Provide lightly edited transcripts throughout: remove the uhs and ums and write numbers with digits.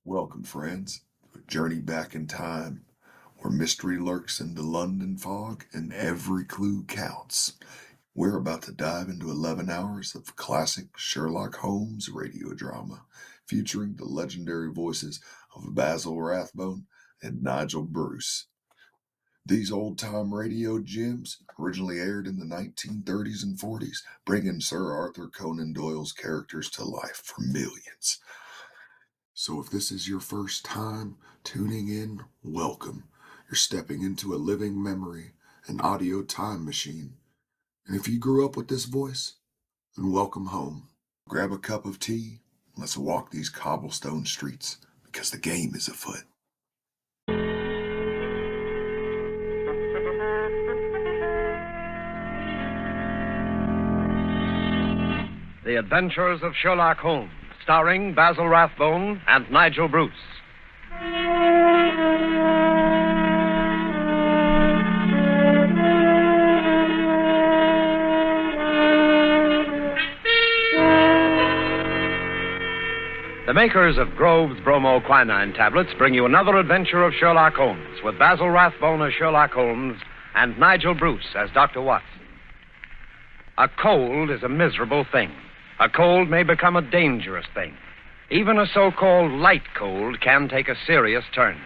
Welcome, friends, to a journey back in time where mystery lurks in the London fog and every clue counts. We're about to dive into 11 hours of classic Sherlock Holmes radio drama featuring the legendary voices of Basil Rathbone and Nigel Bruce. These old-time radio gems originally aired in the 1930s and 40s, bringing Sir Arthur Conan Doyle's characters to life for millions. So if this is your first time tuning in, welcome. You're stepping into a living memory, an audio time machine. And if you grew up with this voice, then welcome home. Grab a cup of tea, and let's walk these cobblestone streets, because the game is afoot. The Adventures of Sherlock Holmes, starring Basil Rathbone and Nigel Bruce. The makers of Grove's bromoquinine tablets bring you another adventure of Sherlock Holmes, with Basil Rathbone as Sherlock Holmes and Nigel Bruce as Dr. Watson. A cold is a miserable thing. A cold may become a dangerous thing. Even a so-called light cold can take a serious turn.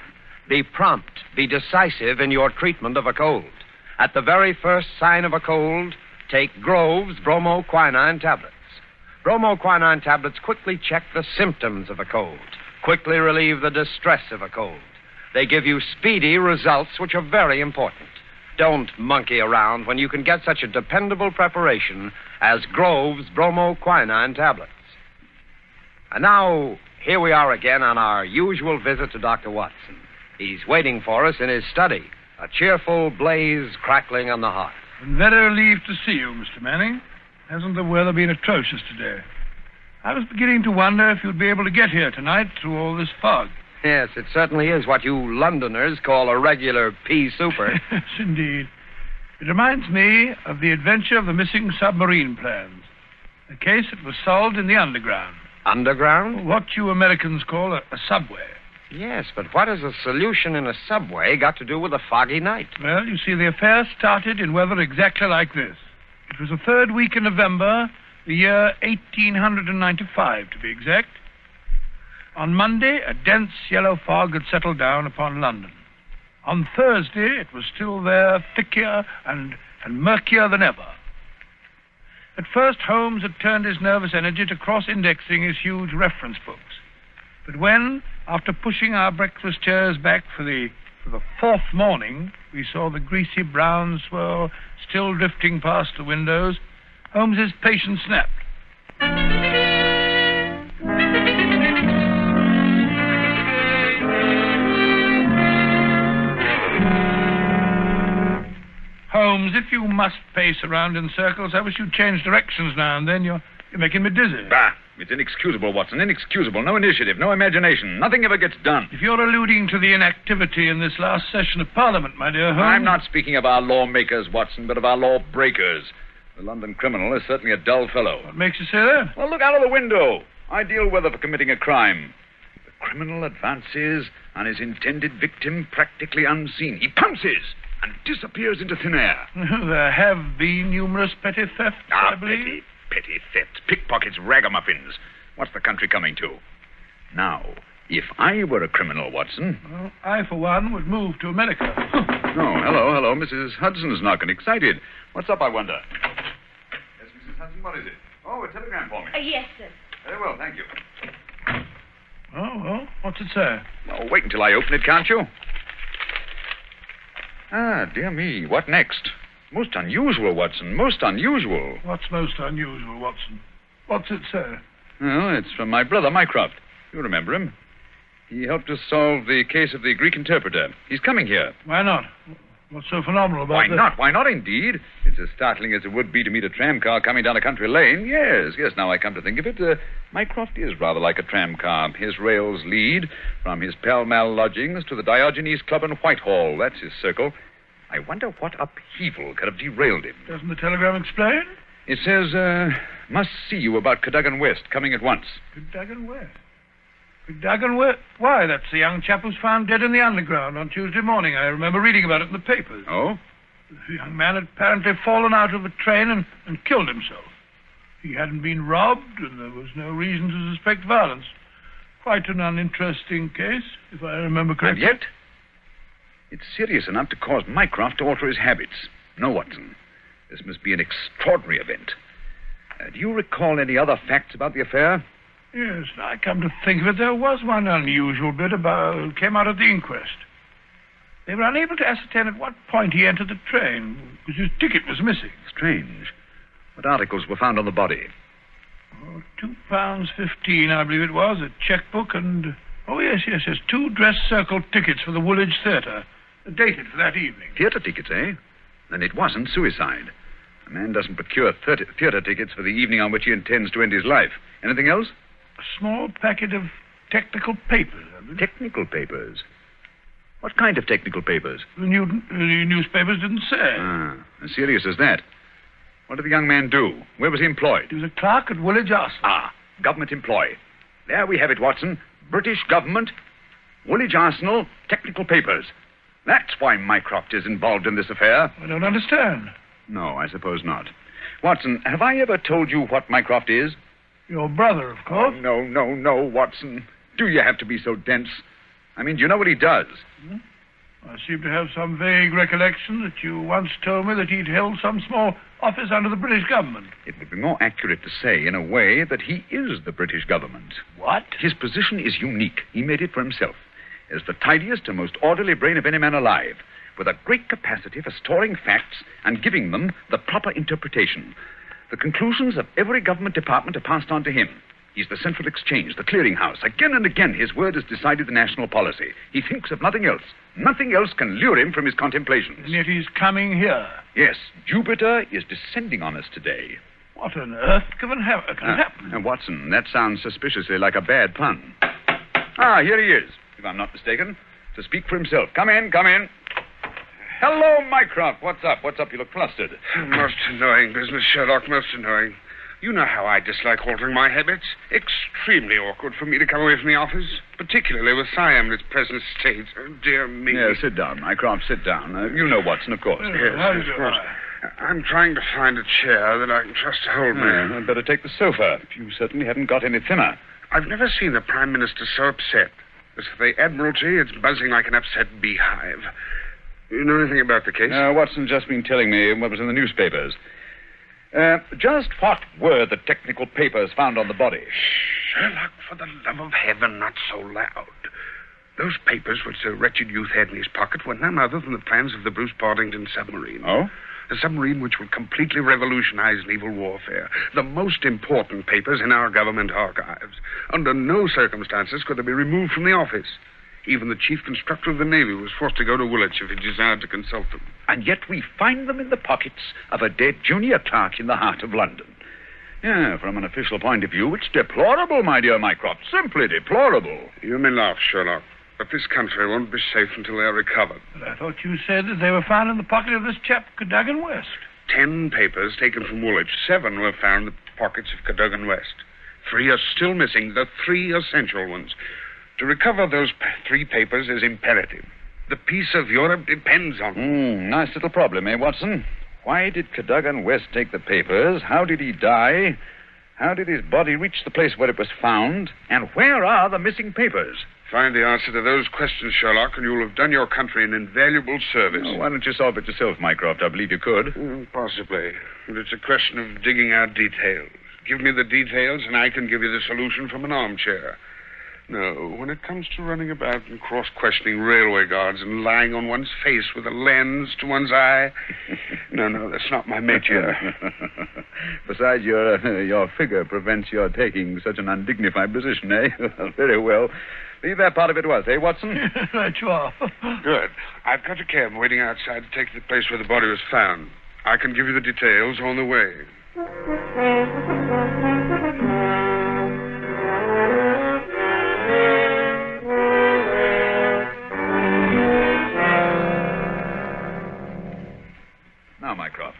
Be prompt, be decisive in your treatment of a cold. At the very first sign of a cold, take Grove's bromoquinine tablets. Bromoquinine tablets quickly check the symptoms of a cold, quickly relieve the distress of a cold. They give you speedy results, which are very important. Don't monkey around when you can get such a dependable preparation as Grove's bromoquinine tablets. And now, here we are again on our usual visit to Dr. Watson. He's waiting for us in his study, a cheerful blaze crackling on the hearth. I'm very relieved to see you, Mr. Manning. Hasn't the weather been atrocious today? I was beginning to wonder if you'd be able to get here tonight through all this fog. Yes, it certainly is what you Londoners call a regular pea souper. Yes, indeed. It reminds me of the adventure of the missing submarine plans. A case that was solved in the underground. Underground? What you Americans call a subway. Yes, but what has a solution in a subway got to do with a foggy night? Well, you see, the affair started in weather exactly like this. It was the third week in November, the year 1895, to be exact. On Monday, a dense yellow fog had settled down upon London. On Thursday, it was still there, thicker and murkier than ever. At first, Holmes had turned his nervous energy to cross-indexing his huge reference books. But when, after pushing our breakfast chairs back for the fourth morning, we saw the greasy brown swirl still drifting past the windows, Holmes's patience snapped. Holmes, if you must pace around in circles, I wish you'd change directions now and then. You're making me dizzy. Bah! It's inexcusable, Watson. Inexcusable. No initiative, no imagination. Nothing ever gets done. If you're alluding to the inactivity in this last session of Parliament, my dear Holmes... I'm not speaking of our lawmakers, Watson, but of our lawbreakers. The London criminal is certainly a dull fellow. What makes you say that? Well, look out of the window. Ideal weather for committing a crime. The criminal advances on his intended victim practically unseen. He pounces and disappears into thin air. There have been numerous petty thefts, I believe. Petty thefts, pickpockets, ragamuffins. What's the country coming to? Now, if I were a criminal, Watson... Well, I, for one, would move to America. Oh, hello. Mrs. Hudson's knocking. Excited. What's up, I wonder? Yes, Mrs. Hudson, what is it? Oh, a telegram for me. Yes, sir. Very well, thank you. Oh, well, what's it say? Oh, wait until I open it, can't you? Ah, dear me, what next? Most unusual, Watson, most unusual. What's most unusual, Watson? What's it say? Well, it's from my brother, Mycroft. You remember him. He helped us solve the case of the Greek interpreter. He's coming here. Why not? What's so phenomenal about Why this? not? Why not, indeed? It's as startling as it would be to meet a tram car coming down a country lane. Yes, now I come to think of it. Mycroft is rather like a tram car. His rails lead from his Pall Mall lodgings to the Diogenes Club in Whitehall. That's his circle. I wonder what upheaval could have derailed him. Doesn't the telegram explain? It says, must see you about Cadogan West, coming at once. Cadogan West? Duggan, why? That's the young chap who's found dead in the underground on Tuesday morning. I remember reading about it in the papers. Oh? The young man had apparently fallen out of a train and killed himself. He hadn't been robbed, and there was no reason to suspect violence. Quite an uninteresting case, if I remember correctly. And yet, it's serious enough to cause Mycroft to alter his habits. No, Watson. This must be an extraordinary event. Do you recall any other facts about the affair? Yes, now I come to think of it, there was one unusual bit came out of the inquest. They were unable to ascertain at what point he entered the train, because his ticket was missing. Strange. What articles were found on the body? Oh, £2.15, I believe it was, a checkbook and... Oh, yes, 2 dress circle tickets for the Woolwich Theatre, dated for that evening. Theatre tickets, eh? Then it wasn't suicide. A man doesn't procure theatre tickets for the evening on which he intends to end his life. Anything else? A small packet of technical papers. Technical papers? What kind of technical papers? The newspapers didn't say. Ah, as serious as that. What did the young man do? Where was he employed? He was a clerk at Woolwich Arsenal. Ah, government employee. There we have it, Watson. British government, Woolwich Arsenal, technical papers. That's why Mycroft is involved in this affair. I don't understand. No, I suppose not. Watson, have I ever told you what Mycroft is? Your brother, of course. No, Watson. Do you have to be so dense? I mean, do you know what he does? I seem to have some vague recollection that you once told me that he'd held some small office under the British government. It would be more accurate to say, in a way, that he is the British government. What? His position is unique. He made it for himself. As the tidiest and most orderly brain of any man alive, with a great capacity for storing facts and giving them the proper interpretation. The conclusions of every government department are passed on to him. He's the central exchange, the clearinghouse. Again and again, his word has decided the national policy. He thinks of nothing else. Nothing else can lure him from his contemplations. And yet he's coming here. Yes, Jupiter is descending on us today. What on earth can happen? Watson, that sounds suspiciously like a bad pun. Ah, here he is, if I'm not mistaken, to speak for himself. Come in. Hello, Mycroft. What's up? You look flustered. Most annoying business, Sherlock, most annoying. You know how I dislike altering my habits. Extremely awkward for me to come away from the office, particularly with Siam in its present state. Oh, dear me. Yeah, sit down, Mycroft, sit down. You know Watson, of course. Yes, of course. I'm trying to find a chair that I can trust to hold me. I'd better take the sofa. You certainly haven't got any thinner. I've never seen the Prime Minister so upset. As for the Admiralty, it's buzzing like an upset beehive. You know anything about the case? Watson's just been telling me what was in the newspapers. Just what were the technical papers found on the body? Sherlock, for the love of heaven, not so loud. Those papers which the wretched youth had in his pocket were none other than the plans of the Bruce Partington submarine. Oh? A submarine which will completely revolutionize naval warfare. The most important papers in our government archives. Under no circumstances could they be removed from the office. Even the chief constructor of the Navy was forced to go to Woolwich if he desired to consult them. And yet we find them in the pockets of a dead junior clerk in the heart of London. Yeah, from an official point of view, it's deplorable, my dear Mycroft. Simply deplorable. You may laugh, Sherlock, but this country won't be safe until they're recovered. But I thought you said that they were found in the pocket of this chap, Cadogan West. 10 papers taken from Woolwich. 7 were found in the pockets of Cadogan West. 3 are still missing, the 3 essential ones. To recover those 3 papers is imperative. The peace of Europe depends on it. Nice little problem, eh, Watson? Why did Cadogan West take the papers? How did he die? How did his body reach the place where it was found? And where are the missing papers? Find the answer to those questions, Sherlock, and you'll have done your country an invaluable service. Why don't you solve it yourself, Mycroft? I believe you could. Possibly. But it's a question of digging out details. Give me the details, and I can give you the solution from an armchair. No, when it comes to running about and cross-questioning railway guards and lying on one's face with a lens to one's eye, no, that's not my métier. Besides, your figure prevents your taking such an undignified position, eh? Very well. Leave that part of it to us, eh, Watson? Right you are. Good. I've got a cab waiting outside to take the place where the body was found. I can give you the details on the way. Now, Mycroft,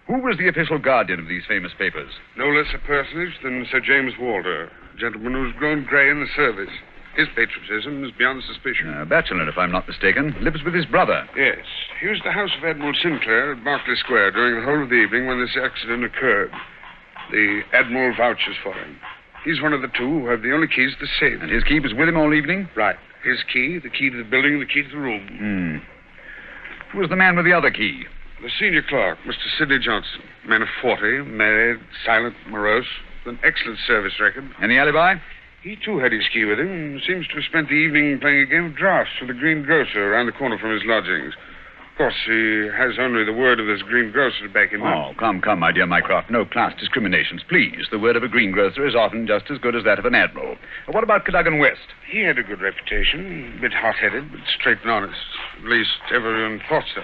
who was the official guardian of these famous papers? No less a personage than Sir James Walter. A gentleman who's grown grey in the service. His patriotism is beyond suspicion. A bachelor, if I'm not mistaken. Lives with his brother. Yes. He was at the house of Admiral Sinclair at Berkeley Square during the whole of the evening when this accident occurred. The Admiral vouches for him. He's one of the two who have the only keys to the safe. And his key was with him all evening? Right. His key, the key to the building, and the key to the room. Who was the man with the other key? The senior clerk, Mr. Sidney Johnson. Man of 40, married, silent, morose, with an excellent service record. Any alibi? He, too, had his key with him and seems to have spent the evening playing a game of drafts with the green grocer around the corner from his lodgings. Of course, he has only the word of this greengrocer to back him up. Oh, come, my dear Mycroft. No class discriminations, please. The word of a greengrocer is often just as good as that of an admiral. What about Cadogan West? He had a good reputation. A bit hot-headed, but straight and honest. At least, everyone thought so.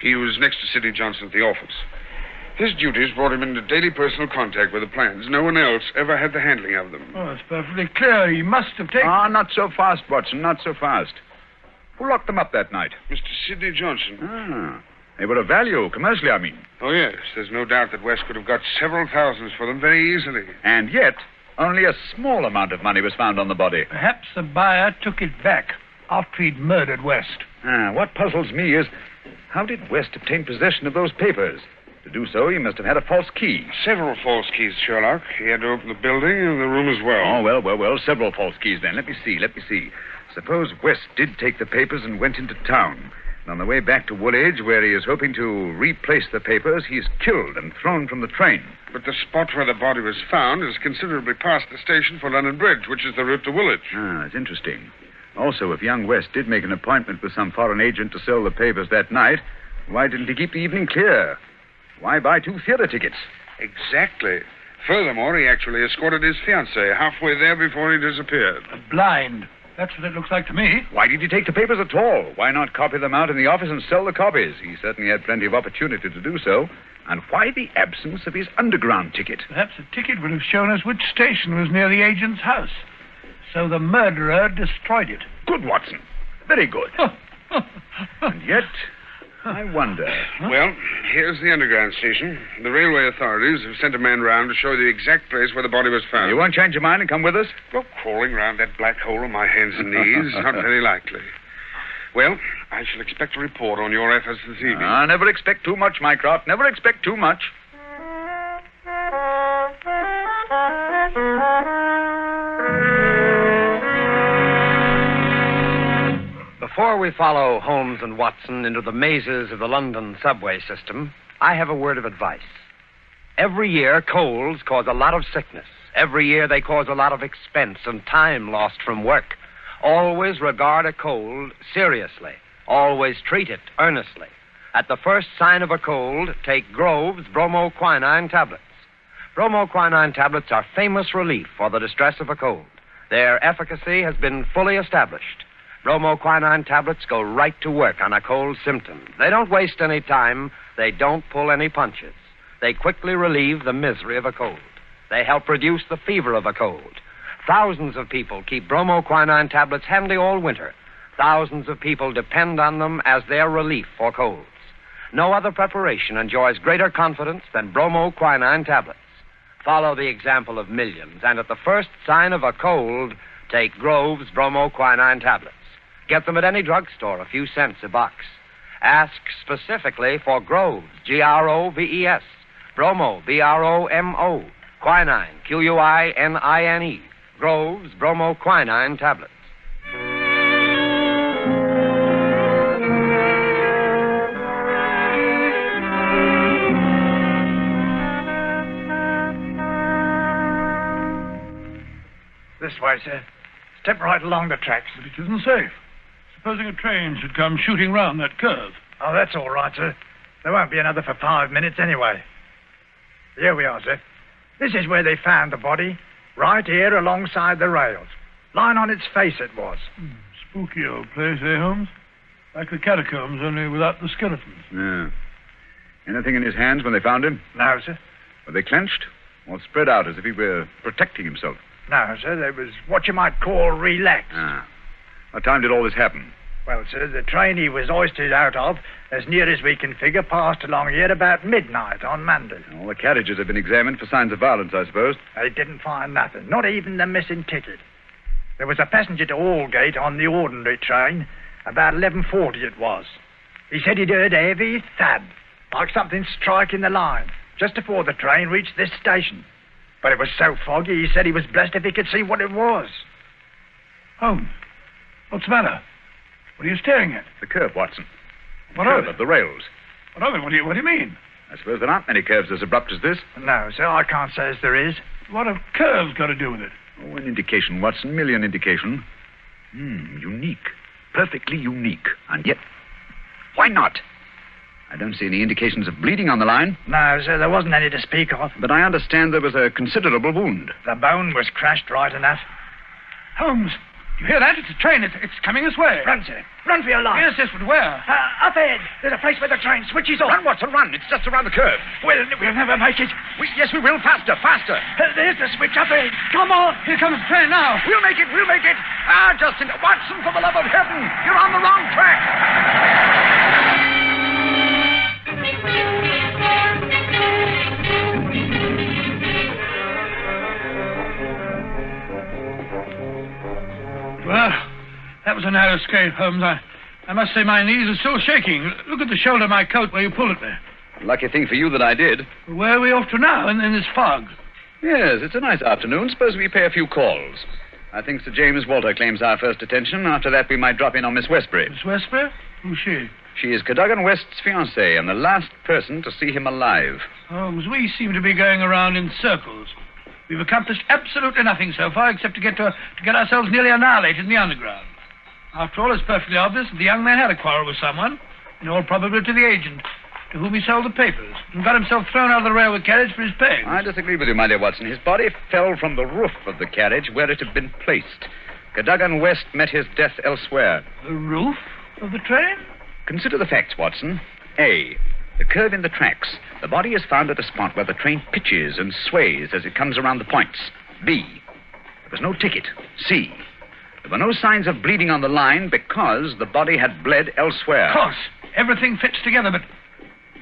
He was next to Sidney Johnson at the office. His duties brought him into daily personal contact with the plans. No one else ever had the handling of them. Oh, it's perfectly clear. He must have taken... Not so fast, Watson, not so fast. Who locked them up that night? Mr. Sidney Johnson. They were of value, commercially, I mean. Oh, yes. There's no doubt that West could have got several thousands for them very easily. And yet, only a small amount of money was found on the body. Perhaps the buyer took it back after he'd murdered West. What puzzles me is, how did West obtain possession of those papers? To do so, he must have had a false key. Several false keys, Sherlock. He had to open the building and the room as well. Oh, well. Several false keys, then. Let me see. Suppose West did take the papers and went into town. And on the way back to Woolwich, where he is hoping to replace the papers, he's killed and thrown from the train. But the spot where the body was found is considerably past the station for London Bridge, which is the route to Woolwich. That's interesting. Also, if young West did make an appointment with some foreign agent to sell the papers that night, why didn't he keep the evening clear? Why buy 2 theater tickets? Exactly. Furthermore, he actually escorted his fiancée halfway there before he disappeared. Blind. That's what it looks like to me. Why did he take the papers at all? Why not copy them out in the office and sell the copies? He certainly had plenty of opportunity to do so. And why the absence of his underground ticket? Perhaps the ticket would have shown us which station was near the agent's house. So the murderer destroyed it. Good, Watson. Very good. And yet, I wonder... Well, here's the underground station. The railway authorities have sent a man round to show the exact place where the body was found. You won't change your mind and come with us? Go crawling round that black hole on my hands and knees. Not very likely. Well, I shall expect a report on your efforts this evening. Never expect too much, Mycroft. Never expect too much. Before we follow Holmes and Watson into the mazes of the London subway system, I have a word of advice. Every year, colds cause a lot of sickness. Every year, they cause a lot of expense and time lost from work. Always regard a cold seriously. Always treat it earnestly. At the first sign of a cold, take Grove's bromoquinine tablets. Bromoquinine tablets are famous relief for the distress of a cold. Their efficacy has been fully established. Bromoquinine tablets go right to work on a cold symptom. They don't waste any time. They don't pull any punches. They quickly relieve the misery of a cold. They help reduce the fever of a cold. Thousands of people keep bromoquinine tablets handy all winter. Thousands of people depend on them as their relief for colds. No other preparation enjoys greater confidence than bromoquinine tablets. Follow the example of millions, and at the first sign of a cold, take Grove's bromoquinine tablets. Get them at any drugstore, a few cents a box. Ask specifically for Grove's, Groves, Bromo, Bromo, quinine, Quinine, Grove's bromoquinine tablets. This way, sir. Step right along the tracks. But it isn't safe. Supposing a train should come shooting round that curve. Oh, that's all right, sir. There won't be another for 5 minutes anyway. Here we are, sir. This is where they found the body. Right here alongside the rails. Lying on its face it was. Spooky old place, eh, Holmes? Like the catacombs, only without the skeletons. Yeah. Anything in his hands when they found him? No, sir. Were they clenched? Or spread out as if he were protecting himself? No, sir. They was what you might call relaxed. What time did all this happen? Well, sir, the train he was hoisted out of, as near as we can figure, passed along here about midnight on Monday. All the carriages have been examined for signs of violence, I suppose. They didn't find nothing, not even the missing ticket. There was a passenger to Aldgate on the ordinary train. About 11:40 it was. He said he'd heard a heavy thud, like something striking the line, just before the train reached this station. But it was so foggy, he said he was blessed if he could see what it was. Holmes, what's the matter? What are you staring at? The curve, Watson. What Curve of of it? the rails. What of it? What do you mean? I suppose there aren't many curves as abrupt as this. No, sir, I can't say as there is. What have curves got to do with it? Oh, an indication, Watson. Merely an indication. Unique. Perfectly unique. And yet, why not? I don't see any indications of bleeding on the line. No, sir, there wasn't any to speak of. But I understand there was a considerable wound. The bone was crashed right enough. Holmes, you hear that? It's a train. It's coming this way. Run, sir. Run for your life. Yes, yes, but where? Up ahead. There's a place where the train switches off. Run, Watson, run. It's just around the curve. We'll never make it. Yes, we will. Faster, faster. There's the switch up ahead. Come on. Here comes the train now. We'll make it. Justin, Watson, for the love of heaven, you're on the wrong track. Well, that was a narrow escape, Holmes. I must say my knees are still shaking. Look at the shoulder of my coat where you pulled it there. Lucky thing for you that I did. Where are we off to now in this fog? Yes, it's a nice afternoon. Suppose we pay a few calls. I think Sir James Walter claims our first attention. After that, we might drop in on Miss Westbury. Miss Westbury? Who's she? She is Cadogan West's fiancée and the last person to see him alive. Holmes, we seem to be going around in circles. We've accomplished absolutely nothing so far except to get ourselves nearly annihilated in the underground. After all, it's perfectly obvious that the young man had a quarrel with someone, in all probability the agent, to whom he sold the papers, and got himself thrown out of the railway carriage for his pains. I disagree with you, my dear Watson. His body fell from the roof of the carriage where it had been placed. Cadogan West met his death elsewhere. The roof of the train? Consider the facts, Watson. A, the curve in the tracks. The body is found at a spot where the train pitches and sways as it comes around the points. B, there was no ticket. C, there were no signs of bleeding on the line because the body had bled elsewhere. Of course. Everything fits together,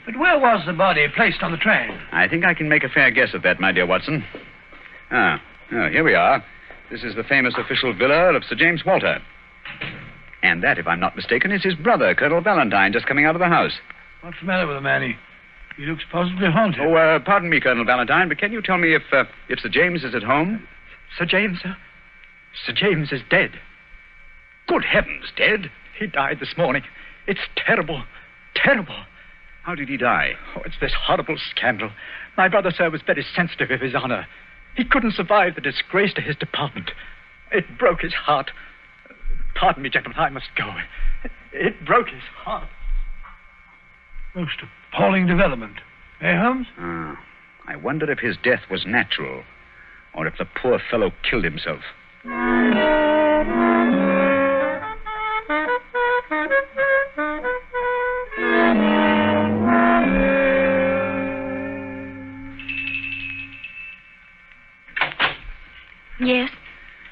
but where was the body placed on the train? I think I can make a fair guess at that, my dear Watson. Here we are. This is the famous official villa of Sir James Walter. And that, if I'm not mistaken, is his brother, Colonel Valentine, just coming out of the house. What's the matter with the man? He looks positively haunted. Oh, pardon me, Colonel Valentine, but can you tell me if Sir James is at home? Sir James, sir? Sir James is dead. Good heavens, dead? He died this morning. It's terrible. Terrible. How did he die? Oh, it's this horrible scandal. My brother, sir, was very sensitive of his honor. He couldn't survive the disgrace to his department. It broke his heart. Pardon me, gentlemen, I must go. It broke his heart. Most appalling development. Eh, Holmes? I wonder if his death was natural, or if the poor fellow killed himself. Yes?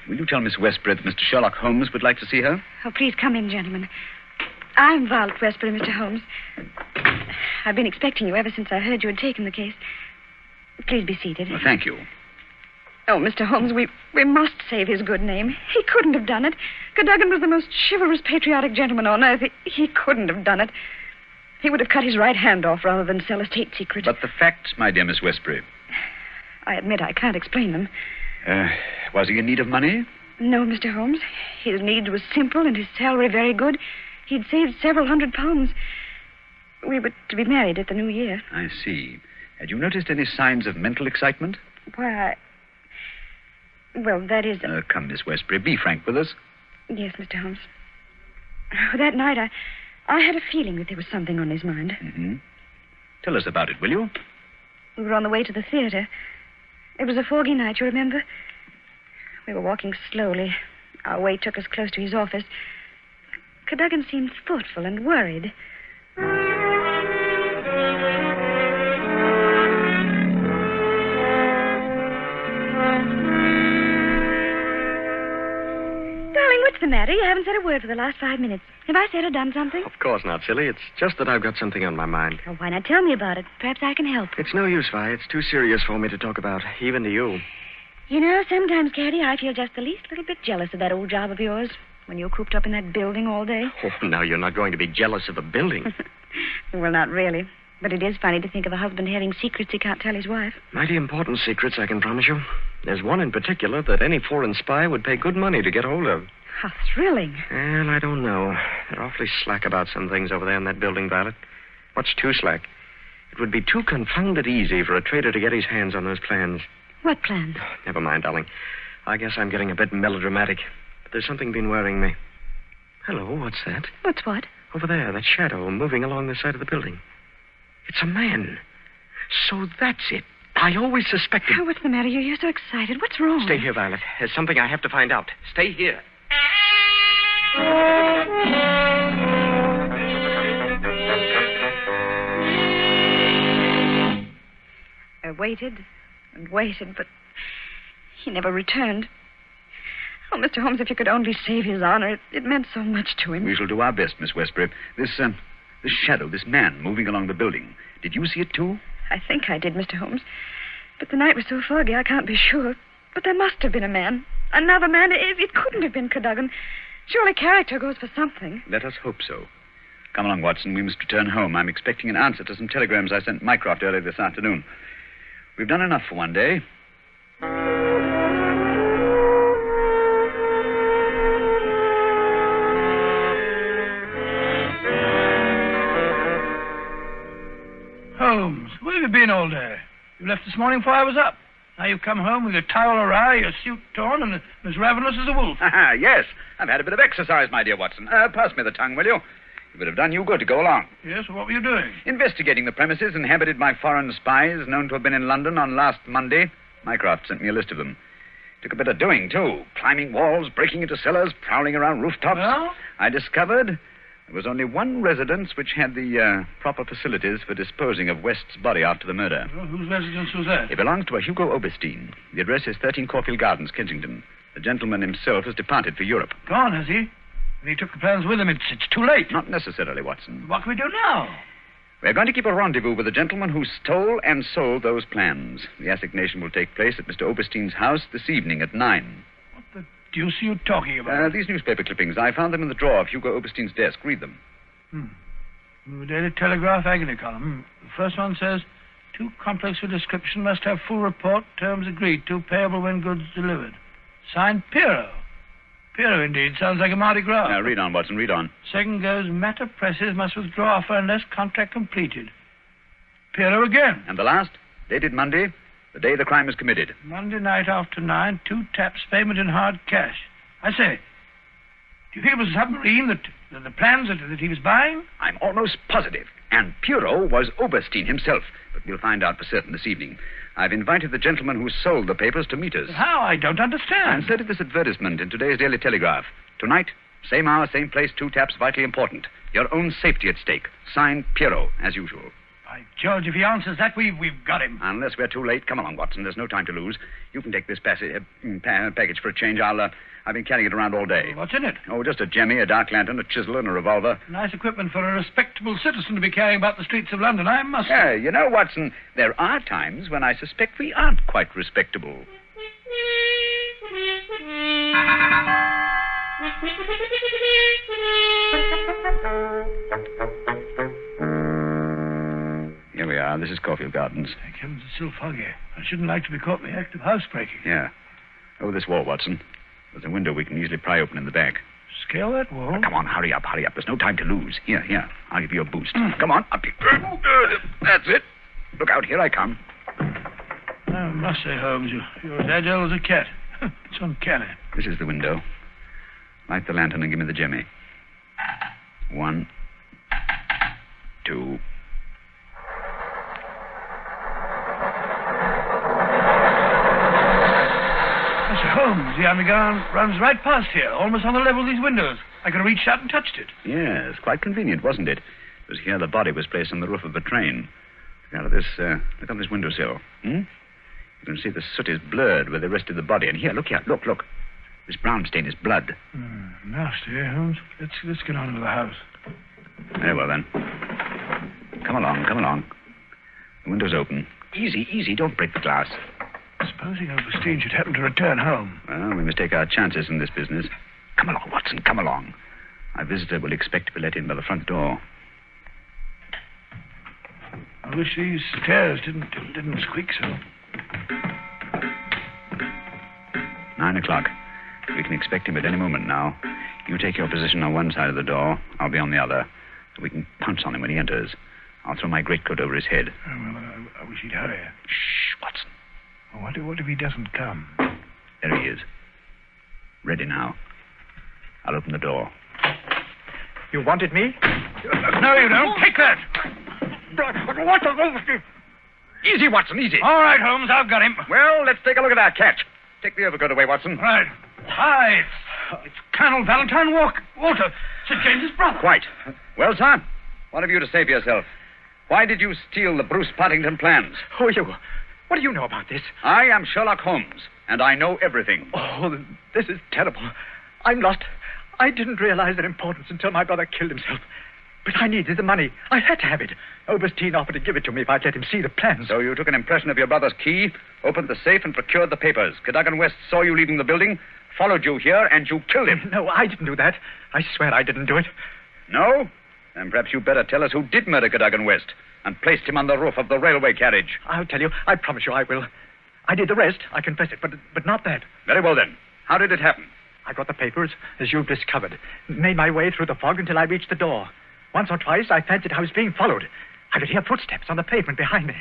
Will you tell Miss Westbury that Mr. Sherlock Holmes would like to see her? Oh, please come in, gentlemen. I'm Violet Westbury, Mr. Holmes. I've been expecting you ever since I heard you had taken the case. Please be seated. Well, thank you. Oh, Mr. Holmes, we must save his good name. He couldn't have done it. Cadogan was the most chivalrous, patriotic gentleman on earth. He couldn't have done it. He would have cut his right hand off rather than sell a state secret. But the facts, my dear Miss Westbury. I admit I can't explain them. Was he in need of money? No, Mr. Holmes. His needs were simple and his salary very good. He'd saved several £100s. We were to be married at the new year. I see. Had you noticed any signs of mental excitement? Why, well, that is... Come, Miss Westbury, be frank with us. Yes, Mr. Holmes. That night, I had a feeling that there was something on his mind. Mm-hmm. Tell us about it, will you? We were on the way to the theater. It was a foggy night, you remember? We were walking slowly. Our way took us close to his office. Cadogan seemed thoughtful and worried. Darling, what's the matter? You haven't said a word for the last 5 minutes. Have I said or done something? Of course not, silly. It's just that I've got something on my mind. Oh, why not tell me about it? Perhaps I can help. It's no use, Vi. It's too serious for me to talk about, even to you. You know, sometimes, Caddy, I feel just the least little bit jealous of that old job of yours when you're cooped up in that building all day. Oh, now you're not going to be jealous of a building. Well, not really. But it is funny to think of a husband having secrets he can't tell his wife. Mighty important secrets, I can promise you. There's one in particular that any foreign spy would pay good money to get hold of. How thrilling. Well, I don't know. They're awfully slack about some things over there in that building, Violet. Much too slack. It would be too confounded easy for a traitor to get his hands on those plans. What plans? Never mind, darling. I guess I'm getting a bit melodramatic. But there's something been worrying me. Hello, what's that? What's what? Over there, that shadow moving along the side of the building. It's a man. So that's it. I always suspected... Oh, what's the matter? You're so excited. What's wrong? Stay here, Violet. There's something I have to find out. Stay here. I waited and waited, but he never returned. Oh, Mr. Holmes, if you could only save his honor, it meant so much to him. We shall do our best, Miss Westbury. This shadow, this man moving along the building. Did you see it, too? I think I did, Mr. Holmes. But the night was so foggy, I can't be sure. But there must have been a man. Another man. It couldn't have been Cadogan. Surely character goes for something. Let us hope so. Come along, Watson. We must return home. I'm expecting an answer to some telegrams I sent Mycroft earlier this afternoon. We've done enough for one day. Holmes, where have you been all day? You left this morning before I was up. Now you've come home with your towel awry, your suit torn, and as ravenous as a wolf. Yes, I've had a bit of exercise, my dear Watson. Pass me the tongue, will you? It would have done you good to go along. Yes, well, what were you doing? Investigating the premises inhabited by foreign spies known to have been in London on last Monday. Mycroft sent me a list of them. Took a bit of doing, too. Climbing walls, breaking into cellars, prowling around rooftops. Well? I discovered there was only one residence which had the proper facilities for disposing of West's body after the murder. Well, whose residence was that? It belongs to a Hugo Oberstein. The address is 13 Caulfield Gardens, Kensington. The gentleman himself has departed for Europe. Gone, has he? And he took the plans with him. It's too late. Not necessarily, Watson. What can we do now? We're going to keep a rendezvous with the gentleman who stole and sold those plans. The assignation will take place at Mr. Oberstein's house this evening at 9. What the deuce are you talking about? These newspaper clippings. I found them in the drawer of Hugo Oberstein's desk. Read them. The Daily Telegraph agony column. The first one says, too complex for description, must have full report, terms agreed to, payable when goods delivered. Signed, Piero. Piero, indeed. Sounds like a Mardi Gras. Now, read on, Watson, read on. Second goes, matter presses, must withdraw offer unless contract completed. Piero again. And the last, dated Monday, the day the crime was committed. Monday night after 9, 2 taps, payment in hard cash. I say, do you think it was a submarine that the plans that he was buying? I'm almost positive. And Piero was Oberstein himself. But we'll find out for certain this evening. I've invited the gentleman who sold the papers to meet us. How? I don't understand. Inserted this advertisement in today's Daily Telegraph. Tonight, same hour, same place, 2 taps, vitally important. Your own safety at stake. Signed, Piero, as usual. By George, if he answers that, we've got him. Unless we're too late. Come along, Watson. There's no time to lose. You can take this package for a change. I've been carrying it around all day. What's in it? Oh, just a jemmy, a dark lantern, a chisel, and a revolver. Nice equipment for a respectable citizen to be carrying about the streets of London, I must say. Yeah, you know, Watson, there are times when I suspect we aren't quite respectable. Here we are. This is Caulfield Gardens. Thank heavens, it's still foggy. I shouldn't like to be caught in the act of housebreaking. Yeah. Over this wall, Watson. There's a window we can easily pry open in the back. Scale that wall? Come on, hurry up. There's no time to lose. Here. I'll give you a boost. Come on, up you. That's it. Look out, here I come. I must say, Holmes, you're as agile as a cat. It's uncanny. This is the window. Light the lantern and give me the jemmy. 1, 2... Holmes, the underground runs right past here, almost on the level of these windows. I could have reached out and touched it. Yes, quite convenient, wasn't it? It was here the body was placed on the roof of the train. Look out of this, look on this windowsill. You can see the soot is blurred where they rested the body. And here, look. This brown stain is blood. Nasty, eh, Holmes? Let's get on into the house. Very well, then. Come along. The window's open. Easy. Don't break the glass. Supposing Overstein should happen to return home. Well, we must take our chances in this business. Come along, Watson, come along. Our visitor will expect to be let in by the front door. I wish these stairs didn't squeak so. 9 o'clock. We can expect him at any moment now. You take your position on one side of the door. I'll be on the other. So we can pounce on him when he enters. I'll throw my greatcoat over his head. Oh, well, I wish he'd hurry. Shh, Watson. What if he doesn't come? There he is. Ready now. I'll open the door. You wanted me? No, you don't. Take that. What the... Easy, Watson, easy. All right, Holmes, I've got him. Well, let's take a look at that catch. Take the overcoat away, Watson. Right. Hi, it's Colonel Valentine Walter, Sir James's brother. Quite. Well, sir, what have you to say for yourself? Why did you steal the Bruce Partington plans? Who are you? What do you know about this? I am Sherlock Holmes, and I know everything. Oh, this is terrible. I'm lost. I didn't realize their importance until my brother killed himself. But I needed the money. I had to have it. Overstein offered to give it to me if I'd let him see the plans. So you took an impression of your brother's key, opened the safe, and procured the papers. Cadogan West saw you leaving the building, followed you here, and you killed him. No, I didn't do that. I swear I didn't do it. No? Then perhaps you'd better tell us who did murder Cadogan West and placed him on the roof of the railway carriage. I'll tell you. I promise you I will. I did the rest. I confess it, but not that. Very well, then. How did it happen? I got the papers, as you've discovered. Made my way through the fog until I reached the door. Once or twice, I fancied I was being followed. I could hear footsteps on the pavement behind me.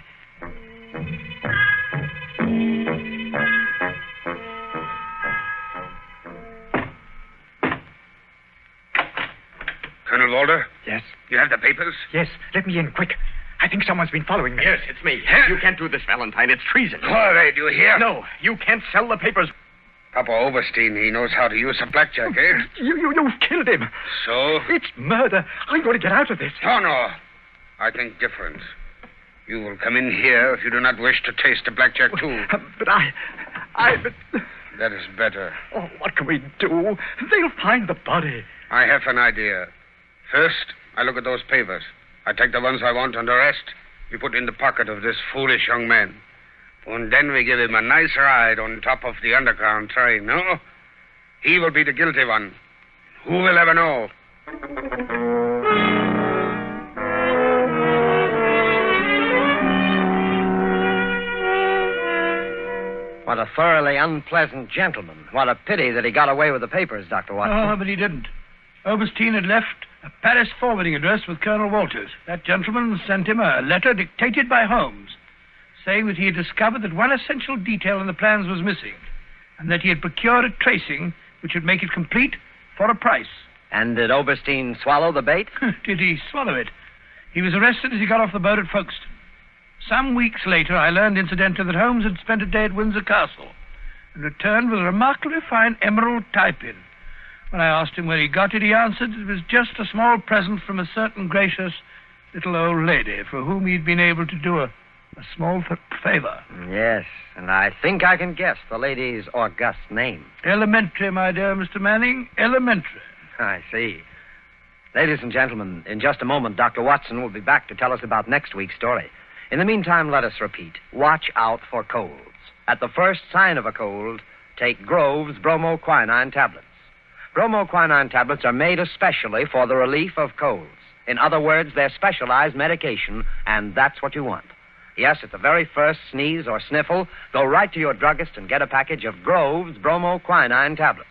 Colonel Walter? Yes? You have the papers? Yes. Let me in, quick. I think someone's been following me. Yes, it's me. You can't do this, Valentine. It's treason. Corey, do you hear? No, you can't sell the papers. Papa Overstein, he knows how to use a blackjack, eh? You've killed him. So? It's murder. I'm going to get out of this. Oh, no. I think different. You will come in here if you do not wish to taste the blackjack, too. But That is better. Oh, what can we do? They'll find the body. I have an idea. First, I look at those papers. I take the ones I want, and the rest we put in the pocket of this foolish young man. And then we give him a nice ride on top of the underground train, no? He will be the guilty one. Who will ever know? What a thoroughly unpleasant gentleman. What a pity that he got away with the papers, Dr. Watson. Oh, but he didn't. Overstein had left a Paris forwarding address with Colonel Walters. That gentleman sent him a letter dictated by Holmes, saying that he had discovered that one essential detail in the plans was missing, and that he had procured a tracing which would make it complete for a price. And did Overstein swallow the bait? Did he swallow it? He was arrested as he got off the boat at Folkestone. Some weeks later, I learned, incidentally, that Holmes had spent a day at Windsor Castle and returned with a remarkably fine emerald tie-pin. When I asked him where he got it, he answered it was just a small present from a certain gracious little old lady for whom he'd been able to do a small favor. Yes, and I think I can guess the lady's august name. Elementary, my dear Mr. Manning, elementary. I see. Ladies and gentlemen, in just a moment, Dr. Watson will be back to tell us about next week's story. In the meantime, let us repeat. Watch out for colds. At the first sign of a cold, take Grove's bromoquinine tablets. Bromoquinine tablets are made especially for the relief of colds. In other words, they're specialized medication, and that's what you want. Yes, at the very first sneeze or sniffle, go right to your druggist and get a package of Grove's bromoquinine tablets.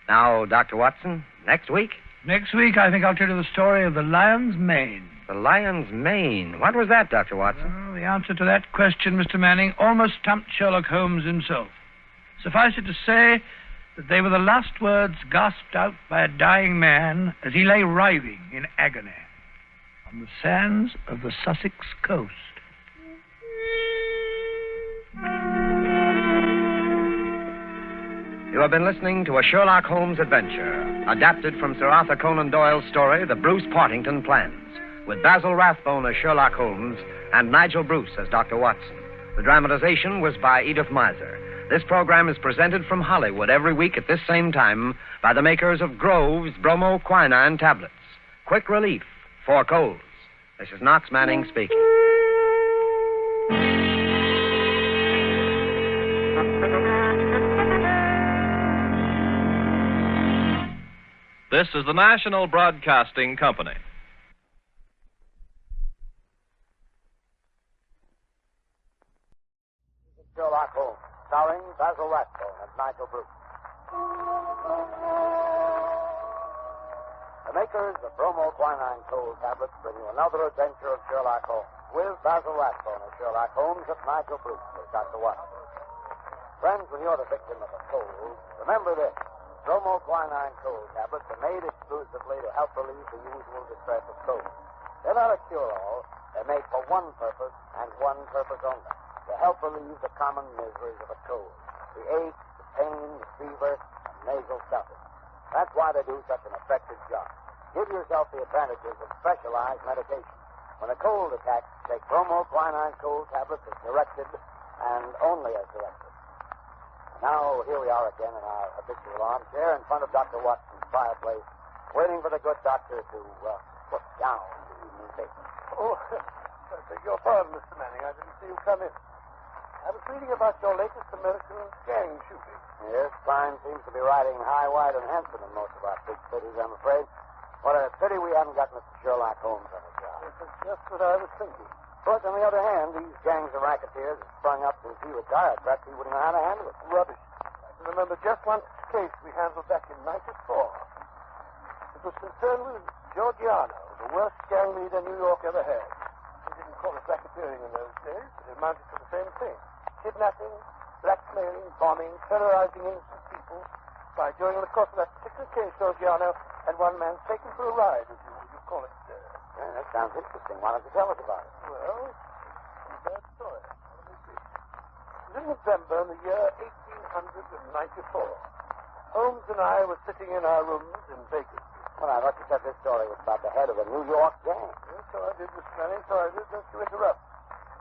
Now, Dr. Watson, next week? Next week, I think I'll tell you the story of the lion's mane. The lion's mane. What was that, Dr. Watson? Well, the answer to that question, Mr. Manning, almost stumped Sherlock Holmes himself. Suffice it to say that they were the last words gasped out by a dying man as he lay writhing in agony on the sands of the Sussex coast. You have been listening to a Sherlock Holmes adventure, adapted from Sir Arthur Conan Doyle's story, The Bruce Partington Plans, with Basil Rathbone as Sherlock Holmes and Nigel Bruce as Dr. Watson. The dramatization was by Edith Miser. This program is presented from Hollywood every week at this same time by the makers of Grove's bromoquinine tablets. Quick relief for colds. This is Knox Manning speaking. This is the National Broadcasting Company. Sherlock Holmes, starring Basil Rathbone and Nigel Bruce. The makers of bromoquinine cold tablets bring you another adventure of Sherlock Holmes, with Basil Rathbone as Sherlock Holmes and Nigel Bruce as Dr. Watson. Friends, when you're the victim of a cold, remember this. Bromoquinine cold tablets are made exclusively to help relieve the usual distress of cold. They're not a cure-all. They're made for one purpose, and one purpose only. To help relieve the common miseries of a cold. The ache, the pain, the fever, and nasal stuffing. That's why they do such an effective job. Give yourself the advantages of specialized medication. When a cold attacks, take bromoquinine cold tablets as directed, and only as directed. Now, here we are again in our habitual armchair in front of Dr. Watson's fireplace, waiting for the good doctor to put down the evening paper. Oh, I beg your pardon, Mr. Manning. I didn't see you come in. I was reading about your latest American gang shooting. Yes, crime seems to be riding high, wide, and handsome in most of our big cities, I'm afraid. What a pity we haven't got Mr. Sherlock Holmes on the job. That's just what I was thinking. But on the other hand, these gangs of racketeers have sprung up since he retired. Perhaps he wouldn't know how to handle it. Rubbish. I can remember just one case we handled back in '94. It was concerned with Giorgiano, the worst gang leader New York ever had. We didn't call it racketeering in those days, but it amounted to the same thing. Kidnapping, blackmailing, bombing, terrorizing innocent people. By during the course of that particular case, Giorgiano had one man taken for a ride, as you call it. Yeah, that sounds interesting. Why don't you tell us about it? Well, it's a bad story. Let me see. It was in November in the year 1894. Holmes and I were sitting in our rooms in Baker Street. Well, I thought you said this story was about the head of a New York gang. Yes, so I did, Mr. Manning. So I did, just to interrupt.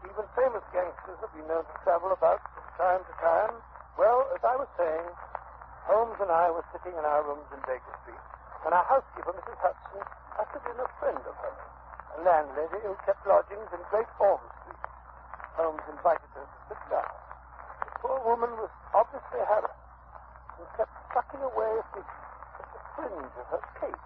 Even famous gangsters have been known to travel about from time to time. Well, as I was saying, Holmes and I were sitting in our rooms in Baker Street, and our housekeeper, Mrs. Hudson, ushered in a friend of hers, a landlady who kept lodgings in Great Orm Street. Holmes invited her to sit down. The poor woman was obviously harassed and kept sucking away at the fringe of her cape.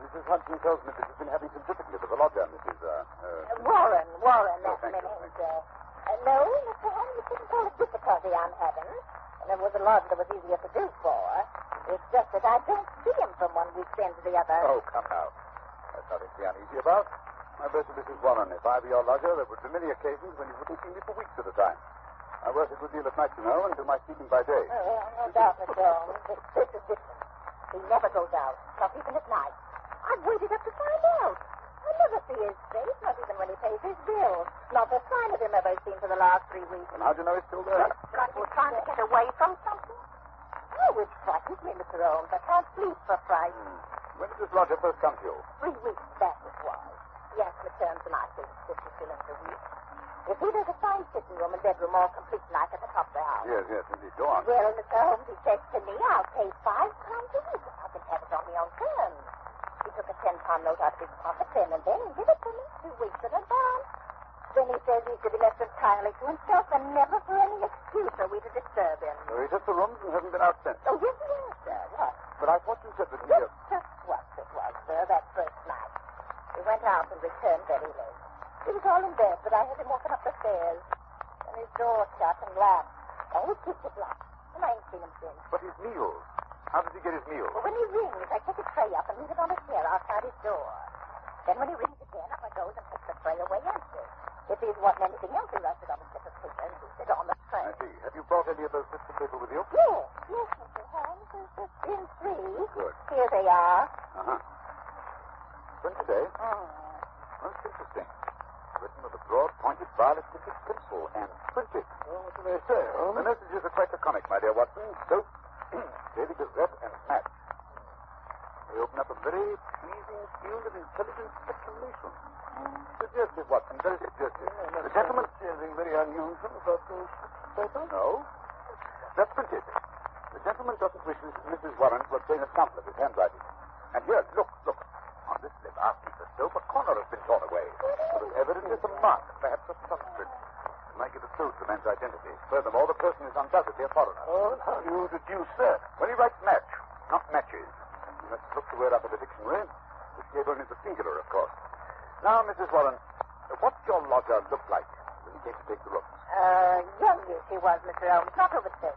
Mrs. Hudson tells me that you've been having some difficulty with the lodger, Mrs. Warren, that's thank you, Mrs. No, Mr. Holmes, you shouldn't call it difficulty I'm having. And it was a lodger that was easier to do for. It's just that I don't see him from one weekend to the other. Oh, come now. That's nothing to be uneasy about. My best to Mrs. Warren, if I were your lodger, there would be many occasions when you wouldn't see me for weeks at a time. I work a good deal at night, you know, and do my sleeping by day. Oh, no doubt, Mr. Holmes. This is different. He never goes out, not even at night. I've waited up to find out. I never see his face, not even when he pays his bills. Not a sign of him ever seen for the last 3 weeks. And how do you know he's still there? Like he's trying to get away from something? Oh, it frightens me, Mr. Holmes. I can't sleep for fright. When did this lodger first come to you? 3 weeks back it was. He asked me to turn to my fee, 50 shillings a week. You see, there's a fine sitting room and bedroom all complete like at the top of the house. Yes, indeed. Go on. Well, Mr. Holmes, he says to me, I'll pay £5 a week if I can have it on my own terms. He took a £10 note out of his pocket then and then and gave it to me 2 weeks in advance. Then he says he's to be left entirely to himself and never for any excuse are we to disturb him. So he took the rooms and hasn't been out since? Oh, yes, sir. What? But I thought you said that he... Just what it was, sir, that first night. He went out and returned very late. He was all in bed, but I heard him walking up the stairs. And his door shut and locked. Always keeps it locked. And I ain't seen him since. But his meals. How does he get his meals? Well, when he rings, I take a tray up and leave it on a chair outside his door. Then when he rings again, up I goes and takes the tray away empty. If he wasn't anything else, he writes it on a slip of paper and leaves it on the tray. I see. Have you brought any of those slips of paper with you? Yes, Mr. Holmes. In 3. Good. Here they are. Uh-huh. From today? Mm. Most interesting. written with a broad, pointed, violet tipped pencil and printed. Well, what do they say, Holmes? The messages are quite laconic, my dear Watson. Soap, Daily Gazette, and match. They open up a very pleasing field of intelligent speculation. Suggestive, Watson, very suggestive. The gentleman... Anything very unusual about those papers? No. That's printed. The gentleman doesn't wish Mrs. Warren to obtain a sample of his handwriting. And here, look. On this lip, after the soap, a corner has been torn away. There was evidently some mark, perhaps a thumbprint. It might give a clue to the man's identity. Furthermore, the person is undoubtedly a foreigner. Oh, and how do you deduce that? When he writes match, not matches. You must look the word up in the dictionary, which gave only the singular, of course. Now, Mrs. Warren, what's your lodger look like when he came to take the rooms? Youngish he was, Mr. Holmes, not over 30.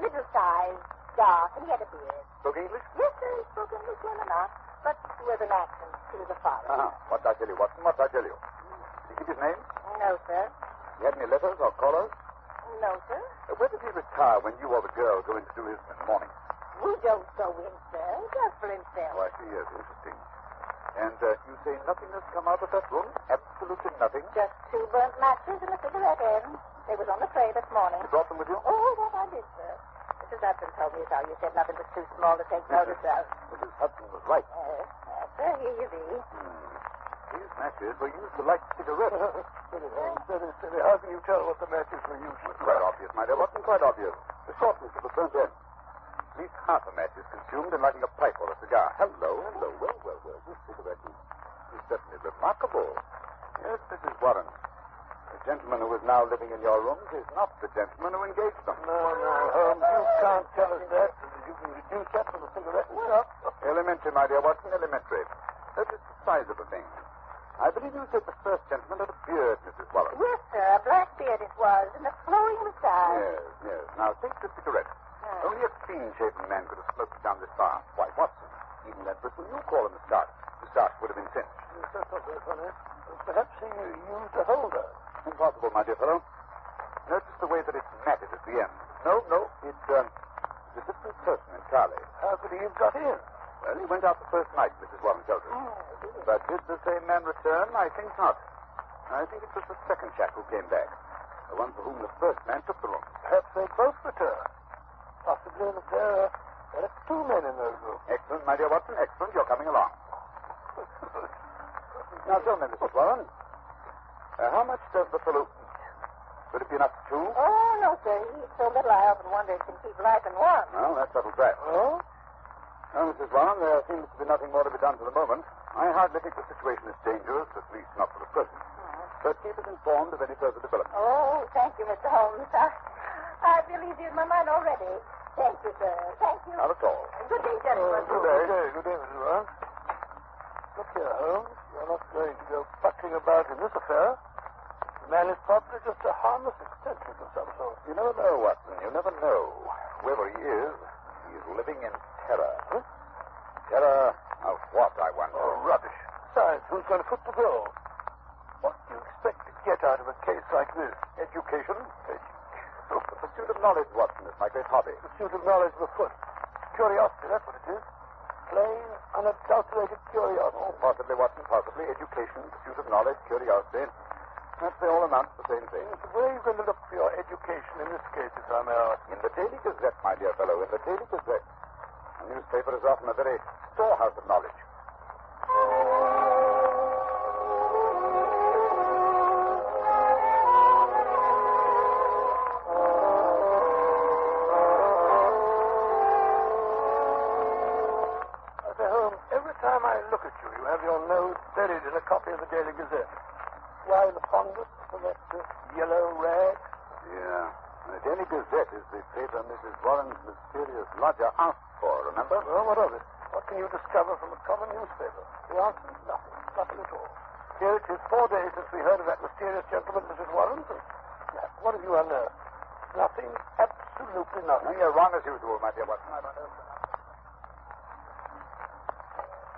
Middle size, dark, and he had a beard. Spoke English? Yes, sir, he spoke English well enough, but with an accent. He was a foreigner. What did I tell you, Watson? What did I tell you? Did he give his name? No, sir. He had any letters or callers? No, sir. Where did he retire when you or the girl go in to do his in the morning? We don't go in, sir. Just for himself. Oh, I see, yes, interesting. And you say nothing has come out of that room? Absolutely nothing? Just 2 burnt matches and a cigarette end. They was on the tray this morning. You brought them with you? Oh, that I did, sir. Mrs. Hudson told me so. You said nothing was too small to take notice of. Mrs. Hudson was right. Yes, sir, here you be. These matches were used to light cigarettes. Steady. How can you tell what the matches were used for? Quite obvious, my dear Watson, quite obvious. The shortness of the burnt end. At least half a match is consumed in lighting a pipe or a cigar. Hello. Well. This cigarette is certainly remarkable. Yes, Mrs. Warren. The gentleman who is now living in your rooms is not the gentleman who engaged them. No, Holmes, you can't tell us that. You can deduce that from the cigarette itself. Elementary, my dear Watson, elementary. Notice the size of the thing. I believe you said the first gentleman had a beard, Mrs. Warren. Yes, sir, a black beard it was, and a flowing moustache. Yes. Now, take the cigarette. Only a clean-shaven man could have smoked down this far. Why, Watson, even that bristle you call a moustache would have been singed. That's not very funny. Perhaps he used a holder. Impossible, my dear fellow. Notice the way that it's matted at the end. No, it's a different person entirely. How could he have got in? Well, he went out the first night, Mrs. Warren tells us. But did the same man return? I think not. I think it was the second chap who came back. The one for whom the first man took the room. Perhaps they both returned. Possibly that there are 2 men in those rooms. Excellent, my dear Watson, excellent. You're coming along. Now, tell me, Mrs. Warren, how much does the fellow eat? Would it be enough for 2? Oh, no, sir. He eats so little I often wonder if he can keep life in one. Well, that settles that. Oh? Well, Mrs. Warren, there seems to be nothing more to be done for the moment. I hardly think the situation is dangerous, at least not for the present. But keep us informed of any further developments. Oh, thank you, Mr. Holmes. I feel easier in my mind already. Thank you, sir. Thank you. Not at all. Good day, gentlemen. Good day, Mrs. Warren. Look here, Holmes. You're not going to go puttering about in this affair. The man is probably just a harmless eccentric of some sort. You never know, Watson. You never know. Whoever he is living in terror. Huh? Terror of what, I wonder? Oh, rubbish. Besides, who's going to foot the bill? What do you expect to get out of a case like this? Education? The pursuit of knowledge, Watson, is my great hobby. Pursuit of knowledge of afoot. Curiosity, that's what it is. Plain, unadulterated curiosity. Oh, possibly, Watson, possibly. Education, pursuit of knowledge, curiosity. Perhaps they all amount to the same thing. Where are you going to look for your education in this case, if I may ask? In the Daily Gazette, my dear fellow, in the Daily Gazette. A newspaper is often a very storehouse of knowledge. Every time I look at you, you have your nose buried in a copy of the Daily Gazette. Why the fondness for that yellow rag? Yeah. The Daily Gazette is the paper Mrs. Warren's mysterious lodger asked for, remember? Well, what of it? What can you discover from a common newspaper? The answer is nothing. Nothing at all. Here it is 4 days since we heard of that mysterious gentleman, Mrs. Warren. What have you unearthed? Nothing. Absolutely nothing. You're wrong as usual, my dear Watson. I've unearthed enough.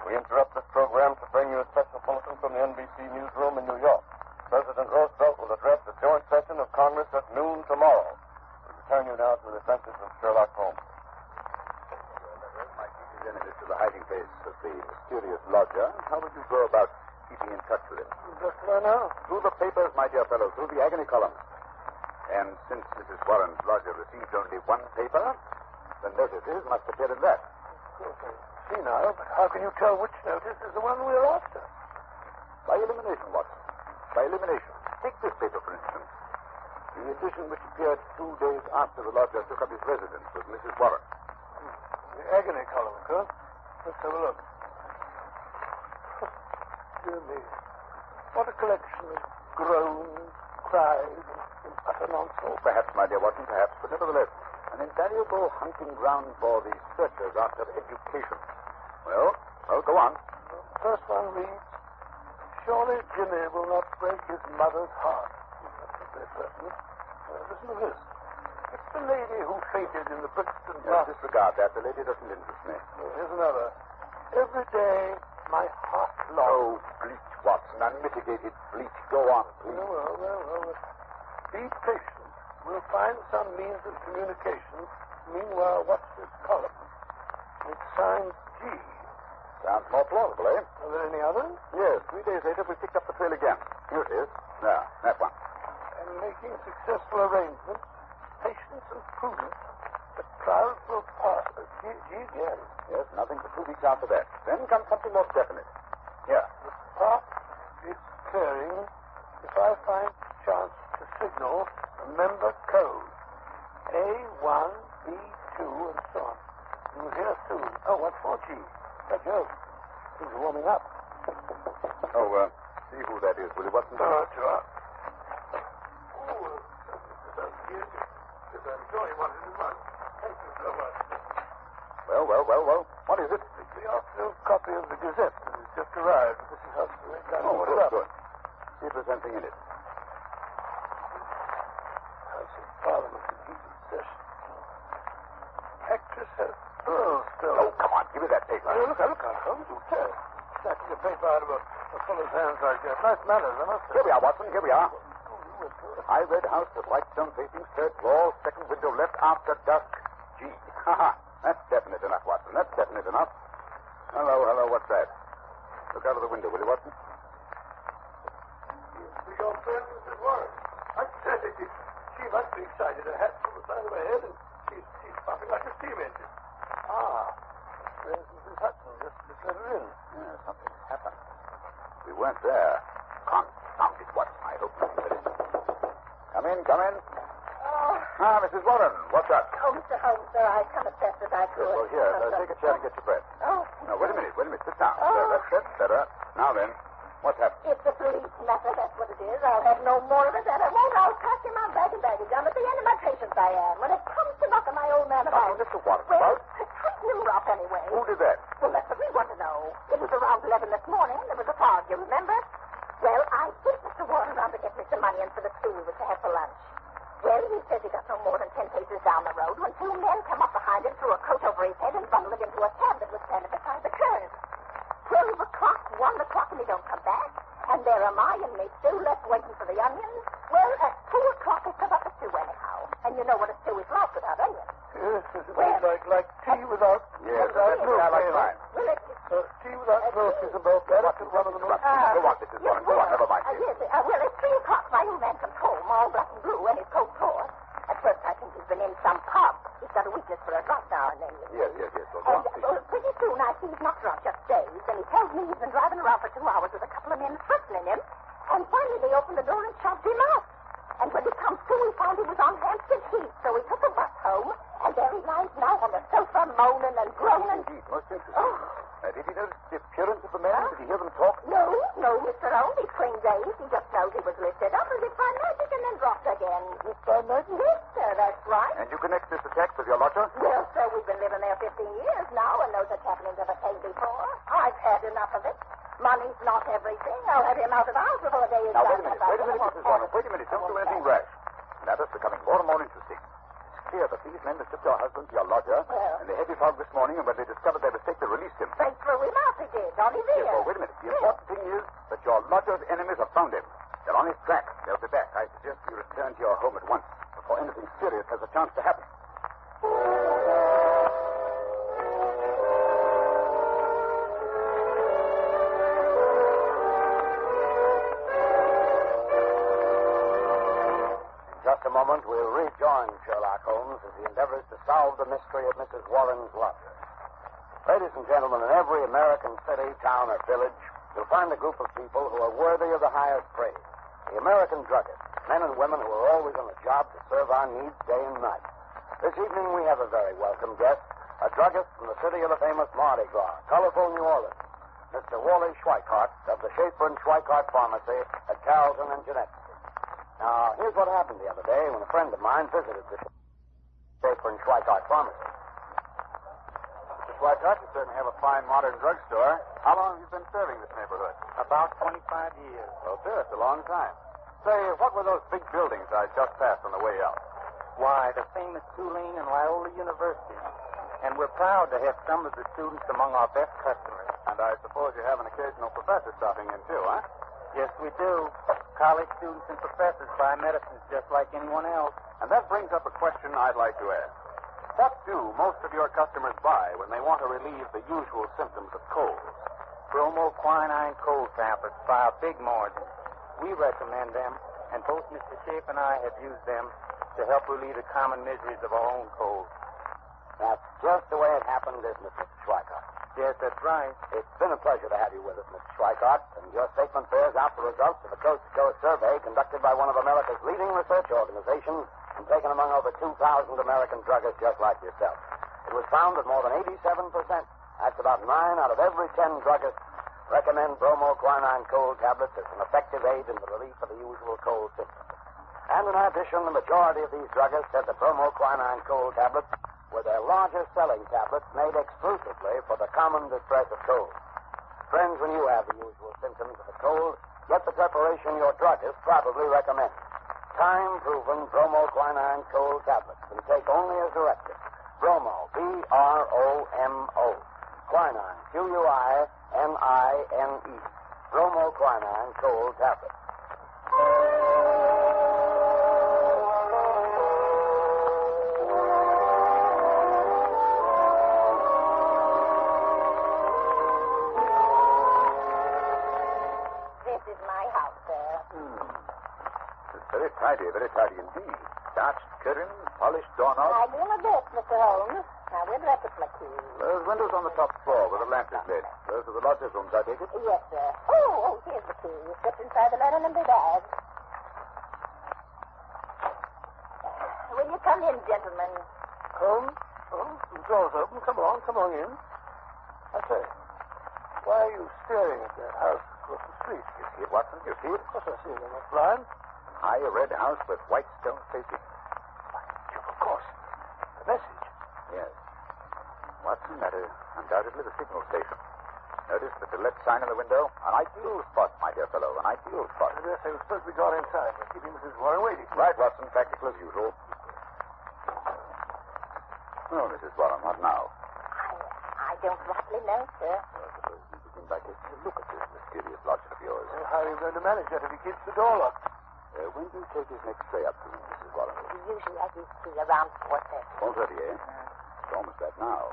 We interrupt this program to bring you a special bulletin from the NBC newsroom in New York. President Roosevelt will address the joint session of Congress at noon tomorrow. We return you now to the adventures of Sherlock Holmes. My chief enemies to the hiding place of the mysterious lodger. How would you go about keeping in touch with him? Just learn now. Through the papers, my dear fellow, through the agony columns. And since Mrs. Warren's lodger received only one paper, the notices must appear in that. Yes, I see now, but how can you tell which notice is the one we're after? By elimination, Watson. By elimination. Take this paper, for instance. The edition which appeared 2 days after the lodger took up his residence with Mrs. Warren. The agony column, huh? Let's have a look. Dear me. What a collection of groans, cries, and utter nonsense. Oh, perhaps, my dear Watson, perhaps. But nevertheless, an invaluable hunting ground for the searchers after education. Well, go on. The first one reads, surely Jimmy will not break his mother's heart. That's what they're certain. Listen to this. It's the lady who fainted in the Brixton Yes, disregard that. The lady doesn't interest me. Here's another. Every day, my heart Oh, longs. bleach, Watson. Unmitigated bleach. Go on, please. Well. Be patient. We'll find some means of communication. Meanwhile, what's this column? It's signed G. Sounds more plausible, eh? Are there any others? Yes, 3 days later we picked up the trail again. Here it is. Now, that one. And making successful arrangements, patience and prudence, the clouds will pass. G again. Yes, nothing for 2 weeks after that. Then comes something more definite. Here. The park is clearing. If I find chance to signal, remember code. A1, B2, and so on. You'll hear soon. Oh, what's more G? By Jove. Things are warming up. Oh, see who that is, will you, Watson? Sure. I'm sure he wanted his money. Thank you so much. Well. What is it? It's the afternoon copy of the Gazette that has just arrived. This is how to make that. Oh, good. See if there's anything in it. House of Parliament in heated session. Actress has pearls still. Oh, come on, give me that paper. Look, Holmes, do tell. Snatching a paper out of a fellow's hands like that. Nice manners, I must say. Here we are, Watson, here we are. I read house with white stone facing, third floor, second window left after dusk. G. Ha. That's definite enough, Watson. That's definite enough. Hello, what's that? Look out of the window, will you, Watson? See your friend, Mrs. Warren. I tell you, she must be excited. Her hat's on the side of her head, and she's puffing like a steam engine. There's Mrs. Hudson. Just let her in. Yeah, something's happened. We weren't there. Confound it, Watson. I hope nothing did it. Come in. Mrs. Warren, what's up? Oh, Mr. Holmes, sir, I come as fast as I could. Well, here, take a chair and get your breath. Oh. No, wait a minute. Sit down. Oh. That's better. Now then, what's happened? It's a police matter, that's what it is. I'll have no more of it, and I won't. I'll pack him on bag and baggage. I'm at the end of my patience, I am. When it comes to knocking my old man about... Mr. Watson, well, treating him rough anyway. Who did that? Well, that's what we want to know. It was around 11 this morning. There was a fog, you remember? Well, I sent Mr. Warren around to get me some money in for the stew we were to have for lunch. Well, he says he got no more than 10 paces down the road when 2 men come up behind him, threw a coat over his head, and bundled him into a cab that was standing beside the curb. 12 o'clock, 1 o'clock, and he don't come back. And there am I and me stew left waiting for the onions. Well, at 2 o'clock, they come up a stew anyhow. And you know what a stew is like without onions. Yes, it's like tea without... Yes, I like mine. Well, tea without milk is about that. It's one of the most... Go on, Mrs. Warren. Go on, never mind. Yes, well, at 3 o'clock, my old man comes home, all black and blue, and his coat tore. At first, I think he's been in some pub. He's got a weakness for a drunk now and then. Yes. And pretty soon, I see he's not drunk, just dazed, and he tells me he's been driving around for 2 hours with a couple of men threatening him, and finally they opened the door and shoved him out. And when he comes to, he found he was on Hampstead Heath, so he took a bus home, and there he lies now on the sofa, moaning and groaning. Indeed, most interesting. Oh. Did he notice the appearance of the men? Did he hear them talk? No, Mr. Holmes. He's clean dazed. He just knows he was lifted up as if by magic and then dropped again. Is by magic? Yes, sir, that's right. And you connect this attack with your lodger? Well, sir, we've been living there 15 years now, and those happenings never came before. I've had enough of it. Money's not everything. I'll have him out of the house before the day is Now, done. wait a minute, Mrs. Warren. Wait a minute. Don't do anything rash. The matter's becoming more and more interesting. It's clear that these men mistook your husband for your lodger, and the heavy fog this morning, and when they discovered their mistake, they released him. They threw him out, they did, on his ear. Yes, well, wait a minute. The important thing is that your lodger's enemies have found him. They're on his track. They'll be back. I suggest you return to your home at once before anything serious has a chance to happen. just a moment, we'll rejoin Sherlock Holmes as he endeavors to solve the mystery of Mrs. Warren's loss. Ladies and gentlemen, in every American city, town, or village, you'll find a group of people who are worthy of the highest praise. The American druggists, men and women who are always on the job to serve our needs day and night. This evening, we have a very welcome guest, a druggist from the city of the famous Mardi Gras, colorful New Orleans, Mr. Wally Schweikart of the Schaefer and Schweikart Pharmacy at Carrollton and Jeanette Street. Now, here's what happened the other day when a friend of mine visited the Schaefer and Schweikart Pharmacy. Mr. Schweikart, you certainly have a fine modern drugstore. How long have you been serving this neighborhood? About 25 years. Well, sir, it's a long time. Say, what were those big buildings I just passed on the way out? Why, the famous Tulane and Loyola University. And we're proud to have some of the students among our best customers. And I suppose you have an occasional professor stopping in, too, huh? Yes, we do. College students and professors buy medicines just like anyone else. And that brings up a question I'd like to ask. What do most of your customers buy when they want to relieve the usual symptoms of colds? Bromoquinine cold tablets by a big margin. We recommend them, and both Mr. Schaefer and I have used them to help relieve the common miseries of our own colds. That's just the way it happened, isn't it, Mr. Schweikart? Yes, that's right. It's been a pleasure to have you with us, Mr. Schweikart, and your statement bears out the results of a coast-to-coast survey conducted by one of America's leading research organizations and taken among over 2,000 American druggists just like yourself. It was found that more than 87%, that's about 9 out of every 10 druggists, recommend bromoquinine cold tablets as an effective aid in the relief of the usual cold symptoms. And in addition, the majority of these druggists said that bromoquinine cold tablets were their largest selling tablets made exclusively for the common distress of cold. Friends, when you have the usual symptoms of a cold, get the preparation your druggist probably recommends. Time-proven bromoquinine cold tablets can take only as directed. Bromo, B-R-O-M-O. Quinine, Q-U-I-N-I-N-E. Bromoquinine cold tablets. Very tidy indeed. Starched curtains, polished doorknobs. I do my best, Mr. Holmes. Now, where do I put my keys? Those windows on the top floor where the lamp is lit. Those are the lodgers' rooms, I take it? Yes, sir. Oh, here's the key. You slipped inside the linen and the bag. Will you come in, gentlemen? Holmes? The door's open. Come on in. I say, why are you staring at that house across the street? You see it, Watson? You see it? Of course I see it. I'm not blind. High red house with white stone facing. Of course. The message. Yes. Watson, that is undoubtedly the signal station. Notice the to let sign in the window? An ideal spot, my dear fellow. An ideal spot. I dare say we're supposed to be gone inside. We're keeping Mrs. Warren waiting. Right, Watson. Practical as usual. Oh, Mrs. Warren, what now? I don't rightly know, sir. Well, I suppose we begin by taking a look at this mysterious lodger of yours. How are you going to manage that if he keeps the door locked? When do you take his next tray up to him, Mrs. Warren? Usually I do see around 4:30. 4:30, eh? It's almost that now.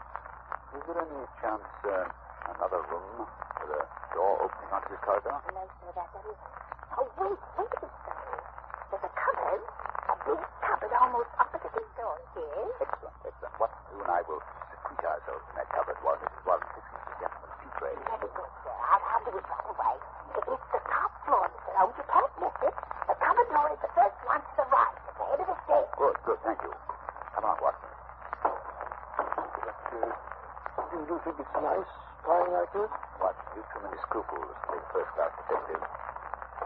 Is there any chance, another room with a door opening onto the corridor? No, sir, that is. Oh, wait a minute, sir. There's a cupboard. A big cupboard almost opposite his door. Yes? Excellent. What you and I will secrete ourselves in that cupboard while Mrs. Warren fixes the gentleman's tea tray. Very good, sir. I'll do it right away. It's the top floor, Mr. Holmes. You can't miss it. The cupboard door is the first one to the right, at the head of the stairs. Good, thank you. Come on, Watson. Do you think it's nice flying like this? Watson, you've too many scruples to be first-class detective.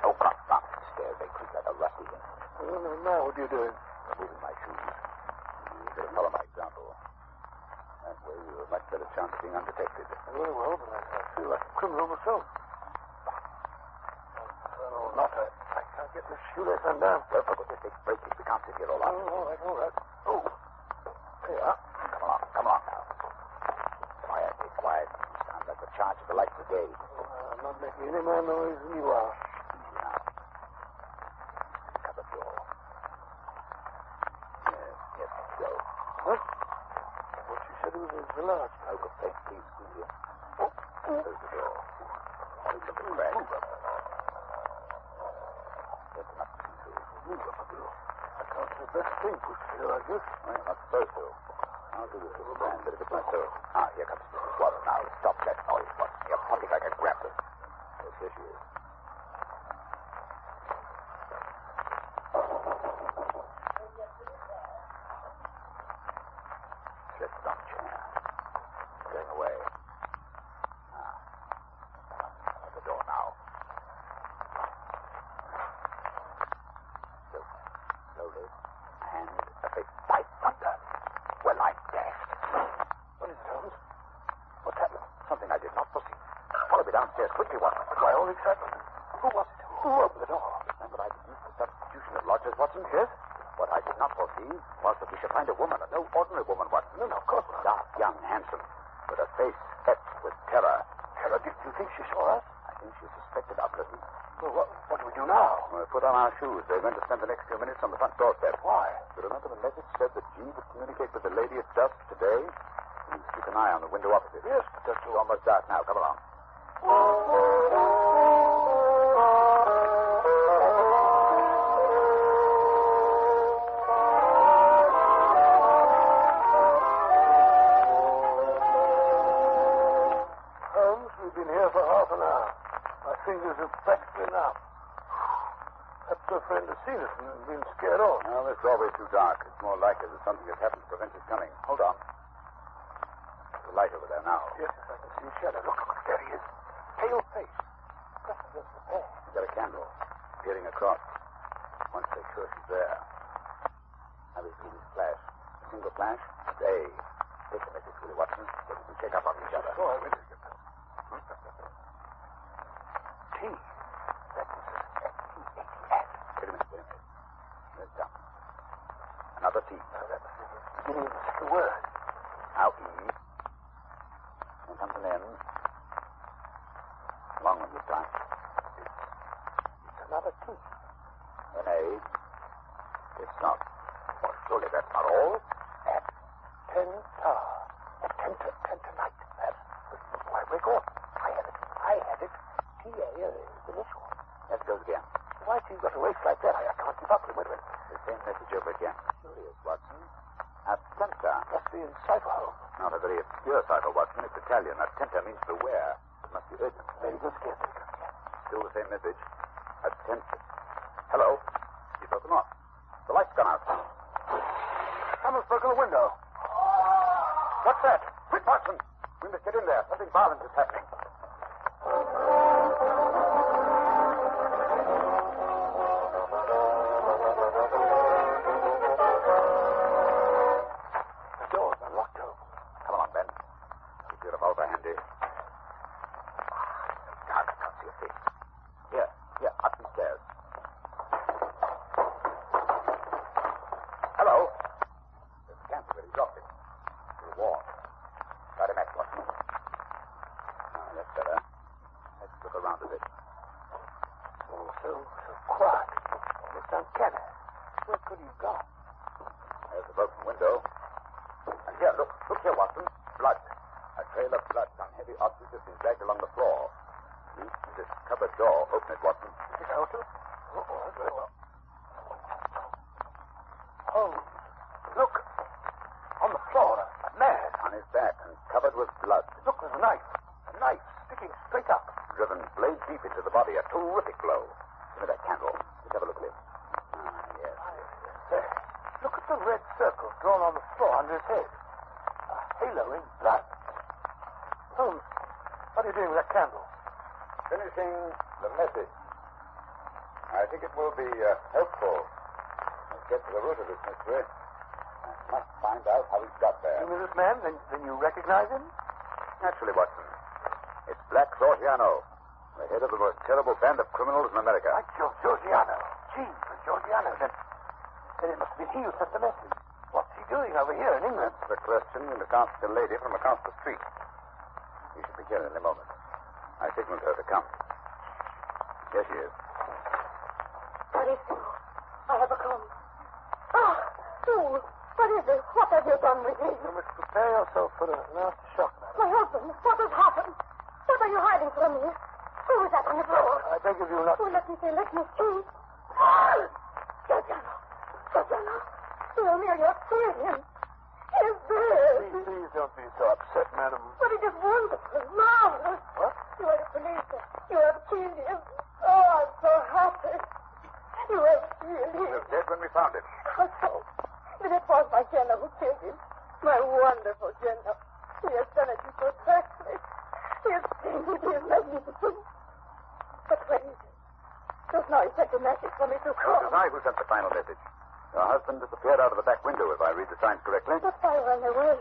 Oh, come up the stairs. They creak like a rusty. Now what are you doing? Removing my shoes. You better follow my example. That way you have a much better chance of being undetected. Very well, but I feel like a criminal myself. Not I can't get the shoelace undone. Well, for goodness sake, break it. We can't sit here all night. All right. Oh, there you are. Come along now. Quiet. You sound like the charge of the light brigade. I'm not making any more noise than you are. Easy now. Cupboard door. Yes, go. What? What you said was a large. Oh, good thing. Please, squeeze in. Close the door. Open the crack. That's enough to see through. Move up a little. I can't do the best thing, Pussy, like this. Well, you're not supposed to. I'll do this little band bit of it myself. Ah, here comes Mrs. Watson now. Stop that noise, Watson. You're pumping like a grappler. Yes, here she is. Sit down, chair. Going away. At the door now. Slowly. And a big fight thunder. Well, I'm dashed. What is it, Holmes? What's happened? Something I did not foresee. Follow me downstairs quickly, Watson. My own excitement. Who was it? Who opened the door? Remember I deduced the substitution of lodgers, Watson? Yes. What I did not foresee was that we should find a woman, and no ordinary woman, Watson. No, of course not. Dark, young, handsome, with a face etched with terror. Terror? Do you think she saw us? I think she suspected our presence. Well, what do we do now? We'll put on our shoes. We're going to spend the next few minutes on the front doorstep. Why? You remember the message said that G would communicate with the lady at dusk today? Please keep an eye on the window opposite. Yes, but that's all. Almost dark now. Come along. Holmes, we've been here for half an hour. My fingers are practically numb. Perhaps your friend has seen us and been scared off. Well, this doorway's too dark. It's more likely that something has happened to prevent his coming. Hold on. There's a light over there now. Yes, I can see a shadow. Look, there he is. Pale face. Just against the pane. He's got a candle. Peering across. Once they're sure she's there. Now we see this flash. A single flash. It's A. Take the message, Willie Watson, so we can check up on each other. Oh, I went to get that. T. That is S-T-A-T-S. Wait a minute. There's down. Another T. That must be the beginning of the second word. Now E. Then comes an N. Long one this time. It's another T. An A. It's not. Well, surely that's not all. At Tenta. At Tentonite. That's why we're going. I had it. T-A is the initial. There it goes again. Why do you got to waste like that? I can't keep up with it. The same message over again. Curious, Watson. Attenta. Must be in cipher, Holmes. Not a very obscure cipher, Watson. It's Italian. Attenta means beware. It must be urgent. Very good, scared. Still the same message. Attenta. Hello. He's broken off. The light's gone out. Someone's broken the window. What's that? Quick, Watson. We must get in there. Something violent is happening. The door's unlocked, Holmes. Come along, Ben. Keep your revolver handy. God, I can't see a face. Here, up these stairs. Hello. There's a candle where he dropped it. It's warm. Got him at Watson. That's better. Let's look around a bit. Oh, so quiet. It's uncanny. Where could he have gone? There's the broken window. And here, look here, Watson. Blood. A trail of blood. Some heavy object has been dragged along the floor. Use this cupboard door. Open it, Watson. Is it open? Oh, very well. Oh, look. On the floor, a man. On his back and covered with blood. Look, there's a knife. A knife sticking straight up. Driven blade deep into the body. A terrific blow. Give me that candle. Let's have a look at him. Yes. There. Look at the red circle drawn on the floor under his head. A halo in blood. Holmes, what are you doing with that candle? Finishing the message. I think it will be helpful. Let's get to the root of this mystery. I must find out how he got there. You knew this man? Then you recognize him? Naturally, Watson. It's Black Georgiano, the head of the most terrible band of criminals in America. Like Georgiano. Gee, for Georgiano. Then it must be he who sent the message. What's he doing over here in England? That's the question you must ask the lady from across the street. We should be here in a moment. I signaled her to come. Here she is. Carissimo, I have a cold. Ah, fool! What is it? What have you done with me? You must prepare yourself for a nasty shock, madam. My husband, what has happened? What are you hiding from me? Who is that on the floor? I beg of you not... Oh, let me see. Georgiano. Romeo, you've killed him. He's dead. Please don't be so upset, madam. But it is wonderful, marvelous. What? You are a policeman. You have killed him. Oh, I'm so happy. You have killed him. He was dead when we found him. How so? Then it was my general who killed him. My wonderful general. He has done it to protect me. He has saved me. He is magnificent. But where is he? Just now he sent a message for me to call. It was I who sent the final message. Your husband disappeared out of the back window, if I read the signs correctly. But I ran away.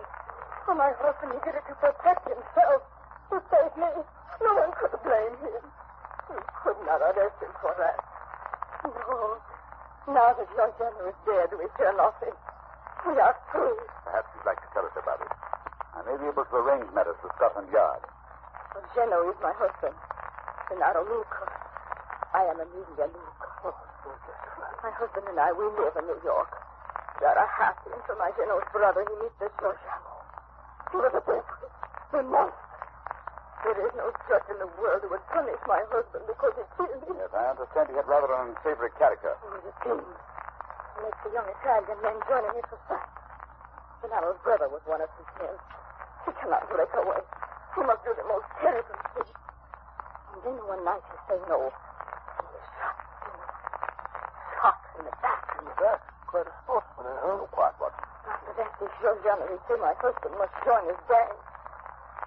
For my husband, he did it to protect himself. To save me. No one could blame him. We could not arrest him for that. No. Now that your general is dead, we fear nothing. We are free. Perhaps you'd like to tell us about it. I may be able to arrange matters with Scotland Yard. Well, General is my husband. Gennaro Luca. I am Amelia Luca. Oh, my husband and I, we live in New York. We are happy until my general's brother, he meets this Georgiano. He was a devil. A monster. There is no judge in the world who would punish my husband because he killed him. Yes, I understand he had rather an unsavory character. He was a king. He makes the young Italian men join in his society. Gennaro's brother was one of his men. He cannot break away. He must do the most terrible thing. And then one night he say no. And he shot in the back. In the back? Quite a sportsman, Oh, quiet, Watson. After that, this Georgiano, he said my husband must join his gang.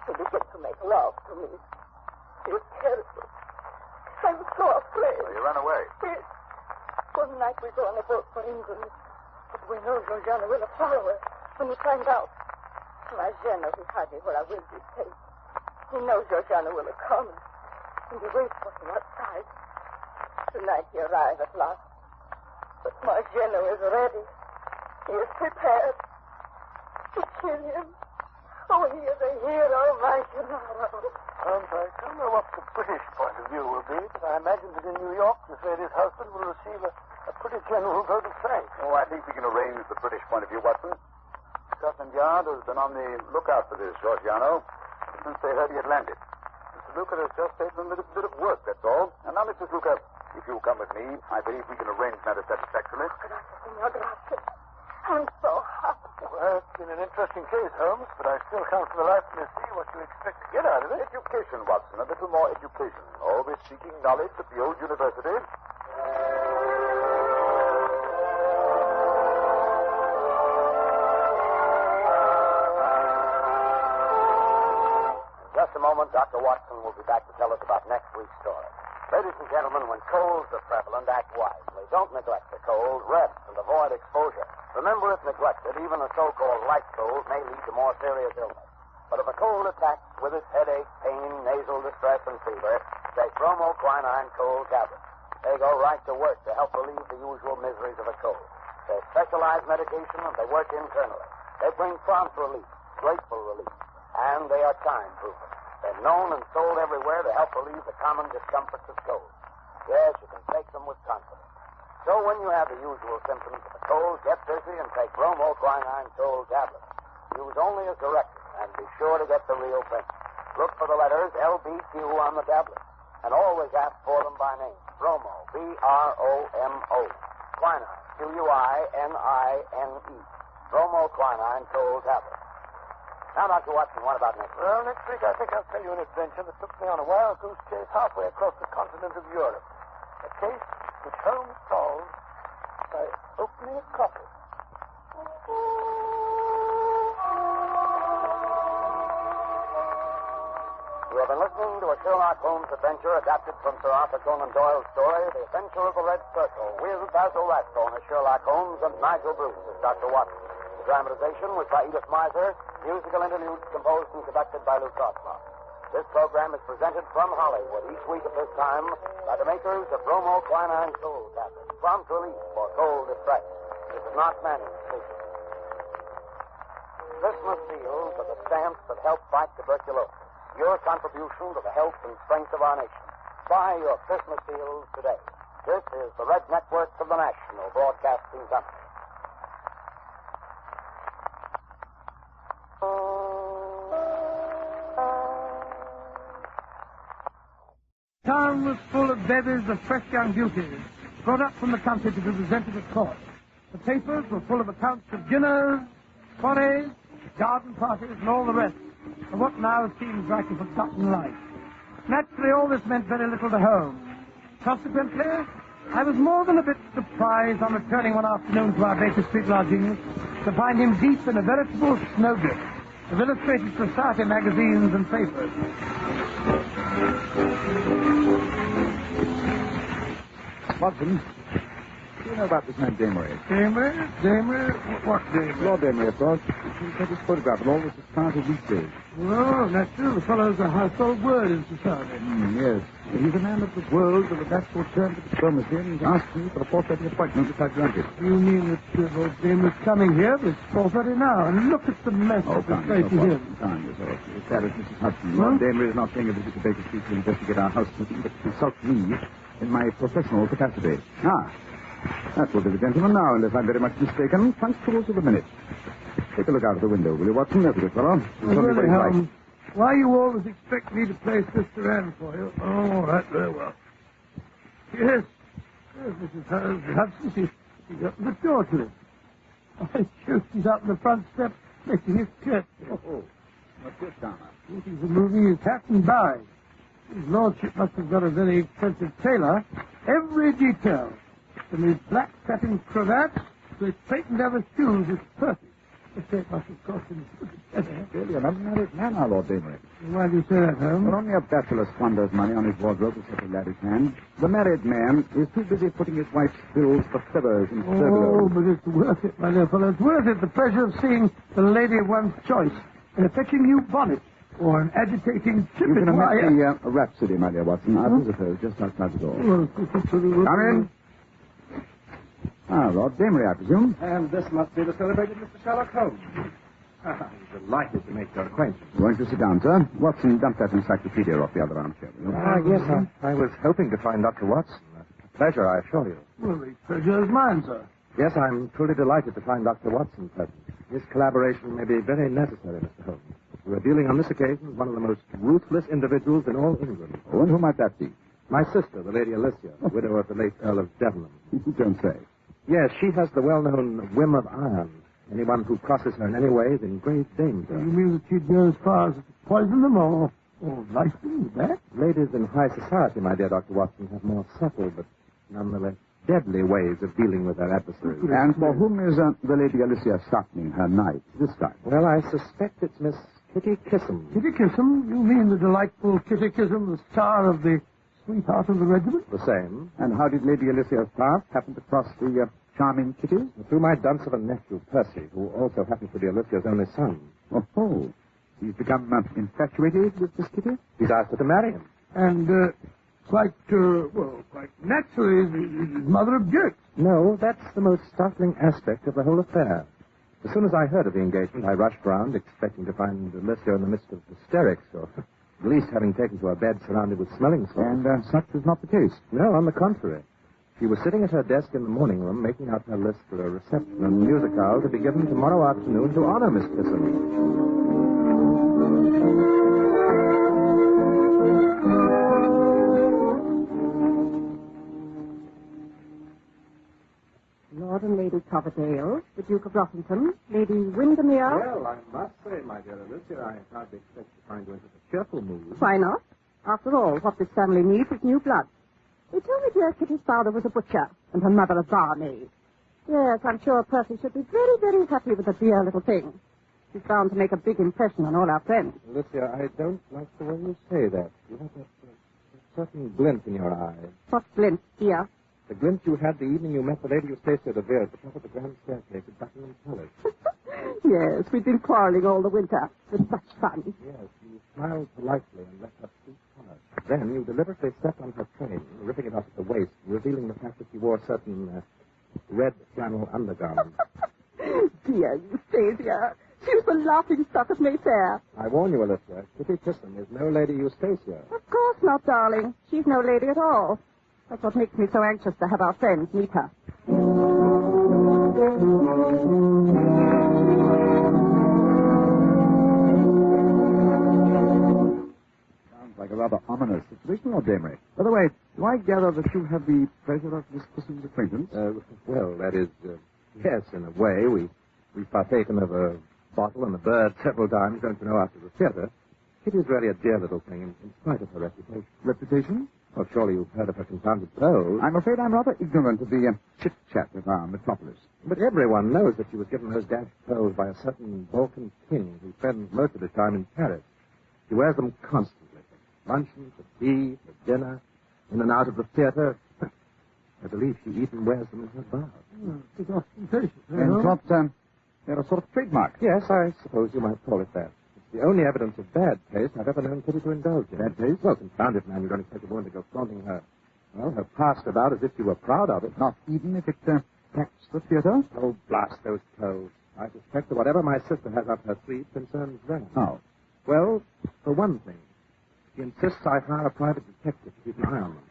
He began to make love to me. He was terrible. I'm so afraid. So you ran away? Yes. One night we go on a boat for England. But we know Georgiano will follow us when he finds out. My general, he hide me where I will be safe. He knows Georgiano will come. And he waits for him outside. Tonight he arrives at last. But my general is ready. He is prepared to kill him. Oh, he is a hero, my Gennaro. I don't know what the British point of view will be, but I imagine that in New York, the lady's husband will receive a pretty general vote of thanks. Oh, I think we can arrange the British point of view, Watson. Scotland Yard has been on the lookout for this Georgiano since they heard he had landed. Mr. Luca has just taken a little bit of work, that's all. And now, Mrs. Luca, if you'll come with me, I believe we can arrange matters satisfactorily. Gracias, senor, gracias. I'm so happy. Well, it's been an interesting case, Holmes, but I still can't for the life of me see what you expect to get out of it. Education, Watson, a little more education. Always seeking knowledge at the old university. In just a moment, Dr. Watson will be back to tell us about next week's story. Ladies and gentlemen, when colds are prevalent, act wisely. Don't neglect the cold. Rest and avoid exposure. Remember, if neglected, even a so-called light cold may lead to more serious illness. But if a cold attacks with its headache, pain, nasal distress, and fever, take bromoquinine cold tablets. They go right to work to help relieve the usual miseries of a cold. They're specialized medication, and they work internally. They bring prompt relief, grateful relief, and they are time-proven. They're known and sold everywhere to help relieve the common discomforts of cold. Yes, you can take them with confidence. So when you have the usual symptoms of a cold, get busy and take bromoquinine cold tablets. Use only as directed, and be sure to get the real thing. Look for the letters LBQ on the tablet, and always ask for them by name. Bromo, B-R-O-M-O. Quinine, Q-U-I-N-I-N-E. Bromoquinine cold tablets. Now, Dr. Watson, what about next week? Well, next week I think I'll tell you an adventure that took me on a wild goose chase halfway across the continent of Europe. A case which Holmes solved by opening a coffin. You have been listening to a Sherlock Holmes adventure adapted from Sir Arthur Conan Doyle's story, The Adventure of the Red Circle, with Basil Rathbone as Sherlock Holmes and Nigel Bruce as Dr. Watson. The dramatization was by Edith Miser, musical interludes composed and conducted by Lou Crossmark. This program is presented from Hollywood each week at this time by the makers of bromoquinine cold tablets, prompt relief for cold distress. This is not Manning speaking. Christmas seals are the stamps that help fight tuberculosis. Your contribution to the health and strength of our nation. Buy your Christmas seals today. This is the Red Network of the National Broadcasting Company. Town was full of bevies of fresh young beauties, brought up from the country to be presented at court. The papers were full of accounts of dinners, soirees, garden parties, and all the rest of what now seems like a forgotten life. Naturally, all this meant very little to Holmes. Consequently, I was more than a bit surprised on returning one afternoon to our Baker Street lodgings to find him deep in a veritable snowdrift of illustrated society magazines and papers. Watson, do you know about this man Damery? Damery? What Damery? Lord Damery, of course. He sent his photograph in all the society weekdays. Oh, that's true. The fellow's a household word in society. Yes. He's a man of the world with a backward turn to diplomacy, and he's asked me for a 4:30 appointment which I granted. You mean that Lord Damery's coming here? It's 4:30 now, and look at the mess of the place he's in. Calm yourself. It's that is Mrs. Hudson. Lord Damery is not paying a visit to Baker Street to investigate our housekeeping, but to consult me in my professional capacity. That will be the gentleman now, unless I'm very much mistaken. Punctuals of a minute. Take a look out of the window, will you, Watson? That's a good fellow. Really, Holmes, why you always expect me to play Sister Anne for you? Oh, all right, very well. Yes, Mrs. Hudson, she's up the door to it. I shoot, she's out on the front step making his curtsy. Oh, what's this, Donna? He's removing his hat and bag. His lordship must have got a very expensive tailor. Every detail, from his black satin cravat to his patent leather shoes, is perfect. The tape must have cost him Really, an unmarried man, our Lord Damery. Why do you say that, Holmes? But only a bachelor squanders money on his wardrobe with such a lavish hand. The married man is too busy putting his wife's bills for feathers and Oh, but it's worth it, my dear fellow. It's worth it, the pleasure of seeing the lady of one's choice in a fetching new bonnet or an agitating You tippet can wire. omit the rhapsody, my dear Watson. Our visitor is just outside the door. Come in. Lord Damery, I presume. And this must be the celebrated Mr. Sherlock Holmes. I'm delighted to make your acquaintance. Won't you sit down, sir? Watson, dump that encyclopedia off the other armchair. Yes, I was hoping to find Dr. Watson. A pleasure, I assure you. Well, the pleasure is mine, sir. Yes, I'm truly delighted to find Dr. Watson present. His collaboration may be very necessary, Mr. Holmes. We are dealing on this occasion with one of the most ruthless individuals in all England. Oh, and who might that be? My sister, the Lady Alicia, widow of the late Earl of Devonham. You don't say. Yes, she has the well-known whim of iron. Anyone who crosses her in any way is in great danger. You mean that she'd go as far as to poison them or life them with that? Ladies in high society, my dear Dr. Watson, have more subtle but nonetheless deadly ways of dealing with their adversaries. And for whom is the Lady Alicia sharpening her knife this time? Well, I suspect it's Miss Kitty Kissam. Kitty Kissam? You mean the delightful Kitty Kissam, the star of the Sweetheart of the Regiment? The same. And how did Lady Alicia's path happen to cross the charming Kitty? Through my dunce of a nephew, Percy, who also happens to be Alicia's only son. Oh. He's become infatuated with this Kitty? He's asked her to marry him. And quite naturally, his mother objects. No, that's the most startling aspect of the whole affair. As soon as I heard of the engagement, I rushed round, expecting to find Alicia in the midst of hysterics, or at least having taken to her bed surrounded with smelling salts. And such was not the case. No, on the contrary. She was sitting at her desk in the morning room, making out her list for a reception and musicale to be given tomorrow afternoon to honor Miss Kissam. Lord and Lady Coverdale, the Duke of Rossington, Lady Windermere. Well, I must say, my dear Alicia, I hardly expect to find you in such a cheerful mood. Why not? After all, what this family needs is new blood. They told me dear Kitty's father was a butcher and her mother a barmaid. Yes, I'm sure Percy should be very, very happy with the dear little thing. She's bound to make a big impression on all our friends. Alicia, I don't like the way you say that. You have a certain glint in your eye. What glint, dear? The glint you had the evening you met the Lady Eustacia de Vere at the top of the grand staircase at Buckingham Palace. Yes, we've been quarreling all the winter. With such fun. Yes, you smiled politely and let her speak first. Then you deliberately stepped on her train, ripping it off at the waist, revealing the fact that she wore certain red flannel undergarments. Dear Eustacia, she was the laughing stock of Mayfair. I warn you, Alicia, Kitty Kissam is no Lady Eustacia. Of course not, darling. She's no lady at all. That's what makes me so anxious to have our friends meet her. Sounds like a rather ominous situation, Lord Damery. By the way, do I gather that you have the pleasure of Miss Kissam's acquaintance? Well, that is, Yes, in a way. We've partaken of a bottle and a bird several times, don't you know, after the theater. Kitty's really a dear little thing, in spite of her reputation. Reputation? Well, surely you've heard of her confounded pearls. I'm afraid I'm rather ignorant of the chit-chat of our metropolis. But everyone knows that she was given those dashed pearls by a certain Balkan king who spends most of his time in Paris. He wears them constantly. For luncheon, for tea, for dinner, in and out of the theater. I believe she even wears them in her bath. It's ostentatious. And what, they're a sort of trademark. Yes, I suppose you might call it that. It's the only evidence of bad taste I've ever known Kitty to indulge in. Bad taste? Well, confound it, man. You don't expect a woman to go flaunting her past about as if she were proud of it. Not even if it attacks the theater? Oh, blast those clothes. I suspect that whatever my sister has up her sleeve concerns them. How? Well, for one thing, she insists I hire a private detective to keep an eye on them.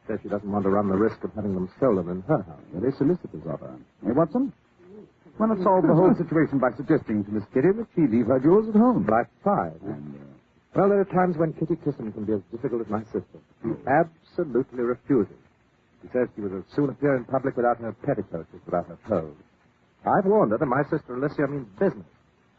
Says she doesn't want to run the risk of having them stolen in her house. Very solicitous of her. Hey, Watson? Why not solve the whole situation by suggesting to Miss Kitty that she leave her jewels at home? Black 5. And, well, there are times when Kitty Kissam can be as difficult as my sister. She absolutely refuses. She says she would as soon appear in public without her petticoats as without her clothes. I've warned her that my sister Alicia means business.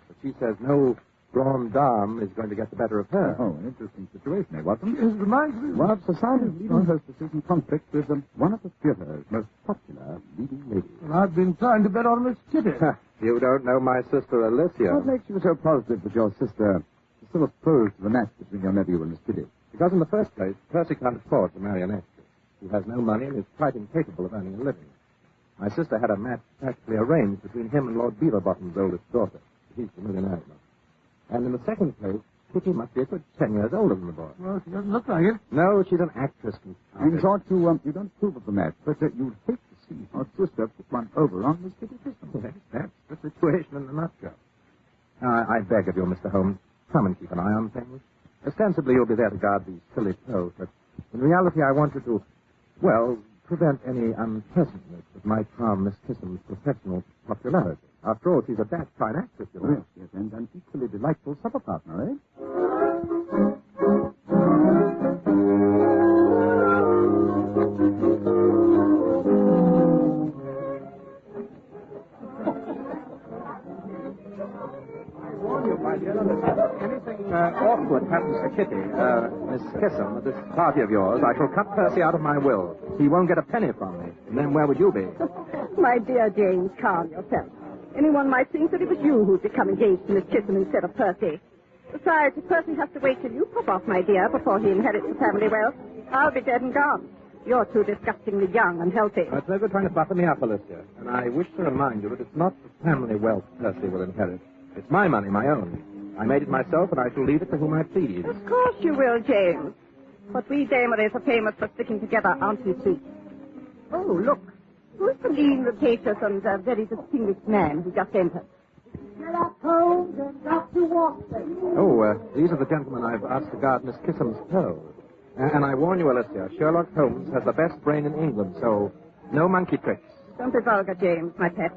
But she says no grande dame is going to get the better of her. Oh, an interesting situation, eh, Watson? It reminds me. One of society's leading hostesses in conflict with one of the theater's most popular leading ladies. Well, I've been trying to bet on Miss Kitty. You don't know my sister Alicia. What makes you so positive that your sister is so opposed to the match between your nephew and Miss Kitty? Because in the first place, Percy can't afford to marry an actress. He has no money and is quite incapable of earning a living. My sister had a match practically arranged between him and Lord Beaverbottom's oldest daughter. He's the millionaire. And in the second place, Kitty must be a good 10 years older than the boy. Well, she doesn't look like it. No, she's an actress. In short, you don't approve of the match, but you'd hate to see your sister put one over on Miss Kitty Kissam. Yes, that's the situation in a nutshell. Now, I beg of you, Mr. Holmes, come and keep an eye on things. Ostensibly, you'll be there to guard these silly pearls, but in reality, I want you to, well, prevent any unpleasantness that might harm Miss Kissam's professional popularity. After all, she's a dashed fine actress, you know. Yes, and an equally delightful supper partner, eh? I warn you, my dear, if anything awkward happens to Kitty, Miss Kissam, at this party of yours, I shall cut Percy out of my will. He won't get a penny from me. And then where would you be? My dear James, calm yourself. Anyone might think that it was you who'd become engaged to Miss Kissam instead of Percy. Besides, if Percy has to wait till you pop off, my dear, before he inherits the family wealth, I'll be dead and gone. You're too disgustingly young and healthy. It's no good trying to butter me up, Alicia. And I wish to remind you that it's not the family wealth Percy will inherit. It's my money, my own. I made it myself, and I shall leave it to whom I please. Of course you will, James. But we Dameries are famous for sticking together, aren't we, sweet? Oh, look. Who's the lean, rapacious, and very distinguished man who just entered? Sherlock Holmes and Dr. Watson. Oh, these are the gentlemen I've asked to guard Miss Kissam's pearls. And I warn you, Alicia, Sherlock Holmes has the best brain in England, so no monkey tricks. Don't be vulgar, James, my pet.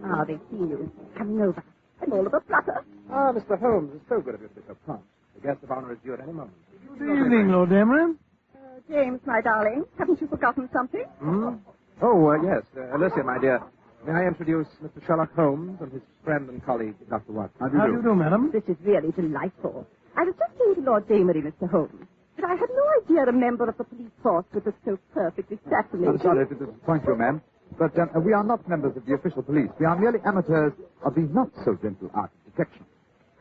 Ah, they see you. Coming over. I'm all of a flutter. Ah, Mr. Holmes, it's so good of you to be so prompt. The guest of honor is due at any moment. Good evening, Lord Dameron. James, my darling, haven't you forgotten something? Oh, yes. Alicia, my dear, may I introduce Mr. Sherlock Holmes and his friend and colleague, Dr. Watson? How do you do, madam? This is really delightful. I was just saying to Lord Damery, Mr. Holmes, that I had no idea a member of the police force was so perfectly fascinating. I'm sorry to disappoint you, ma'am, but we are not members of the official police. We are merely amateurs of the not-so-gentle art of detection.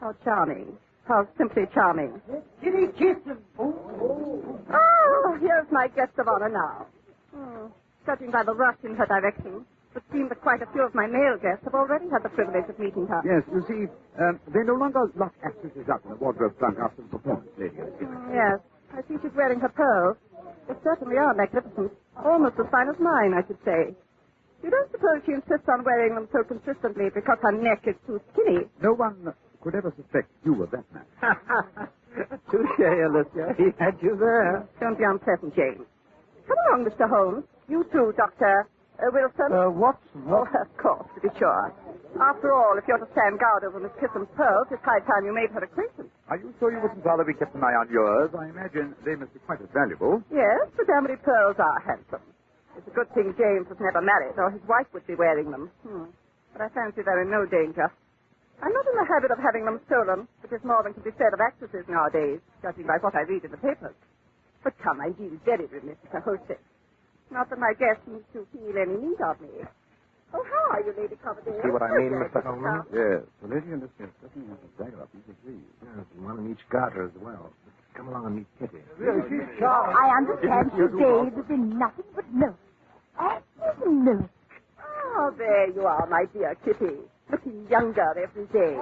How charming. How simply charming. Kitty Kissam. Oh, here's my guest of honor now. Judging by the rush in her direction, it would seem that quite a few of my male guests have already had the privilege of meeting her. Yes, you see, they no longer lock actresses up in a wardrobe trunk after the performance, lady. Yes, I see she's wearing her pearls. They certainly are magnificent. Almost as fine as mine, I should say. You don't suppose she insists on wearing them so consistently because her neck is too skinny? No one could ever suspect you of that man. Touche, Alicia. He had you there. Don't be unpleasant, James. Come along, Mr. Holmes. You too, Dr. Wilson. Watson. Oh, of course, to be sure. After all, if you're to stand guard over Miss Kissam's pearls, it's high time you made her acquaintance. Are you sure you wouldn't rather we kept an eye on yours? I imagine they must be quite as valuable. Yes, the Damery pearls are handsome. It's a good thing James was never married, or his wife would be wearing them. but I fancy they're in no danger. I'm not in the habit of having them stolen, which is more than can be said of actresses nowadays, judging by what I read in the papers. But come, I feel very remiss as a hostess. Not that my guest needs to feel any need of me. Oh, how are you, Lady Coverdale? See what I mean, Mr. Holmes? Yes. The lady and this guest certainly has a dagger up each of these. Yes, and one in each garter as well. Come along and meet Kitty. I understand today there's been nothing but milk. Absolute milk. Oh, there you are, my dear Kitty. Looking younger every day.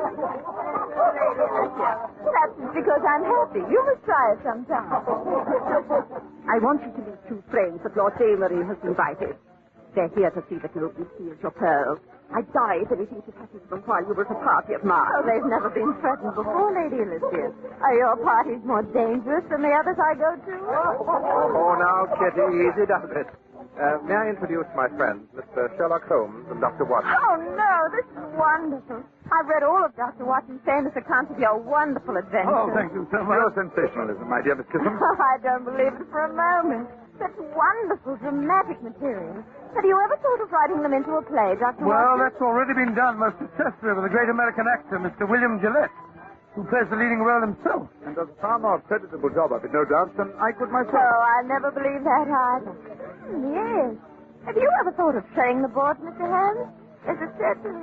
Perhaps it's because I'm happy. You must try it sometime. I want you to meet two friends that Lord Damery has invited. They're here to see that nobody steals your pearls. I'd die if anything should happen to them while you were at a party of mine. Oh, they've never been threatened before, Lady Elizabeth. Are your parties more dangerous than the others I go to? Oh, now, Kitty, easy does it. May I introduce my friends, Mr. Sherlock Holmes and Dr. Watson? Oh, no, this is wonderful. I've read all of Dr. Watson's famous accounts of your wonderful adventures. Oh, thank you so much. Your sensationalism, my dear Miss Kissam. I don't believe it for a moment. Such wonderful dramatic material. Have you ever thought of writing them into a play, Dr. Well, Watson? that's already been done most successfully with a great American actor, Mr. William Gillette, who plays the leading role himself. And does a far more creditable job of it, no doubt, than I could myself. Oh, I never believed that either. Yes. Have you ever thought of playing the part, Mr. Holmes? There's a certain,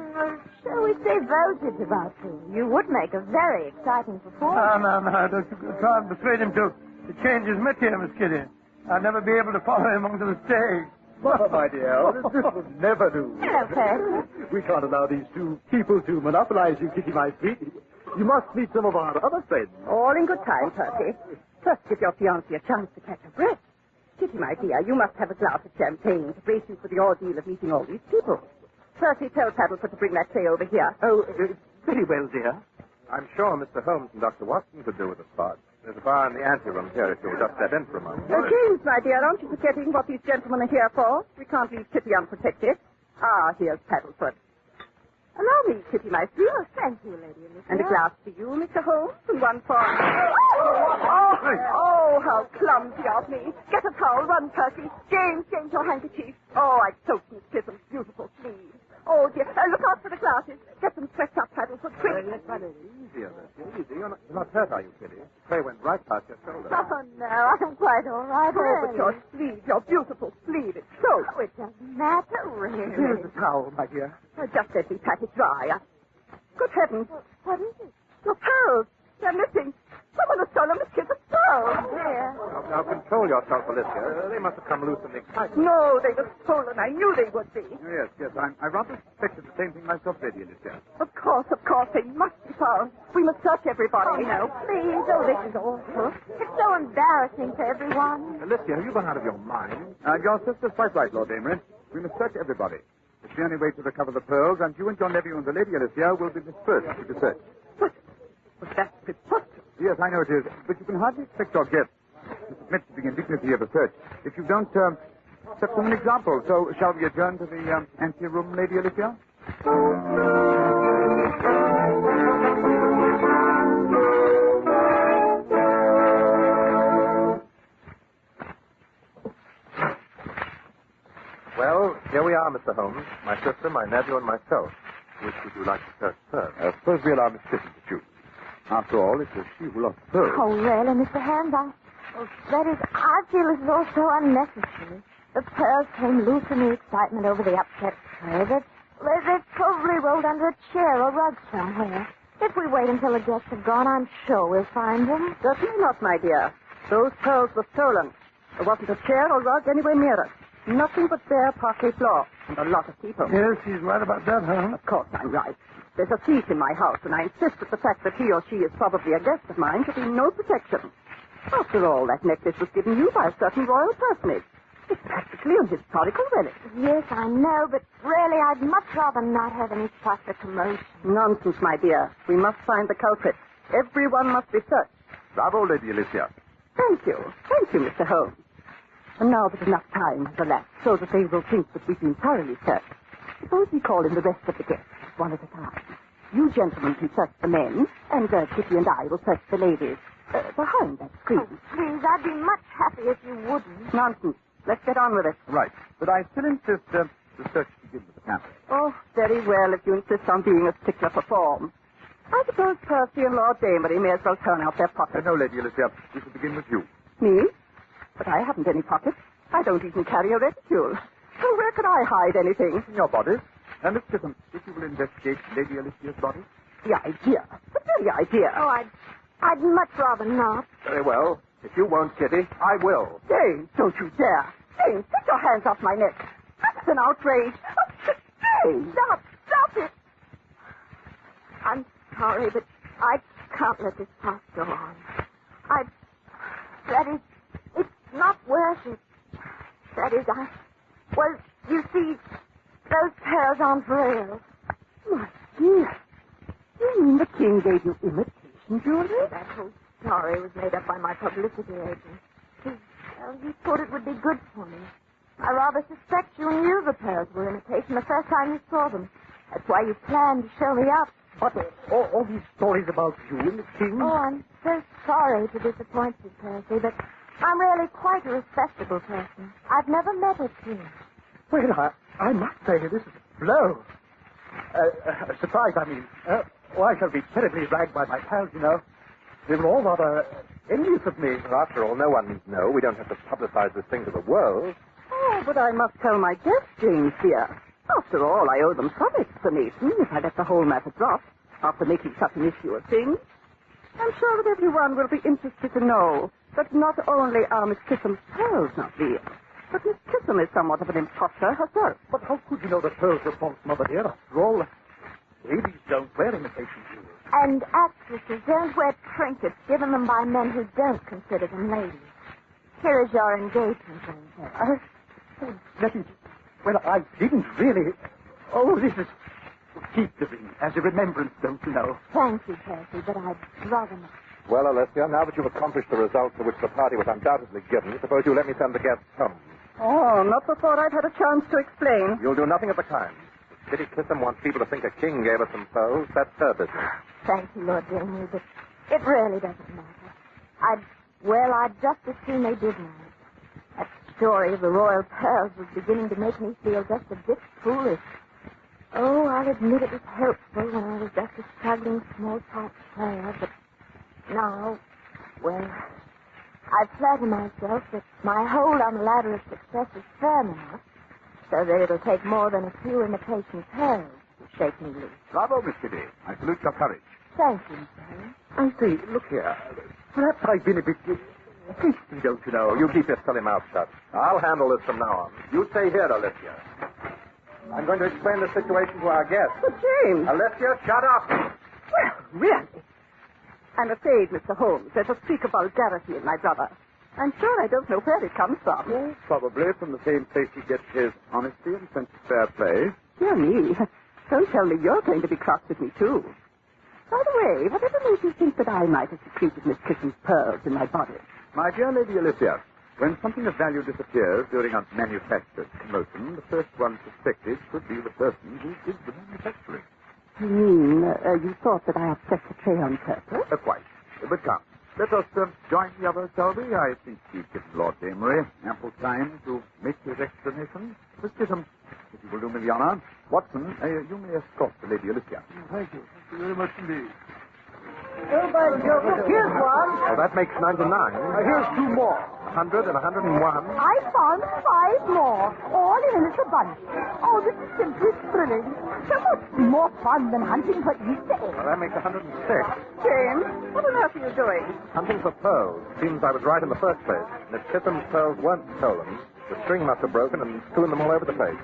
shall we say, voltage about you. You would make a very exciting performer. No, don't you try and persuade him to change his mitt here, Miss Kitty. I'll never be able to follow him onto the stage. Mother, my dear, this would never do. Hello, Percy. We can't allow these two people to monopolize you, Kitty, my sweet. You must meet some of our other friends. All in good time, Percy. First, give your fiancé a chance to catch her breath. Kitty, my dear, you must have a glass of champagne to brace you for the ordeal of meeting all these people. Percy, tell Paddleford to bring that tray over here. Oh, very well, dear. I'm sure Mr. Holmes and Dr. Watson could do with a spot. There's a bar in the anteroom here if you'll just step in for a moment. James, my dear, aren't you forgetting what these gentlemen are here for? We can't leave Kitty unprotected. Ah, here's Paddleford. Allow me, Kitty, my sweet. Oh, thank you, Lady Elizabeth. And a glass for you, Mr. Holmes, and one for... Oh, how clumsy of me. Get a towel, run, Percy. James, change your handkerchief. Oh, I soaked Miss Chisholm's beautiful sleeve. Oh, dear. Look out for the glasses. Get them swept up, Paddleford, quick. Easier, easy. You're not hurt, are you, Kitty? The tray went right past your shoulder. Oh, no, I'm quite all right. Oh, but your sleeve, your beautiful sleeve, it's soaked. Oh, it doesn't matter, really. Here's the towel, my dear. Just let me pat it dry. Good heavens. What is it? Your pearls. They're missing. Someone has stolen Miss Kissam's pearls. There. Now, control yourself, Alicia. They must have come loose in the excitement. No, they were stolen. I knew they would be. Yes. I rather suspected the same thing myself, Lady Alicia. Of course. They must be found. We must search everybody. Oh, no, please. Oh, this is awful. It's so embarrassing for everyone. Alicia, have you gone out of your mind? Your sister's quite right, Lord Amory. We must search everybody. It's the only way to recover the pearls, and you and your nephew and the Lady Alicia will be the first to be searched. But that's preposterous. Yes, I know it is. But you can hardly expect your guests to submit to the indignity of a search if you don't set them an example. So shall we adjourn to the anteroom, Lady Alicia? Well, here we are, Mr. Holmes. My sister, my nephew, and myself. Which would you like to search first? Suppose we allow Miss Kitty to choose. After all, it was she who lost the pearls. Oh, really, Mr. Holmes? I feel this is all so unnecessary. The pearls came loose in the excitement over the upset tray. They've probably rolled under a chair or rug somewhere. If we wait until the guests have gone, I'm sure we'll find them. Certainly not, my dear. Those pearls were stolen. There wasn't a chair or rug anywhere near us. Nothing but bare parquet floor and a lot of people. Yes, he's right about that, Holmes. Of course I'm right. There's a thief in my house, and I insist that the fact that he or she is probably a guest of mine should be no protection. After all, that necklace was given you by a certain royal personage. It's practically a historical relic. Yes, I know, but really, I'd much rather not have any fuss or commotion. Nonsense, my dear. We must find the culprit. Everyone must be searched. Bravo, Lady Alicia. Thank you, Mr. Holmes. And now that enough time has elapsed so that they will think that we've been thoroughly searched, suppose we call in the rest of the guests, one at a time. You gentlemen can search the men, and Kitty and I will search the ladies. Behind that screen. Oh, please, I'd be much happier if you wouldn't. Nonsense. Let's get on with it. Right. But I still insist the search begins with the camera. Oh, Very well, if you insist on being a stickler for form. I suppose Percy and Lord Damery may as well turn out their pockets. No, Lady Alicia. We should begin with you. Me? But I haven't any pockets. I don't even carry a reticule. So where could I hide anything? In your body. And Miss Chisholm, if you will investigate Lady Alicia's body. The idea. The very idea. Oh, I'd much rather not. Very well. If you won't, Kitty, I will. James, don't you dare. James, get your hands off my neck. This is an outrage. Oh, James, stop it. I'm sorry, but I can't let this part go on. That is, it's not worth it. That is, well, you see, those pears aren't real. My dear, you mean the king gave you imitation jewelry? That whole story was made up by my publicity agent. He thought it would be good for me. I rather suspect you knew the pears were imitation the first time you saw them. That's why you planned to show me up. But all these stories about you and the king... Oh, I'm so sorry to disappoint you, Percy, but I'm really quite a respectable person. I've never met a king. Well, I must say this is a blow. Surprise, I mean. I shall be terribly ragged by my pals, you know. They were all rather envious of me. Well, after all, no one needs to know. We don't have to publicize this thing to the world. Oh, but I must tell my guests, James, dear. After all, I owe them some explanation if I let the whole matter drop after making such an issue of things. I'm sure that everyone will be interested to know that not only are Miss Kissam's pearls not real, but Miss Kissam is somewhat of an impostor herself. But how could you know the pearls were false, Mother dear? After all, ladies don't wear imitation jewels. And actresses don't wear trinkets given them by men who don't consider them ladies. Here is your engagement ring, Percy. That is... Well, I didn't really... Oh, this is... Keep the ring as a remembrance, don't you know? Thank you, Percy, but I'd rather not. Well, Alicia, now that you've accomplished the results for which the party was undoubtedly given, suppose you let me send the guests home. Oh, not before I've had a chance to explain. You'll do nothing of the kind. Kitty Kissam wants people to think a king gave us some pearls. That's her business. Thank you, Lord Damery, but it really doesn't matter. I'd just as soon they did know. That story of the royal pearls was beginning to make me feel just a bit foolish. Oh, I'll admit it was helpful when I was just a struggling small part player, but now, well, I flatter myself that my hold on the ladder of success is firm enough so that it'll take more than a few imitation pearls to shake me loose. Bravo, Miss Kitty. I salute your courage. Thank you, Mr. Holmes. I say, look here. Perhaps I've been a bit hasty, don't you know? You keep your silly mouth shut. I'll handle this from now on. You stay here, Alicia. I'm going to explain the situation to our guests. But, James... Alicia, shut up! Well, really? I'm afraid, Mr. Holmes, there's a streak of vulgarity in my brother. I'm sure I don't know where it comes from. Yes, probably from the same place he gets his honesty and sense of fair play. Dear me. Don't tell me you're going to be cross with me, too. By the way, whatever made you think that I might have secreted Miss Kissam's pearls in my body? My dear Lady Alicia, when something of value disappears during a manufactured commotion, the first one suspected should be the person who did the manufacturing. You mean, you thought that I upset the tray on purpose? Quite. But come, let us join the others, shall we? I think we've given Lord Damery ample time to make his explanation. Miss Chisholm, if you will do me the honor. Watson, you may escort the Lady Alicia. Thank you. Thank you very much indeed. Oh, by Jove, here's one. Well, that makes 99. Here's two more. 100 and 101. I found 5 more, all in a little bunch. Oh, this is simply thrilling. So much more fun than hunting for Easter eggs. Well, that makes 106. James, what on earth are you doing? Hunting for pearls. Seems I was right in the first place. Miss Kissam's pearls weren't stolen. The string must have broken and strewn them all over the place.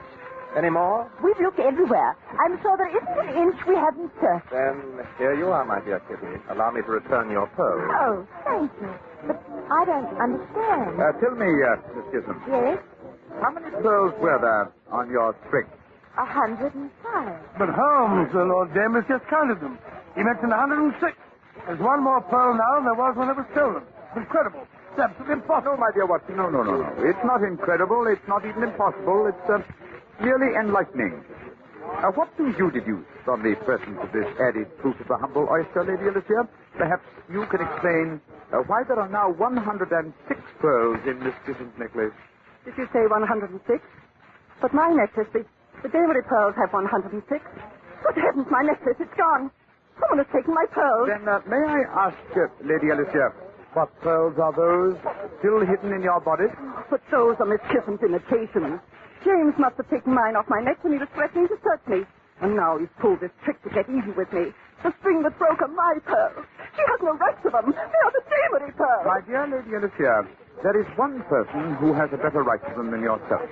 Any more? We've looked everywhere. I'm sure there isn't an inch we haven't searched. Then here you are, my dear Kitty. Allow me to return your pearls. Oh, thank you. But I don't understand. Tell me, Miss Chisholm. Yes? How many pearls were there on your string? 105. But Holmes, Lord Damery, just counted them. He mentioned 106. There's one more pearl now than there was when it was stolen. It's incredible. It's absolutely impossible. No, my dear Watson, no. It's not incredible. It's not even impossible. It's merely enlightening. What do you deduce from the presence of this added proof of the humble oyster, Lady Alicia? Perhaps you can explain why there are now 106 pearls in Miss Kissam's necklace. Did you say 106? But my necklace, the The Damery pearls have 106. Good heavens, my necklace, it's gone. Someone has taken my pearls. Then may I ask, Lady Alicia, what pearls are those still hidden in your body? But those are Miss Kissam's imitations. James must have taken mine off my neck when he was threatening to search me. And now he's pulled this trick to get even with me. The string that broke are my pearls. She has no rights to them. They are the Damery pearls. My dear Lady Alicia, there is one person who has a better right to them than yourself.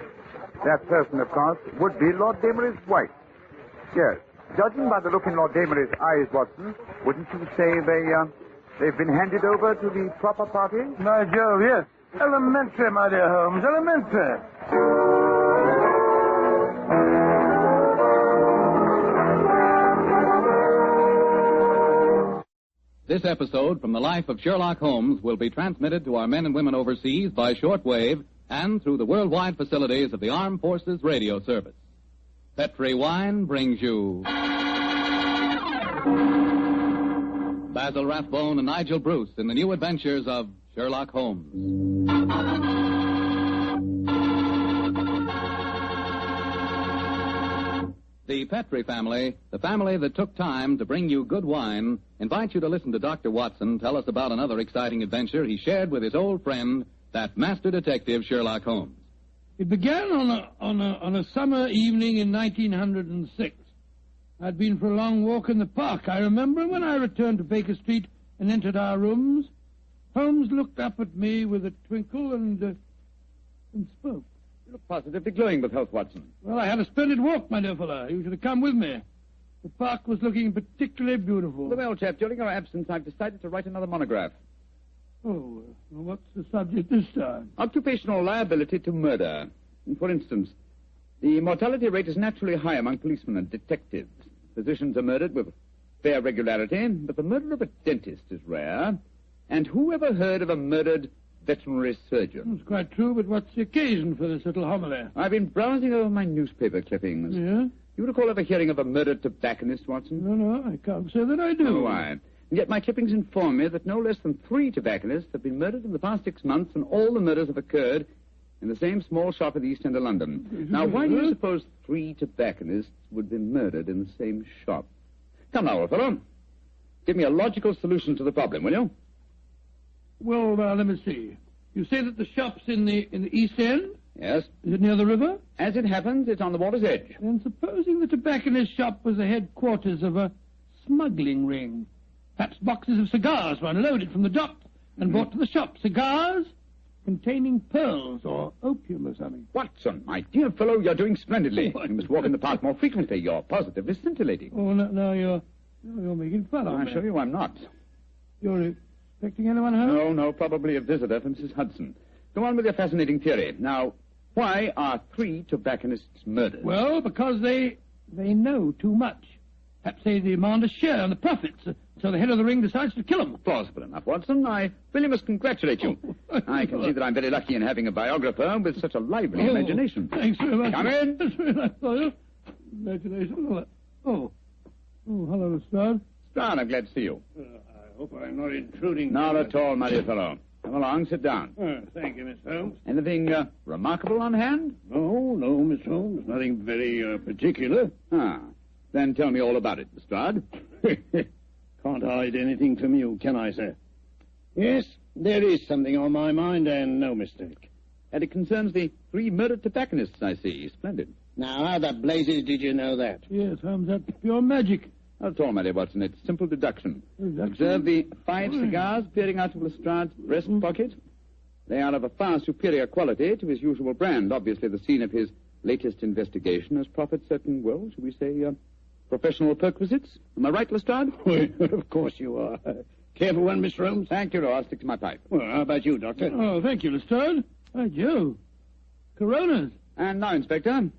That person, of course, would be Lord Damery's wife. Yes. Judging by the look in Lord Damery's eyes, Watson, wouldn't you say they've been handed over to the proper party? My Jove, yes. Elementary, my dear Holmes, elementary. This episode from the life of Sherlock Holmes will be transmitted to our men and women overseas by shortwave and through the worldwide facilities of the Armed Forces Radio Service. Petri Wine brings you Basil Rathbone and Nigel Bruce in the new adventures of Sherlock Holmes. The Petri family, the family that took time to bring you good wine, invites you to listen to Dr. Watson tell us about another exciting adventure he shared with his old friend, that master detective Sherlock Holmes. It began on a summer evening in 1906. I'd been for a long walk in the park, I remember, and when I returned to Baker Street and entered our rooms, Holmes looked up at me with a twinkle and spoke. You look positively glowing with health, Watson. Well, I had a splendid walk, my dear fellow. You should have come with me. The park was looking particularly beautiful. Well, old chap, during your absence, I've decided to write another monograph. Oh, well, what's the subject this time? Occupational liability to murder. For instance, the mortality rate is naturally high among policemen and detectives. Physicians are murdered with fair regularity, but the murder of a dentist is rare. And who ever heard of a murdered veterinary surgeon? It's quite true, but what's the occasion for this little homily? I've been browsing over my newspaper clippings. Yeah? You recall ever hearing of a murdered tobacconist, Watson? No, I can't say that I do. Oh, why? And yet my clippings inform me that no less than 3 tobacconists have been murdered in the past 6 months, and all the murders have occurred in the same small shop at the East End of London. Now, why do you suppose 3 tobacconists would be murdered in the same shop? Come now, old fellow. Give me a logical solution to the problem, will you? Well, let me see. You say that the shop's in the East End? Yes. Is it near the river? As it happens, it's on the water's edge. And supposing the tobacconist shop was the headquarters of a smuggling ring. Perhaps boxes of cigars were unloaded from the dock and brought to the shop. Cigars containing pearls or opium or something. Watson, my dear fellow, you're doing splendidly. You must walk in the park more frequently. You're positively scintillating. Oh, no, you're making fun of me. I assure you I'm not. You're expecting anyone home? No, probably a visitor from Mrs. Hudson. Go on with your fascinating theory. Now, why are 3 tobacconists murdered? Well, because they know too much. Perhaps they demand a share in the profits, so the head of the ring decides to kill them. Plausible enough, Watson. I really must congratulate you. I can see that I'm very lucky in having a biographer with such a lively imagination. Thanks very much. Come in. That's very nice of you. Imagination. Oh, hello, Lestrade. Lestrade, I'm glad to see you. I hope I'm not intruding. Not at all, my dear fellow. Come along, sit down. Thank you, Miss Holmes. Anything remarkable on hand? No, Miss Holmes. Nothing very particular. Then tell me all about it, Lestrade. Can't hide anything from you, can I, sir? Yes, there is something on my mind, and no mistake. And it concerns the 3 murdered tobacconists, I see. Splendid. Now, how the blazes did you know that? Yes, Holmes, that's pure magic. Not at all, my dear Watson. It's simple deduction. Observe the 5 cigars peering out of Lestrade's breast pocket. They are of a far superior quality to his usual brand. Obviously, the scene of his latest investigation has proffered certain, well, shall we say, professional perquisites. Am I right, Lestrade? Of course you are. Careful one, Mr. Holmes. Thank you, I'll stick to my pipe. Well, how about you, Doctor? Oh, thank you, Lestrade. By Jove. Coronas. And now, Inspector,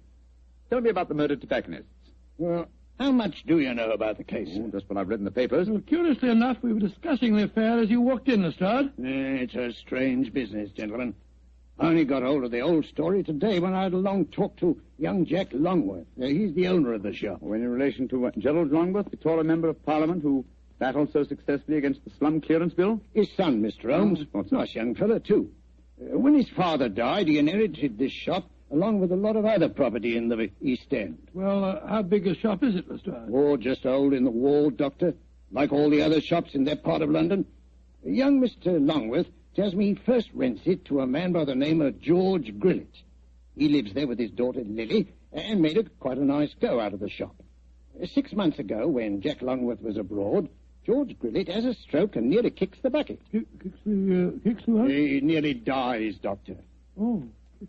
tell me about the murdered tobacconists. Well, how much do you know about the case? Just what I've read in the papers. Well, curiously enough, we were discussing the affair as you walked in, Lestrade. It's a strange business, gentlemen. I only got hold of the old story today when I had a long talk to young Jack Longworth. He's the owner of the shop. Oh, in relation to Gerald Longworth, the taller member of Parliament who battled so successfully against the slum clearance bill? His son, Mr. Holmes. Nice young fellow, too. When his father died, he inherited this shop along with a lot of other property in the East End. Well, how big a shop is it, Lestrade? Oh, just a hole in the wall, Doctor, like all the other shops in that part of London. Young Mr. Longworth tells me he first rents it to a man by the name of George Grillet. He lives there with his daughter Lily and made it quite a nice go out of the shop. 6 months ago, when Jack Longworth was abroad, George Grillet has a stroke and nearly kicks the bucket. Kicks the what? He nearly dies, Doctor. Oh,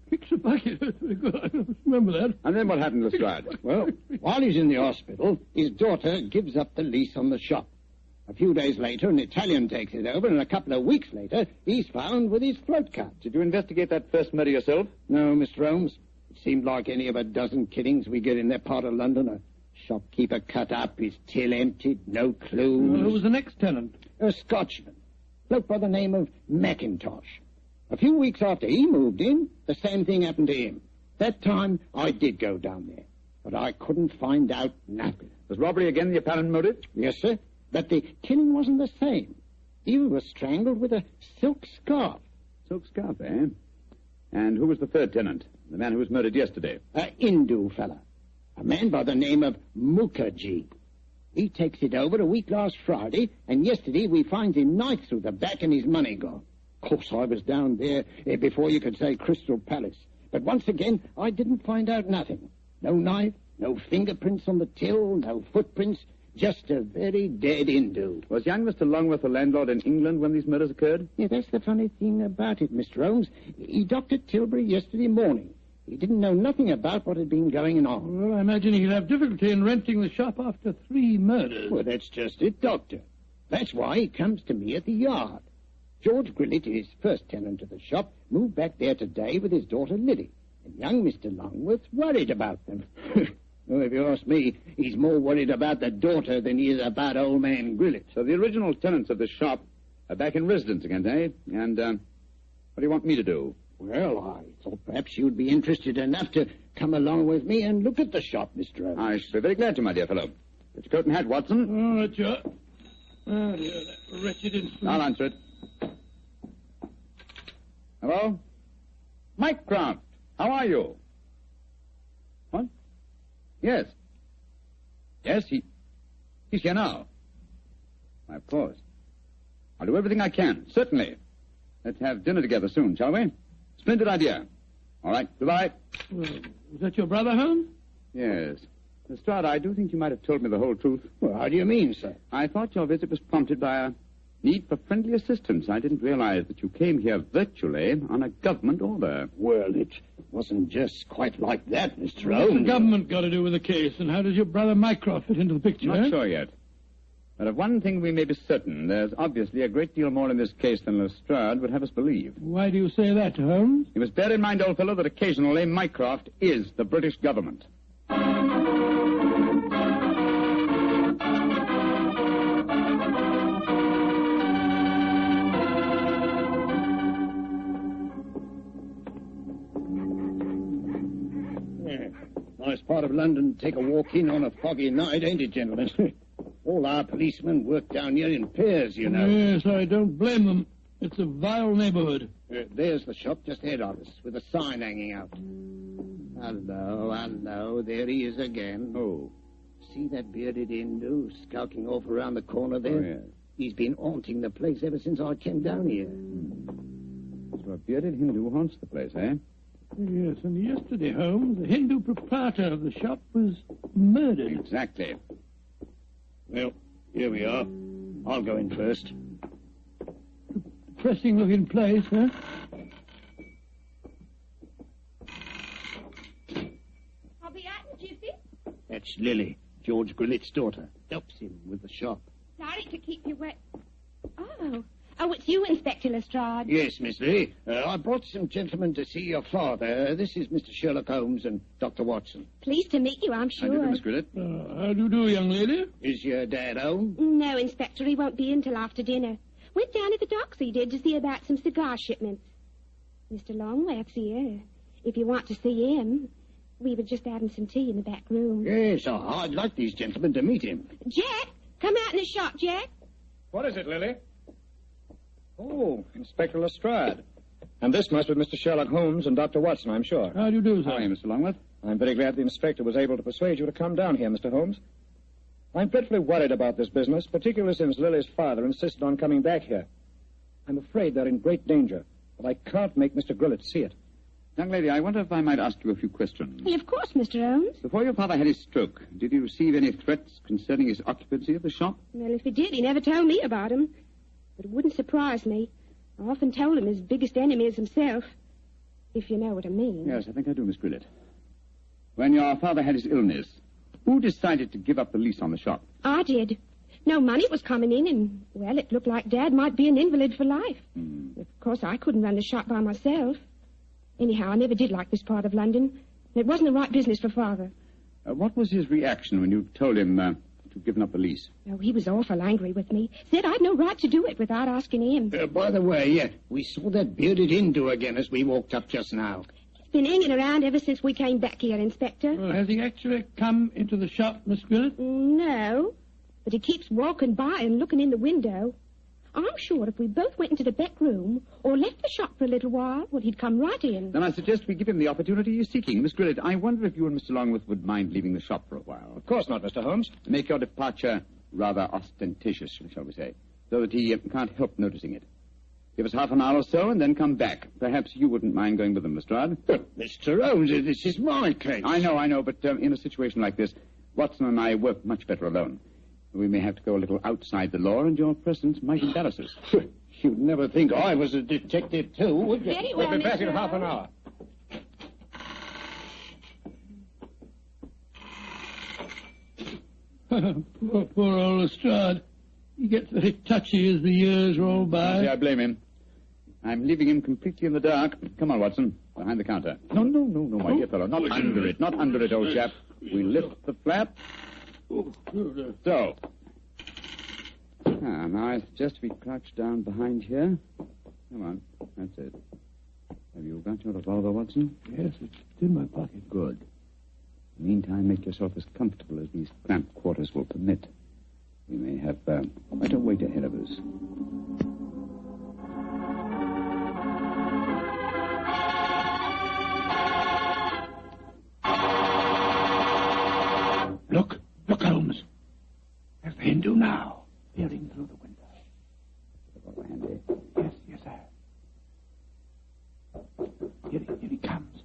kicks the bucket. Very good. I remember that. And then what happened, Lestrade? Well, while he's in the hospital, his daughter gives up the lease on the shop. A few days later, an Italian takes it over, and a couple of weeks later, he's found with his throat cut. Did you investigate that first murder yourself? No, Mr. Holmes. It seemed like any of a dozen killings we get in that part of London. A shopkeeper cut up, his till emptied, no clues. Who was the next tenant? A Scotchman. Bloke by the name of Mackintosh. A few weeks after he moved in, the same thing happened to him. That time, I did go down there, but I couldn't find out nothing. Was robbery again the apparent motive? Yes, sir. But the killing wasn't the same. He was strangled with a silk scarf. Silk scarf, eh? And who was the third tenant? The man who was murdered yesterday? A Hindu fella. A man by the name of Mukherjee. He takes it over a week last Friday, and yesterday we finds him knife through the back and his money gone. Of course, I was down there before you could say Crystal Palace. But once again, I didn't find out nothing. No knife, no fingerprints on the till, no footprints. Just a very dead Hindu. Was young Mr. Longworth a landlord in England when these murders occurred? Yeah, that's the funny thing about it, Mr. Holmes. He docked at Tilbury yesterday morning. He didn't know nothing about what had been going on. Well, I imagine he'd have difficulty in renting the shop after 3 murders. Well, that's just it, Doctor. That's why he comes to me at the yard. George Grillet, his first tenant of the shop, moved back there today with his daughter Lily. And young Mr. Longworth's worried about them. Well, if you ask me, he's more worried about the daughter than he is about old man Grillet. So the original tenants of the shop are back in residence again, eh? And what do you want me to do? Well, I thought perhaps you'd be interested enough to come along with me and look at the shop, Mr. Holmes. I should be very glad to, my dear fellow. Get your coat and hat, Watson. Oh, that's your... Oh, dear, that wretched instrument. I'll answer it. Hello? Mycroft, how are you? What? Yes. Yes, he's here now. Why, of course. I'll do everything I can, certainly. Let's have dinner together soon, shall we? Splendid idea. All right, goodbye. Well, was that your brother, Holmes? Yes. Lestrade, I do think you might have told me the whole truth. Well, how do you mean, sir? I thought your visit was prompted by a need for friendly assistance. I didn't realize that you came here virtually on a government order. Well, it wasn't just quite like that, Mr. Holmes. What's the government got to do with the case, and how does your brother Mycroft fit into the picture? Not sure yet. But of one thing we may be certain, there's obviously a great deal more in this case than Lestrade would have us believe. Why do you say that, Holmes? You must bear in mind, old fellow, that occasionally Mycroft is the British government. Nice part of London to take a walk in on a foggy night, ain't it, gentlemen? All our policemen work down here in pairs, you know. Yes, I don't blame them. It's a vile neighborhood. There's the shop just ahead of us, with a sign hanging out. Hello, there he is again. Oh. See that bearded Hindu skulking off around the corner there? Oh, yes. He's been haunting the place ever since I came down here. So a bearded Hindu haunts the place, eh? Yes, and yesterday, Holmes, the Hindu proprietor of the shop was murdered. Exactly. Well, here we are. I'll go in first. Depressing-looking place, huh? I'll be out in a jiffy. That's Lily, George Grillet's daughter. Helps him with the shop. Sorry to keep you wet. Oh, it's you, Inspector Lestrade. Yes, Miss Lee. I brought some gentlemen to see your father. This is Mr. Sherlock Holmes and Dr. Watson. Pleased to meet you, I'm sure. How do you do, Miss Grillet? How do you do, young lady? Is your dad home? No, Inspector, he won't be in till after dinner. Went down at the docks, he did, to see about some cigar shipments. Mr. Longworth's here. If you want to see him, we were just having some tea in the back room. Yes, I'd like these gentlemen to meet him. Jack, come out in the shop, Jack. What is it, Lily? Oh, Inspector Lestrade. And this must be Mr. Sherlock Holmes and Dr. Watson, I'm sure. How do you do, sir? How are you, Mr. Longworth? I'm very glad the inspector was able to persuade you to come down here, Mr. Holmes. I'm dreadfully worried about this business, particularly since Lily's father insisted on coming back here. I'm afraid they're in great danger, but I can't make Mr. Grillett see it. Young lady, I wonder if I might ask you a few questions. Well, of course, Mr. Holmes. Before your father had his stroke, did he receive any threats concerning his occupancy of the shop? Well, if he did, he never told me about him. But it wouldn't surprise me. I often told him his biggest enemy is himself, if you know what I mean. Yes, I think I do, Miss Grillett. When your father had his illness, who decided to give up the lease on the shop? I did. No money was coming in, and, well, it looked like Dad might be an invalid for life. Of course, I couldn't run the shop by myself. Anyhow, I never did like this part of London. It wasn't the right business for Father. What was his reaction when you told him to have given up the lease? Oh, he was awful angry with me. Said I'd no right to do it without asking him. By the way, we saw that bearded Hindu again as we walked up just now. He's been hanging around ever since we came back here, Inspector. Well, has he actually come into the shop, Miss Grillett? No, but he keeps walking by and looking in the window. I'm sure if we both went into the back room or left the shop for a little while, well, he'd come right in. Then I suggest we give him the opportunity he's seeking. Miss Grillett, I wonder if you and Mr. Longworth would mind leaving the shop for a while. Of course not, Mr. Holmes. Make your departure rather ostentatious, shall we say, so that he can't help noticing it. Give us half an hour or so and then come back. Perhaps you wouldn't mind going with them, Lestrade. Mr. Holmes, this is my case. I know, but in a situation like this, Watson and I work much better alone. We may have to go a little outside the law, and your presence might embarrass us. You'd never think I was a detective, too, would you? Very well, We'll be back in Mr. half an hour. Poor old Lestrade. He gets very touchy as the years roll by. I blame him. I'm leaving him completely in the dark. Come on, Watson. Behind the counter. No, my dear fellow. Not under it, old chap. We lift the flap. So. Now it's just to be crouched down behind here. Come on. That's it. Have you got your revolver, Watson? Yes, it's in my pocket. Good. Meantime, make yourself as comfortable as these cramped quarters will permit. We may have quite a wait ahead of us. Look, Holmes. There's the Hindu now, peering through the window. Handy. Yes, sir. Here he comes.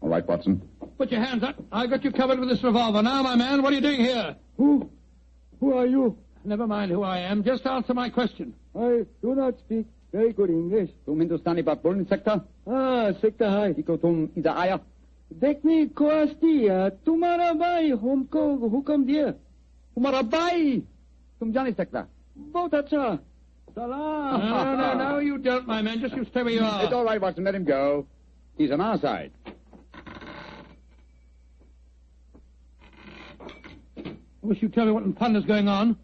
All right, Watson. Put your hands up. I got you covered with this revolver. Now, my man, what are you doing here? Who are you? Never mind who I am. Just answer my question. I do not speak very good English. तुम हिंदुस्तानी बात बोल नहीं सकता? हाँ, सकता है. तो तुम इधर आया? देखने को आस्ती तुम्हारा भाई हमको हुक्म दिया. तुम्हारा भाई? तुम जा नहीं सकता? बहुत अच्छा. Salam. No, you don't, my man. Just you stay where you are. It's all right, Watson. Let him go. He's on our side. I wish you'd tell me what in thunder's going on.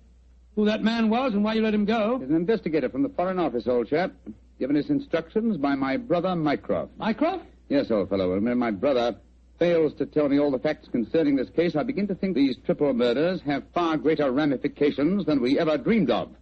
Who that man was and why you let him go. He's an investigator from the Foreign Office, old chap. Given his instructions by my brother, Mycroft. Mycroft? Yes, old fellow. When my brother fails to tell me all the facts concerning this case, I begin to think these triple murders have far greater ramifications than we ever dreamed of.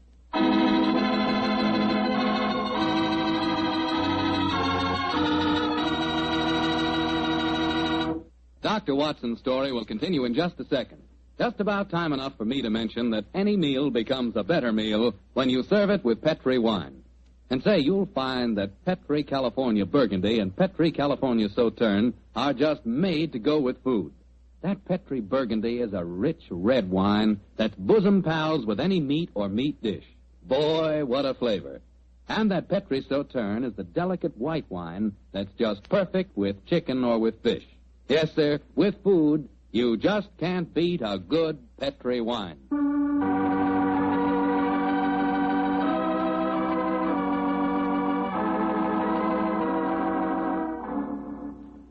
Dr. Watson's story will continue in just a second. Just about time enough for me to mention that any meal becomes a better meal when you serve it with Petri wine. And say, you'll find that Petri California Burgundy and Petri California Sauterne are just made to go with food. That Petri Burgundy is a rich red wine that's bosom pals with any meat or meat dish. Boy, what a flavor. And that Petri Sauterne is the delicate white wine that's just perfect with chicken or with fish. Yes, sir, with food, you just can't beat a good Petri wine.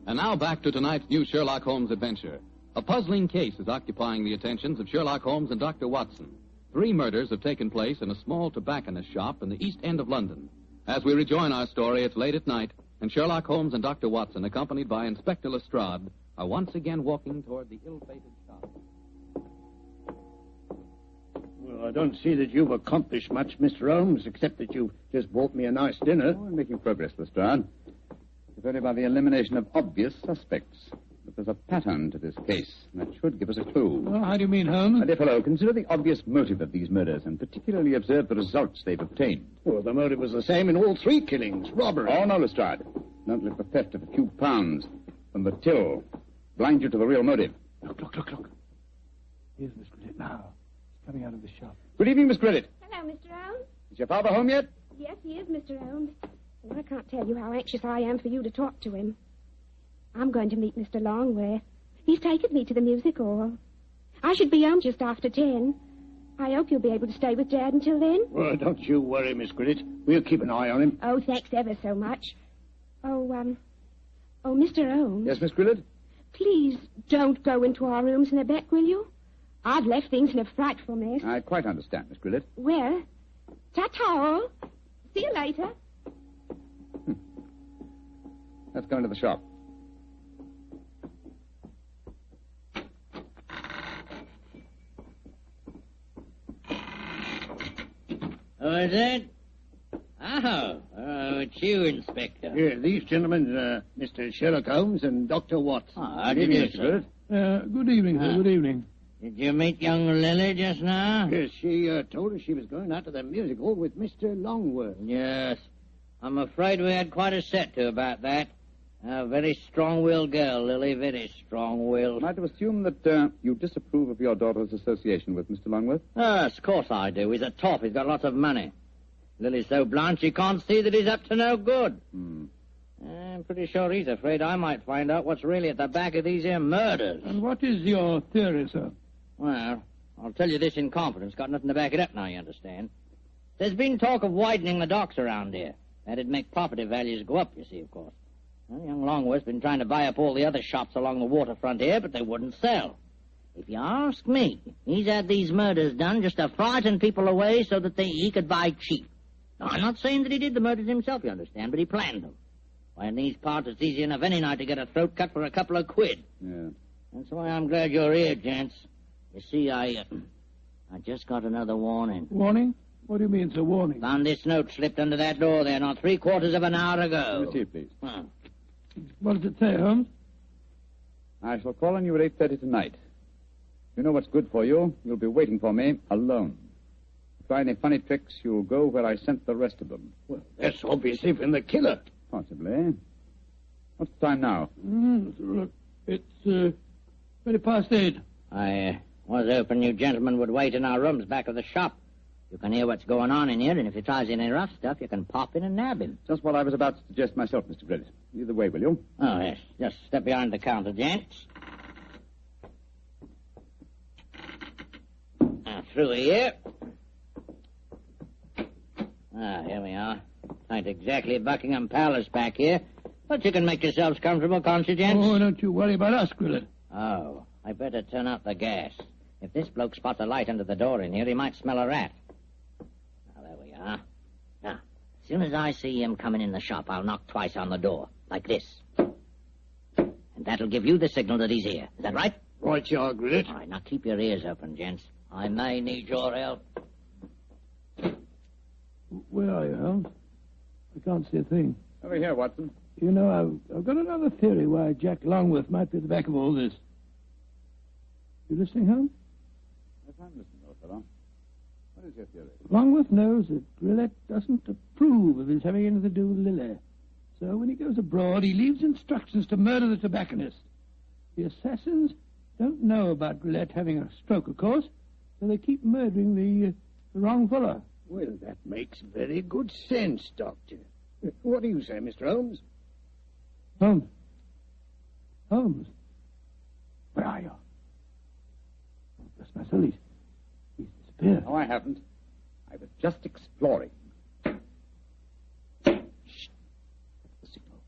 And now back to tonight's new Sherlock Holmes adventure. A puzzling case is occupying the attentions of Sherlock Holmes and Dr. Watson. 3 murders have taken place in a small tobacconist shop in the East End of London. As we rejoin our story, it's late at night, and Sherlock Holmes and Dr. Watson, accompanied by Inspector Lestrade, are once again walking toward the ill-fated shop. Well, I don't see that you've accomplished much, Mr. Holmes, except that you've just bought me a nice dinner. Oh, we're making progress, Lestrade. If only by the elimination of obvious suspects. But there's a pattern to this case, and that should give us a clue. Well, how do you mean, Holmes? My dear fellow, consider the obvious motive of these murders, and particularly observe the results they've obtained. Well, the motive was the same in all three killings, robbery. Oh, no, Lestrade. Don't let the theft of a few pounds from the till blind you to the real motive. Look. Here's Miss Gridlett now. She's coming out of the shop. Good evening, Miss Gridlett. Hello, Mr. Holmes. Is your father home yet? Yes, he is, Mr. Holmes. And I can't tell you how anxious I am for you to talk to him. I'm going to meet Mr. Longworth. He's taken me to the music hall. I should be home just after 10. I hope you'll be able to stay with Dad until then. Well, don't you worry, Miss Gridlett. We'll keep an eye on him. Oh, thanks ever so much. Oh, Mr. Holmes. Yes, Miss Gridlett? Please don't go into our rooms in a beck, will you? I've left things in a frightful mess. I quite understand, Miss Gridlett. Well, ta-ta all. See you later. Let's go into the shop. Who is it? Oh, it's you, Inspector. Yeah, these gentlemen, Mr. Sherlock Holmes and Dr. Watson. How do you do, sir? Good evening, sir. Good evening. Did you meet young Lily just now? Yes, she told us she was going out to the music hall with Mr. Longworth. Yes. I'm afraid we had quite a set to about that. A very strong-willed girl, Lily, very strong-willed. Am I to assume that you disapprove of your daughter's association with Mr. Longworth? Yes, of course I do. He's a top. He's got lots of money. Lily's so blind she can't see that he's up to no good. I'm pretty sure he's afraid I might find out what's really at the back of these here murders. And what is your theory, sir? Well, I'll tell you this in confidence. Got nothing to back it up now, you understand. There's been talk of widening the docks around here. That'd make property values go up, you see, of course. Well, young Longworth's been trying to buy up all the other shops along the waterfront here, but they wouldn't sell. If you ask me, he's had these murders done just to frighten people away so that he could buy cheap. Now, I'm not saying that he did the murders himself, you understand, but he planned them. Why, in these parts, it's easy enough any night to get a throat cut for a couple of quid. Yeah. That's why I'm glad you're here, gents. You see, I just got another warning. Warning? What do you mean, sir, warning? Found this note slipped under that door there not 3/4 of an hour ago. Let me see it, please. What does it say, Holmes? I shall call on you at 8:30 tonight. You know what's good for you. You'll be waiting for me alone. Try any funny tricks, you'll go where I sent the rest of them. Well, that's obviously from the killer. Possibly. What's the time now? Look, it's 8:20. I was hoping you gentlemen would wait in our rooms back of the shop. You can hear what's going on in here, and if he tries any rough stuff, you can pop in and nab him. Just what I was about to suggest myself, Mr. Gridlett. Either way, will you? Oh, yes. Just step behind the counter, gents. Through here. Here we are. Ain't exactly Buckingham Palace back here, but you can make yourselves comfortable, can't you, gents? Oh, don't you worry about us, Gridlett. Oh, I better turn out the gas. If this bloke spots a light under the door in here, he might smell a rat. Now, there we are. Now, as soon as I see him coming in the shop, I'll knock twice on the door, like this. And that'll give you the signal that he's here. Is that right? Right, you are, Gridlett. All right, now keep your ears open, gents. I may need your help. Where are you, Holmes? I can't see a thing. Over here, Watson. You know, I've got another theory why Jack Longworth might be at the back of all this. You listening, Holmes? Yes, I'm listening, old fellow. What is your theory? Longworth knows that Gridlett doesn't approve of his having anything to do with Lily. So when he goes abroad, he leaves instructions to murder the tobacconist. The assassins don't know about Gridlett having a stroke, of course, so they keep murdering the wrong fellow. Well, that makes very good sense, Doctor. What do you say, Mr. Holmes? Holmes? Holmes? Where are you? Oh, bless my soul, he's disappeared. No, I haven't. I was just exploring. Shh. The signal.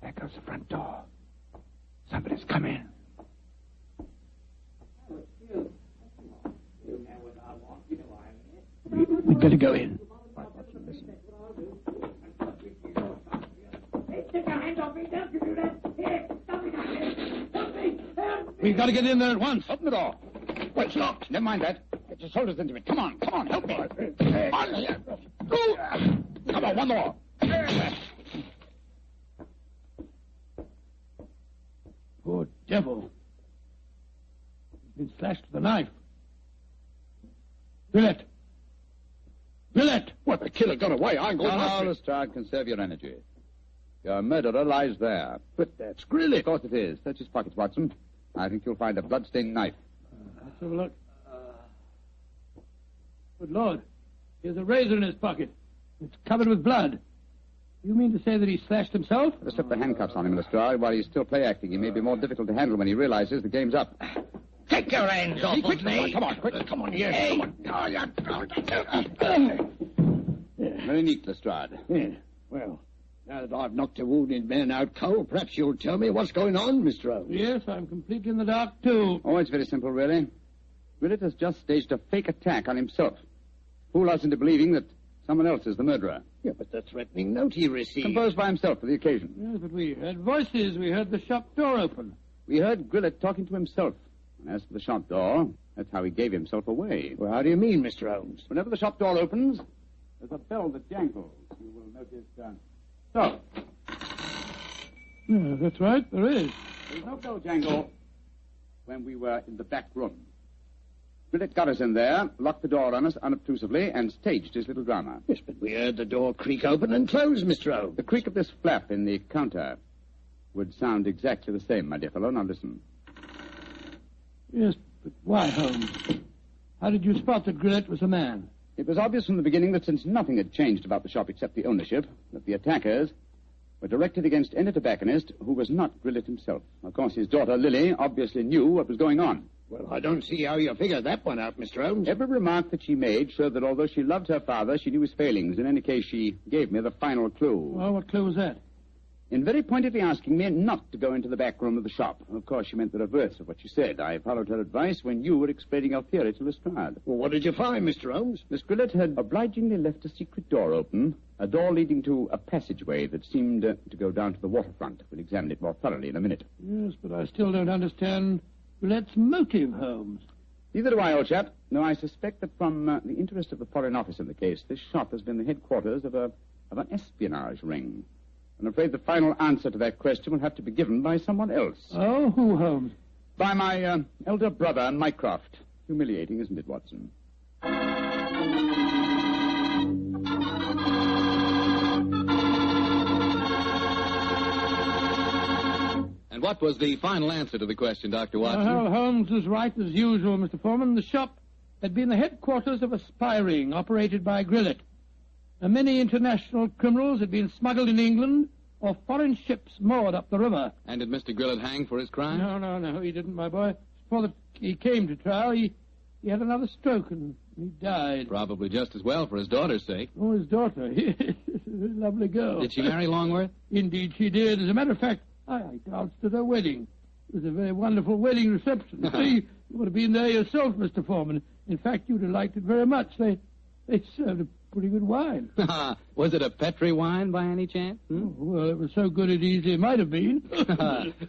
There goes the front door. Somebody's come in. We'd better go in. Right, Watson, listen. We've got to get in there at once. Open the door. Wait, stop. Never mind that. Get your shoulders into it. Come on, help me. On here. Go. Come on, one more. Poor devil. He's been slashed with a knife. Billett! What, the killer got away? I'm going No, Lestrade, conserve your energy. Your murderer lies there. But that's Grillet. Of course it is. Search his pockets, Watson. I think you'll find a blood-stained knife. Let's have a look. Good Lord. Here's a razor in his pocket. It's covered with blood. You mean to say that he slashed himself? Let's slip the handcuffs on him, Lestrade. While he's still play-acting, he may be more difficult to handle when he realizes the game's up. Take your hands off of me. Come on, quick. Come on, here. Hey. Very neat, Lestrade. Yeah. Well, now that I've knocked a wounded man out cold, perhaps you'll tell me what's going on, Mr. Holmes. Yes, I'm completely in the dark, too. Oh, it's very simple, really. Grillet has just staged a fake attack on himself. Fool us into believing that someone else is the murderer. Yeah, but the threatening note he received... Composed by himself for the occasion. Yes, but we heard voices. We heard the shop door open. We heard Grillet talking to himself. And as for the shop door, that's how he gave himself away. Well, how do you mean, Mr. Holmes? Whenever the shop door opens, there's a bell that jangles. You will notice... So. Yeah, that's right, there is. There was no bell jangle when we were in the back room. Grillet got us in there, locked the door on us unobtrusively, and staged his little drama. Yes, but we heard the door creak open and close, Mr. Holmes. The creak of this flap in the counter would sound exactly the same, my dear fellow. Now listen. Yes, but why, Holmes? How did you spot that Grillet was a man? It was obvious from the beginning that since nothing had changed about the shop except the ownership, that the attackers were directed against any tobacconist who was not Grillet himself. Of course, his daughter, Lily, obviously knew what was going on. Well, I don't see how you figure that one out, Mr. Holmes. Every remark that she made showed that although she loved her father, she knew his failings. In any case, she gave me the final clue. Well, what clue was that? In very pointedly asking me not to go into the back room of the shop. Of course, she meant the reverse of what she said. I followed her advice when you were explaining your theory to Lestrade. Well, what did you find, Mr. Holmes? Miss Grillet had obligingly left a secret door open, a door leading to a passageway that seemed to go down to the waterfront. We'll examine it more thoroughly in a minute. Yes, but I still don't understand Grillet's motive, Holmes. Neither do I, old chap. No, I suspect that from the interest of the Foreign Office in the case, this shop has been the headquarters of an espionage ring. I'm afraid the final answer to that question will have to be given by someone else. Oh, who, Holmes? By my elder brother, Mycroft. Humiliating, isn't it, Watson? And what was the final answer to the question, Dr. Watson? Well, Holmes was right as usual, Mr. Foreman. The shop had been the headquarters of a spy ring operated by Grillet. Many international criminals had been smuggled in England or foreign ships moored up the river. And did Mr. Grillet hang for his crime? No, he didn't, my boy. Before he came to trial, he had another stroke and he died. Probably just as well for his daughter's sake. Oh, his daughter. Lovely girl. Did she marry Longworth? Indeed she did. As a matter of fact, I danced at her wedding. It was a very wonderful wedding reception. See, you would have been there yourself, Mr. Foreman. In fact, you'd have liked it very much. They served a pretty good wine. Was it a Petri wine by any chance? Oh, well, it was so good it easily might have been.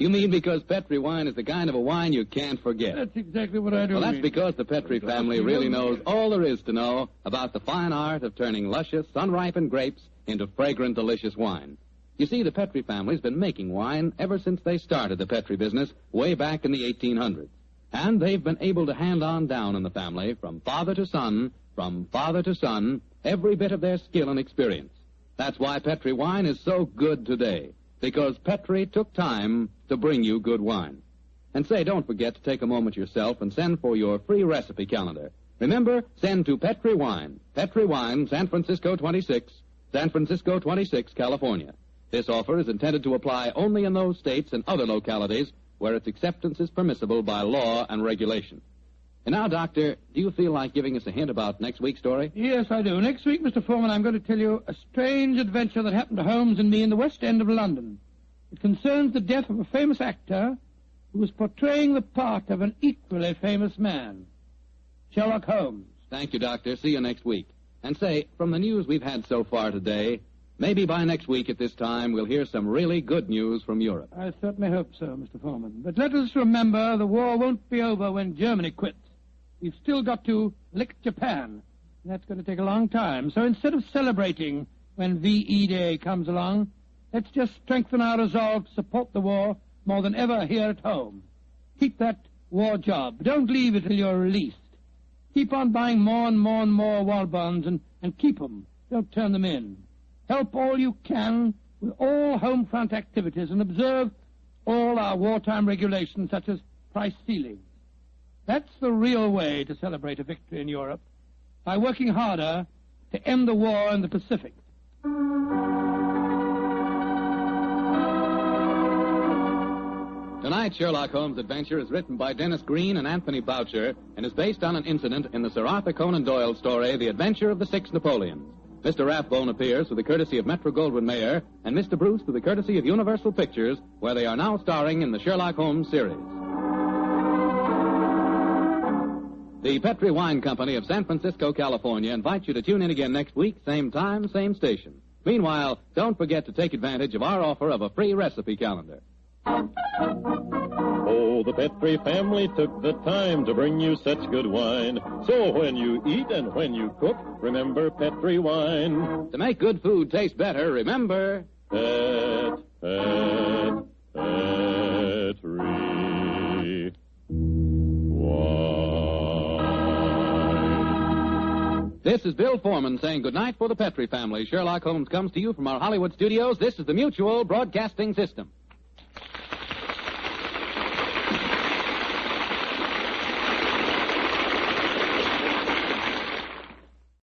You mean because Petri wine is the kind of a wine you can't forget? That's exactly what I do. Well, that's because the Petri family really knows all there is to know about the fine art of turning luscious, sun-ripened grapes into fragrant, delicious wine. You see, the Petri family's been making wine ever since they started the Petri business way back in the 1800s. And they've been able to hand on down in the family from father to son, every bit of their skill and experience. That's why Petri wine is so good today, because Petri took time to bring you good wine. And say, don't forget to take a moment yourself and send for your free recipe calendar. Remember, send to Petri Wine, San Francisco 26, California. This offer is intended to apply only in those states and other localities where its acceptance is permissible by law and regulation. And now, Doctor, do you feel like giving us a hint about next week's story? Yes, I do. Next week, Mr. Foreman, I'm going to tell you a strange adventure that happened to Holmes and me in the West End of London. It concerns the death of a famous actor who was portraying the part of an equally famous man, Sherlock Holmes. Thank you, Doctor. See you next week. And say, from the news we've had so far today, maybe by next week at this time we'll hear some really good news from Europe. I certainly hope so, Mr. Foreman. But let us remember the war won't be over when Germany quits. we've still got to lick Japan. And that's going to take a long time. So instead of celebrating when VE Day comes along, let's just strengthen our resolve to support the war more than ever here at home. Keep that war job. Don't leave it till you're released. Keep on buying more and more and more war bonds and keep them. Don't turn them in. Help all you can with all home front activities and observe all our wartime regulations such as price ceilings. That's the real way to celebrate a victory in Europe, by working harder to end the war in the Pacific. Tonight's Sherlock Holmes adventure is written by Dennis Green and Anthony Boucher and is based on an incident in the Sir Arthur Conan Doyle story, The Adventure of the Six Napoleons. Mr. Rathbone appears with the courtesy of Metro-Goldwyn-Mayer and Mr. Bruce with the courtesy of Universal Pictures, where they are now starring in the Sherlock Holmes series. The Petri Wine Company of San Francisco, California invites you to tune in again next week, same time, same station. Meanwhile, don't forget to take advantage of our offer of a free recipe calendar. Oh, the Petri family took the time to bring you such good wine. So when you eat and when you cook, remember Petri wine. To make good food taste better, remember... Petri wine. This is Bill Foreman saying goodnight for the Petri family. Sherlock Holmes comes to you from our Hollywood studios. This is the Mutual Broadcasting System.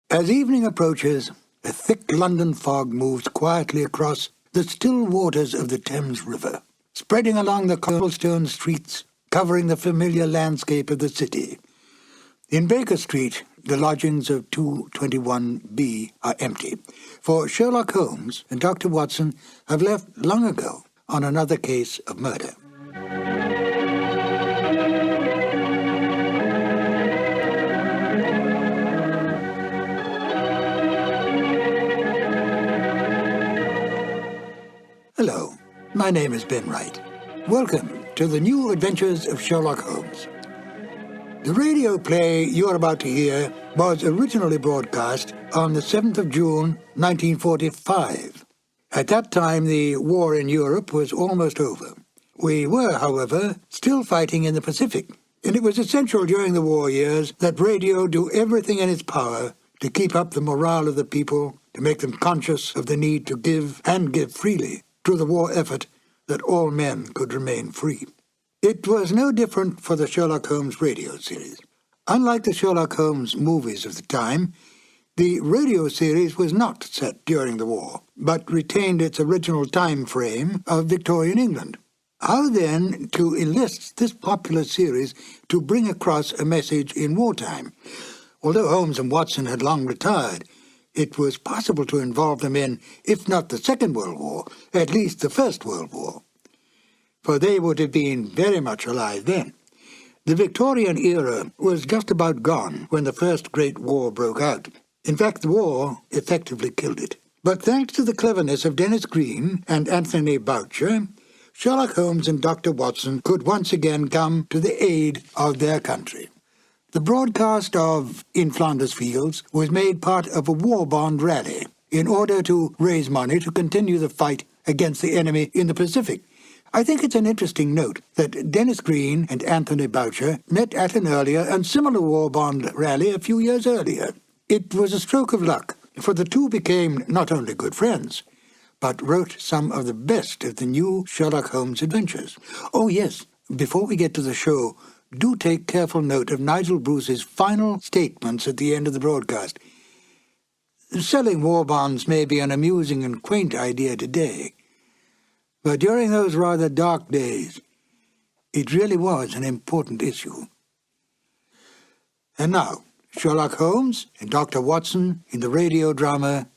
As evening approaches, a thick London fog moves quietly across the still waters of the Thames River, spreading along the cobblestone streets, covering the familiar landscape of the city. In Baker Street, the lodgings of 221B are empty, for Sherlock Holmes and Dr. Watson have left long ago on another case of murder. Hello, my name is Ben Wright. Welcome to the new adventures of Sherlock Holmes. The radio play you're about to hear was originally broadcast on the 7th of June, 1945. At that time, the war in Europe was almost over. We were, however, still fighting in the Pacific, and it was essential during the war years that radio do everything in its power to keep up the morale of the people, to make them conscious of the need to give and give freely to the war effort that all men could remain free. It was no different for the Sherlock Holmes radio series. Unlike the Sherlock Holmes movies of the time, the radio series was not set during the war, but retained its original time frame of Victorian England. How then to enlist this popular series to bring across a message in wartime? Although Holmes and Watson had long retired, it was possible to involve them in, if not the Second World War, at least the First World War. For they would have been very much alive then. The Victorian era was just about gone when the First Great War broke out. In fact, the war effectively killed it. But thanks to the cleverness of Dennis Green and Anthony Boucher, Sherlock Holmes and Dr. Watson could once again come to the aid of their country. The broadcast of In Flanders Fields was made part of a war bond rally in order to raise money to continue the fight against the enemy in the Pacific. I think it's an interesting note that Dennis Green and Anthony Boucher met at an earlier and similar war bond rally a few years earlier. It was a stroke of luck, for the two became not only good friends, but wrote some of the best of the new Sherlock Holmes adventures. Oh yes, before we get to the show, do take careful note of Nigel Bruce's final statements at the end of the broadcast. Selling war bonds may be an amusing and quaint idea today, but during those rather dark days, it really was an important issue. And now, Sherlock Holmes and Dr. Watson in the radio drama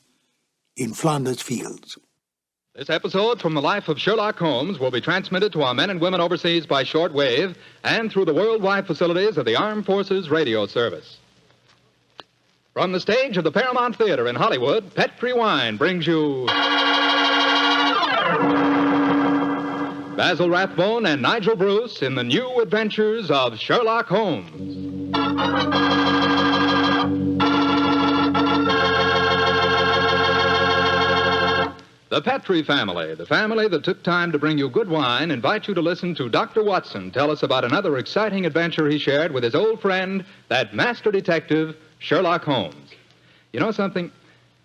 In Flanders Fields. This episode from the life of Sherlock Holmes will be transmitted to our men and women overseas by shortwave and through the worldwide facilities of the Armed Forces Radio Service. From the stage of the Paramount Theater in Hollywood, Petri Wine brings you Basil Rathbone and Nigel Bruce in the new adventures of Sherlock Holmes. The Petrie family, the family that took time to bring you good wine, invite you to listen to Dr. Watson tell us about another exciting adventure he shared with his old friend, that master detective, Sherlock Holmes. You know something?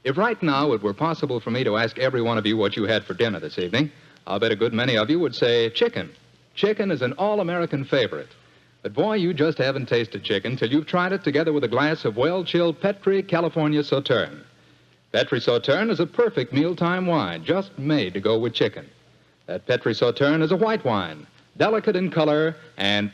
If right now it were possible for me to ask every one of you what you had for dinner this evening, I'll bet a good many of you would say chicken. Chicken is an all-American favorite. But boy, you just haven't tasted chicken till you've tried it together with a glass of well-chilled Petrie California Sauterne. Petrie Sauterne is a perfect mealtime wine, just made to go with chicken. That Petrie Sauterne is a white wine, delicate in color, and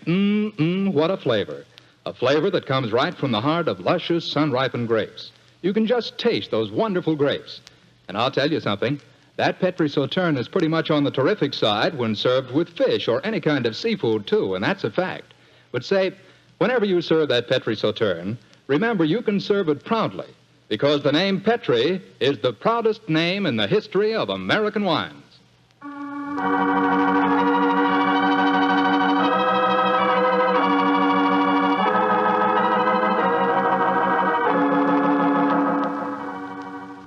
what a flavor. A flavor that comes right from the heart of luscious, sun-ripened grapes. You can just taste those wonderful grapes. And I'll tell you something, that Petrie Sauterne is pretty much on the terrific side when served with fish or any kind of seafood, too, and that's a fact. But say, whenever you serve that Petrie Sauterne, remember you can serve it proudly, because the name Petrie is the proudest name in the history of American wines.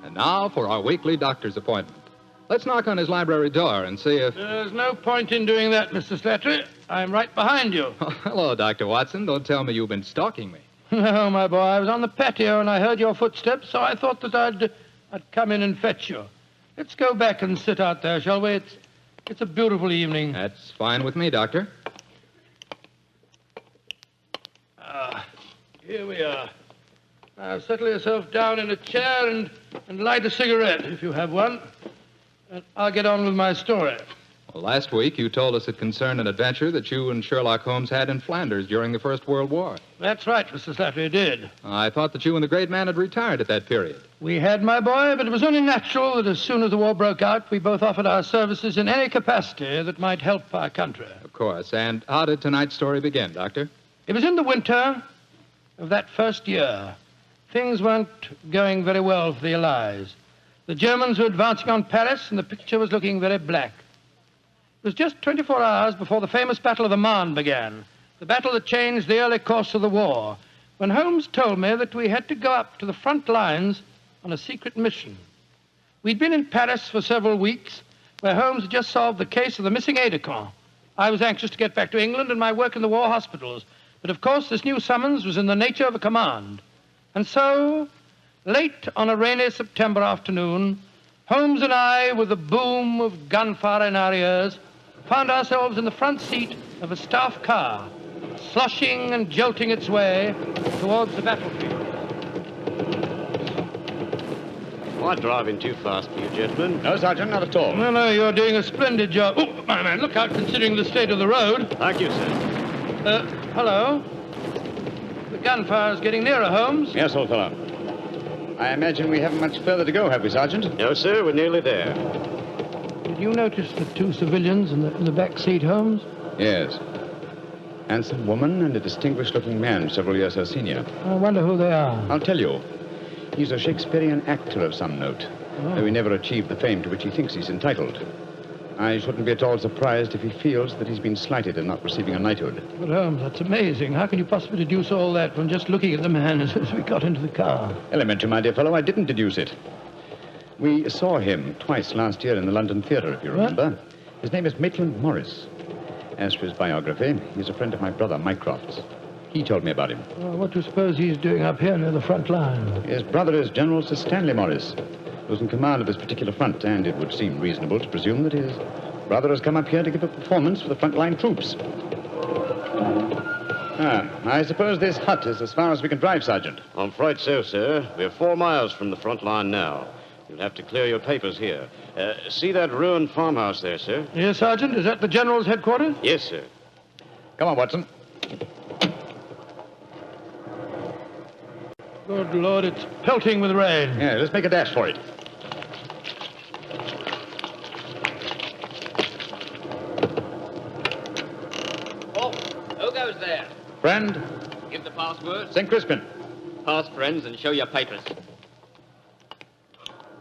And now for our weekly doctor's appointment. Let's knock on his library door and see if... There's no point in doing that, Mr. Slattery. I'm right behind you. Oh, hello, Dr. Watson. Don't tell me you've been stalking me. No, my boy, I was on the patio and I heard your footsteps, so I thought that I'd come in and fetch you. Let's go back and sit out there, shall we? It's a beautiful evening. That's fine with me, Doctor. Here we are. Now, settle yourself down in a chair and light a cigarette, if you have one. And I'll get on with my story. Well, last week you told us it concerned an adventure that you and Sherlock Holmes had in Flanders during the First World War. That's right, Mr. Slattery, did. I thought that you and the great man had retired at that period. We had, my boy, but it was only natural that as soon as the war broke out, we both offered our services in any capacity that might help our country. Of course. And how did tonight's story begin, Doctor? It was in the winter of that first year. Things weren't going very well for the Allies. The Germans were advancing on Paris, and the picture was looking very black. It was just 24 hours before the famous Battle of the Marne began, the battle that changed the early course of the war, when Holmes told me that we had to go up to the front lines on a secret mission. We'd been in Paris for several weeks, where Holmes had just solved the case of the missing aide-de-camp. I was anxious to get back to England and my work in the war hospitals, but of course this new summons was in the nature of a command. And so, late on a rainy September afternoon, Holmes and I, with the boom of gunfire in our ears, found ourselves in the front seat of a staff car, sloshing and jolting its way towards the battlefield. Am I driving too fast for you, gentlemen? No, Sergeant, not at all. No, you're doing a splendid job. Oh, my man, look out, considering the state of the road. Thank you, sir. Hello? The gunfire's getting nearer, Holmes. Yes, old fellow. I imagine we haven't much further to go, have we, Sergeant? No, sir, we're nearly there. Did you notice the two civilians in the back seat, Holmes? Yes. Handsome woman and a distinguished-looking man, several years her senior. I wonder who they are. I'll tell you. He's a Shakespearean actor of some note, though he never achieved the fame to which he thinks he's entitled. I shouldn't be at all surprised if he feels that he's been slighted in not receiving a knighthood. But, Holmes, that's amazing. How can you possibly deduce all that from just looking at the man as we got into the car? Elementary, my dear fellow, I didn't deduce it. We saw him twice last year in the London Theatre, if you remember. What? His name is Maitland Morris. As for his biography, he's a friend of my brother, Mycroft's. He told me about him. Well, what do you suppose he's doing up here near the front line? His brother is General Sir Stanley Morris, who's in command of this particular front, and it would seem reasonable to presume that his brother has come up here to give a performance for the front-line troops. I suppose this hut is as far as we can drive, Sergeant. I'm afraid so, sir. We're 4 miles from the front line now. You'll have to clear your papers here. See that ruined farmhouse there, sir? Yes, Sergeant. Is that the General's headquarters? Yes, sir. Come on, Watson. Good Lord, it's pelting with rain. Yeah, let's make a dash for it. Oh, who goes there? Friend? Give the password. St. Crispin. Pass, friends, and show your papers.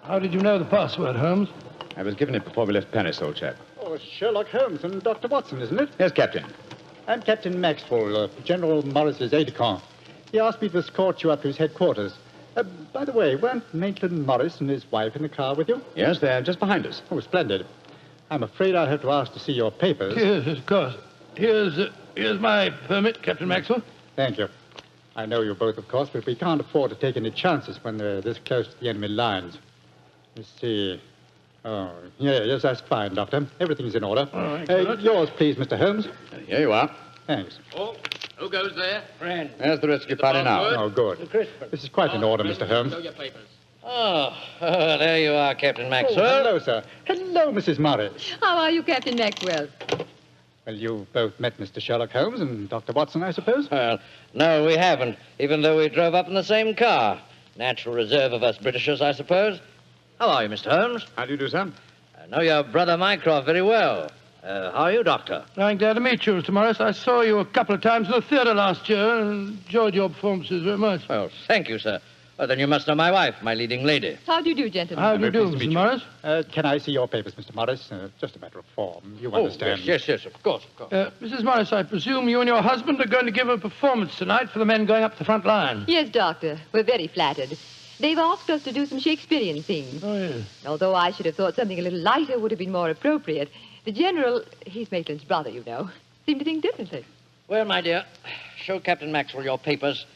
How did you know the password, Holmes? I was given it before we left Paris, old chap. Oh, it's Sherlock Holmes and Dr. Watson, isn't it? Yes, Captain. I'm Captain Maxwell, General Morris's aide-de-camp. He asked me to escort you up to his headquarters. By the way, weren't Maitland Morris and his wife in the car with you? Yes, they're just behind us. Oh, splendid. I'm afraid I'll have to ask to see your papers. Yes, of course. Here's my permit, Captain Maxwell. Thank you. I know you both, of course, but we can't afford to take any chances when they're this close to the enemy lines. Let's see. Oh, yes, that's fine, Doctor. Everything's in order. All right, yours, please, Mr. Holmes. Here you are. Thanks. Oh, who goes there? Friend. There's the rest of your party now. Oh, good. This is quite in order, Mr. Holmes. Show your papers. Oh, there you are, Captain Maxwell. Oh, hello, sir. Hello, Mrs. Morris. How are you, Captain Maxwell? Well, you've both met Mr. Sherlock Holmes and Dr. Watson, I suppose? Well, no, we haven't, even though we drove up in the same car. Natural reserve of us Britishers, I suppose. How are you, Mr. Holmes? How do you do, sir? I know your brother Mycroft very well. How are you, Doctor? I'm glad to meet you, Mr. Morris. I saw you a couple of times in the theatre last year and enjoyed your performances very much. Well, thank you, sir. Well, then you must know my wife, my leading lady. How do you do, gentlemen? How do you do, Mr. Morris? Can I see your papers, Mr. Morris? Just a matter of form. You understand. Yes, of course. Mrs. Morris, I presume you and your husband are going to give a performance tonight for the men going up the front line. Yes, Doctor. We're very flattered. They've asked us to do some Shakespearean things. Oh, yes. Although I should have thought something a little lighter would have been more appropriate. The General, he's Maitland's brother, you know, seemed to think differently. Well, my dear, show Captain Maxwell your papers.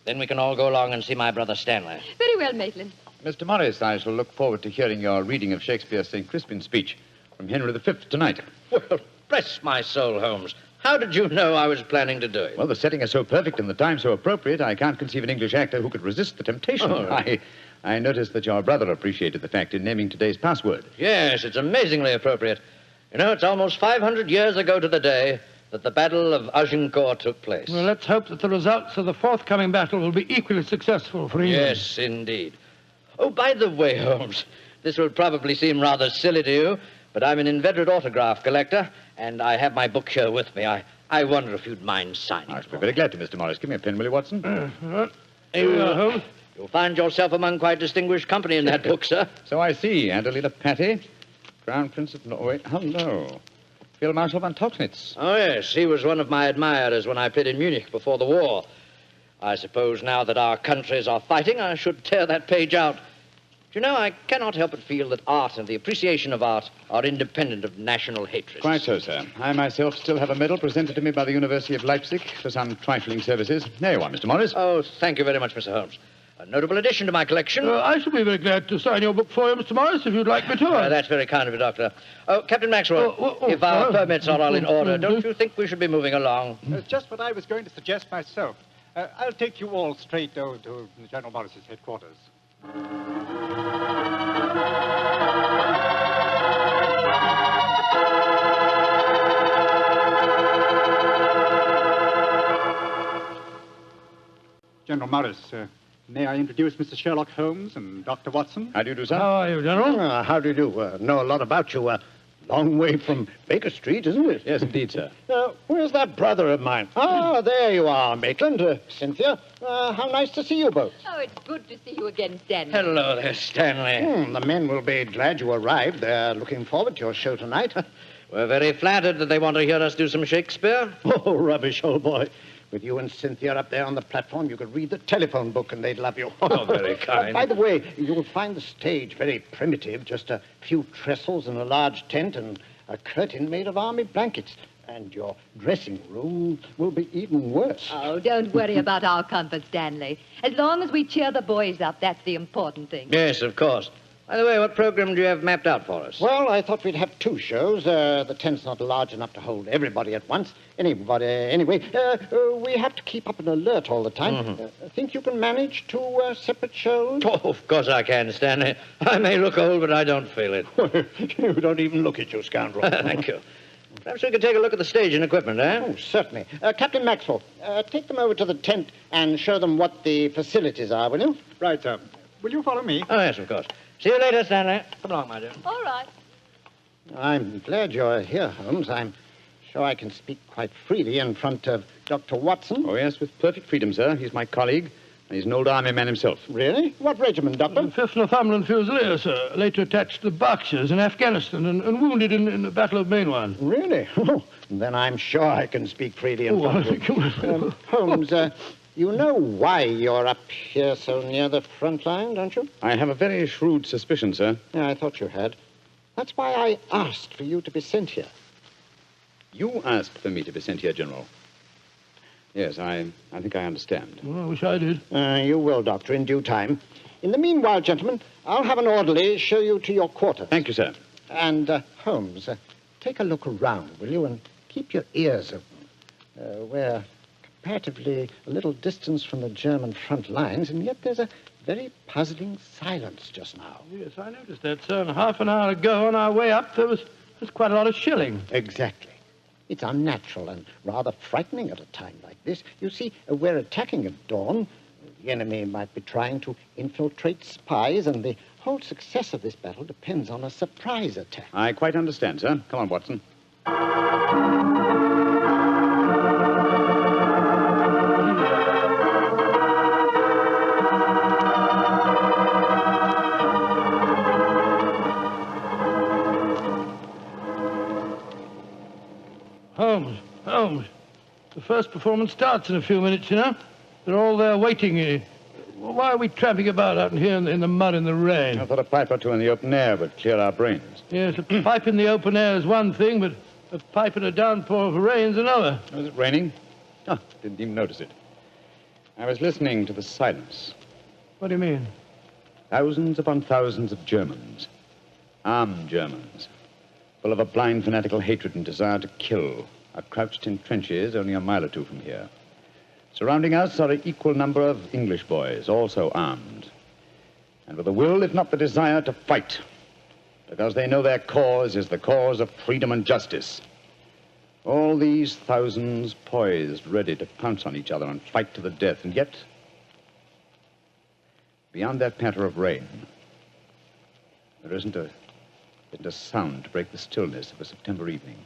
Then we can all go along and see my brother Stanley. Very well, Maitland. Mr. Morris, I shall look forward to hearing your reading of Shakespeare's St. Crispin's speech from Henry V tonight. Well, bless my soul, Holmes. How did you know I was planning to do it? Well, the setting is so perfect and the time so appropriate, I can't conceive an English actor who could resist the temptation. Oh. I noticed that your brother appreciated the fact in naming today's password. Yes, it's amazingly appropriate. You know, it's almost 500 years ago to the day that the Battle of Agincourt took place. Well, let's hope that the results of the forthcoming battle will be equally successful for England. Yes, indeed. Oh, by the way, Holmes, this will probably seem rather silly to you, but I'm an inveterate autograph collector, and I have my book here with me. I wonder if you'd mind signing it. I should be very glad to, Mr. Morris. Give me a pen, will you, Watson? Here we are, Holmes. You'll find yourself among quite distinguished company in that book, sir. So I see. Adelina Patti, Crown Prince of Norway. Hello. Field Marshal von Tauchnitz. Oh, yes. He was one of my admirers when I played in Munich before the war. I suppose now that our countries are fighting, I should tear that page out. Do you know, I cannot help but feel that art and the appreciation of art are independent of national hatred. Quite so, sir. I myself still have a medal presented to me by the University of Leipzig for some trifling services. There you are, Mr. Morris. Oh, thank you very much, Mr. Holmes. A notable addition to my collection. I shall be very glad to sign your book for you, Mr. Morris, if you'd like me to. That's very kind of you, Doctor. Oh, Captain Maxwell, if our permits are all in order, don't you think we should be moving along? Just what I was going to suggest myself. I'll take you all straight over to General Morris's headquarters. General Morris, may I introduce Mr. Sherlock Holmes and Dr. Watson? How do you do, sir? How are you, General? How do you do? Know a lot about you. Long way from Baker Street, isn't it? Yes, indeed, sir. Where's that brother of mine? Ah, there you are, Maitland. Cynthia, how nice to see you both. Oh, it's good to see you again, Stanley. Hello there, Stanley. The men will be glad you arrived. They're looking forward to your show tonight. We're very flattered that they want to hear us do some Shakespeare. Oh, rubbish, old boy. With you and Cynthia up there on the platform, you could read the telephone book and they'd love you. Oh, very kind. By the way, you'll find the stage very primitive. Just a few trestles and a large tent and a curtain made of army blankets. And your dressing room will be even worse. Oh, don't worry about our comfort, Stanley. As long as we cheer the boys up, that's the important thing. Yes, of course. By the way, what program do you have mapped out for us? Well, I thought we'd have two shows. The tent's not large enough to hold everybody at once. Anyway, we have to keep up an alert all the time. Mm-hmm. Think you can manage two separate shows? Oh, of course I can, Stanley. I may look old, but I don't feel it. You don't even look it, you scoundrel. Thank you. Perhaps we could take a look at the stage and equipment, eh? Oh, certainly. Captain Maxwell, take them over to the tent and show them what the facilities are, will you? Right, sir. Will you follow me? Oh, yes, of course. See you later, Stanley. Come along, my dear. All right. I'm glad you're here, Holmes. I'm sure I can speak quite freely in front of Dr. Watson. Oh, yes, with perfect freedom, sir. He's my colleague, and he's an old army man himself. Really? What regiment, Doctor? 5th Northumberland Fusiliers, sir. Later attached to the Berkshires in Afghanistan and wounded in the Battle of Mainwan. Really? Oh, then I'm sure I can speak freely in front of you. Holmes, You know why you're up here so near the front line, don't you? I have a very shrewd suspicion, sir. Yeah, I thought you had. That's why I asked for you to be sent here. You asked for me to be sent here, General. Yes, I think I understand. Well, I wish I did. You will, Doctor, in due time. In the meanwhile, gentlemen, I'll have an orderly show you to your quarters. Thank you, sir. And, Holmes, take a look around, will you, and keep your ears open. We're comparatively a little distance from the German front lines, and yet there's a very puzzling silence just now. Yes, I noticed that, sir. And half an hour ago, on our way up, there's quite a lot of shelling. Exactly. It's unnatural and rather frightening at a time like this. You see, we're attacking at dawn. The enemy might be trying to infiltrate spies, and the whole success of this battle depends on a surprise attack. I quite understand, sir. Come on, Watson. Holmes, the first performance starts in a few minutes, you know. They're all there waiting. Why are we tramping about out here in the mud and the rain? I thought a pipe or two in the open air would clear our brains. Yes, a pipe in the open air is one thing, but a pipe in a downpour of rain is another. Was it raining? Oh, didn't even notice it. I was listening to the silence. What do you mean? Thousands upon thousands of Germans. Armed Germans. Full of a blind fanatical hatred and desire to kill, are crouched in trenches only a mile or two from here. Surrounding us are an equal number of English boys, also armed, and with the will, if not the desire, to fight, because they know their cause is the cause of freedom and justice. All these thousands poised, ready to pounce on each other and fight to the death, and yet, beyond that patter of rain, there isn't a sound to break the stillness of a September evening.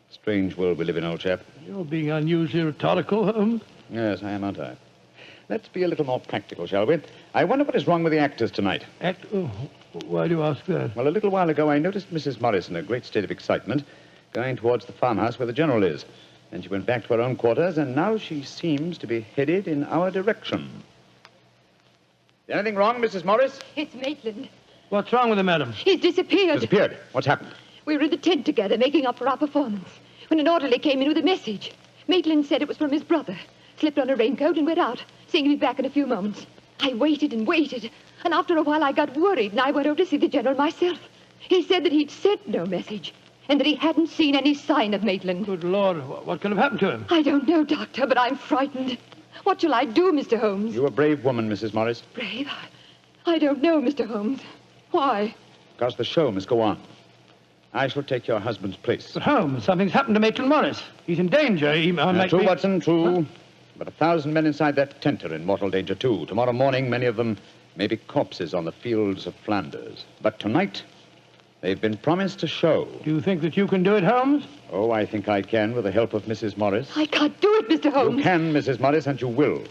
Strange world we live in, old chap. You're being unusually rhetorical, Holmes. Yes, I am, aren't I? Let's be a little more practical, shall we? I wonder what is wrong with the actors tonight. Oh, why do you ask that? Well, a little while ago I noticed Mrs. Morris in a great state of excitement, going towards the farmhouse where the General is. Then she went back to her own quarters, and now she seems to be headed in our direction. Is anything wrong, Mrs. Morris? It's Maitland. What's wrong with him, madam? He's disappeared. Disappeared? What's happened? We were in the tent together, making up for our performance, when an orderly came in with a message. Maitland said it was from his brother, slipped on a raincoat and went out, saying he'd be back in a few moments. I waited and waited, and after a while I got worried, and I went over to see the General myself. He said that he'd sent no message, and that he hadn't seen any sign of Maitland. Good Lord, what can have happened to him? I don't know, Doctor, but I'm frightened. What shall I do, Mr. Holmes? You're a brave woman, Mrs. Morris. Brave? I don't know, Mr. Holmes. Why? Because the show must go on. I shall take your husband's place. But Holmes, something's happened to Maitland Morris. He's in danger. He might true, be... Watson, true. Huh? But 1,000 men inside that tent are in mortal danger, too. Tomorrow morning, many of them may be corpses on the fields of Flanders. But tonight, they've been promised a show. Do you think that you can do it, Holmes? Oh, I think I can, with the help of Mrs. Morris. I can't do it, Mr. Holmes. You can, Mrs. Morris, and you will.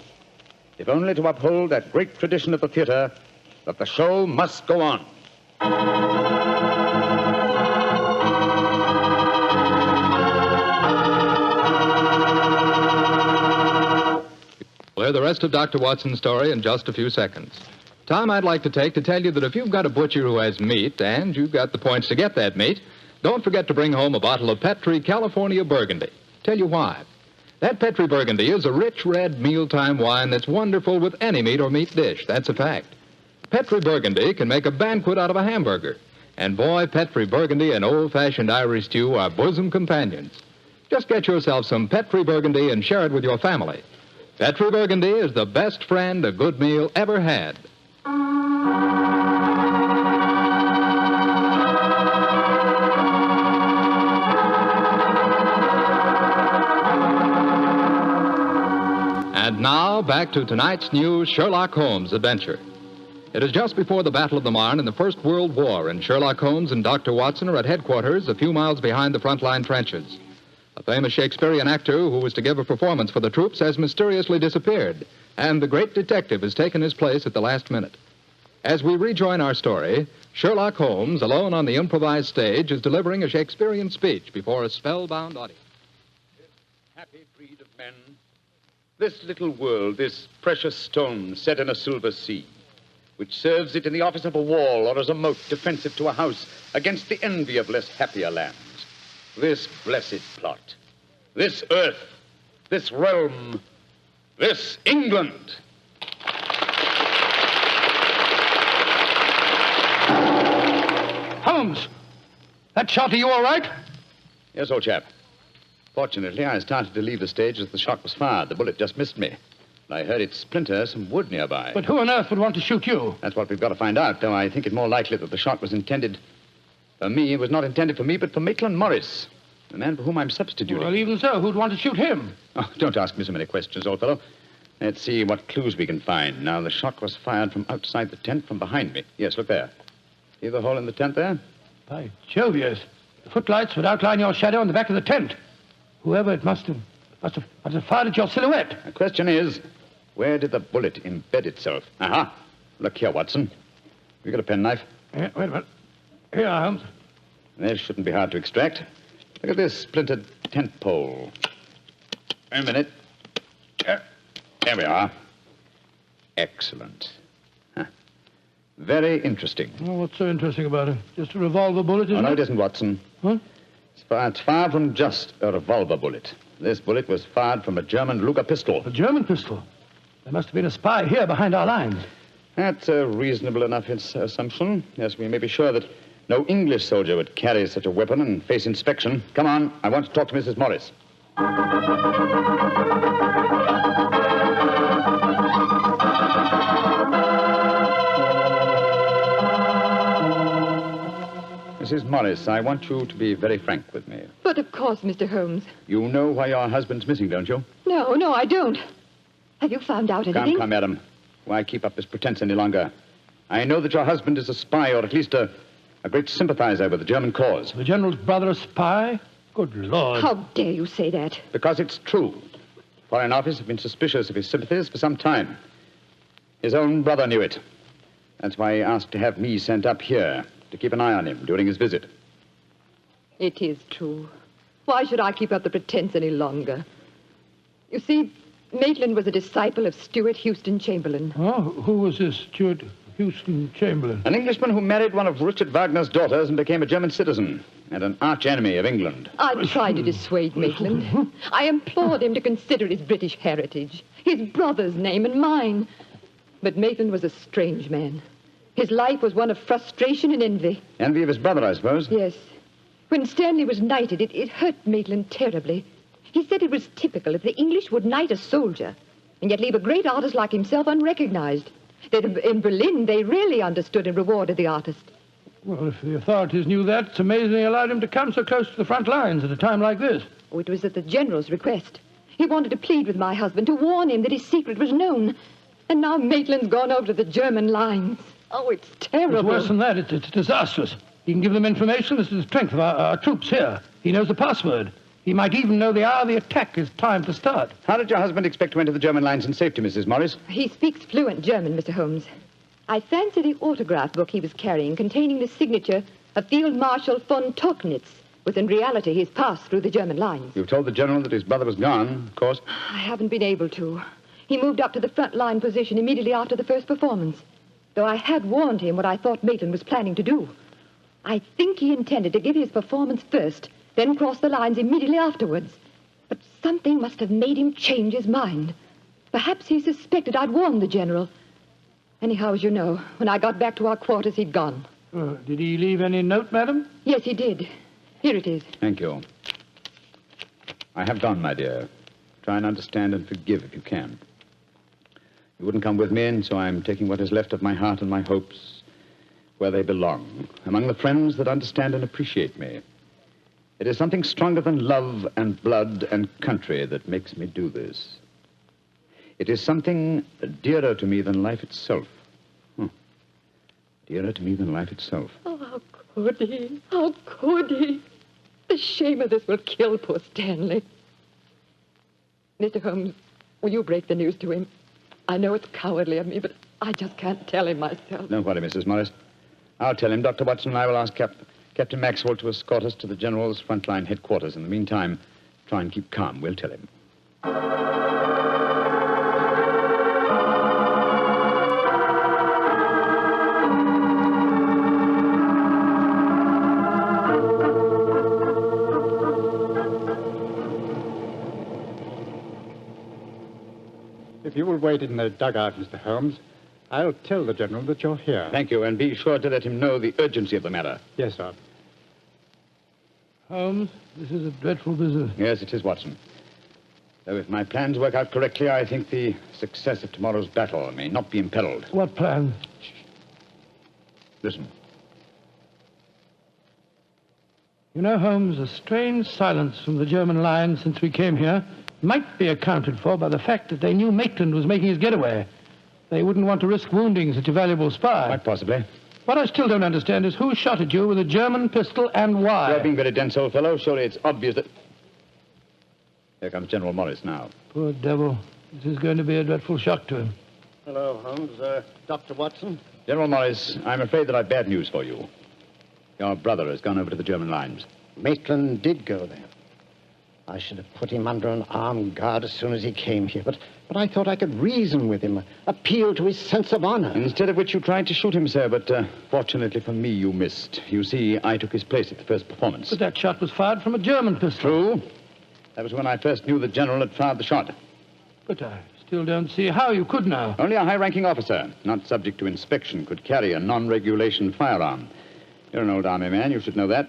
If only to uphold that great tradition of the theater, that the show must go on. We'll hear the rest of Dr. Watson's story in just a few seconds. Time I'd like to take to tell you that if you've got a butcher who has meat and you've got the points to get that meat, don't forget to bring home a bottle of Petri California Burgundy. Tell you why. That Petri Burgundy is a rich red mealtime wine that's wonderful with any meat or meat dish. That's a fact. Petri Burgundy can make a banquet out of a hamburger. And boy, Petri Burgundy and old-fashioned Irish stew are bosom companions. Just get yourself some Petri Burgundy and share it with your family. Petri Burgundy is the best friend a good meal ever had. And now, back to tonight's new Sherlock Holmes adventure. It is just before the Battle of the Marne in the First World War, and Sherlock Holmes and Dr. Watson are at headquarters a few miles behind the front-line trenches. A famous Shakespearean actor who was to give a performance for the troops has mysteriously disappeared, and the great detective has taken his place at the last minute. As we rejoin our story, Sherlock Holmes, alone on the improvised stage, is delivering a Shakespearean speech before a spellbound audience. This happy breed of men This little world, this precious stone set in a silver sea, which serves it in the office of a wall or as a moat defensive to a house against the envy of less happier lands. This blessed plot, this earth, this realm, this England. Holmes, that shot, are you all right? Yes, old chap. Fortunately, I started to leave the stage as the shot was fired. The bullet just missed me. I heard it splinter some wood nearby. But who on earth would want to shoot you? That's what we've got to find out, though I think it more likely that the shot was intended for me. It was not intended for me, but for Maitland Morris, the man for whom I'm substituting. Well, even so, who'd want to shoot him? Oh, don't ask me so many questions, old fellow. Let's see what clues we can find. Now, the shot was fired from outside the tent from behind me. Yes, look there. See the hole in the tent there? By Jove, yes. The footlights would outline your shadow on the back of the tent. Whoever it must have fired at your silhouette. The question is, where did the bullet embed itself? Aha. Look here, Watson. You got a penknife? Yeah, wait a minute. Here, Holmes. This shouldn't be hard to extract. Look at this splintered tent pole. Wait a minute. There we are. Excellent. Huh. Very interesting. Oh, what's so interesting about it? Just a revolver bullet, isn't it? No, it isn't, Watson. Huh? It's fired from just a revolver bullet. This bullet was fired from a German Luger pistol. A German pistol? There must have been a spy here behind our lines. That's a reasonable enough assumption. Yes, we may be sure that no English soldier would carry such a weapon and face inspection. Come on, I want to talk to Mrs. Morris. Mrs. Morris, I want you to be very frank with me. But of course, Mr. Holmes. You know why your husband's missing, don't you? No, I don't. Have you found out anything? Come, madam. Why keep up this pretense any longer? I know that your husband is a spy, or at least a great sympathizer with the German cause. The General's brother a spy? Good Lord. How dare you say that? Because it's true. Foreign Office have been suspicious of his sympathies for some time. His own brother knew it. That's why he asked to have me sent up here to keep an eye on him during his visit. It is true. Why should I keep up the pretense any longer? You see, Maitland was a disciple of Stuart Houston Chamberlain. Oh, who was this Stuart Houston Chamberlain? An Englishman who married one of Richard Wagner's daughters and became a German citizen, and an arch-enemy of England. I tried to dissuade Maitland. I implored him to consider his British heritage, his brother's name and mine. But Maitland was a strange man. His life was one of frustration and envy. Envy of his brother, I suppose? Yes. When Stanley was knighted, it hurt Maitland terribly. He said it was typical if the English would knight a soldier and yet leave a great artist like himself unrecognized. That in Berlin, they really understood and rewarded the artist. Well, if the authorities knew that, it's amazing they allowed him to come so close to the front lines at a time like this. Oh, it was at the General's request. He wanted to plead with my husband to warn him that his secret was known. And now Maitland's gone over to the German lines. Oh, it's terrible. It's worse than that. It's disastrous. He can give them information as to the strength of our troops here. He knows the password. He might even know the hour the attack is timed to start. How did your husband expect to enter the German lines in safety, Mrs. Morris? He speaks fluent German, Mr. Holmes. I fancy the autograph book he was carrying containing the signature of Field Marshal von Tauchnitz, was in reality his pass through the German lines. You've told the General that his brother was gone, of course. I haven't been able to. He moved up to the front line position immediately after the first performance, though I had warned him what I thought Maitland was planning to do. I think he intended to give his performance first, then cross the lines immediately afterwards. But something must have made him change his mind. Perhaps he suspected I'd warned the General. Anyhow, as you know, when I got back to our quarters, he'd gone. Did he leave any note, madam? Yes, he did. Here it is. Thank you. I have gone, my dear. Try and understand and forgive if you can. You wouldn't come with me, and so I'm taking what is left of my heart and my hopes where they belong, among the friends that understand and appreciate me. It is something stronger than love and blood and country that makes me do this. It is something dearer to me than life itself. Dearer to me than life itself. Oh, how could he? How could he? The shame of this will kill poor Stanley. Mr. Holmes, will you break the news to him? I know it's cowardly of me, but I just can't tell him myself. Don't worry, Mrs. Morris. I'll tell him. Dr. Watson and I will ask Captain Maxwell to escort us to the General's frontline headquarters. In the meantime, try and keep calm. We'll tell him. wait in the dugout, Mr. Holmes. I'll tell the General that you're here. Thank you, and be sure to let him know the urgency of the matter. Yes, sir. Holmes, this is a dreadful business. Yes, it is, Watson. Though if my plans work out correctly, I think the success of tomorrow's battle may not be imperiled. What plan? Listen. You know, Holmes, a strange silence from the German lines since we came here might be accounted for by the fact that they knew Maitland was making his getaway. They wouldn't want to risk wounding such a valuable spy. Quite possibly. What I still don't understand is who shot at you with a German pistol and why. You're being very dense, old fellow. Surely it's obvious that... Here comes General Morris now. Poor devil. This is going to be a dreadful shock to him. Hello, Holmes. Dr. Watson? General Morris, I'm afraid that I've bad news for you. Your brother has gone over to the German lines. Maitland did go there. I should have put him under an armed guard as soon as he came here, but I thought I could reason with him, appeal to his sense of honor. Instead of which you tried to shoot him, sir, but fortunately for me, you missed. You see, I took his place at the first performance. But that shot was fired from a German pistol. True. That was when I first knew the general had fired the shot. But I still don't see how you could now. Only a high-ranking officer, not subject to inspection, could carry a non-regulation firearm. You're an old army man, you should know that.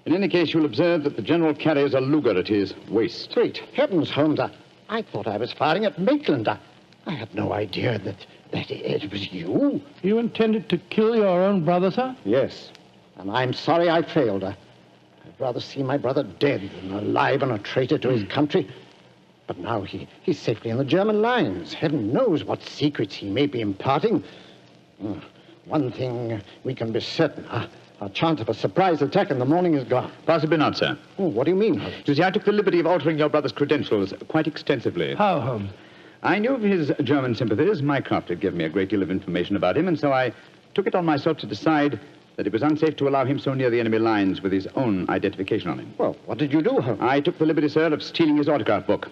In any case, you'll observe that the general carries a Luger at his waist. Great heavens, Holmes, I thought I was firing at Maitland. I had no idea that it was you. You intended to kill your own brother, sir? Yes, and I'm sorry I failed. I'd rather see my brother dead than alive and a traitor to his country. But now he's safely in the German lines. Heaven knows what secrets he may be imparting. One thing we can be certain, our chance of a surprise attack in the morning is gone. Possibly not, sir. Oh, what do you mean, Holmes? You see, I took the liberty of altering your brother's credentials quite extensively. How, Holmes? I knew of his German sympathies. Mycroft had given me a great deal of information about him, and so I took it on myself to decide that it was unsafe to allow him so near the enemy lines with his own identification on him. Well, what did you do, Holmes? I took the liberty, sir, of stealing his autograph book,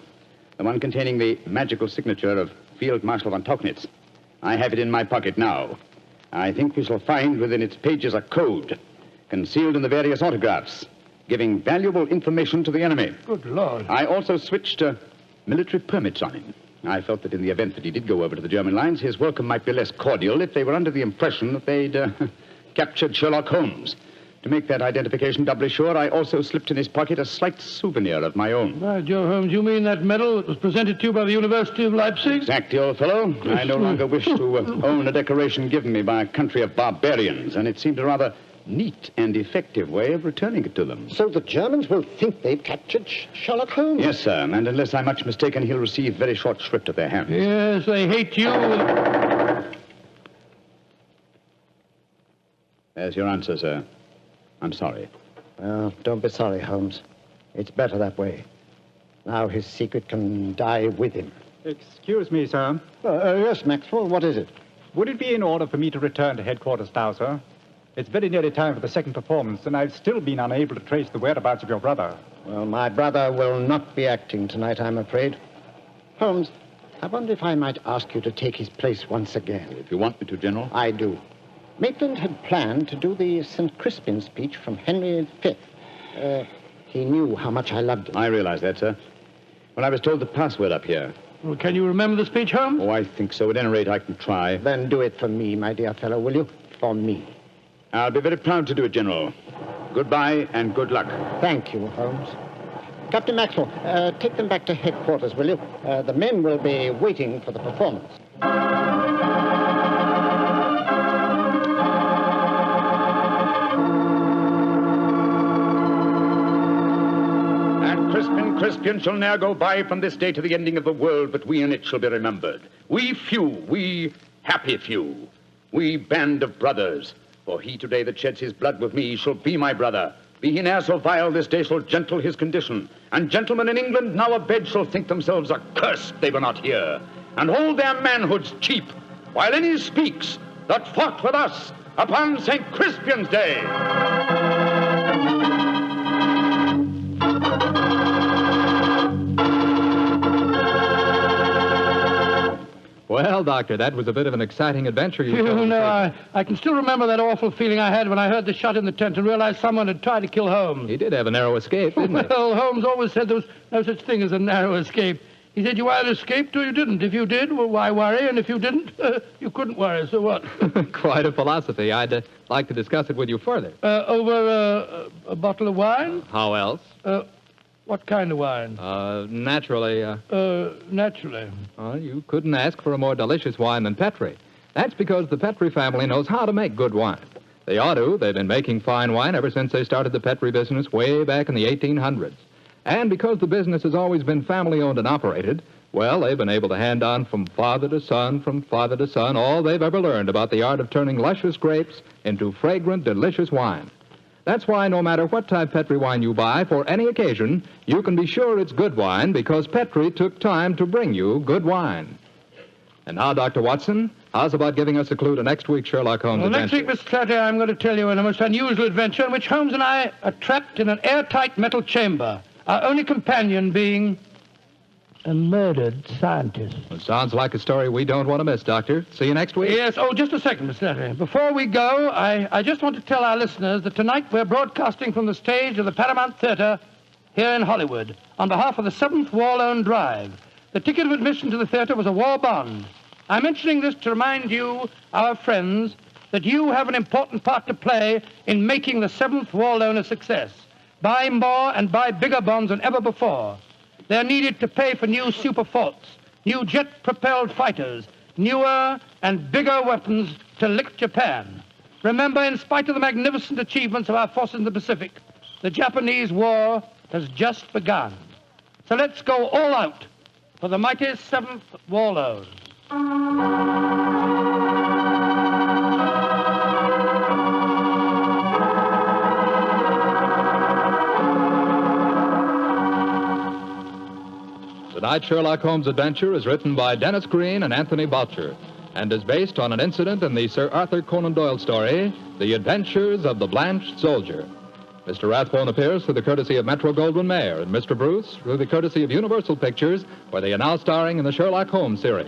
the one containing the magical signature of Field Marshal von Tauchnitz. I have it in my pocket now. I think we shall find within its pages a code concealed in the various autographs, giving valuable information to the enemy. Good Lord. I also switched military permits on him. I felt that in the event that he did go over to the German lines, his welcome might be less cordial if they were under the impression that they'd captured Sherlock Holmes. To make that identification doubly sure, I also slipped in his pocket a slight souvenir of my own. By Joe, Holmes, you mean that medal that was presented to you by the University of Leipzig? Exactly, old fellow. I no longer wish to own a decoration given me by a country of barbarians, and it seemed a rather neat and effective way of returning it to them. So the Germans will think they've captured Sherlock Holmes? Yes, sir, and unless I'm much mistaken, he'll receive very short shrift at their hands. Yes, they hate you. There's your answer, sir. I'm sorry. Well, don't be sorry, Holmes. It's better that way. Now his secret can die with him. Excuse me, sir. Yes, Maxwell, what is it? Would it be in order for me to return to headquarters now, sir? It's very nearly time for the second performance, and I've still been unable to trace the whereabouts of your brother. Well, my brother will not be acting tonight, I'm afraid. Holmes, I wonder if I might ask you to take his place once again. If you want me to, General. I do. Maitland had planned to do the St. Crispin speech from Henry V. He knew how much I loved him. I realize that, sir. When I was told the password up here. Well, can you remember the speech, Holmes? Oh, I think so. At any rate, I can try. Then do it for me, my dear fellow, will you? For me. I'll be very proud to do it, General. Goodbye and good luck. Thank you, Holmes. Captain Maxwell, take them back to headquarters, will you? The men will be waiting for the performance. Crispian shall ne'er go by from this day to the ending of the world, but we in it shall be remembered. We few, we happy few, we band of brothers. For he today that sheds his blood with me shall be my brother. Be he ne'er so vile, this day shall gentle his condition. And gentlemen in England now abed shall think themselves accursed they were not here, and hold their manhoods cheap, while any speaks that fought with us upon St. Crispian's Day. Well, Doctor, that was a bit of an exciting adventure you You told. know, I can still remember that awful feeling I had when I heard the shot in the tent and realized someone had tried to kill Holmes. He did have a narrow escape, didn't he? Well, Holmes always said there was no such thing as a narrow escape. He said you either escaped or you didn't. If you did, well, why worry? And if you didn't, you couldn't worry, so what? Quite a philosophy. I'd like to discuss it with you further. Over a bottle of wine? How else? What kind of wine? Naturally. Naturally. You couldn't ask for a more delicious wine than Petri. That's because the Petri family knows how to make good wine. They ought to. They've been making fine wine ever since they started the Petri business way back in the 1800s. And because the business has always been family-owned and operated, well, they've been able to hand on from father to son, all they've ever learned about the art of turning luscious grapes into fragrant, delicious wine. That's why no matter what type Petri wine you buy for any occasion, you can be sure it's good wine because Petri took time to bring you good wine. And now, Dr. Watson, how's about giving us a clue to next week's Sherlock Holmes adventure? Next week, Mr. Clatter, I'm going to tell you a most unusual adventure in which Holmes and I are trapped in an airtight metal chamber, our only companion being a murdered scientist. Well, sounds like a story we don't want to miss, Doctor. See you next week. Yes. Oh, just a second, Mr. Clatter. Before we go, I just want to tell our listeners that tonight we're broadcasting from the stage of the Paramount Theater here in Hollywood on behalf of the 7th War Loan Drive. The ticket of admission to the theater was a war bond. I'm mentioning this to remind you, our friends, that you have an important part to play in making the 7th War Loan a success. Buy more and buy bigger bonds than ever before. They're needed to pay for new super forts, new jet-propelled fighters, newer and bigger weapons to lick Japan. Remember, in spite of the magnificent achievements of our forces in the Pacific, the Japanese war has just begun. So let's go all out for the mighty 7th War Loan. Tonight's Sherlock Holmes adventure is written by Dennis Green and Anthony Boucher and is based on an incident in the Sir Arthur Conan Doyle story, The Adventures of the Blanched Soldier. Mr. Rathbone appears through the courtesy of Metro-Goldwyn-Mayer and Mr. Bruce through the courtesy of Universal Pictures, where they are now starring in the Sherlock Holmes series.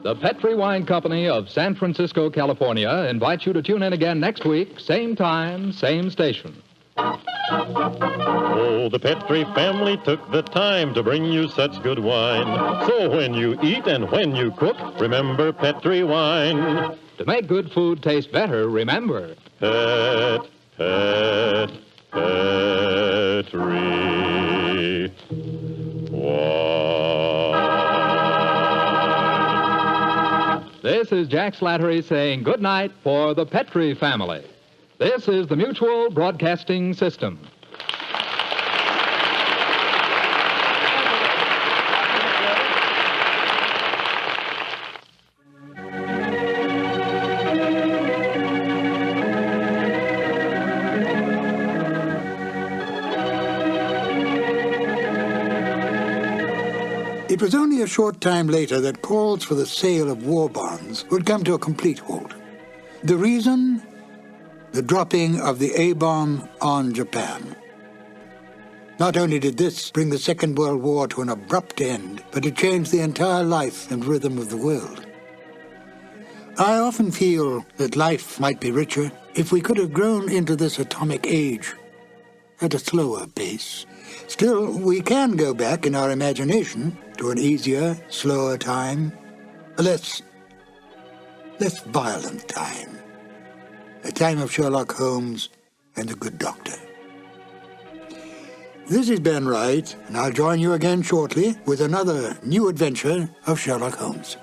The Petri Wine Company of San Francisco, California, invites you to tune in again next week, same time, same station. Oh, the Petri family took the time to bring you such good wine. So when you eat and when you cook, remember Petri wine. To make good food taste better, remember... Petri wine. This is Jack Slattery saying good night for the Petri family. This is the Mutual Broadcasting System. It was only a short time later that calls for the sale of war bonds would come to a complete halt. The reason? The dropping of the A-bomb on Japan. Not only did this bring the Second World War to an abrupt end, but it changed the entire life and rhythm of the world. I often feel that life might be richer if we could have grown into this atomic age at a slower pace. Still, we can go back in our imagination to an easier, slower time, a less violent time. A time of Sherlock Holmes and the Good Doctor. This is Ben Wright, and I'll join you again shortly with another new adventure of Sherlock Holmes.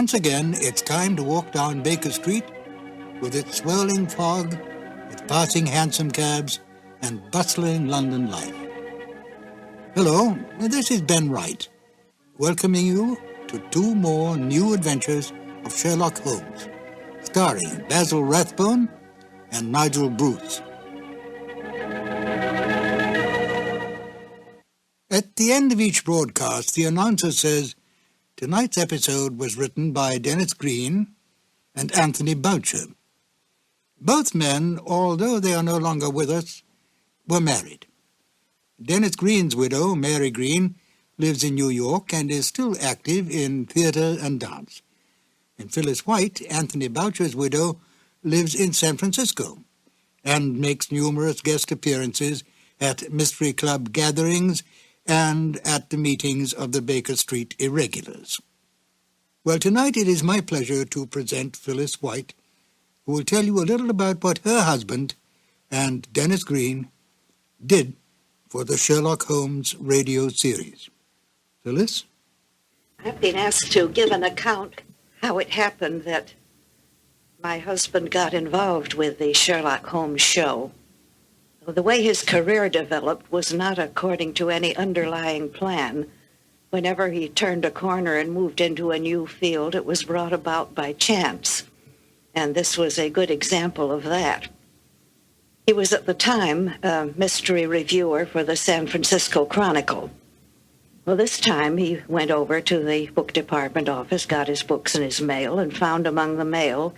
Once again, it's time to walk down Baker Street with its swirling fog, its passing hansom cabs, and bustling London life. Hello, this is Ben Wright, welcoming you to 2 more new adventures of Sherlock Holmes, starring Basil Rathbone and Nigel Bruce. At the end of each broadcast, the announcer says, tonight's episode was written by Dennis Green and Anthony Boucher. Both men, although they are no longer with us, were married. Dennis Green's widow, Mary Green, lives in New York and is still active in theater and dance. And Phyllis White, Anthony Boucher's widow, lives in San Francisco and makes numerous guest appearances at Mystery Club gatherings and at the meetings of the Baker Street Irregulars. Well, tonight it is my pleasure to present Phyllis White, who will tell you a little about what her husband and Dennis Green did for the Sherlock Holmes radio series. Phyllis? I've been asked to give an account how it happened that my husband got involved with the Sherlock Holmes show. The way his career developed was not according to any underlying plan. Whenever he turned a corner and moved into a new field, it was brought about by chance. And this was a good example of that. He was at the time a mystery reviewer for the San Francisco Chronicle. Well, this time he went over to the book department office, got his books in his mail, and found among the mail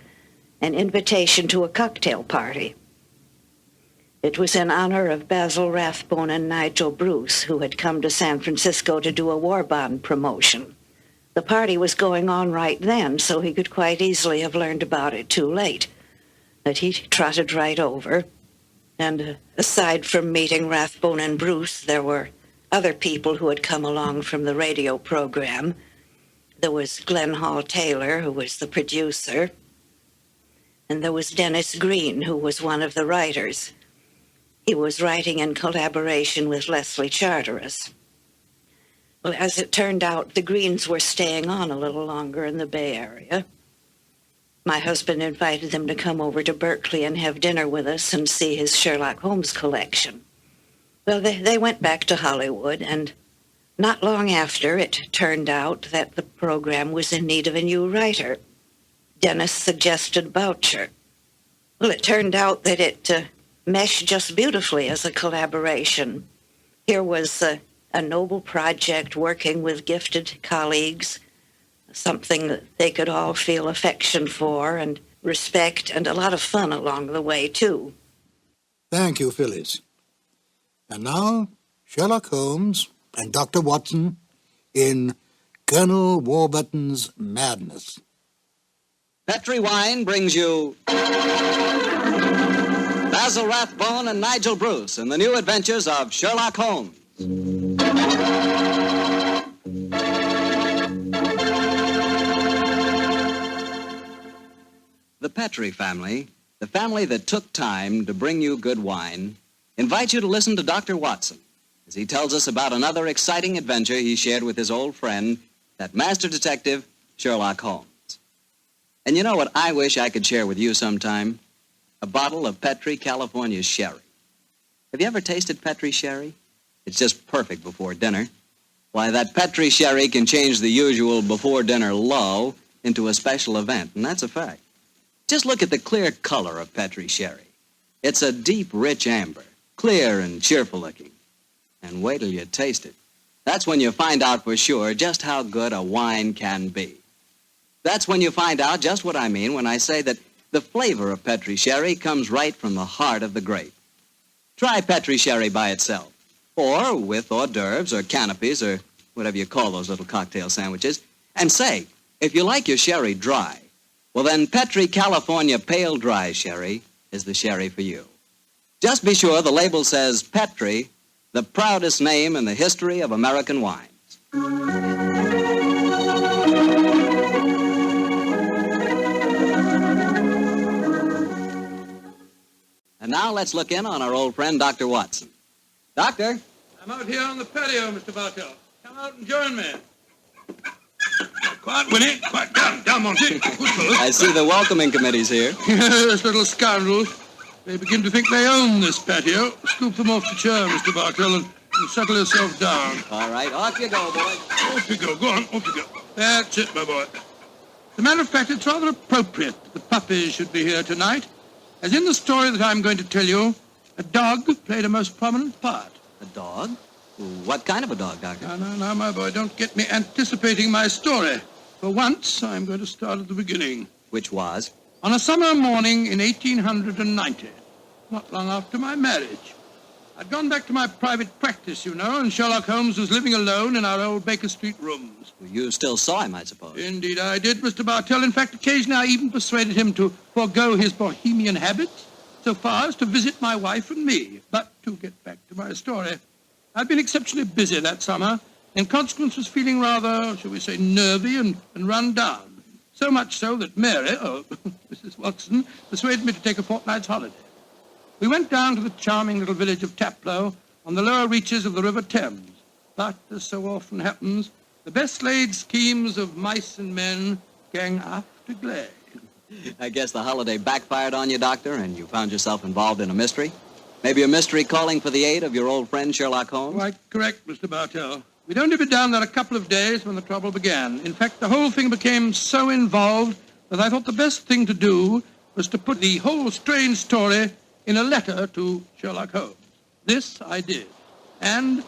an invitation to a cocktail party. It was in honor of Basil Rathbone and Nigel Bruce, who had come to San Francisco to do a war bond promotion. The party was going on right then, so he could quite easily have learned about it too late. But he trotted right over. And aside from meeting Rathbone and Bruce, there were other people who had come along from the radio program. There was Glenn Hall Taylor, who was the producer. And there was Dennis Green, who was one of the writers. He was writing in collaboration with Leslie Charteris. Well, as it turned out, the Greens were staying on a little longer in the Bay Area. My husband invited them to come over to Berkeley and have dinner with us and see his Sherlock Holmes collection. Well, they went back to Hollywood, and not long after, it turned out that the program was in need of a new writer. Dennis suggested Boucher. Well, it turned out that it meshed just beautifully as a collaboration. Here was a noble project working with gifted colleagues, something that they could all feel affection for and respect, and a lot of fun along the way, too. Thank you, Phyllis. And now, Sherlock Holmes and Dr. Watson in Colonel Warburton's Madness. Petri Wine brings you Basil Rathbone and Nigel Bruce in the new adventures of Sherlock Holmes. The Petri family, the family that took time to bring you good wine, invites you to listen to Dr. Watson as he tells us about another exciting adventure he shared with his old friend, that master detective, Sherlock Holmes. And you know what I wish I could share with you sometime? A bottle of Petri California sherry. Have you ever tasted Petri sherry? It's just perfect before dinner. Why, that Petri sherry can change the usual before-dinner lull into a special event, and that's a fact. Just look at the clear color of Petri sherry. It's a deep, rich amber, clear and cheerful-looking. And wait till you taste it. That's when you find out for sure just how good a wine can be. That's when you find out just what I mean when I say that the flavor of Petri sherry comes right from the heart of the grape. Try Petri sherry by itself, or with hors d'oeuvres or canopies or whatever you call those little cocktail sandwiches, and say, if you like your sherry dry, well then Petri California Pale Dry Sherry is the sherry for you. Just be sure the label says Petri, the proudest name in the history of American wines. And now let's look in on our old friend, Dr. Watson. Doctor? I'm out here on the patio, Mr. Bartell. Come out and join me. Quiet, Winnie. Quiet. Down, Monty. Good fellow. I see the welcoming committee's here. Yes, little scoundrels. They begin to think they own this patio. Scoop them off the chair, Mr. Bartell, and settle yourself down. All right, off you go, boy. Off you go. Go on, off you go. That's it, my boy. As a matter of fact, it's rather appropriate that the puppies should be here tonight, as in the story that I'm going to tell you, a dog played a most prominent part. A dog? What kind of a dog, Doctor? Now, my boy, don't get me anticipating my story. For once, I'm going to start at the beginning. Which was? On a summer morning in 1890, not long after my marriage. I'd gone back to my private practice, you know, and Sherlock Holmes was living alone in our old Baker Street rooms. You still saw him, I suppose. Indeed I did, Mr. Bartell. In fact, occasionally I even persuaded him to forego his bohemian habits so far as to visit my wife and me. But to get back to my story, I'd been exceptionally busy that summer. In consequence, was feeling rather, shall we say, nervy and run down. So much so that Mary, Mrs. Watson, persuaded me to take a fortnight's holiday. We went down to the charming little village of Taplow on the lower reaches of the River Thames. But, as so often happens, the best laid schemes of mice and men gang after glade. I guess the holiday backfired on you, Doctor, and you found yourself involved in a mystery? Maybe a mystery calling for the aid of your old friend Sherlock Holmes? Quite correct, Mr. Bartell. We'd only been down there a couple of days when the trouble began. In fact, the whole thing became so involved that I thought the best thing to do was to put the whole strange story in a letter to Sherlock Holmes. This I did. And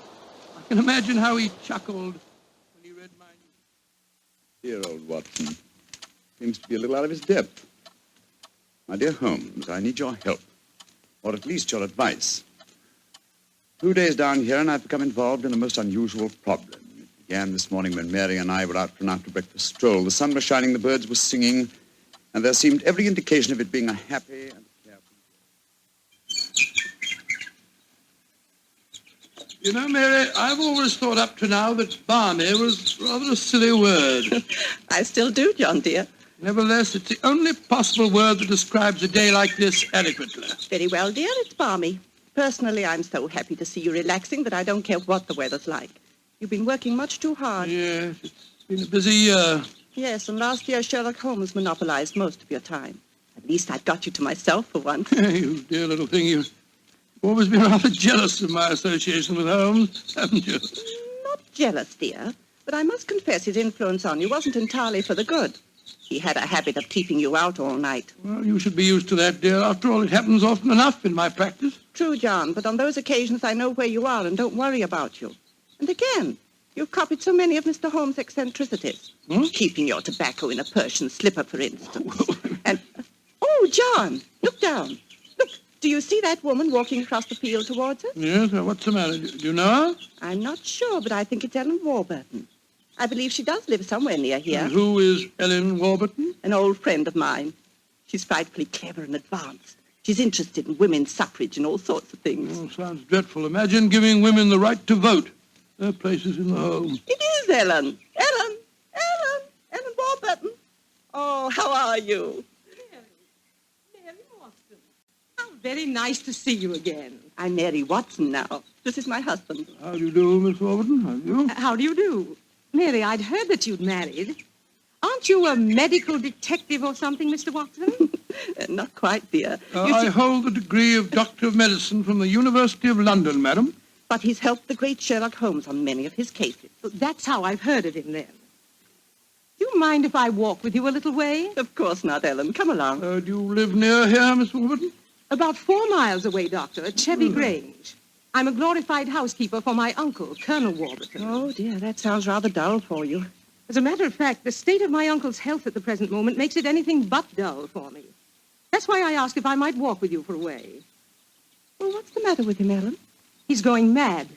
I can imagine how he chuckled when he read my news. Dear old Watson. Seems to be a little out of his depth. My dear Holmes, I need your help. Or at least your advice. 2 days down here, and I've become involved in a most unusual problem. It began this morning when Mary and I were out for an after-breakfast stroll. The sun was shining, the birds were singing, and there seemed every indication of it being a happy and careful day. You know, Mary, I've always thought up to now that balmy was rather a silly word. I still do, John, dear. Nevertheless, it's the only possible word that describes a day like this adequately. Very well, dear, it's balmy. Personally, I'm so happy to see you relaxing that I don't care what the weather's like. You've been working much too hard. Yes, it's been a busy year. Yes, and last year Sherlock Holmes monopolized most of your time. At least I've got you to myself for once. You dear little thing, you've always been rather jealous of my association with Holmes, haven't you? Not jealous, dear, but I must confess his influence on you wasn't entirely for the good. He had a habit of keeping you out all night. Well, you should be used to that, dear. After all, it happens often enough in my practice. True, John, but on those occasions I know where you are and don't worry about you. And again, you've copied so many of Mr. Holmes' eccentricities. Keeping your tobacco in a Persian slipper, for instance. And, oh, John, look down. Look, do you see that woman walking across the field towards us? Yes, what's the matter? Do you know her? I'm not sure, but I think it's Ellen Warburton. I believe she does live somewhere near here. And who is Ellen Warburton? An old friend of mine. She's frightfully clever and advanced. She's interested in women's suffrage and all sorts of things. Oh, sounds dreadful. Imagine giving women the right to vote. Their place is in the home. It is Ellen. Ellen Warburton. Oh, how are you? Mary Watson. How very nice to see you again. I'm Mary Watson now. This is my husband. How do you do, Miss Warburton? How do you? How do you do? Mary, I'd heard that you'd married. Aren't you a medical detective or something, Mr. Watson? Not quite, dear. I hold the degree of Doctor of Medicine from the University of London, madam. But he's helped the great Sherlock Holmes on many of his cases. That's how I've heard of him, then. Do you mind if I walk with you a little way? Of course not, Ellen. Come along. Do you live near here, Miss Warburton? About 4 miles away, Doctor, at Chevy Grange. I'm a glorified housekeeper for my uncle, Colonel Warburton. Oh, dear, that sounds rather dull for you. As a matter of fact, the state of my uncle's health at the present moment makes it anything but dull for me. That's why I asked if I might walk with you for a way. Well, what's the matter with him, Ellen? He's going mad.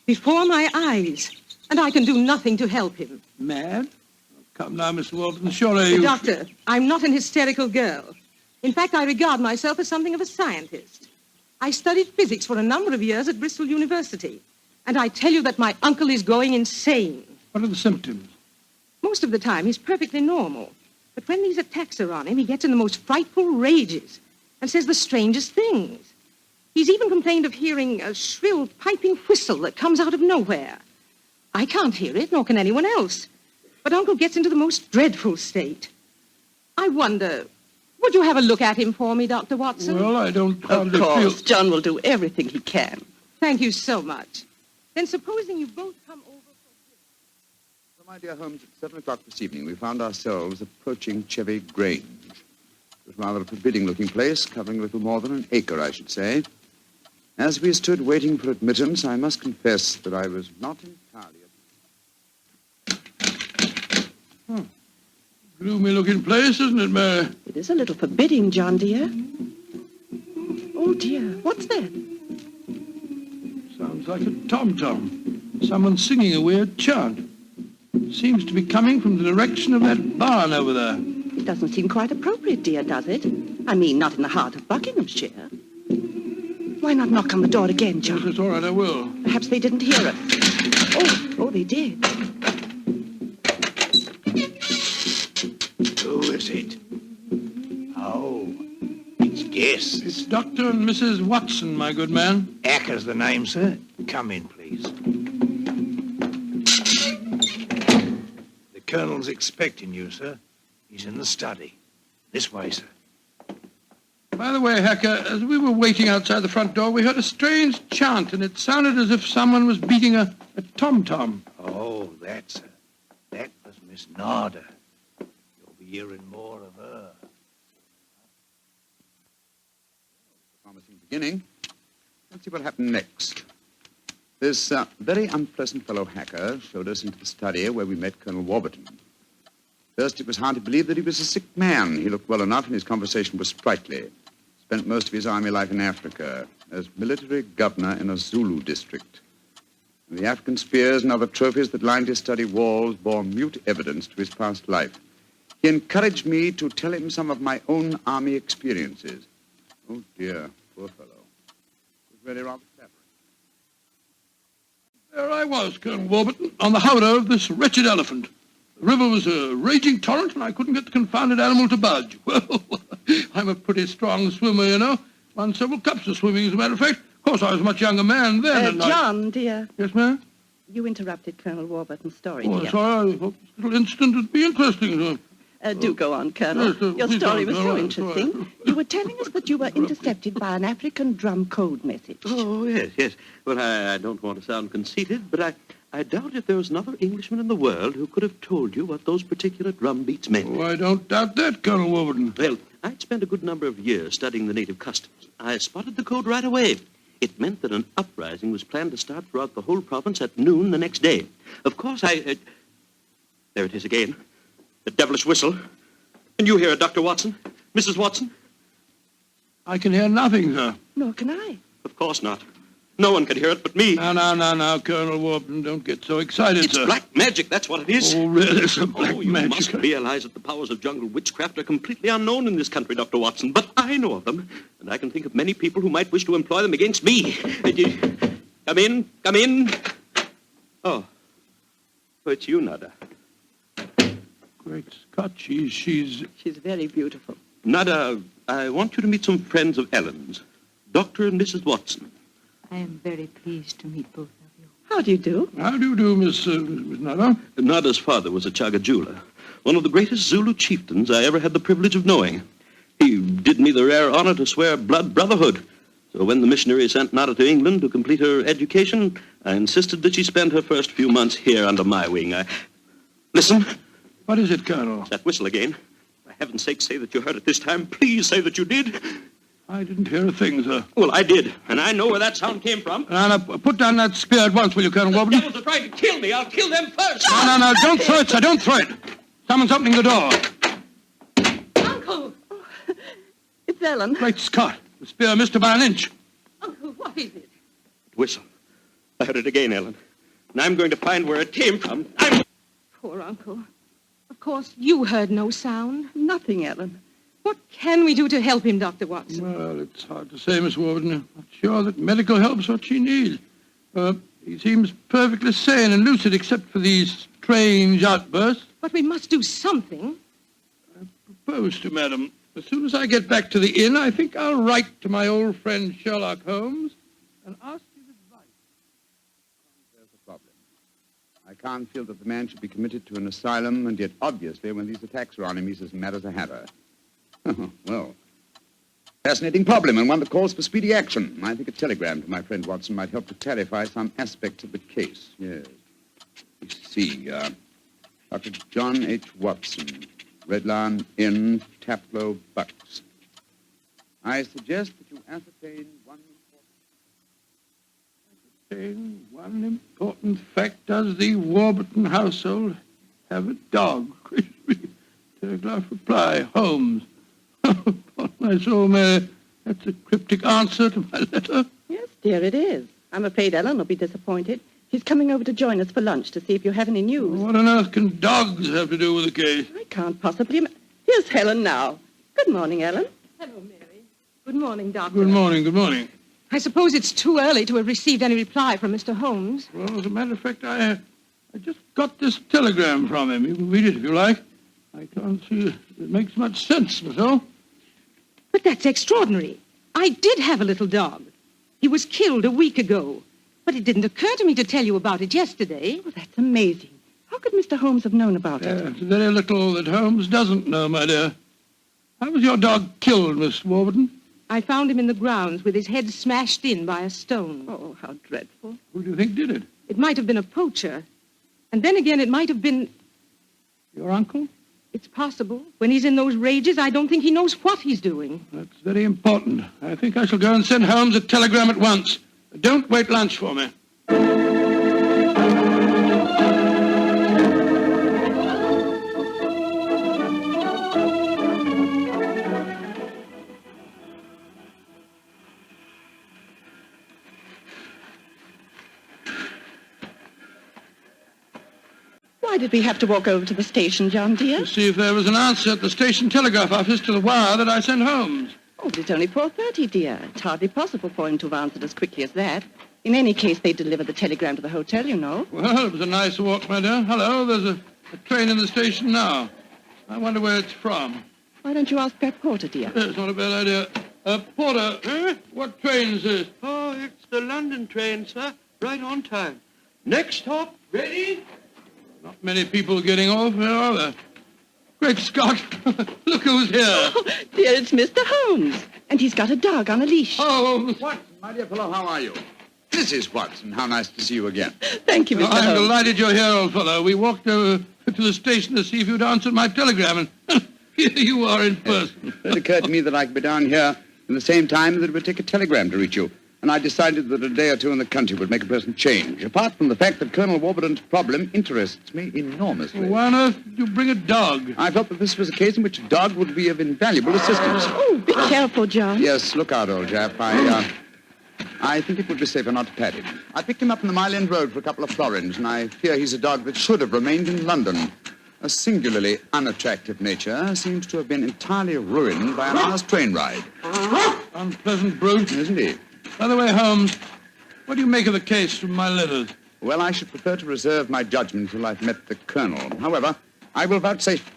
Before my eyes. And I can do nothing to help him. Mad? Oh, come now, Miss Warburton, surely you... Doctor, I'm not an hysterical girl. In fact, I regard myself as something of a scientist. I studied physics for a number of years at Bristol University. And I tell you that my uncle is going insane. What are the symptoms? Most of the time, he's perfectly normal. But when these attacks are on him, he gets in the most frightful rages and says the strangest things. He's even complained of hearing a shrill, piping whistle that comes out of nowhere. I can't hear it, nor can anyone else. But Uncle gets into the most dreadful state. I wonder, would you have a look at him for me, Dr. Watson? Well, I don't Of hardly course, feel... John will do everything he can. Thank you so much. Then supposing you both come over... So, my dear Holmes, at 7 o'clock this evening, we found ourselves approaching Chevy Grange. It was rather a forbidding-looking place, covering a little more than an acre, I should say. As we stood waiting for admittance, I must confess that I was not entirely... Gloomy-looking place, isn't it, Mary? It is a little forbidding, John, dear. Oh, dear. What's that? Sounds like a tom-tom. Someone singing a weird chant. Seems to be coming from the direction of that barn over there. It doesn't seem quite appropriate, dear, does it? I mean, not in the heart of Buckinghamshire. Why not knock on the door again, John? Yes, it's all right, I will. Perhaps they didn't hear us. Oh, they did. Who is it? Oh, it's guests. It's Dr. and Mrs. Watson, my good man. Acker's the name, sir. Come in, please. The Colonel's expecting you, sir. He's in the study. This way, sir. By the way, Hacker, as we were waiting outside the front door, we heard a strange chant, and it sounded as if someone was beating a tom-tom. Oh, that was Miss Narda. You'll be hearing more of her. Promising beginning. Let's see what happened next. This very unpleasant fellow Hacker showed us into the study where we met Colonel Warburton. First, it was hard to believe that he was a sick man. He looked well enough, and his conversation was sprightly. Spent most of his army life in Africa as military governor in a Zulu district. And the African spears and other trophies that lined his study walls bore mute evidence to his past life. He encouraged me to tell him some of my own army experiences. Oh, dear, poor fellow. It was really rather flattering. There I was, Colonel Warburton, on the howdah of this wretched elephant. The river was a raging torrent, and I couldn't get the confounded animal to budge. Well, I'm a pretty strong swimmer, you know. Won several cups of swimming, as a matter of fact. Of course, I was a much younger man then. and John, dear. Yes, ma'am? You interrupted Colonel Warburton's story, Oh, dear. sorry. I thought this little incident would be interesting. Do go on, Colonel. Yes, Your please story don't. was All so right, interesting. all right. You were telling us that you were intercepted by an African drum code message. Oh, yes. Well, I don't want to sound conceited, but I doubt if there was another Englishman in the world who could have told you what those particular drum beats meant. Oh, I don't doubt that, Colonel Warburton. Well, I'd spent a good number of years studying the native customs. I spotted the code right away. It meant that an uprising was planned to start throughout the whole province at noon the next day. Of course, there it is again. The devilish whistle. Can you hear it, Dr. Watson? Mrs. Watson? I can hear nothing, sir. Nor can I. Of course not. No one can hear it but me. Now, Colonel Warburton, don't get so excited, It's sir. black magic, that's what it is. Oh, really, sir, black you magic. must realize that the powers of jungle witchcraft are completely unknown in this country, Dr. Watson. But I know of them, and I can think of many people who might wish to employ them against me. Come in. Oh, it's you, Nada. Great Scott, she's very beautiful. Nada, I want you to meet some friends of Ellen's, Dr. and Mrs. Watson. I am very pleased to meet both of you. How do you do? How do you do, Miss Nada? Nada's father was a Chagajula, one of the greatest Zulu chieftains I ever had the privilege of knowing. He did me the rare honor to swear blood brotherhood. So when the missionary sent Nada to England to complete her education, I insisted that she spend her first few months here under my wing. Listen. What is it, Colonel? That whistle again. For heaven's sake, say that you heard it this time. Please say that you did. I didn't hear a thing, sir. Well, I did, and I know where that sound came from. Now, put down that spear at once, will you, Colonel Warburton? The devils are trying to kill me. I'll kill them first. No, don't throw it, sir, don't throw it. Someone's opening the door. Uncle! It's Ellen. Great Scott. The spear missed her by an inch. Uncle, what is it? Whistle. I heard it again, Ellen. And I'm going to find where it came from. Poor Uncle. Of course, you heard no sound. Nothing, Ellen. What can we do to help him, Dr. Watson? Well, it's hard to say, Miss Warburton. I'm not sure that medical help's what she needs. He seems perfectly sane and lucid except for these strange outbursts. But we must do something. I propose to, madam. As soon as I get back to the inn, I think I'll write to my old friend Sherlock Holmes and ask his advice. There's the problem. I can't feel that the man should be committed to an asylum, and yet obviously when these attacks are on him, he's as mad as a hatter. Well, fascinating problem, and one that calls for speedy action. I think a telegram to my friend Watson might help to clarify some aspects of the case. Yes. You see, Dr. John H. Watson, Red Lion Inn, Taplow, Bucks. I suggest that you ascertain one important fact. Does the Warburton household have a dog? Telegraph reply, Holmes. I saw, Mary. That's a cryptic answer to my letter. Yes, dear, it is. I'm afraid Ellen will be disappointed. She's coming over to join us for lunch to see if you have any news. What on earth can dogs have to do with the case? I can't possibly... Here's Helen now. Good morning, Ellen. Hello, Mary. Good morning, Doctor. Good morning, good morning. I suppose it's too early to have received any reply from Mr. Holmes. Well, as a matter of fact, I just got this telegram from him. You can read it if you like. I can't see it makes much sense, so. But that's extraordinary. I did have a little dog. He was killed a week ago. But it didn't occur to me to tell you about it yesterday. Well, that's amazing. How could Mr. Holmes have known about it? It's very little that Holmes doesn't know, my dear. How was your dog killed, Miss Warburton? I found him in the grounds with his head smashed in by a stone. Oh, how dreadful. Who do you think did it? It might have been a poacher. And then again, it might have been... Your uncle? It's possible. When he's in those rages, I don't think he knows what he's doing. That's very important. I think I shall go and send Holmes a telegram at once. Don't wait lunch for me. Why did we have to walk over to the station, John, dear? To see if there was an answer at the station telegraph office to the wire that I sent Holmes. Oh, but it's only 4:30, dear. It's hardly possible for him to have answered as quickly as that. In any case, they delivered the telegram to the hotel, you know. Well, it was a nice walk, my dear. Hello, there's a train in the station now. I wonder where it's from. Why don't you ask that porter, dear? It's not a bad idea. Porter, what train is this? Oh, it's the London train, sir. Right on time. Next stop, ready? Not many people getting off, here are there? Great Scott! Look who's here! Oh, dear, it's Mr. Holmes. And he's got a dog on a leash. Oh, Watson, my dear fellow, how are you? Mrs. Watson, how nice to see you again. Thank you, Mr. I'm Holmes. delighted you're here, old fellow. We walked over to the station to see if you'd answered my telegram, and here you are in person. It occurred to me that I could be down here in the same time that it would take a telegram to reach you. And I decided that a day or two in the country would make a pleasant change, apart from the fact that Colonel Warburton's problem interests me enormously. Why on earth did you bring a dog? I felt that this was a case in which a dog would be of invaluable assistance. Oh, be careful, John. Yes, look out, old chap. I think it would be safer not to pat him. I picked him up on the Mile End Road for a couple of florins, and I fear he's a dog that should have remained in London. A singularly unattractive nature seems to have been entirely ruined by an hour's train ride. Unpleasant brute. Yes, indeed. By the way, Holmes, what do you make of the case from my letters? Well, I should prefer to reserve my judgment until I've met the Colonel. However, I will vouchsafe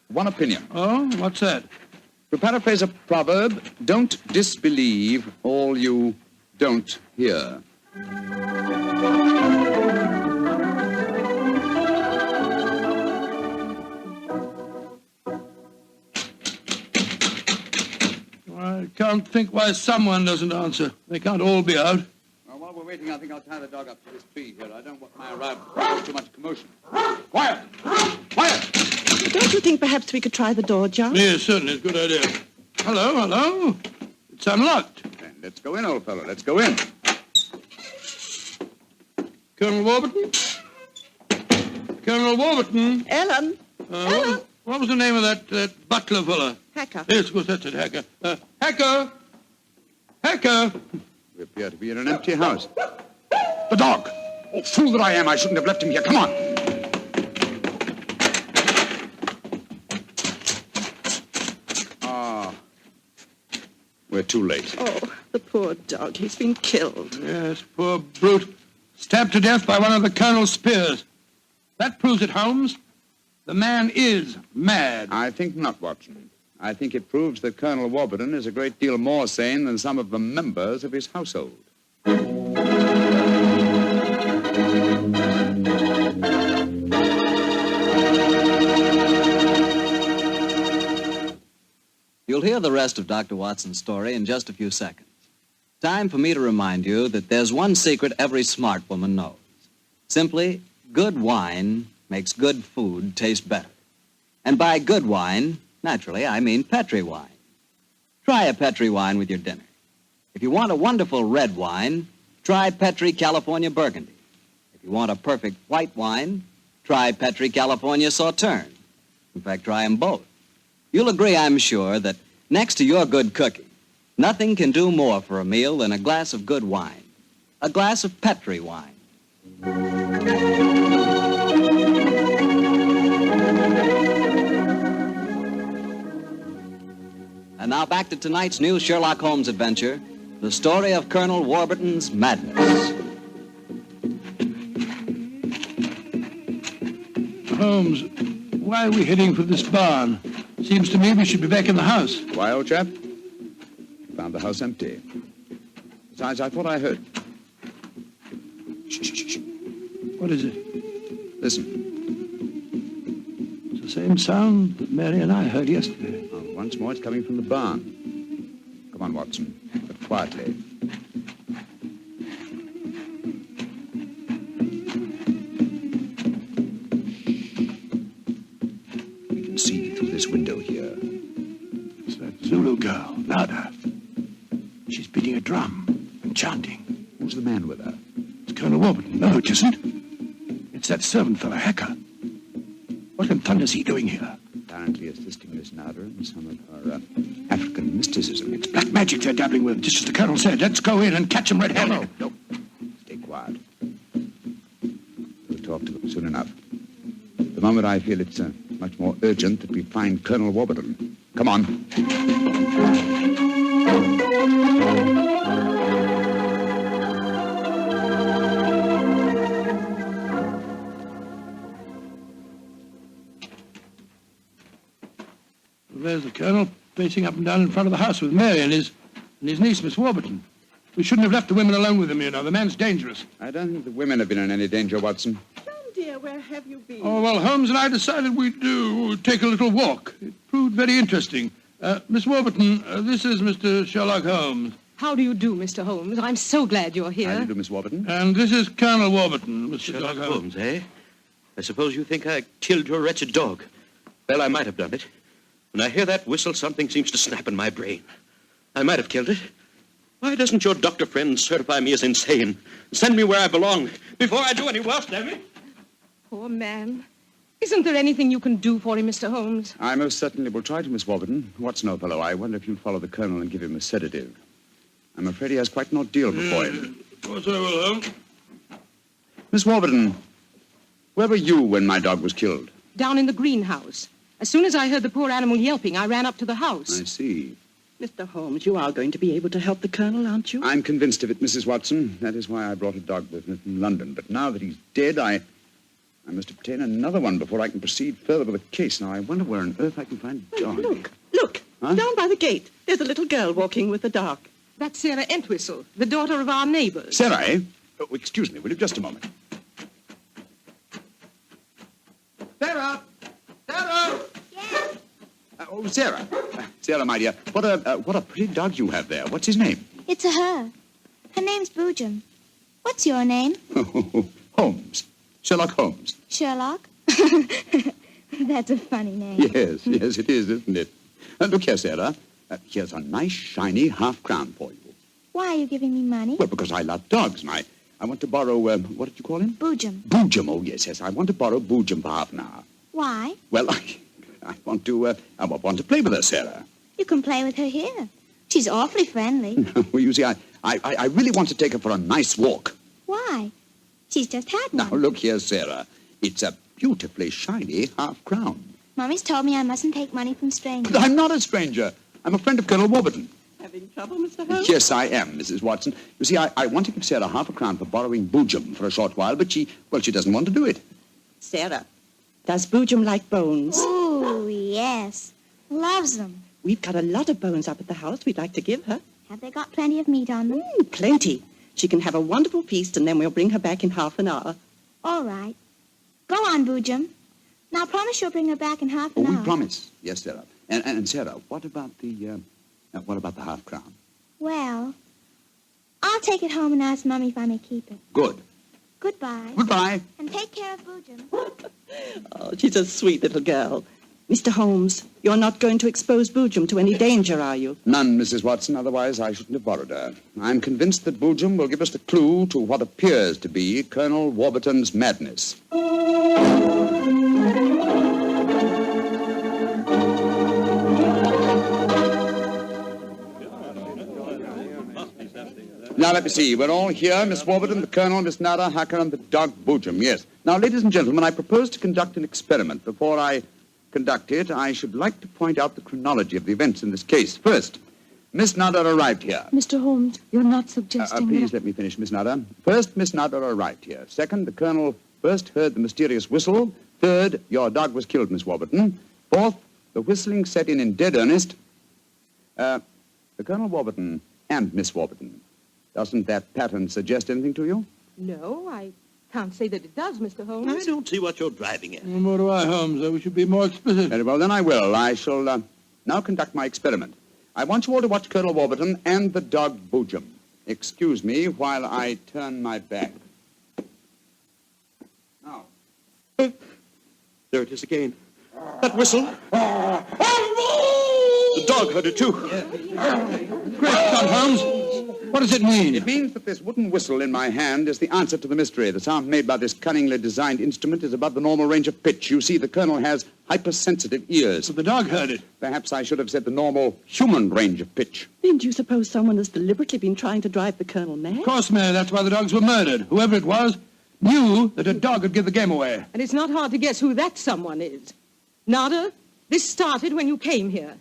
one opinion. Oh, what's that? To paraphrase a proverb, don't disbelieve all you don't hear. I can't think why someone doesn't answer. They can't all be out. Well, while we're waiting, I think I'll tie the dog up to this tree here. I don't want my arrival to cause too much commotion. Quiet! Quiet! Don't you think perhaps we could try the door, John? Yes, certainly. It's a good idea. Hello, hello. It's unlocked. Then let's go in, old fellow. Let's go in. Colonel Warburton? Colonel Warburton? Ellen? Ellen? What was the name of that butler fella? Hacker. Yes, of course, that's it, Hacker. Hacker! Hacker! We appear to be in an empty house. The dog! Oh, fool that I am, I shouldn't have left him here. Come on! Ah. We're too late. Oh, the poor dog. He's been killed. Yes, poor brute. Stabbed to death by one of the Colonel's spears. That proves it, Holmes. The man is mad. I think not, Watson. I think it proves that Colonel Warburton is a great deal more sane than some of the members of his household. hear the rest of Dr. Watson's story in just a few seconds. Time for me to remind you that there's one secret every smart woman knows. Simply, good wine makes good food taste better. And by good wine, naturally, I mean Petri wine. Try a Petri wine with your dinner. If you want a wonderful red wine, try Petri California Burgundy. If you want a perfect white wine, try Petri California Sauterne. In fact, try them both. You'll agree, I'm sure, that next to your good cooking, nothing can do more for a meal than a glass of good wine. A glass of Petri wine. And now back to tonight's new Sherlock Holmes adventure, the story of Colonel Warburton's madness. Holmes, why are we heading for this barn? Seems to me we should be back in the house. Why, old chap? Found the house empty. Besides, I thought I heard. Shh, shh, shh. What is it? Listen. It's the same sound that Mary and I heard yesterday. Oh, once more, it's coming from the barn. Come on, Watson, but quietly. We can see through this window here. It's that Zulu girl, Nada. She's beating a drum and chanting. Who's the man with her? It's Colonel Warburton. No, it isn't. It's that servant fellow, Hacker. What in thunder is he doing here? Apparently assisting Miss Nada in some of her African mysticism. It's black magic they're dabbling with, just as the Colonel said. Let's go in and catch them red-handed. No. Stay quiet. We'll talk to them soon enough. The moment I feel it's much more urgent that we find Colonel Warburton. Come on. There's the Colonel pacing up and down in front of the house with Mary and his niece, Miss Warburton. We shouldn't have left the women alone with him, you know. The man's dangerous. I don't think the women have been in any danger, Watson. John, dear, where have you been? Oh, well, Holmes and I decided we'd take a little walk. It proved very interesting. Miss Warburton, this is Mr. Sherlock Holmes. How do you do, Mr. Holmes? I'm so glad you're here. How do you do, Miss Warburton? And this is Colonel Warburton, Mr. Sherlock Holmes, eh? I suppose you think I killed your wretched dog. Well, I might have done it. When I hear that whistle, something seems to snap in my brain. I might have killed it. Why doesn't your doctor friend certify me as insane? Send me where I belong before I do any worse, damn it. Poor man. Isn't there anything you can do for him, Mr. Holmes? I most certainly will try to, Miss Warburton. Watson, old fellow, I wonder if you'd follow the Colonel and give him a sedative. I'm afraid he has quite an ordeal before him. Of course I will, Holmes. Miss Warburton, where were you when my dog was killed? Down in the greenhouse. As soon as I heard the poor animal yelping, I ran up to the house. I see. Mr. Holmes, you are going to be able to help the Colonel, aren't you? I'm convinced of it, Mrs. Watson. That is why I brought a dog with me from London. But now that he's dead, I must obtain another one before I can proceed further with the case. Now, I wonder where on earth I can find a dog. Look, Huh? down by the gate. There's a little girl walking with the dog. That's Sarah Entwistle, the daughter of our neighbors. Sarah, eh? Oh, excuse me, will you just a moment? Sarah! Sarah! Yes? Oh, Sarah. Sarah, my dear, what a pretty dog you have there. What's his name? It's a her. Her name's Boojum. What's your name? Holmes. Sherlock Holmes. Sherlock? That's a funny name. Yes, it is, isn't it? Look here, Sarah. Here's a nice, shiny half-crown for you. Why are you giving me money? Well, because I love dogs, and I want to borrow, what did you call him? Boojum. Boojum, oh, yes. I want to borrow Boojum for half an hour. Why? Well, I want to play with her, Sarah. You can play with her here. She's awfully friendly. Well, you see, I really want to take her for a nice walk. Why? She's just had one. Now, look here, Sarah. It's a beautifully shiny half-crown. Mommy's told me I mustn't take money from strangers. But I'm not a stranger. I'm a friend of Colonel Warburton. Having trouble, Mr. Holmes? Yes, I am, Mrs. Watson. You see, I want to give Sarah half a crown for borrowing Boojum for a short while, but she doesn't want to do it. Sarah, does Boojum like bones? Oh, yes. Loves them. We've got a lot of bones up at the house we'd like to give her. Have they got plenty of meat on them? Plenty. She can have a wonderful feast, and then we'll bring her back in half an hour. All right. Go on, Boojum. Now, promise you'll bring her back in half an hour. We promise. Yes, Sarah. And Sarah, what about the half-crown? Well, I'll take it home and ask Mummy if I may keep it. Good. Goodbye. Goodbye. And take care of Boojum. Oh, she's a sweet little girl. Mr. Holmes, you're not going to expose Boojum to any danger, are you? None, Mrs. Watson, otherwise I shouldn't have borrowed her. I'm convinced that Boojum will give us the clue to what appears to be Colonel Warburton's madness. Now, let me see. We're all here. Miss Warburton, the Colonel, Miss Nada, Hacker, and the dog Boojum. Yes. Now, ladies and gentlemen, I propose to conduct an experiment. Before I conduct it, I should like to point out the chronology of the events in this case. First, Miss Nada arrived here. Mr. Holmes, you're not suggesting Please let me finish, Miss Nada. First, Miss Nada arrived here. Second, the Colonel first heard the mysterious whistle. Third, your dog was killed, Miss Warburton. Fourth, the whistling set in dead earnest. The Colonel Warburton and Miss Warburton. Doesn't that pattern suggest anything to you? No, I can't say that it does, Mr. Holmes. I don't see what you're driving at. Nor do I, Holmes. We should be more explicit. Very well, then I will. I shall now conduct my experiment. I want you all to watch Colonel Warburton and the dog Boojum. Excuse me while I turn my back. Now. There it is again. That whistle. The dog heard it, too. Great Scott, Holmes. What does it mean? It means that this wooden whistle in my hand is the answer to the mystery. The sound made by this cunningly designed instrument is above the normal range of pitch. You see, the Colonel has hypersensitive ears. But the dog heard it. Perhaps I should have said the normal human range of pitch. Then do you suppose someone has deliberately been trying to drive the Colonel mad? Of course, Mary. That's why the dogs were murdered. Whoever it was knew that a dog would give the game away. And it's not hard to guess who that someone is. Nada, this started when you came here.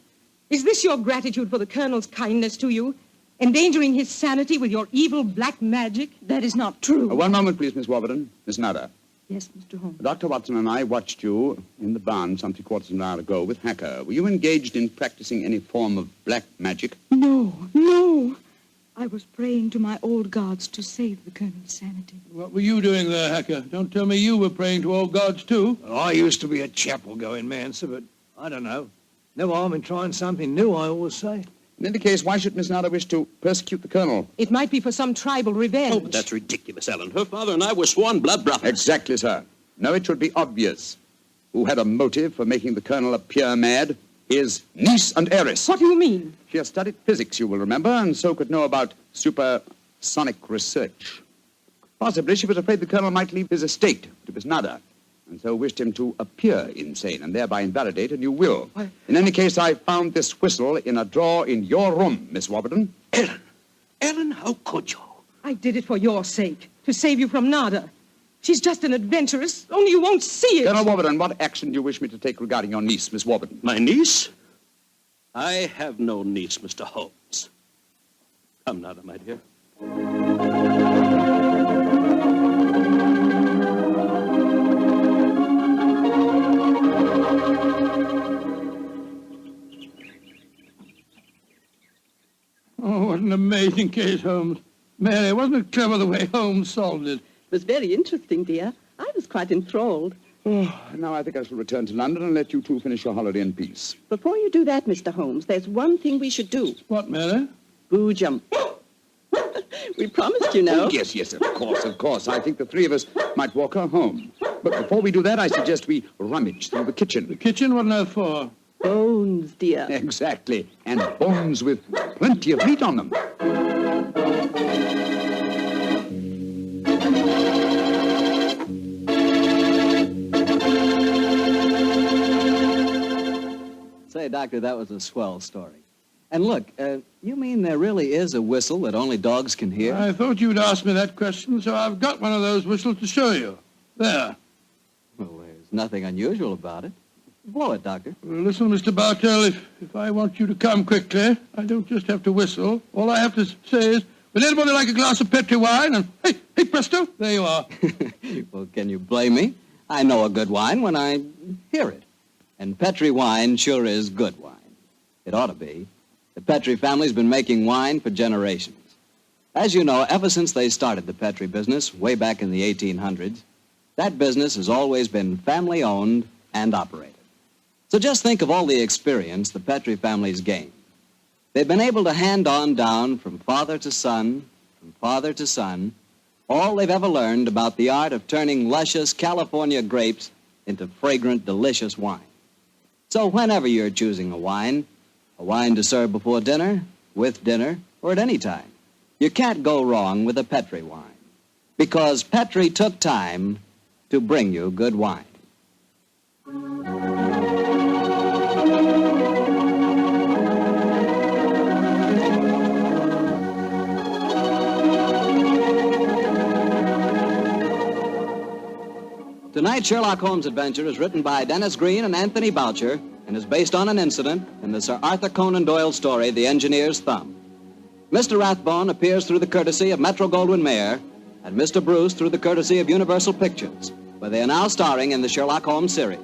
Is this your gratitude for the Colonel's kindness to you? Endangering his sanity with your evil black magic? That is not true. One moment, please, Miss Warburton. Miss Nada. Yes, Mr. Holmes. Dr. Watson and I watched you in the barn some 3/4 of an hour ago with Hacker. Were you engaged in practicing any form of black magic? No. I was praying to my old gods to save the Colonel's sanity. What were you doing there, Hacker? Don't tell me you were praying to old gods, too. Well, I used to be a chapel-going man, sir, but I don't know. No harm in trying something new, I always say. In any case, why should Miss Nada wish to persecute the Colonel? It might be for some tribal revenge. Oh, but that's ridiculous, Ellen. Her father and I were sworn blood brothers. Exactly, sir. No, it should be obvious. Who had a motive for making the Colonel appear mad? His niece and heiress. What do you mean? She has studied physics, you will remember, and so could know about supersonic research. Possibly she was afraid the Colonel might leave his estate to Miss Nada, and so wished him to appear insane and thereby invalidate a new will. What? In any case, I found this whistle in a drawer in your room, Miss Warburton. Ellen, how could you? I did it for your sake, to save you from Nada. She's just an adventuress, only you won't see it. Colonel Warburton, what action do you wish me to take regarding your niece, Miss Warburton? My niece? I have no niece, Mr. Holmes. Come, Nada, my dear. Oh, what an amazing case, Holmes. Mary, wasn't it clever the way Holmes solved it? It was very interesting, dear. I was quite enthralled. Oh, now I think I shall return to London and let you two finish your holiday in peace. Before you do that, Mr. Holmes, there's one thing we should do. What, Mary? Boojum. We promised, you know. Oh, yes, of course. I think the three of us might walk her home. But before we do that, I suggest we rummage through the kitchen. The kitchen? What on earth for? Bones, dear. Exactly. And bones with plenty of meat on them. Say, Doctor, that was a swell story. And look, you mean there really is a whistle that only dogs can hear? I thought you'd ask me that question, so I've got one of those whistles to show you. There. Well, there's nothing unusual about it. Blow it, Doctor. Well, listen, Mr. Bartell, if I want you to come quickly, I don't just have to whistle. All I have to say is, would anybody like a glass of Petri wine? And hey, presto, there you are. Well, can you blame me? I know a good wine when I hear it. And Petri wine sure is good wine. It ought to be. The Petri family's been making wine for generations. As you know, ever since they started the Petri business way back in the 1800s, that business has always been family-owned and operated. So just think of all the experience the Petrie family's gained. They've been able to hand on down from father to son, all they've ever learned about the art of turning luscious California grapes into fragrant, delicious wine. So whenever you're choosing a wine to serve before dinner, with dinner, or at any time, you can't go wrong with a Petrie wine. Because Petrie took time to bring you good wine. Tonight's Sherlock Holmes adventure is written by Dennis Green and Anthony Boucher and is based on an incident in the Sir Arthur Conan Doyle story, The Engineer's Thumb. Mr. Rathbone appears through the courtesy of Metro-Goldwyn-Mayer and Mr. Bruce through the courtesy of Universal Pictures, where they are now starring in the Sherlock Holmes series.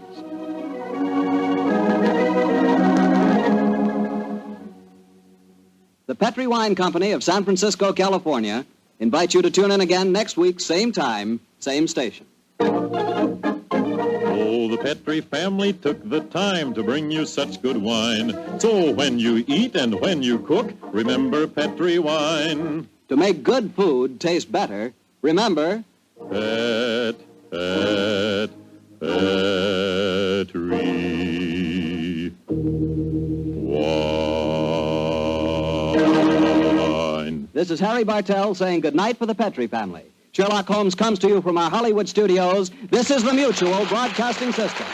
The Petrie Wine Company of San Francisco, California, invites you to tune in again next week, same time, same station. Oh, the Petrie family took the time to bring you such good wine. So when you eat and when you cook, remember Petrie wine. To make good food taste better, remember... Petrie wine. This is Harry Bartell saying goodnight for the Petrie family. Sherlock Holmes comes to you from our Hollywood studios. This is the Mutual Broadcasting System.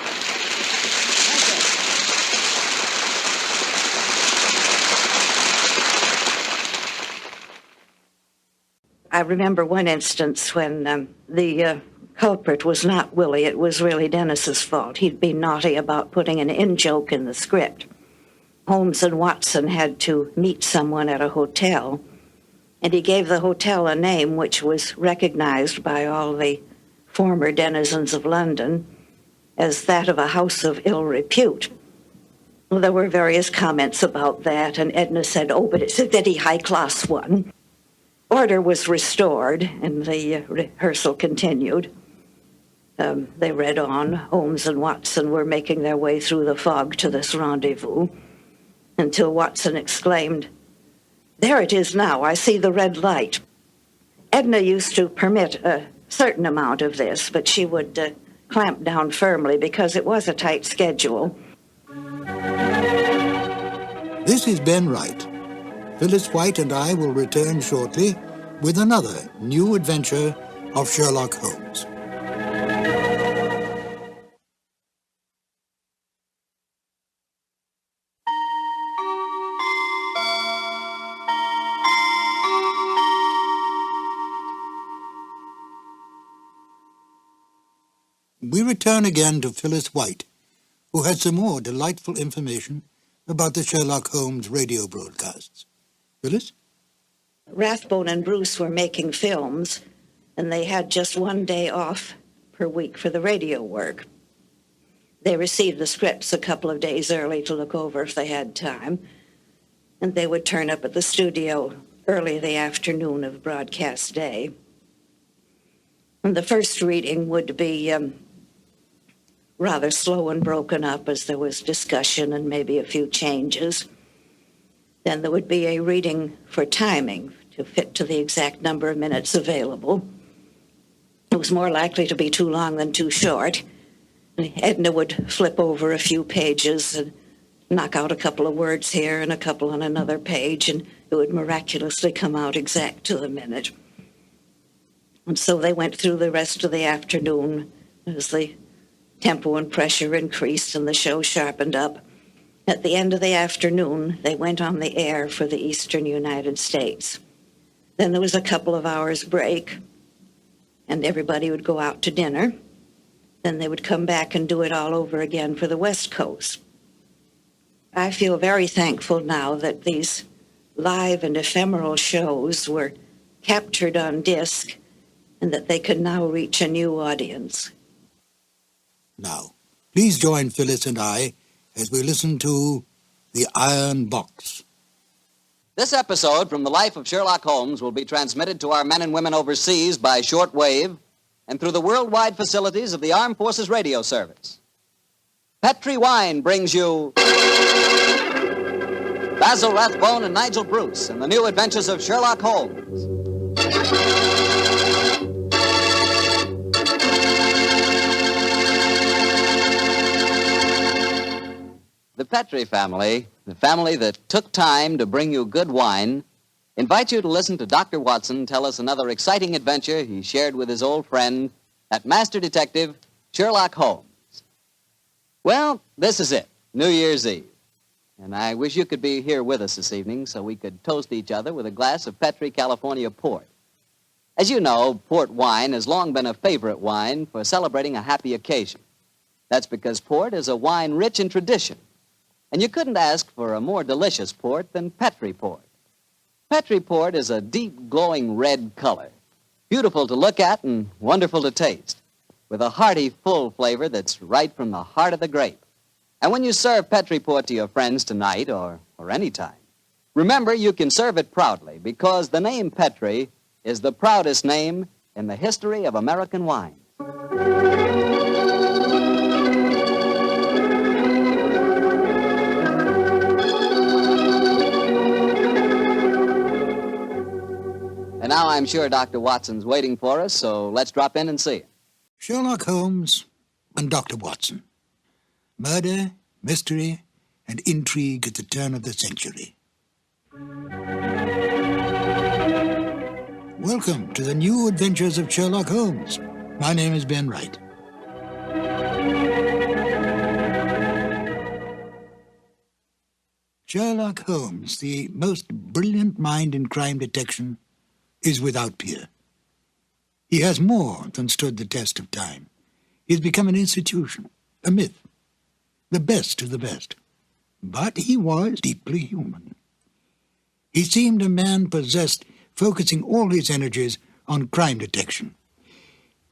I remember one instance when the culprit was not Willie. It was really Dennis's fault. He'd been naughty about putting an in-joke in the script. Holmes and Watson had to meet someone at a hotel, and he gave the hotel a name which was recognized by all the former denizens of London as that of a house of ill repute. Well, there were various comments about that, and Edna said, "Oh, but it's a very high-class one." Order was restored, and the rehearsal continued. They read on. Holmes and Watson were making their way through the fog to this rendezvous, until Watson exclaimed, "There it is now. I see the red light." Edna used to permit a certain amount of this, but she would clamp down firmly because it was a tight schedule. This is Ben Wright. Phyllis White and I will return shortly with another new adventure of Sherlock Holmes. We return again to Phyllis White, who has some more delightful information about the Sherlock Holmes radio broadcasts. Phyllis? Rathbone and Bruce were making films, and they had just one day off per week for the radio work. They received the scripts a couple of days early to look over if they had time, and they would turn up at the studio early the afternoon of broadcast day. And the first reading would be rather slow and broken up as there was discussion and maybe a few changes. Then there would be a reading for timing to fit to the exact number of minutes available. It was more likely to be too long than too short. Edna would flip over a few pages and knock out a couple of words here and a couple on another page, and it would miraculously come out exact to the minute. And so they went through the rest of the afternoon as the tempo and pressure increased and the show sharpened up. At the end of the afternoon, they went on the air for the eastern United States. Then there was a couple of hours break, and everybody would go out to dinner. Then they would come back and do it all over again for the West Coast. I feel very thankful now that these live and ephemeral shows were captured on disc and that they can now reach a new audience. Now, please join Phyllis and I as we listen to The Iron Box. This episode from the life of Sherlock Holmes will be transmitted to our men and women overseas by short wave and through the worldwide facilities of the Armed Forces Radio Service. Petri Wine brings you Basil Rathbone and Nigel Bruce in the new adventures of Sherlock Holmes. The Petri family, the family that took time to bring you good wine, invite you to listen to Dr. Watson tell us another exciting adventure he shared with his old friend, that master detective, Sherlock Holmes. Well, this is it, New Year's Eve. And I wish you could be here with us this evening so we could toast each other with a glass of Petri California port. As you know, port wine has long been a favorite wine for celebrating a happy occasion. That's because port is a wine rich in tradition. And you couldn't ask for a more delicious port than Petri port. Petri port is a deep, glowing red color, beautiful to look at and wonderful to taste, with a hearty, full flavor that's right from the heart of the grape. And when you serve Petri port to your friends tonight or any time, remember you can serve it proudly because the name Petri is the proudest name in the history of American wine. And now I'm sure Dr. Watson's waiting for us, so let's drop in and see him. Sherlock Holmes and Dr. Watson. Murder, mystery, and intrigue at the turn of the century. Welcome to the new adventures of Sherlock Holmes. My name is Ben Wright. Sherlock Holmes, the most brilliant mind in crime detection, is without peer. He has more than stood the test of time. He has become an institution, a myth, the best of the best. But he was deeply human. He seemed a man possessed, focusing all his energies on crime detection.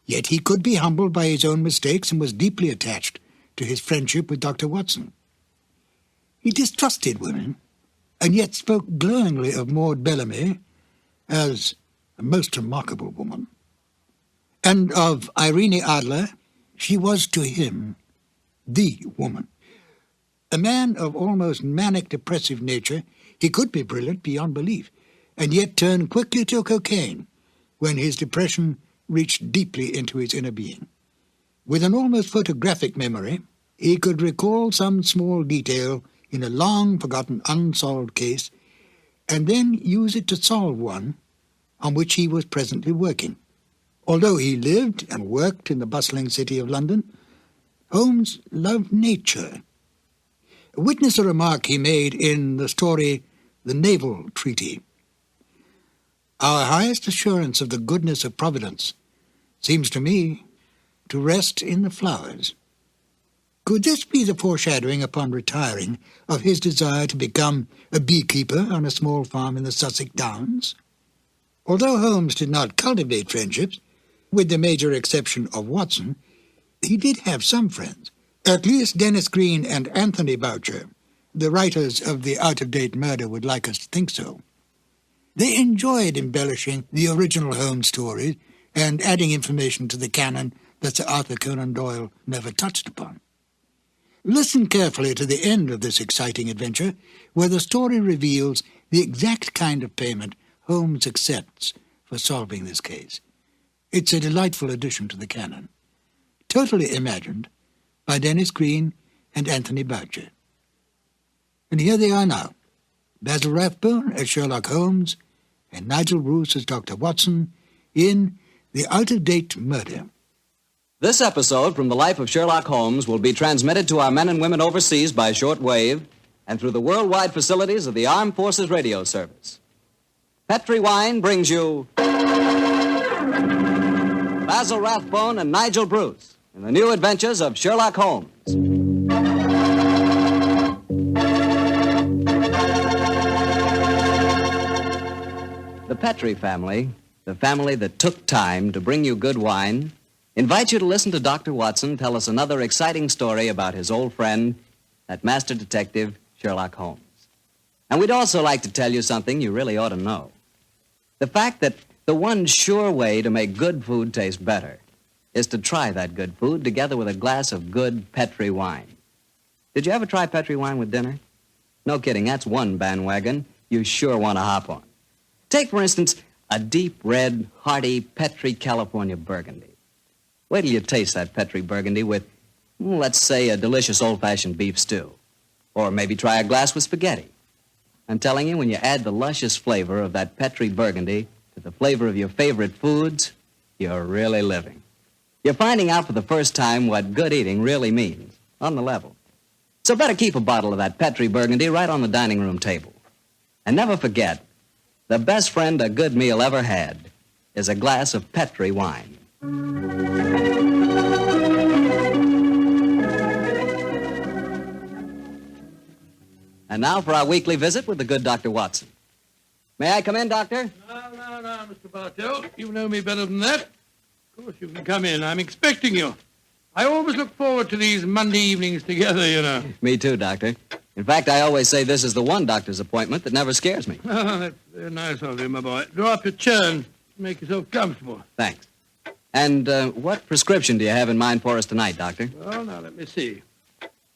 Yet he could be humbled by his own mistakes and was deeply attached to his friendship with Dr. Watson. He distrusted women, and yet spoke glowingly of Maud Bellamy as a most remarkable woman. And of Irene Adler, she was to him the woman. A man of almost manic depressive nature, he could be brilliant beyond belief, and yet turn quickly to cocaine when his depression reached deeply into his inner being. With an almost photographic memory, he could recall some small detail in a long-forgotten unsolved case, and then use it to solve one on which he was presently working. Although he lived and worked in the bustling city of London, Holmes loved nature. Witness a remark he made in the story The Naval Treaty. Our highest assurance of the goodness of Providence seems to me to rest in the flowers. Could this be the foreshadowing upon retiring of his desire to become a beekeeper on a small farm in the Sussex Downs? Although Holmes did not cultivate friendships, with the major exception of Watson, he did have some friends. At least Dennis Green and Anthony Boucher, the writers of The Out-of-Date Murder, would like us to think so. They enjoyed embellishing the original Holmes stories and adding information to the canon that Sir Arthur Conan Doyle never touched upon. Listen carefully to the end of this exciting adventure, where the story reveals the exact kind of payment Holmes accepts for solving this case. It's a delightful addition to the canon, totally imagined by Dennis Green and Anthony Boucher. And here they are now, Basil Rathbone as Sherlock Holmes and Nigel Bruce as Dr. Watson in The Out-of-Date Murder. This episode from the life of Sherlock Holmes will be transmitted to our men and women overseas by shortwave and through the worldwide facilities of the Armed Forces Radio Service. Petri Wine brings you Basil Rathbone and Nigel Bruce in the new adventures of Sherlock Holmes. The Petri family, the family that took time to bring you good wine, invite you to listen to Dr. Watson tell us another exciting story about his old friend, that master detective, Sherlock Holmes. And we'd also like to tell you something you really ought to know. The fact that the one sure way to make good food taste better is to try that good food together with a glass of good Petri wine. Did you ever try Petri wine with dinner? No kidding, that's one bandwagon you sure want to hop on. Take, for instance, a deep red, hearty Petri California Burgundy. Wait till you taste that Petri Burgundy with, let's say, a delicious old-fashioned beef stew. Or maybe try a glass with spaghetti. I'm telling you, when you add the luscious flavor of that Petri Burgundy to the flavor of your favorite foods, you're really living. You're finding out for the first time what good eating really means, on the level. So better keep a bottle of that Petri Burgundy right on the dining room table. And never forget, the best friend a good meal ever had is a glass of Petri wine. And now for our weekly visit with the good Dr. Watson. May I come in, Doctor? No, Mr. Bartell. You know me better than that. Of course you can come in. I'm expecting you. I always look forward to these Monday evenings together, you know. Me too, Doctor. In fact, I always say this is the one doctor's appointment that never scares me. Oh, that's very nice of you, my boy. Draw up your chair and make yourself comfortable. Thanks. And what prescription do you have in mind for us tonight, Doctor? Well, now, let me see.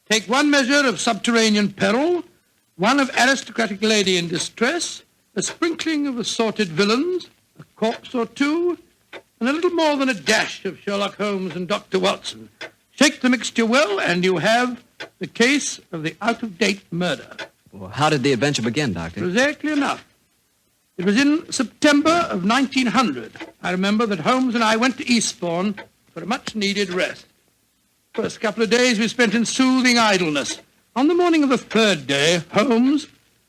Take one measure of subterranean peril, one of aristocratic lady in distress, a sprinkling of assorted villains, a corpse or two, and a little more than a dash of Sherlock Holmes and Dr. Watson. Shake the mixture well, and you have the case of the out-of-date murder. Well, how did the adventure begin, Doctor? Exactly enough. It was in September of 1900. I remember that Holmes and I went to Eastbourne for a much-needed rest. First couple of days we spent in soothing idleness. On the morning of the third day, Holmes,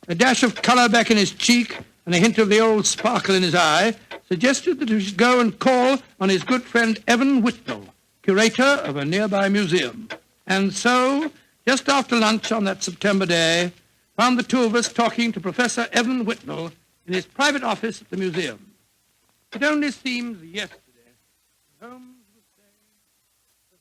a dash of colour back in his cheek and a hint of the old sparkle in his eye, suggested that we should go and call on his good friend Evan Whitnell, curator of a nearby museum. And so, just after lunch on that September day, found the two of us talking to Professor Evan Whitnell in his private office at the museum. It only seems yesterday. Holmes was saying...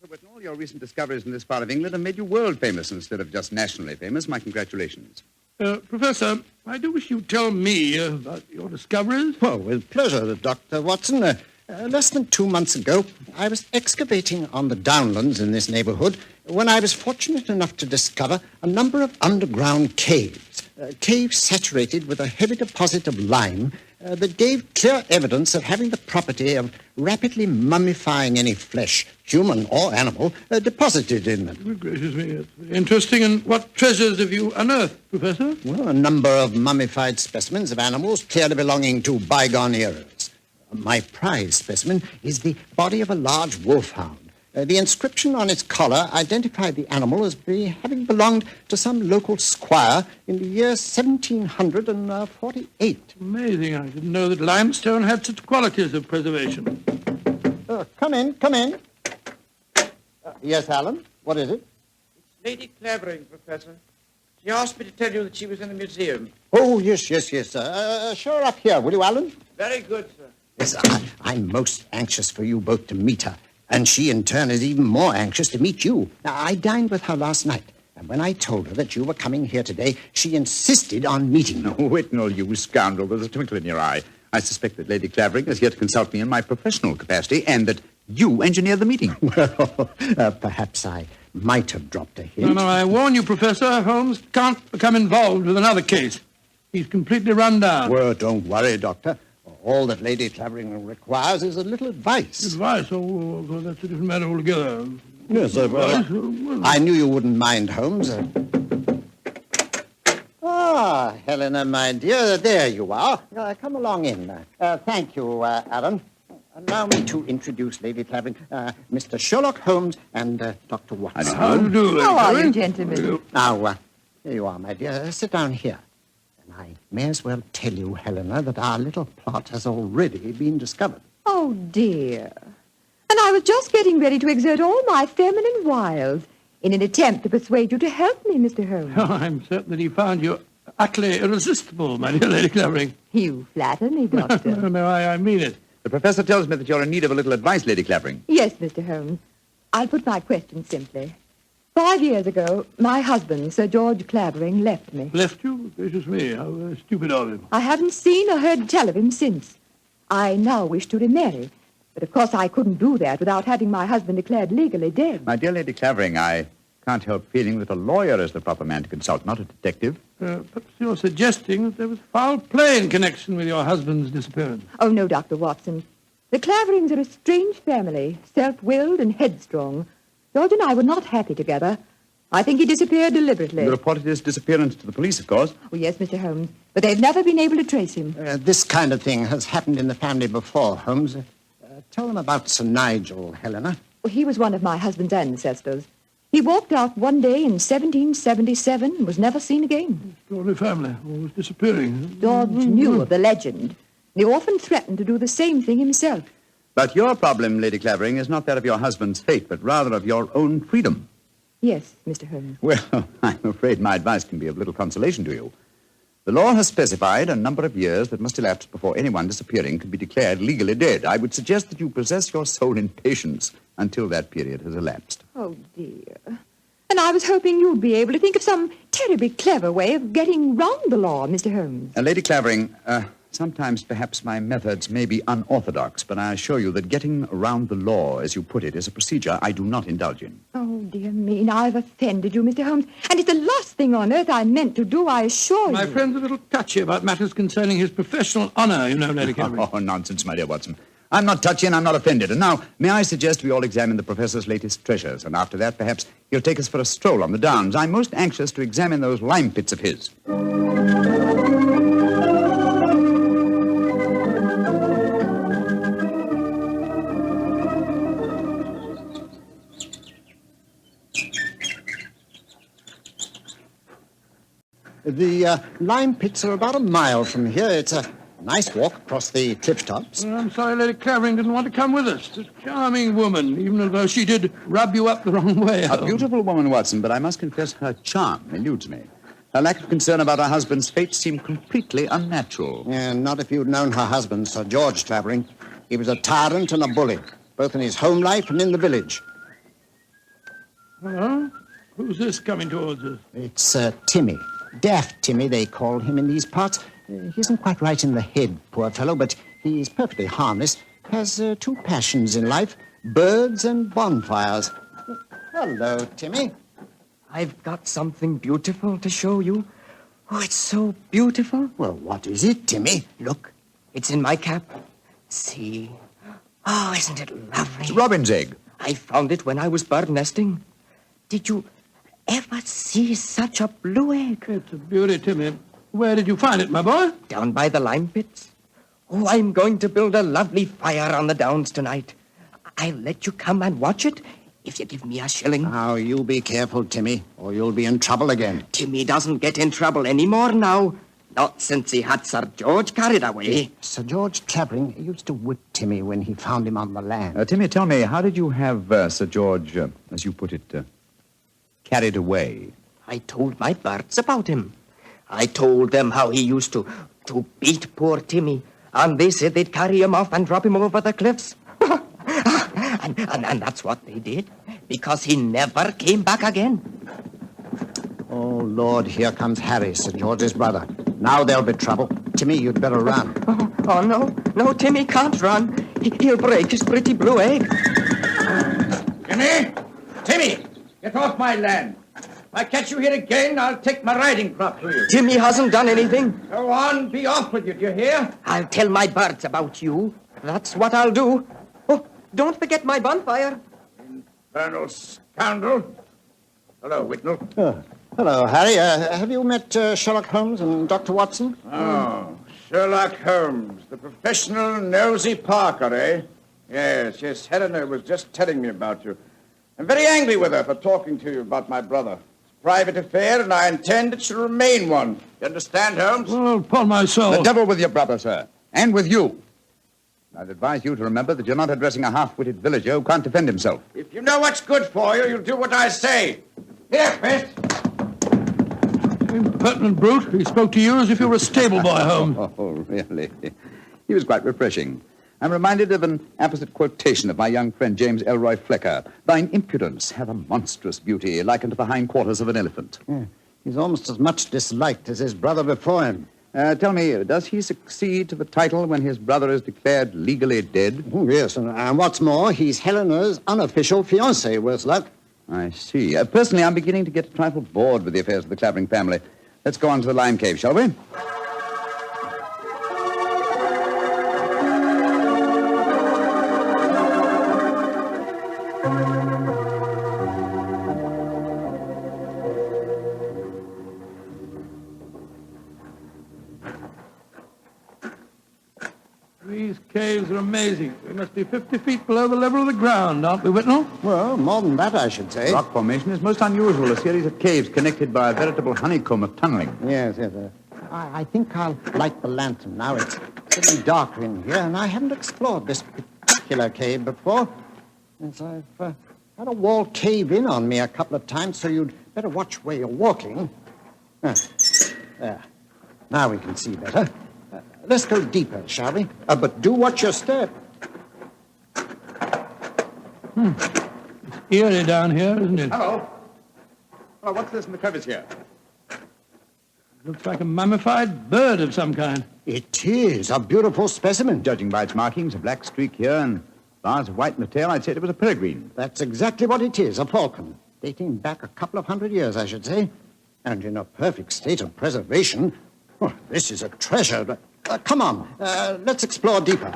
Professor Whitnell, your recent discoveries in this part of England have made you world famous instead of just nationally famous. My congratulations. Professor, I do wish you'd tell me about your discoveries. Oh, with pleasure, Dr. Watson. Less than 2 months ago, I was excavating on the downlands in this neighborhood when I was fortunate enough to discover a number of underground caves. Caves saturated with a heavy deposit of lime that gave clear evidence of having the property of rapidly mummifying any flesh, human or animal, deposited in them. Good gracious me, that's very interesting. And what treasures have you unearthed, Professor? Well, a number of mummified specimens of animals clearly belonging to bygone eras. My prize specimen is the body of a large wolfhound. The inscription on its collar identified the animal as having belonged to some local squire in the year 1748. Amazing. I didn't know that limestone had such qualities of preservation. Come in. Yes, Alan? What is it? It's Lady Clavering, Professor. She asked me to tell you that she was in the museum. Oh, yes. Show her up here, will you, Alan? Very good, sir. Yes, I'm most anxious for you both to meet her. And she, in turn, is even more anxious to meet you. Now, I dined with her last night, and when I told her that you were coming here today, she insisted on meeting you. Oh, Whitnell, you scoundrel. There's a twinkle in your eye. I suspect that Lady Clavering is here to consult me in my professional capacity, and that you engineered the meeting. Well, perhaps I might have dropped a hint. No, I warn you, Professor, Holmes can't become involved with another case. He's completely run down. Well, don't worry, Doctor. All that Lady Clavering requires is a little advice. Advice? Oh, that's a different matter altogether. Yes, sir. I knew you wouldn't mind, Holmes. Helena, my dear, there you are. Come along in. Thank you, Alan. Allow me to introduce Lady Clavering, Mr. Sherlock Holmes and Dr. Watson. How do you do, How are you, gentlemen? Now, here you are, my dear. Sit down here. I may as well tell you, Helena, that our little plot has already been discovered. Oh, dear. And I was just getting ready to exert all my feminine wiles in an attempt to persuade you to help me, Mr. Holmes. Oh, I'm certain that he found you utterly irresistible, my dear Lady Clavering. You flatter me, Doctor. No, I mean it. The professor tells me that you're in need of a little advice, Lady Clavering. Yes, Mr. Holmes. I'll put my question simply. 5 years ago, my husband, Sir George Clavering, left me. Left you? Gracious me, how stupid of him. I haven't seen or heard tell of him since. I now wish to remarry, but of course I couldn't do that without having my husband declared legally dead. My dear Lady Clavering, I can't help feeling that a lawyer is the proper man to consult, not a detective. Perhaps you're suggesting that there was foul play in connection with your husband's disappearance. Oh, no, Dr. Watson. The Claverings are a strange family, self-willed and headstrong. George and I were not happy together. I think he disappeared deliberately. You reported his disappearance to the police, of course. Oh, yes, Mr. Holmes. But they've never been able to trace him. This kind of thing has happened in the family before, Holmes. Tell them about Sir Nigel, Helena. Well, he was one of my husband's ancestors. He walked out one day in 1777 and was never seen again. Extraordinary family, always disappearing. George knew of the legend. He often threatened to do the same thing himself. But your problem, Lady Clavering, is not that of your husband's fate, but rather of your own freedom. Yes, Mr. Holmes. Well, I'm afraid my advice can be of little consolation to you. The law has specified a number of years that must elapse before anyone disappearing can be declared legally dead. I would suggest that you possess your soul in patience until that period has elapsed. Oh, dear. And I was hoping you'd be able to think of some terribly clever way of getting round the law, Mr. Holmes. Lady Clavering, sometimes perhaps my methods may be unorthodox, but I assure you that getting around the law, as you put it, is a procedure I do not indulge in. Oh, dear me, now I've offended you, Mr. Holmes. And it's the last thing on earth I meant to do, I assure you. My friend's a little touchy about matters concerning his professional honor, you know, Lady Clavering. Oh, nonsense, my dear Watson. I'm not touchy and I'm not offended. And now, may I suggest we all examine the professor's latest treasures, and after that, perhaps he'll take us for a stroll on the downs. I'm most anxious to examine those lime pits of his. The lime pits are about a mile from here. It's a nice walk across the cliff tops. Well, I'm sorry Lady Clavering didn't want to come with us. She's a charming woman, even though she did rub you up the wrong way. A beautiful woman, Watson, but I must confess her charm eludes me. Her lack of concern about her husband's fate seemed completely unnatural. Yeah, not if you'd known her husband, Sir George Clavering. He was a tyrant and a bully, both in his home life and in the village. Hello? Who's this coming towards us? It's Timmy. Daft Timmy, they call him in these parts. He isn't quite right in the head, poor fellow, but he's perfectly harmless. Has two passions in life, birds and bonfires. Hello, Timmy. I've got something beautiful to show you. Oh, it's so beautiful. Well, what is it, Timmy? Look, it's in my cap. See? Oh, isn't it lovely? It's robin's egg. I found it when I was bird nesting. Did you ever see such a blue egg? It's a beauty, Timmy. Where did you find it, my boy? Down by the lime pits. Oh, I'm going to build a lovely fire on the downs tonight. I'll let you come and watch it if you give me a shilling. Now, you be careful, Timmy, or you'll be in trouble again. Timmy doesn't get in trouble anymore now. Not since he had Sir George carried away. Sir George Clavering used to whip Timmy when he found him on the land. Timmy, tell me, how did you have Sir George, as you put it, carried away? I told my birds about him. I told them how he used to beat poor Timmy, and they said they'd carry him off and drop him over the cliffs. and that's what they did, because he never came back again. Oh, Lord, here comes Harry, Sir George's brother. Now there'll be trouble. Timmy, you'd better run. Oh, no, Timmy can't run. He'll break his pretty blue egg. Timmy, get off my land. If I catch you here again, I'll take my riding crop to you. Timmy hasn't done anything. Go on, be off with you, do you hear? I'll tell my birds about you. That's what I'll do. Oh, don't forget my bonfire. Infernal scoundrel. Hello, Whitnell. Hello, Harry. Have you met Sherlock Holmes and Dr. Watson? Oh, Sherlock Holmes, the professional nosy Parker, eh? Yes, Helena was just telling me about you. I'm very angry with her for talking to you about my brother. It's a private affair, and I intend it shall remain one. You understand, Holmes? Well, upon my soul. The devil with your brother, sir, and with you. I'd advise you to remember that you're not addressing a half-witted villager who can't defend himself. If you know what's good for you, you'll do what I say. Here, Fist. Impertinent brute. He spoke to you as if you were a stable boy, Holmes. Oh, really? He was quite refreshing. I'm reminded of an apposite quotation of my young friend James Elroy Flecker. Thine impudence hath a monstrous beauty, like unto the hindquarters of an elephant. Yeah, he's almost as much disliked as his brother before him. Tell me, does he succeed to the title when his brother is declared legally dead? Oh, yes, and what's more, he's Helena's unofficial fiancé, worse luck. I see. Personally, I'm beginning to get a trifle bored with the affairs of the Clavering family. Let's go on to the lime cave, shall we? These caves are amazing. We must be 50 feet below the level of the ground, aren't we, Whitnell? Well, more than that, I should say. Rock formation is most unusual, a series of caves connected by a veritable honeycomb of tunneling. Yes. I think I'll light the lantern now. It's getting darker in here, and I haven't explored this particular cave before. Yes, I've had a wall cave in on me a couple of times, so you'd better watch where you're walking. There. Now we can see better. Let's go deeper, shall we? But do watch your step. It's eerie down here, isn't it? Hello. Hello, what's this in the crevice here? Looks like a mummified bird of some kind. It is a beautiful specimen. Judging by its markings, a black streak here and bars of white in the tail, I'd say it was a peregrine. That's exactly what it is, a falcon. Dating back a couple of hundred years, I should say. And in a perfect state of preservation. Oh, this is a treasure. Come on, let's explore deeper.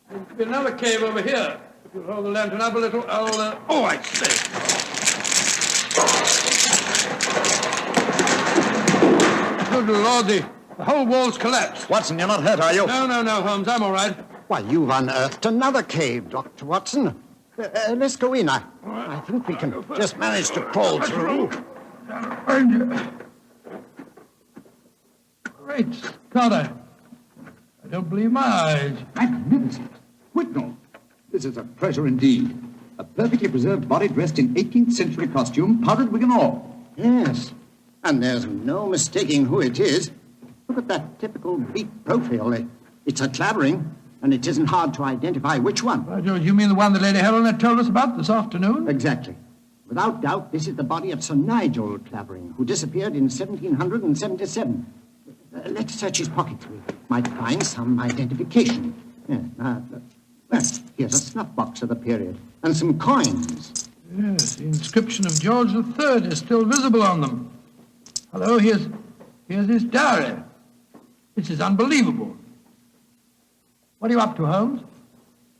There's another cave over here. If you'll hold the lantern up a little, I'll... Oh, I say. Good Lord, the whole wall's collapsed. Watson, you're not hurt, are you? No, Holmes, I'm all right. Why, you've unearthed another cave, Dr. Watson. Let's go in. I think we can just manage to crawl through. Great Scott, I don't believe my eyes. Magnificent. Whitnell, this is a treasure indeed. A perfectly preserved body dressed in 18th century costume, powdered wig and all. Yes, and there's no mistaking who it is. Look at that typical beak profile. It's a Clavering, and it isn't hard to identify which one. By George, you mean the one that Lady Helena told us about this afternoon? Exactly. Without doubt, this is the body of Sir Nigel Clavering, who disappeared in 1777. Let's search his pockets. We might find some identification. Here's a snuff box of the period and some coins. Yes, the inscription of George III is still visible on them. Hello, here's his diary. This is unbelievable. What are you up to, Holmes?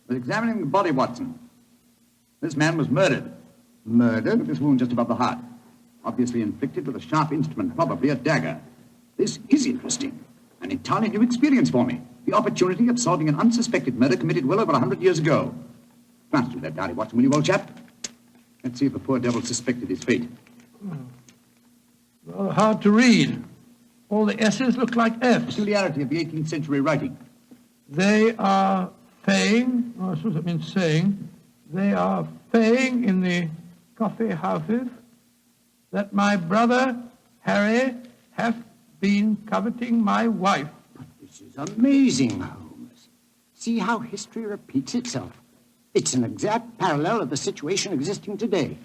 We're examining the body, Watson. This man was murdered. Murdered? With this wound just above the heart. Obviously inflicted with a sharp instrument, probably a dagger. This is interesting. An entirely new experience for me. The opportunity of solving an unsuspected murder committed well over 100 years ago. Glance through that diary, Watson, will you, old chap? Let's see if the poor devil suspected his fate. Rather hard to read. All the S's look like F's. Peculiarity of the 18th century writing. They are saying, I suppose that means saying, they are saying in the coffee houses that my brother, Harry, hath been coveting my wife. But this is amazing, Holmes. See how history repeats itself. It's an exact parallel of the situation existing today.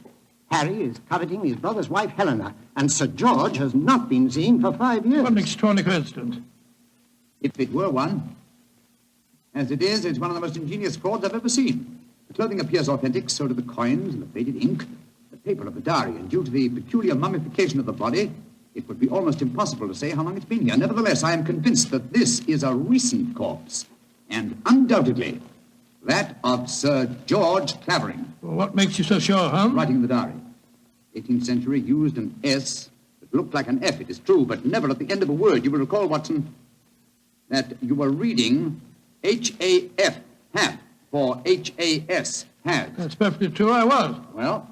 Harry is coveting his brother's wife, Helena, and Sir George has not been seen for 5 years. What an extraordinary coincidence. If it were one. As it is, it's one of the most ingenious frauds I've ever seen. The clothing appears authentic, so do the coins and the faded ink, the paper of the diary, and due to the peculiar mummification of the body, it would be almost impossible to say how long it's been here. Nevertheless, I am convinced that this is a recent corpse, and undoubtedly that of Sir George Clavering. Well, what makes you so sure, Holmes? Writing in the diary. 18th century used an S that looked like an F, it is true, but never at the end of a word. You will recall, Watson, that you were reading H-A-F, have, for H-A-S, has. That's perfectly true, I was. Well,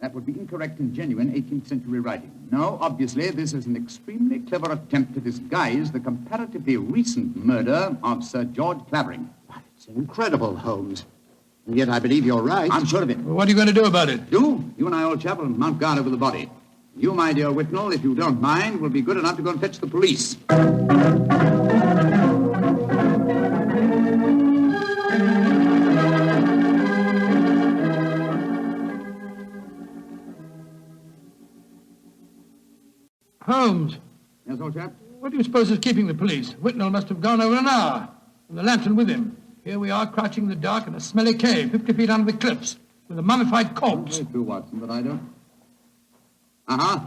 that would be incorrect in genuine 18th century writing. No, obviously, this is an extremely clever attempt to disguise the comparatively recent murder of Sir George Clavering. It's incredible, Holmes. And yet I believe you're right. I'm sure of it. Well, what are you going to do about it? Do? You and I, old chap, will mount guard over the body. You, my dear Whitnell, if you don't mind, will be good enough to go and fetch the police. Holmes. Yes, old chap? What do you suppose is keeping the police? Whitnell must have gone over an hour, and the lantern with him. Here we are, crouching in the dark in a smelly cave, 50 feet under the cliffs. with a mummified corpse. Very true, Watson, but I don't. Uh-huh.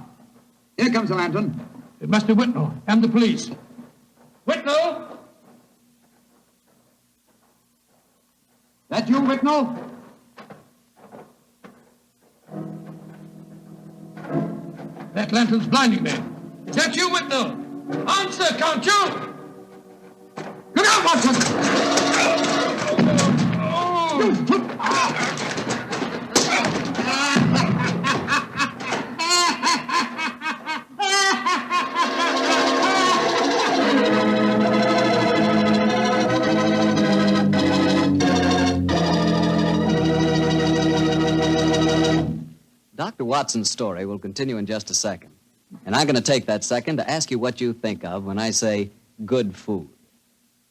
Here comes the lantern. It must be Whitnell and the police. Whitnell! That you, Whitnell? That lantern's blinding me. Is that you, Whitnell? Answer, can't you? Look out, Watson! Dr. Watson's story will continue in just a second. And I'm going to take that second to ask you what you think of when I say good food.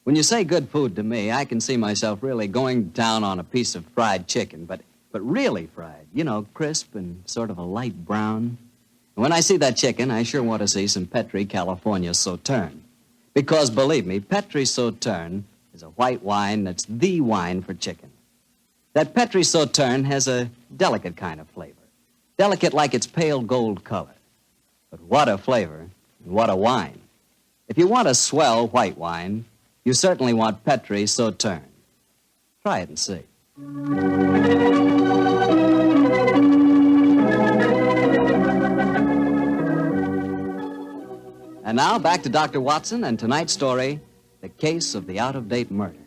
When you say good food to me, I can see myself really going down on a piece of fried chicken, but really fried, you know, crisp and sort of a light brown. And when I see that chicken, I sure want to see some Petri California Sauterne. Because, believe me, Petri Sauterne is a white wine that's the wine for chicken. That Petri Sauterne has a delicate kind of flavor. Delicate like its pale gold color. But what a flavor, and what a wine. If you want a swell white wine, you certainly want Petri Sauterne. Try it and see. And now back to Dr. Watson and tonight's story, The Case of the Out-of-Date Murder.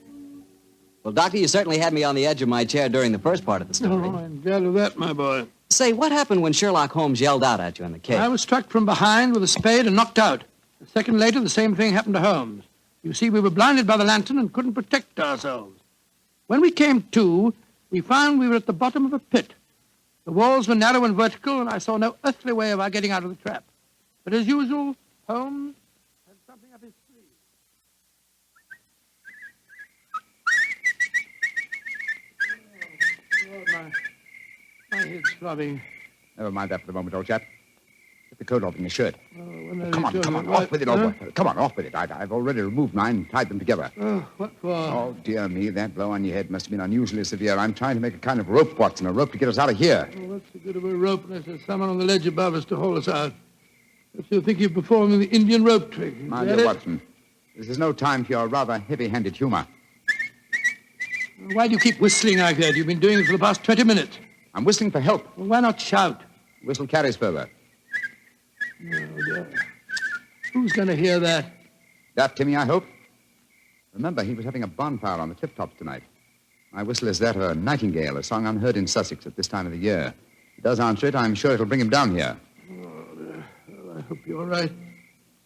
Well, Doctor, you certainly had me on the edge of my chair during the first part of the story. Oh, I'm glad of that, my boy. Say, what happened when Sherlock Holmes yelled out at you in the cave? I was struck from behind with a spade and knocked out. A second later, the same thing happened to Holmes. You see, we were blinded by the lantern and couldn't protect ourselves. When we came to, we found we were at the bottom of a pit. The walls were narrow and vertical, and I saw no earthly way of our getting out of the trap. But as usual, Holmes had something up his sleeve. Oh, my head's throbbing. Never mind that for the moment, old chap. Get the coat off in your shirt. Come on, doing? off with it, old boy. Come on, off with it. I've already removed mine and tied them together. Oh, what for? Oh, dear me, that blow on your head must have been unusually severe. I'm trying to make a kind of rope, Watson, a rope to get us out of here. Oh, what's the good of a rope unless there's someone on the ledge above us to haul us out? If you think you're performing the Indian rope trick. My dear Watson, this is no time for your rather heavy-handed humor. Why do you keep whistling like that? You've been doing it for the past 20 minutes. I'm whistling for help. Well, why not shout? Whistle carries further. Oh, dear. Who's going to hear that? That Timmy, I hope. Remember, he was having a bonfire on the cliff-tops tonight. My whistle is that of a nightingale, a song unheard in Sussex at this time of the year. If he does answer it, I'm sure it'll bring him down here. Oh, dear. Well, I hope you're right.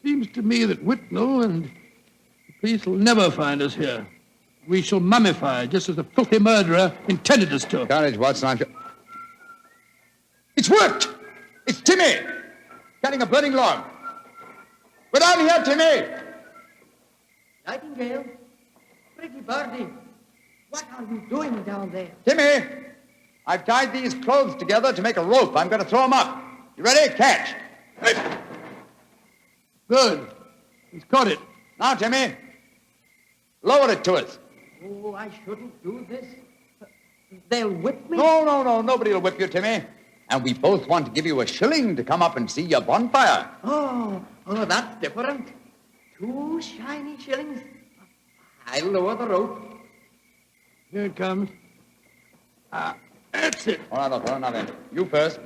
Seems to me that Whitnell and the police will never find us here. We shall mummify, just as the filthy murderer intended us to. Courage, Watson, I'm sure... It's worked! It's Timmy! Cutting a burning log. We're down here, Timmy! Nightingale, pretty birdie, what are you doing down there? Timmy, I've tied these clothes together to make a rope. I'm going to throw them up. You ready? Catch. Good. He's caught it. Now, Timmy, lower it to us. Oh, I shouldn't do this. They'll whip me. No. Nobody will whip you, Timmy. And we both want to give you a shilling to come up and see your bonfire. Oh, that's different. 2 shiny shillings. I'll lower the rope. Here it comes. That's it. All right, now then. You first.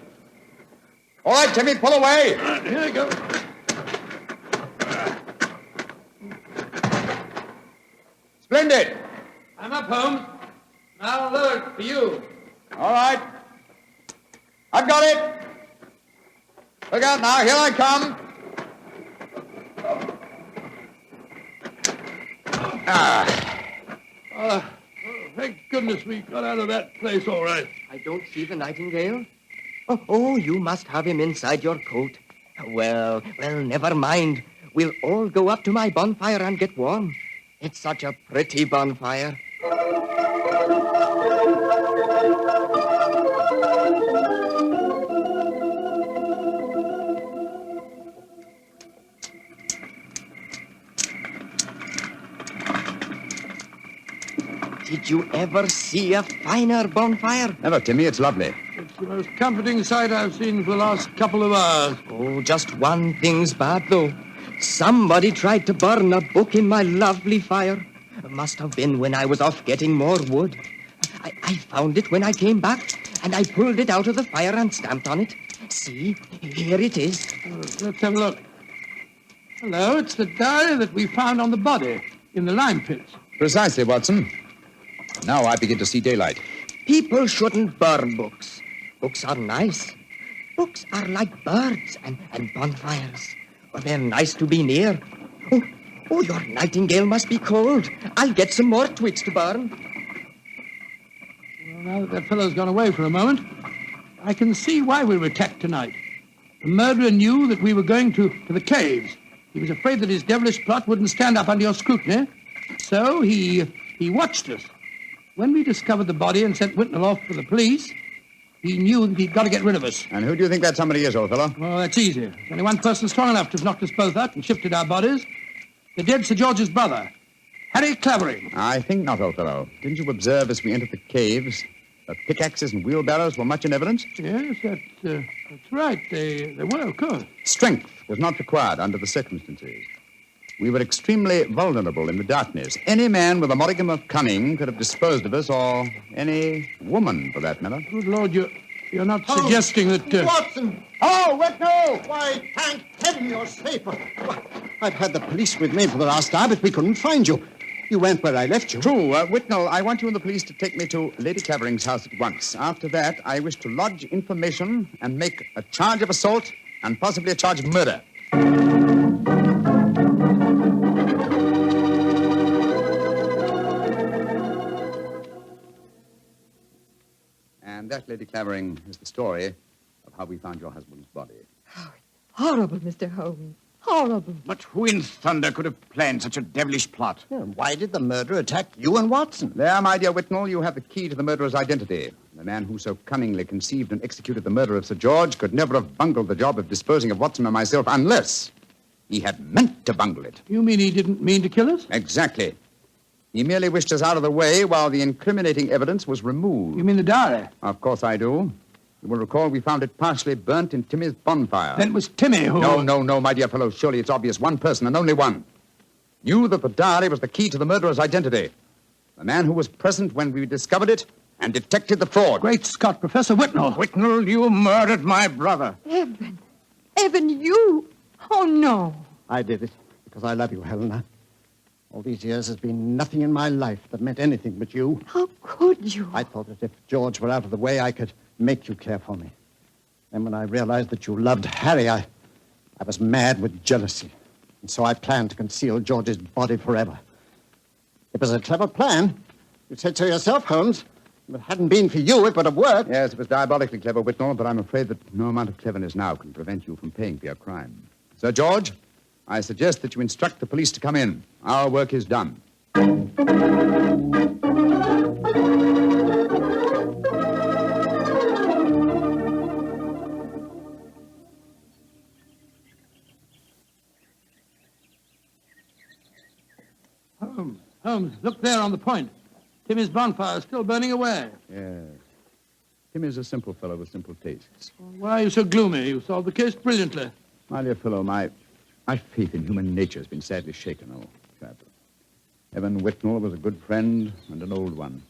All right, Timmy, pull away. Here I go. Splendid. I'm up, Holmes. I'll lower it for you. All right. I've got it. Look out now. Here I come. Thank goodness we got out of that place all right. I don't see the nightingale. Oh, you must have him inside your coat. Well, never mind. We'll all go up to my bonfire and get warm. It's such a pretty bonfire. Did you ever see a finer bonfire? Never, Timmy. It's lovely. It's the most comforting sight I've seen for the last couple of hours. Oh, just one thing's bad, though. Somebody tried to burn a book in my lovely fire. It must have been when I was off getting more wood. I found it when I came back, and I pulled it out of the fire and stamped on it. See, here it is. Let's have a look. Hello, it's the diary that we found on the body in the lime pits. Precisely, Watson. Now I begin to see daylight. People shouldn't burn books. Books are nice. Books are like birds and bonfires. Well, they're nice to be near. Oh, your nightingale must be cold. I'll get some more twigs to burn. Well, now that fellow's gone away for a moment, I can see why we were attacked tonight. The murderer knew that we were going to the caves. He was afraid that his devilish plot wouldn't stand up under your scrutiny. So he watched us. When we discovered the body and sent Whitnell off for the police, he knew that he'd got to get rid of us. And who do you think that somebody is, old fellow? Well, that's easy. There's only one person strong enough to have knocked us both out and shifted our bodies. The dead Sir George's brother, Harry Clavering. I think not, old fellow. Didn't you observe as we entered the caves that pickaxes and wheelbarrows were much in evidence? Yes, that's right. They were, of course. Strength was not required under the circumstances. We were extremely vulnerable in the darkness. Any man with a modicum of cunning could have disposed of us, or any woman, for that matter. Good Lord, you're not suggesting that... Watson! Oh, Whitnell! Why, thank heaven you're safe. I've had the police with me for the last hour, but we couldn't find you. You went where I left you. True. Whitnell, I want you and the police to take me to Lady Clavering's house at once. After that, I wish to lodge information and make a charge of assault and possibly a charge of murder. And that, Lady Clavering, is the story of how we found your husband's body. Horrible, Mr. Holmes. Horrible. But who in thunder could have planned such a devilish plot? Yeah, why did the murderer attack you and Watson? There, my dear Whitnell, you have the key to the murderer's identity. The man who so cunningly conceived and executed the murder of Sir George could never have bungled the job of disposing of Watson and myself unless he had meant to bungle it. You mean he didn't mean to kill us? Exactly. He merely wished us out of the way while the incriminating evidence was removed. You mean the diary? Of course I do. You will recall we found it partially burnt in Timmy's bonfire. Then it was Timmy who... No, my dear fellow. Surely it's obvious one person and only one knew that the diary was the key to the murderer's identity. The man who was present when we discovered it and detected the fraud. Great Scott, Professor Whitnell. Whitnell, you murdered my brother. Evan. Evan, you... Oh, no. I did it because I love you, Helena. All these years has been nothing in my life that meant anything but you. How could you? I thought that if George were out of the way, I could make you care for me. Then when I realized that you loved Harry, I was mad with jealousy. And so I planned to conceal George's body forever. It was a clever plan. You said so yourself, Holmes. If it hadn't been for you, it would have worked. Yes, it was diabolically clever, Whitnell, but I'm afraid that no amount of cleverness now can prevent you from paying for your crime. Sir George, I suggest that you instruct the police to come in. Our work is done. Holmes, look there on the point. Timmy's bonfire is still burning away. Yes. Tim is a simple fellow with simple tastes. Why are you so gloomy? You solved the case brilliantly. My dear fellow, my faith in human nature has been sadly shaken, old chap. Evan Whitnell was a good friend and an old one.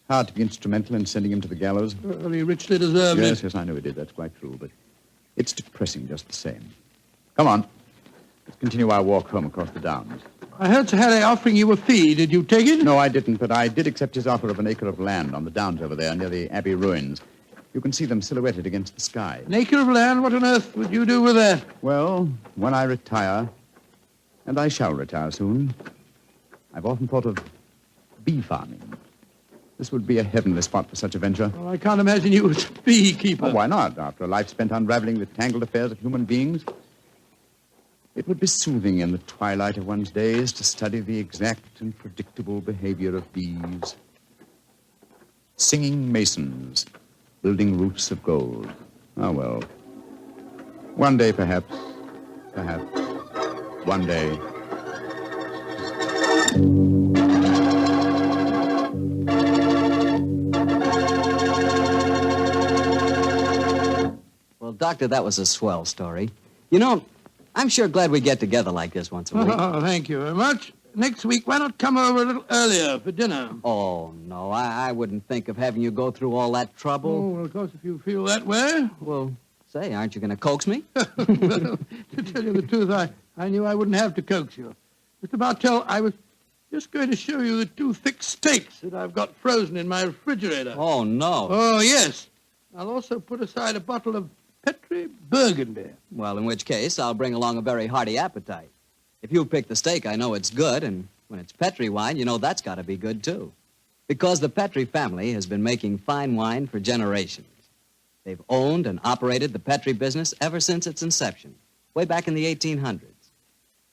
Hard to be instrumental in sending him to the gallows. Well, he richly deserved it. Yes, I know he did. That's quite true, but it's depressing just the same. Come on. Let's continue our walk home across the downs. I heard Sir Harry offering you a fee. Did you take it? No, I didn't, but I did accept his offer of an acre of land on the downs over there near the Abbey ruins. You can see them silhouetted against the sky. An acre of land? What on earth would you do with that? Well, when I retire, and I shall retire soon, I've often thought of bee farming. This would be a heavenly spot for such a venture. Well, I can't imagine you as a beekeeper. Oh, why not? After a life spent unraveling the tangled affairs of human beings, it would be soothing in the twilight of one's days to study the exact and predictable behavior of bees. Singing masons, building roofs of gold. Oh, well. One day, perhaps. One day. Doctor, that was a swell story. You know, I'm sure glad we get together like this once a week. Oh, thank you very much. Next week, why not come over a little earlier for dinner? Oh, no, I wouldn't think of having you go through all that trouble. Oh, well, of course, if you feel that way. Well, say, aren't you going to coax me? Well, to tell you the truth, I knew I wouldn't have to coax you. Mr. Bartell, I was just going to show you the 2 thick steaks that I've got frozen in my refrigerator. Oh, no. Oh, yes. I'll also put aside a bottle of Petri Burgundy. Well, in which case, I'll bring along a very hearty appetite. If you pick the steak, I know it's good, and when it's Petri wine, you know that's got to be good, too. Because the Petri family has been making fine wine for generations. They've owned and operated the Petri business ever since its inception, way back in the 1800s.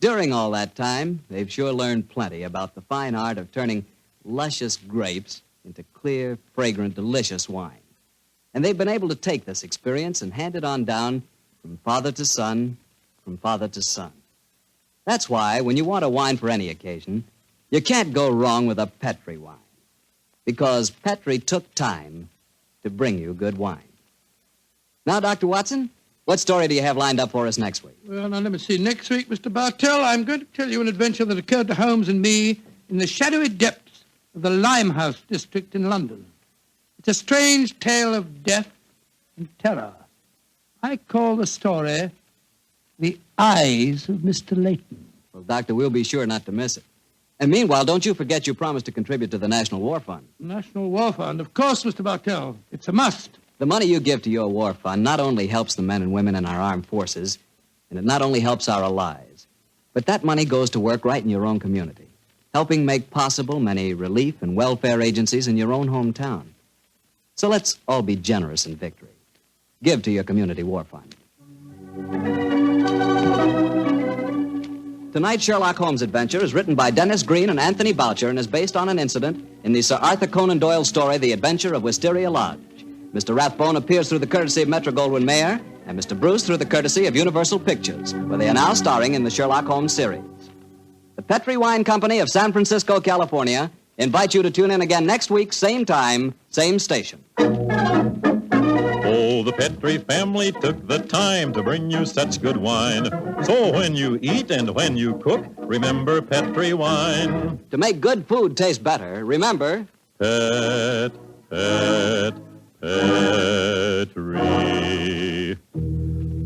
During all that time, they've sure learned plenty about the fine art of turning luscious grapes into clear, fragrant, delicious wine. And they've been able to take this experience and hand it on down from father to son, from father to son. That's why, when you want a wine for any occasion, you can't go wrong with a Petri wine. Because Petri took time to bring you good wine. Now, Dr. Watson, what story do you have lined up for us next week? Well, now, let me see. Next week, Mr. Bartell, I'm going to tell you an adventure that occurred to Holmes and me in the shadowy depths of the Limehouse district in London. It's a strange tale of death and terror. I call the story The Eyes of Mr. Layton. Well, Doctor, we'll be sure not to miss it. And meanwhile, don't you forget you promised to contribute to the National War Fund. National War Fund, of course, Mr. Bartell. It's a must. The money you give to your war fund not only helps the men and women in our armed forces, and it not only helps our allies, but that money goes to work right in your own community, helping make possible many relief and welfare agencies in your own hometown. So let's all be generous in victory. Give to your community war fund. Tonight's Sherlock Holmes adventure is written by Dennis Green and Anthony Boucher and is based on an incident in the Sir Arthur Conan Doyle story, The Adventure of Wisteria Lodge. Mr. Rathbone appears through the courtesy of Metro-Goldwyn-Mayer and Mr. Bruce through the courtesy of Universal Pictures, where they are now starring in the Sherlock Holmes series. The Petri Wine Company of San Francisco, California, invite you to tune in again next week, same time, same station. Oh, the Petri family took the time to bring you such good wine. So when you eat and when you cook, remember Petri wine. To make good food taste better, remember... Petri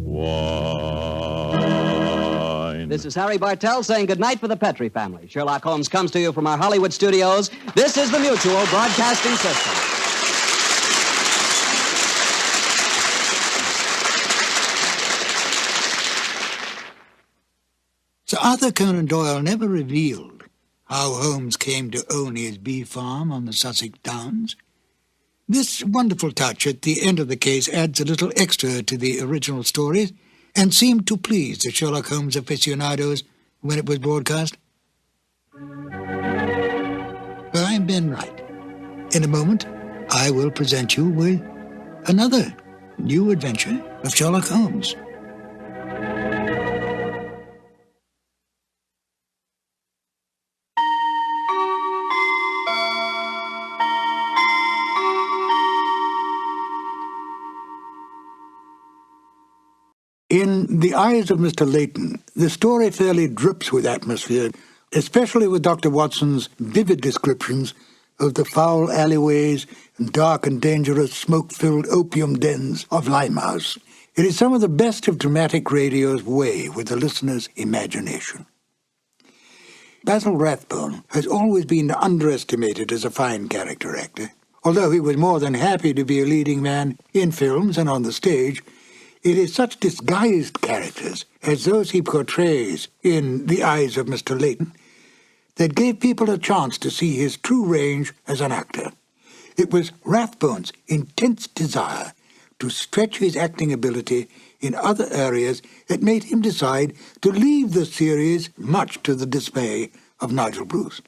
wine. This is Harry Bartell saying goodnight for the Petri family. Sherlock Holmes comes to you from our Hollywood studios. This is the Mutual Broadcasting System. Sir Arthur Conan Doyle never revealed how Holmes came to own his bee farm on the Sussex Downs. This wonderful touch at the end of the case adds a little extra to the original stories and seemed to please the Sherlock Holmes aficionados when it was broadcast. Well, I'm Ben Wright. In a moment, I will present you with another new adventure of Sherlock Holmes. In The Eyes of Mr. Layton, the story fairly drips with atmosphere, especially with Dr. Watson's vivid descriptions of the foul alleyways and dark and dangerous smoke-filled opium dens of Limehouse. It is some of the best of dramatic radio's way with the listener's imagination. Basil Rathbone has always been underestimated as a fine character actor. Although he was more than happy to be a leading man in films and on the stage, it is such disguised characters as those he portrays in The Eyes of Mr. Layton that gave people a chance to see his true range as an actor. It was Rathbone's intense desire to stretch his acting ability in other areas that made him decide to leave the series, much to the dismay of Nigel Bruce.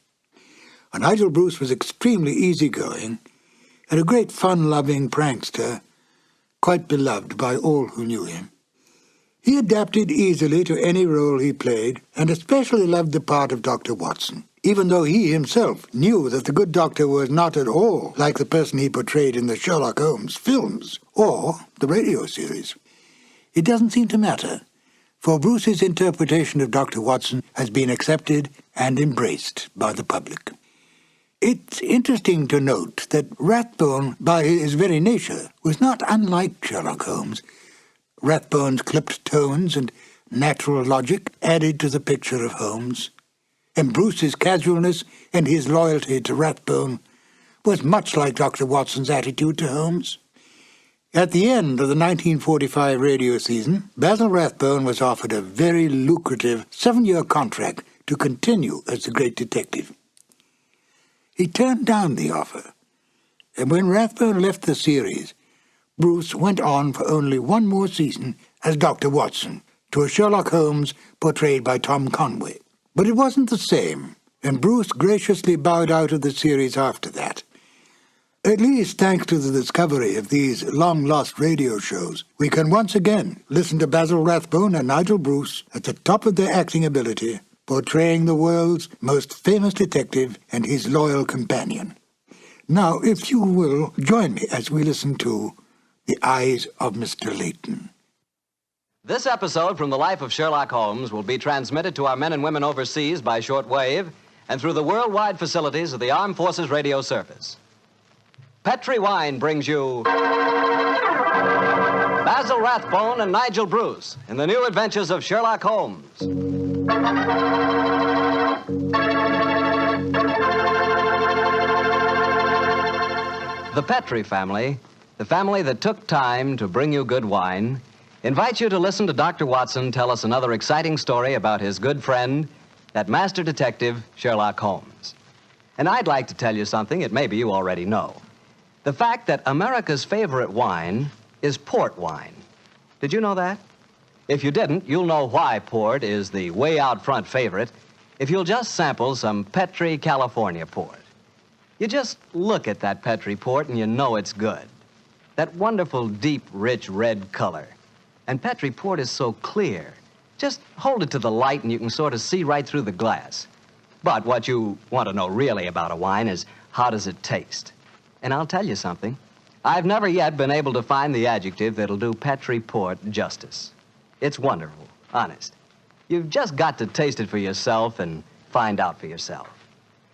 Nigel Bruce was extremely easygoing and a great fun-loving prankster, quite beloved by all who knew him. He adapted easily to any role he played, and especially loved the part of Dr. Watson, even though he himself knew that the good doctor was not at all like the person he portrayed in the Sherlock Holmes films or the radio series. it doesn't seem to matter, for Bruce's interpretation of Dr. Watson has been accepted and embraced by the public. It's interesting to note that Rathbone, by his very nature, was not unlike Sherlock Holmes. Rathbone's clipped tones and natural logic added to the picture of Holmes, and Bruce's casualness and his loyalty to Rathbone was much like Dr. Watson's attitude to Holmes. At the end of the 1945 radio season, Basil Rathbone was offered a very lucrative 7-year contract to continue as the great detective. He turned down the offer, and when Rathbone left the series, Bruce went on for only one more season as Dr. Watson, to a Sherlock Holmes portrayed by Tom Conway. But it wasn't the same, and Bruce graciously bowed out of the series after that. At least thanks to the discovery of these long-lost radio shows, we can once again listen to Basil Rathbone and Nigel Bruce at the top of their acting ability, portraying the world's most famous detective and his loyal companion. Now, if you will, join me as we listen to The Eyes of Mr. Layton. This episode from the life of Sherlock Holmes will be transmitted to our men and women overseas by shortwave and through the worldwide facilities of the Armed Forces Radio Service. Petri Wine brings you Basil Rathbone and Nigel Bruce in the new adventures of Sherlock Holmes. The Petri family, the family that took time to bring you good wine, invites you to listen to Dr. Watson tell us another exciting story about his good friend, that master detective, Sherlock Holmes. And I'd like to tell you something that maybe you already know. The fact that America's favorite wine is port wine. Did you know that? If you didn't, you'll know why port is the way out front favorite if you'll just sample some Petri California port. You just look at that Petri port and you know it's good. That wonderful, deep, rich red color. And Petri port is so clear. Just hold it to the light and you can sort of see right through the glass. But what you want to know really about a wine is how does it taste? And I'll tell you something. I've never yet been able to find the adjective that'll do Petri port justice. It's wonderful, honest. You've just got to taste it for yourself and find out for yourself.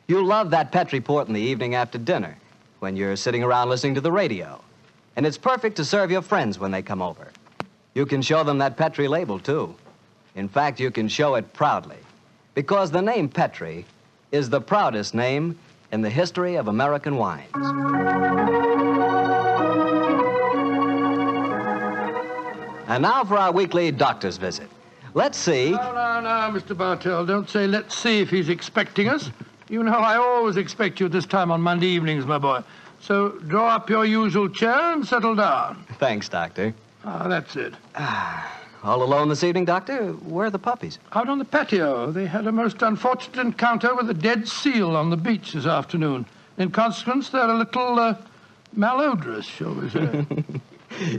You'll love that Petri port in the evening after dinner when you're sitting around listening to the radio. And it's perfect to serve your friends when they come over. You can show them that Petri label, too. In fact, you can show it proudly, because the name Petri is the proudest name in the history of American wines. And now for our weekly doctor's visit. Let's see. No, Mr. Bartell, don't say let's see if he's expecting us. You know I always expect you at this time on Monday evenings, my boy. So draw up your usual chair and settle down. Thanks, Doctor. That's it. All alone this evening, Doctor? Where are the puppies? Out on the patio. They had a most unfortunate encounter with a dead seal on the beach this afternoon. In consequence, they're a little malodorous, shall we say.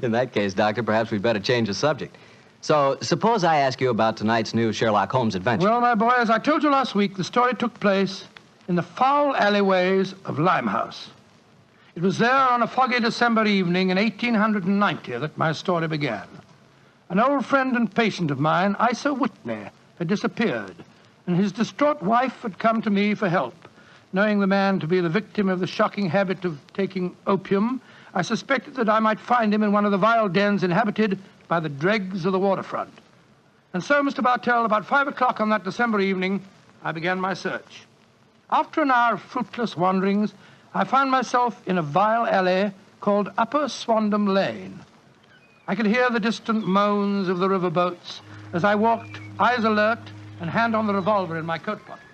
In that case, Doctor, perhaps we'd better change the subject. So, suppose I ask you about tonight's new Sherlock Holmes adventure. Well, my boy, as I told you last week, the story took place in the foul alleyways of Limehouse. It was there on a foggy December evening in 1890 that my story began. An old friend and patient of mine, Isa Whitney, had disappeared, and his distraught wife had come to me for help. Knowing the man to be the victim of the shocking habit of taking opium, I suspected that I might find him in one of the vile dens inhabited by the dregs of the waterfront. And so, Mr. Bartell, about 5 o'clock on that December evening, I began my search. After an hour of fruitless wanderings, I found myself in a vile alley called Upper Swandam Lane. I could hear the distant moans of the riverboats as I walked, eyes alert, and hand on the revolver in my coat pocket.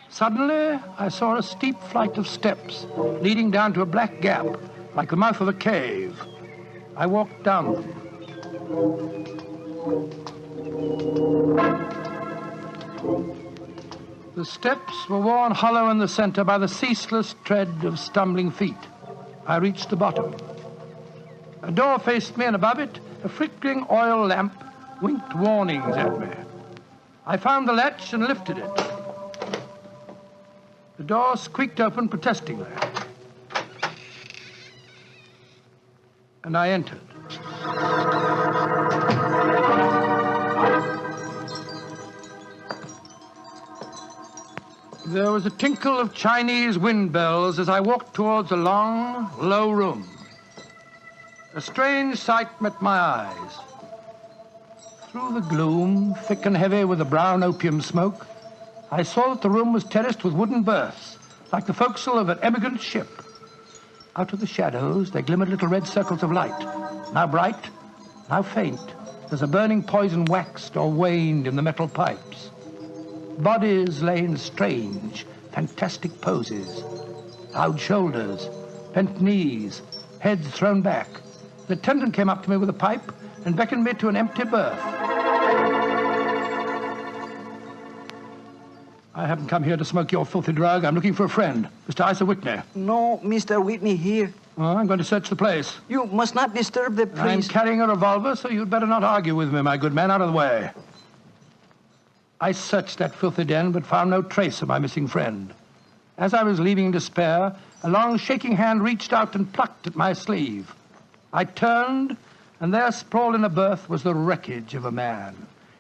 Suddenly, I saw a steep flight of steps leading down to a black gap, like the mouth of a cave. I walked down them. The steps were worn hollow in the center by the ceaseless tread of stumbling feet. I reached the bottom. A door faced me, and above it, a flickering oil lamp winked warnings at me. I found the latch and lifted it. The door squeaked open protestingly. and I entered. There was a tinkle of Chinese wind bells as I walked towards a long, low room. A strange sight met my eyes. Through the gloom, thick and heavy with the brown opium smoke, I saw that the room was terraced with wooden berths, like the forecastle of an emigrant ship. Out of the shadows, there glimmered little red circles of light, now bright, now faint, as a burning poison waxed or waned in the metal pipes. Bodies lay in strange, fantastic poses. Loud shoulders, bent knees, heads thrown back. The attendant came up to me with a pipe and beckoned me to an empty berth. I haven't come here to smoke your filthy drug. I'm looking for a friend, Mr. Isa Whitney. No, Mr. Whitney here. Oh, I'm going to search the place. You must not disturb the I'm priest. carrying a revolver, so you'd better not argue with me, my good man. Out of the way. I searched that filthy den, but found no trace of my missing friend. As I was leaving in despair, a long shaking hand reached out and plucked at my sleeve. I turned, and there sprawled in a berth was the wreckage of a man,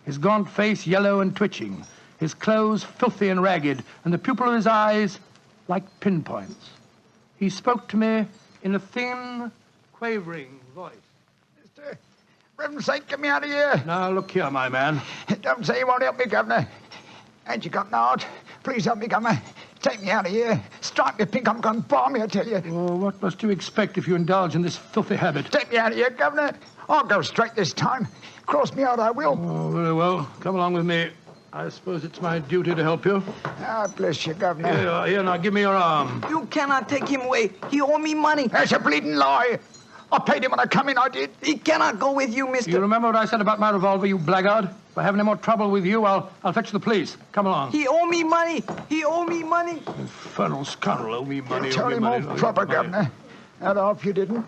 his gaunt face yellow and twitching, his clothes filthy and ragged, and the pupil of his eyes like pinpoints. He spoke to me in a thin, quavering voice. Reverend Saint, get me out of here. Now, look here, my man. Don't say you won't help me, Governor. Ain't you got an heart? Please help me, Governor. Take me out of here. Strike me pink, I'm going to bomb me, I tell you. Oh, what must you expect if you indulge in this filthy habit? Take me out of here, Governor. I'll go straight this time. Cross me out, I will. Oh, very well. Come along with me. I suppose it's my duty to help you. Ah, bless you, Governor. Here you are. Here, now, give me your arm. You cannot take him away. He owe me money. That's a bleeding lie. I paid him when I come in, I did. He cannot go with you, mister. You remember what I said about my revolver, you blackguard? If I have any more trouble with you, I'll fetch the police. Come along. He owe me money. He owe me money. Infernal scoundrel, owe me money. Tell him all proper, Governor. That off you didn't.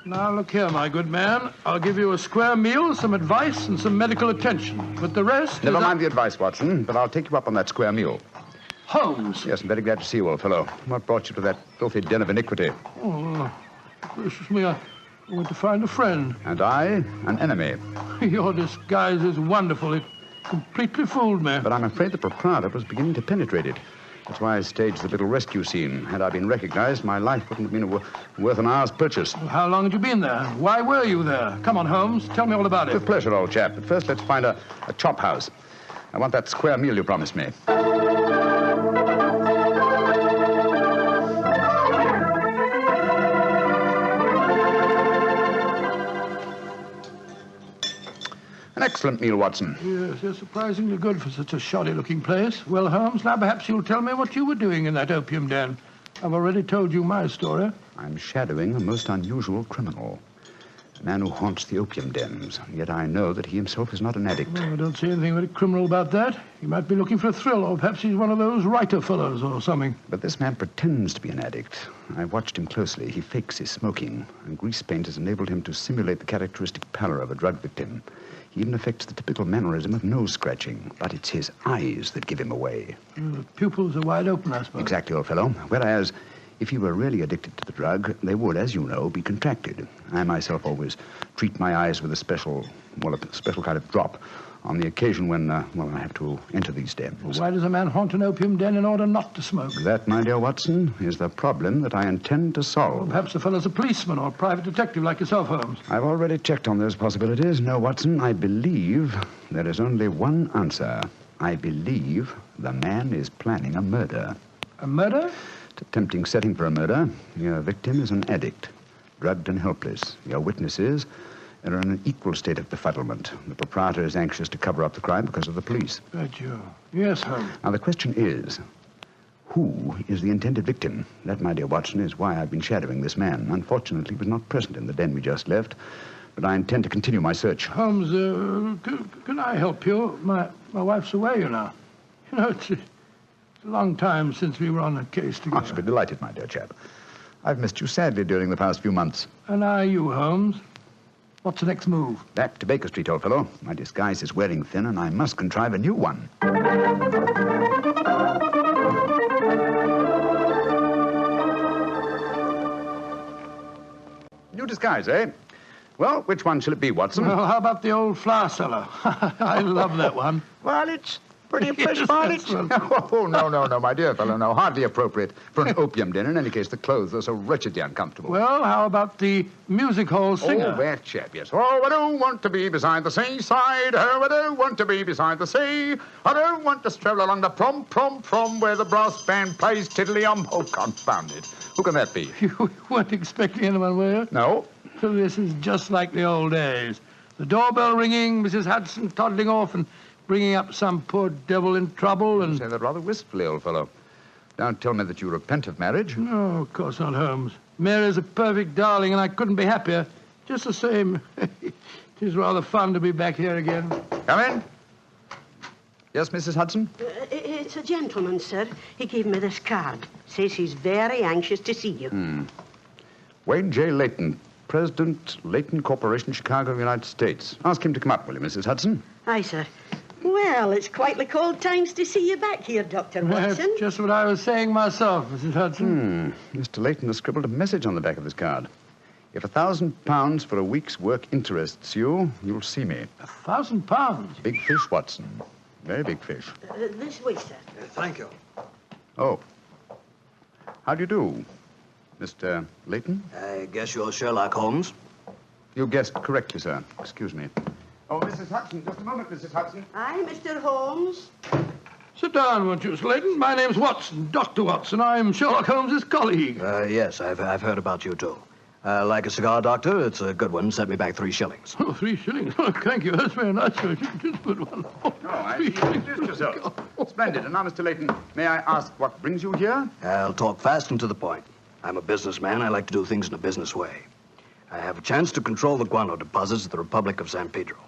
Now, look here, my good man. I'll give you a square meal, some advice, and some medical attention. But the rest Never mind the advice, Watson, but I'll take you up on that square meal. Holmes. Yes, I'm very glad to see you, old fellow. What brought you to that filthy den of iniquity? Oh, gracious me, I went to find a friend. And I, an enemy. Your disguise is wonderful. It completely fooled me. But I'm afraid the proprietor was beginning to penetrate it. That's why I staged the little rescue scene. Had I been recognized, my life wouldn't have been worth an hour's purchase. Well, how long had you been there? Why were you there? Come on, Holmes. Tell me all about it. With pleasure, old chap. But first, let's find a chop house. I want that square meal you promised me. An excellent meal, Watson. Yes, they're surprisingly good for such a shoddy-looking place. Well, Holmes, now perhaps you'll tell me what you were doing in that opium den. I've already told you my story. I'm shadowing a most unusual criminal. A man who haunts the opium dens. Yet I know that he himself is not an addict. Oh, I don't see anything very criminal about that. He might be looking for a thrill, or perhaps he's one of those writer fellows or something. But this man pretends to be an addict. I've watched him closely. He fakes his smoking, and grease paint has enabled him to simulate the characteristic pallor of a drug victim. He even affects the typical mannerism of nose scratching, but it's his eyes that give him away. The pupils are wide open, I suppose. Exactly, old fellow. Whereas, if he were really addicted to the drug, they would, as you know, be contracted. I myself always treat my eyes with a special kind of drop on the occasion when, I have to enter these dens. Well, why does a man haunt an opium den in order not to smoke? That, my dear Watson, is the problem that I intend to solve. Well, perhaps the fellow's a policeman or a private detective like yourself, Holmes. I've already checked on those possibilities. No, Watson, I believe there is only one answer. I believe the man is planning a murder. A murder? It's a tempting setting for a murder. Your victim is an addict, drugged and helpless. Your witnesses are in an equal state of befuddlement. The proprietor is anxious to cover up the crime because of the police. But you... Yes, Holmes. Now, the question is, who is the intended victim? That, my dear Watson, is why I've been shadowing this man. Unfortunately, he was not present in the den we just left, but I intend to continue my search. Holmes, can I help you? My wife's away, you know. You know, it's a long time since we were on a case together. I shall be delighted, my dear chap. I've missed you sadly during the past few months. And are you, Holmes? What's the next move? Back to Baker Street, old fellow. My disguise is wearing thin, and I must contrive a new one. disguise, eh? Well, which one shall it be, Watson? Well, how about the old flour cellar? I love that one. Well, it's pretty Yes, fish, that's Oh, no, my dear fellow, no. Hardly appropriate for an opium dinner. In any case, the clothes are so wretchedly uncomfortable. Well, how about the music hall singer? Oh, that chap, yes. Oh, I don't want to be beside the seaside. Oh, I don't want to be beside the sea. I don't want to stroll along the prom, where the brass band plays tiddly-um. Oh, confound it. Who can that be? You weren't expecting anyone, were you? No. So this is just like the old days. The doorbell ringing, Mrs. Hudson toddling off and bringing up some poor devil in trouble and... You say that rather wistfully, old fellow. Don't tell me that you repent of marriage. No, of course not, Holmes. Mary's a perfect darling, and I couldn't be happier. Just the same, it is rather fun to be back here again. Come in. Yes, Mrs. Hudson? It's a gentleman, sir. He gave me this card. Says he's very anxious to see you. Wayne J. Layton, President, Layton Corporation, Chicago, United States. Ask him to come up, will you, Mrs. Hudson? Aye, sir. Well, it's quite like old times to see you back here, Dr. Watson. Just what I was saying myself, Mrs. Hudson. Mr. Layton has scribbled a message on the back of this card. If £1,000 for a week's work interests you, you'll see me. £1,000? Big fish, Watson. Very big fish. This way, sir. Thank you. Oh. How do you do, Mr. Layton? I guess you're Sherlock Holmes. You guessed correctly, sir. Excuse me. Oh, Mrs. Hudson, just a moment, Mrs. Hudson. Aye, Mr. Holmes. Sit down, won't you, Mr. Layton? My name's Watson, Dr. Watson. I'm Sherlock Holmes's colleague. Yes, I've heard about you, too. Like a cigar, Doctor? It's a good one. Set me back 3 shillings. Oh, 3 shillings? Oh, thank you. That's very nice of you. Just put one. Oh, I see you introduced yourself. Splendid. And now, Mr. Layton, may I ask what brings you here? I'll talk fast and to the point. I'm a businessman. I like to do things in a business way. I have a chance to control the guano deposits of the Republic of San Pedro.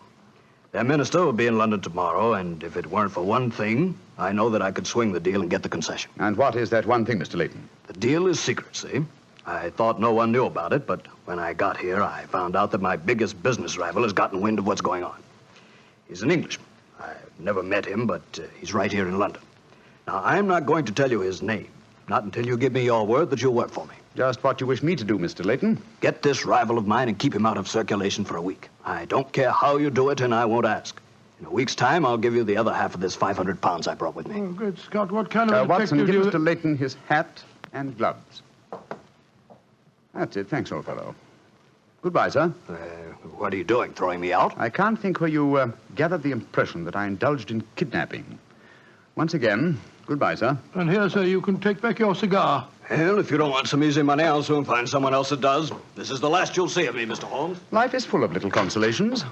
Their minister will be in London tomorrow, and if it weren't for one thing, I know that I could swing the deal and get the concession. And what is that one thing, Mr. Layton? The deal is secret, see? I thought no one knew about it, but when I got here, I found out that my biggest business rival has gotten wind of what's going on. He's an Englishman. I've never met him, but he's right here in London. Now, I'm not going to tell you his name, not until you give me your word that you'll work for me. Just what you wish me to do, Mr. Layton. Get this rival of mine and keep him out of circulation for a week. I don't care how you do it, and I won't ask. In a week's time, I'll give you the other half of this £500 I brought with me. Oh, good Scott. What kind of Watson, detective give Mr. Layton his hat and gloves. That's it. Thanks, old fellow. Goodbye, sir. What are you doing, throwing me out? I can't think where you gathered the impression that I indulged in kidnapping. Once again, goodbye, sir. And here, sir, you can take back your cigar. Well, if you don't want some easy money, I'll soon find someone else that does. This is the last you'll see of me, Mr. Holmes. Life is full of little consolations.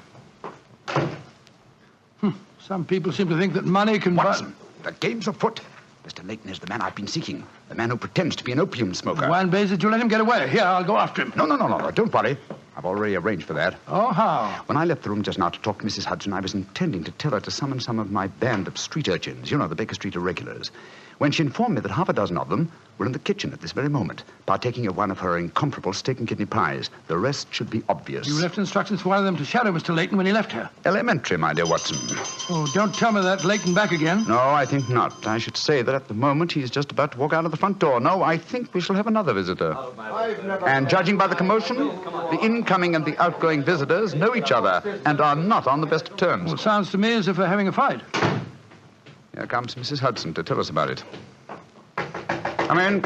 Some people seem to think that money can Watson, the game's afoot. Mr. Layton is the man I've been seeking. The man who pretends to be an opium smoker. Why in blazes did you let him get away? Here, I'll go after him. No. Don't worry. I've already arranged for that. Oh, how? When I left the room just now to talk to Mrs. Hudson, I was intending to tell her to summon some of my band of street urchins. You know, the Baker Street irregulars. When she informed me that half a dozen of them were in the kitchen at this very moment, partaking of one of her incomparable steak and kidney pies. The rest should be obvious. You left instructions for one of them to shadow Mr. Layton when he left here. Elementary, my dear Watson. Oh, don't tell me that Layton back again. No, I think not. I should say that at the moment he's just about to walk out of the front door. No, I think we shall have another visitor. And judging by the commotion, the incoming and the outgoing visitors know each other and are not on the best of terms. Well, it sounds to me as if they're having a fight. Here comes Mrs. Hudson to tell us about it. Come in.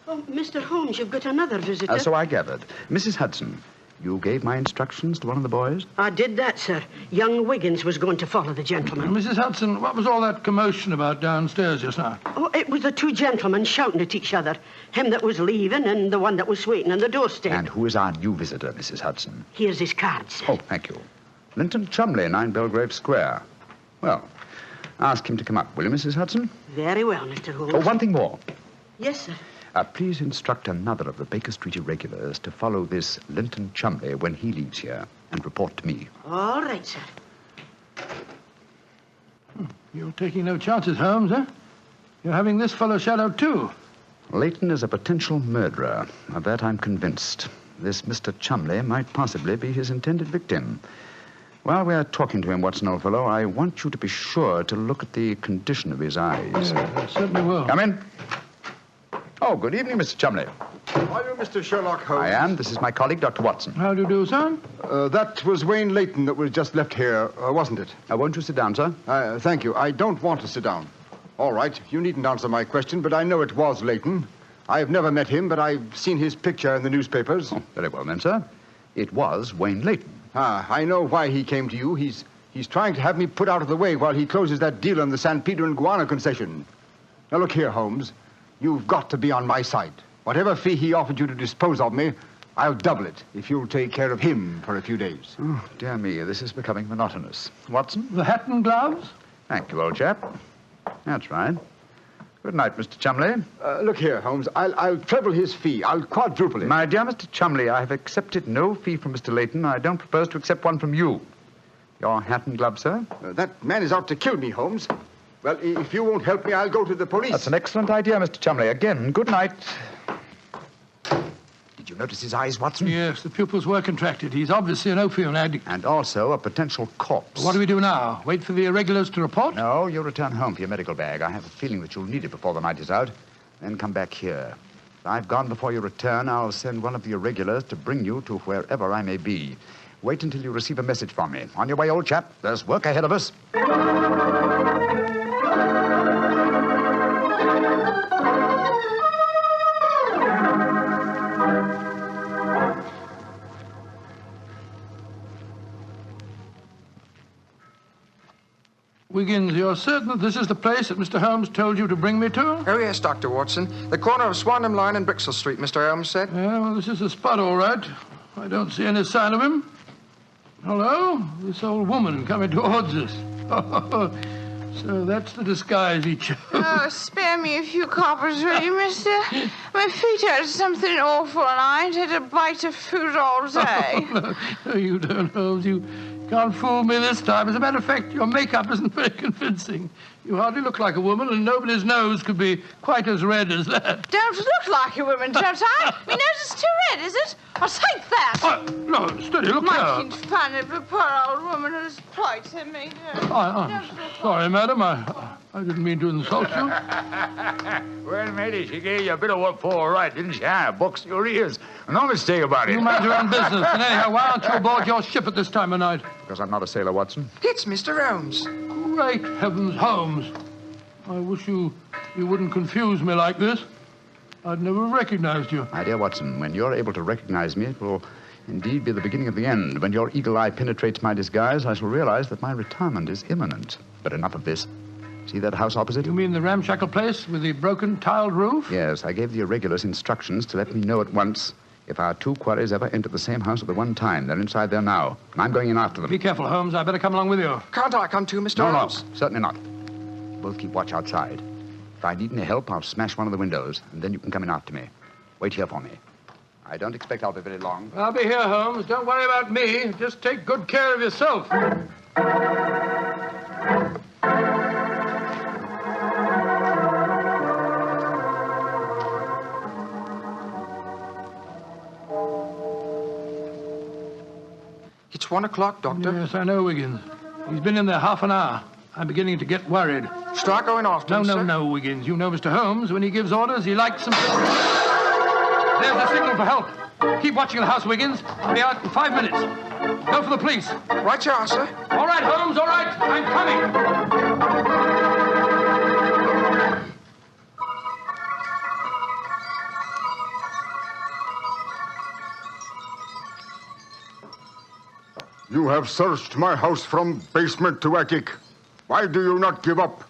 Oh, Mr. Holmes, you've got another visitor. So I gathered. Mrs. Hudson, you gave my instructions to one of the boys? I did that, sir. Young Wiggins was going to follow the gentleman. Mrs. Hudson, what was all that commotion about downstairs just now? Oh, it was the 2 gentlemen shouting at each other. Him that was leaving and the one that was waiting on the doorstep. And who is our new visitor, Mrs. Hudson? Here's his card, sir. Oh, thank you. Linton Chumley, 9 Belgrave Square. Well, ask him to come up, will you, Mrs. Hudson? Very well, Mr. Holmes. Oh, one thing more. Yes, sir. Please instruct another of the Baker Street irregulars to follow this Linton Chumley when he leaves here and report to me. All right, sir. You're taking no chances, Holmes, eh? You're having this fellow shadowed, too. Layton is a potential murderer. Of that I'm convinced. This Mr. Chumley might possibly be his intended victim. While we're talking to him, Watson, old fellow, I want you to be sure to look at the condition of his eyes. Yeah, I certainly will. Come in. Oh, good evening, Mr. Chumley. Are you Mr. Sherlock Holmes? I am. This is my colleague, Dr. Watson. How do you do, sir? That was Wayne Layton that was just left here, wasn't it? Won't you sit down, sir? Thank you. I don't want to sit down. All right, you needn't answer my question, but I know it was Layton. I've never met him, but I've seen his picture in the newspapers. Oh, very well then, sir. It was Wayne Layton. I know why he came to you. He's trying to have me put out of the way while he closes that deal on the San Pedro and Guana concession. Now, look here, Holmes. You've got to be on my side. Whatever fee he offered you to dispose of me, I'll double it if you'll take care of him for a few days. Oh, dear me, this is becoming monotonous. Watson? The hat and gloves? Thank you, old chap. That's right. Good night, Mr. Chumley. Look here, Holmes. I'll treble his fee. I'll quadruple it. My dear Mr. Chumley, I have accepted no fee from Mr. Layton. I don't propose to accept one from you. Your hat and gloves, sir? That man is out to kill me, Holmes. Well, if you won't help me, I'll go to the police. That's an excellent idea, Mr. Chumley. Again, good night. Did you notice his eyes, Watson? Yes, the pupils were contracted. He's obviously an opium addict. And also a potential corpse. What do we do now? Wait for the irregulars to report? No, you'll return home for your medical bag. I have a feeling that you'll need it before the night is out. Then come back here. If I've gone before you return, I'll send one of the irregulars to bring you to wherever I may be. Wait until you receive a message from me. On your way, old chap. There's work ahead of us. Wiggins, you're certain that this is the place that Mr. Holmes told you to bring me to? Oh, yes, Dr. Watson. The corner of Swandam Line and Brixell Street, Mr. Holmes said. Yeah, well, this is the spot, all right. I don't see any sign of him. Hello? This old woman coming towards us. So that's the disguise he chose. Oh, spare me a few coppers, will you, mister? My feet hurt something awful, and I ain't had a bite of food all day. No, you don't, Holmes. You can't fool me this time. As a matter of fact, your makeup isn't very convincing. You hardly look like a woman, and nobody's nose could be quite as red as that. Don't look like a woman, don't I? My nose is too red, is it? I'll take that. No, steady, look here. Making fun of a poor old woman who's plighted me. I'm sorry, madam. I didn't mean to insult you. Well, matey, she gave you a bit of what for, all right, didn't she? Box your ears. No mistake about it. You mind your own business. And anyhow, why aren't you aboard your ship at this time of night? Because I'm not a sailor, Watson. It's Mr. Holmes. Great heavens, Holmes. I wish you wouldn't confuse me like this. I'd never recognized you. My dear Watson, when you're able to recognize me, it will indeed be the beginning of the end. When your eagle eye penetrates my disguise, I shall realize that my retirement is imminent. But enough of this. See that house opposite? You mean the ramshackle place with the broken tiled roof? Yes, I gave the irregulars instructions to let me know at once if our two quarries ever enter the same house at the one time. They're inside there now, and I'm going in after them. Be careful, Holmes. I better come along with you. Can't I come too, Mr. Holmes? No, certainly not. Both keep watch outside. If I need any help, I'll smash one of the windows, and then you can come in after me. Wait here for me. I don't expect I'll be very long. I'll be here, Holmes. Don't worry about me. Just take good care of yourself. It's 1 o'clock, Doctor. Yes, I know, Wiggins. He's been in there half an hour. I'm beginning to get worried. Start going after him, sir. No, Wiggins. You know Mr. Holmes. When he gives orders, he likes them. There's the signal for help. Keep watching the house, Wiggins. I'll be out in 5 minutes. Go for the police. Right you are, sir. All right, Holmes, all right. I'm coming. You have searched my house from basement to attic. Why do you not give up?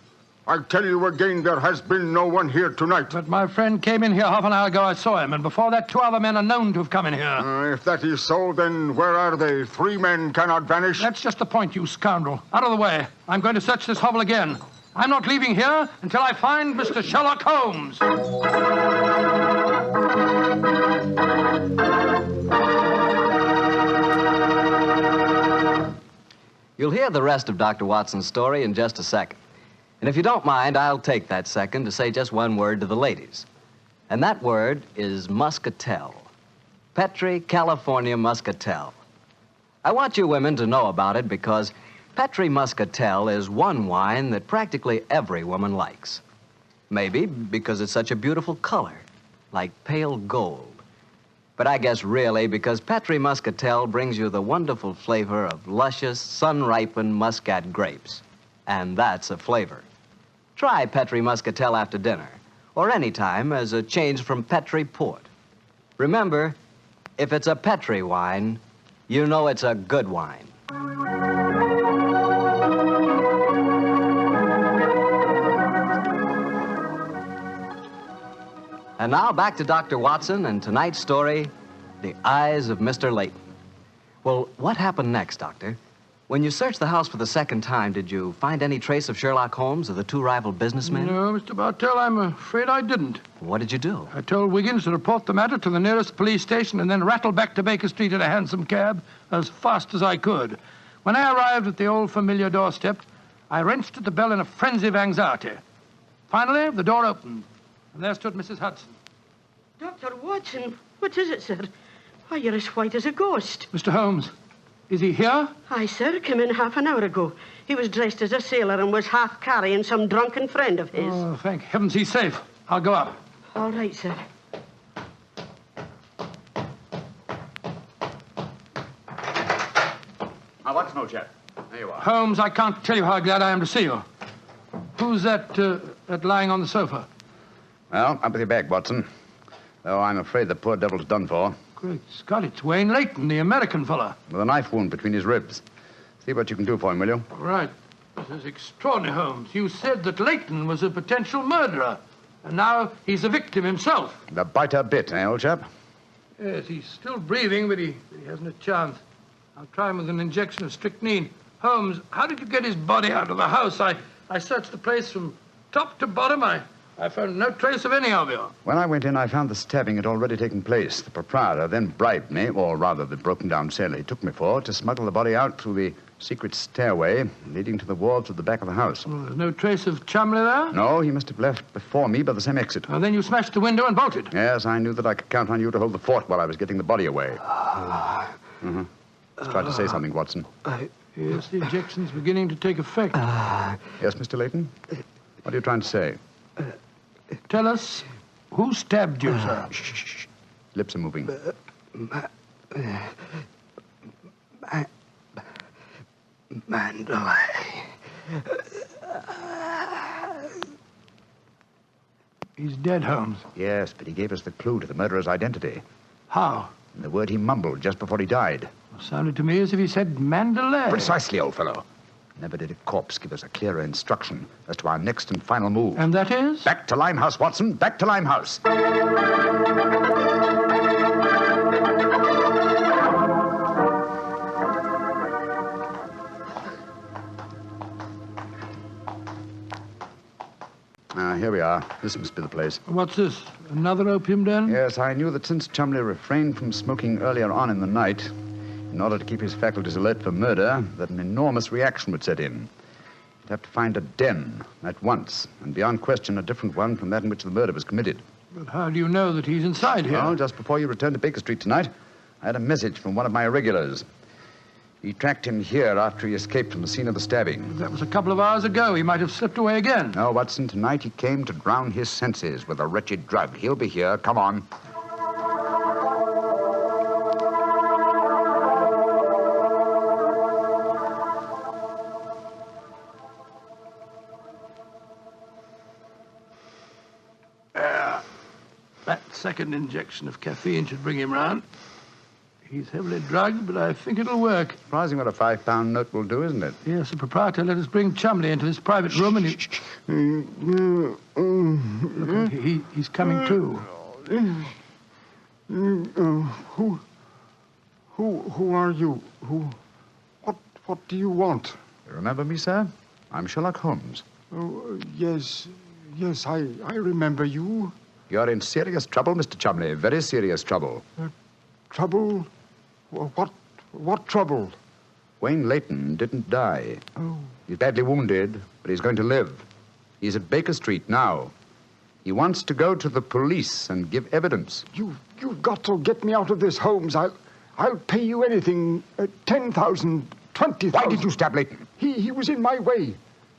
I tell you again, there has been no one here tonight. But my friend came in here half an hour ago. I saw him, and before that, 2 other men are known to have come in here. If that is so, then where are they? 3 men cannot vanish. That's just the point, you scoundrel. Out of the way. I'm going to search this hovel again. I'm not leaving here until I find Mr. Sherlock Holmes. You'll hear the rest of Dr. Watson's story in just a second. And if you don't mind, I'll take that second to say just one word to the ladies. And that word is muscatel. Petri California Muscatel. I want you women to know about it because Petri Muscatel is one wine that practically every woman likes. Maybe because it's such a beautiful color. like pale gold. But I guess really because Petri Muscatel brings you the wonderful flavor of luscious, sun-ripened Muscat grapes. And that's a flavor. Try Petri Muscatel after dinner, or any time as a change from Petri Port. Remember, if it's a Petri wine, you know it's a good wine. And now back to Dr. Watson and tonight's story, The Eyes of Mr. Layton. Well, what happened next, Doctor? When you searched the house for the second time, did you find any trace of Sherlock Holmes or the two rival businessmen? No, Mr. Bartell, I'm afraid I didn't. What did you do? I told Wiggins to report the matter to the nearest police station and then rattle back to Baker Street in a hansom cab as fast as I could. When I arrived at the old familiar doorstep, I wrenched at the bell in a frenzy of anxiety. Finally, the door opened, and there stood Mrs. Hudson. Dr. Watson, what is it, sir? Why, you're as white as a ghost. Mr. Holmes, is he here? Aye, sir, came in half an hour ago. He was dressed as a sailor and was half carrying some drunken friend of his. Oh, thank heavens he's safe. I'll go up. All right, sir. Now, Watson, old chap. There you are. Holmes, I can't tell you how glad I am to see you. Who's that lying on the sofa? Well, up with your bag, Watson. Though I'm afraid the poor devil's done for. Great Scott, it's Wayne Layton, the American fella. With a knife wound between his ribs. See what you can do for him, will you? Right. This is extraordinary, Holmes. You said that Layton was a potential murderer, and now he's a victim himself. The biter bit, eh, old chap? Yes, he's still breathing, but he hasn't a chance. I'll try him with an injection of strychnine. Holmes, how did you get his body out of the house? I searched the place from top to bottom. I found no trace of any of you. When I went in, I found the stabbing had already taken place. The proprietor then bribed me, or rather the broken-down sailor he took me for, to smuggle the body out through the secret stairway leading to the wharves at the back of the house. Well, there's no trace of Chumley there? No, he must have left before me by the same exit. And then you smashed the window and bolted? Yes, I knew that I could count on you to hold the fort while I was getting the body away. Mm-hmm. Just try to say something, Watson. Yes, the injection's beginning to take effect. Yes, Mr. Layton? What are you trying to say? Tell us, who stabbed you, sir? Shh. Lips are moving. Mandalay. He's dead, Holmes. Yes, but he gave us the clue to the murderer's identity. How? And the word he mumbled just before he died. Sounded to me as if he said Mandalay. Precisely, old fellow. Never did a corpse give us a clearer instruction as to our next and final move. And that is? Back to Limehouse, Watson. Back to Limehouse. Here we are. This must be the place. What's this? Another opium den? Yes, I knew that since Chumley refrained from smoking earlier on in the night, in order to keep his faculties alert for murder, that an enormous reaction would set in. You'd have to find a den at once, and beyond question a different one from that in which the murder was committed. But how do you know that he's inside here? Well, just before you returned to Baker Street tonight, I had a message from one of my irregulars. He tracked him here after he escaped from the scene of the stabbing. That was a couple of hours ago. He might have slipped away again. No, Watson, tonight he came to drown his senses with a wretched drug. He'll be here. Come on. That second injection of caffeine should bring him round. He's heavily drugged, but I think it'll work. Surprising what a £5 note will do, isn't it? Yes, the proprietor let us bring Chumley into his private room and Look, he's coming too. Who are you? What do you want? You remember me, sir? I'm Sherlock Holmes. Oh, yes, I remember you. You're in serious trouble, Mr. Chumley. Very serious trouble. Trouble? What trouble? Wayne Layton didn't die. Oh. He's badly wounded, but he's going to live. He's at Baker Street now. He wants to go to the police and give evidence. You've got to get me out of this, Holmes. I'll pay you anything. 10,000, 20,000. Why did you stab Layton? He was in my way.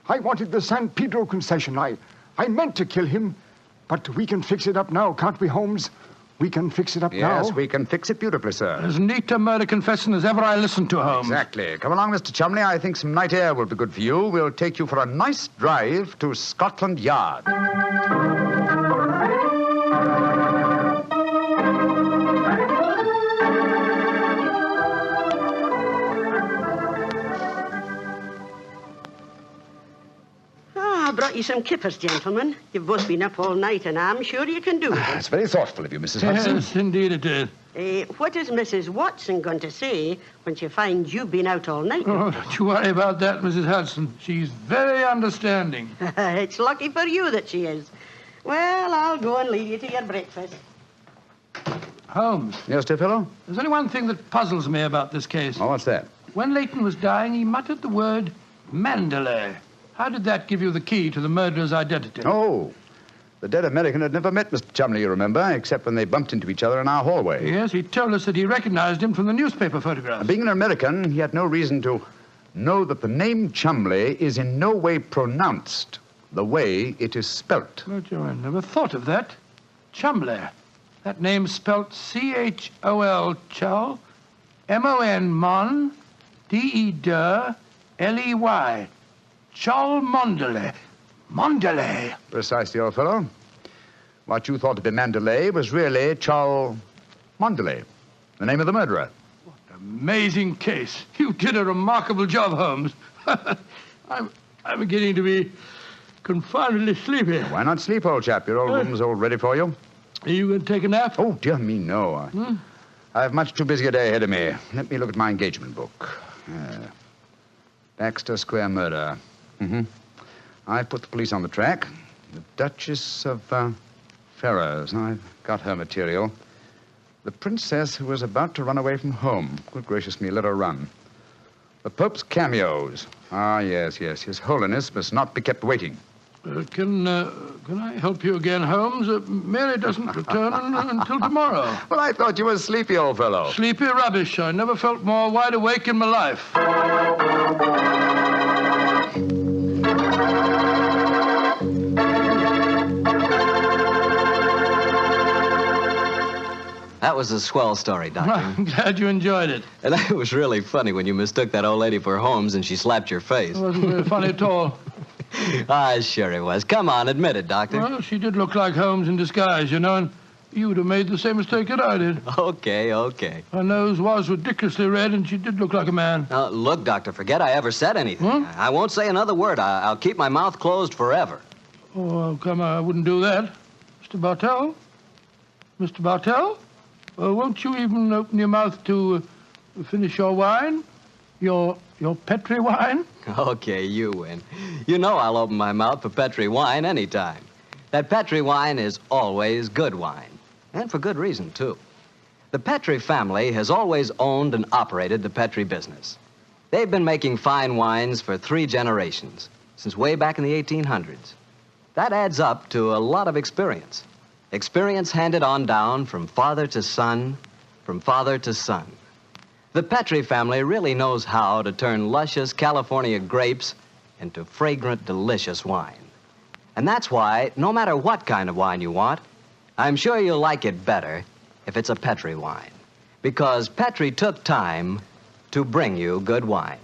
I wanted the San Pedro concession. I meant to kill him, But we can fix it up now, can't we, Holmes? We can fix it up now. Yes, we can fix it beautifully, sir. As neat a murder confession as ever I listened to, Holmes. Exactly. Come along, Mr. Chumley. I think some night air will be good for you. We'll take you for a nice drive to Scotland Yard. I brought you some kippers, gentlemen. You've both been up all night, and I'm sure you can do it. It's very thoughtful of you, Mrs. Hudson. Yes, indeed it is. What is Mrs. Watson going to say when she finds you've been out all night? Oh, don't you worry about that, Mrs. Hudson. She's very understanding. It's lucky for you that she is. Well, I'll go and leave you to your breakfast. Holmes. Yes, dear fellow? There's only one thing that puzzles me about this case. Oh, what's that? When Leighton was dying, he muttered the word Mandalay. How did that give you the key to the murderer's identity? Oh, the dead American had never met Mr. Chumley, you remember, except when they bumped into each other in our hallway. Yes, he told us that he recognized him from the newspaper photographs. Being an American, he had no reason to know that the name Chumley is in no way pronounced the way it is spelt. Oh, Joe, I never thought of that. Chumley. That name's spelt C-H-O-L, Chol, M-O-N, Mon, D-E-D-L-E-Y. Chol Mondale. Mondale. Precisely, old fellow. What you thought to be Mandalay was really Chol Mondale, the name of the murderer. Amazing case. You did a remarkable job, Holmes. I'm beginning to be confoundedly sleepy. Why not sleep, old chap? Your old room's all ready for you. Are you going to take a nap? Oh, dear me, no. I have much too busy a day ahead of me. Let me look at my engagement book. Baxter Square murder. I've put the police on the track. The Duchess of Ferrers. I've got her material. The princess who was about to run away from home. Good gracious me, let her run. The Pope's cameos. Ah, yes. His Holiness must not be kept waiting. Can I help you again, Holmes? Mary doesn't return until tomorrow. Well, I thought you were sleepy, old fellow. Sleepy rubbish. I never felt more wide awake in my life. That was a swell story, Doctor. I'm glad you enjoyed it. And it was really funny when you mistook that old lady for Holmes and she slapped your face. It wasn't very funny at all. Sure it was. Come on, admit it, Doctor. Well, she did look like Holmes in disguise, you know, and you would have made the same mistake that I did. Okay. Her nose was ridiculously red, and she did look like a man. Now, look, Doctor, forget I ever said anything. I won't say another word. I'll keep my mouth closed forever. Oh, come on, I wouldn't do that. Mr. Bartell? Mr. Bartell? Won't you even open your mouth to finish your wine? Your Petri wine? Okay, you win. You know I'll open my mouth for Petri wine anytime. That Petri wine is always good wine. And for good reason, too. The Petri family has always owned and operated the Petri business. They've been making fine wines for 3 generations, since way back in the 1800s. That adds up to a lot of experience. Experience handed on down from father to son, from father to son. The Petri family really knows how to turn luscious California grapes into fragrant, delicious wine. And that's why, no matter what kind of wine you want, I'm sure you'll like it better if it's a Petri wine. Because Petri took time to bring you good wine.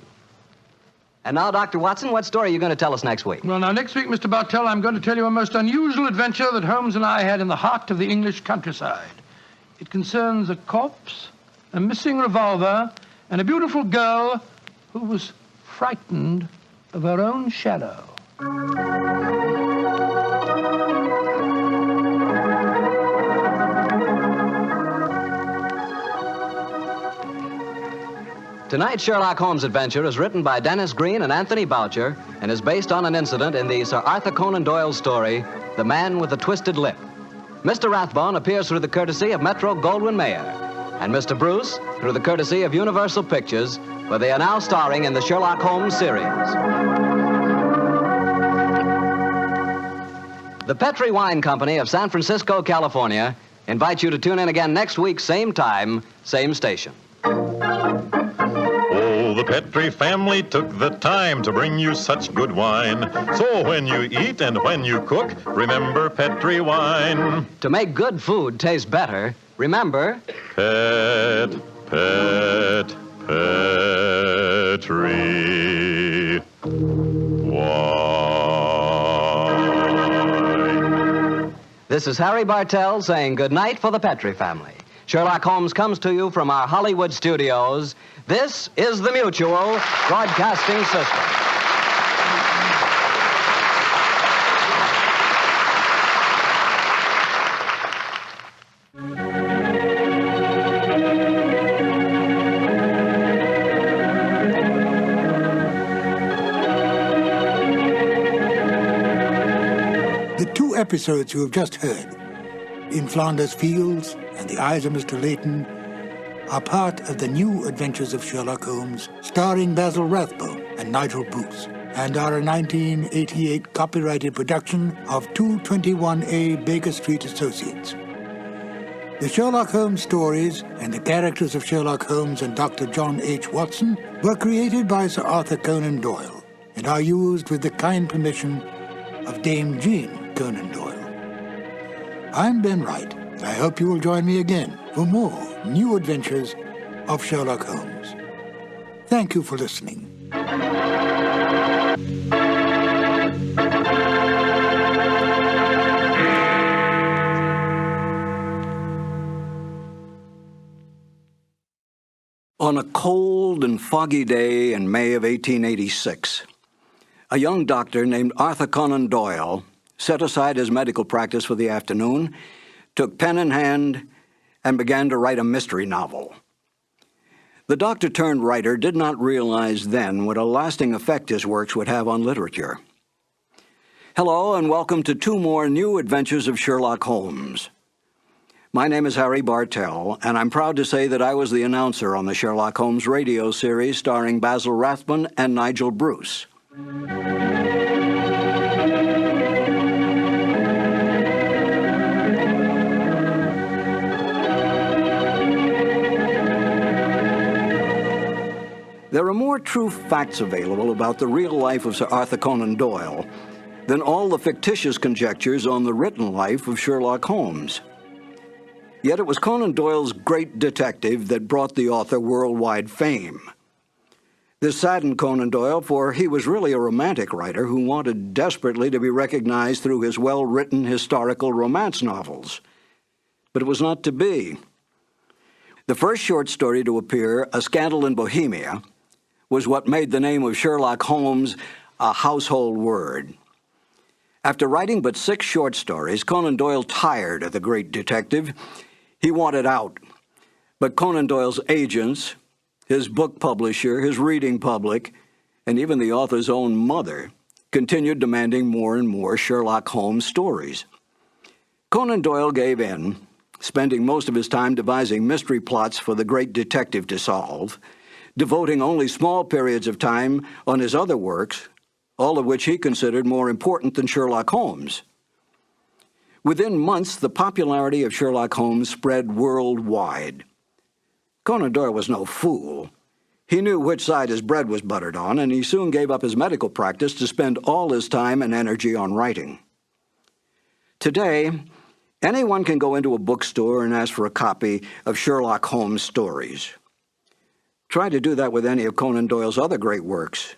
And now, Dr. Watson, what story are you going to tell us next week? Well, now, next week, Mr. Bartell, I'm going to tell you a most unusual adventure that Holmes and I had in the heart of the English countryside. It concerns a corpse, a missing revolver, and a beautiful girl who was frightened of her own shadow. Tonight's Sherlock Holmes adventure is written by Dennis Green and Anthony Boucher and is based on an incident in the Sir Arthur Conan Doyle story, The Man with the Twisted Lip. Mr. Rathbone appears through the courtesy of Metro-Goldwyn-Mayer, and Mr. Bruce through the courtesy of Universal Pictures, where they are now starring in the Sherlock Holmes series. The Petri Wine Company of San Francisco, California, invites you to tune in again next week, same time, same station. The Petri family took the time to bring you such good wine. So when you eat and when you cook, remember Petri wine. To make good food taste better, remember... Petri wine. This is Harry Bartell saying goodnight for the Petri family. Sherlock Holmes comes to you from our Hollywood studios. This is the Mutual Broadcasting System. The two episodes you have just heard, In Flanders Fields and The Eyes of Mr. Layton, are part of the New Adventures of Sherlock Holmes, starring Basil Rathbone and Nigel Bruce, and are a 1988 copyrighted production of 221A Baker Street Associates. The Sherlock Holmes stories and the characters of Sherlock Holmes and Dr. John H. Watson were created by Sir Arthur Conan Doyle and are used with the kind permission of Dame Jean Conan Doyle. I'm Ben Wright. I hope you will join me again for more New Adventures of Sherlock Holmes. Thank you for listening. On a cold and foggy day in May of 1886, a young doctor named Arthur Conan Doyle set aside his medical practice for the afternoon, took pen in hand, and began to write a mystery novel. The doctor-turned-writer did not realize then what a lasting effect his works would have on literature. Hello, and welcome to two more New Adventures of Sherlock Holmes. My name is Harry Bartell, and I'm proud to say that I was the announcer on the Sherlock Holmes radio series starring Basil Rathbone and Nigel Bruce. There are more true facts available about the real life of Sir Arthur Conan Doyle than all the fictitious conjectures on the written life of Sherlock Holmes. Yet it was Conan Doyle's great detective that brought the author worldwide fame. This saddened Conan Doyle, for he was really a romantic writer who wanted desperately to be recognized through his well-written historical romance novels. But it was not to be. The first short story to appear, A Scandal in Bohemia, was what made the name of Sherlock Holmes a household word. After writing but 6 short stories, Conan Doyle tired of the great detective. He wanted out. But Conan Doyle's agents, his book publisher, his reading public, and even the author's own mother continued demanding more and more Sherlock Holmes stories. Conan Doyle gave in, spending most of his time devising mystery plots for the great detective to solve, devoting only small periods of time on his other works, all of which he considered more important than Sherlock Holmes. Within months, the popularity of Sherlock Holmes spread worldwide. Conan Doyle was no fool. He knew which side his bread was buttered on, and he soon gave up his medical practice to spend all his time and energy on writing. Today, anyone can go into a bookstore and ask for a copy of Sherlock Holmes stories. Try to do that with any of Conan Doyle's other great works.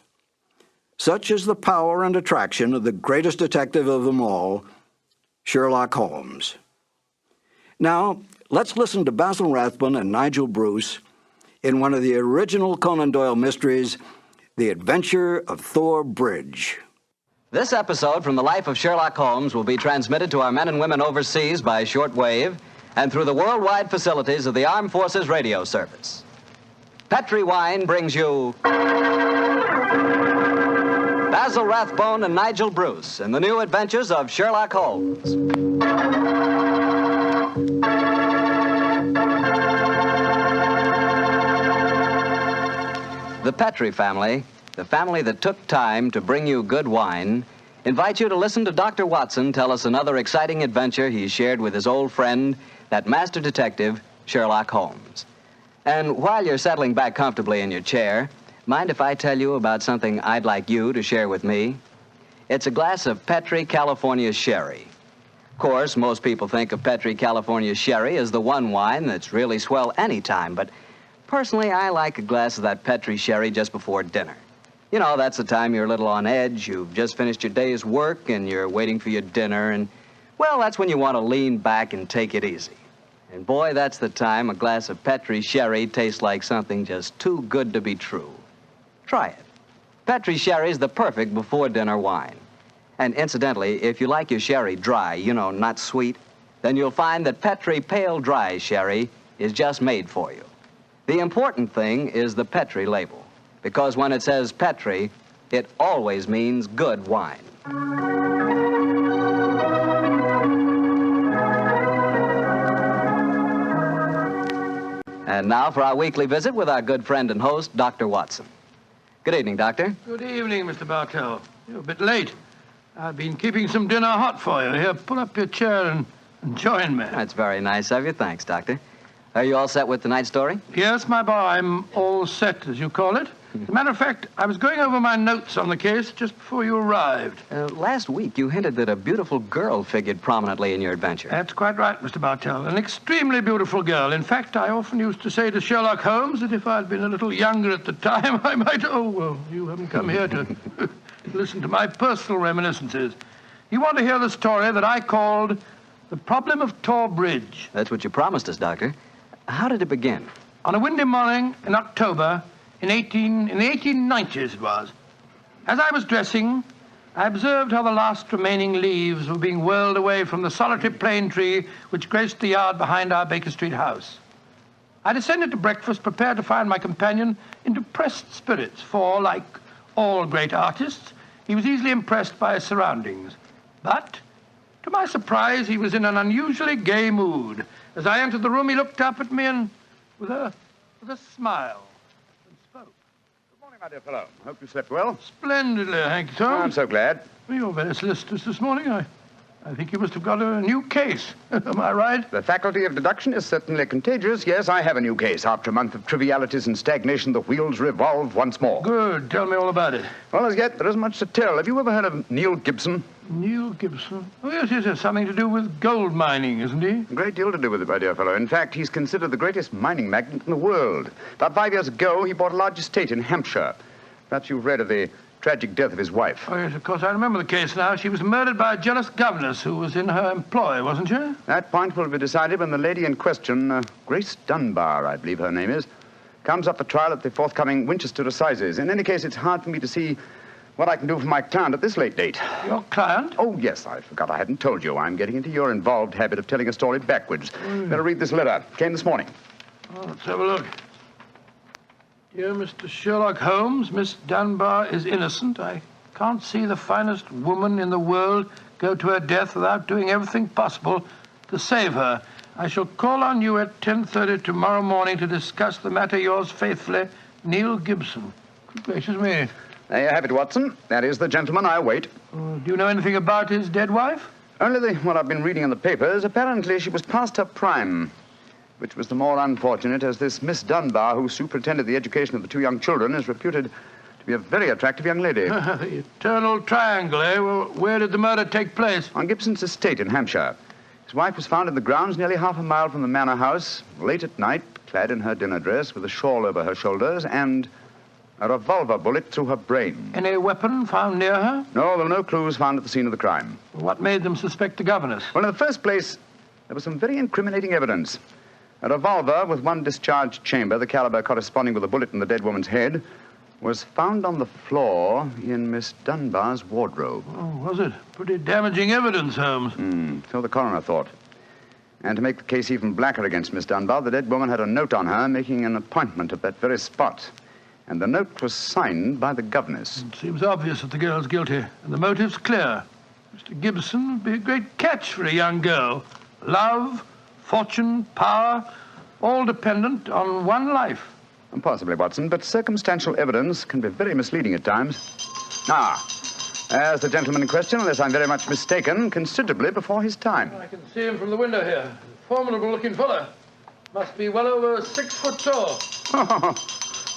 Such is the power and attraction of the greatest detective of them all, Sherlock Holmes. Now, let's listen to Basil Rathbone and Nigel Bruce in one of the original Conan Doyle mysteries, The Adventure of Thor Bridge. This episode from the life of Sherlock Holmes will be transmitted to our men and women overseas by shortwave and through the worldwide facilities of the Armed Forces Radio Service. Petri Wine brings you Basil Rathbone and Nigel Bruce in the New Adventures of Sherlock Holmes. The Petri family, the family that took time to bring you good wine, invite you to listen to Dr. Watson tell us another exciting adventure he shared with his old friend, that master detective, Sherlock Holmes. And while you're settling back comfortably in your chair, Mind if I tell you about something I'd like you to share with me? It's a glass of Petri California Sherry. Of course, most people think of Petri California Sherry as the one wine that's really swell any time, but personally, I like a glass of that Petri Sherry just before dinner. You know, that's the time you're a little on edge, you've just finished your day's work, and you're waiting for your dinner, and, well, that's when you want to lean back and take it easy. And boy, that's the time a glass of Petri Sherry tastes like something just too good to be true. Try it. Petri Sherry is the perfect before-dinner wine. And incidentally, if you like your sherry dry, you know, not sweet, then you'll find that Petri Pale Dry Sherry is just made for you. The important thing is the Petri label, because when it says Petri, it always means good wine. And now for our weekly visit with our good friend and host, Dr. Watson. Good evening, Doctor. Good evening, Mr. Bartell. You're a bit late. I've been keeping some dinner hot for you. Here, pull up your chair and join me. That's very nice of you. Thanks, Doctor. Are you all set with tonight's story? Yes, my boy, I'm all set, as you call it. As a matter of fact, I was going over my notes on the case just before you arrived. Last week, you hinted that a beautiful girl figured prominently in your adventure. That's quite right, Mr. Bartell. An extremely beautiful girl. In fact, I often used to say to Sherlock Holmes that if I'd been a little younger at the time, I might... Oh, well, you haven't come here to listen to my personal reminiscences. You want to hear the story that I called The Problem of Tor Bridge. That's what you promised us, Doctor. How did it begin? On a windy morning in October... In the 1890s it was. As I was dressing, I observed how the last remaining leaves were being whirled away from the solitary plane tree which graced the yard behind our Baker Street house. I descended to breakfast, prepared to find my companion in depressed spirits, for, like all great artists, he was easily impressed by his surroundings. But, to my surprise, he was in an unusually gay mood. As I entered the room, he looked up at me and, with a smile, my dear fellow. Hope you slept well. Splendidly, thank you, sir. I'm so glad. Well, you're very solicitous this morning. I think you must have got a new case. Am I right? The faculty of deduction is certainly contagious. Yes, I have a new case. After a month of trivialities and stagnation, the wheels revolve once more. Good. Tell me all about it. Well, as yet, there isn't much to tell. Have you ever heard of Neil Gibson? Neil Gibson? Oh, yes, he has something to do with gold mining, isn't he? A great deal to do with it, my dear fellow. In fact, he's considered the greatest mining magnate in the world. About 5 years ago, he bought a large estate in Hampshire. Perhaps you've read of the tragic death of his wife. Oh, yes, of course, I remember the case now. She was murdered by a jealous governess who was in her employ, wasn't she? That point will be decided when the lady in question, Grace Dunbar, I believe her name is, comes up for trial at the forthcoming Winchester Assizes. In any case, it's hard for me to see what I can do for my client at this late date. Your client? Oh, yes, I forgot I hadn't told you. I'm getting into your involved habit of telling a story backwards. Better read this letter. Came this morning. Oh, let's have a look. Dear Mr. Sherlock Holmes, Miss Dunbar is innocent. I can't see the finest woman in the world go to her death without doing everything possible to save her. I shall call on you at 10:30 tomorrow morning to discuss the matter. Yours faithfully, Neil Gibson. Good gracious me. There you have it, Watson. That is the gentleman I await. Do you know anything about his dead wife? Only what I've been reading in the papers. Apparently she was past her prime, which was the more unfortunate as this Miss Dunbar, who superintended the education of the two young children, is reputed to be a very attractive young lady. The eternal triangle, eh? Well, where did the murder take place? On Gibson's estate in Hampshire. His wife was found in the grounds nearly half a mile from the manor house, late at night, clad in her dinner dress, with a shawl over her shoulders, and a revolver bullet through her brain. Any weapon found near her? No, there were no clues found at the scene of the crime. What made them suspect the governess? Well, in the first place, there was some very incriminating evidence. A revolver with one discharged chamber, the caliber corresponding with a bullet in the dead woman's head, was found on the floor in Miss Dunbar's wardrobe. Oh, was it? Pretty damaging evidence, Holmes. So the coroner thought. And to make the case even blacker against Miss Dunbar, the dead woman had a note on her making an appointment at that very spot. And the note was signed by the governess. It seems obvious that the girl's guilty, and the motive's clear. Mr. Gibson would be a great catch for a young girl. Love, fortune, power, all dependent on one life. Possibly, Watson, but circumstantial evidence can be very misleading at times. As the gentleman in question, unless I'm very much mistaken, considerably before his time. I can see him from the window here. Formidable-looking fellow. Must be well over 6 foot tall.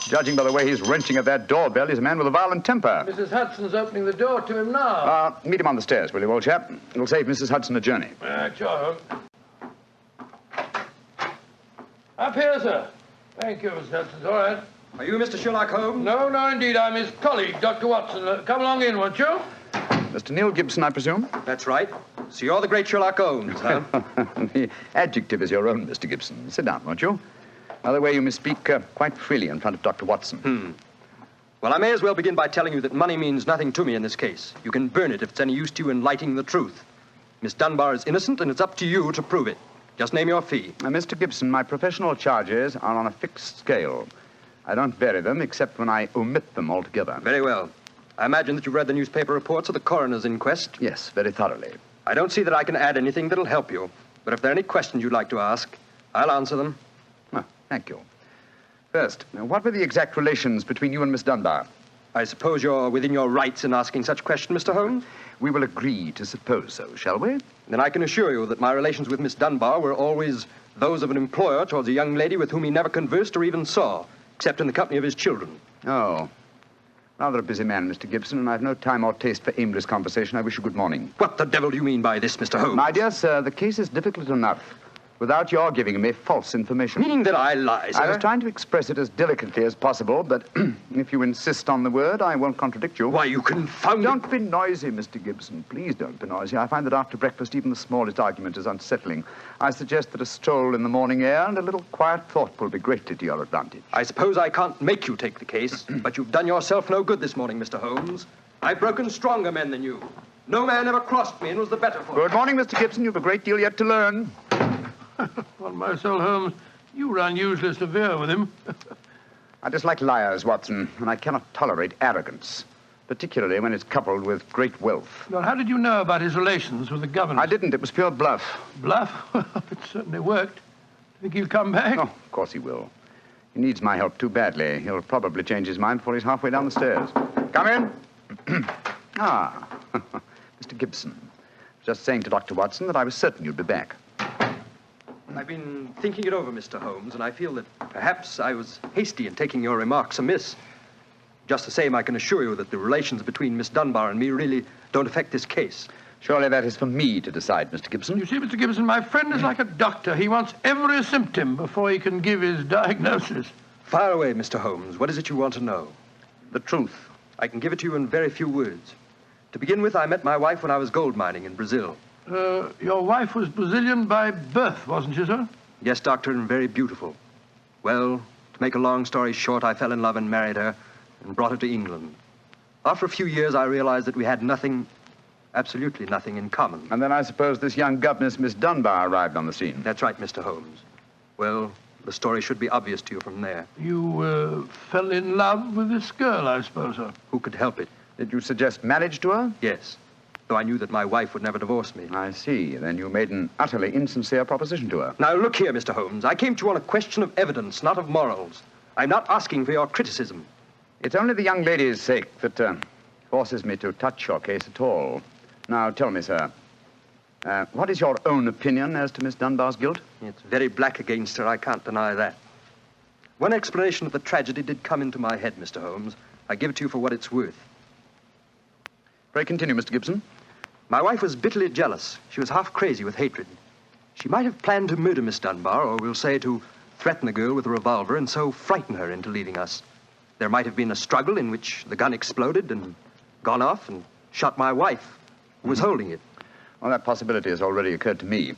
Judging by the way he's wrenching at that doorbell, he's a man with a violent temper. Mrs. Hudson's opening the door to him now. Meet him on the stairs, will you, old chap? It'll save Mrs. Hudson a journey. Sure, Holmes. Up here, sir. Thank you, Mrs. Hudson. All right. Are you Mr. Sherlock Holmes? No, indeed. I'm his colleague, Dr. Watson. Come along in, won't you? Mr. Neil Gibson, I presume? That's right. So you're the great Sherlock Holmes, huh? The adjective is your own, Mr. Gibson. Sit down, won't you? By the way, you may speak quite freely in front of Dr. Watson. Well, I may as well begin by telling you that money means nothing to me in this case. You can burn it if it's any use to you in lighting the truth. Miss Dunbar is innocent, and it's up to you to prove it. Just name your fee. Mr. Gibson, my professional charges are on a fixed scale. I don't vary them except when I omit them altogether. Very well. I imagine that you've read the newspaper reports of the coroner's inquest. Yes, very thoroughly. I don't see that I can add anything that'll help you. But if there are any questions you'd like to ask, I'll answer them. Well, thank you. First, what were the exact relations between you and Miss Dunbar? I suppose you're within your rights in asking such a question, Mr. Holmes? We will agree to suppose so, shall we? Then I can assure you that my relations with Miss Dunbar were always those of an employer towards a young lady with whom he never conversed or even saw, except in the company of his children. Oh. Rather a busy man, Mr. Gibson, and I've no time or taste for aimless conversation. I wish you good morning. What the devil do you mean by this, Mr. Holmes? My dear sir, the case is difficult enough without your giving me false information. Meaning that I lie, sir? I was trying to express it as delicately as possible, but if you insist on the word, I won't contradict you. Why, you confound... Don't be noisy, Mr. Gibson. Please don't be noisy. I find that after breakfast, even the smallest argument is unsettling. I suggest that a stroll in the morning air and a little quiet thought will be greatly to your advantage. I suppose I can't make you take the case, but you've done yourself no good this morning, Mr. Holmes. I've broken stronger men than you. No man ever crossed me and was the better for it. Good morning, Mr. Gibson. You've a great deal yet to learn. On my soul, Holmes, you were unusually severe with him. I dislike liars, Watson, and I cannot tolerate arrogance, particularly when it's coupled with great wealth. Well, how did you know about his relations with the governor? I didn't. It was pure bluff. Bluff? It certainly worked. Think he'll come back? Oh, of course he will. He needs my help too badly. He'll probably change his mind before he's halfway down the stairs. Come in. Mr. Gibson. Just saying to Dr. Watson that I was certain you'd be back. I've been thinking it over, Mr. Holmes, and I feel that perhaps I was hasty in taking your remarks amiss. Just the same, I can assure you that the relations between Miss Dunbar and me really don't affect this case. Surely that is for me to decide, Mr. Gibson. You see, Mr. Gibson, my friend is like a doctor. He wants every symptom before he can give his diagnosis. Fire away, Mr. Holmes. What is it you want to know? The truth. I can give it to you in very few words. To begin with, I met my wife when I was gold mining in Brazil. Your wife was Brazilian by birth, wasn't she, sir? Yes, doctor, and very beautiful. Well, to make a long story short, I fell in love and married her and brought her to England. After a few years, I realized that we had nothing, absolutely nothing in common. And then I suppose this young governess, Miss Dunbar, arrived on the scene. That's right, Mr. Holmes. Well, the story should be obvious to you from there. You fell in love with this girl, I suppose, sir? Who could help it? Did you suggest marriage to her? Yes. Though I knew that my wife would never divorce me. I see. Then you made an utterly insincere proposition to her. Now, look here, Mr. Holmes. I came to you on a question of evidence, not of morals. I'm not asking for your criticism. It's only the young lady's sake that forces me to touch your case at all. Now, tell me, sir, what is your own opinion as to Miss Dunbar's guilt? It's very black against her. I can't deny that. One explanation of the tragedy did come into my head, Mr. Holmes. I give it to you for what it's worth. Pray continue, Mr. Gibson. My wife was bitterly jealous. She was half crazy with hatred. She might have planned to murder Miss Dunbar, or we'll say to threaten the girl with a revolver and so frighten her into leaving us. There might have been a struggle in which the gun exploded and gone off and shot my wife, who was holding it. Well, that possibility has already occurred to me.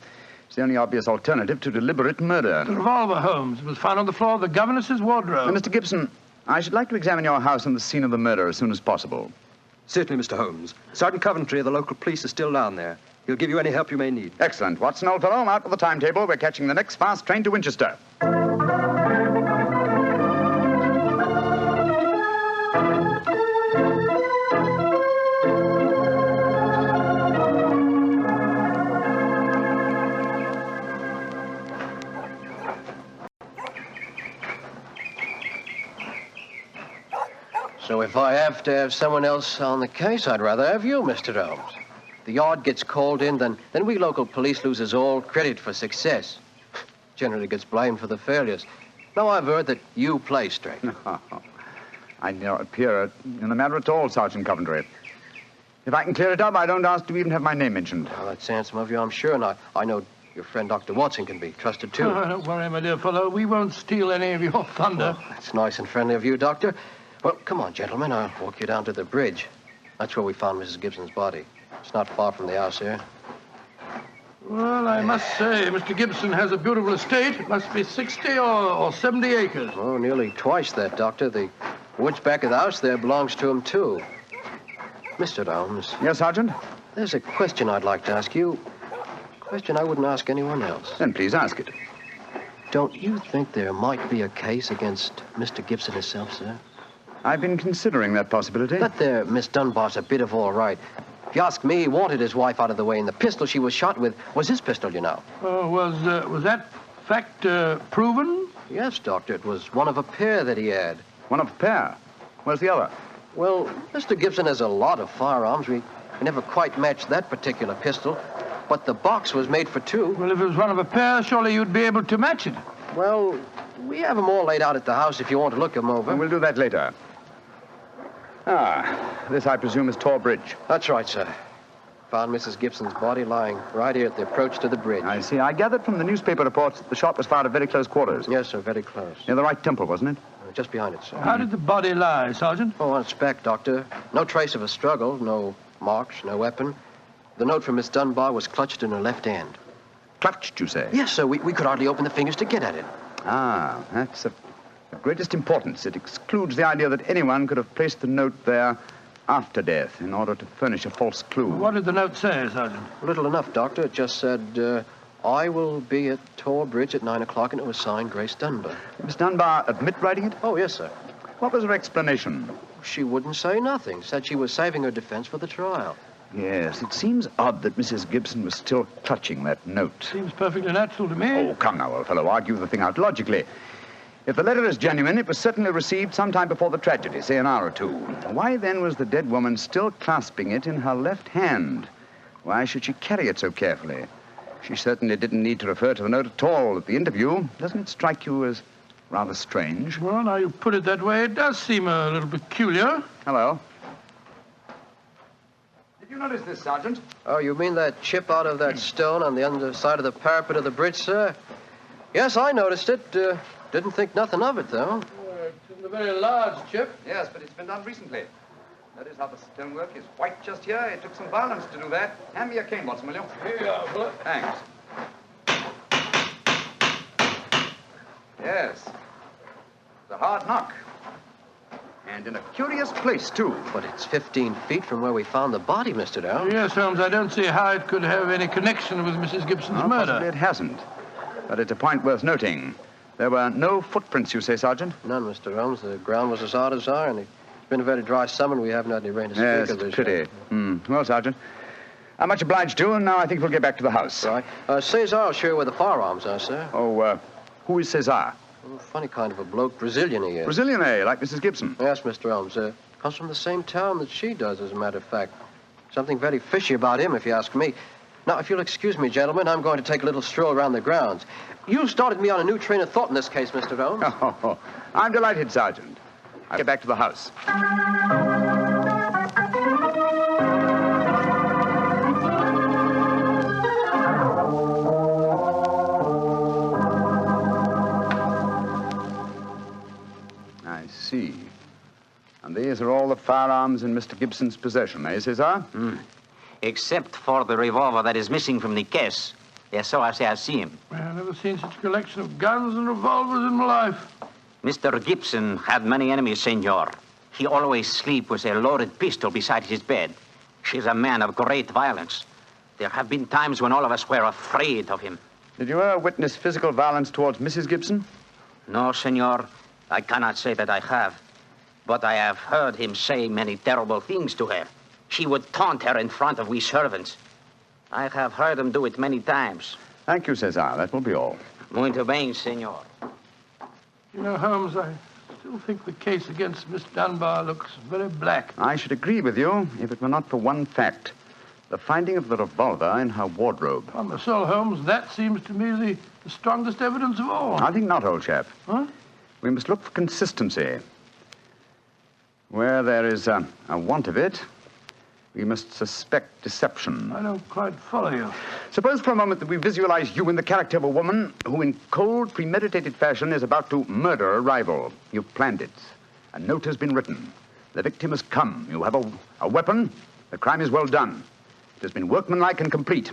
It's the only obvious alternative to deliberate murder. The revolver, Holmes, was found on the floor of the governess's wardrobe. Mr. Gibson, I should like to examine your house and the scene of the murder as soon as possible. Certainly, Mr. Holmes. Sergeant Coventry of the local police is still down there. He'll give you any help you may need. Excellent. Watson, old fellow, out with the timetable. We're catching the next fast train to Winchester. So if I have to have someone else on the case, I'd rather have you, Mr. Holmes. The yard gets called in, then we local police loses all credit for success. Generally gets blamed for the failures. Now, I've heard that you play straight. I do not appear in the matter at all, Sergeant Coventry. If I can clear it up, I don't ask to even have my name mentioned. Well, that's handsome of you, I'm sure, and I know your friend Dr. Watson can be trusted, too. Oh, don't worry, my dear fellow. We won't steal any of your thunder. Well, that's nice and friendly of you, Doctor. Well, come on, gentlemen. I'll walk you down to the bridge. That's where we found Mrs. Gibson's body. It's not far from the house here. Well, I must say, Mr. Gibson has a beautiful estate. It must be 60 or 70 acres. Oh, nearly twice that, Doctor. The woods back of the house there belongs to him, too. Mr. Holmes. Yes, Sergeant? There's a question I'd like to ask you. A question I wouldn't ask anyone else. Then please ask it. Don't you think there might be a case against Mr. Gibson himself, sir? I've been considering that possibility. That there Miss Dunbar's a bit of all right. If you ask me, he wanted his wife out of the way, and the pistol she was shot with was his pistol, you know. Was that fact proven? Yes, Doctor. It was one of a pair that he had. One of a pair? Where's the other? Well, Mr. Gibson has a lot of firearms. We never quite matched that particular pistol, but the box was made for two. Well, if it was one of a pair, surely you'd be able to match it. Well, we have them all laid out at the house if you want to look them over. And we'll do that later. This, I presume, is Tor Bridge. That's right, sir. Found Mrs. Gibson's body lying right here at the approach to the bridge. I see. I gathered from the newspaper reports that the shot was fired at very close quarters. Yes, sir, very close. Near the right temple, wasn't it? Just behind it, sir. How did the body lie, Sergeant? Oh, on its back, Doctor. No trace of a struggle, no marks, no weapon. The note from Miss Dunbar was clutched in her left hand. Clutched, you say? Yes, sir. We could hardly open the fingers to get at it. That's of greatest importance. It excludes the idea that anyone could have placed the note there after death in order to furnish a false clue. What did the note say, Sergeant? Little enough, Doctor. It just said, I will be at Tor Bridge at 9 o'clock, and it was signed Grace Dunbar. Did Miss Dunbar admit writing it? Oh, yes, sir. What was her explanation? She wouldn't say nothing. Said she was saving her defense for the trial. Yes, it seems odd that Mrs. Gibson was still clutching that note. Seems perfectly natural to me. Oh, come now, old fellow. Argue the thing out logically. If the letter is genuine, it was certainly received sometime before the tragedy, say an hour or two. Why then was the dead woman still clasping it in her left hand? Why should she carry it so carefully? She certainly didn't need to refer to the note at all at the interview. Doesn't it strike you as rather strange? Well, now you put it that way, it does seem a little peculiar. Hello. Did you notice this, Sergeant? Oh, you mean that chip out of that stone on the underside of the parapet of the bridge, sir? Yes, I noticed it. Didn't think nothing of it, though. It isn't a very large chip. Yes, but it's been done recently. Notice how the stonework is white just here. It took some violence to do that. Hand me your cane, Watson, will you? Here you are, Bullet. Thanks. Yes. It's a hard knock. And in a curious place, too. But it's 15 feet from where we found the body, Mr. Dow. Yes, Holmes, I don't see how it could have any connection with Mrs. Gibson's murder. Possibly it hasn't. But it's a point worth noting. There were no footprints, you say, Sergeant? None, Mr. Holmes. The ground was as hard as iron. It's been a very dry summer, and we haven't had any rain to speak Yes, of it's this a pity. Well, Sergeant, I'm much obliged to you, and now I think we'll get back to the house. Right. Cesar will show you where the firearms are, sir. Oh, who is Cesar? Oh, funny kind of a bloke. Brazilian he is. Brazilian, eh? Like Mrs. Gibson? Yes, Mr. Holmes. Comes from the same town that she does, as a matter of fact. Something very fishy about him, if you ask me. Now, if you'll excuse me, gentlemen, I'm going to take a little stroll around the grounds. You started me on a new train of thought in this case, Mr. Holmes. Oh, I'm delighted, Sergeant. I'll get back to the house. I see. And these are all the firearms in Mr. Gibson's possession, eh, Cesar? Except for the revolver that is missing from the case. Yes, so I say I see him. I've never seen such a collection of guns and revolvers in my life. Mr. Gibson had many enemies, senor. He always sleep with a loaded pistol beside his bed. He's a man of great violence. There have been times when all of us were afraid of him. Did you ever witness physical violence towards Mrs. Gibson? No, senor. I cannot say that I have. But I have heard him say many terrible things to her. He would taunt her in front of we servants. I have heard him do it many times. Thank you, Cesar. That will be all. Muito bem, senor. You know, Holmes, I still think the case against Miss Dunbar looks very black. I should agree with you if it were not for one fact. The finding of the revolver in her wardrobe. On the soul, Holmes, that seems to me the strongest evidence of all. I think not, old chap. Huh? We must look for consistency. Where there is a want of it, we must suspect deception. I don't quite follow you. Suppose for a moment that we visualize you in the character of a woman who, in cold, premeditated fashion, is about to murder a rival. You've planned it. A note has been written. The victim has come. You have a weapon. The crime is well done. It has been workmanlike and complete.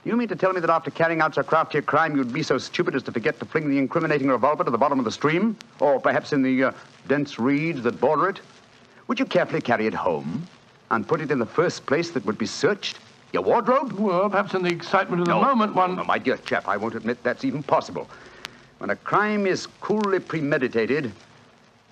Do you mean to tell me that after carrying out so crafty a crime, you'd be so stupid as to forget to fling the incriminating revolver to the bottom of the stream? Or perhaps in the dense reeds that border it? Would you carefully carry it home and put it in the first place that would be searched? Your wardrobe? Well, perhaps in the excitement of the moment, one... No, my dear chap, I won't admit that's even possible. When a crime is coolly premeditated,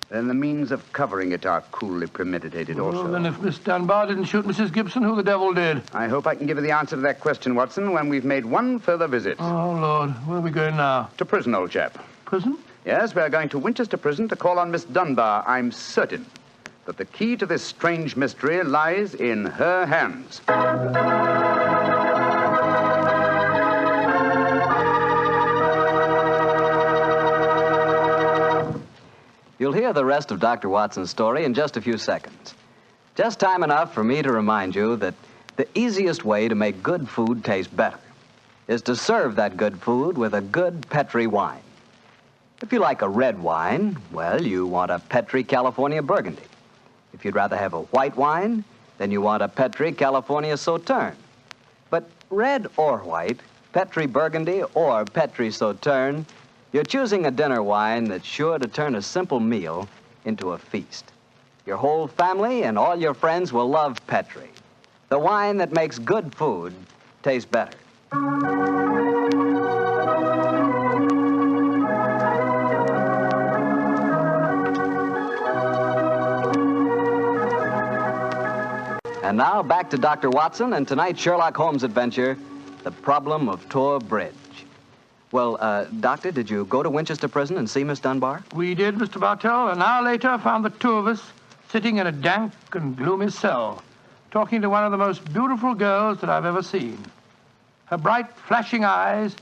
then the means of covering it are coolly premeditated also. Well, then if Miss Dunbar didn't shoot Mrs. Gibson, who the devil did? I hope I can give you the answer to that question, Watson, when we've made one further visit. Oh, Lord. Where are we going now? To prison, old chap. Prison? Yes, we're going to Winchester Prison to call on Miss Dunbar. I'm certain that the key to this strange mystery lies in her hands. You'll hear the rest of Dr. Watson's story in just a few seconds. Just time enough for me to remind you that the easiest way to make good food taste better is to serve that good food with a good Petri wine. If you like a red wine, well, you want a Petri California Burgundy. If you'd rather have a white wine, then you want a Petri California Sauterne. But red or white, Petri Burgundy or Petri Sauterne, you're choosing a dinner wine that's sure to turn a simple meal into a feast. Your whole family and all your friends will love Petri, the wine that makes good food taste better. And now back to Dr. Watson and tonight's Sherlock Holmes adventure, The Problem of Tor Bridge. Well, Doctor, did you go to Winchester Prison and see Miss Dunbar? We did, Mr. Bartell. An hour later, I found the two of us sitting in a dank and gloomy cell, talking to one of the most beautiful girls that I've ever seen. Her bright, flashing eyes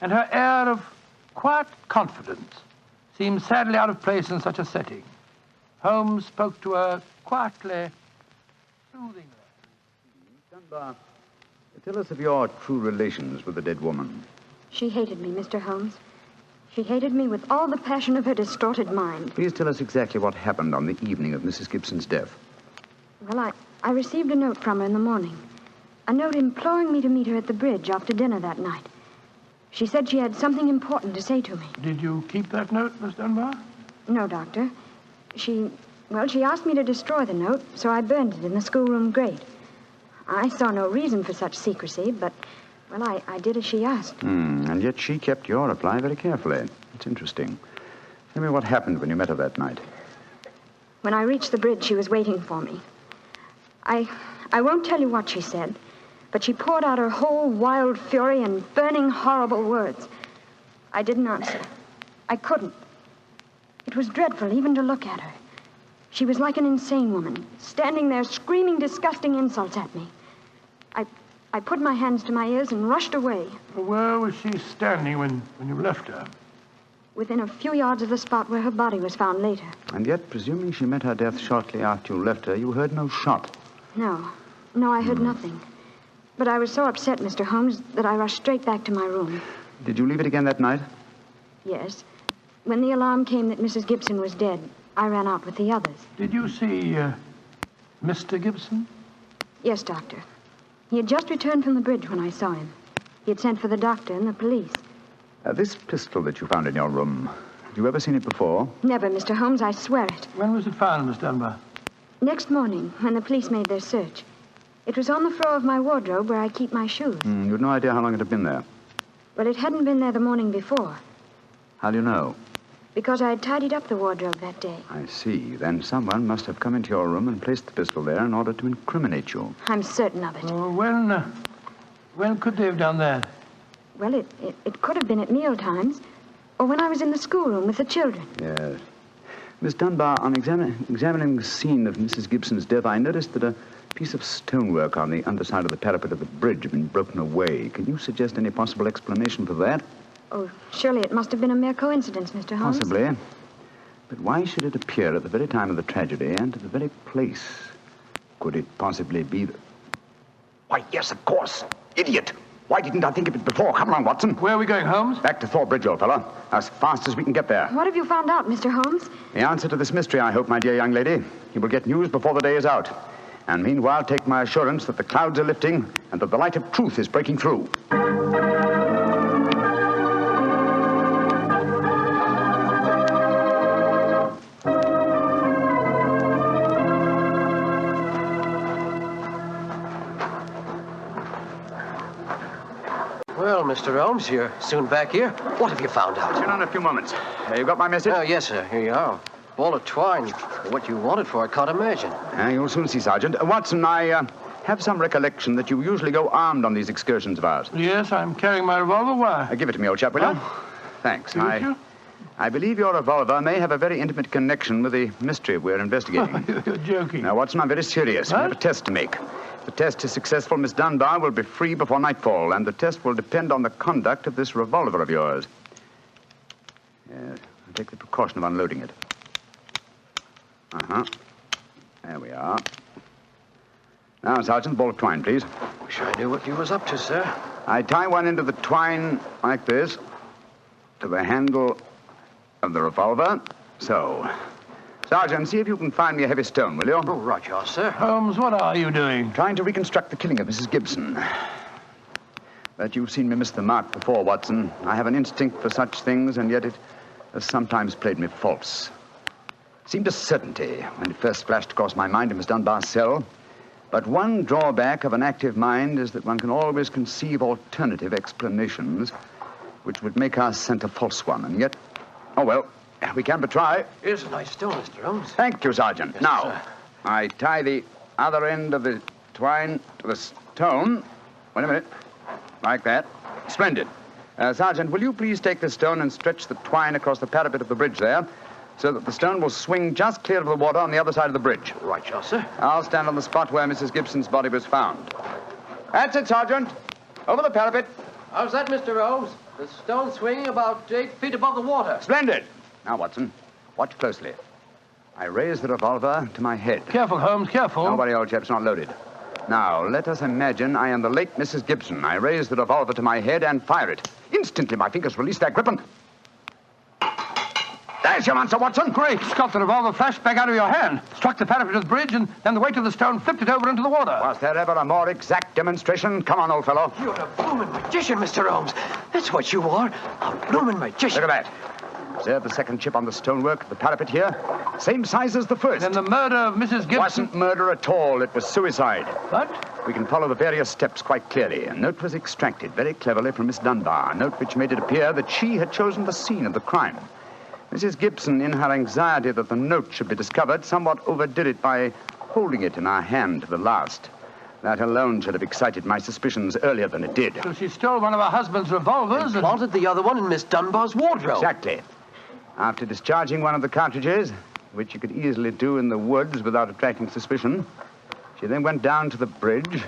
and her air of quiet confidence seemed sadly out of place in such a setting. Holmes spoke to her quietly, soothingly. Dunbar, tell us of your true relations with the dead woman. She hated me, Mr. Holmes. She hated me with all the passion of her distorted mind. Please tell us exactly what happened on the evening of Mrs. Gibson's death. Well, I received a note from her in the morning. A note imploring me to meet her at the bridge after dinner that night. She said she had something important to say to me. Did you keep that note, Miss Dunbar? No, Doctor. She asked me to destroy the note, so I burned it in the schoolroom grate. I saw no reason for such secrecy, but... well, I did as she asked. And yet she kept your reply very carefully. It's interesting. Tell me what happened when you met her that night. When I reached the bridge, she was waiting for me. I won't tell you what she said, but she poured out her whole wild fury in burning, horrible words. I didn't answer. I couldn't. It was dreadful even to look at her. She was like an insane woman, standing there screaming disgusting insults at me. I put my hands to my ears and rushed away. Where was she standing when you left her? Within a few yards of the spot where her body was found later. And yet, presuming she met her death shortly after you left her, you heard no shot. No, I heard nothing. But I was so upset, Mr. Holmes, that I rushed straight back to my room. Did you leave it again that night? Yes. When the alarm came that Mrs. Gibson was dead, I ran out with the others. Did you see Mr. Gibson? Yes, Doctor. He had just returned from the bridge when I saw him. He had sent for the doctor and the police. This pistol that you found in your room, had you ever seen it before? Never, Mr. Holmes, I swear it. When was it found, Miss Dunbar? Next morning, when the police made their search. It was on the floor of my wardrobe where I keep my shoes. You had no idea how long it had been there? Well, it hadn't been there the morning before. How do you know? Because I had tidied up the wardrobe that day. I see. Then someone must have come into your room and placed the pistol there in order to incriminate you. I'm certain of it. When could they have done that? Well, it could have been at meal times, or when I was in the schoolroom with the children. Yes. Miss Dunbar, on examining the scene of Mrs. Gibson's death, I noticed that a piece of stonework on the underside of the parapet of the bridge had been broken away. Can you suggest any possible explanation for that? Oh, surely it must have been a mere coincidence, Mr. Holmes. Possibly. But why should it appear at the very time of the tragedy and to the very place? Could it possibly be that... Why, yes, of course. Idiot. Why didn't I think of it before? Come on, Watson. Where are we going, Holmes? Back to Thor Bridge, old fellow. As fast as we can get there. What have you found out, Mr. Holmes? The answer to this mystery, I hope, my dear young lady. You will get news before the day is out. And meanwhile, take my assurance that the clouds are lifting and that the light of truth is breaking through. Well, Mr. Holmes, you're soon back here. What have you found out? Sit down a few moments. You got my message? Oh, yes, sir. Here you are. Ball of twine. What you wanted for, I can't imagine. You'll soon see, Sergeant. Watson, I have some recollection that you usually go armed on these excursions of ours. Yes, I'm carrying my revolver. Why? Give it to me, old chap, will you? Thanks. I believe your revolver may have a very intimate connection with the mystery we're investigating. You're joking. Now, Watson, I'm very serious. We have a test to make. If the test is successful, Miss Dunbar will be free before nightfall, and the test will depend on the conduct of this revolver of yours. Yes, I'll take the precaution of unloading it. There we are. Now, Sergeant, the ball of twine, please. Wish I knew what you was up to, sir. I tie one end of the twine like this to the handle of the revolver. So. Sergeant, see if you can find me a heavy stone, will you? Oh, right, you are, sir. Holmes, what are you doing? Trying to reconstruct the killing of Mrs. Gibson. But you've seen me miss the mark before, Watson. I have an instinct for such things, and yet it has sometimes played me false. It seemed a certainty when it first flashed across my mind in Miss Dunbar's cell. But one drawback of an active mind is that one can always conceive alternative explanations which would make our scent a false one. And yet, oh, well, we can but try. Here's a nice stone, Mr. Holmes. Thank you, Sergeant. Yes, now, sir. I tie the other end of the twine to the stone. Wait a minute. Like that. Splendid. Sergeant, will you please take this stone and stretch the twine across the parapet of the bridge there, so that the stone will swing just clear of the water on the other side of the bridge? Right, you are, sir. I'll stand on the spot where Mrs. Gibson's body was found. That's it, Sergeant. Over the parapet. How's that, Mr. Holmes? The stone swinging about 8 feet above the water. Splendid. Now, Watson, watch closely. I raise the revolver to my head. Careful, Holmes, careful. Don't worry, old chap, it's not loaded. Now, let us imagine I am the late Mrs. Gibson. I raise the revolver to my head and fire it. Instantly, my fingers release their grip and... There's your answer, Watson. Great Scott, the revolver flashed back out of your hand, struck the parapet of the bridge, and then the weight of the stone flipped it over into the water. Was there ever a more exact demonstration? Come on, old fellow. You're a bloomin' magician, Mr. Holmes. That's what you are, a bloomin' magician. Look at that. Observe the second chip on the stonework of the parapet here. Same size as the first. Then the murder of Mrs. Gibson... Wasn't murder at all. It was suicide. What? We can follow the various steps quite clearly. A note was extracted very cleverly from Miss Dunbar, a note which made it appear that she had chosen the scene of the crime. Mrs. Gibson, in her anxiety that the note should be discovered, somewhat overdid it by holding it in her hand to the last. That alone should have excited my suspicions earlier than it did. So she stole one of her husband's revolvers and planted the other one in Miss Dunbar's wardrobe. Exactly. After discharging one of the cartridges, which you could easily do in the woods without attracting suspicion, she then went down to the bridge,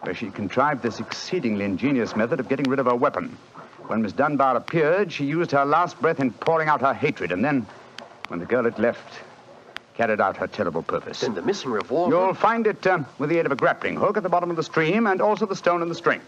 where she contrived this exceedingly ingenious method of getting rid of her weapon. When Miss Dunbar appeared, she used her last breath in pouring out her hatred, and then, when the girl had left, carried out her terrible purpose. Then the missing revolver... You'll find it with the aid of a grappling hook at the bottom of the stream, and also the stone and the string,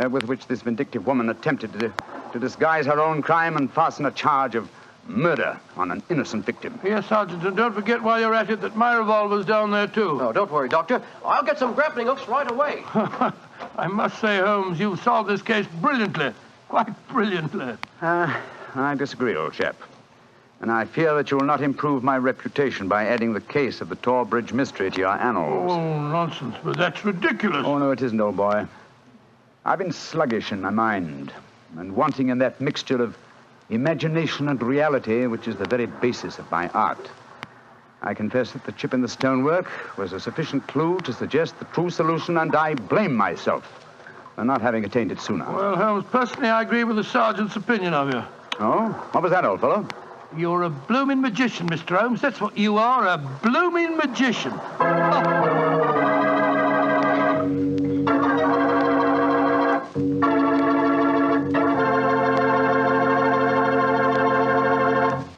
with which this vindictive woman attempted to disguise her own crime and fasten a charge of murder on an innocent victim. Yes, Sergeant, and don't forget while you're at it that my revolver's down there, too. No, don't worry, Doctor. I'll get some grappling hooks right away. I must say, Holmes, you've solved this case brilliantly. Quite brilliantly. I disagree, old chap. And I fear that you'll not improve my reputation by adding the case of the Tor Bridge mystery to your annals. Oh, nonsense, but that's ridiculous. Oh, no, it isn't, old boy. I've been sluggish in my mind and wanting in that mixture of imagination and reality which is the very basis of my art. I confess that the chip in the stonework was a sufficient clue to suggest the true solution, and I blame myself for not having attained it sooner. Well, Holmes, personally, I agree with the sergeant's opinion of you. Oh? What was that, old fellow? You're a blooming magician, Mr. Holmes. That's what you are, a blooming magician.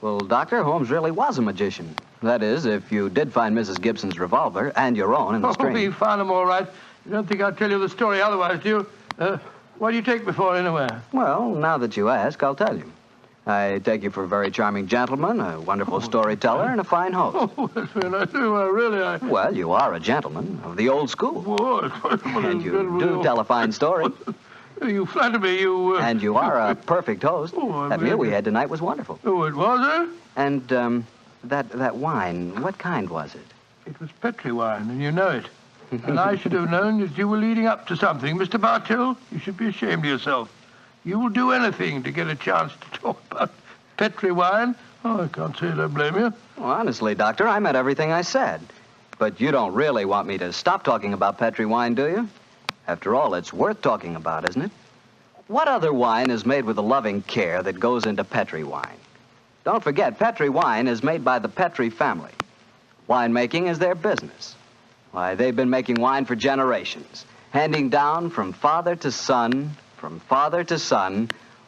Well, Doctor, Holmes really was a magician. That is, if you did find Mrs. Gibson's revolver and your own in the stream. Oh, you found them all right. You don't think I'll tell you the story otherwise, do you? What do you take me for, anyway? Well, now that you ask, I'll tell you. I take you for a very charming gentleman, a wonderful storyteller, and a fine host. Oh, that's very nice. Really, Well, you are a gentleman of the old school. And you do tell a fine story. You flatter me, you... And you are a perfect host. Oh, that meal we had tonight was wonderful. Oh, it was, eh? And, that wine, what kind was it? It was Petri wine, and you know it. And I should have known that you were leading up to something. Mr. Bartell, you should be ashamed of yourself. You will do anything to get a chance to talk about Petri wine. Oh, I can't say that I blame you. Well, honestly, Doctor, I meant everything I said. But you don't really want me to stop talking about Petri wine, do you? After all, it's worth talking about, isn't it? What other wine is made with the loving care that goes into Petri wine? Don't forget, Petri wine is made by the Petri family. Winemaking is their business. Why, they've been making wine for generations, handing down from father to son,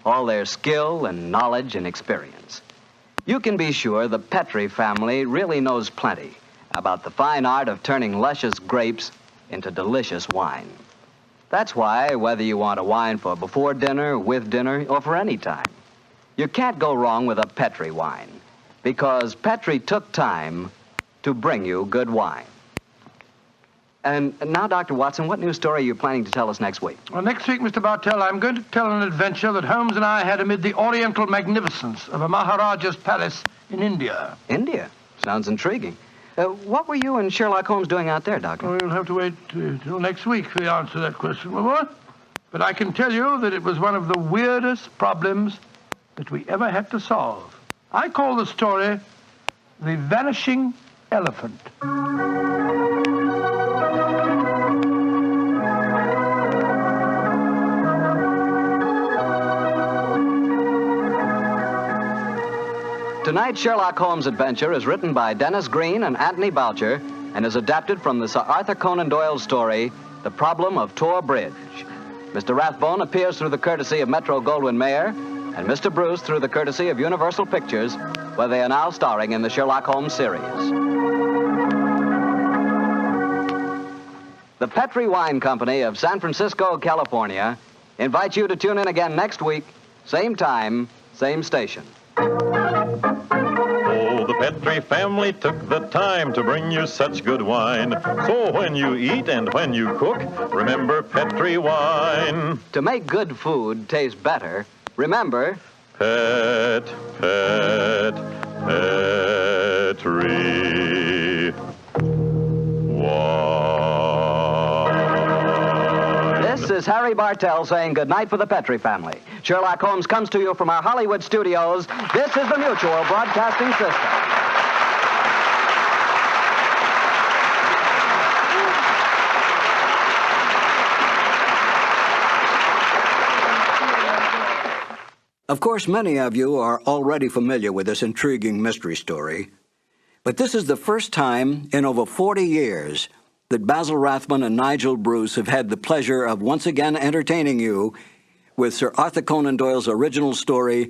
all their skill and knowledge and experience. You can be sure the Petri family really knows plenty about the fine art of turning luscious grapes into delicious wine. That's why, whether you want a wine for before dinner, with dinner, or for any time, you can't go wrong with a Petri wine, because Petri took time to bring you good wine. And now, Dr. Watson, what new story are you planning to tell us next week? Well, next week, Mr. Bartell, I'm going to tell an adventure that Holmes and I had amid the oriental magnificence of a Maharaja's palace in India. India? Sounds intriguing. What were you and Sherlock Holmes doing out there, Doctor? Well, you'll have to wait till next week for the answer to that question, my boy. But I can tell you that it was one of the weirdest problems that we ever had to solve. I call the story The Vanishing Elephant. Tonight's Sherlock Holmes adventure is written by Dennis Green and Anthony Boucher and is adapted from the Sir Arthur Conan Doyle story, The Problem of Tor Bridge. Mr. Rathbone appears through the courtesy of Metro-Goldwyn-Mayer and Mr. Bruce through the courtesy of Universal Pictures, where they are now starring in the Sherlock Holmes series. The Petri Wine Company of San Francisco, California, invites you to tune in again next week, same time, same station. Oh, the Petri family took the time to bring you such good wine. So when you eat and when you cook, remember Petri wine. To make good food taste better, remember... Petri wine. This is Harry Bartell saying goodnight for the Petri family. Sherlock Holmes comes to you from our Hollywood studios. This is the Mutual Broadcasting System. Of course, many of you are already familiar with this intriguing mystery story, but this is the first time in over 40 years that Basil Rathbone and Nigel Bruce have had the pleasure of once again entertaining you with Sir Arthur Conan Doyle's original story,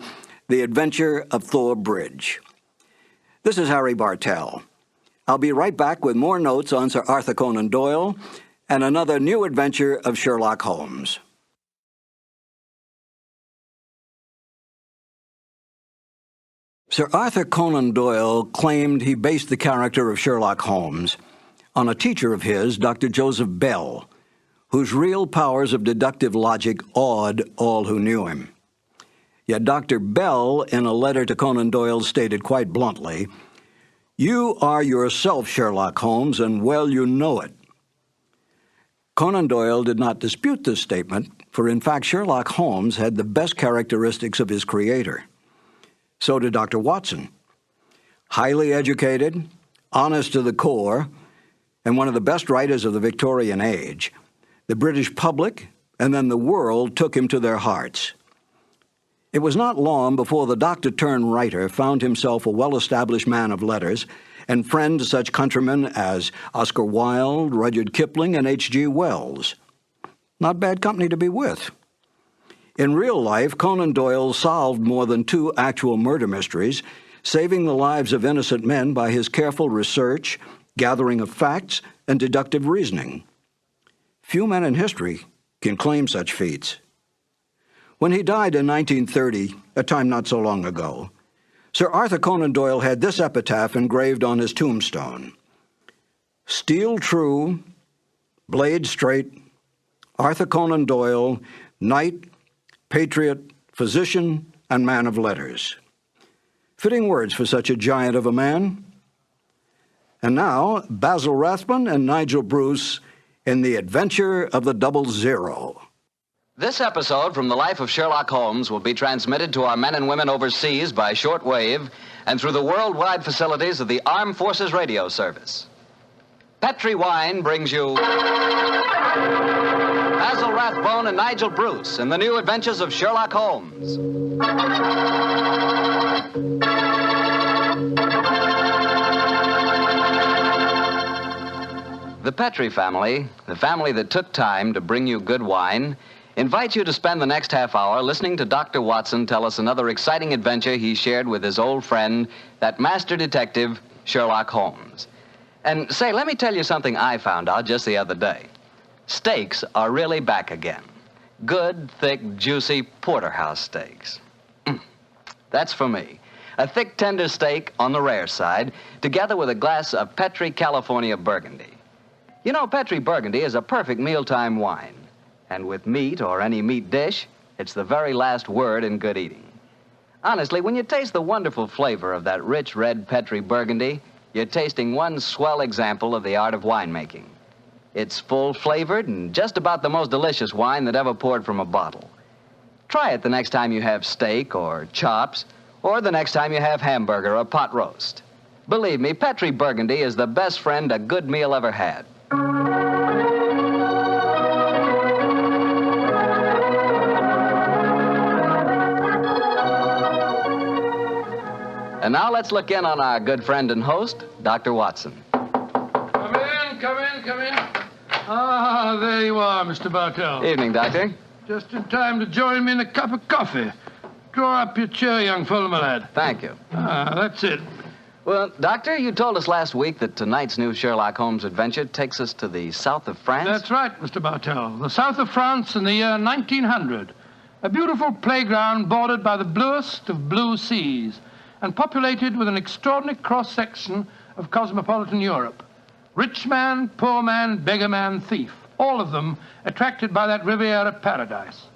The Adventure of Tor Bridge. This is Harry Bartell. I'll be right back with more notes on Sir Arthur Conan Doyle and another new adventure of Sherlock Holmes. Sir Arthur Conan Doyle claimed he based the character of Sherlock Holmes on a teacher of his, Dr. Joseph Bell, whose real powers of deductive logic awed all who knew him. Yet Dr. Bell, in a letter to Conan Doyle, stated quite bluntly, "You are yourself Sherlock Holmes, and well you know it." Conan Doyle did not dispute this statement, for in fact Sherlock Holmes had the best characteristics of his creator. So did Dr. Watson. Highly educated, honest to the core, and one of the best writers of the Victorian age, the British public and then the world took him to their hearts. It was not long before the doctor-turned-writer found himself a well-established man of letters and friend to such countrymen as Oscar Wilde, Rudyard Kipling, and H.G. Wells. Not bad company to be with. In real life, Conan Doyle solved more than 2 actual murder mysteries, saving the lives of innocent men by his careful research, gathering of facts, and deductive reasoning. Few men in history can claim such feats. When he died in 1930, a time not so long ago, Sir Arthur Conan Doyle had this epitaph engraved on his tombstone: "Steel true, blade straight, Arthur Conan Doyle, knight, patriot, physician, and man of letters." Fitting words for such a giant of a man. And now, Basil Rathbone and Nigel Bruce in The Adventure of the 00. This episode from the life of Sherlock Holmes will be transmitted to our men and women overseas by shortwave and through the worldwide facilities of the Armed Forces Radio Service. Petri Wine brings you Basil Rathbone and Nigel Bruce in the new adventures of Sherlock Holmes. The Petri family, the family that took time to bring you good wine, invites you to spend the next half hour listening to Dr. Watson tell us another exciting adventure he shared with his old friend, that master detective, Sherlock Holmes. And say, let me tell you something I found out just the other day. Steaks are really back again. Good, thick, juicy porterhouse steaks. That's for me. A thick, tender steak on the rare side, together with a glass of Petri California Burgundy. You know, Petri Burgundy is a perfect mealtime wine. And with meat or any meat dish, it's the very last word in good eating. Honestly, when you taste the wonderful flavor of that rich red Petri Burgundy, you're tasting one swell example of the art of winemaking. It's full-flavored and just about the most delicious wine that ever poured from a bottle. Try it the next time you have steak or chops, or the next time you have hamburger or pot roast. Believe me, Petri Burgundy is the best friend a good meal ever had. And now let's look in on our good friend and host, Dr. Watson. Come in. Ah, there you are, Mr. Bartell. Evening, Doctor. Just in time to join me in a cup of coffee. Draw up your chair, young fellow, my lad. Thank you. Ah, that's it. Well, Doctor, you told us last week that tonight's new Sherlock Holmes adventure takes us to the south of France. That's right, Mr. Bartell. The south of France in the year 1900. A beautiful playground bordered by the bluest of blue seas and populated with an extraordinary cross-section of cosmopolitan Europe. Rich man, poor man, beggar man, thief. All of them attracted by that Riviera paradise.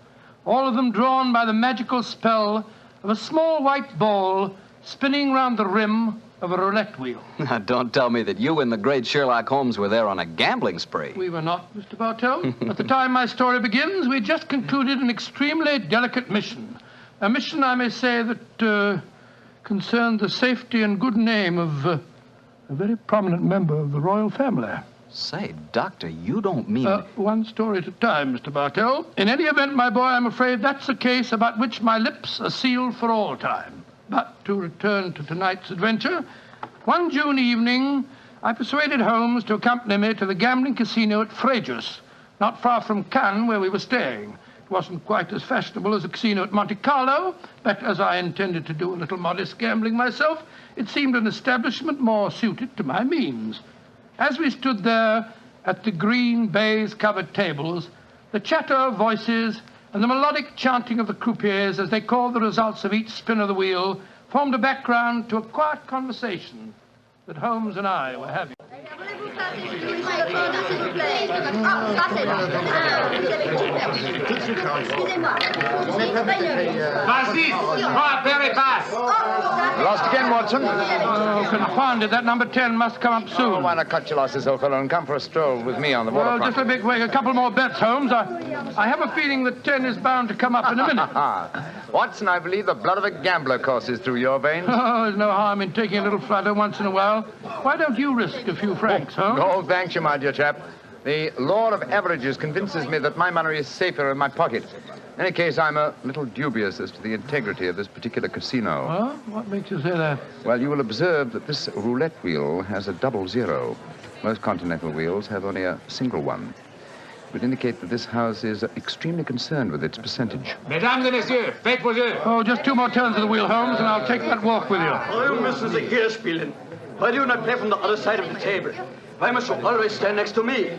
All of them drawn by the magical spell of a small white ball spinning round the rim of a roulette wheel. Now, don't tell me that you and the great Sherlock Holmes were there on a gambling spree. We were not, Mr. Bartell. At the time my story begins, we just concluded an extremely delicate mission. A mission, I may say, that concerned the safety and good name of a very prominent member of the royal family. Say, Doctor, you don't mean... One story at a time, Mr. Bartell. In any event, my boy, I'm afraid that's a case about which my lips are sealed for all time. But to return to tonight's adventure, one June evening, I persuaded Holmes to accompany me to the gambling casino at Fréjus, not far from Cannes, where we were staying. It wasn't quite as fashionable as a casino at Monte Carlo, but as I intended to do a little modest gambling myself, it seemed an establishment more suited to my means. As we stood there at the green baize-covered tables, the chatter of voices and the melodic chanting of the croupiers as they called the results of each spin of the wheel formed a background to a quiet conversation that Holmes and I were having. Lost again, Watson? Oh, confounded. That number 10 must come up soon. Oh, why not cut your losses, old fellow, and come for a stroll with me on the waterfront? Well, just a big wait. A couple more bets, Holmes. I have a feeling that 10 is bound to come up in a minute. Watson, I believe the blood of a gambler courses through your veins. Oh, there's no harm in taking a little flutter once in a while. Why don't you risk a few francs, Holmes? Oh, thanks you, my dear chap. The law of averages convinces me that my money is safer in my pocket. In any case, I'm a little dubious as to the integrity of this particular casino. Well, what makes you say that? Well, you will observe that this roulette wheel has a 00. Most continental wheels have only a single one. would indicate that this house is extremely concerned with its percentage. Mesdames et messieurs, faites vos jeux. Oh, just 2 more turns of the wheel, Holmes, and I'll take that walk with you. Oh, you müssen sich hier spielen. Why do you not play from the other side of the table? Why must you always stand next to me?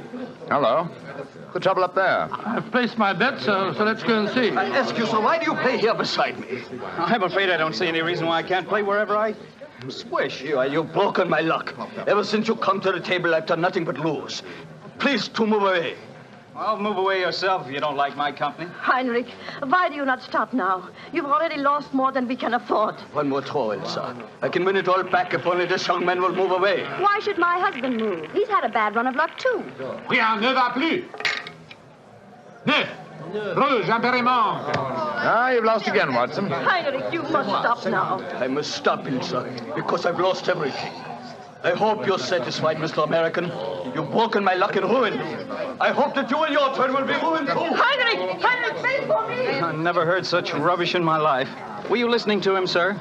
Hello. What's the trouble up there? I've placed my bet, so let's go and see. I ask you, sir, why do you play here beside me? I'm afraid I don't see any reason why I can't play wherever I wish. You've broken my luck. Ever since you come to the table, I've done nothing but lose. Please to move away. Well, move away yourself if you don't like my company. Heinrich, why do you not stop now? You've already lost more than we can afford. One more throw-in, sir. I can win it all back if only this young man will move away. Why should my husband move? He's had a bad run of luck, too. Rien ne va plus. Neuf. Rouge, impérimment. Ah, you've lost again, Watson. Heinrich, you must stop now. I must stop him, sir, because I've lost everything. I hope you're satisfied, Mr. American. You've broken my luck and ruined me. I hope that you and your turn will be ruined too. Heinrich! Heinrich, wait for me! I never heard such rubbish in my life. Were you listening to him, sir?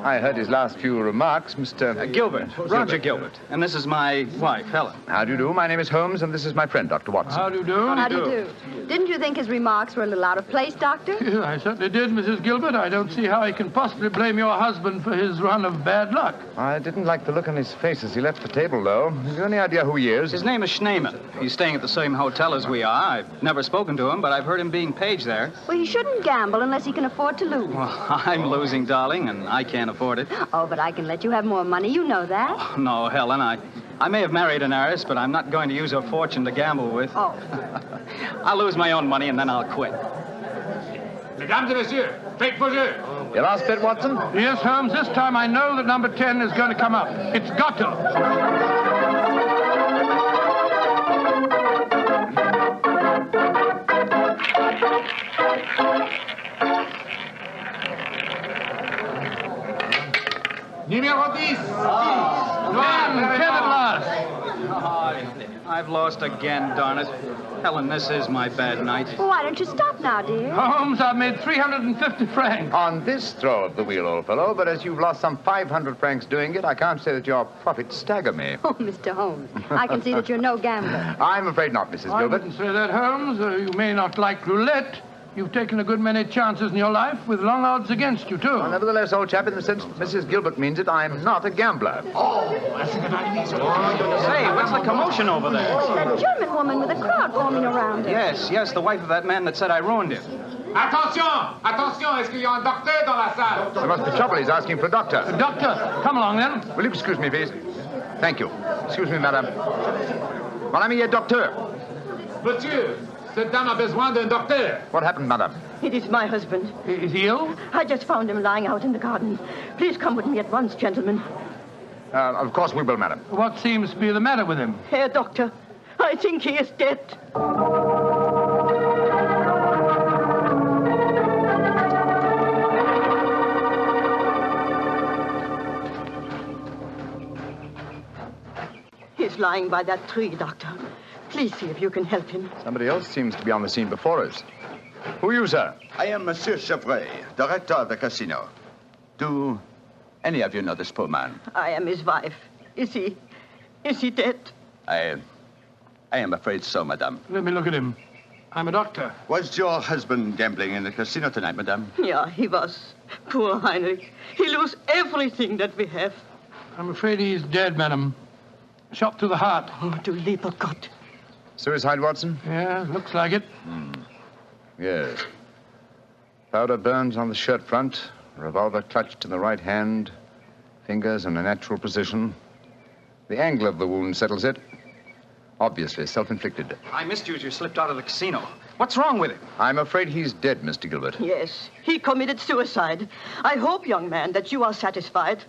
I heard his last few remarks, Mr. Gilbert. Roger Gilbert. And this is my wife, Helen. How do you do? My name is Holmes, and this is my friend, Dr. Watson. How do you do? How do you do? Didn't you think his remarks were a little out of place, Doctor? I certainly did, Mrs. Gilbert. I don't see how he can possibly blame your husband for his run of bad luck. I didn't like the look on his face as he left the table, though. Have you any idea who he is? His name is Schneemann. He's staying at the same hotel as we are. I've never spoken to him, but I've heard him being paged there. Well, he shouldn't gamble unless he can afford to lose. Well, I'm losing, darling, and I can't afford it. Oh, but I can let you have more money. You know that. Oh, no, Helen, I may have married an heiress, but I'm not going to use her fortune to gamble with. Oh. I'll lose my own money, and then I'll quit. Mesdames et messieurs, faites vos jeux. Your last bet, Watson? Yes, Holmes. This time I know that number 10 is going to come up. It's got to. Numéro 10. 10 at last. I've lost again, darn it. Helen, this is my bad night. Well, why don't you stop now, dear? Holmes, I've made 350 francs. On this throw of the wheel, old fellow, but as you've lost some 500 francs doing it, I can't say that your profits stagger me. Oh, Mr. Holmes, I can see that you're no gambler. I'm afraid not, Mrs. I Gilbert. wouldn't say that, Holmes. You may not like roulette. You've taken a good many chances in your life with long odds against you, too. Well, nevertheless, old chap, in the sense Mrs. Gilbert means it, I'm not a gambler. Say, what's the commotion over there? That German woman with a crowd forming around her. Yes, the wife of that man that said I ruined him. Attention! Attention! Est-ce qu'il y a un docteur dans la salle? There must be trouble. He's asking for a doctor. Doctor, come along, then. Will you excuse me, please? Thank you. Excuse me, madame. Mon ami est docteur. Monsieur, cette dame a besoin d'un docteur. What happened, madame? It is my husband. Is he ill? I just found him lying out in the garden. Please come with me at once, gentlemen. Of course we will, madam. What seems to be the matter with him? Herr Doctor, I think he is dead. He's lying by that tree, Doctor. Please see if you can help him. Somebody else seems to be on the scene before us. Who are you, sir? I am Monsieur Chevray, director of the casino. Do any of you know this poor man? I am his wife. Is he dead? I am afraid so, madame. Let me look at him. I'm a doctor. Was your husband gambling in the casino tonight, madame? Yeah, he was. Poor Heinrich. He lost everything that we have. I'm afraid he's dead, madam. Shot through the heart. Oh, du lieber Gott. Suicide, Watson? Yeah, looks like it. Yes. Powder burns on the shirt front, revolver clutched in the right hand, fingers in a natural position. The angle of the wound settles it. Obviously self-inflicted. I missed you as you slipped out of the casino. What's wrong with him? I'm afraid he's dead, Mr. Gilbert. Yes, he committed suicide. I hope, young man, that you are satisfied.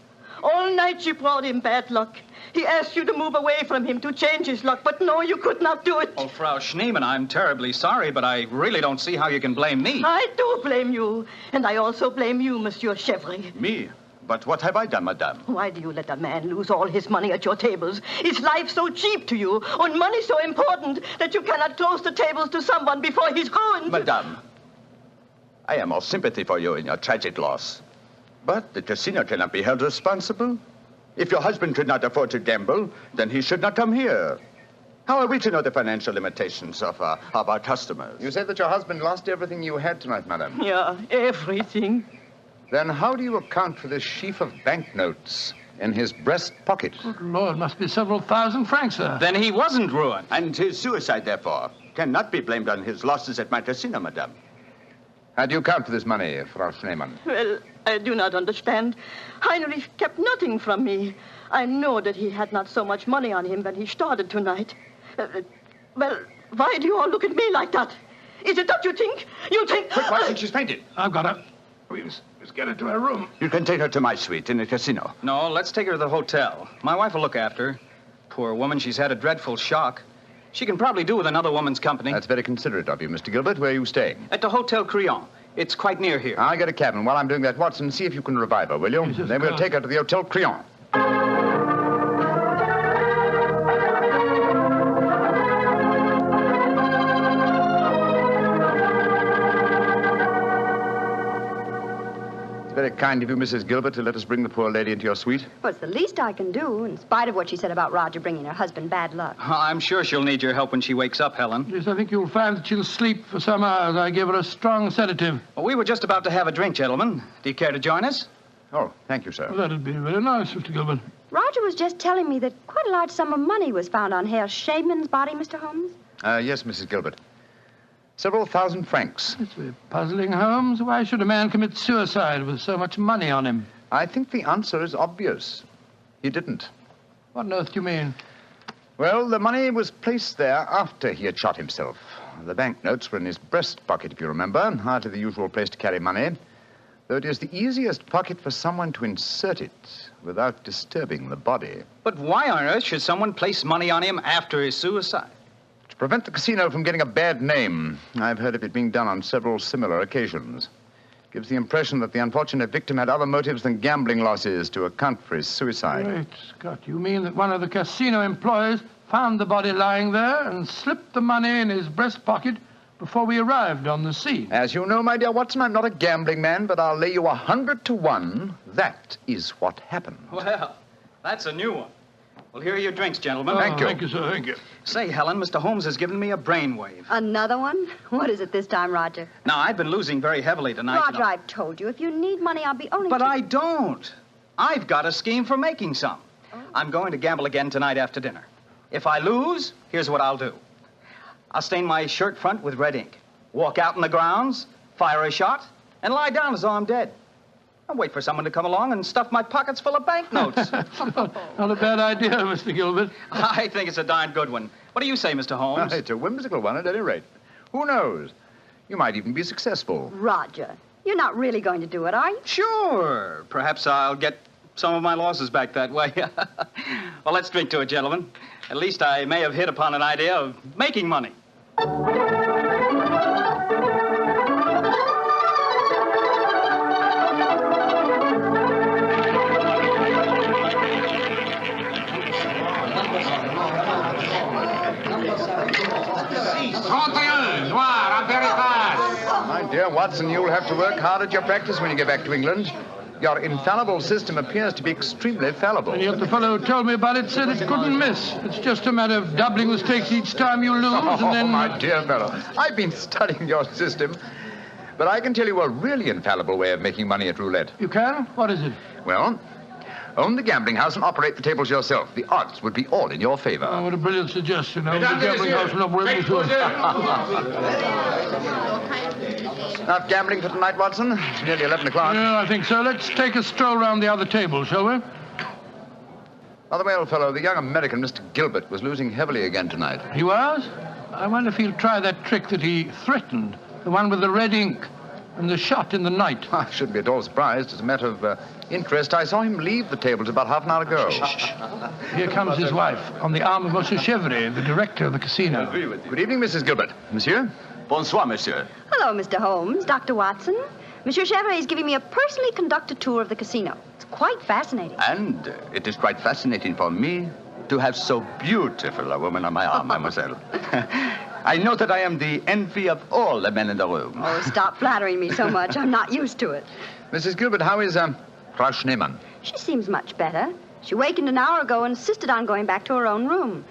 All night you brought him bad luck. He asked you to move away from him to change his luck, but no, you could not do it. Oh, Frau Schneemann, I'm terribly sorry, but I really don't see how you can blame me. I do blame you. And I also blame you, Monsieur Chevry. Me? But what have I done, madame? Why do you let a man lose all his money at your tables? Is life so cheap to you, and money so important, that you cannot close the tables to someone before he's ruined? Madame, I am all sympathy for you in your tragic loss. But the casino cannot be held responsible. If your husband could not afford to gamble, then he should not come here. How are we to know the financial limitations of our customers? You said that your husband lost everything you had tonight, madam. Yeah, everything. Then how do you account for this sheaf of banknotes in his breast pocket? Good Lord, must be several thousand francs, sir. Then he wasn't ruined. And his suicide, therefore, cannot be blamed on his losses at my casino, madame. How do you account for this money, Frau Schneemann? Well, I do not understand. Heinrich kept nothing from me. I know that he had not so much money on him when he started tonight. Well, why do you all look at me like that? Is it that you think? You think... Quick, Watson, she's fainted. I've got her. We must get her to her room. You can take her to my suite in the casino. No, let's take her to the hotel. My wife will look after her. Poor woman, she's had a dreadful shock. She can probably do with another woman's company. That's very considerate of you, Mr. Gilbert. Where are you staying? At the Hotel Crillon. It's quite near here. I'll get a cab, and while I'm doing that, Watson, see if you can revive her, will you? Yes, Then we'll take her to the Hotel Crillon. Very kind of you, Mrs. Gilbert, to let us bring the poor lady into your suite. Well, it's the least I can do, in spite of what she said about Roger bringing her husband bad luck. I'm sure she'll need your help when she wakes up, Helen. Yes, I think you'll find that she'll sleep for some hours. I gave her a strong sedative. Well, we were just about to have a drink, gentlemen. Do you care to join us? Oh, thank you, sir. Well, that'd be very nice, Mr. Gilbert. Roger was just telling me that quite a large sum of money was found on Herr Shaman's body, Mr. Holmes. Yes, Mrs. Gilbert. Several thousand francs. It's very puzzling, Holmes. Why should a man commit suicide with so much money on him? I think the answer is obvious. He didn't. What on earth do you mean? Well, the money was placed there after he had shot himself. The banknotes were in his breast pocket, if you remember, hardly the usual place to carry money, though it is the easiest pocket for someone to insert it without disturbing the body. But why on earth should someone place money on him after his suicide? To prevent the casino from getting a bad name. I've heard of it being done on several similar occasions. Gives the impression that the unfortunate victim had other motives than gambling losses to account for his suicide. Great Scott, you mean that one of the casino employees found the body lying there and slipped the money in his breast pocket before we arrived on the scene? As you know, my dear Watson, I'm not a gambling man, but I'll lay you 100 to 1. That is what happened. Well, that's a new one. Well, here are your drinks, gentlemen. Thank you. Thank you, sir. Thank you. Say, Helen, Mr. Holmes has given me a brainwave. Another one? What is it this time, Roger? Now, I've been losing very heavily tonight. Roger, I've told you, if you need money, I'll be only... But I don't. I've got a scheme for making some. Oh. I'm going to gamble again tonight after dinner. If I lose, here's what I'll do. I'll stain my shirt front with red ink, walk out in the grounds, fire a shot, and lie down as though I'm dead. I'll wait for someone to come along and stuff my pockets full of banknotes. Not a bad idea, Mr. Gilbert. I think it's a darn good one. What do you say, Mr. Holmes? It's a whimsical one at any rate. Who knows? You might even be successful. Roger, you're not really going to do it, are you? Sure. Perhaps I'll get some of my losses back that way. Well, let's drink to it, gentlemen. At least I may have hit upon an idea of making money. My dear Watson, you'll have to work hard at your practice when you get back to England. Your infallible system appears to be extremely fallible. And yet the fellow who told me about it said it couldn't miss. It's just a matter of doubling the stakes each time you lose, and then... Oh, my dear fellow, I've been studying your system, but I can tell you a really infallible way of making money at roulette. You can? What is it? Well, own the gambling house and operate the tables yourself. The odds would be all in your favor. Oh, what a brilliant suggestion. The gambling house will operate Not gambling for tonight, Watson? It's nearly 11 o'clock. Yeah, I think so. Let's take a stroll round the other table, shall we? By the way, old fellow, the young American, Mr. Gilbert, was losing heavily again tonight. He was? I wonder if he'll try that trick that he threatened, the one with the red ink and the shot in the night. I shouldn't be at all surprised. As a matter of interest, I saw him leave the tables about half an hour ago. Here comes his wife, on the arm of Monsieur Chevry, the director of the casino. Good evening, Mrs. Gilbert. Monsieur? Bonsoir, monsieur. Hello, Mr. Holmes, Dr. Watson. Monsieur Chevry is giving me a personally conducted tour of the casino. It's quite fascinating. And it is quite fascinating for me to have so beautiful a woman on my arm, mademoiselle. I know that I am the envy of all the men in the room. Oh, stop flattering me so much. I'm not used to it. Mrs. Gilbert, how is Frau Schneemann? She seems much better. She wakened an hour ago and insisted on going back to her own room.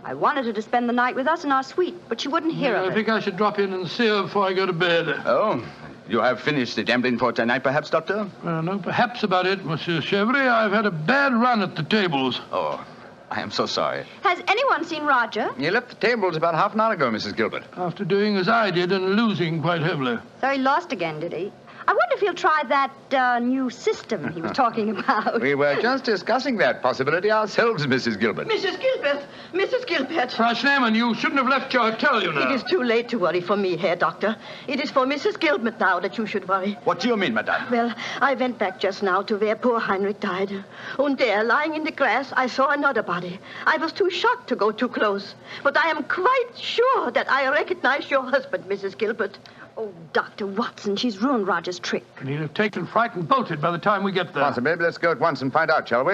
I wanted her to spend the night with us in our suite, but she wouldn't hear of I it. think I should drop in and see her before I go to bed. Oh, you have finished the gambling for tonight, perhaps, Doctor? No, perhaps about it, Monsieur Chevry. I've had a bad run at the tables. Oh, I am so sorry. Has anyone seen Roger? He left the tables about half an hour ago, Mrs. Gilbert. After doing as I did and losing quite heavily. So he lost again, did he? I wonder if he'll try that new system he was talking about. We were just discussing that possibility ourselves, Mrs. Gilbert. Mrs. Gilbert! Mrs. Gilbert! Frau Schneemann, you shouldn't have left your hotel, you know. It is too late to worry for me, Herr Doctor. It is for Mrs. Gilbert now that you should worry. What do you mean, madame? Well, I went back just now to where poor Heinrich died. And there, lying in the grass, I saw another body. I was too shocked to go too close. But I am quite sure that I recognized your husband, Mrs. Gilbert. Oh, Dr. Watson, she's ruined Roger's trick. And he'll have taken fright and bolted by the time we get there. Possibly. Let's go at once and find out, shall we?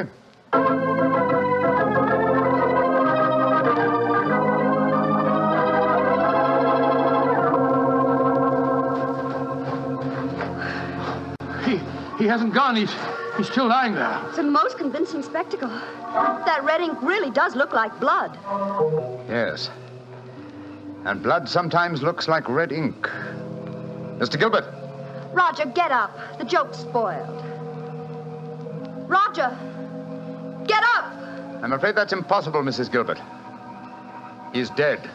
He hasn't gone. He's still lying there. It's a most convincing spectacle. That red ink really does look like blood. Yes. And blood sometimes looks like red ink. Mr. Gilbert. Roger, get up. The joke's spoiled. Roger, get up! I'm afraid that's impossible, Mrs. Gilbert. He's dead.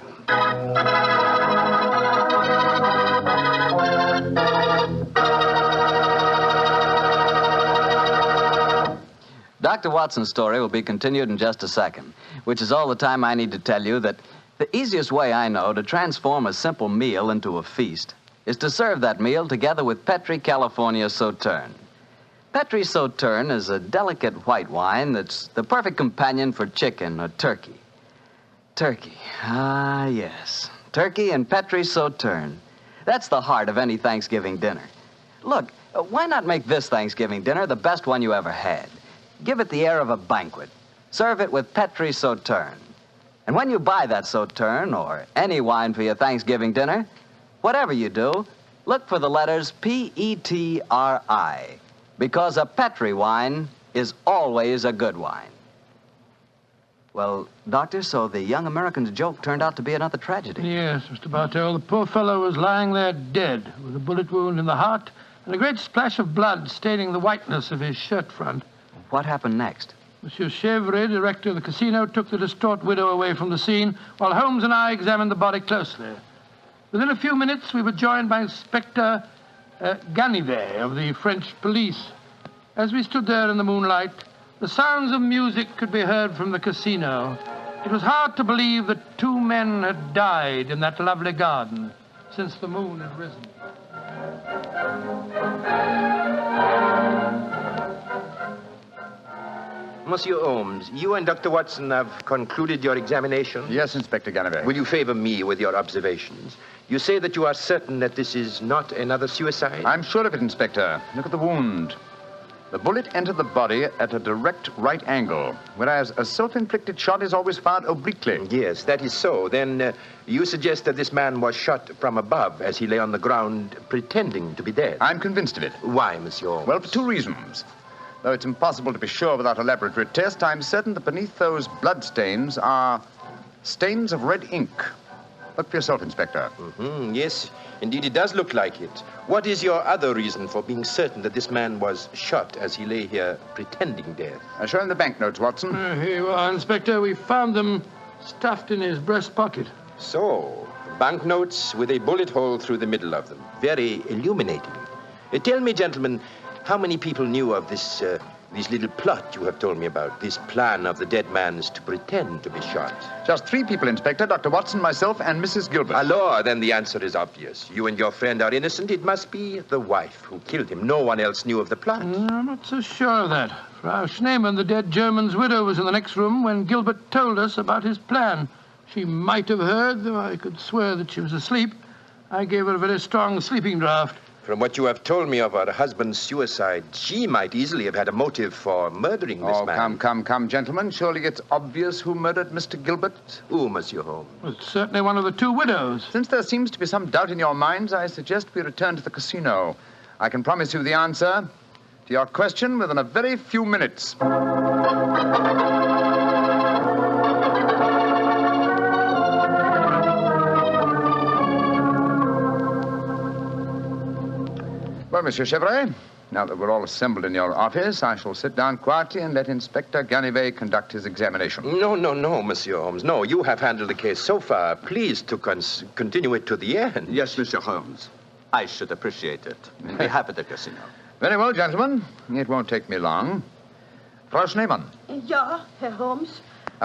Dr. Watson's story will be continued in just a second, which is all the time I need to tell you that the easiest way I know to transform a simple meal into a feast is to serve that meal together with Petri California Sauterne. Petri Sauterne is a delicate white wine that's the perfect companion for chicken or turkey. Turkey, ah yes, turkey and Petri Sauterne. That's the heart of any Thanksgiving dinner. Look, why not make this Thanksgiving dinner the best one you ever had? Give it the air of a banquet. Serve it with Petri Sauterne. And when you buy that Sauterne or any wine for your Thanksgiving dinner, whatever you do, look for the letters P-E-T-R-I, because a Petri wine is always a good wine. Well, Doctor, so the young American's joke turned out to be another tragedy. Yes, Mr. Bartell. The poor fellow was lying there dead with a bullet wound in the heart and a great splash of blood staining the whiteness of his shirt front. What happened next? Monsieur Chevry, director of the casino, took the distraught widow away from the scene while Holmes and I examined the body closely. Within a few minutes, we were joined by Inspector Ganivet of the French police. As we stood there in the moonlight, the sounds of music could be heard from the casino. It was hard to believe that two men had died in that lovely garden since the moon had risen. Monsieur Holmes, you and Dr. Watson have concluded your examination? Yes, Inspector Ganivet. Will you favor me with your observations? You say that you are certain that this is not another suicide? I'm sure of it, Inspector. Look at the wound. The bullet entered the body at a direct right angle, whereas a self-inflicted shot is always fired obliquely. Yes, that is so. Then you suggest that this man was shot from above as he lay on the ground pretending to be dead? I'm convinced of it. Why, Monsieur Holmes? Well, for two reasons. Though it's impossible to be sure without a laboratory test, I'm certain that beneath those blood stains are stains of red ink. Look for yourself, Inspector. Yes, indeed, it does look like it. What is your other reason for being certain that this man was shot as he lay here pretending dead? Show him the banknotes, Watson. Here you are, Inspector. We found them stuffed in his breast pocket. So, banknotes with a bullet hole through the middle of them. Very illuminating. Tell me, gentlemen, how many people knew of this little plot you have told me about, this plan of the dead man's to pretend to be shot? Just 3 people, Inspector. Dr. Watson, myself, and Mrs. Gilbert. Alors, then the answer is obvious. You and your friend are innocent. It must be the wife who killed him. No one else knew of the plot. I'm not so sure of that. Frau Schneemann, the dead German's widow, was in the next room when Gilbert told us about his plan. She might have heard, though I could swear that she was asleep. I gave her a very strong sleeping draught. From what you have told me of her husband's suicide, she might easily have had a motive for murdering this man. Come, gentlemen. Surely it's obvious who murdered Mr. Gilbert? Who, Monsieur Holmes? Well, it's certainly one of the 2 widows. Since there seems to be some doubt in your minds, I suggest we return to the casino. I can promise you the answer to your question within a very few minutes. Well, Monsieur Chevrolet, now that we're all assembled in your office, I shall sit down quietly and let Inspector Ganivet conduct his examination. No, Monsieur Holmes. No, you have handled the case so far. Please to continue it to the end. Yes, Monsieur Holmes. I should appreciate it. On behalf of the casino. Very well, gentlemen. It won't take me long. Frau Schneemann, Ja, Herr Holmes.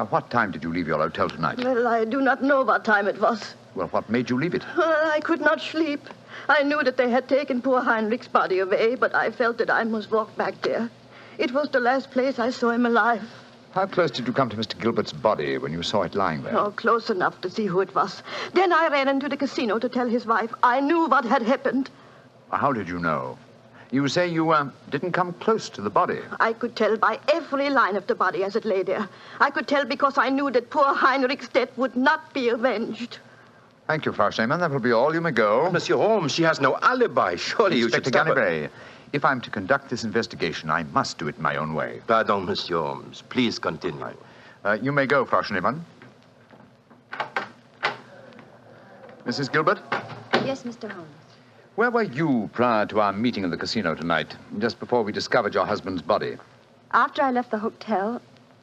what time did you leave your hotel tonight? Well, I do not know what time it was. Well, what made you leave it? I could not sleep. I knew that they had taken poor Heinrich's body away, but I felt that I must walk back there. It was the last place I saw him alive. How close did you come to Mr. Gilbert's body when you saw it lying there? Oh, close enough to see who it was. Then I ran into the casino to tell his wife. I knew what had happened. How did you know? You say you didn't come close to the body. I could tell by every line of the body as it lay there. I could tell because I knew that poor Heinrich's death would not be avenged. Thank you, Frau Schneemann. That will be all. You may go. Monsieur Holmes, she has no alibi. Surely you should stop her. Ganivet, if I'm to conduct this investigation, I must do it my own way. Pardon, Monsieur Holmes. Please continue. You may go, Frau Schneemann. Mrs. Gilbert? Yes, Mr. Holmes. Where were you prior to our meeting in the casino tonight, just before we discovered your husband's body? After I left the hotel,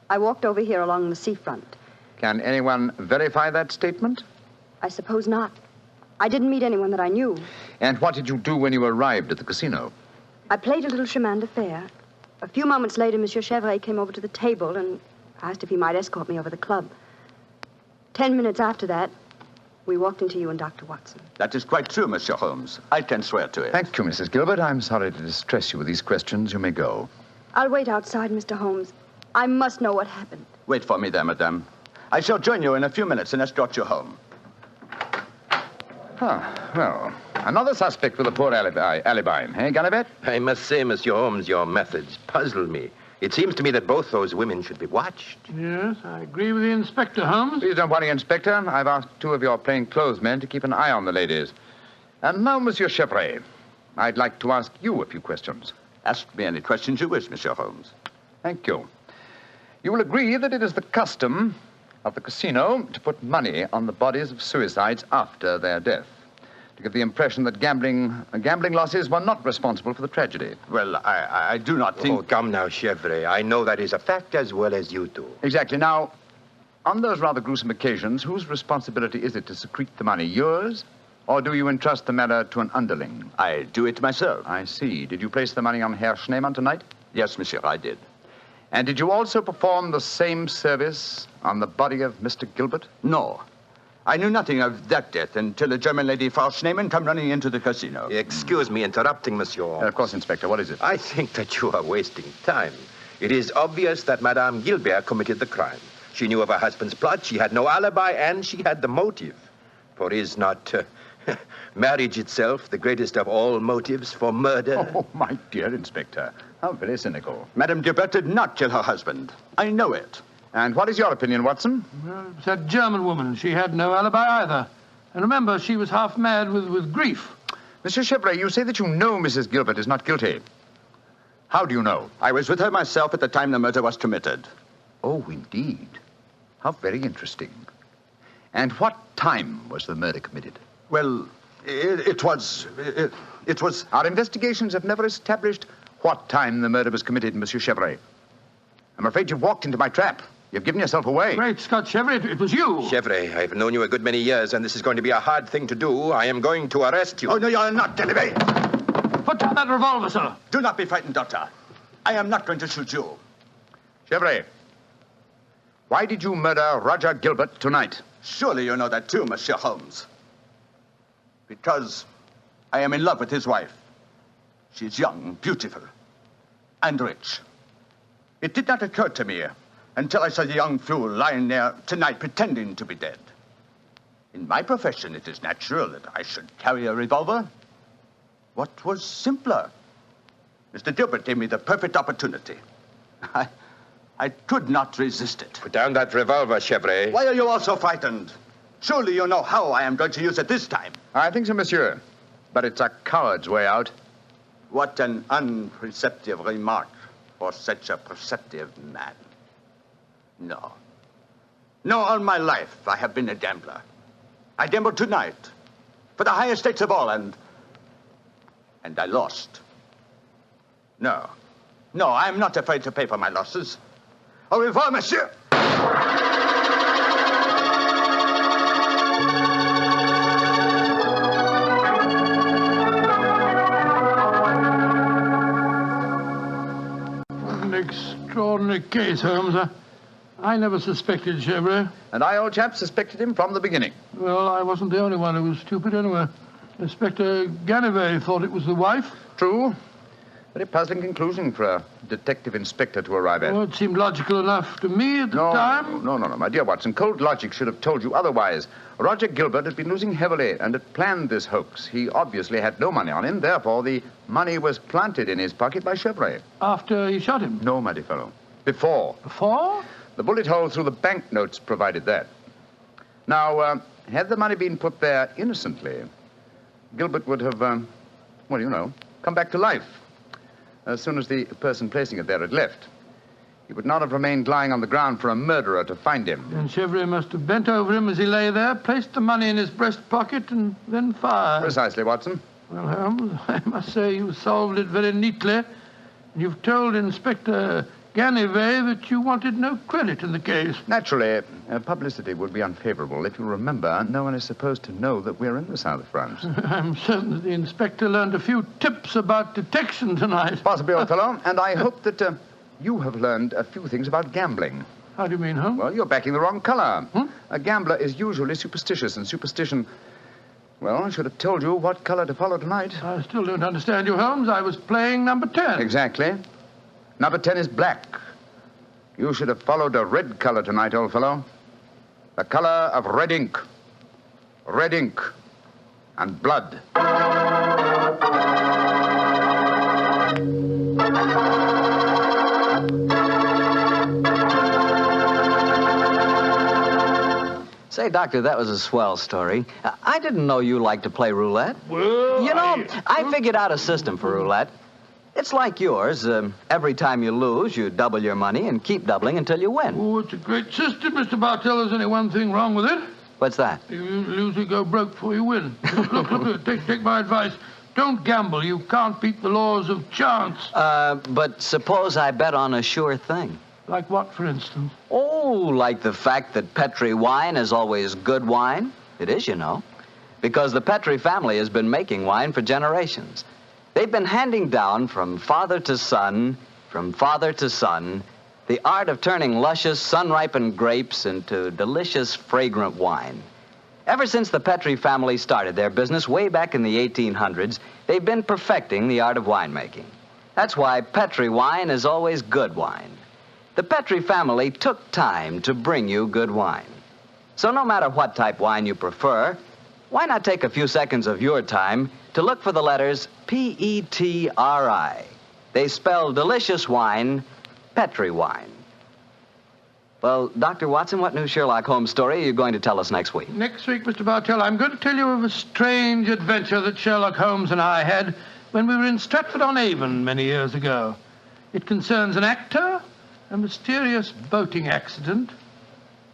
I walked over here along the seafront. Can anyone verify that statement? I suppose not. I didn't meet anyone that I knew. And what did you do when you arrived at the casino? I played a little chemin de fer. A few moments later, Monsieur Chevrolet came over to the table and asked if he might escort me over the club. 10 minutes after that, we walked into you and Dr. Watson. That is quite true, Monsieur Holmes. I can swear to it. Thank you, Mrs. Gilbert. I'm sorry to distress you with these questions. You may go. I'll wait outside, Mr. Holmes. I must know what happened. Wait for me there, madame. I shall join you in a few minutes and escort you home. Well, another suspect with a poor alibi, eh, Ganivet? I must say, Monsieur Holmes, your methods puzzle me. It seems to me that both those women should be watched. Yes, I agree with the Inspector, Holmes. Please don't worry, Inspector. I've asked 2 of your plainclothes men to keep an eye on the ladies. And now, Monsieur Chevrolet, I'd like to ask you a few questions. Ask me any questions you wish, Monsieur Holmes. Thank you. You will agree that it is the custom of the casino to put money on the bodies of suicides after their death, to give the impression that gambling losses were not responsible for the tragedy. Well, I do not think... Oh, come now, Chevrolet. I know that is a fact as well as you do. Exactly. Now, on those rather gruesome occasions, whose responsibility is it to secrete the money? Yours? Or do you entrust the matter to an underling? I do it myself. I see. Did you place the money on Herr Schneemann tonight? Yes, monsieur, I did. And did you also perform the same service on the body of Mr. Gilbert? No. I knew nothing of that death until the German lady Frau Schneemann came running into the casino. Excuse me interrupting, Monsieur Holmes. Of course, Inspector. What is it? I think that you are wasting time. It is obvious that Madame Gilbert committed the crime. She knew of her husband's plot, she had no alibi, and she had the motive. For is not marriage itself the greatest of all motives for murder? Oh, my dear Inspector. How very cynical. Madame Gilbert did not kill her husband. I know it. And what is your opinion, Watson? Well, it's that German woman. She had no alibi either. And remember, she was half mad with grief. Monsieur Chevrolet, you say that you know Mrs. Gilbert is not guilty. How do you know? I was with her myself at the time the murder was committed. Oh, indeed. How very interesting. And what time was the murder committed? Well, it was... Our investigations have never established what time the murder was committed, Monsieur Chevrolet. I'm afraid you've walked into my trap. You've given yourself away. Great Scott, Chevrolet, it was you. Chevrolet, I've known you a good many years, and this is going to be a hard thing to do. I am going to arrest you. Oh, no, you're not, Ganivet. Put down that revolver, sir. Do not be frightened, Doctor. I am not going to shoot you. Chevrolet, why did you murder Roger Gilbert tonight? Surely you know that too, Monsieur Holmes. Because I am in love with his wife. She's young, beautiful, and rich. It did not occur to me until I saw the young fool lying there tonight pretending to be dead. In my profession, it is natural that I should carry a revolver. What was simpler? Mr. Gilbert gave me the perfect opportunity. I could not resist it. Put down that revolver, Chevrolet. Why are you all so frightened? Surely you know how I am going to use it this time. I think so, monsieur. But it's a coward's way out. What an unperceptive remark for such a perceptive man. No. No, all my life I have been a gambler. I gambled tonight for the highest stakes of all, and And I lost. No. No, I'm not afraid to pay for my losses. Au revoir, monsieur. An extraordinary case, Holmes. I never suspected Chevrolet. And I, old chap, suspected him from the beginning. Well, I wasn't the only one who was stupid anyway. Inspector Ganivet thought it was the wife. True. Very puzzling conclusion for a detective inspector to arrive at. Well, it seemed logical enough to me at the time. No, my dear Watson. Cold logic should have told you otherwise. Roger Gilbert had been losing heavily and had planned this hoax. He obviously had no money on him. Therefore, the money was planted in his pocket by Chevrolet. After he shot him? No, my dear fellow. Before. Before? The bullet hole through the banknotes provided that. Now, had the money been put there innocently, Gilbert would have, come back to life as soon as the person placing it there had left. He would not have remained lying on the ground for a murderer to find him. And Chevrolet must have bent over him as he lay there, placed the money in his breast pocket, and then fired. Precisely, Watson. Well, Holmes, I must say you solved it very neatly. You've told Inspector Ganivet that you wanted no credit in the case. Naturally, publicity would be unfavorable. If you remember, no one is supposed to know that we're in the south of France. I'm certain that the inspector learned a few tips about detection tonight. Possibly, old fellow. And I hope that you have learned a few things about gambling. How do you mean, Holmes? Well, you're backing the wrong color. A gambler is usually superstitious, and superstition... Well, I should have told you what color to follow tonight. I still don't understand you, Holmes. I was playing number 10. Exactly. Number 10 is black. You should have followed a red color tonight, old fellow. The color of red ink. Red ink. And blood. Say, Doctor, that was a swell story. I didn't know you liked to play roulette. Well, I figured out a system for roulette. It's like yours. Every time you lose, you double your money and keep doubling until you win. Oh, it's a great system, Mr. Bartell. There's only one thing wrong with it. What's that? You lose, you go broke before you win. Look, take my advice. Don't gamble. You can't beat the laws of chance. But suppose I bet on a sure thing. Like what, for instance? Oh, like the fact that Petri wine is always good wine. It is, you know. Because the Petri family has been making wine for generations. They've been handing down from father to son, the art of turning luscious, sun-ripened grapes into delicious, fragrant wine. Ever since the Petri family started their business way back in the 1800s, they've been perfecting the art of winemaking. That's why Petri wine is always good wine. The Petri family took time to bring you good wine. So no matter what type wine you prefer, why not take a few seconds of your time to look for the letters P-E-T-R-I. They spell delicious wine, Petri wine. Well, Dr. Watson, what new Sherlock Holmes story are you going to tell us next week? Next week, Mr. Bartell, I'm going to tell you of a strange adventure that Sherlock Holmes and I had when we were in Stratford-on-Avon many years ago. It concerns an actor, a mysterious boating accident,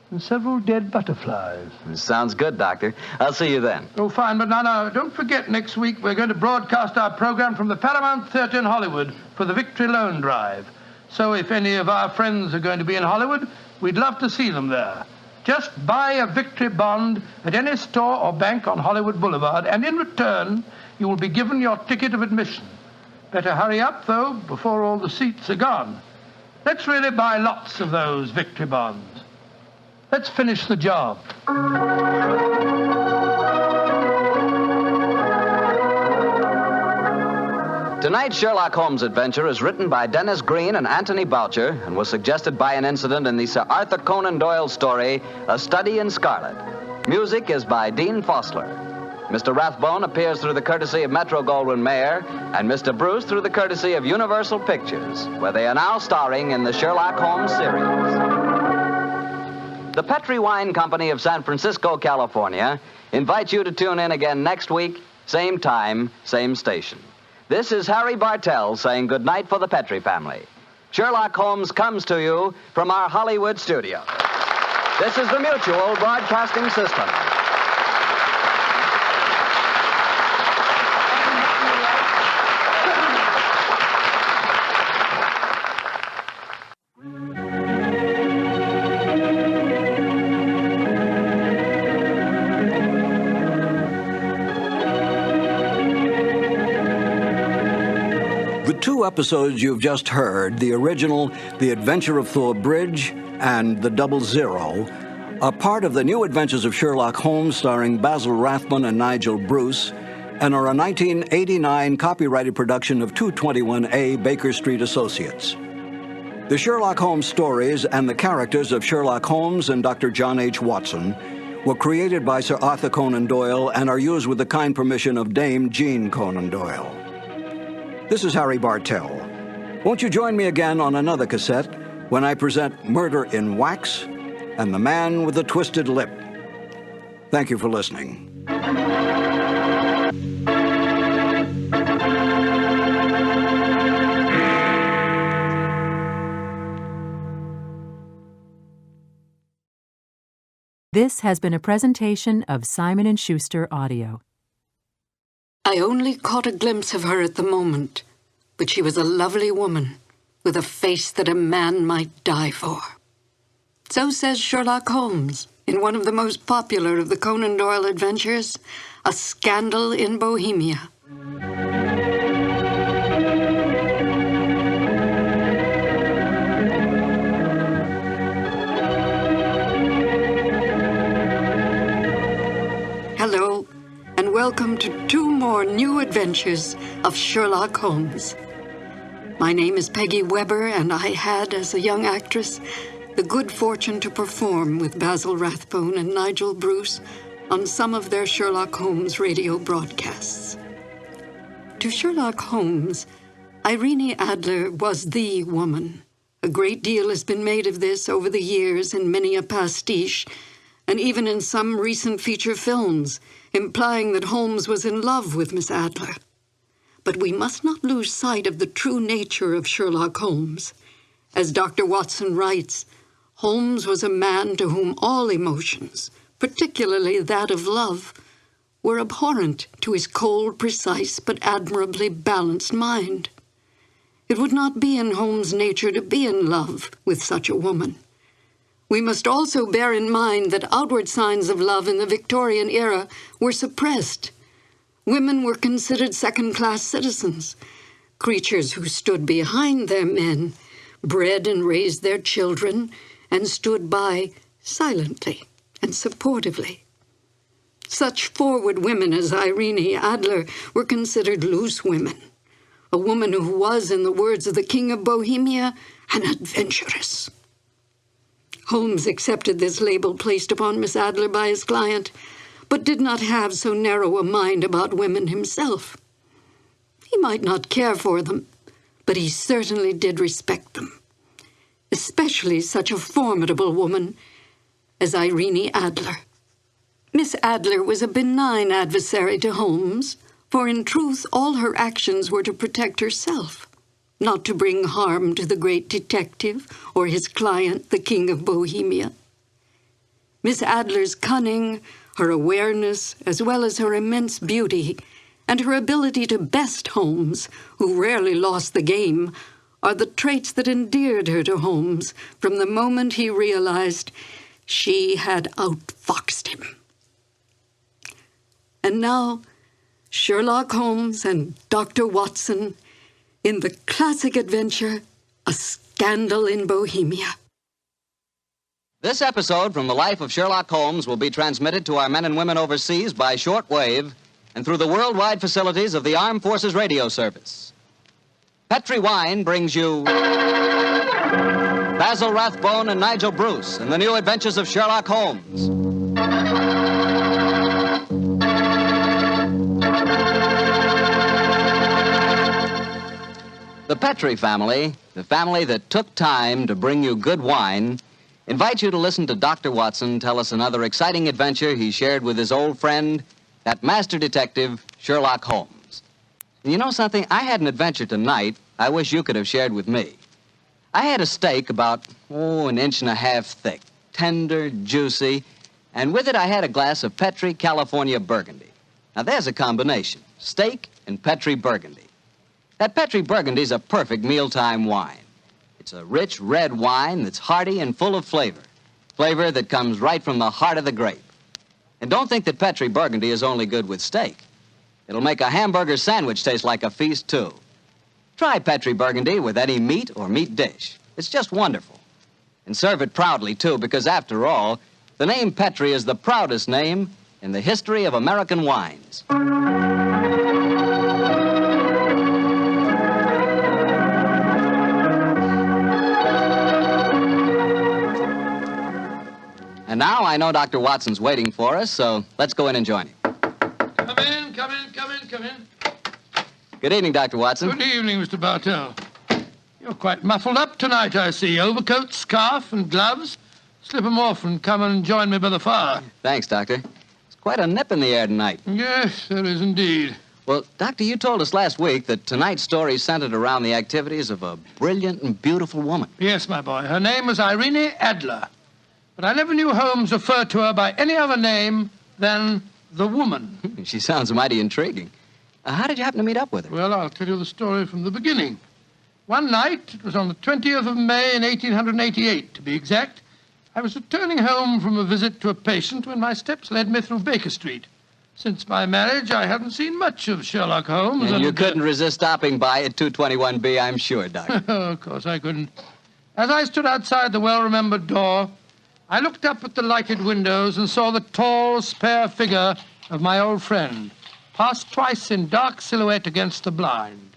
and several dead butterflies. Sounds good, Doctor. I'll see you then. Oh, fine, but now, don't forget, next week we're going to broadcast our program from the Paramount Theatre in Hollywood for the Victory Loan Drive. So if any of our friends are going to be in Hollywood, we'd love to see them there. Just buy a Victory bond at any store or bank on Hollywood Boulevard, and in return, you will be given your ticket of admission. Better hurry up, though, before all the seats are gone. Let's really buy lots of those Victory bonds. Let's finish the job. Tonight's Sherlock Holmes adventure is written by Dennis Green and Anthony Boucher and was suggested by an incident in the Sir Arthur Conan Doyle story, A Study in Scarlet. Music is by Dean Fossler. Mr. Rathbone appears through the courtesy of Metro-Goldwyn-Mayer and Mr. Bruce through the courtesy of Universal Pictures, where they are now starring in the Sherlock Holmes series. The Petri Wine Company of San Francisco, California, invites you to tune in again next week, same time, same station. This is Harry Bartell saying goodnight for the Petri family. Sherlock Holmes comes to you from our Hollywood studio. This is the Mutual Broadcasting System. The two episodes you've just heard, the original The Adventure of Thor Bridge and The Double Zero, are part of the New Adventures of Sherlock Holmes starring Basil Rathbone and Nigel Bruce, and are a 1989 copyrighted production of 221A Baker Street Associates. The Sherlock Holmes stories and the characters of Sherlock Holmes and Dr. John H. Watson were created by Sir Arthur Conan Doyle and are used with the kind permission of Dame Jean Conan Doyle. This is Harry Bartell. Won't you join me again on another cassette when I present Murder in Wax and The Man with the Twisted Lip? Thank you for listening. This has been a presentation of Simon & Schuster Audio. I only caught a glimpse of her at the moment, but she was a lovely woman with a face that a man might die for. So says Sherlock Holmes in one of the most popular of the Conan Doyle adventures, A Scandal in Bohemia. Hello, and welcome to 2 more new adventures of Sherlock Holmes. My name is Peggy Weber, and I had, as a young actress, the good fortune to perform with Basil Rathbone and Nigel Bruce on some of their Sherlock Holmes radio broadcasts. To Sherlock Holmes, Irene Adler was the woman. A great deal has been made of this over the years in many a pastiche, and even in some recent feature films, implying that Holmes was in love with Miss Adler. But we must not lose sight of the true nature of Sherlock Holmes. As Dr. Watson writes, Holmes was a man to whom all emotions, particularly that of love, were abhorrent to his cold, precise, but admirably balanced mind. It would not be in Holmes' nature to be in love with such a woman. We must also bear in mind that outward signs of love in the Victorian era were suppressed. Women were considered second-class citizens, creatures who stood behind their men, bred and raised their children, and stood by silently and supportively. Such forward women as Irene Adler were considered loose women, a woman who was, in the words of the King of Bohemia, an adventuress. Holmes accepted this label placed upon Miss Adler by his client, but did not have so narrow a mind about women himself. He might not care for them, but he certainly did respect them, especially such a formidable woman as Irene Adler. Miss Adler was a benign adversary to Holmes, for in truth all her actions were to protect herself, not to bring harm to the great detective or his client, the King of Bohemia. Miss Adler's cunning, her awareness, as well as her immense beauty, and her ability to best Holmes, who rarely lost the game, are the traits that endeared her to Holmes from the moment he realized she had outfoxed him. And now, Sherlock Holmes and Dr. Watson in the classic adventure, A Scandal in Bohemia. This episode from the life of Sherlock Holmes will be transmitted to our men and women overseas by shortwave and through the worldwide facilities of the Armed Forces Radio Service. Petri Wine brings you Basil Rathbone and Nigel Bruce in the New Adventures of Sherlock Holmes. The Petri family, the family that took time to bring you good wine, invites you to listen to Dr. Watson tell us another exciting adventure he shared with his old friend, that master detective, Sherlock Holmes. And you know something? I had an adventure tonight I wish you could have shared with me. I had a steak about, 1.5 inches thick, tender, juicy, and with it I had a glass of Petri California Burgundy. Now there's a combination, steak and Petri Burgundy. That Petri Burgundy's a perfect mealtime wine. It's a rich red wine that's hearty and full of flavor. Flavor that comes right from the heart of the grape. And don't think that Petri Burgundy is only good with steak. It'll make a hamburger sandwich taste like a feast, too. Try Petri Burgundy with any meat or meat dish. It's just wonderful. And serve it proudly, too, because after all, the name Petri is the proudest name in the history of American wines. And now I know Dr. Watson's waiting for us, so let's go in and join him. Come in, come in, come in, come in. Good evening, Dr. Watson. Good evening, Mr. Bartell. You're quite muffled up tonight, I see. Overcoat, scarf, and gloves. Slip 'em off and come and join me by the fire. Thanks, Doctor. It's quite a nip in the air tonight. Yes, there is indeed. Well, Doctor, you told us last week that tonight's story centered around the activities of a brilliant and beautiful woman. Yes, my boy. Her name was Irene Adler. But I never knew Holmes refer to her by any other name than the woman. She sounds mighty intriguing. How did you happen to meet up with her? Well, I'll tell you the story from the beginning. One night, it was on the 20th of May in 1888, to be exact, I was returning home from a visit to a patient when my steps led me through Baker Street. Since my marriage, I hadn't seen much of Sherlock Holmes. And you couldn't resist stopping by at 221B, I'm sure, Doctor. Of course I couldn't. As I stood outside the well-remembered door, I looked up at the lighted windows and saw the tall, spare figure of my old friend pass twice in dark silhouette against the blind.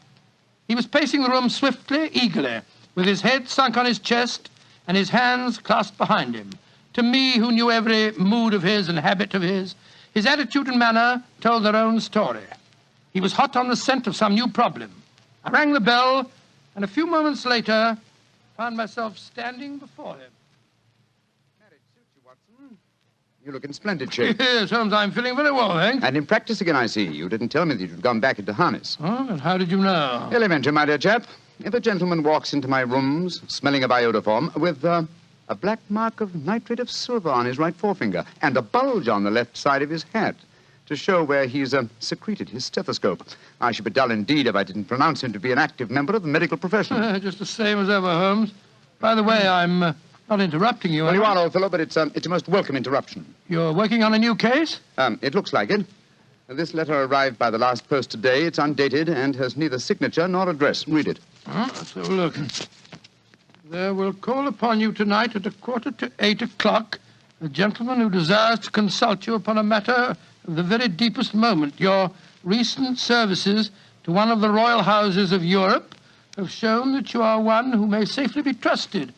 He was pacing the room swiftly, eagerly, with his head sunk on his chest and his hands clasped behind him. To me, who knew every mood of his and habit of his attitude and manner told their own story. He was hot on the scent of some new problem. I rang the bell, and a few moments later, found myself standing before him. You look in splendid shape. Yes, Holmes, I'm feeling very well, thanks. And in practice again, I see. You didn't tell me that you'd gone back into harness. Oh, and how did you know? Elementary, my dear chap. If a gentleman walks into my rooms smelling of iodoform with a black mark of nitrate of silver on his right forefinger and a bulge on the left side of his hat to show where he's secreted his stethoscope, I should be dull indeed if I didn't pronounce him to be an active member of the medical profession. Just the same as ever, Holmes. By the way, I'm not interrupting you. Well, you are, old fellow, but it's a most welcome interruption. You're working on a new case? It looks like it. This letter arrived by the last post today. It's undated and has neither signature nor address. Read it. Let's have a look. There will call upon you tonight at 7:45 a gentleman who desires to consult you upon a matter of the very deepest moment. Your recent services to one of the royal houses of Europe have shown that you are one who may safely be trusted.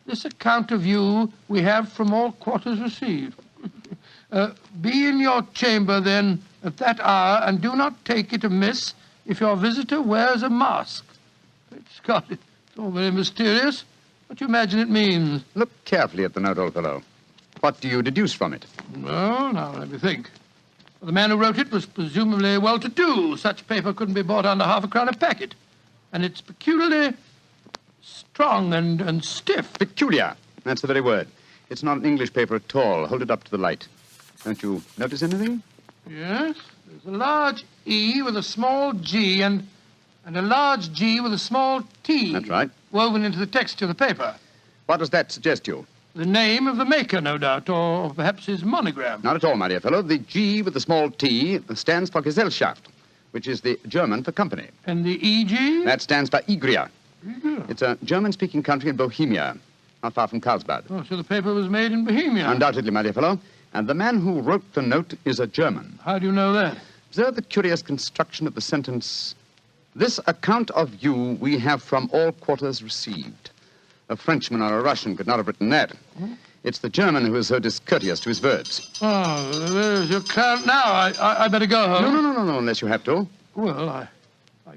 This account of you we have from all quarters received. Be in your chamber, then, at that hour, and do not take it amiss if your visitor wears a mask. Great Scott, it's all very mysterious. What do you imagine it means? Look carefully at the note, old fellow. What do you deduce from it? Well, now, let me think. Well, the man who wrote it was presumably well-to-do. Such paper couldn't be bought under half a crown a packet. And it's peculiarly strong and stiff. Peculiar. That's the very word. It's not an English paper at all. Hold it up to the light. Don't you notice anything? Yes. There's a large E with a small G and a large G with a small T. That's right. Woven into the texture of the paper. What does that suggest to you? The name of the maker, no doubt, or perhaps his monogram. Not at all, my dear fellow. The G with the small T stands for Gesellschaft, which is the German for company. And the EG? That stands for Igria. It's a German-speaking country in Bohemia, not far from Carlsbad. Oh, so the paper was made in Bohemia? Undoubtedly, my dear fellow. And the man who wrote the note is a German. How do you know that? Observe the curious construction of the sentence. This account of you we have from all quarters received. A Frenchman or a Russian could not have written that. It's the German who is so discourteous to his verbs. Oh, there's your client now. I better go home. No, unless you have to. Well, I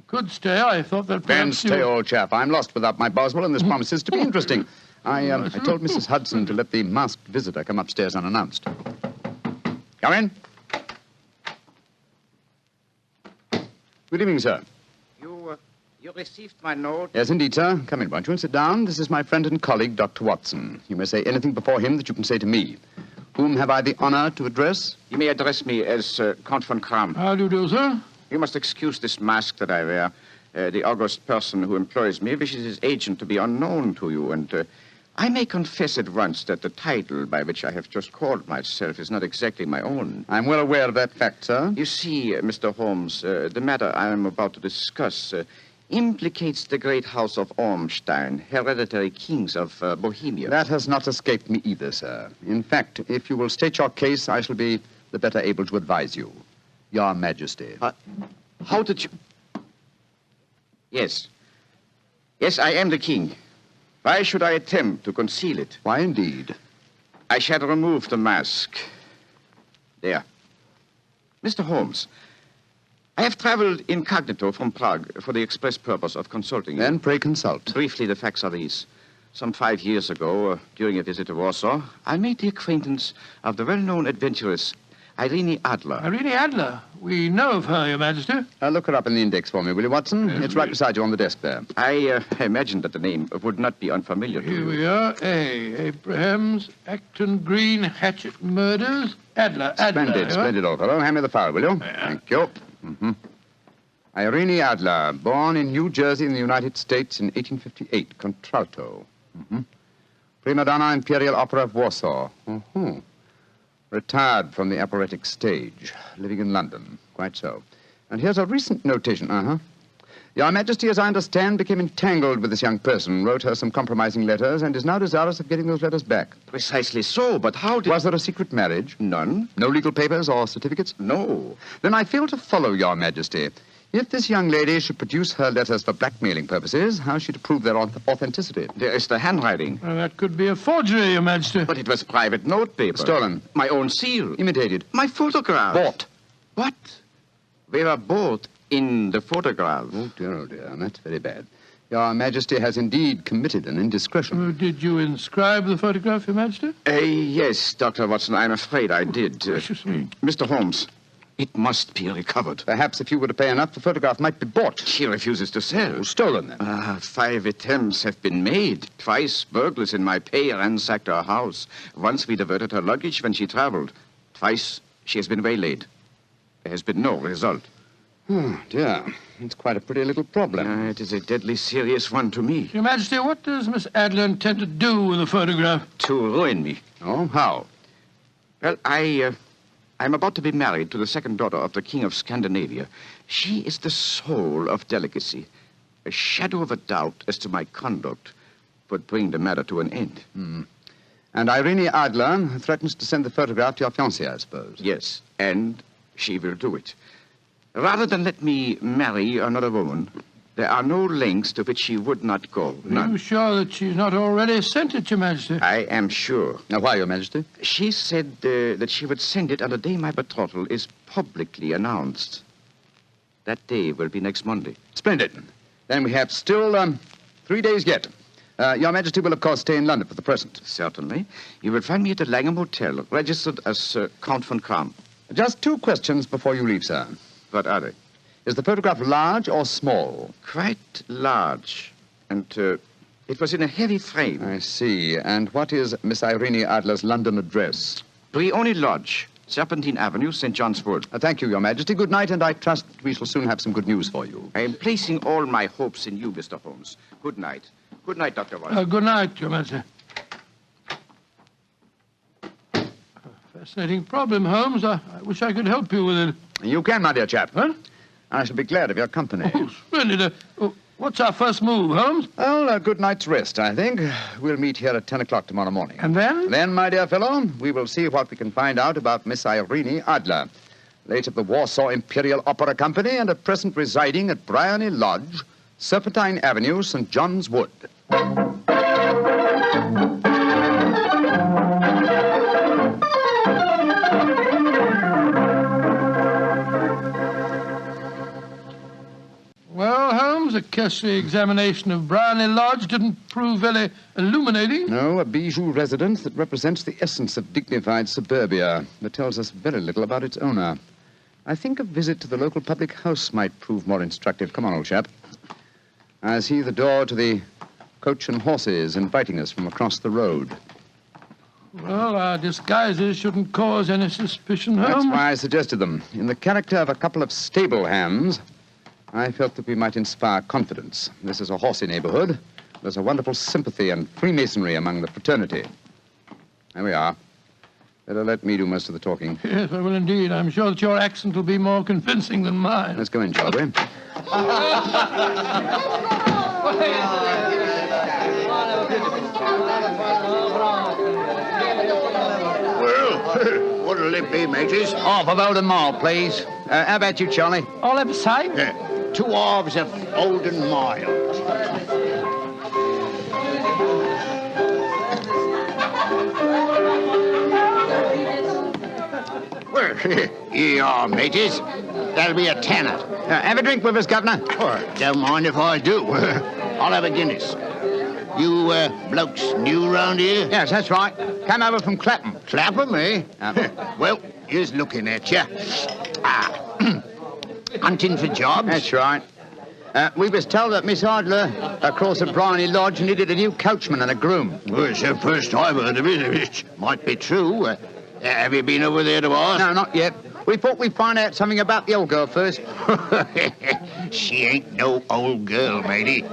could stay. I thought that perhaps Then stay, old chap. I'm lost without my Boswell, and this promises to be interesting. I told Mrs. Hudson to let the masked visitor come upstairs unannounced. Come in. Good evening, sir. You received my note? Yes, indeed, sir. Come in, won't you, and sit down. This is my friend and colleague, Dr. Watson. You may say anything before him that you can say to me. Whom have I the honor to address? You may address me as Count von Kram. How do you do, sir? You must excuse this mask that I wear. The august person who employs me wishes his agent to be unknown to you, and I may confess at once that the title by which I have just called myself is not exactly my own. I'm well aware of that fact, sir. You see, Mr. Holmes, the matter I am about to discuss implicates the great house of Ormstein, hereditary kings of Bohemia. That has not escaped me either, sir. In fact, if you will state your case, I shall be the better able to advise you. Your Majesty. How did you... Yes. Yes, I am the king. Why should I attempt to conceal it? Why, indeed? I shall remove the mask. There. Mr. Holmes, I have traveled incognito from Prague for the express purpose of consulting you. Then pray consult. Briefly, the facts are these. Some 5 years ago, during a visit to Warsaw, I made the acquaintance of the well-known adventuress Irene Adler. Irene Adler? We know of her, Your Majesty. Look her up in the index for me, will you, Watson? Yes, it's right beside you on the desk there. I imagined that the name would not be unfamiliar to you. Here we are. Abrahams, Acton Green, Hatchet Murders, Adler. Splendid, old fellow. Hand me the file, will you? Yeah. Thank you. Irene Adler, born in New Jersey in the United States in 1858, contralto. Prima donna Imperial Opera of Warsaw. Retired from the operatic stage, living in London. Quite so. And here's a recent notation. Your Majesty, as I understand, became entangled with this young person, wrote her some compromising letters, and is now desirous of getting those letters back. Precisely so, but how did... Was there a secret marriage? None. No legal papers or certificates? No. Then I fail to follow, Your Majesty. If this young lady should produce her letters for blackmailing purposes, how is she to prove their authenticity? There is the handwriting. Well, that could be a forgery, Your Majesty. But it was private notepaper. Stolen. My own seal. Imitated. My photograph. Bought. What? They were bought in the photograph. Oh, dear. That's very bad. Your Majesty has indeed committed an indiscretion. Did you inscribe the photograph, Your Majesty? Yes, Dr. Watson, I'm afraid I did. Gracious me. Mr. Holmes, it must be recovered. Perhaps if you were to pay enough, the photograph might be bought. She refuses to sell. Oh, stolen, then. 5 attempts have been made. Twice burglars in my pay ransacked her house. Once we diverted her luggage when she traveled. Twice she has been waylaid. There has been no result. Oh, dear. It's quite a pretty little problem. It is a deadly serious one to me. Your Majesty, what does Miss Adler intend to do with the photograph? To ruin me. Oh, how? Well, I'm about to be married to the second daughter of the King of Scandinavia. She is the soul of delicacy. A shadow of a doubt as to my conduct would bring the matter to an end. And Irene Adler threatens to send the photograph to your fiancé, I suppose. Yes, and she will do it. Rather than let me marry another woman, there are no lengths to which she would not go. None. Are you sure that she's not already sent it, Your Majesty? I am sure. Now, why, Your Majesty? She said that she would send it on the day my betrothal is publicly announced. That day will be next Monday. Splendid. Then we have still 3 days yet. Your Majesty will, of course, stay in London for the present. Certainly. You will find me at the Langham Hotel, registered as Count von Kram. Just 2 questions before you leave, sir. What are they? Is the photograph large or small? Quite large. And it was in a heavy frame. I see. And what is Miss Irene Adler's London address? Brioni Lodge, Serpentine Avenue, St. John's Wood. Thank you, Your Majesty. Good night, and I trust we shall soon have some good news for you. I am placing all my hopes in you, Mr. Holmes. Good night. Good night, Dr. Watson. Good night, Your Majesty. Fascinating problem, Holmes. I wish I could help you with it. You can, my dear chap. Huh? I shall be glad of your company. Oh, splendid. What's our first move, Holmes? Well, a good night's rest, I think. We'll meet here at 10 o'clock tomorrow morning. And then? Then, my dear fellow, we will see what we can find out about Miss Irene Adler, late of the Warsaw Imperial Opera Company and at present residing at Briony Lodge, Serpentine Avenue, St. John's Wood. Well, Holmes, a cursory examination of Briony Lodge didn't prove very illuminating. No, a bijou residence that represents the essence of dignified suburbia, but tells us very little about its owner. I think a visit to the local public house might prove more instructive. Come on, old chap. I see the door to the Coach and Horses inviting us from across the road. Well, our disguises shouldn't cause any suspicion, Holmes. That's why I suggested them. In the character of a couple of stable hands, I felt that we might inspire confidence. This is a horsey neighborhood. There's a wonderful sympathy and freemasonry among the fraternity. There we are. Better let me do most of the talking. Yes, I will indeed. I'm sure that your accent will be more convincing than mine. Let's go in, shall we? Well, what'll it be, mateys? Half of Oldham Mile, please. How about you, Charlie? All ever say? Yeah, 2 halves of Oldham Mile. Well, here you are, mateys. That'll be a tenner. Have a drink with us, Governor. Oh, don't mind if I do. I'll have a Guinness. You blokes new round here? Yes, that's right. Came over from Clapham. Clapham, eh? Well, here's looking at you. Hunting for jobs? That's right. We was told that Miss Idler across at Bryony Lodge needed a new coachman and a groom. Well, it's the first I've heard of it. It might be true. Have you been over there to ask? No, not yet. We thought we'd find out something about the old girl first. She ain't no old girl, matey.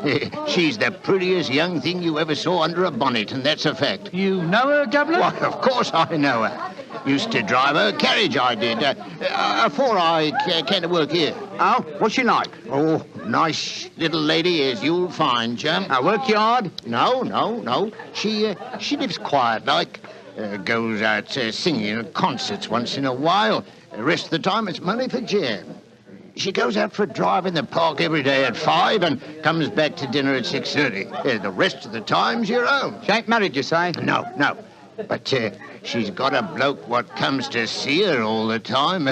She's the prettiest young thing you ever saw under a bonnet, and that's a fact. You know her, Governor? Why, of course I know her. Used to drive her carriage, I did. Before I came to work here. Oh, what's she like? Oh, nice little lady, as you'll find, chum. Work you hard? No. She lives quiet, like. Goes out singing at concerts once in a while. The rest of the time, it's money for jam. She goes out for a drive in the park every day at 5 and comes back to dinner at 6:30. The rest of the time's your own. She ain't married, you say? No. But she's got a bloke what comes to see her all the time.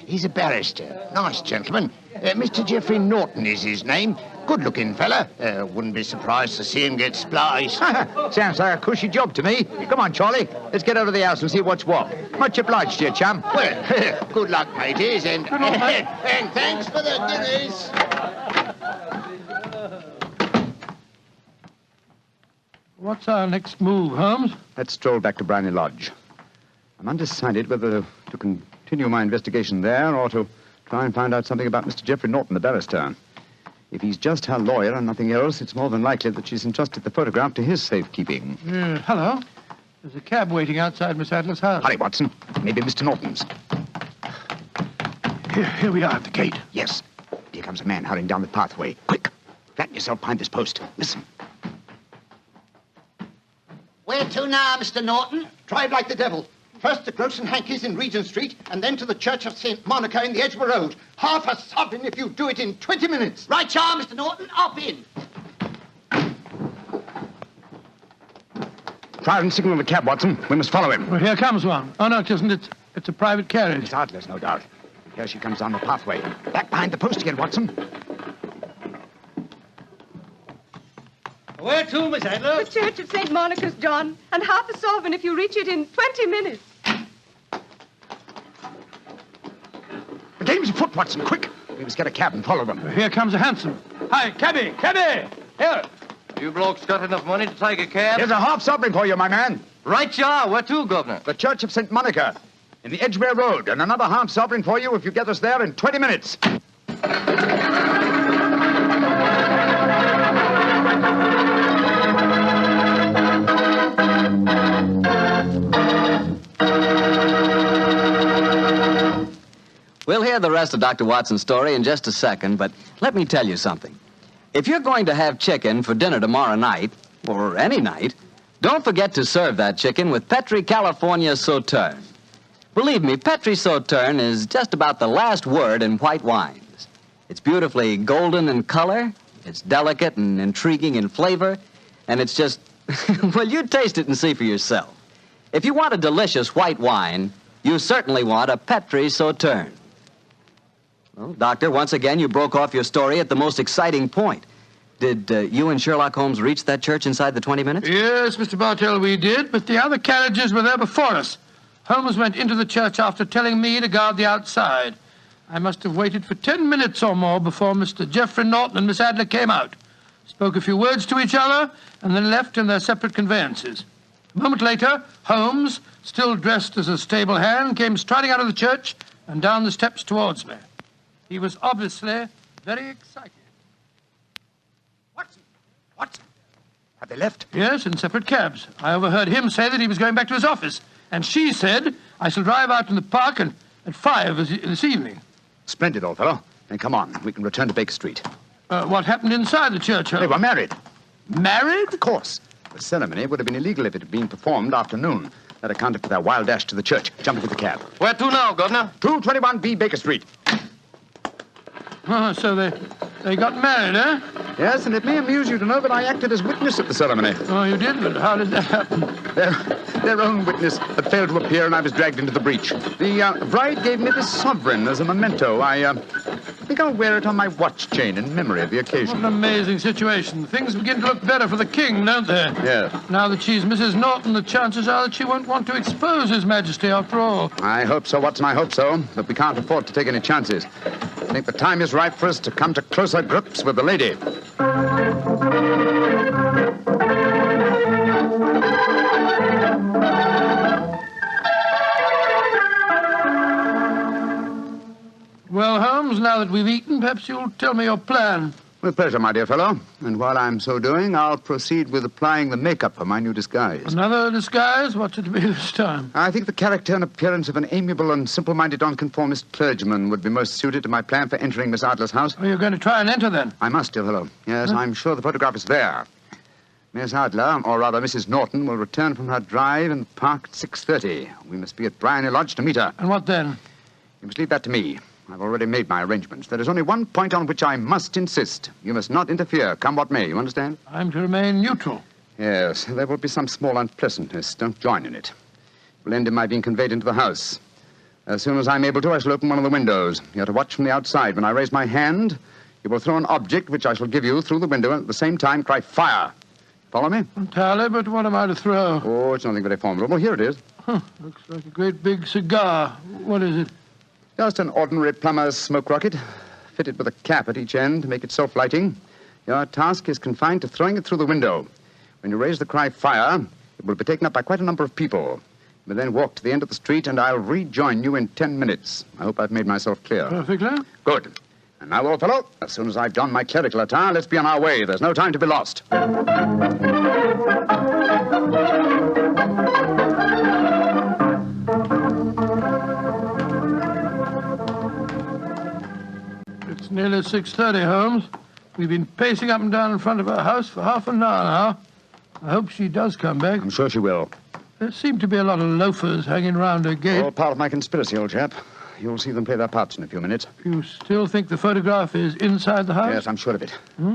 He's a barrister. Nice gentleman. Mr. Geoffrey Norton is his name. Good-looking fella. Wouldn't be surprised to see him get spliced. Sounds like a cushy job to me. Come on, Charlie. Let's get over to the house and see what's what. Much obliged to you, chum. Well, good luck, mateys, and thanks for the Guinness. What's our next move, Holmes? Let's stroll back to Bryony Lodge. I'm undecided whether to continue my investigation there or to try and find out something about Mr. Geoffrey Norton, the barrister. If he's just her lawyer and nothing else, it's more than likely that she's entrusted the photograph to his safekeeping. Hello. There's a cab waiting outside Miss Adler's house. Hurry, Watson. Maybe Mr. Norton's. Here we are at the gate. Yes. Here comes a man hurrying down the pathway. Quick. Flatten yourself behind this post. Listen. Where to now, Mr. Norton? Drive like the devil. First to Gross and Hankey's in Regent Street, and then to the Church of St. Monica in the Edgware Road. Half a sovereign if you do it in 20 minutes. Right, y'all, Mr. Norton. Up in. Try and signal the cab, Watson. We must follow him. Well, here comes one. Oh, no, it isn't. It's a private carriage. Miss Adler's, no doubt. Here she comes down the pathway. Back behind the post again, Watson. Where to, Miss Adler? The Church of St. Monica's, John. And half a sovereign if you reach it in 20 minutes. The game's afoot, Watson. Quick. We must get a cab and follow them. Here comes a hansom. Hi, cabby! Here! You blokes got enough money to take a cab? Here's a half sovereign for you, my man. Right, you are. Where to, Governor? The Church of St. Monica in the Edgware Road, and another half sovereign for you if you get us there in 20 minutes. We'll hear the rest of Dr. Watson's story in just a second, but let me tell you something. If you're going to have chicken for dinner tomorrow night, or any night, don't forget to serve that chicken with Petri California Sauterne. Believe me, Petri Sauterne is just about the last word in white wines. It's beautifully golden in color, it's delicate and intriguing in flavor, and it's just, well, you taste it and see for yourself. If you want a delicious white wine, you certainly want a Petri Sauterne. Well, Doctor, once again, you broke off your story at the most exciting point. Did you and Sherlock Holmes reach that church inside the 20 minutes? Yes, Mr. Bartell, we did, but the other carriages were there before us. Holmes went into the church after telling me to guard the outside. I must have waited for 10 minutes or more before Mr. Geoffrey Norton and Miss Adler came out, spoke a few words to each other, and then left in their separate conveyances. A moment later, Holmes, still dressed as a stable hand, came striding out of the church and down the steps towards me. He was obviously very excited. Watson! Have they left? Yes, in separate cabs. I overheard him say that he was going back to his office. And she said, I shall drive out in the park at 5 this evening. Splendid, old fellow. Then come on. We can return to Baker Street. What happened inside the church, Holmes? They were married. Married? Of course. The ceremony would have been illegal if it had been performed after noon. That accounted for their wild dash to the church. Jump into the cab. Where to now, Governor? 221B Baker Street. Oh, so they got married, eh? Yes, and it may amuse you to know that I acted as witness at the ceremony. Oh, you did? But how did that happen? Their own witness had failed to appear, and I was dragged into the breach. The bride gave me this sovereign as a memento. I think I'll wear it on my watch chain in memory of the occasion. What an amazing situation. Things begin to look better for the king, don't they? Yes. Now that she's Mrs. Norton, the chances are that she won't want to expose His Majesty after all. I hope so, Watson, I hope so. But we can't afford to take any chances. I think the time is ripe for us to come to closer grips with the lady. Well, Holmes, now that we've eaten, perhaps you'll tell me your plan. With pleasure, my dear fellow. And while I'm so doing, I'll proceed with applying the makeup for my new disguise. Another disguise? What's it to be this time? I think the character and appearance of an amiable and simple-minded nonconformist clergyman would be most suited to my plan for entering Miss Adler's house. Oh, you're going to try and enter, then? I must, dear fellow. Yes, I'm sure the photograph is there. Miss Adler, or rather Mrs. Norton, will return from her drive in the park at 6:30. We must be at Bryony Lodge to meet her. And what then? You must leave that to me. I've already made my arrangements. There is only one point on which I must insist. You must not interfere, come what may. You understand? I'm to remain neutral. Yes, there will be some small unpleasantness. Don't join in it. It will end in my being conveyed into the house. As soon as I'm able to, I shall open one of the windows. You're to watch from the outside. When I raise my hand, you will throw an object which I shall give you through the window and at the same time cry, fire. Follow me? Entirely, but what am I to throw? Oh, it's nothing very formidable. Here it is. Looks like a great big cigar. What is it? Just an ordinary plumber's smoke rocket, fitted with a cap at each end to make it self-lighting. Your task is confined to throwing it through the window. When you raise the cry, fire, it will be taken up by quite a number of people. You will then walk to the end of the street, and I'll rejoin you in 10 minutes. I hope I've made myself clear. Perfectly. Good. And now, old fellow, as soon as I've donned my clerical attire, let's be on our way. There's no time to be lost. It's nearly 6:30, Holmes. We've been pacing up and down in front of her house for half an hour now. I hope she does come back. I'm sure she will. There seem to be a lot of loafers hanging round her gate. All part of my conspiracy, old chap. You'll see them play their parts in a few minutes. You still think the photograph is inside the house? Yes, I'm sure of it. Hmm?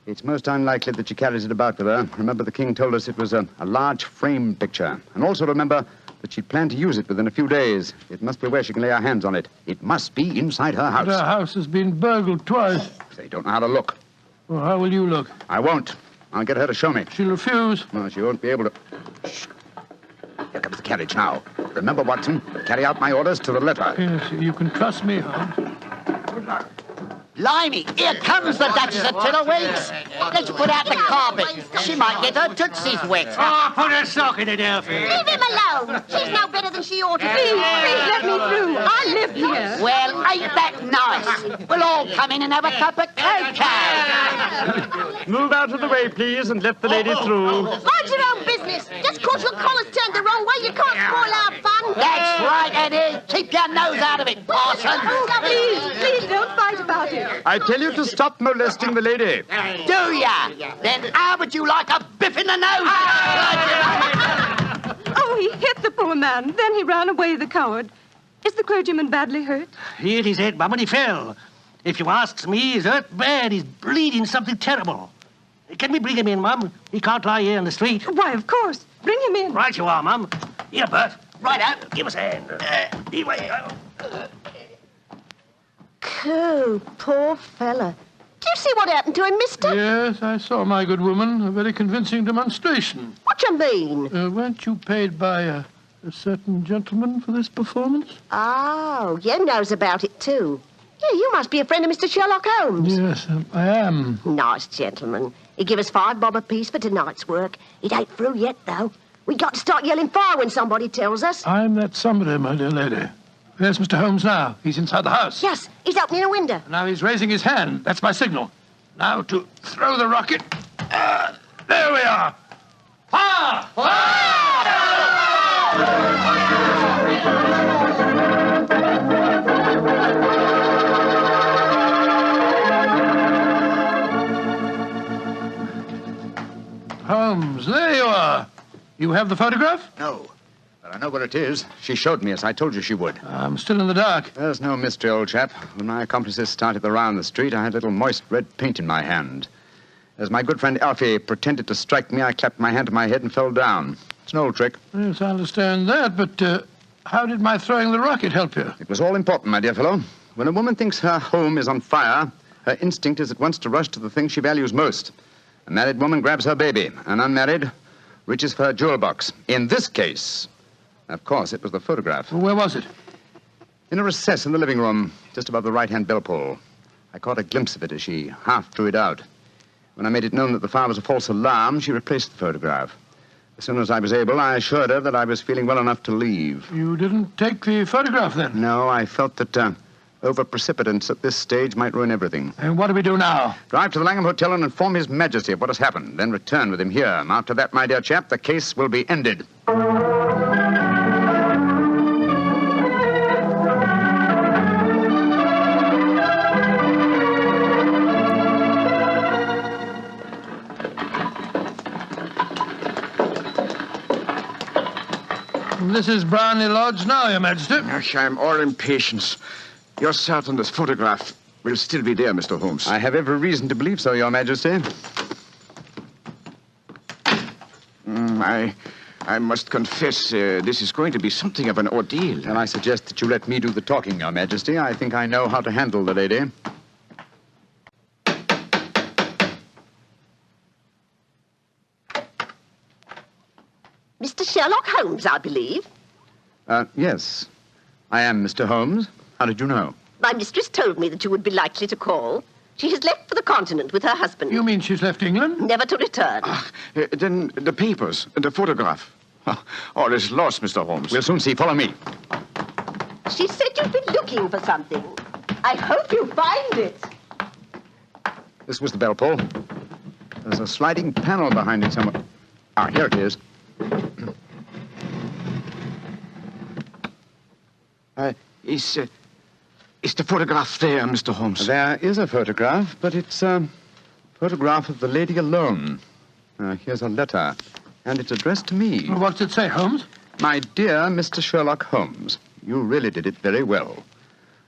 It's most unlikely that she carries it about with her. Remember, the king told us it was a large frame picture. And also remember that she planned to use it within a few days. It must be where she can lay her hands on it. It must be inside her house. But her house has been burgled twice. They don't know how to look. Well, how will you look? I won't. I'll get her to show me. She'll refuse. No, she won't be able to. Shh. Here comes the carriage now. Remember, Watson, carry out my orders to the letter. Yes, you can trust me, Holmes. Blimey, here comes the Duchess of Tiddleweeks. Let's put out the carpet. She might get her tootsies wet. Oh, put a sock in it, Elfie. Leave him alone. She's no better than she ought to be. Please let me through. I live here. Well, ain't that nice? We'll all come in and have a cup of cocoa. Move out of the way, please, and let the lady through. Mind your own business. Just 'cause your collar's turned the wrong way, you can't spoil our fun. That's right, Eddie. Keep your nose out of it, parson. Please don't fight about it. I tell you to stop molesting the lady. Do ya? Then how would you like a biff in the nose? Oh, he hit the poor man. Then he ran away, the coward. Is the clergyman badly hurt? He hit his head, Mum, and he fell. If you asks me, he's hurt bad. He's bleeding something terrible. Can we bring him in, Mum? He can't lie here in the street. Why, of course. Bring him in. Right you are, Mum. Here, Bert. Right out. Give us a hand. Coo, poor fella. Do you see what happened to him, mister? Yes, I saw, my good woman. A very convincing demonstration. What you mean? Weren't you paid by a certain gentleman for this performance? Oh, you knows about it, too. Yeah, you must be a friend of Mr. Sherlock Holmes. Yes, I am. Nice gentleman. He give us $5 bob apiece for tonight's work. It ain't through yet, though. We got to start yelling fire when somebody tells us. I'm that somebody, my dear lady. There's Mr. Holmes now. He's inside the house. Yes, he's opening a window. Now he's raising his hand. That's my signal. Now to throw the rocket. There we are. Fire! Holmes, there you are. You have the photograph? No. But I know where it is. She showed me, as I told you she would. I'm still in the dark. There's no mystery, old chap. When my accomplices started the round the street, I had a little moist red paint in my hand. As my good friend Alfie pretended to strike me, I clapped my hand to my head and fell down. It's an old trick. Yes, I understand that, but how did my throwing the rocket help you? It was all important, my dear fellow. When a woman thinks her home is on fire, her instinct is at once to rush to the thing she values most. A married woman grabs her baby. An unmarried reaches for her jewel box. In this case, of course, it was the photograph. Well, where was it? In a recess in the living room, just above the right-hand bell pull. I caught a glimpse of it as she half drew it out. When I made it known that the fire was a false alarm, she replaced the photograph. As soon as I was able, I assured her that I was feeling well enough to leave. You didn't take the photograph, then? No, I felt that over-precipitance at this stage might ruin everything. And what do we do now? Drive to the Langham Hotel and inform His Majesty of what has happened. Then return with him here. After that, my dear chap, the case will be ended. This is Brownlee Lodge now, Your Majesty. I'm all impatience. You're certain this photograph will still be there, Mr. Holmes? I have every reason to believe so, Your Majesty. I must confess, this is going to be something of an ordeal. Then I suggest that you let me do the talking, Your Majesty. I think I know how to handle the lady. Mr. Sherlock Holmes, I believe. Yes. I am Mr. Holmes. How did you know? My mistress told me that you would be likely to call. She has left for the continent with her husband. You mean she's left England? Never to return. Then the papers, the photograph. All is lost, Mr. Holmes. We'll soon see. Follow me. She said you've been looking for something. I hope you find it. This was the bell pull. There's a sliding panel behind it somewhere. Ah, here it is. Is the photograph there, Mr. Holmes? There is a photograph, but it's a photograph of the lady alone. Here's a letter, and it's addressed to me. Well, what's it say, Holmes? My dear Mr. Sherlock Holmes, you really did it very well.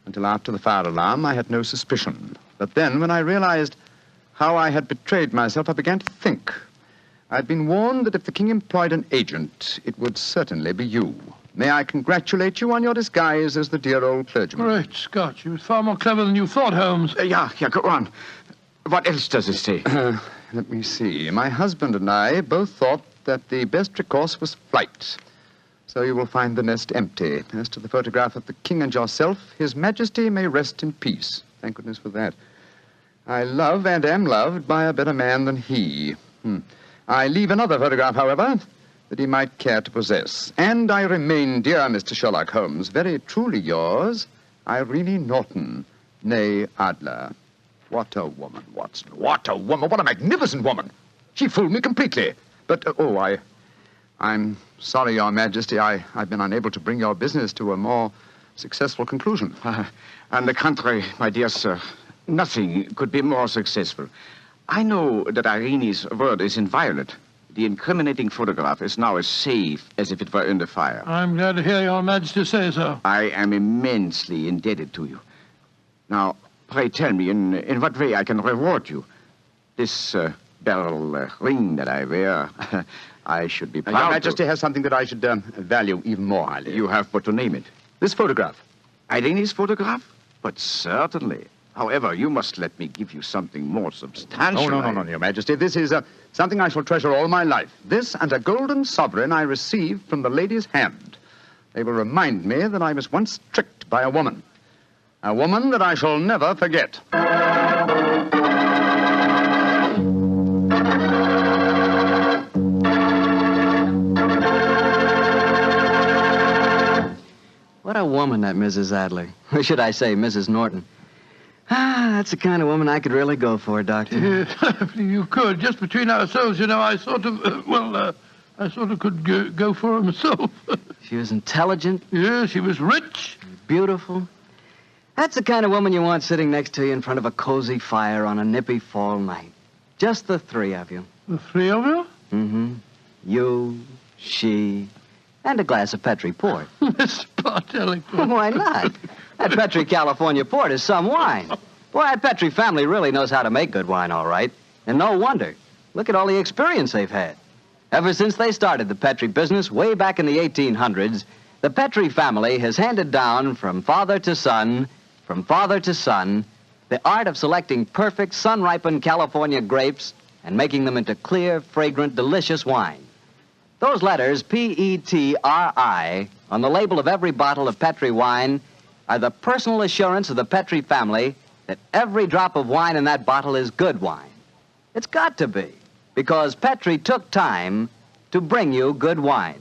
Until after the fire alarm, I had no suspicion. But then, when I realized how I had betrayed myself, I began to think. I'd been warned that if the king employed an agent, it would certainly be you. May I congratulate you on your disguise as the dear old clergyman? Great Scott, you was far more clever than you thought, Holmes. Yeah, go on. What else does it say? Let me see. My husband and I both thought that the best recourse was flight. So you will find the nest empty. As to the photograph of the king and yourself, His Majesty may rest in peace. Thank goodness for that. I love and am loved by a better man than he. I leave another photograph, however, that he might care to possess. And I remain, dear Mr. Sherlock Holmes, very truly yours, Irene Norton, née Adler. What a woman, Watson. What a woman. What a magnificent woman. She fooled me completely. But, I'm sorry, Your Majesty. I've been unable to bring your business to a more successful conclusion. On the contrary, my dear sir, nothing could be more successful. I know that Irene's word is inviolate. The incriminating photograph is now as safe as if it were under fire. I'm glad to hear Your Majesty say so. I am immensely indebted to you. Now, pray tell me in what way I can reward you. This beryl ring that I wear, I should be proud Your Majesty has something that I should value even more highly. You have but to name it. This photograph. Irene's photograph? But certainly. However, you must let me give you something more substantial. Oh, no, Your Majesty. This is something I shall treasure all my life. This and a golden sovereign I received from the lady's hand. They will remind me that I was once tricked by a woman. A woman that I shall never forget. What a woman, that Mrs. Adler. Or should I say, Mrs. Norton. That's the kind of woman I could really go for, Doctor. Yes, you could. Just between ourselves, you know, I sort of, I sort of could go for her myself. She was intelligent. Yeah, she was rich. Beautiful. That's the kind of woman you want sitting next to you in front of a cozy fire on a nippy fall night. Just the three of you. The three of you? Mm-hmm. You, she, and a glass of Petri port. Mr. Bartelli. Why not? That Petri California port is some wine. Boy, that Petri family really knows how to make good wine, all right. And no wonder. Look at all the experience they've had. Ever since they started the Petri business way back in the 1800s, the Petri family has handed down from father to son, the art of selecting perfect sun-ripened California grapes and making them into clear, fragrant, delicious wine. Those letters, P-E-T-R-I, on the label of every bottle of Petri wine are the personal assurance of the Petri family that every drop of wine in that bottle is good wine. It's got to be, because Petri took time to bring you good wine.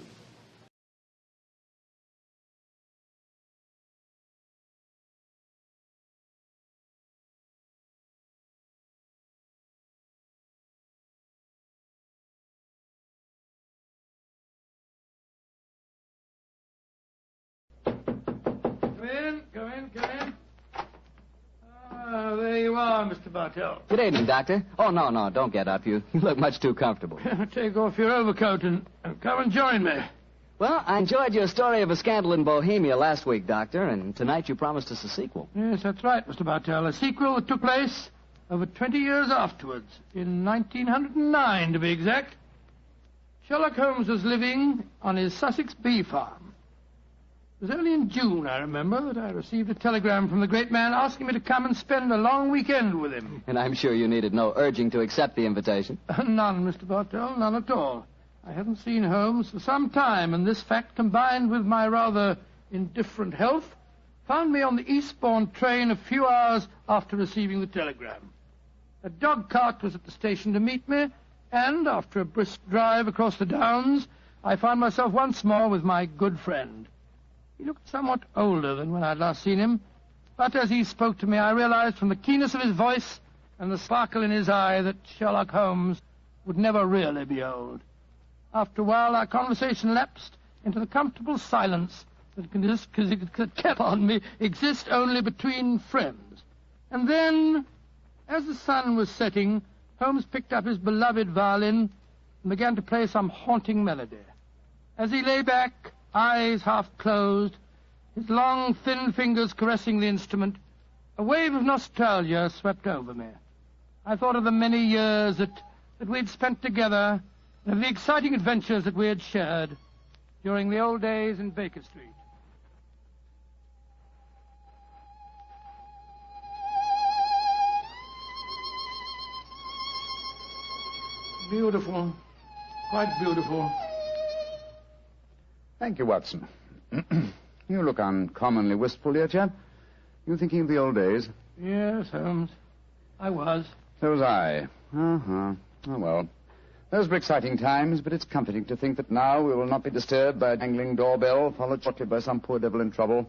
Come in. Ah, there you are, Mr. Bartell. Good evening, Doctor. Oh, no, don't get up. You look much too comfortable. Take off your overcoat and come and join me. Well, I enjoyed your story of a scandal in Bohemia last week, Doctor, and tonight you promised us a sequel. Yes, that's right, Mr. Bartell. A sequel that took place over 20 years afterwards, in 1909 to be exact. Sherlock Holmes was living on his Sussex bee farm. It was only in June, I remember, that I received a telegram from the great man asking me to come and spend a long weekend with him. And I'm sure you needed no urging to accept the invitation. None, Mr. Bartell, none at all. I hadn't seen Holmes for some time, and this fact, combined with my rather indifferent health, found me on the eastbourne train a few hours after receiving the telegram. A dog cart was at the station to meet me, and after a brisk drive across the downs, I found myself once more with my good friend. He looked somewhat older than when I'd last seen him, but as he spoke to me, I realized from the keenness of his voice and the sparkle in his eye that Sherlock Holmes would never really be old. After a while, our conversation lapsed into the comfortable silence that kept on me exist only between friends. And then, as the sun was setting, Holmes picked up his beloved violin and began to play some haunting melody. As he lay back, eyes half closed, his long, thin fingers caressing the instrument, a wave of nostalgia swept over me. I thought of the many years that we'd spent together, and of the exciting adventures that we had shared during the old days in Baker Street. Beautiful. Quite beautiful. Thank you, Watson. You look uncommonly wistful, dear chap. You thinking of the old days? Yes, Holmes. I was. So was I. Oh, well. Those were exciting times, but it's comforting to think that now we will not be disturbed by a jangling doorbell, followed shortly by some poor devil in trouble.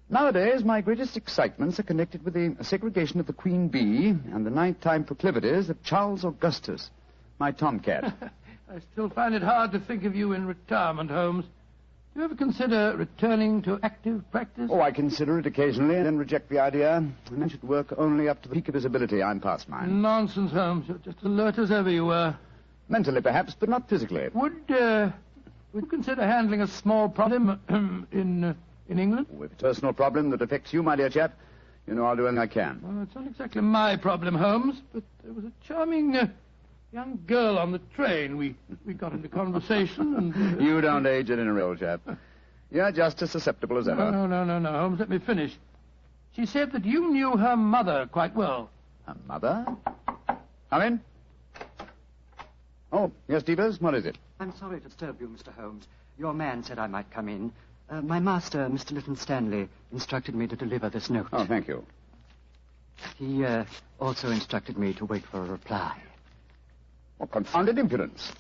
Nowadays, my greatest excitements are connected with the segregation of the queen bee and the nighttime proclivities of Charles Augustus, my tomcat. I still find it hard to think of you in retirement, Holmes. Do you ever consider returning to active practice? Oh, I consider it occasionally, and then reject the idea. A man should work only up to the peak of his ability. I'm past mine. Nonsense, Holmes. You're just alert as ever you were. Mentally, perhaps, but not physically. Would you consider handling a small problem in England? Oh, if it's a personal problem that affects you, my dear chap, you know I'll do anything I can. Well, it's not exactly my problem, Holmes, but there was a charming young girl on the train. We got into conversation and... You don't age it in a real chap. You're just as susceptible as ever. No, Holmes, let me finish. She said that you knew her mother quite well. Her mother? Come in. Oh, yes, Devers, what is it? I'm sorry to disturb you, Mr. Holmes. Your man said I might come in. My master, Mr. Lytton Stanley, instructed me to deliver this note. Oh, thank you. He also instructed me to wait for a reply. What confounded impudence.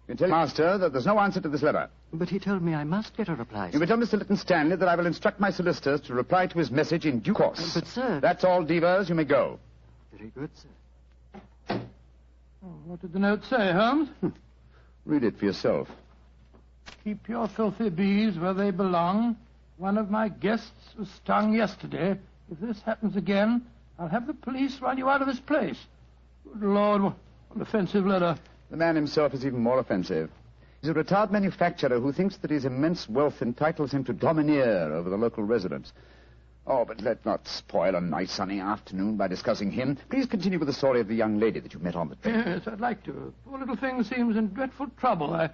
You tell Master that there's no answer to this letter. But he told me I must get a reply, sir. You may tell Mr. Lytton Stanley that I will instruct my solicitors to reply to his message in due course. But, sir... That's all, Devers. You may go. Very good, sir. Oh, what did the note say, Holmes? Read it for yourself. Keep your filthy bees where they belong. One of my guests was stung yesterday. If this happens again, I'll have the police run you out of this place. Good Lord, what an offensive letter. The man himself is even more offensive. He's a retired manufacturer who thinks that his immense wealth entitles him to domineer over the local residents. Oh, but let's not spoil a nice sunny afternoon by discussing him. Please continue with the story of the young lady that you met on the train. Yes, I'd like to. Poor little thing seems in dreadful trouble. I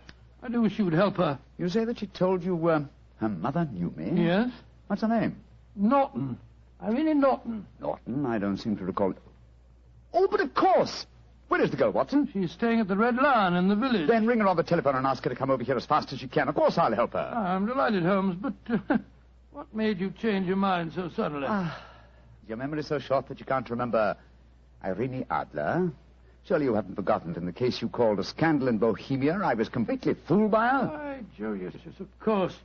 do wish you would help her. You say that she told you her mother knew me? Yes. What's her name? Norton. Irene Norton. Norton? I don't seem to recall it. Oh, but of course! Where is the girl, Watson? She's staying at the Red Lion in the village. Then ring her on the telephone and ask her to come over here as fast as she can. Of course I'll help her. I'm delighted, Holmes, but what made you change your mind so suddenly? Your memory's so short that you can't remember Irene Adler. Surely you haven't forgotten that in the case you called a scandal in Bohemia, I was completely fooled by her? Why, Joe, yes, of course.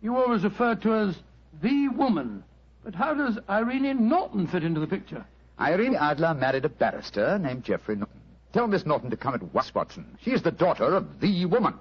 You always refer to her as the woman. But how does Irene Norton fit into the picture? Irene Adler married a barrister named Geoffrey Norton. Tell Miss Norton to come at once, Watson. She is the daughter of the woman.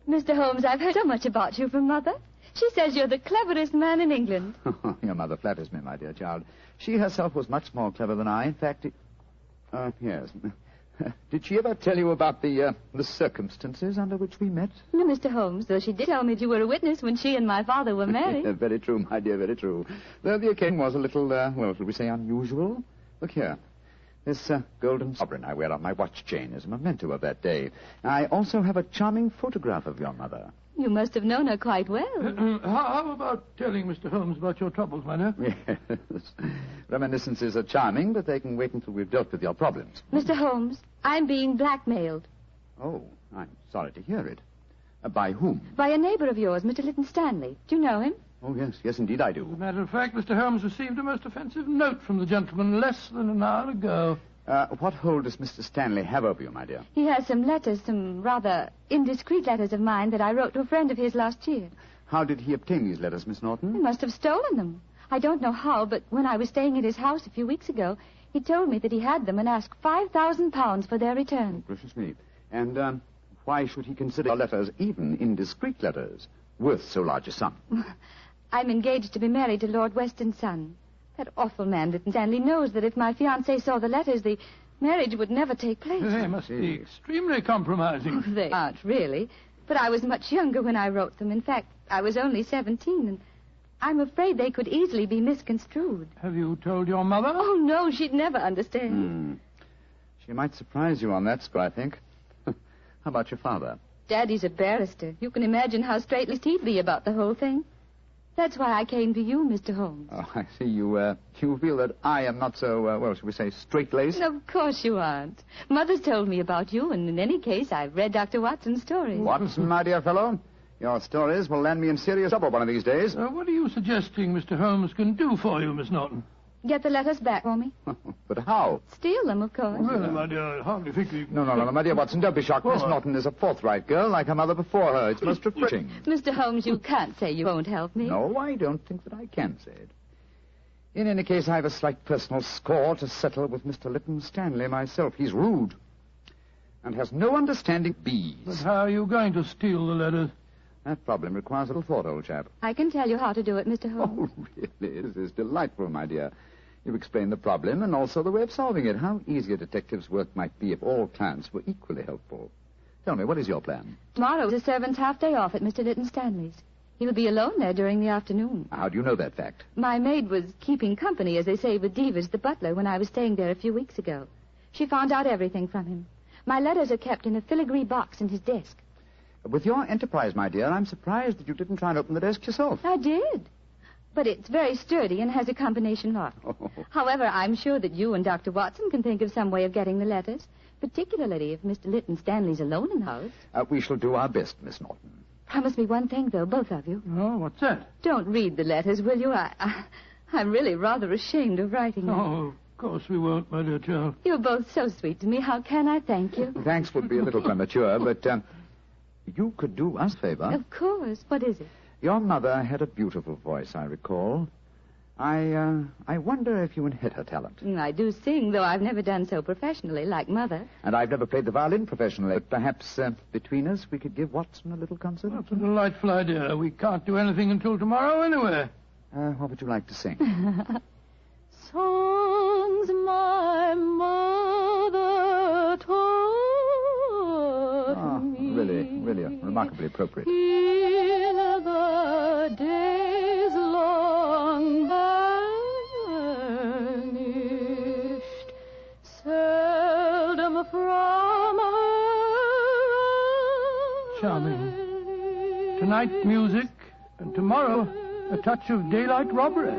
Mr. Holmes, I've heard so much about you from Mother. She says you're the cleverest man in England. Your mother flatters me, my dear child. She herself was much more clever than I. In fact, yes. Did she ever tell you about the circumstances under which we met? No, Mr. Holmes, though she did tell me that you were a witness when she and my father were married. Very true, my dear, very true. Though the occasion was a little, shall we say, unusual. Look here. This golden sovereign I wear on my watch chain is a memento of that day. I also have a charming photograph of your mother. You must have known her quite well. How about telling Mr. Holmes about your troubles, my dear? Yes. Reminiscences are charming, but they can wait until we've dealt with your problems. Mr. Holmes, I'm being blackmailed. Oh, I'm sorry to hear it. By whom? By a neighbor of yours, Mr. Lytton Stanley. Do you know him? Oh, yes, indeed I do. As a matter of fact, Mr. Holmes received a most offensive note from the gentleman less than an hour ago. What hold does Mr. Stanley have over you, my dear? He has some letters, some rather indiscreet letters of mine that I wrote to a friend of his last year. How did he obtain these letters, Miss Norton? He must have stolen them. I don't know how, but when I was staying at his house a few weeks ago, he told me that he had them and asked £5,000 for their return. Gracious me. And why should he consider your letters, even indiscreet letters, worth so large a sum? I'm engaged to be married to Lord Weston's son. That awful man, Lytton Stanley, knows that if my fiancé saw the letters, the marriage would never take place. They must be extremely compromising. Oh, they aren't, really. But I was much younger when I wrote them. In fact, I was only 17, and I'm afraid they could easily be misconstrued. Have you told your mother? Oh, no, she'd never understand. She might surprise you on that score, I think. How about your father? Daddy's a barrister. You can imagine how straight-laced he'd be about the whole thing. That's why I came to you, Mr. Holmes. Oh, I see. You feel that I am not so, shall we say, straight-laced? Of course you aren't. Mother's told me about you, and in any case, I've read Dr. Watson's stories. Watson, my dear fellow, your stories will land me in serious trouble one of these days. What are you suggesting Mr. Holmes can do for you, Miss Norton? Get the letters back for me. But how? Steal them, of course. Really, my dear, I hardly think you... No, my dear Watson, don't be shocked. Miss Norton is a forthright girl, like her mother before her. It's most refreshing. Mr. Holmes, you can't say you won't help me. No, I don't think that I can say it. In any case, I have a slight personal score to settle with Mr. Lytton Stanley myself. He's rude and has no understanding of bees. But how are you going to steal the letters? That problem requires a little thought, old chap. I can tell you how to do it, Mr. Holmes. Oh, really? This is delightful, my dear. You've explained the problem and also the way of solving it. How easy a detective's work might be if all clients were equally helpful. Tell me, what is your plan? Tomorrow is the servant's half-day off at Mr. Lytton Stanley's. He will be alone there during the afternoon. How do you know that fact? My maid was keeping company, as they say, with Devers, the butler, when I was staying there a few weeks ago. She found out everything from him. My letters are kept in a filigree box in his desk. With your enterprise, my dear, I'm surprised that you didn't try and open the desk yourself. I did. But it's very sturdy and has a combination lock. Oh. However, I'm sure that you and Dr. Watson can think of some way of getting the letters, particularly if Mr. Lytton Stanley's alone in the house. We shall do our best, Miss Norton. Promise me one thing, though, both of you. Oh, what's that? Don't read the letters, will you? I'm really rather ashamed of writing them. Oh, of course we won't, my dear child. You're both so sweet to me. How can I thank you? Thanks would be a little premature, but you could do us a favor. Of course. What is it? Your mother had a beautiful voice, I recall. I wonder if you inherit her talent. I do sing, though I've never done so professionally, like Mother. And I've never played the violin professionally. But perhaps between us we could give Watson a little concert? That's a delightful idea. We can't do anything until tomorrow anyway. What would you like to sing? Songs my mother taught me. Really remarkably appropriate. In the days long vanished, seldom from her. Charming. Tonight, music, and tomorrow, a touch of daylight robbery.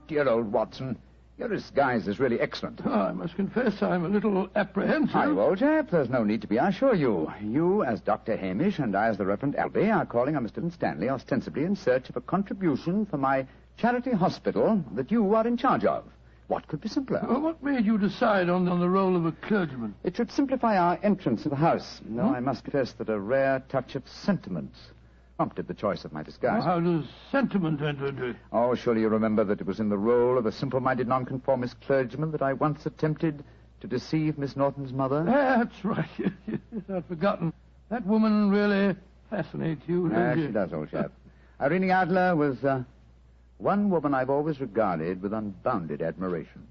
Dear old Watson, your disguise is really excellent. Oh, I must confess I'm a little apprehensive. Hi, old chap. There's no need to be, I assure you. You, as Dr. Hamish, and I, as the Reverend Albee, are calling on Mr. Stanley ostensibly in search of a contribution for my charity hospital that you are in charge of. What could be simpler? Well, what made you decide on the role of a clergyman? It should simplify our entrance to the house, though I must confess that a rare touch of sentiment prompted the choice of my disguise. Well, how does sentiment enter into it? Oh, surely you remember that it was in the role of a simple-minded nonconformist clergyman that I once attempted to deceive Miss Norton's mother. That's right. Yes, I'd forgotten. That woman really fascinates you, doesn't She does, old chap. Irene Adler was one woman I've always regarded with unbounded admiration,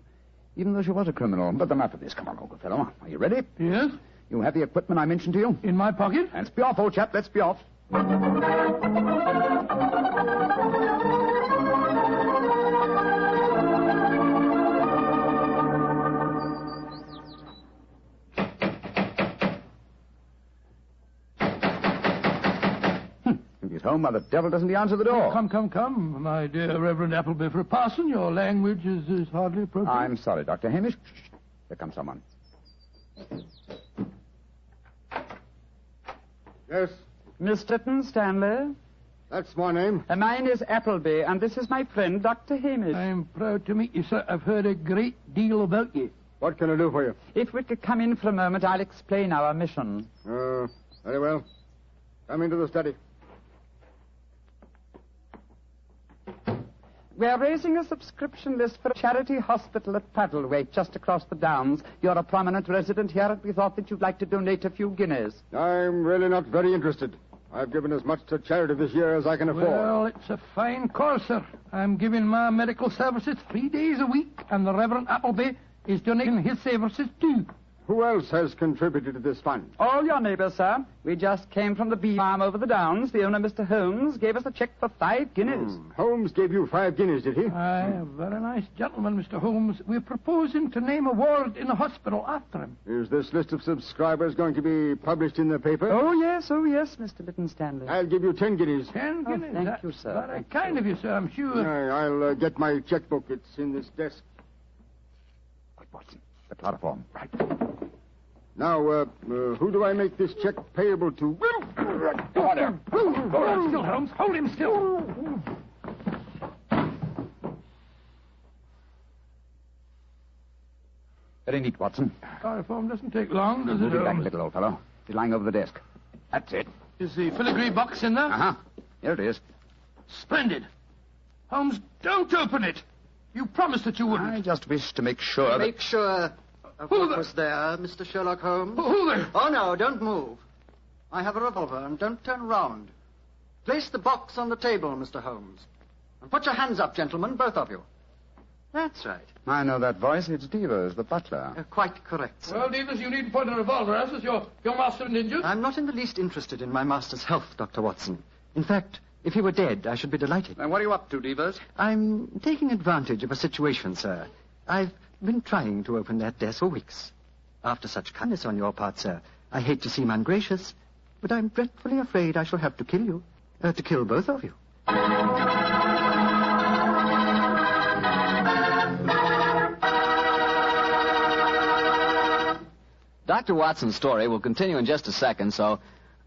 even though she was a criminal. But enough of this. Come on, old fellow. Are you ready? Yes. You have the equipment I mentioned to you? In my pocket. Let's be off, old chap. Let's be off. If he's home, why the devil doesn't he answer the door? Come, my dear Reverend Appleby. For a parson, your language is hardly appropriate. I'm sorry, Dr. Hamish. Shh. There comes someone. Yes? Miss Lytton Stanley? That's my name. Mine is Appleby, and this is my friend, Dr. Hamish. I'm proud to meet you, sir. I've heard a great deal about you. What can I do for you? If we could come in for a moment, I'll explain our mission. Very well. Come into the study. We're raising a subscription list for a charity hospital at Paddlewaite, just across the downs. You're a prominent resident here, and we thought that you'd like to donate a few guineas. I'm really not very interested. I've given as much to charity this year as I can afford. Well, it's a fine cause, sir. I'm giving my medical services 3 days a week, and the Reverend Appleby is donating his services too. Who else has contributed to this fund? All your neighbors, sir. We just came from the bee farm over the downs. The owner, Mr. Holmes, gave us a check for 5 guineas. Holmes gave you 5 guineas, did he? Aye, a very nice gentleman, Mr. Holmes. We're proposing to name a ward in the hospital after him. Is this list of subscribers going to be published in the paper? Oh, yes, Mr. Lytton Stanley. I'll give you 10 guineas. 10 guineas? Thank you, sir. Very kind of you, sir, I'm sure. I'll get my checkbook. It's in this desk. Watson, the chloroform. Right. Now, who do I make this check payable to? Order. Hold him still, Holmes. Hold him still. Very neat, Watson. Chloroform doesn't take long, does it, Move it back a Holmes? little, old fellow. He's lying over the desk. That's it. Is the filigree box in there? Uh-huh. Here it is. Splendid. Holmes, don't open it. You promised that you wouldn't. I just wish to make sure that... Make sure of what was there, Mr. Sherlock Holmes. Who there? Oh, no, don't move. I have a revolver, and don't turn round. Place the box on the table, Mr. Holmes. And put your hands up, gentlemen, both of you. That's right. I know that voice. It's Devers, the butler. Quite correct, sir. Well, Davis, you needn't point a revolver at us. Is your master injured? I'm not in the least interested in my master's health, Dr. Watson. In fact, if he were dead, I should be delighted. And what are you up to, Devers? I'm taking advantage of a situation, sir. I've been trying to open that desk for weeks. After such kindness on your part, sir, I hate to seem ungracious, but I'm dreadfully afraid I shall have to kill you. To kill both of you. Dr. Watson's story will continue in just a second, so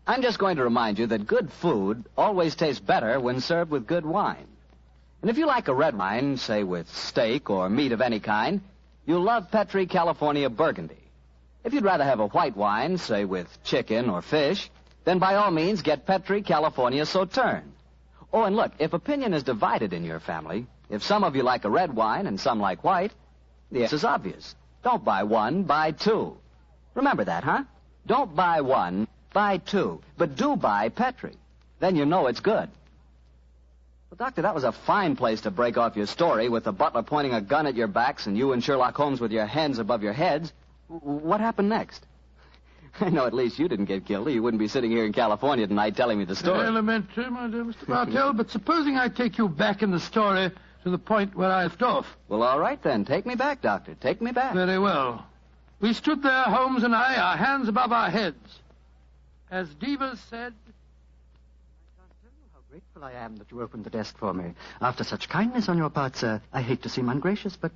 I'm just going to remind you that good food always tastes better when served with good wine. And if you like a red wine, say with steak or meat of any kind, you'll love Petri California Burgundy. If you'd rather have a white wine, say with chicken or fish, then by all means get Petri California Sauterne. Oh, and look, if opinion is divided in your family, if some of you like a red wine and some like white, the answer is obvious. Don't buy one, buy two. Remember that, huh? Don't buy one, buy two. But do buy Petri. Then you know it's good. Well, Doctor, that was a fine place to break off your story with the butler pointing a gun at your backs and you and Sherlock Holmes with your hands above your heads. What happened next? I know at least you didn't get killed, or you wouldn't be sitting here in California tonight telling me the story. Elementary, my dear Mr. Bartell, but supposing I take you back in the story to the point where I left off. Well, all right then. Take me back, Doctor. Take me back. Very well. We stood there, Holmes and I, our hands above our heads. As Devers said... I can't tell you how grateful I am that you opened the desk for me. After such kindness on your part, sir, I hate to seem ungracious, but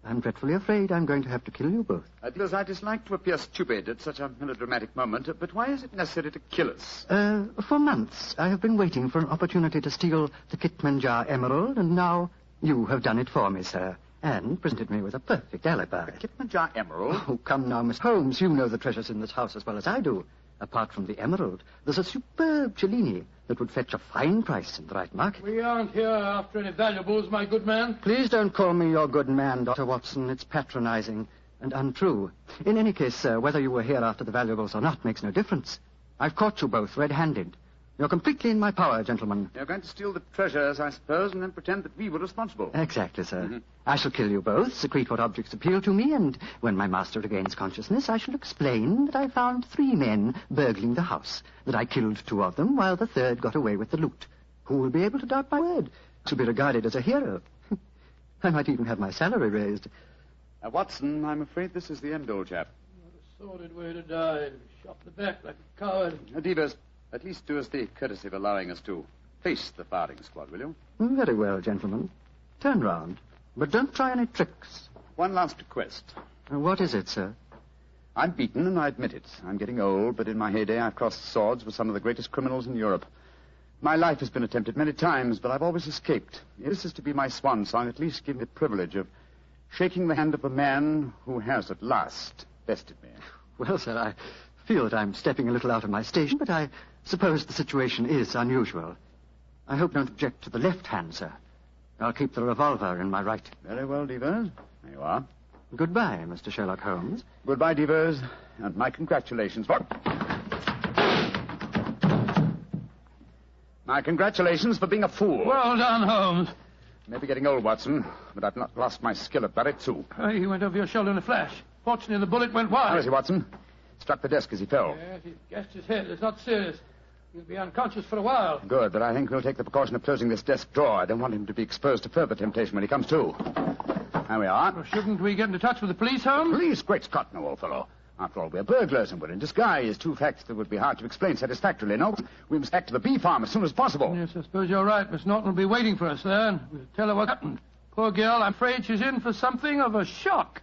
I'm dreadfully afraid I'm going to have to kill you both. Devers, I dislike to appear stupid at such a melodramatic moment, but why is it necessary to kill us? For months, I have been waiting for an opportunity to steal the Kitmanjar emerald, and now you have done it for me, sir, and presented me with a perfect alibi. The Kitmanjar emerald? Oh, come now, Miss Holmes. You know the treasures in this house as well as I do. Apart from the emerald, there's a superb Cellini that would fetch a fine price in the right market. We aren't here after any valuables, my good man. Please don't call me your good man, Dr. Watson. It's patronizing and untrue. In any case, sir, whether you were here after the valuables or not makes no difference. I've caught you both red-handed. You're completely in my power, gentlemen. You're going to steal the treasures, I suppose, and then pretend that we were responsible. Exactly, sir. I shall kill you both, secrete what objects appeal to me, and when my master regains consciousness, I shall explain that I found 3 men burgling the house, that I killed 2 of them, while the third got away with the loot. Who will be able to doubt my word? To be regarded as a hero. I might even have my salary raised. Watson, I'm afraid this is the end, old chap. What a sordid way to die. Shot in the back like a coward. Devers, at least do us the courtesy of allowing us to face the firing squad, will you? Very well, gentlemen. Turn round. But don't try any tricks. One last request. What is it, sir? I'm beaten, and I admit it. I'm getting old, but in my heyday I've crossed swords with some of the greatest criminals in Europe. My life has been attempted many times, but I've always escaped. If this is to be my swan song, at least give me the privilege of shaking the hand of a man who has at last bested me. Well, sir, I feel that I'm stepping a little out of my station, but I suppose the situation is unusual. I hope you don't object to the left hand, sir. I'll keep the revolver in my right. Very well, Devers. There you are. Goodbye, Mr. Sherlock Holmes. Goodbye, Devers, and my congratulations for... My congratulations for being a fool. Well done, Holmes. Maybe getting old, Watson, but I've not lost my skill at that, too. He went over your shoulder in a flash. Fortunately, the bullet went wide. How is he, Watson? Struck the desk as he fell. Yes, he gashed his head. It's not serious. He'll be unconscious for a while. Good, but I think we'll take the precaution of closing this desk drawer. I don't want him to be exposed to further temptation when he comes to. There we are. Well, shouldn't we get into touch with the police, Holmes? Police? Great Scott, no, old fellow. After all, we're burglars and we're in disguise. 2 facts that would be hard to explain satisfactorily. No, we must back to the bee farm as soon as possible. Yes, I suppose you're right. Miss Norton will be waiting for us there, and we'll tell her what happened. Poor girl, I'm afraid she's in for something of a shock.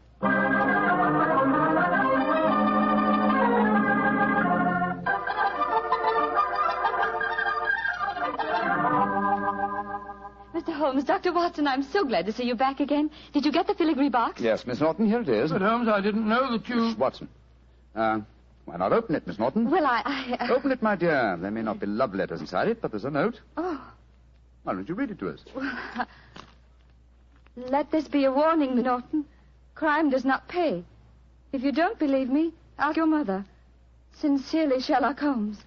Mr. Holmes, Dr. Watson, I'm so glad to see you back again. Did you get the filigree box? Yes, Miss Norton, here it is. But, Holmes, I didn't know that you... Watson. Why not open it, Miss Norton? Well, I Open it, my dear. There may not be love letters inside it, but there's a note. Oh. Why don't you read it to us? Well, let this be a warning, Miss Norton. Crime does not pay. If you don't believe me, ask your mother. Sincerely, Sherlock Holmes.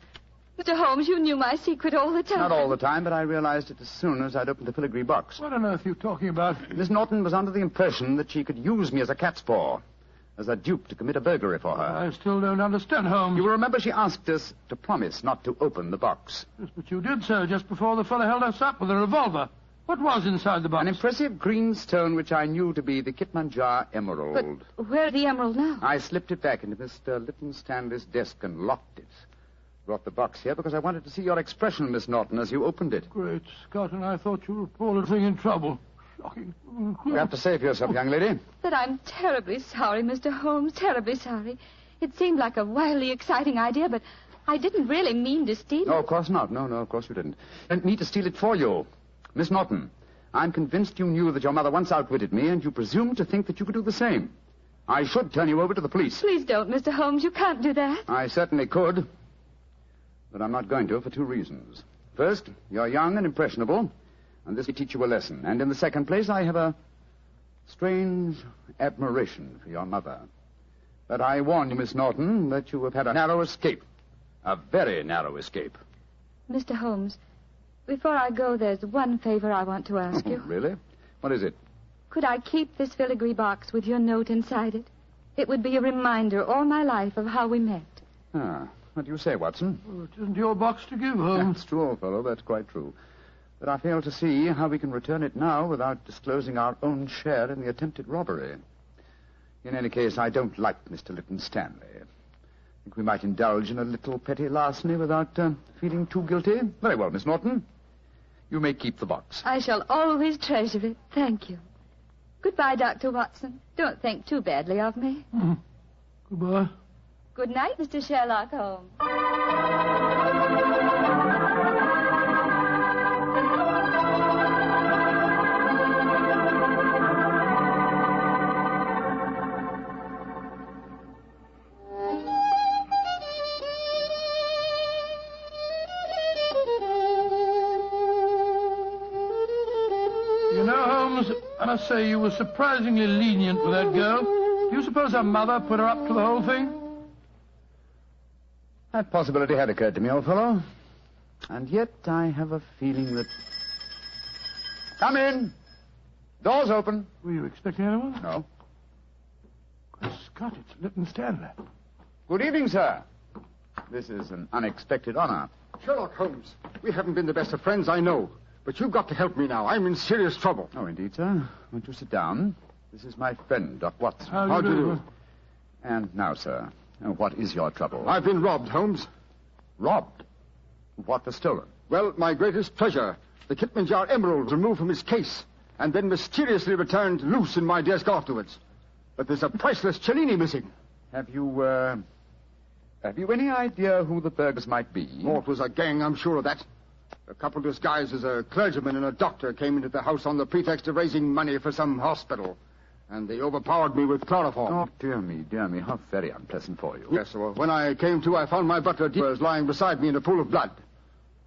Mr. Holmes, you knew my secret all the time. Not all the time, but I realized it as soon as I'd opened the filigree box. What on earth are you talking about? Miss Norton was under the impression that she could use me as a cat's paw, as a dupe to commit a burglary for her. I still don't understand, Holmes. You will remember she asked us to promise not to open the box. Yes, but you did so just before the fellow held us up with a revolver. What was inside the box? An impressive green stone which I knew to be the Kitmanjar emerald. But where's the emerald now? I slipped it back into Mr. Lytton Stanley's desk and locked it. Brought the box here because I wanted to see your expression, Miss Norton, as you opened it. Great Scott, and I thought you were poor thing in trouble. Shocking. You have to save yourself, young lady. That I'm terribly sorry, Mr. Holmes, terribly sorry. It seemed like a wildly exciting idea, but I didn't really mean to steal it. No, of course not. No, of course you didn't. I didn't mean to steal it for you. Miss Norton, I'm convinced you knew that your mother once outwitted me, and you presumed to think that you could do the same. I should turn you over to the police. Please don't, Mr. Holmes. You can't do that. I certainly could. But I'm not going to for two reasons. First, you're young and impressionable, and this will teach you a lesson. And in the second place, I have a strange admiration for your mother. But I warn you, Miss Norton, that you have had a narrow escape. A very narrow escape. Mr. Holmes, before I go, there's one favor I want to ask you. Really? What is it? Could I keep this filigree box with your note inside it? It would be a reminder all my life of how we met. Ah, what do you say, Watson? Well, it isn't your box to give, Holmes. That's true, old fellow. That's quite true. But I fail to see how we can return it now without disclosing our own share in the attempted robbery. In any case, I don't like Mr. Lytton Stanley. I think we might indulge in a little petty larceny without feeling too guilty. Very well, Miss Norton. You may keep the box. I shall always treasure it. Thank you. Goodbye, Dr. Watson. Don't think too badly of me. Goodbye. Good night, Mr. Sherlock Holmes. You know, Holmes, I must say you were surprisingly lenient with that girl. Do you suppose her mother put her up to the whole thing? That possibility had occurred to me, old fellow. And yet I have a feeling that... Come in. Door's open. Were you expecting anyone? No. Good Scott, it's Lytton Stanley. Good evening, sir. This is an unexpected honor. Sherlock Holmes, we haven't been the best of friends, I know. But you've got to help me now. I'm in serious trouble. Oh, indeed, sir. Won't you sit down? This is my friend, Doc Watson. How do you do? And now, sir, what is your trouble? I've been robbed, Holmes. Robbed? What was stolen? Well, my greatest treasure, the Kitmanjar emerald, was removed from its case and then mysteriously returned loose in my desk afterwards. But there's a priceless Cellini missing. Have you any idea who the burglars might be? Oh, it was a gang, I'm sure of that. A couple disguised as a clergyman and a doctor came into the house on the pretext of raising money for some hospital. And they overpowered me with chloroform. Oh, dear me, how very unpleasant for you. Yes, well, when I came to, I found my butler was lying beside me in a pool of blood.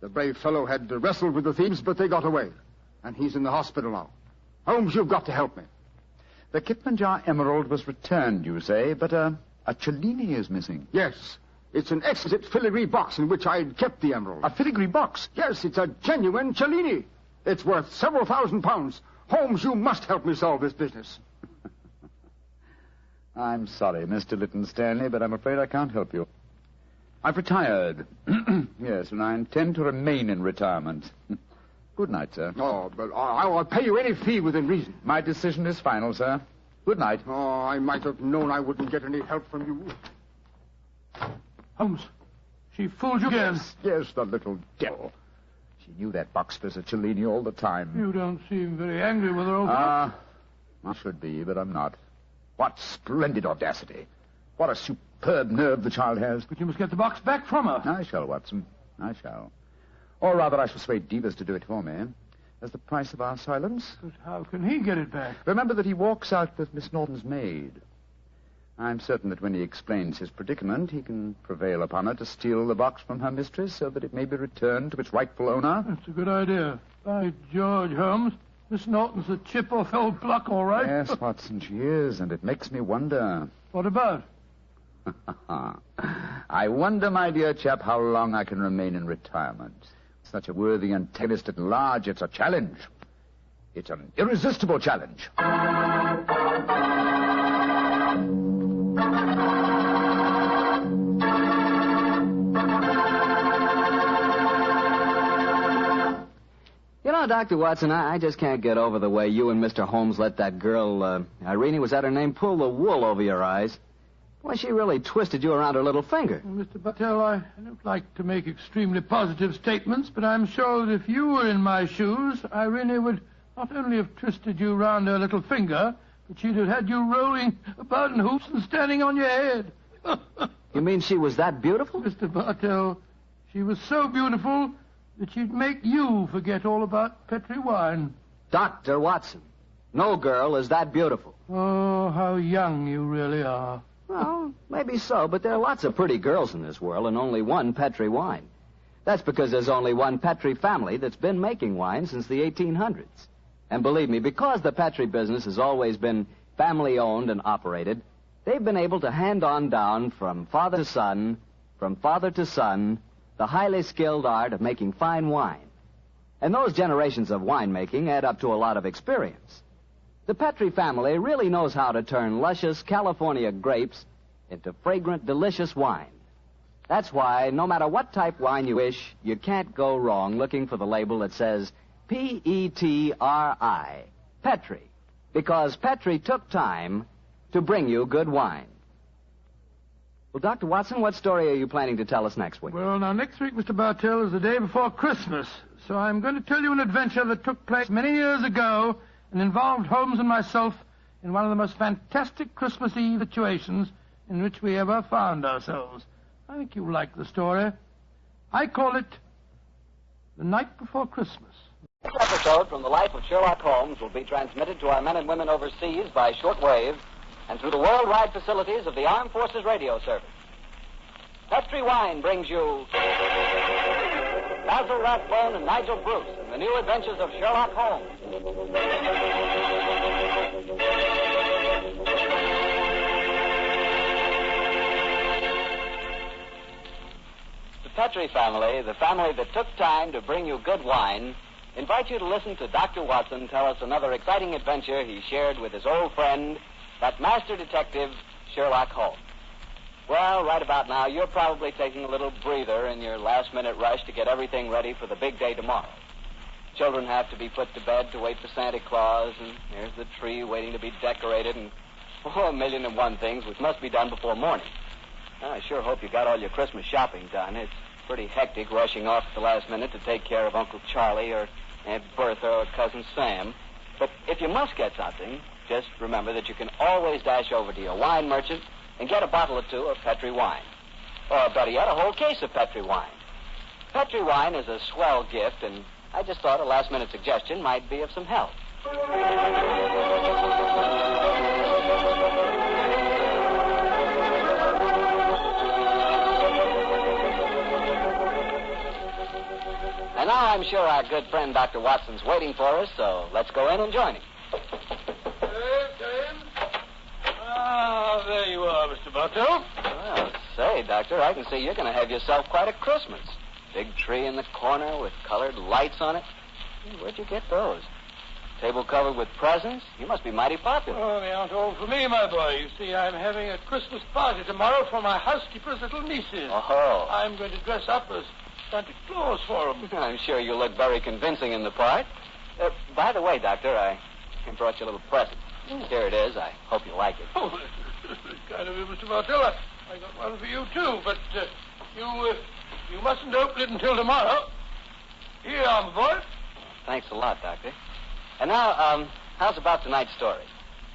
The brave fellow had wrestled with the thieves, but they got away. And he's in the hospital now. Holmes, you've got to help me. The Kitmanjar emerald was returned, you say, but a Cellini is missing. Yes. It's an exquisite filigree box in which I'd kept the emerald. A filigree box? Yes, it's a genuine Cellini. It's worth several £1,000s. Holmes, you must help me solve this business. I'm sorry, Mr. Lytton Stanley, but I'm afraid I can't help you. I've retired. Yes, and I intend to remain in retirement. Good night, sir. Oh, but I'll pay you any fee within reason. My decision is final, sir. Good night. Oh, I might have known I wouldn't get any help from you. Holmes, she fooled you again. Yes, the little devil. She knew that box was a Cellini all the time. You don't seem very angry with her, old fellow. I should be, but I'm not. What splendid audacity. What a superb nerve the child has. But you must get the box back from her. I shall, Watson. I shall. Or rather, I shall persuade Divas to do it for me. As the price of our silence. But how can he get it back? Remember that he walks out with Miss Norton's maid. I'm certain that when he explains his predicament, he can prevail upon her to steal the box from her mistress so that it may be returned to its rightful owner. That's a good idea. By George, Holmes, Miss Norton's a chip off old block, all right. Yes, Watson, she is, and it makes me wonder. What about? I wonder, my dear chap, how long I can remain in retirement. Such a worthy antagonist at large, it's a challenge. It's an irresistible challenge. You know, Dr. Watson, I just can't get over the way you and Mr. Holmes let that girl, Irene, was that her name, pull the wool over your eyes. Why, she really twisted you around her little finger. Well, Mr. Bartell, I don't like to make extremely positive statements, but I'm sure that if you were in my shoes, Irene would not only have twisted you around her little finger, but she'd have had you rolling about in hoops and standing on your head. You mean she was that beautiful? Mr. Bartell, she was so beautiful that she'd make you forget all about Petri wine. Dr. Watson. No girl is that beautiful. Oh, how young you really are. Well, maybe so, but there are lots of pretty girls in this world and only one Petri wine. That's because there's only one Petri family that's been making wine since the 1800s. And believe me, because the Petri business has always been family-owned and operated, they've been able to hand on down from father to son, the highly skilled art of making fine wine. And those generations of winemaking add up to a lot of experience. The Petri family really knows how to turn luscious California grapes into fragrant, delicious wine. That's why, no matter what type wine you wish, you can't go wrong looking for the label that says P-E-T-R-I, Petri, because Petri took time to bring you good wine. Well, Dr. Watson, what story are you planning to tell us next week? Well, now, next week, Mr. Bartell, is the day before Christmas. So I'm going to tell you an adventure that took place many years ago and involved Holmes and myself in one of the most fantastic Christmas Eve situations in which we ever found ourselves. I think you'll like the story. I call it The Night Before Christmas. This episode from the life of Sherlock Holmes will be transmitted to our men and women overseas by shortwave and through the worldwide facilities of the Armed Forces Radio Service. Petri Wine brings you Basil Rathbone and Nigel Bruce in the new adventures of Sherlock Holmes. The Petri family, the family that took time to bring you good wine, invite you to listen to Dr. Watson tell us another exciting adventure he shared with his old friend, that master detective, Sherlock Holmes. Well, right about now, you're probably taking a little breather in your last-minute rush to get everything ready for the big day tomorrow. Children have to be put to bed to wait for Santa Claus, and there's the tree waiting to be decorated, and a million and one things which must be done before morning. Well, I sure hope you got all your Christmas shopping done. It's pretty hectic rushing off at the last minute to take care of Uncle Charlie or Aunt Bertha or Cousin Sam. But if you must get something, just remember that you can always dash over to your wine merchant and get a bottle or two of Petri wine. Or better yet, a whole case of Petri wine. Petri wine is a swell gift, and I just thought a last-minute suggestion might be of some help. And now I'm sure our good friend Dr. Watson's waiting for us, so let's go in and join him. Ah, there you are, Mr. Bartell. Well, say, Doctor, I can see you're going to have yourself quite a Christmas. Big tree in the corner with colored lights on it. Where'd you get those? Table covered with presents? You must be mighty popular. Oh, they aren't all for me, my boy. You see, I'm having a Christmas party tomorrow for my housekeeper's little nieces. Oh. I'm going to dress up as Santa Claus for them. I'm sure you look very convincing in the part. By the way, Doctor, I brought you a little present. Here it is. I hope you like it. Oh, kind of you, Mr. Bartell. I got one for you, too, but you mustn't open it until tomorrow. Here, my boy. Thanks a lot, Doctor. And now, how's about tonight's story?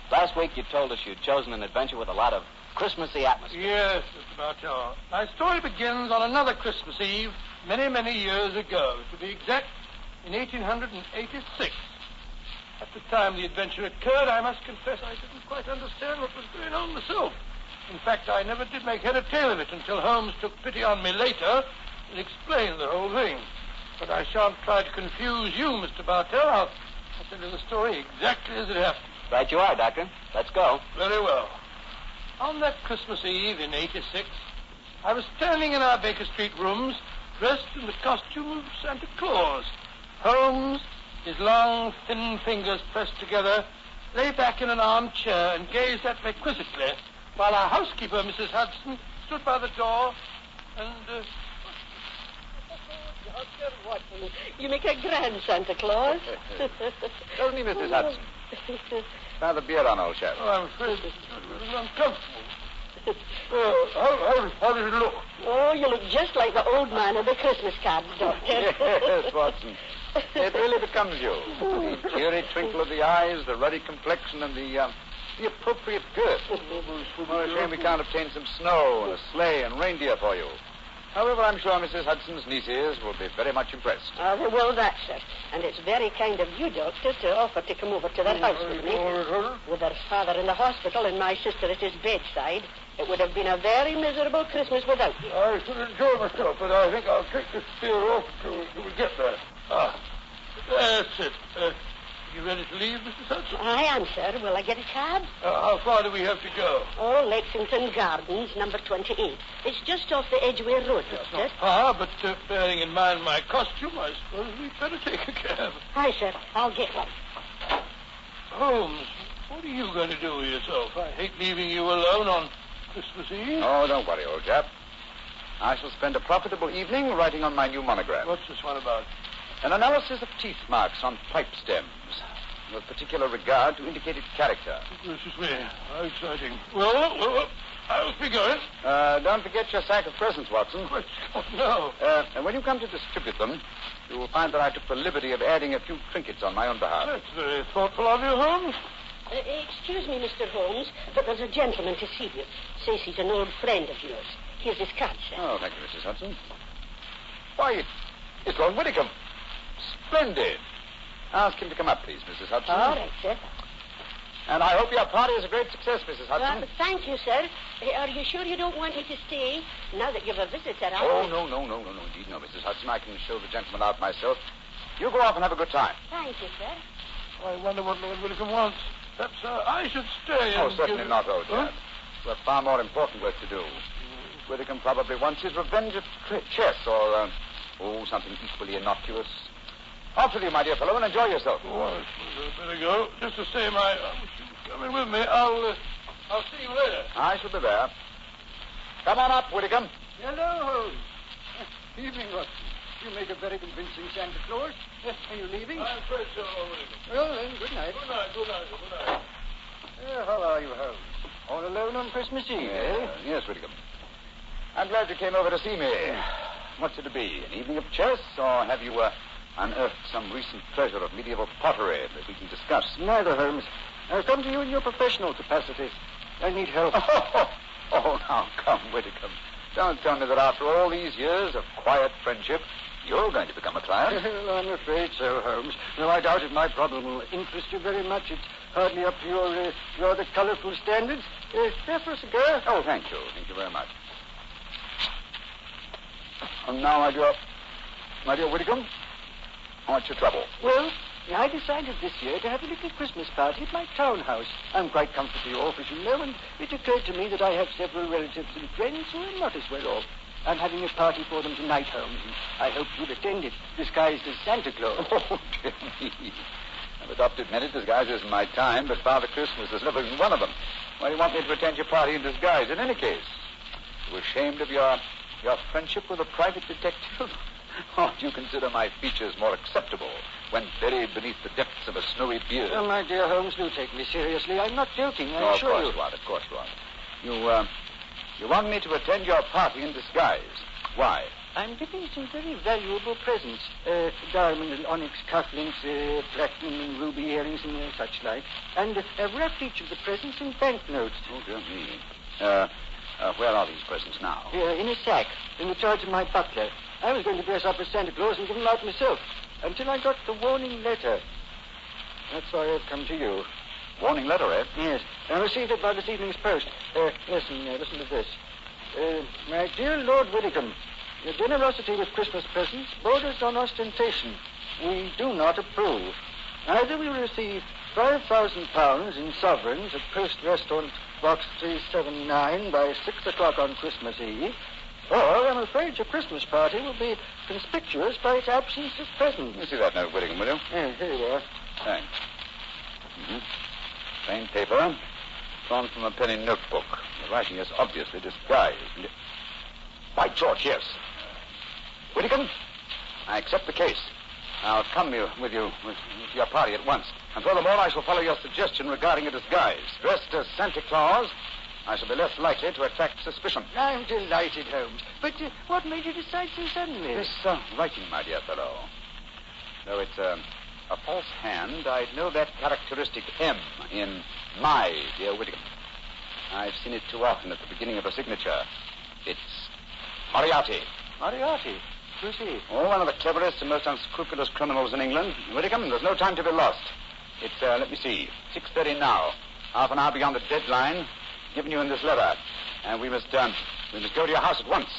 Last week you told us you'd chosen an adventure with a lot of Christmassy atmosphere. Yes, Mr. Bartell. My story begins on another Christmas Eve many, many years ago. To be exact, in 1886. At the time the adventure occurred, I must confess I didn't quite understand what was going on myself. In fact, I never did make head or tail of it until Holmes took pity on me later and explained the whole thing. But I shan't try to confuse you, Mr. Bartell. I'll tell you the story exactly as it happened. Right you are, Doctor. Let's go. Very well. On that Christmas Eve in '86, I was standing in our Baker Street rooms, dressed in the costume of Santa Claus. Holmes, his long, thin fingers pressed together, lay back in an armchair and gazed at me quizzically, while our housekeeper, Mrs. Hudson, stood by the door and... You make a grand Santa Claus. Doesn't he, Mrs. Hudson? Now the beer on, old chap. Oh, I'm afraid it was uncomfortable. How does it look? Oh, you look just like the old man of the Christmas cards, Doctor. Yes, Watson. It really becomes you. The cheery twinkle of the eyes, the ruddy complexion, and the appropriate girth. Oh, shame we can't obtain some snow and a sleigh and reindeer for you. However, I'm sure Mrs. Hudson's nieces will be very much impressed. They will that, sir. And it's very kind of you, Doctor, to offer to come over to that house with me. With her father in the hospital and my sister at his bedside, it would have been a very miserable Christmas without you. I should enjoy myself, but I think I'll take this fear off till we get there. That's it. You ready to leave, Mrs. Hudson? I am, sir. Will I get a cab? How far do we have to go? Oh, Lexington Gardens, number 28. It's just off the Edgware Road, Doctor. Far, but bearing in mind my costume, I suppose we'd better take a cab. Aye, sir. I'll get one. Holmes, what are you going to do with yourself? I hate leaving you alone on Christmas Eve. Oh, don't worry, old chap. I shall spend a profitable evening writing on my new monograph. What's this one about? An analysis of teeth marks on pipe stems, with particular regard to indicated character. Gracious me, how exciting. Well, I'll be going. Don't forget your sack of presents, Watson. Oh, no. And when you come to distribute them, you will find that I took the liberty of adding a few trinkets on my own behalf. That's very thoughtful of you, Holmes. Excuse me, Mr. Holmes, but there's a gentleman to see you. Says he's an old friend of yours. Here's his card, sir. Oh, thank you, Mrs. Hudson. Why, it's Lord Whitcomb. Splendid. Ask him to come up, please, Mrs. Hudson. All right, sir. And I hope your party is a great success, Mrs. Hudson. Thank you, sir. Are you sure you don't want me to stay? Now that you've a visitor, Oh, no, indeed, no, Mrs. Hudson. I can show the gentleman out myself. You go off and have a good time. Thank you, sir. I wonder what Lord Whitcomb wants. Perhaps I should stay. Oh, certainly not, old chap. We've far more important work to do. Whitcomb probably wants his revenge at chess or, something equally innocuous. Off with you, my dear fellow, and enjoy yourself. Oh, I suppose I'd better go. Just the same, I wish you were coming with me. I'll see you later. I shall be there. Come on up, Whitcomb. Hello, Holmes. Evening, Watson. You make a very convincing Santa Claus. Are you leaving? I'm afraid so, Whitcomb. Well, then, good night. Good night. How are you, Holmes? All alone on Christmas Eve, eh? Yes, Whitcomb. I'm glad you came over to see me. What's it to be? An evening of chess, or have you unearthed some recent treasure of medieval pottery that we can discuss? Neither, Holmes. I've come to you in your professional capacity. I need help. Oh, now, come, Whitcomb. Don't tell me that after all these years of quiet friendship, you're going to become a client. Well, I'm afraid so, Holmes. Though I doubt if my problem will interest you very much. It's hardly up to your rather colorful standards. There for a cigar? Oh, thank you. Thank you very much. And now, my dear Whitcomb, what's your trouble? Well, I decided this year to have a little Christmas party at my townhouse. I'm quite comfortably off, as you know, and it occurred to me that I have several relatives and friends who are not as well off. I'm having a party for them tonight, Holmes, and I hope you'll attend it, disguised as Santa Claus. Oh, dear me. I've adopted many disguises in my time, but Father Christmas has never been one of them. Why do you want me to attend your party in disguise? In any case, you ashamed of your friendship with a private detective? Or do you consider my features more acceptable when buried beneath the depths of a snowy beard? Well, my dear Holmes, do take me seriously. I'm not joking, I assure you. Of course you are. You want me to attend your party in disguise. Why? I'm giving some very valuable presents. Diamond and onyx cufflinks, platinum and ruby earrings and such like. And I've wrapped each of the presents in banknotes. Oh, dear me. Where are these presents now? In a sack, in the charge of my butler. I was going to dress up as Santa Claus and give them out myself, until I got the warning letter. That's why I've come to you. Warning letter, eh? Yes. I received it by this evening's post. Listen to this. My dear Lord Whitcomb, your generosity with Christmas presents borders on ostentation. We do not approve. Either we will receive £5,000 in sovereigns at Post Restaurant Box 379 by 6 o'clock on Christmas Eve, or I'm afraid your Christmas party will be conspicuous by its absence of presents. Let me see that note, Whitcomb, will you? Here you are. Thanks. Plain paper, drawn from a penny notebook. The writing is obviously disguised. By George, yes. Whitcomb, I accept the case. I'll come with you to your party at once. And furthermore, I shall follow your suggestion regarding a disguise. Dressed as Santa Claus, I shall be less likely to attract suspicion. I'm delighted, Holmes. But what made you decide so suddenly? This writing, my dear fellow. Though it's a false hand, I know that characteristic M in my dear Whitcomb. I've seen it too often at the beginning of a signature. It's Moriarty. Moriarty. Who's he? Oh, one of the cleverest and most unscrupulous criminals in England. Whitcomb, there's no time to be lost. It's, let me see, 6:30 now. Half an hour beyond the deadline given you in this letter. And we must go to your house at once.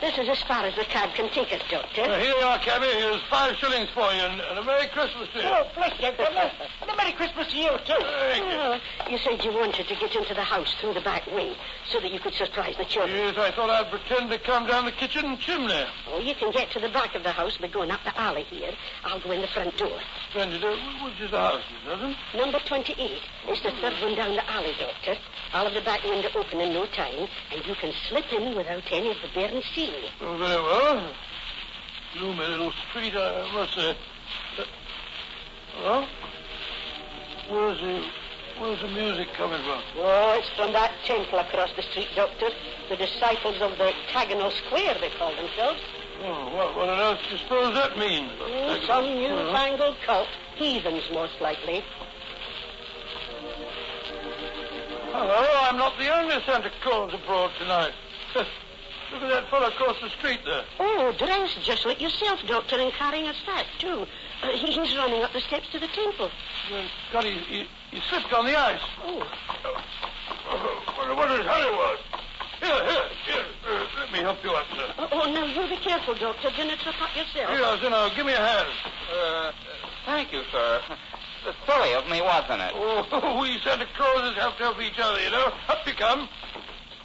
This is as far as the cab can take us, Doctor. Here you are, cabby. Here's 5 shillings for you, and a Merry Christmas to you. Oh, bless you, Governor. And a Merry Christmas to you, too. Thank you. You said you wanted to get into the house through the back way so that you could surprise the children. Yes, I thought I'd pretend to come down the kitchen chimney. Oh, you can get to the back of the house by going up the alley here. I'll go in the front door. Splendid. Which is the house, Miss Hudson? Number 28. It's the third one down the alley, Doctor. I'll have the back window open in no time, and you can slip in without any of the bearing seal. Oh, very well. Gloomy little street, I must say. Well, where's the music coming from? Oh, it's from that temple across the street, Doctor. The disciples of the Octagonal Square, they call themselves. Oh, what on earth do you suppose that means? Some newfangled cult. Heathens, most likely. Hello, I'm not the only Santa Claus abroad tonight. Look at that fellow across the street there. Oh, dressed just like yourself, Doctor, and carrying a sack, too. He's running up the steps to the temple. Well, Scotty, he slipped on the ice. Oh. What is Hollywood? Here. Let me help you up, sir. Oh, now, you be careful, Doctor. Do not trip up yourself. Here, now, give me a hand. Thank you, sir. The silly of me, wasn't it? Oh, we Santa Clauses have to help each other, you know. Up you come.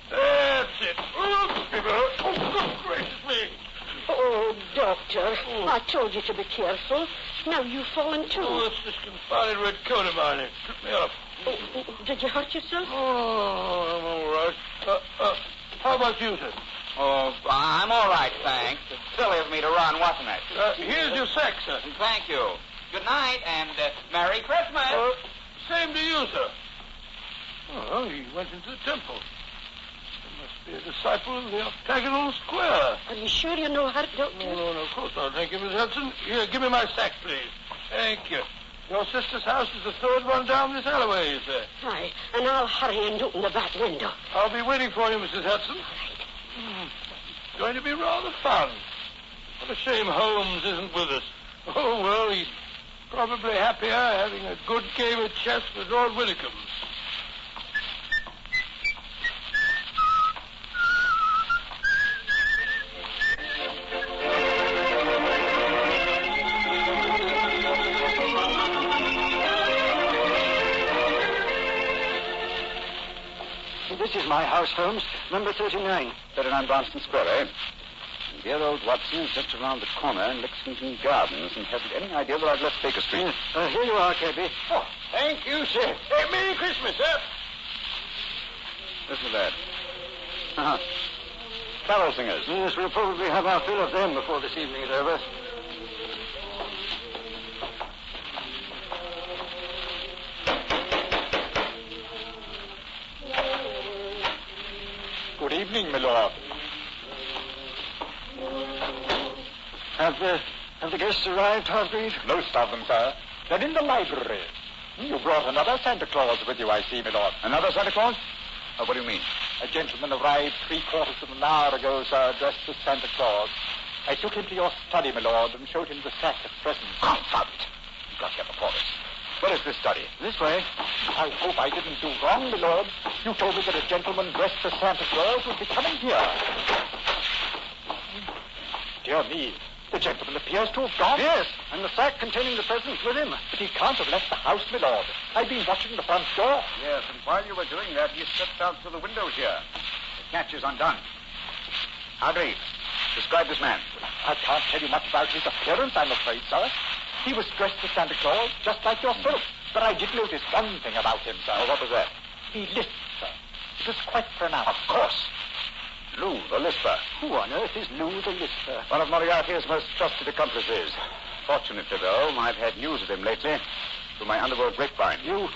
That's it. Oh, good gracious me. Oh, Doctor, I told you to be careful. Now you've fallen too. Oh, it's this confounded red coat of mine. It tripped me up. Did you hurt yourself? Oh, I'm all right. How about you, sir? Oh, I'm all right, thanks. It's silly of me to run, wasn't it? Here's your sack, sir. Thank you. Good night, and Merry Christmas. Same to you, sir. Oh, he went into the temple. He must be a disciple of the Octagonal Square. Are you sure you're no hurt, Doctor? No, of course not. Thank you, Miss Hudson. Here, give me my sack, please. Thank you. Your sister's house is the third one down this alleyway, you say? Aye, and I'll hurry and open the back window. I'll be waiting for you, Mrs. Hudson. It's going to be rather fun. What a shame Holmes isn't with us. Oh, well, he's probably happier having a good game of chess with Lord Whitcomb. This is my house, Holmes. Number 39. 39 Branston Square, eh? Dear old Watson is just around the corner in Lexington Gardens and hasn't any idea that I've left Baker Street. Here you are, cabby. Oh, thank you, sir. Hey, Merry Christmas, sir. Listen to that. Uh-huh. Carol singers. Yes, we'll probably have our fill of them before this evening is over. Good evening, my lord. Have the guests arrived, Hargreave? Most of them, sir. They're in the library. You brought another Santa Claus with you, I see, my lord. Another Santa Claus? Oh, what do you mean? A gentleman arrived 3/4 of an hour ago, sir, dressed as Santa Claus. I took him to your study, my lord, and showed him the sack of presents. Confound it. You've got to get before this. Where is this study? This way. I hope I didn't do wrong, my lord. You told me that a gentleman dressed as Santa Claus would be coming here. Dear me. The gentleman appears to have gone. Yes, and the sack containing the presents with him. But he can't have left the house, my lord. I've been watching the front door. Yes, and while you were doing that, he stepped out through the window here. The catch is undone. Hargreave, describe this man. I can't tell you much about his appearance, I'm afraid, sir. He was dressed as Santa Claus, just like yourself. But I did notice one thing about him, sir. Oh, what was that? He lisped, sir. It was quite pronounced. Of course. Lou, the lisper. Who on earth is Lou the lisper? One of Moriarty's most trusted accomplices. Fortunately, though, I've had news of him lately through my underworld grapevine. You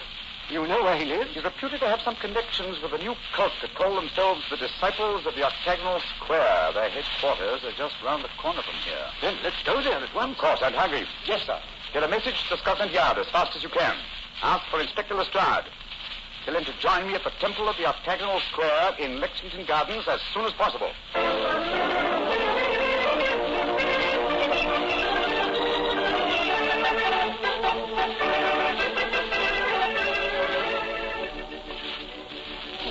You know where he lives? He's reputed to have some connections with a new cult that call themselves the Disciples of the Octagonal Square. Their headquarters are just round the corner from here. Then let's go there at once. Of course, I'm hungry. Yes, sir. Get a message to Scotland Yard as fast as you can. Ask for Inspector Lestrade. Tell him to join me at the Temple of the Octagonal Square in Lexington Gardens as soon as possible.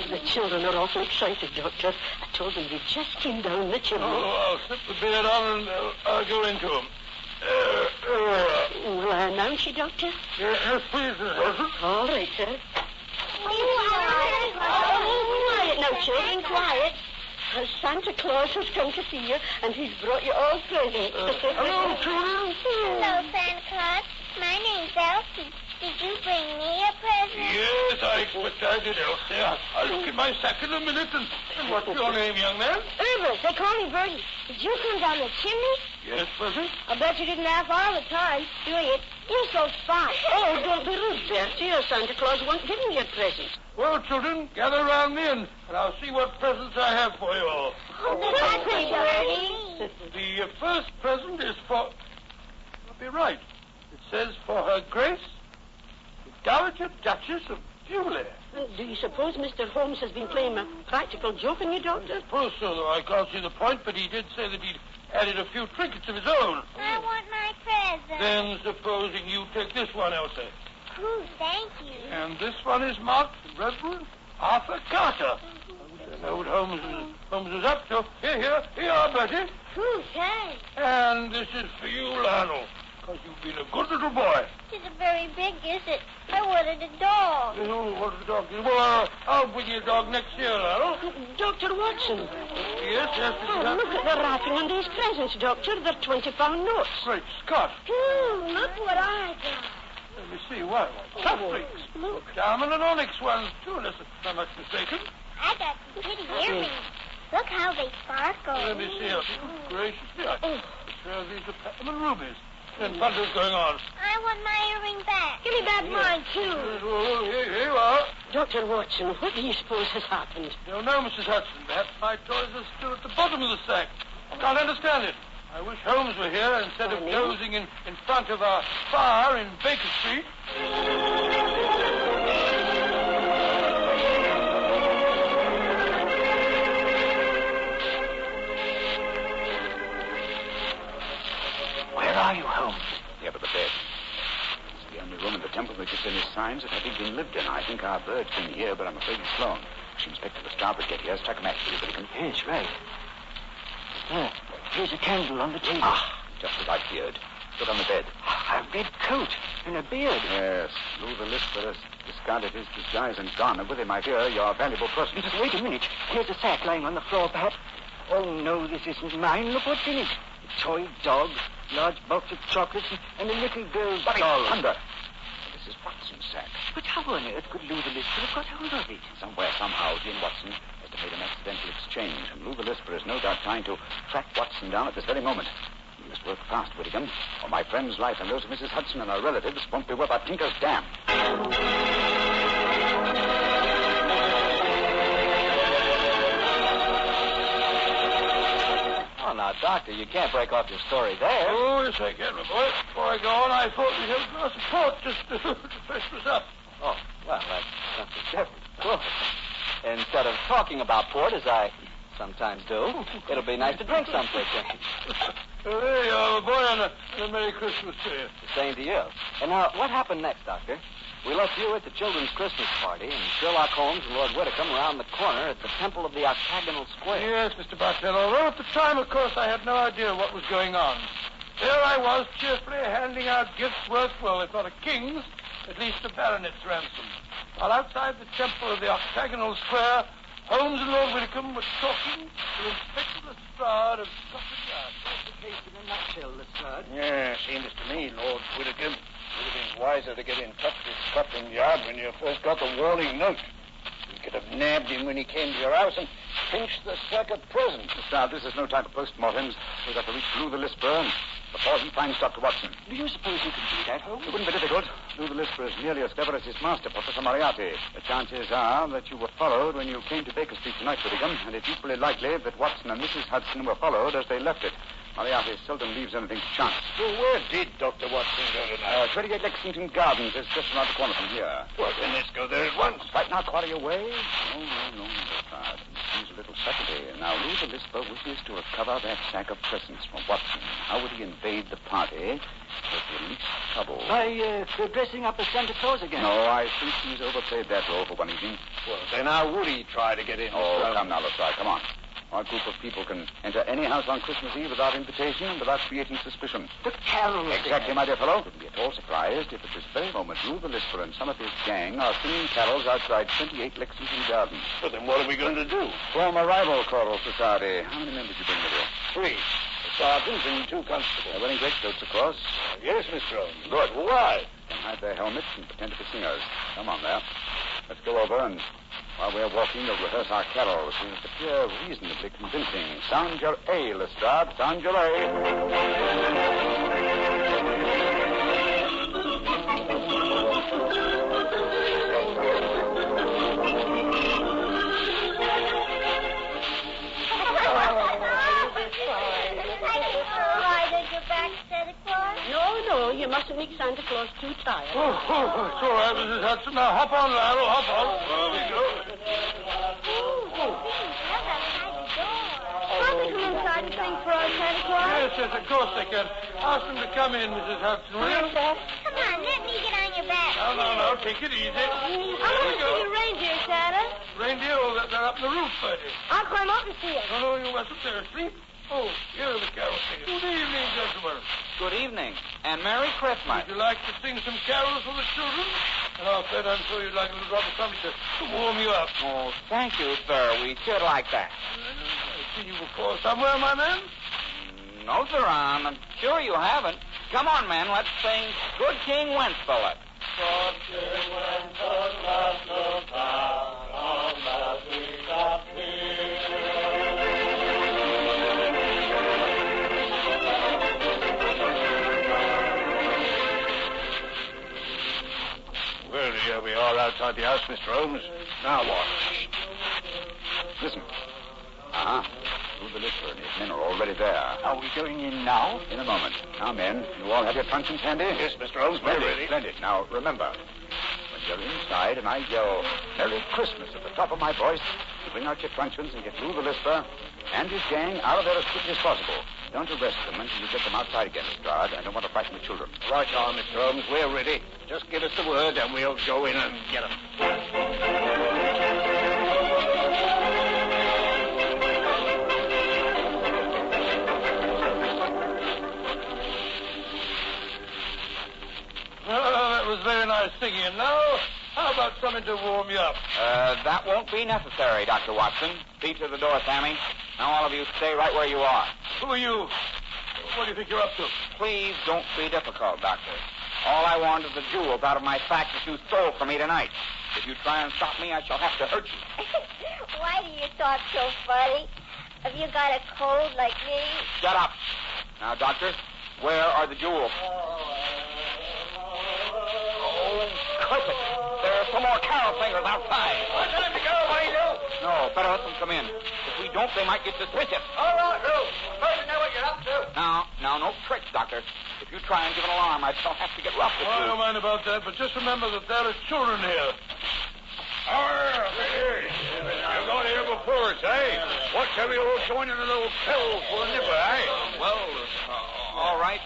The children are awful excited, Doctor. I told them you just came down the chimney. Oh, I'll slip the beard on and I'll go into them. Will I announce you, Doctor? Yes, please, All right, sir. Quiet now, children, quiet. Santa Claus has come to see you, and he's brought you all presents. Hello, children. Hello, Santa Claus. My name's Elsie. Did you bring me a present? Yes, I expect I did, Elsie. I'll look in my sack in a minute. And what's your name, young man? Herbert. They call me Bertie. Did you come down the chimney? Yes, Bertie. I bet you didn't laugh all the time, do you? You're so fine. Oh, don't be rude, Bertie. Your Santa Claus won't give me a present. Well, children, gather round me and I'll see what presents I have for you all. Oh, Bertie. The first present is for... I'll be right. It says for Her Grace, the Dowager Duchess of Bewley. Do you suppose Mr. Holmes has been playing a practical joke on you, Doctor? I suppose so, though I can't see the point, but he did say that he'd added a few trinkets of his own. I want my present. Then supposing you take this one, Elsie. Ooh, thank you. And this one is marked Reverend Arthur Carter. I wish I know what Holmes is up to. Here you are, Bertie. Ooh, thanks. And this is for you, Lionel, because you've been a good little boy. It isn't very big, is it? I wanted a dog. Oh, what a dog is. Well, I'll bring you a dog next year, Lionel. Dr. Watson. Yes. Oh, look at the wrapping on these presents, Doctor. They're 20-pound notes. Great Scott. Look what I got. Let me see. What? Cufflinks. Look. Diamond and onyx ones, too, unless I'm not mistaken. I got some pretty earrings. Look how they sparkle. Let me see. Gracious. Yeah. These are platinum rubies. And bundles going on. I want my earring back. Give me back mine, too. Oh, here you are. Dr. Watson, what do you suppose has happened? No, Mrs. Hudson. Perhaps my toys are still at the bottom of the sack. I can't understand it. I wish Holmes were here instead of dozing in front of our fire in Baker Street. Where are you, Holmes? Here by the bed. It's the only room in the temple which has any signs that having been lived in. I think our bird's been here, but I'm afraid he's flown. Wish Inspector Lestrade would get here. Strike a match for you, Billigan. Yes, right. There. Here's a candle on the table. Just as I feared. Look on the bed. A red coat and a beard. Yes. Lou the Lisper has discarded his disguise and gone, and with him, I fear, your valuable person. Wait a minute. Here's a sack lying on the floor, perhaps. Oh, no, this isn't mine. Look what's in it. A toy dog, large box of chocolates, and a little girl's doll. Thunder. This is Watson's sack. But how on earth could Lou the Lisper have got hold of it? Somewhere, somehow, he and Watson must have made an accidental exchange, and Lou the Lisper is no doubt trying to track Watson down at this very moment. We must work fast, Whittingham, or my friend's life and those of Mrs. Hudson and her relatives won't be worth a tinker's dam. Oh, now, Doctor, you can't break off your story there. Oh, yes, I can, my boy. Before I go on, I thought we'd have a glass of port just to freshen us up. Oh, well, that's something different. Cool. Instead of talking about port, as I sometimes do, it'll be nice to drink some for a change. There you are, my boy, and a Merry Christmas to you. The same to you. And now, what happened next, Doctor? We left you at the children's Christmas party, and Sherlock Holmes and Lord Whitcomb around the corner at the Temple of the Octagonal Square. Yes, Mr. Bartell, although at the time, of course, I had no idea what was going on. There I was, cheerfully handing out gifts worth, well, if not a king's, at least a baronet's ransom. While outside the Temple of the Octagonal Square, Holmes and Lord Whitcomb were talking to Inspector Lestrade of Scotland Yard. That's the case in a nutshell, Lestrade. Yeah, seems to me, Lord Whitcomb, it would have been wiser to get in touch with Scotland Yard when you first got the warning note. You could have nabbed him when he came to your house and pinched the sack of presents. Lestrade, this is no time for post-mortems. We've got to reach Lou the Lisper. before he finds Dr. Watson. Do you suppose you can do that, Holmes? It wouldn't be difficult. Lou the Lisper is nearly as clever as his master, Professor Moriarty. The chances are that you were followed when you came to Baker Street tonight, Whittingham, and it's equally likely that Watson and Mrs. Hudson were followed as they left it. Moriarty seldom leaves anything to chance. Well, where did Dr. Watson go tonight? 28 Lexington Gardens is just around the corner from here. Well, then let's go there at once. Right now, quarter your way? No, Lestrade. He's a little Saturday. Now, Lou the Lisper wishes to recover that sack of presents from Watson. How would he invade the party with the least trouble? By dressing up as Santa Claus again. No, I think he's overplayed that role for one evening. Well, then how would he try to get in? Oh, come now, Lestrade, come on. Our group of people can enter any house on Christmas Eve without invitation and without creating suspicion. The carols. Exactly, my dear fellow. Wouldn't be at all surprised if at this very moment Lou the Lisper and some of his gang are singing carols outside 28 Lexington Gardens. But then what are we going to do? Form a rival choral society. How many men did you bring with you? 3. A sergeant and 2 constables. They're wearing greatcoats, of course. Yes, Mr. Holmes. Good. Why? They can hide their helmets and pretend to be singers. Come on there. Let's go over and while we're walking, we'll rehearse our carols. We must appear reasonably convincing. Sound your A, Lestrade. Sound your A. No, you mustn't make Santa Claus too tired. Oh, it's all right, Mrs. Hudson. Now, hop on, Lionel, hop on. There we go. Can't they come inside and sing for our Santa Claus? Yes, of course they can. Ask them to come in, Mrs. Hudson, will you? Yes, sir. Come on, let me get on your back. No, take it easy. I want to see your reindeer, Santa. Reindeer? Oh, they're up in the roof, Bertie. I'll climb up and see it. No, you mustn't. They're asleep. Oh, here are the carol singers. Good evening, gentlemen. Good evening, and Merry Christmas. Would you like to sing some carols for the children? Oh, Fred, I'm sure you'd like a little drop of something to warm you up. Oh, thank you, sir. We should like that. I see you before somewhere, my man. No, sir, I'm sure you haven't. Come on, men, let's sing Good King Wenceslas. Good King Wenceslas, the town on that we got Well, here we are outside the house, Mr. Holmes. Now what? Listen. Lou the Lisper and his men are already there. Are we going in now? In a moment. Now, men, you all have your truncheons handy? Yes, Mr. Holmes, we're ready. Splendid. Now, remember, when you're inside and I yell Merry Christmas at the top of my voice, you bring out your truncheons and get Lou the Lisper and his gang out of there as quickly as possible. Don't arrest them until you get them outside again, Lestrade. I don't want to frighten the children. Right on, Mr. Holmes. We're ready. Just give us the word and we'll go in and get them. Oh, that was very nice singing. And now, how about something to warm you up? That won't be necessary, Dr. Watson. See to the door, Sammy. Now all of you stay right where you are. Who are you? What do you think you're up to? Please don't be difficult, Doctor. All I want is the jewels out of my sack that you stole from me tonight. If you try and stop me, I shall have to hurt you. Why do you talk so funny? Have you got a cold like me? Shut up. Now, Doctor, where are the jewels? Oh, clip it. There are some more carol singers outside. What time to go, Wayne? No, better let them come in. If we don't, they might get suspicious. All right, Lou. Supposed to know what you're up to. Now, no tricks, Doctor. If you try and give an alarm, I shall have to get rough with I you. don't mind about that, but just remember that there are children here. You're going here before us, eh? What shall we all join in a little carol for the nipper, eh? Well, all right.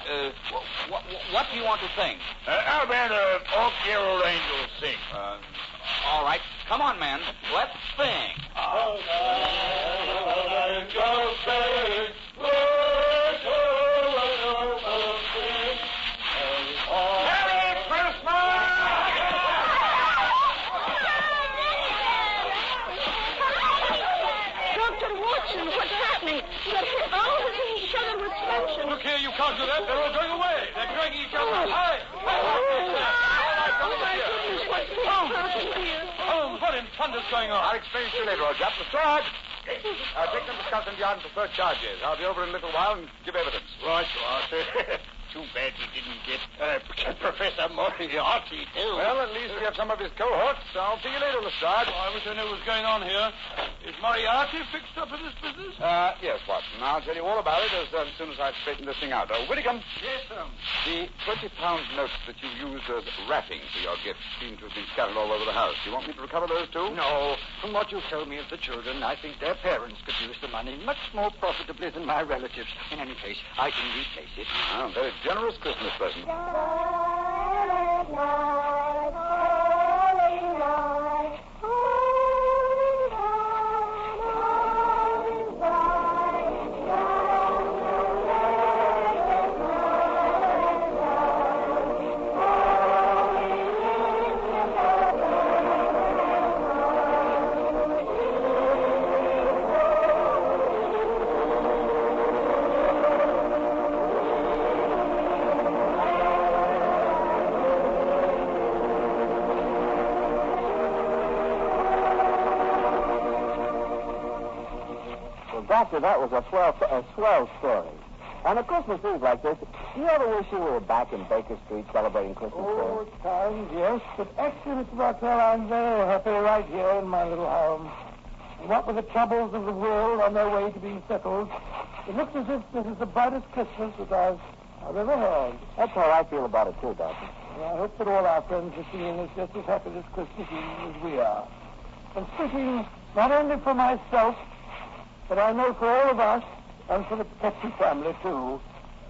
What do you want to sing? How about All Carol Angels sing? All right. Come on, man. Let's sing. All Carol Angels sing. Merry Christmas! Dr. Watson, what's happening? They're all hitting each other with tension. Look here, you can't do that. They're all going away. They're dragging each other. Hi! Holmes, what in thunder's going on? I'll explain to you later, old chap. Lestrade, Take them to Scotland Yard and prefer charges. I'll be over in a little while and give evidence. Right, you are, sir. Too bad we didn't get Professor Moriarty, too. Well, at least we have some of his cohorts. I'll see you later, Lestrade. I wish I knew what was going on here. Is Moriarty fixed up in this business? Yes, Watson. I'll tell you all about it as soon as I've straightened this thing out. Whittingham. Yes, sir. The 20-pound notes that you used as wrapping for your gift seem to have been scattered all over the house. Do you want me to recover those, too? No. From what you told me of the children, I think their parents could use the money much more profitably than my relatives. In any case, I can replace it. Very generous Christmas present. Doctor, that was a swell story. On a Christmas Eve like this, do you ever wish you were back in Baker Street celebrating Christmas Day? At times, yes. But actually, Mr. Bartell, I'm very happy right here in my little home. And what with the troubles of the world on their way to being settled, it looks as if this is the brightest Christmas that I've ever had. That's how I feel about it, too, Doctor. Well, I hope that all our friends are feeling is just as happy this Christmas Eve as we are. And speaking not only for myself, but I know for all of us, and for the Petrie family, too,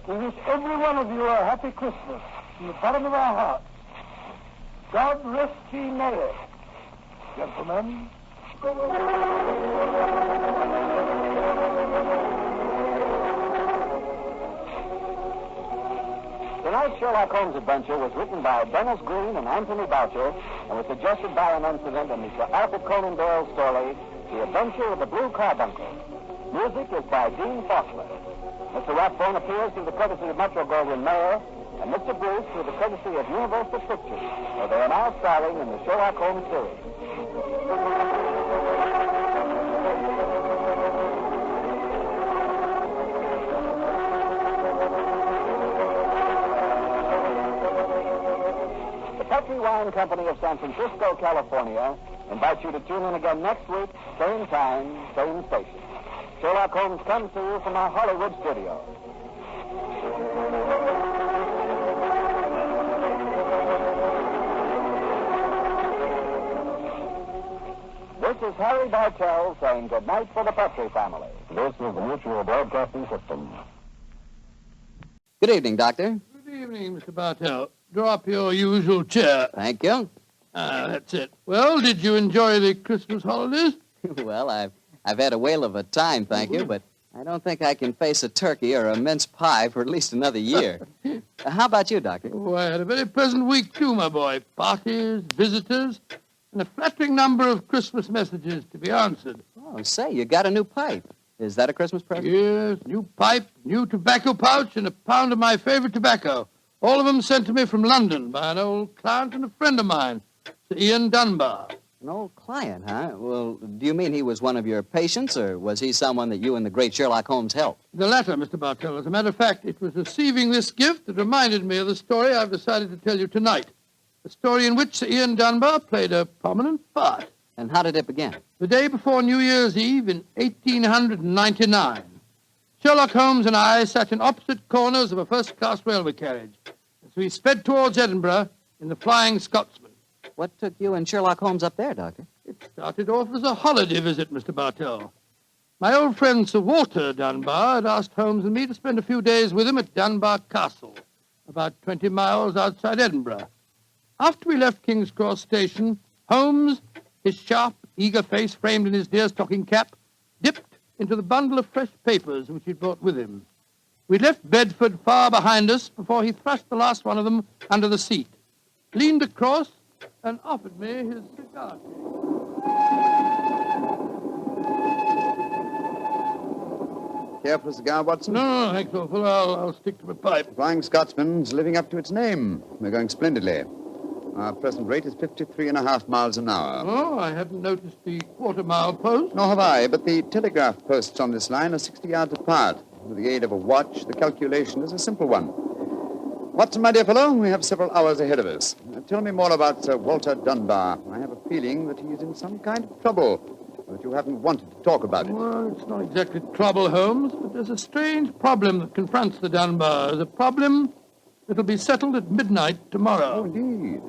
we wish every one of you a happy Christmas from the bottom of our hearts. God rest ye merry, gentlemen. Tonight's Sherlock Holmes adventure was written by Dennis Green and Anthony Boucher and was suggested by an incident in Mr. Arthur Conan Doyle's story, The Adventure of the Blue Carbuncle. Music is by Dean Faulkner. Mr. Rathbone appears through the courtesy of Metro-Goldwyn-Mayer, and Mr. Bruce through the courtesy of Universal Pictures, where they are now starring in the Sherlock Holmes series. The Petrie Wine Company of San Francisco, California, invites you to tune in again next week, same time, same station. Sherlock Holmes comes to you from our Hollywood studio. This is Harry Bartell saying good night for the Petrie family. This is the Mutual Broadcasting System. Good evening, Doctor. Good evening, Mr. Bartell. Draw up your usual chair. Thank you. That's it. Well, did you enjoy the Christmas holidays? Well, I've had a whale of a time, thank you, but I don't think I can face a turkey or a mince pie for at least another year. How about you, Doctor? Oh, I had a very pleasant week, too, my boy. Parties, visitors, and a flattering number of Christmas messages to be answered. Oh, say, you got a new pipe. Is that a Christmas present? Yes, new pipe, new tobacco pouch, and a pound of my favorite tobacco. All of them sent to me from London by an old client and a friend of mine, Sir Ian Dunbar. An old client, huh? Well, do you mean he was one of your patients, or was he someone that you and the great Sherlock Holmes helped? The latter, Mr. Bartell. As a matter of fact, it was receiving this gift that reminded me of the story I've decided to tell you tonight. A story in which Sir Ian Dunbar played a prominent part. And how did it begin? The day before New Year's Eve in 1899. Sherlock Holmes and I sat in opposite corners of a first-class railway carriage as we sped towards Edinburgh in the Flying Scotsman. What took you and Sherlock Holmes up there, Doctor? It started off as a holiday visit, Mr. Bartell. My old friend Sir Walter Dunbar had asked Holmes and me to spend a few days with him at Dunbar Castle, about 20 miles outside Edinburgh. After we left King's Cross Station, Holmes, his sharp, eager face framed in his deerstalking cap, dipped into the bundle of fresh papers which he'd brought with him. We left Bedford far behind us before he thrust the last one of them under the seat, leaned across, and offered me his cigar case. Care for a cigar, Watson? No, thanks, awful. I'll stick to my pipe. Flying Scotsman's living up to its name. We're going splendidly. Our present rate is 53.5 miles an hour. Oh, I hadn't noticed the quarter-mile post. Nor have I, but the telegraph posts on this line are 60 yards apart. With the aid of a watch, the calculation is a simple one. Watson, my dear fellow, we have several hours ahead of us. Tell me more about Sir Walter Dunbar. I have a feeling that he is in some kind of trouble, but you haven't wanted to talk about it. Well, it's not exactly trouble, Holmes, but there's a strange problem that confronts the Dunbars. A problem that'll be settled at midnight tomorrow. Oh, indeed.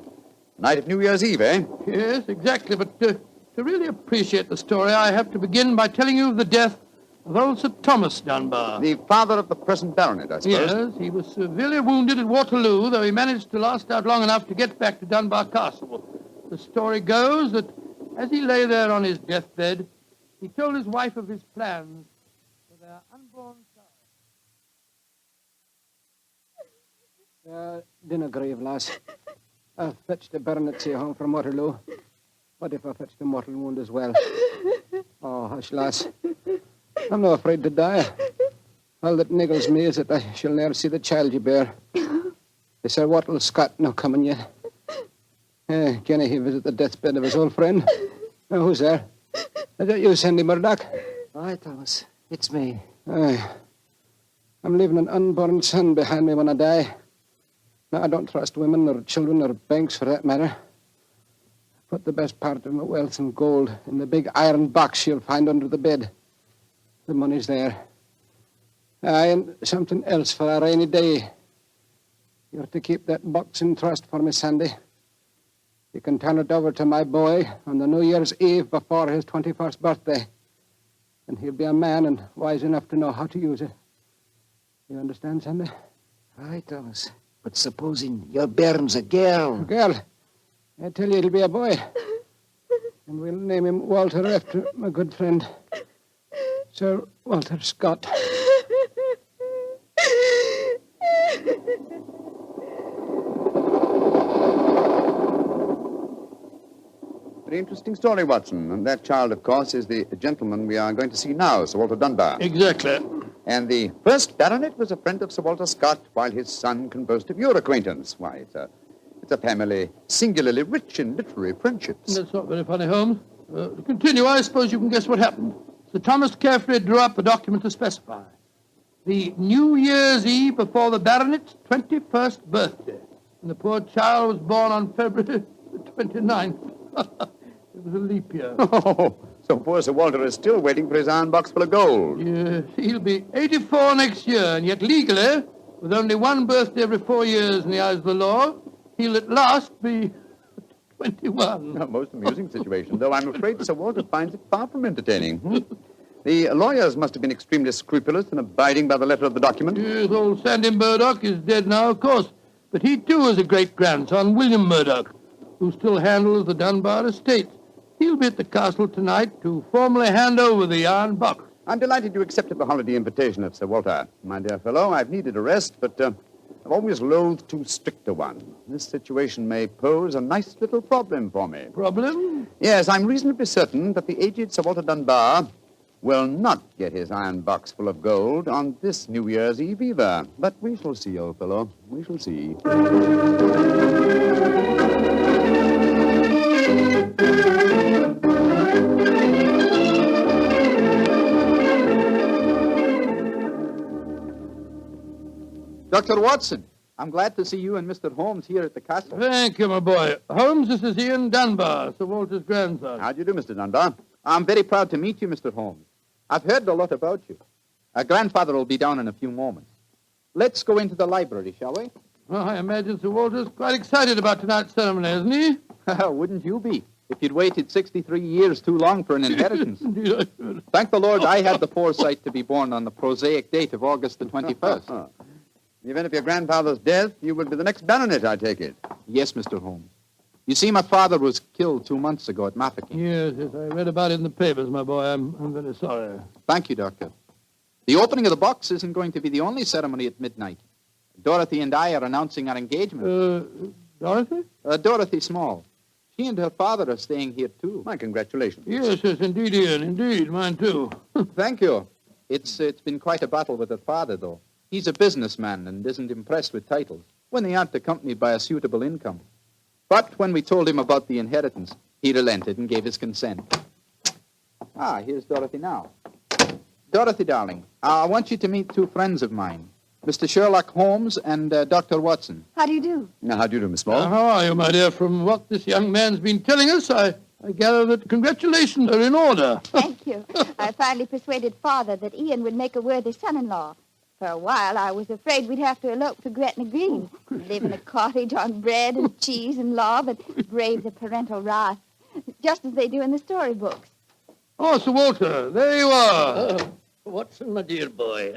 Night of New Year's Eve, eh? Yes, exactly. But to really appreciate the story, I have to begin by telling you of the death of old Sir Thomas Dunbar. The father of the present baronet, I suppose. Yes, he was severely wounded at Waterloo, though he managed to last out long enough to get back to Dunbar Castle. The story goes that as he lay there on his deathbed, he told his wife of his plans for their unborn child. Dinna grieve, lass. I'll fetch the baronetcy home from Waterloo. What if I fetch the mortal wound as well? Oh, hush, lass. I'm not afraid to die. All that niggles me is that I shall never see the child you bear. Is Sir Walter Scott no coming yet? Can he visit the deathbed of his old friend? Who's there? Is that you, Sandy Murdoch? Aye, Thomas. It's me. Aye. I'm leaving an unborn son behind me when I die. Now, I don't trust women or children or banks for that matter. Put the best part of my wealth and gold in the big iron box you'll find under the bed. The money's there. Aye, and something else for a rainy day. You're to keep that box in trust for me, Sandy. You can turn it over to my boy on the New Year's Eve before his 21st birthday. And he'll be a man and wise enough to know how to use it. You understand, Sandy? Aye, Thomas. But supposing your bairn's a girl. A girl? I tell you, it'll be a boy. And we'll name him Walter after my good friend, Sir Walter Scott. Very interesting story, Watson. And that child, of course, is the gentleman we are going to see now, Sir Walter Dunbar. Exactly. And the first baronet was a friend of Sir Walter Scott, while his son can boast of your acquaintance. Why, it's a family singularly rich in literary friendships. That's not very funny, Holmes. To continue, I suppose you can guess what happened. Sir Thomas carefully drew up a document to specify the New Year's Eve before the baronet's 21st birthday. And the poor child was born on February the 29th. It was a leap year. Oh, so poor Sir Walter is still waiting for his iron box full of gold. Yes, he'll be 84 next year, and yet legally, with only one birthday every 4 years in the eyes of the law, he'll at last be 21. A most amusing situation, though I'm afraid Sir Walter finds it far from entertaining. The lawyers must have been extremely scrupulous in abiding by the letter of the document. Yes, old Sandy Murdoch is dead now, of course. But he, too, is a great-grandson, William Murdoch, who still handles the Dunbar estate. He'll be at the castle tonight to formally hand over the iron box. I'm delighted you accepted the holiday invitation of Sir Walter. My dear fellow, I've needed a rest, but I've always loathed too strict a one. This situation may pose a nice little problem for me. Problem? Yes, I'm reasonably certain that the aged Sir Walter Dunbar will not get his iron box full of gold on this New Year's Eve either. But we shall see, old fellow. We shall see. Dr. Watson, I'm glad to see you and Mr. Holmes here at the castle. Thank you, my boy. Holmes, this is Ian Dunbar, Sir Walter's grandson. How do you do, Mr. Dunbar? I'm very proud to meet you, Mr. Holmes. I've heard a lot about you. Our grandfather will be down in a few moments. Let's go into the library, shall we? Well, I imagine Sir Walter's quite excited about tonight's ceremony, isn't he? Wouldn't you be, if you'd waited 63 years too long for an inheritance? Thank the Lord I had the foresight to be born on the prosaic date of August the 21st. In the event of your grandfather's death, you will be the next baronet, I take it. Yes, Mr. Holmes. You see, my father was killed 2 months ago at Mafeking. Yes, I read about it in the papers, my boy. I'm very sorry. Thank you, Doctor. The opening of the box isn't going to be the only ceremony at midnight. Dorothy and I are announcing our engagement. Dorothy? Dorothy Small. She and her father are staying here, too. My congratulations. Yes, indeed, Ian. Indeed, mine, too. Thank you. It's been quite a battle with her father, though. He's a businessman and isn't impressed with titles when they aren't accompanied by a suitable income. But when we told him about the inheritance, he relented and gave his consent. Here's Dorothy now. Dorothy, darling, I want you to meet two friends of mine, Mr. Sherlock Holmes and Dr. Watson. How do you do? Now, how do you do, Miss Small? How are you, my dear? From what this young man's been telling us, I gather that congratulations are in order. Thank you. I finally persuaded Father that Ian would make a worthy son-in-law. For a while, I was afraid we'd have to elope to Gretna Green, live in a cottage on bread and cheese and law, but brave the parental wrath, just as they do in the storybooks. Oh, Sir Walter, there you are. Watson, my dear boy,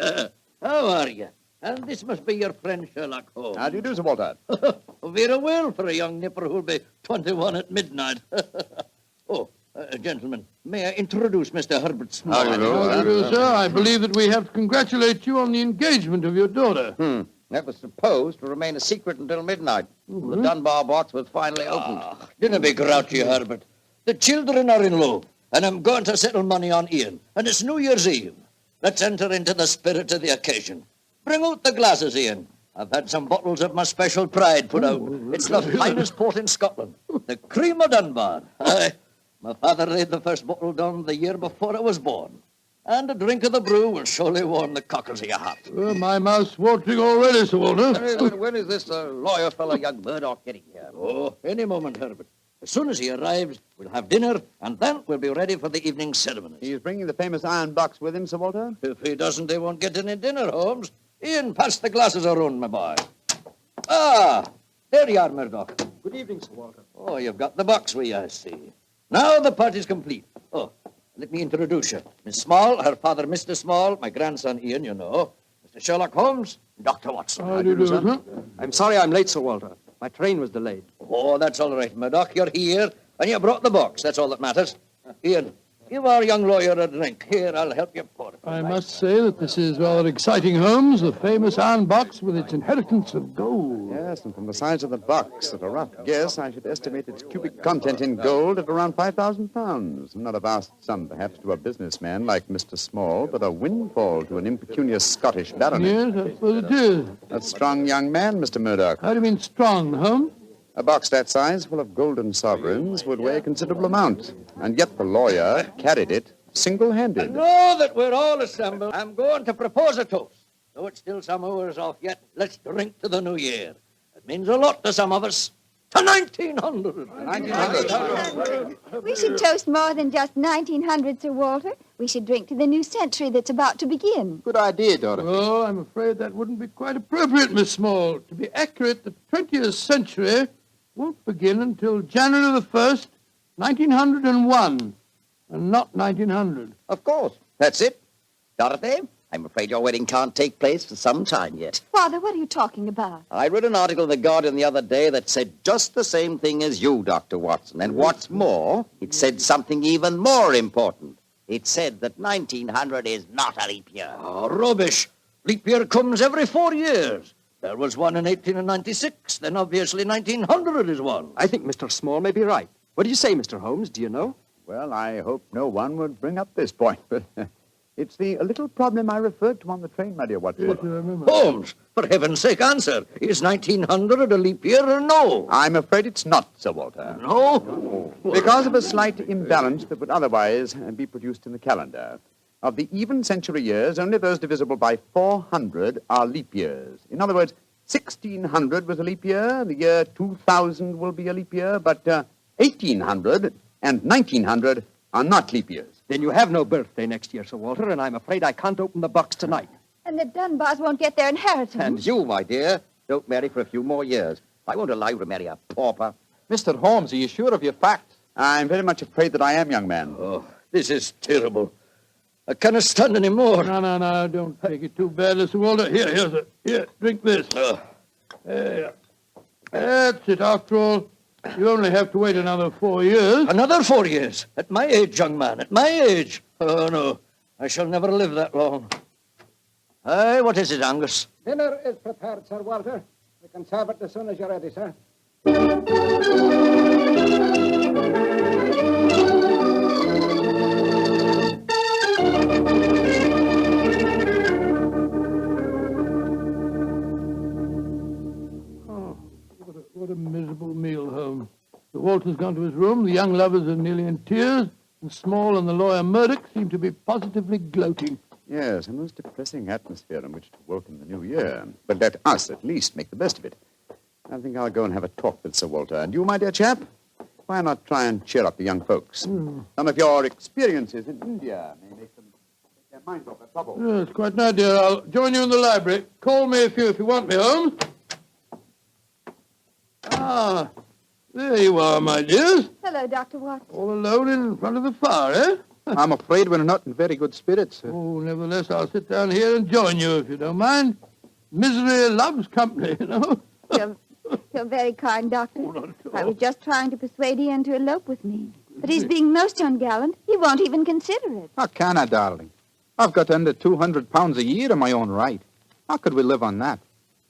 how are you? And this must be your friend Sherlock Holmes. How do you do, Sir Walter? Very well for a young nipper who'll be 21 at midnight. Gentlemen, may I introduce Mr. Herbert Small? How do you do, sir? I believe that we have to congratulate you on the engagement of your daughter. That was supposed to remain a secret until midnight. The Dunbar box was finally opened. Dinna be grouchy, Herbert. The children are in love, and I'm going to settle money on Ian. And it's New Year's Eve. Let's enter into the spirit of the occasion. Bring out the glasses, Ian. I've had some bottles of my special pride put out. It's the finest port in Scotland. The cream of Dunbar. Aye. My father laid the first bottle down the year before I was born. And a drink of the brew will surely warm the cockles of your heart. My mouth's watering already, Sir Walter. When is this lawyer fellow, young Murdoch, getting here? Any moment, Herbert. As soon as he arrives, we'll have dinner, and then we'll be ready for the evening ceremonies. He's bringing the famous iron box with him, Sir Walter? If he doesn't, they won't get any dinner, Holmes. Ian, pass the glasses around, my boy. There you are, Murdoch. Good evening, Sir Walter. Oh, you've got the box with you, I see. Now the party's complete. Let me introduce you. Miss Small, her father, Mr. Small, my grandson, Ian, you know. Mr. Sherlock Holmes, Dr. Watson. How do you do, sir? I'm sorry I'm late, Sir Walter. My train was delayed. Oh, that's all right, Murdoch. You're here, and you brought the box. That's all that matters. Ian, give our young lawyer a drink. Here, I'll help you pour it. I must say that this is rather exciting, Holmes. The famous iron box with its inheritance of gold. Yes, and from the size of the box, at a rough guess, I should estimate its cubic content in gold at around 5,000 pounds. Not a vast sum, perhaps, to a businessman like Mr. Small, but a windfall to an impecunious Scottish baronet. Yes, I suppose it is. A strong young man, Mr. Murdoch. How do you mean strong, Holmes? A box that size, full of golden sovereigns, would weigh a considerable amount. And yet the lawyer carried it single-handed. Now that we're all assembled, I'm going to propose a toast. Though it's still some hours off yet, let's drink to the new year. It means a lot to some of us. To 1900. 1900. We should toast more than just 1900, Sir Walter. We should drink to the new century that's about to begin. Good idea, Dorothy. Oh, I'm afraid that wouldn't be quite appropriate, Miss Small. To be accurate, the 20th century won't begin until January the 1st, 1901, and not 1900. Of course. That's it. Dorothy, I'm afraid your wedding can't take place for some time yet. Father, what are you talking about? I read an article in The Guardian the other day that said just the same thing as you, Dr. Watson. And what's more, it said something even more important. It said that 1900 is not a leap year. Oh, rubbish. Leap year comes every 4 years. There was one in 1896. Then obviously 1900 is one. I think Mr. Small may be right. What do you say, Mr. Holmes? Do you know? Well, I hope no one would bring up this point, but it's the little problem I referred to on the train, my dear Watson. Yes, I remember. Holmes, for heaven's sake, answer. Is 1900 a leap year or no? I'm afraid it's not, Sir Walter. No? Because of a slight imbalance that would otherwise be produced in the calendar. Of the even century years, only those divisible by 400 are leap years. In other words, 1600 was a leap year, the year 2000 will be a leap year, but 1800 and 1900 are not leap years. Then you have no birthday next year, Sir Walter, and I'm afraid I can't open the box tonight. And the Dunbars won't get their inheritance. And you, my dear, don't marry for a few more years. I won't allow you to marry a pauper. Mr. Holmes, are you sure of your facts? I'm very much afraid that I am, young man. Oh, this is terrible. I cannot stand any more. No, don't take it too badly, Sir Walter. Here, drink this. That's it. After all, you only have to wait another 4 years. Another 4 years? At my age, young man, at my age. Oh, no, I shall never live that long. Aye, what is it, Angus? Dinner is prepared, Sir Walter. We can serve it as soon as you're ready, sir. What what a miserable meal, Holmes. Sir Walter's gone to his room, the young lovers are nearly in tears, and Small and the lawyer Murdoch seem to be positively gloating. Yes, a most depressing atmosphere in which to welcome the new year. But let us, at least, make the best of it. I think I'll go and have a talk with Sir Walter. And you, my dear chap, why not try and cheer up the young folks? Some of your experiences in India may make them take their minds off their trouble. Yes, quite an idea. I'll join you in the library. Call me if you want me, Holmes. Ah, there you are, my dears. Hello, Dr. Watson. All alone in front of the fire, eh? I'm afraid we're not in very good spirits, sir. Oh, nevertheless, I'll sit down here and join you, if you don't mind. Misery loves company, you know. You're very kind, Doctor. I was just trying to persuade Ian to elope with me. But he's being most ungallant. He won't even consider it. How can I, darling? I've got under 200 pounds a year in my own right. How could we live on that?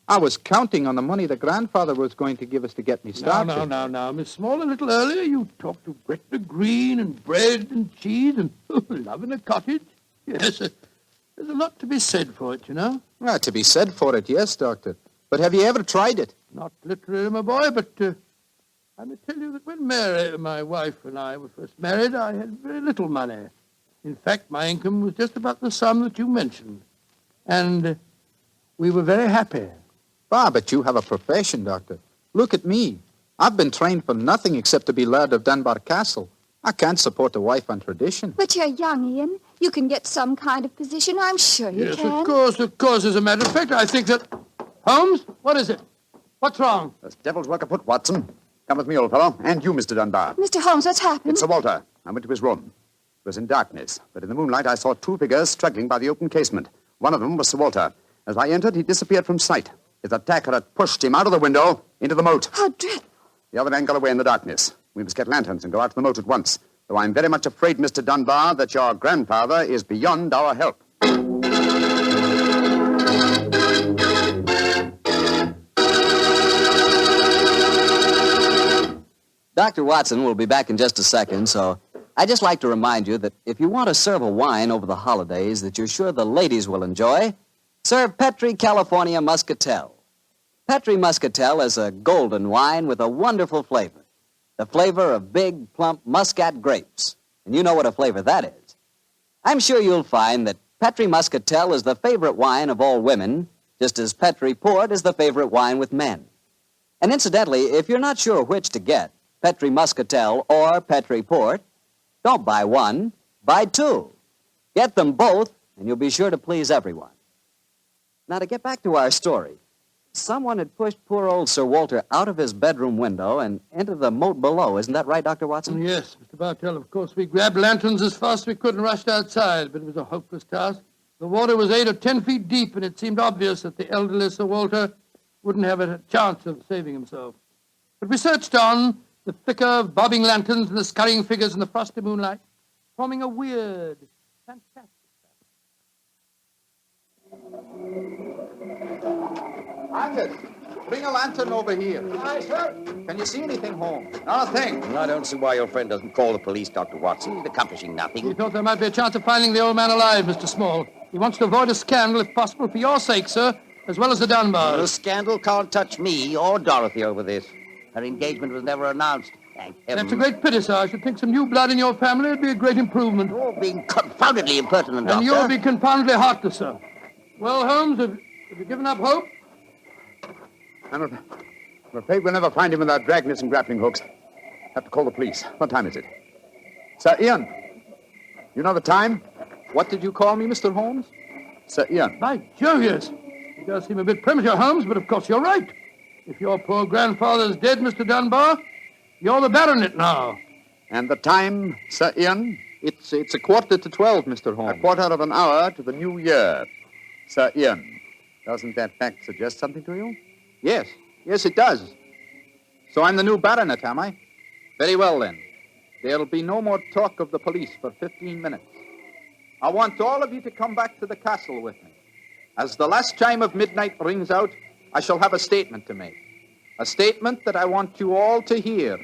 I was counting on the money the grandfather was going to give us to get me started. Now, Miss Small, a little earlier you talked of Gretna Green and bread and cheese and love in a cottage. Yes, there's a lot to be said for it, you know. Well, to be said for it, yes, Doctor. But have you ever tried it? Not literally, my boy, but I may tell you that when Mary, my wife, and I were first married, I had very little money. In fact, my income was just about the sum that you mentioned. And we were very happy. Ah, but you have a profession, Doctor. Look at me. I've been trained for nothing except to be Laird of Dunbar Castle. I can't support a wife on tradition. But you're young, Ian. You can get some kind of position. I'm sure you can. Yes, of course. As a matter of fact, I think that... Holmes, what is it? What's wrong? There's devil's work afoot, Watson. Come with me, old fellow. And you, Mr. Dunbar. Mr. Holmes, what's happened? It's Sir Walter. I went to his room. It was in darkness, but in the moonlight I saw two figures struggling by the open casement. One of them was Sir Walter. As I entered, he disappeared from sight. His attacker had pushed him out of the window into the moat. How dreadful. The other man got away in the darkness. We must get lanterns and go out to the moat at once. Though I'm very much afraid, Mr. Dunbar, that your grandfather is beyond our help. Dr. Watson will be back in just a second, so I'd just like to remind you that if you want to serve a wine over the holidays that you're sure the ladies will enjoy, serve Petri California Muscatel. Petri Muscatel is a golden wine with a wonderful flavor. The flavor of big, plump Muscat grapes. And you know what a flavor that is. I'm sure you'll find that Petri Muscatel is the favorite wine of all women, just as Petri Port is the favorite wine with men. And incidentally, if you're not sure which to get, Petri Muscatel or Petri Port, don't buy one, buy two. Get them both, and you'll be sure to please everyone. Now, to get back to our story, someone had pushed poor old Sir Walter out of his bedroom window and into the moat below. Isn't that right, Dr. Watson? Yes, Mr. Bartell. Of course, we grabbed lanterns as fast as we could and rushed outside, but it was a hopeless task. The water was 8 or 10 feet deep, and it seemed obvious that the elderly Sir Walter wouldn't have a chance of saving himself. But we searched on, the flicker of bobbing lanterns and the scurrying figures in the frosty moonlight, forming a weird, fantastic Angus, bring a lantern over here. Aye, sir. Can you see anything, Holmes? Not a thing. I don't see why your friend doesn't call the police, Dr. Watson. He's accomplishing nothing. We thought there might be a chance of finding the old man alive, Mr. Small. He wants to avoid a scandal, if possible, for your sake, sir, as well as the Dunbars. The scandal can't touch me or Dorothy over this. Her engagement was never announced. Thank heaven. That's a great pity, sir. I should think some new blood in your family would be a great improvement. You're being confoundedly impertinent, Doctor. And you'll be confoundedly heartless, sir. Well, Holmes, have you given up hope? I'm afraid we'll never find him without dragnets and grappling hooks. Have to call the police. What time is it? Sir Ian, you know the time? What did you call me, Mr. Holmes? Sir Ian. By Jove, yes. It does seem a bit premature, Holmes, but of course you're right. If your poor grandfather's dead, Mr. Dunbar, you're the baronet now. And the time, Sir Ian? It's 11:45, Mr. Holmes. A quarter of an hour to the new year. Sir Ian, doesn't that fact suggest something to you? Yes, it does. So I'm the new baronet, am I? Very well, then. There'll be no more talk of the police for 15 minutes. I want all of you to come back to the castle with me. As the last chime of midnight rings out, I shall have a statement to make. A statement that I want you all to hear.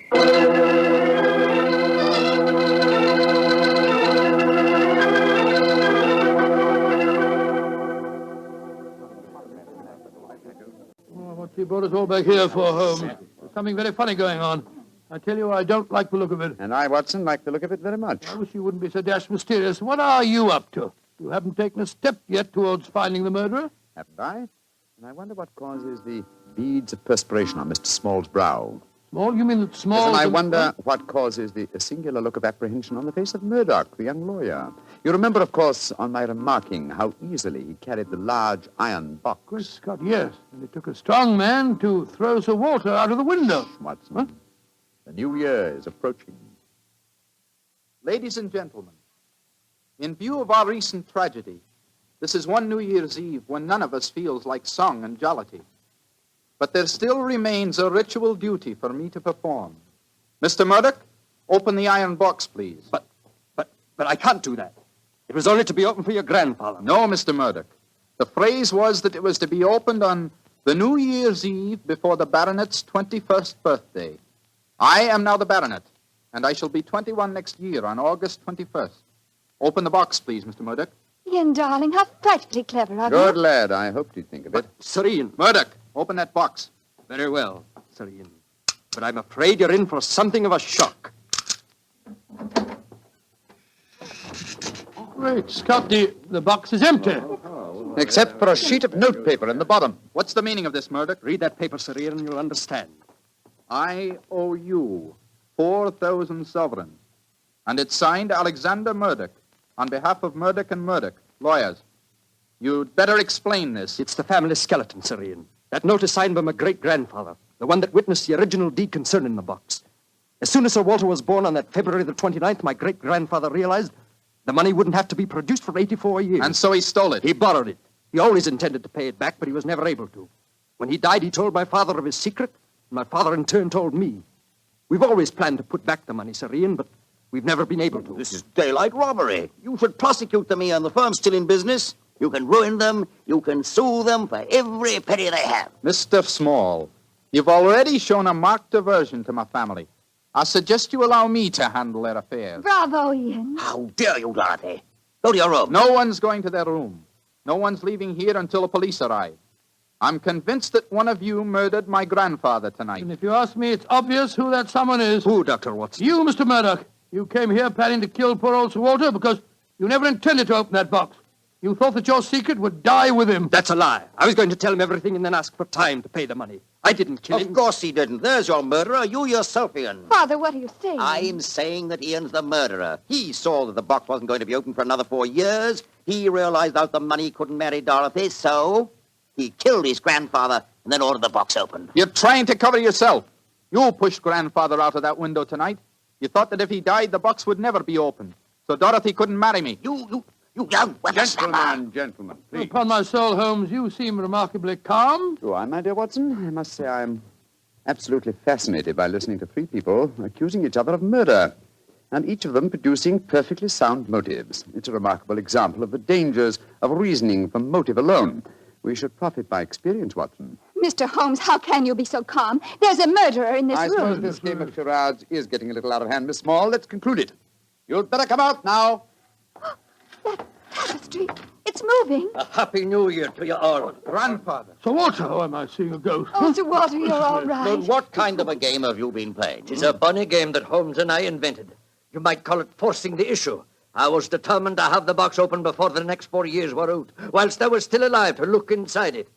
Oh, what you brought us all back here for, Holmes? To something very funny going on. I tell you, I don't like the look of it. And I, Watson, like the look of it very much. I wish you wouldn't be so dashed mysterious. What are you up to? You haven't taken a step yet towards finding the murderer? Haven't I? And I wonder what causes the beads of perspiration on Mr. Small's brow. Small? You mean that Small... Yes, and I wonder what causes the singular look of apprehension on the face of Murdoch, the young lawyer. You remember, of course, on my remarking how easily he carried the large iron box. Good Scott, yes. And it took a strong man to throw Sir Walter out of the window. Watson, huh? The new year is approaching. Ladies and gentlemen, in view of our recent tragedy, this is one New Year's Eve when none of us feels like song and jollity. But there still remains a ritual duty for me to perform. Mr. Murdoch, open the iron box, please. But I can't do that. It was only to be opened for your grandfather. No, Mr. Murdoch. The phrase was that it was to be opened on the New Year's Eve before the baronet's 21st birthday. I am now the baronet, and I shall be 21 next year on August 21st. Open the box, please, Mr. Murdoch. Ian, darling, how frightfully clever of you. Good lad. I hoped you'd think of it. Sir Ian. Murdoch, open that box. Very well, Sir Ian. But I'm afraid you're in for something of a shock. Great Scott, the box is empty. Except for a sheet of notepaper in the bottom. What's the meaning of this, Murdoch? Read that paper, Sir Ian, and you'll understand. I owe you 4,000 sovereigns. And it's signed Alexander Murdoch, on behalf of Murdoch and Murdoch, lawyers. You'd better explain this. It's the family skeleton, Sir Ian. That note is signed by my great-grandfather, the one that witnessed the original deed concerning the box. As soon as Sir Walter was born on that February the 29th, my great-grandfather realized the money wouldn't have to be produced for 84 years. And so he stole it. He borrowed it. He always intended to pay it back, but he was never able to. When he died, he told my father of his secret, and my father in turn told me. We've always planned to put back the money, Sir Ian, but we've never been able to. This is daylight robbery. You should prosecute them, Ian. The firm's still in business. You can ruin them. You can sue them for every penny they have. Mr. Small, you've already shown a marked aversion to my family. I suggest you allow me to handle their affairs. Bravo, Ian. How dare you, Dorothy? Go to your room. No one's going to their room. No one's leaving here until the police arrive. I'm convinced that one of you murdered my grandfather tonight. And if you ask me, it's obvious who that someone is. Who, Dr. Watson? You, Mr. Murdoch. You came here planning to kill poor old Sir Walter because you never intended to open that box. You thought that your secret would die with him. That's a lie. I was going to tell him everything and then ask for time to pay the money. I didn't kill him. Of course he didn't. There's your murderer. You yourself, Ian. Father, what are you saying? I'm saying that Ian's the murderer. He saw that the box wasn't going to be open for another 4 years. He realized out the money couldn't marry Dorothy, so he killed his grandfather and then ordered the box opened. You're trying to cover yourself. You pushed grandfather out of that window tonight. You thought that if he died, the box would never be opened. So Dorothy couldn't marry me. You young Gentlemen, please. Upon my soul, Holmes, you seem remarkably calm. Do I, my dear Watson? I must say I'm absolutely fascinated by listening to three people accusing each other of murder, and each of them producing perfectly sound motives. It's a remarkable example of the dangers of reasoning from motive alone. We should profit by experience, Watson. Mr. Holmes, how can you be so calm? There's a murderer in this I room. suppose this game of charades is getting a little out of hand, Miss Small. Let's conclude it. You'd better come out now. That tapestry, it's moving. A happy new year to you all. Grandfather. Sir Walter, oh, am I seeing a ghost? Oh, Sir Walter, you're all right. Now, what kind of a game have you been playing? It's a bunny game that Holmes and I invented. You might call it forcing the issue. I was determined to have the box open before the next 4 years were out, whilst I was still alive to look inside it.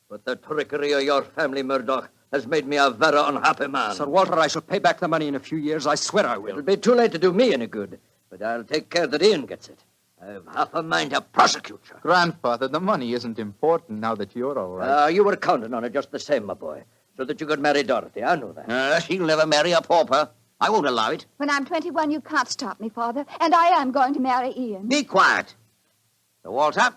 But the trickery of your family, Murdoch, has made me a very unhappy man. Sir Walter, I shall pay back the money in a few years. I swear I will. It'll be too late to do me any good, but I'll take care that Ian gets it. I've half a mind to prosecute you. Grandfather, the money isn't important now that you're all right. You were counting on it just the same, my boy, so that you could marry Dorothy. I know that. She'll never marry a pauper. I won't allow it. When I'm 21, you can't stop me, Father, and I am going to marry Ian. Be quiet. Sir Walter,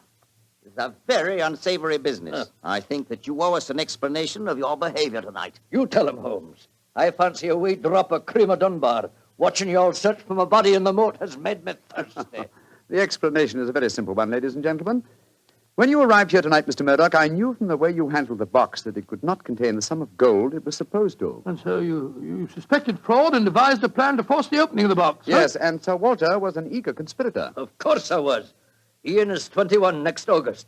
this is a very unsavory business. I think that you owe us an explanation of your behavior tonight. You tell him, Holmes. I fancy a wee drop of cream of Dunbar. Watching you all search for my body in the moat has made me thirsty. The explanation is a very simple one, ladies and gentlemen. When you arrived here tonight, Mr. Murdoch, I knew from the way you handled the box that it could not contain the sum of gold it was supposed to. And so you suspected fraud and devised a plan to force the opening of the box. Yes, and Sir Walter was an eager conspirator. Of course I was. Ian is 21 next August.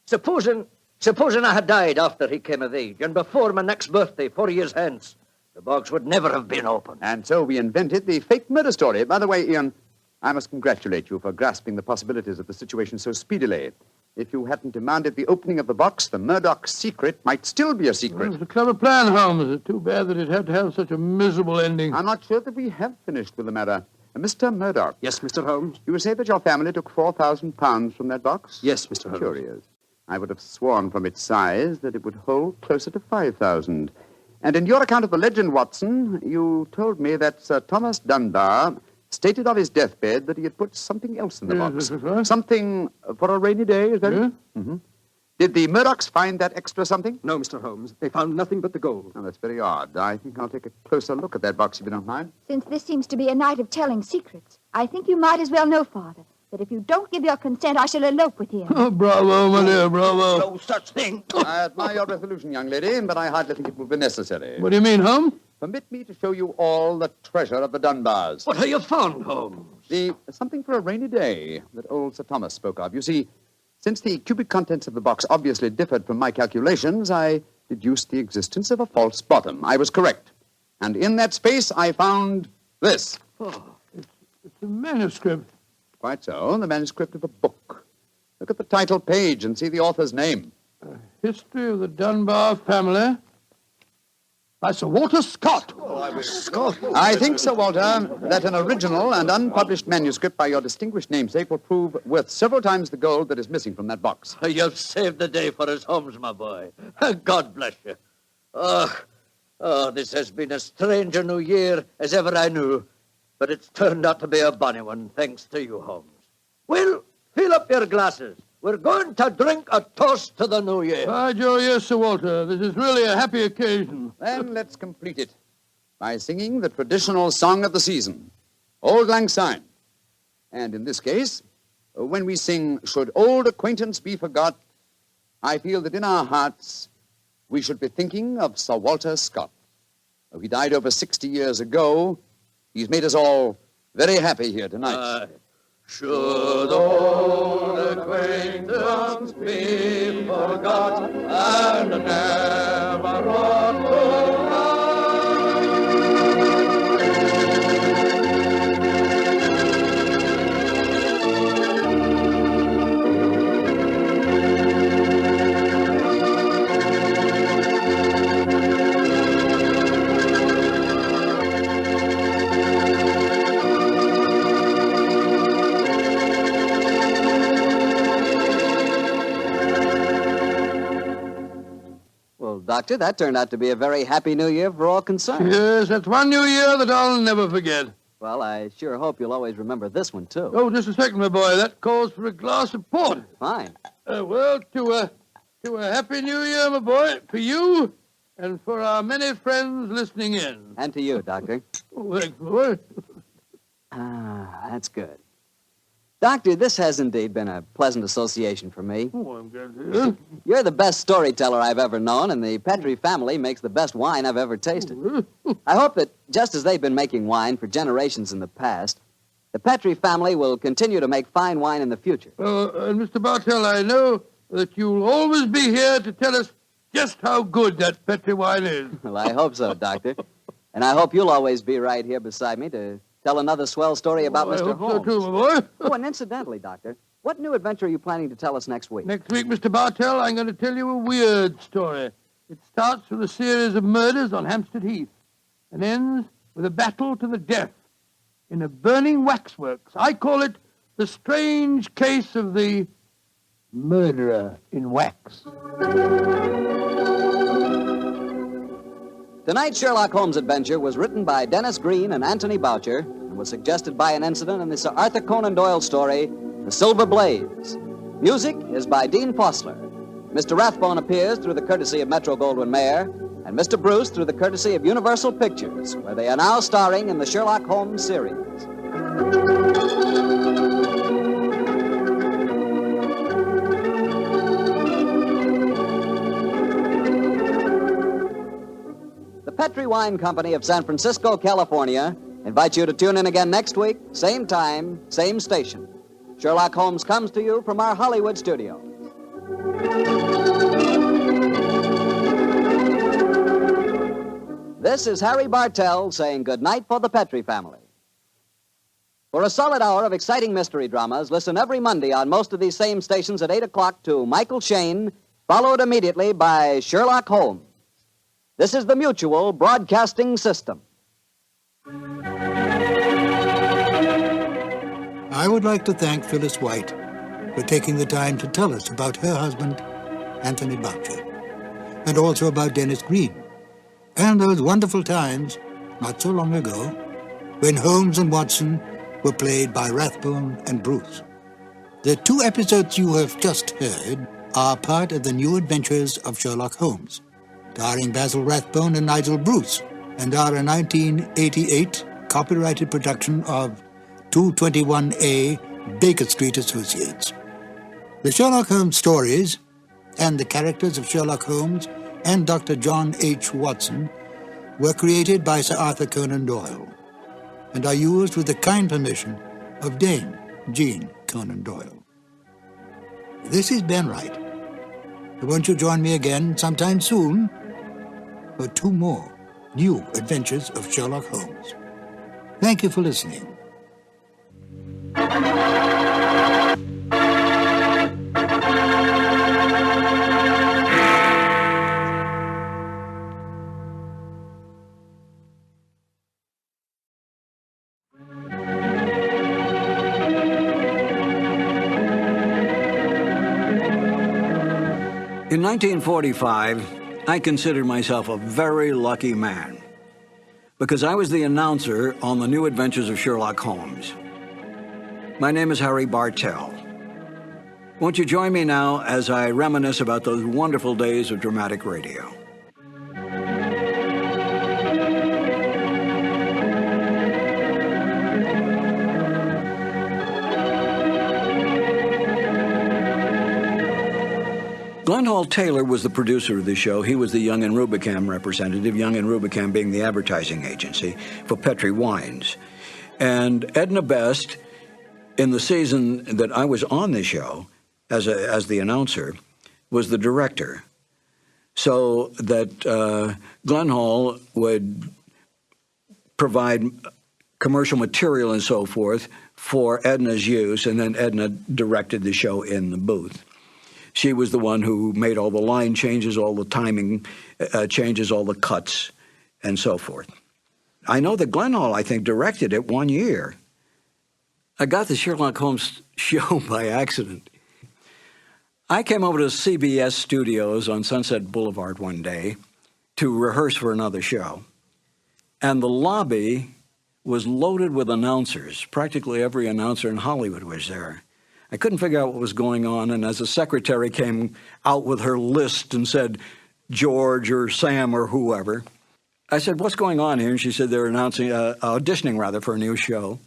Supposing I had died after he came of age and before my next birthday, 4 years hence, the box would never have been opened. And so we invented the fake murder story. By the way, Ian, I must congratulate you for grasping the possibilities of the situation so speedily. If you hadn't demanded the opening of the box, the Murdoch secret might still be a secret. Well, it's a clever plan, Holmes. It's too bad that it had to have such a miserable ending. I'm not sure that we have finished with the matter. Mr. Murdoch. Yes, Mr. Holmes? You say that your family took £4,000 from that box? Yes, Mr. Holmes. Curious. I would have sworn from its size that it would hold closer to 5,000. And in your account of the legend, Watson, you told me that Sir Thomas Dunbar stated on his deathbed that he had put something else in the box. Right. Something for a rainy day, is that it? Mm-hmm. Did the Murdochs find that extra something? No, Mr. Holmes. They found nothing but the gold. Oh, that's very odd. I think I'll take a closer look at that box, if you don't mind. Since this seems to be a night of telling secrets, I think you might as well know, Father, that if you don't give your consent, I shall elope with him. Oh, bravo, my dear, bravo. No such thing. I admire your resolution, young lady, but I hardly think it will be necessary. What do you mean, Holmes? Permit me to show you all the treasure of the Dunbars. What have you found, Holmes? Something for a rainy day that old Sir Thomas spoke of. You see, since the cubic contents of the box obviously differed from my calculations, I deduced the existence of a false bottom. I was correct. And in that space, I found this. Oh, it's a manuscript. Quite so, the manuscript of a book. Look at the title page and see the author's name. History of the Dunbar Family by Sir Walter Scott. Scott? I think, Sir Walter, that an original and unpublished manuscript by your distinguished namesake will prove worth several times the gold that is missing from that box. You've saved the day for us, Holmes, my boy. God bless you. Oh, this has been as strange a new year as ever I knew. But it's turned out to be a bonny one, thanks to you, Holmes. Well, fill up your glasses. We're going to drink a toast to the new year. By Joe, yes, Sir Walter. This is really a happy occasion. Then let's complete it by singing the traditional song of the season, Auld Lang Syne. And in this case, when we sing, Should Old Acquaintance Be Forgot, I feel that in our hearts we should be thinking of Sir Walter Scott. Though he died over 60 years ago, he's made us all very happy here tonight. Should old acquaintance be forgot and never brought to Doctor, that turned out to be a very happy new year for all concerned. Yes, that's one new year that I'll never forget. Well, I sure hope you'll always remember this one, too. Oh, just a second, my boy. That calls for a glass of port. Fine. Well, to a happy new year, my boy, for you and for our many friends listening in. And to you, Doctor. Oh, thanks, boy. That's good. Doctor, this has indeed been a pleasant association for me. Oh, I'm glad to hear. You're the best storyteller I've ever known, and the Petrie family makes the best wine I've ever tasted. I hope that, just as they've been making wine for generations in the past, the Petrie family will continue to make fine wine in the future. And Mr. Bartell, I know that you'll always be here to tell us just how good that Petrie wine is. Well, I hope so, Doctor. And I hope you'll always be right here beside me to tell another swell story about Mr. I hope Holmes. so too, my boy. Oh, and incidentally, Doctor, what new adventure are you planning to tell us next week? Next week, Mr. Bartell, I'm going to tell you a weird story. It starts with a series of murders on Hampstead Heath and ends with a battle to the death in a burning waxworks. I call it the strange case of the murderer in wax. Tonight's Sherlock Holmes adventure was written by Dennis Green and Anthony Boucher and was suggested by an incident in the Sir Arthur Conan Doyle story, The Silver Blaze. Music is by Dean Fossler. Mr. Rathbone appears through the courtesy of Metro-Goldwyn-Mayer, and Mr. Bruce through the courtesy of Universal Pictures, where they are now starring in the Sherlock Holmes series. The Petrie Wine Company of San Francisco, California, invites you to tune in again next week, same time, same station. Sherlock Holmes comes to you from our Hollywood studio. This is Harry Bartell saying goodnight for the Petrie family. For a solid hour of exciting mystery dramas, listen every Monday on most of these same stations at 8 o'clock to Michael Shayne, followed immediately by Sherlock Holmes. This is the Mutual Broadcasting System. I would like to thank Phyllis White for taking the time to tell us about her husband, Anthony Boucher, and also about Dennis Green, and those wonderful times, not so long ago, when Holmes and Watson were played by Rathbone and Bruce. The 2 episodes you have just heard are part of the New Adventures of Sherlock Holmes, starring Basil Rathbone and Nigel Bruce, and are a 1988 copyrighted production of 221A Baker Street Associates. The Sherlock Holmes stories and the characters of Sherlock Holmes and Dr. John H. Watson were created by Sir Arthur Conan Doyle and are used with the kind permission of Dame Jean Conan Doyle. This is Ben Wright. Won't you join me again sometime soon for 2 more New Adventures of Sherlock Holmes? Thank you for listening. In 1945, I considered myself a very lucky man because I was the announcer on the New Adventures of Sherlock Holmes. My name is Harry Bartell. Won't you join me now as I reminisce about those wonderful days of dramatic radio? Glenn Hall Taylor was the producer of the show. He was the Young and Rubicam representative, Young and Rubicam being the advertising agency for Petrie Wines. And Edna Best, in the season that I was on the show as the announcer, was the director. So that Glenn Hall would provide commercial material and so forth for Edna's use, and then Edna directed the show in the booth. She was the one who made all the line changes, all the timing changes, all the cuts, and so forth. I know that Glenn Hall, I think, directed it 1 year. I got the Sherlock Holmes show by accident. I came over to CBS Studios on Sunset Boulevard one day to rehearse for another show, and the lobby was loaded with announcers. Practically every announcer in Hollywood was there. I couldn't figure out what was going on, and as the secretary came out with her list and said, George or Sam or whoever, I said, what's going on here? And she said, they're auditioning for a new show.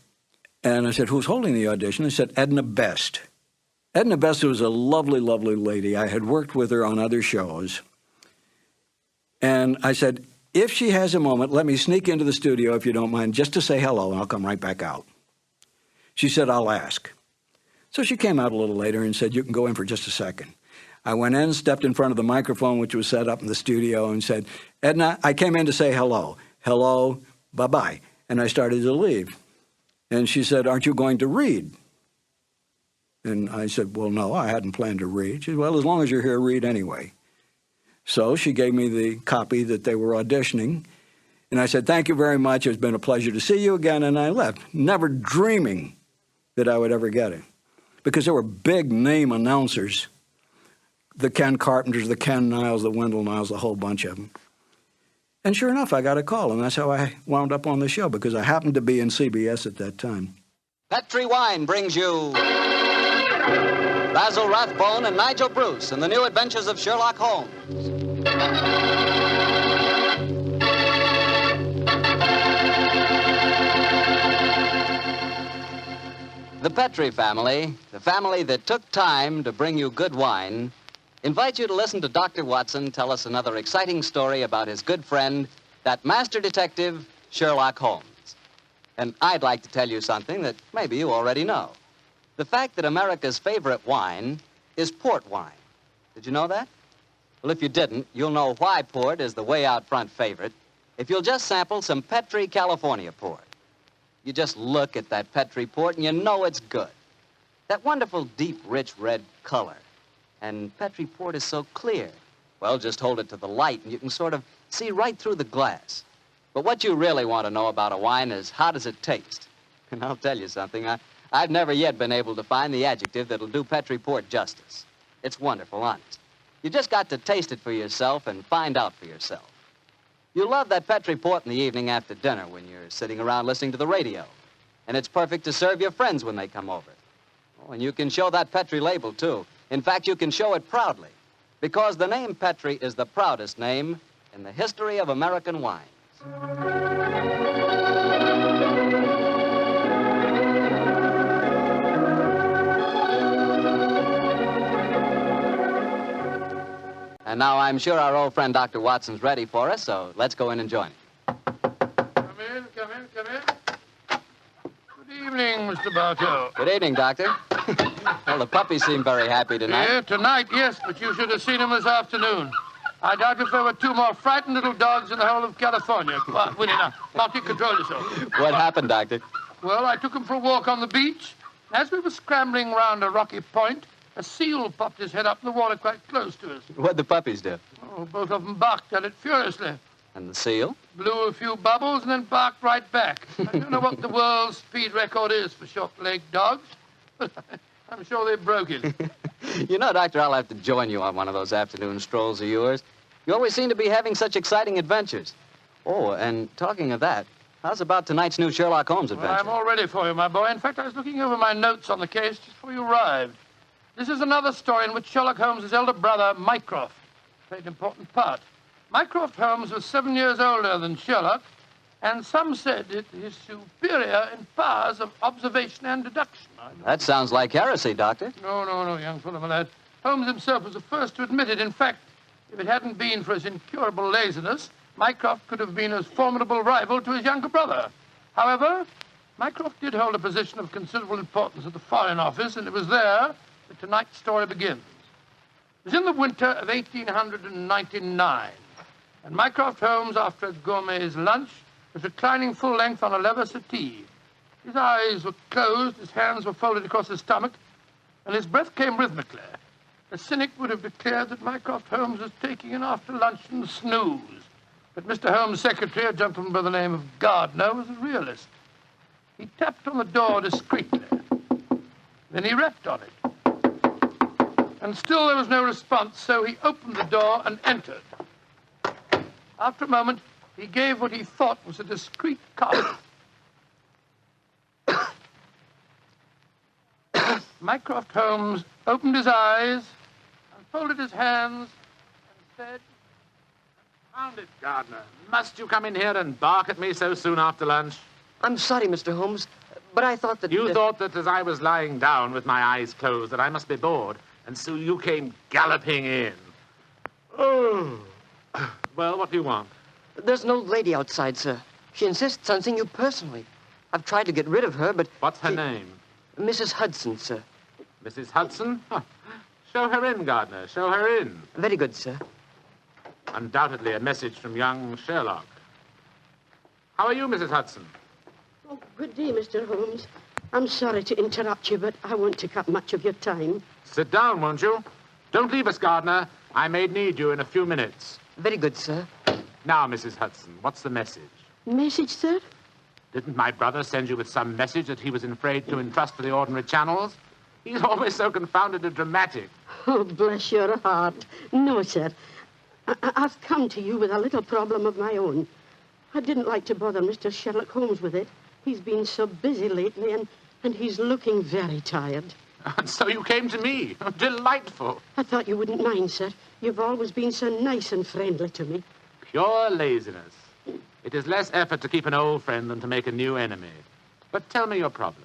And I said, who's holding the audition? They said, Edna Best. Edna Best was a lovely, lovely lady. I had worked with her on other shows. And I said, if she has a moment, let me sneak into the studio, if you don't mind, just to say hello, and I'll come right back out. She said, I'll ask. So she came out a little later and said, you can go in for just a second. I went in, stepped in front of the microphone, which was set up in the studio, and said, Edna, I came in to say hello. Hello, bye-bye. And I started to leave. And she said, aren't you going to read? And I said, well, no, I hadn't planned to read. She said, well, as long as you're here, read anyway. So she gave me the copy that they were auditioning. And I said, thank you very much. It's been a pleasure to see you again. And I left, never dreaming that I would ever get it. Because there were big-name announcers, the Ken Carpenters, the Ken Niles, the Wendell Niles, a whole bunch of them. And sure enough, I got a call, and that's how I wound up on the show, because I happened to be in CBS at that time. Petrie Wine brings you Basil Rathbone and Nigel Bruce in the New Adventures of Sherlock Holmes. The Petrie family, the family that took time to bring you good wine, invites you to listen to Dr. Watson tell us another exciting story about his good friend, that master detective, Sherlock Holmes. And I'd like to tell you something that maybe you already know. The fact that America's favorite wine is port wine. Did you know that? Well, if you didn't, you'll know why port is the way out front favorite. if you'll just sample some Petri California port. You just look at that Petri port and you know it's good. That wonderful, deep, rich red color. And Petri port is so clear. Well, just hold it to the light and you can sort of see right through the glass. But what you really want to know about a wine is how does it taste? And I'll tell you something, I've never yet been able to find the adjective that'll do Petri port justice. It's wonderful, honest. You just got to taste it for yourself and find out for yourself. You love that Petri port in the evening after dinner when you're sitting around listening to the radio. And it's perfect to serve your friends when they come over. Oh, and you can show that Petri label, too. In fact, you can show it proudly. Because the name Petri is the proudest name in the history of American wines. And now I'm sure our old friend Dr. Watson's ready for us, so let's go in and join him. Come in. Good evening, Mr. Bartow. Good evening, Doctor. Well, the puppies seem very happy tonight. Yeah, tonight, yes, but you should have seen them this afternoon. I doubt if there were two more frightened little dogs in the whole of California. Come on, Winnie, now. Marty, control yourself. What happened, Doctor? Well, I took them for a walk on the beach. As we were scrambling round a rocky point, a seal popped his head up in the water quite close to us. What'd the puppies do? Oh, both of them barked at it furiously. And the seal? Blew a few bubbles and then barked right back. I don't know what the world's speed record is for short-legged dogs, but I'm sure they broke it. You know, Doctor, I'll have to join you on one of those afternoon strolls of yours. You always seem to be having such exciting adventures. Oh, and talking of that, how's about tonight's new Sherlock Holmes adventure? Well, I'm all ready for you, my boy. In fact, I was looking over my notes on the case just before you arrived. This is another story in which Sherlock Holmes' elder brother, Mycroft, played an important part. Mycroft Holmes was 7 years older than Sherlock, and some said it is superior in powers of observation and deduction. That sounds like heresy, Doctor. No, young fellow, my lad. Holmes himself was the first to admit it. In fact, if it hadn't been for his incurable laziness, Mycroft could have been a formidable rival to his younger brother. However, Mycroft did hold a position of considerable importance at the Foreign Office, and it was there that tonight's story begins. It was in the winter of 1899, and Mycroft Holmes, after a gourmet's lunch, was reclining full length on a leather settee. His eyes were closed, his hands were folded across his stomach, and his breath came rhythmically. A cynic would have declared that Mycroft Holmes was taking an after-luncheon snooze. But Mr. Holmes' secretary, a gentleman by the name of Gardner, was a realist. He tapped on the door discreetly. Then he rapped on it. And still there was no response, so he opened the door and entered. After a moment, he gave what he thought was a discreet cough. Mycroft Holmes opened his eyes and folded his hands and said, "Found it, Gardner. Must you come in here and bark at me so soon after lunch?" I'm sorry, Mr. Holmes, but I thought that... You thought that as I was lying down with my eyes closed that I must be bored, and so you came galloping in. Oh. Well, what do you want? There's an old lady outside, sir. She insists on seeing you personally. I've tried to get rid of her, but... What's her name? Mrs. Hudson, sir. Mrs. Hudson? Huh. Show her in, Gardner. Show her in. Very good, sir. Undoubtedly a message from young Sherlock. How are you, Mrs. Hudson? Oh, good day, Mr. Holmes. I'm sorry to interrupt you, but I won't take up much of your time. Sit down, won't you? Don't leave us, Gardner. I may need you in a few minutes. Very good, sir. Now, Mrs. Hudson, what's the message? Message, sir? Didn't my brother send you with some message that he was afraid to entrust to the ordinary channels? He's always so confoundedly dramatic. Oh, bless your heart. No, sir. I've come to you with a little problem of my own. I didn't like to bother Mr. Sherlock Holmes with it. He's been so busy lately, and he's looking very tired. And so you came to me. Delightful. I thought you wouldn't mind, sir. You've always been so nice and friendly to me. Pure laziness. It is less effort to keep an old friend than to make a new enemy. But tell me your problem.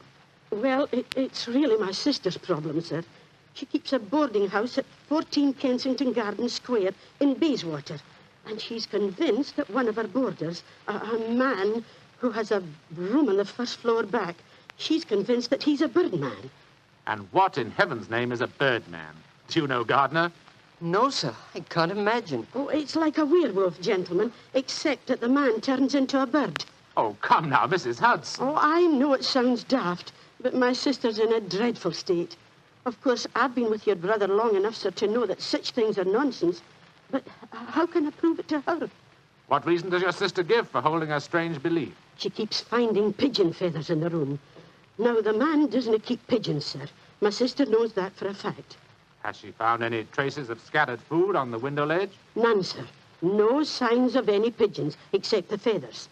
Well, it's really my sister's problem, sir. She keeps a boarding house at 14 Kensington Gardens Square in Bayswater. And she's convinced that one of her boarders, a man who has a room on the first floor back, she's convinced that he's a birdman. And what in heaven's name is a birdman? Do you know, Gardner? No, sir. I can't imagine. Oh, it's like a werewolf, gentlemen, except that the man turns into a bird. Oh, come now, Mrs. Hudson. Oh, I know it sounds daft, but my sister's in a dreadful state. Of course, I've been with your brother long enough, sir, to know that such things are nonsense. But how can I prove it to her? What reason does your sister give for holding a strange belief? She keeps finding pigeon feathers in the room. Now, the man doesn't keep pigeons, sir. My sister knows that for a fact. Has she found any traces of scattered food on the window ledge? None, sir. No signs of any pigeons, except the feathers.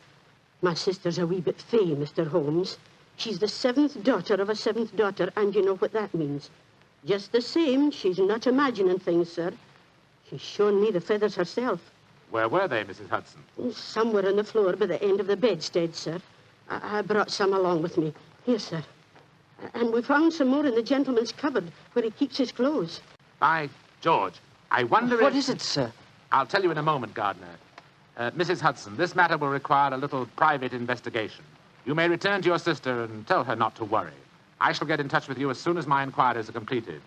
My sister's a wee bit fey, Mr. Holmes. She's the 7th daughter of a 7th daughter, and you know what that means. Just the same, she's not imagining things, sir. She's shown me the feathers herself. Where were they, Mrs. Hudson? Somewhere on the floor by the end of the bedstead, sir. I brought some along with me. Here, sir. And we found some more in the gentleman's cupboard where he keeps his clothes. By George, I wonder What is it, sir? I'll tell you in a moment, Gardner. Mrs. Hudson, this matter will require a little private investigation. You may return to your sister and tell her not to worry. I shall get in touch with you as soon as my inquiries are completed.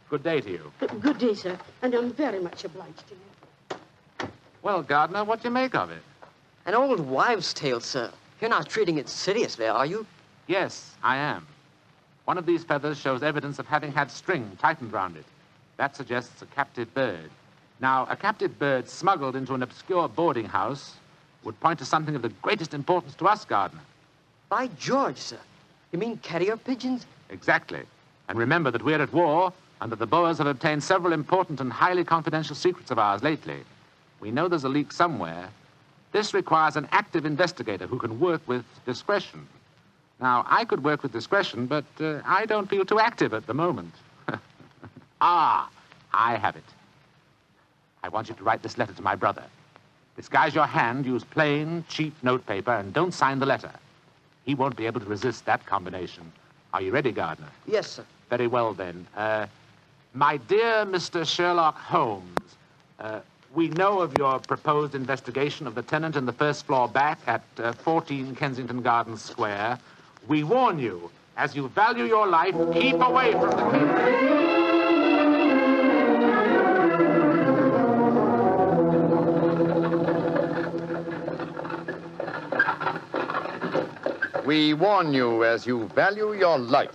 Good day to you. Good day, sir, and I'm very much obliged to you. Well, Gardner, what do you make of it? An old wives' tale, sir. You're not treating it seriously, are you? Yes, I am. One of these feathers shows evidence of having had string tightened round it. That suggests a captive bird. Now, a captive bird smuggled into an obscure boarding house would point to something of the greatest importance to us, Gardner. By George, sir. You mean carrier pigeons? Exactly. And remember that we're at war and that the Boers have obtained several important and highly confidential secrets of ours lately. We know there's a leak somewhere. This requires an active investigator who can work with discretion. Now, I could work with discretion, but I don't feel too active at the moment. Ah, I have it. I want you to write this letter to my brother. Disguise your hand, use plain, cheap notepaper, and don't sign the letter. He won't be able to resist that combination. Are you ready, Gardner? Yes, sir. Very well, then. My dear Mr. Sherlock Holmes, we know of your proposed investigation of the tenant in the first floor back at 14 Kensington Gardens Square. We warn you, as you value your life, keep away from the case. We warn you, as you value your life,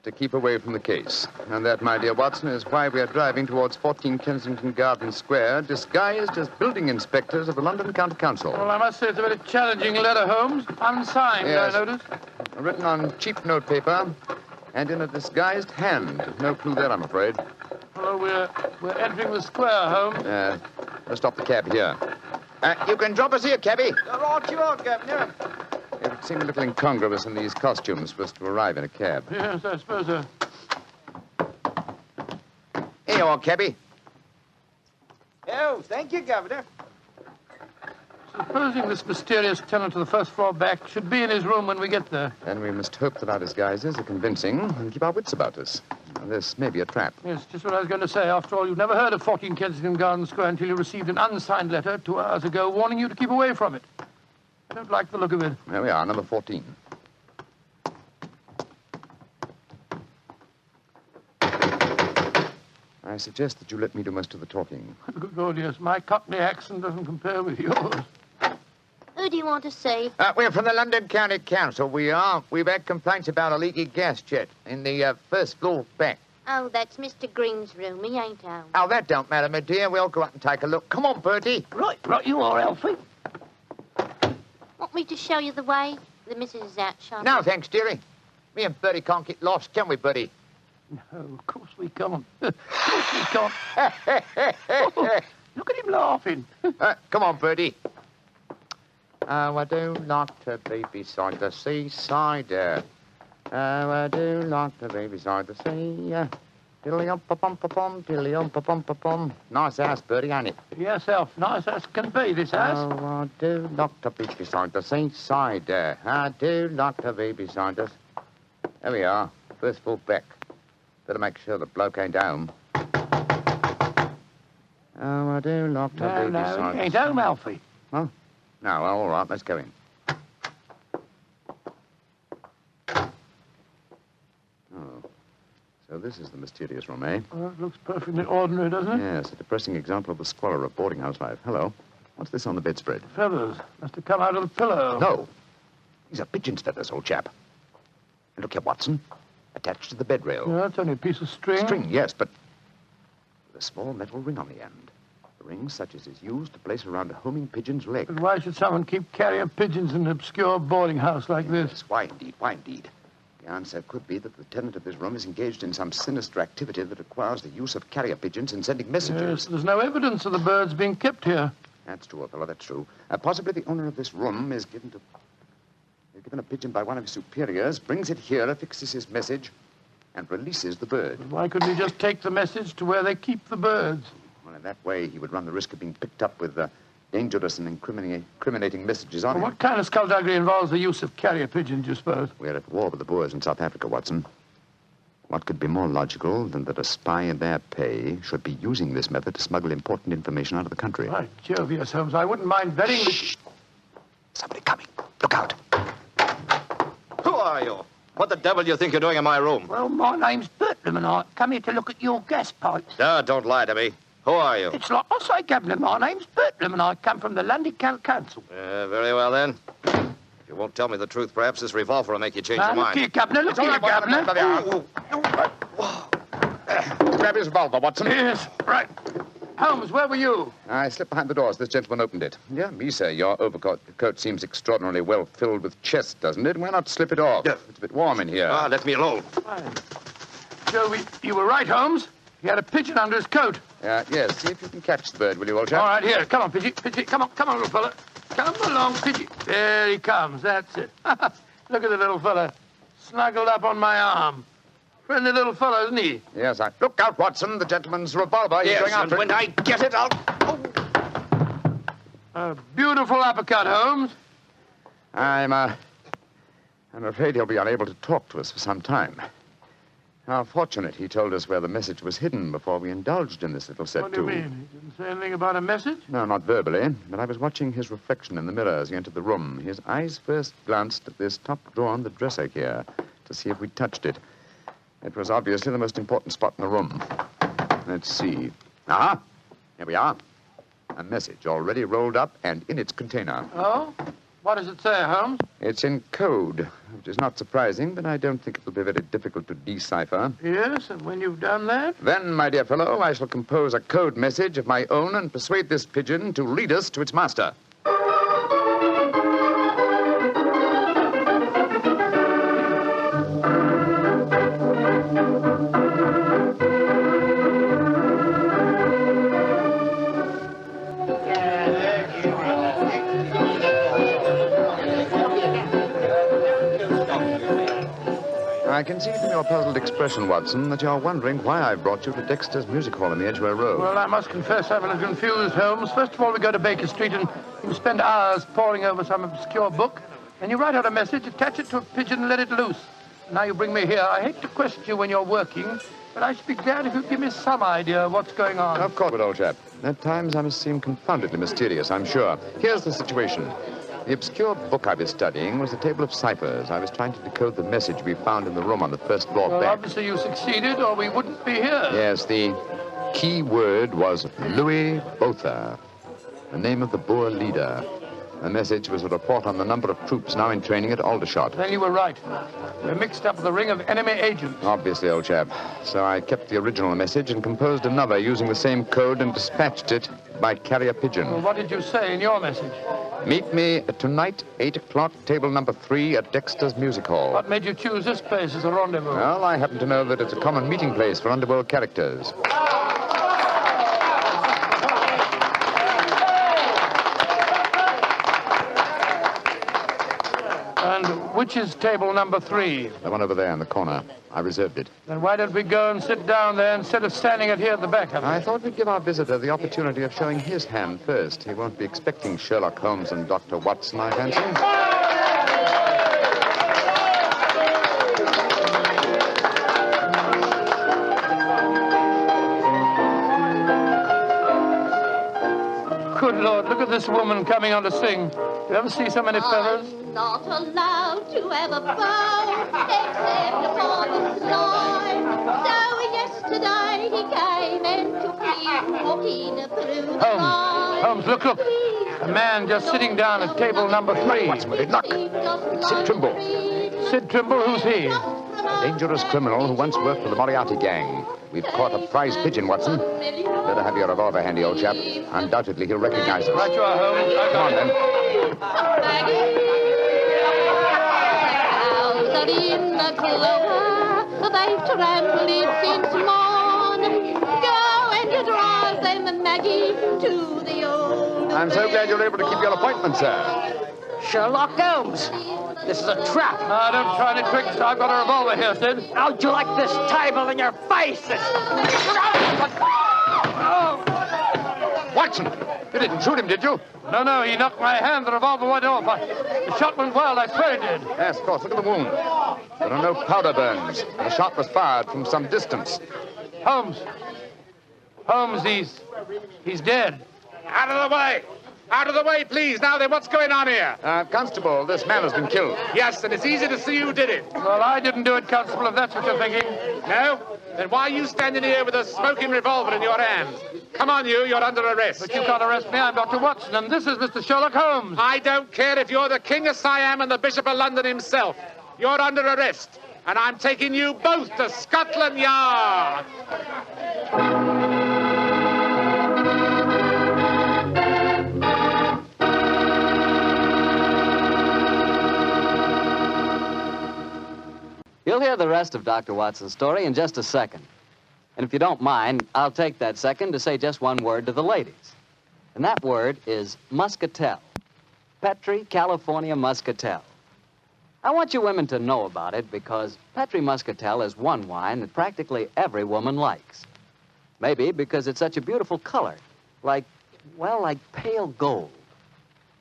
to keep away from the case. And that, my dear Watson, is why we are driving towards 14 Kensington Gardens Square, disguised as building inspectors of the London County Council. Well, I must say it's a very challenging letter, Holmes. Unsigned, Yes. I notice. Written on cheap notepaper and in a disguised hand. No clue there, I'm afraid. Well, we're entering the square, Holmes. Let's stop the cab here. You can drop us here, cabby. Right you are, Governor. It would seem a little incongruous in these costumes for us to arrive in a cab. Yes, I suppose so. Here you are, cabby. Oh, thank you, Governor. Supposing this mysterious tenant of the first floor back should be in his room when we get there. Then we must hope that our disguises are convincing and keep our wits about us. This may be a trap. Yes, just what I was going to say. After all, you've never heard of 14 Kensington Gardens Square until you received an unsigned letter 2 hours ago warning you to keep away from it. I don't like the look of it. There we are, number 14. I suggest that you let me do most of the talking. Good God, yes. My Cockney accent doesn't compare with yours. Who do you want to see? We're from the London County Council, we are. We've had complaints about a leaky gas jet in the first floor back. Oh, that's Mr. Green's room. He ain't home. Oh, that don't matter, my dear. We'll go up and take a look. Come on, Bertie. Right you are, Alfie. Want me to show you the way? The missus is out shopping. No, thanks, dearie. Me and Bertie can't get lost, can we, Bertie? No, of course we can't. Of course we can't. Oh, look at him laughing. Come on, Bertie. Oh, I do like to be beside the seaside. Oh, I do like to be beside the sea. Diddly-um-pa-pum-pa-pum, diddly-um-pa-pum-pa-pum. Nice house, Bertie, ain't it? Yes, Alf. Nice as can be, this house. Oh, I do like to be beside the seaside. I do like to be beside us. There we are. First floor back. Better make sure the bloke ain't home. Oh, I do like to be beside... No, he ain't home, Alfie. Huh? No, well, all right, let's go in. Oh, so So this is the mysterious room, eh? Well, it looks perfectly ordinary, doesn't it? Yes, a depressing example of the squalor of boarding house life. Hello. What's this on the bedspread? Feathers. Must have come out of the pillow. No. These are pigeon's feathers, old chap. And look here, Watson. Attached to the bed rail. Yeah, it's only a piece of string. String, yes, but with a small metal ring on the end. A ring such as is used to place around a homing pigeon's leg. But why should someone keep carrier pigeons in an obscure boarding house like this? Yes, why indeed, why indeed? The answer could be that the tenant of this room is engaged in some sinister activity that requires the use of carrier pigeons in sending messages. Yes, there's no evidence of the birds being kept here. That's true, old fellow, that's true. Possibly the owner of this room is given a pigeon by one of his superiors, brings it here, affixes his message, and releases the bird. Why couldn't he just take the message to where they keep the birds? Well, in that way, he would run the risk of being picked up with dangerous and incriminating messages on him. What kind of skullduggery involves the use of carrier pigeons, you suppose? We're at war with the Boers in South Africa, Watson. What could be more logical than that a spy in their pay should be using this method to smuggle important information out of the country? By Jove, yes, Holmes. I wouldn't mind betting that... Somebody coming. Look out. Who are you? What the devil do you think you're doing in my room? Well, my name's Bertram, and I come here to look at your gas pipes. Don't lie to me. Who are you? It's like I say, Governor, my name's Bertram, and I come from the London County Council. Very well, then. If you won't tell me the truth, perhaps this revolver will make you change your Look mind. here, Governor, look here, Governor. Grab his revolver, Watson. Yes, right. Holmes, where were you? I slipped behind the doors. This gentleman opened it. Yeah, me, sir. Your overcoat seems extraordinarily well filled with chest, doesn't it? Why not slip it off? It's a bit warm in here. Let me alone. Joe, you were right, Holmes. He had a pigeon under his coat. Yes. See if you can catch the bird, will you, old chap? All right, here. Come on, Pidgey. Pidgey, come on, little fella. Come along, Pidgey. There he comes. That's it. Look at the little fella. Snuggled up on my arm. Friendly little fellow, isn't he? Yes, Look out, Watson. The gentleman's revolver. He's going and after when it. I get it, I'll... A beautiful uppercut, Holmes. I'm afraid he'll be unable to talk to us for some time. How fortunate he told us where the message was hidden before we indulged in this little set, What do you mean? He didn't say anything about a message? No, not verbally, but I was watching his reflection in the mirror as he entered the room. His eyes first glanced at this top drawer on the dresser here to see if we'd touched it. It was obviously the most important spot in the room. Let's see. Here we are. A message already rolled up and in its container. Oh? What does it say, Holmes? It's in code, which is not surprising, but I don't think it'll be very difficult to decipher. Yes, and when you've done that? Then, my dear fellow, I shall compose a code message of my own and persuade this pigeon to lead us to its master. I can see from your puzzled expression, Watson, that you're wondering why I brought you to Dexter's Music Hall in the Edgware Road. Well, I must confess I'm a little confused, Holmes. First of all, we go to Baker Street and you spend hours poring over some obscure book. Then you write out a message, attach it to a pigeon, and let it loose. Now you bring me here. I hate to question you when you're working, but I should be glad if you'd give me some idea of what's going on. Of course, old chap. At times I must seem confoundedly mysterious, I'm sure. Here's the situation. The obscure book I was studying was a table of ciphers. I was trying to decode the message we found in the room on the first floor Well, back. obviously you succeeded, or we wouldn't be here. Yes, the key word was Louis Botha, the name of the Boer leader. The message was a report on the number of troops now in training at Aldershot. Then you were right. We're mixed up with a ring of enemy agents. Obviously, old chap. So I kept the original message and composed another using the same code and dispatched it by carrier pigeon. Well, what did you say in your message? Meet me tonight, 8 o'clock, table number 3 at Dexter's Music Hall. What made you choose this place as a rendezvous? Well, I happen to know that it's a common meeting place for underworld characters. And which is table number 3? The one over there in the corner. I reserved it. Then why don't we go and sit down there instead of standing it here at the back of it? I thought we'd give our visitor the opportunity of showing his hand first. He won't be expecting Sherlock Holmes and Dr. Watson, I fancy. Good Lord, look at this woman coming on to sing. You ever see so many feathers? I'm not allowed to have a bow except upon the side. So Yesterday he came and took him walking through the night. Holmes, look. A man just sitting down at table number 3. What's with it? Look. It's Sid Trimble. Sid Trimble? Who's he? A dangerous criminal who once worked for the Moriarty gang. We've caught a prize pigeon, Watson. Better have your revolver handy, old chap. Undoubtedly, he'll recognize us. Right you are, Holmes. Come on, then. Out in the clover, they've trampled it since morn. Go and drive them, Maggie, to the old... I'm so glad you're able to keep your appointment, sir. Sherlock Holmes. This is a trap. Now, don't try any tricks. I've got a revolver here, Sid. How'd you like this table in your face? Watson, you didn't shoot him, did you? No, he knocked my hand. The revolver went off. The shot went wild. I swear he did. Yes, of course. Look at the wound. There are no powder burns. The shot was fired from some distance. Holmes, he's dead. Out of the way! Out of the way, please. Now then, what's going on here? Constable, this man has been killed. Yes, and it's easy to see who did it. Well, I didn't do it, Constable, if that's what you're thinking. No? Then why are you standing here with a smoking revolver in your hand? Come on, you're under arrest. But you can't arrest me. I'm Dr. Watson, and this is Mr. Sherlock Holmes. I don't care if you're the King of Siam and the Bishop of London himself. You're under arrest, and I'm taking you both to Scotland Yard. You'll hear the rest of Dr. Watson's story in just a second. And if you don't mind, I'll take that second to say just one word to the ladies. And that word is muscatel. Petri California Muscatel. I want you women to know about it because Petri Muscatel is one wine that practically every woman likes. Maybe because it's such a beautiful color, like pale gold.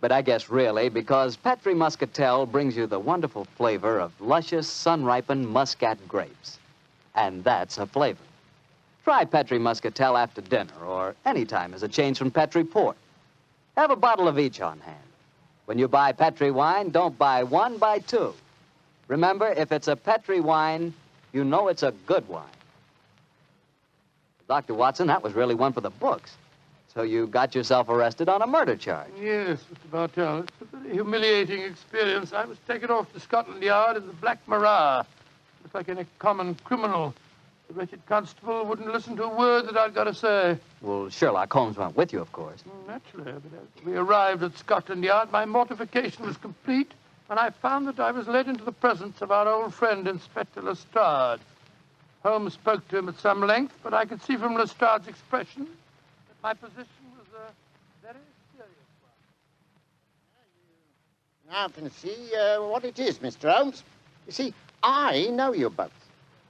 But I guess really because Petri Muscatel brings you the wonderful flavor of luscious, sun-ripened muscat grapes. And that's a flavor. Try Petri Muscatel after dinner or any time as a change from Petri port. Have a bottle of each on hand. When you buy Petri wine, don't buy one, buy two. Remember, if it's a Petri wine, you know it's a good wine. Dr. Watson, that was really one for the books. So you got yourself arrested on a murder charge. Yes, Mr. Bartell. It's a very humiliating experience. I was taken off to Scotland Yard in the Black Marat. Just like any common criminal. The wretched constable wouldn't listen to a word that I'd got to say. Well, Sherlock Holmes went with you, of course. Naturally, but as we arrived at Scotland Yard, my mortification was complete, and I found that I was led into the presence of our old friend, Inspector Lestrade. Holmes spoke to him at some length, but I could see from Lestrade's expression that my position was a very serious one. Now I can see what it is, Mr. Holmes. You see, I know you both.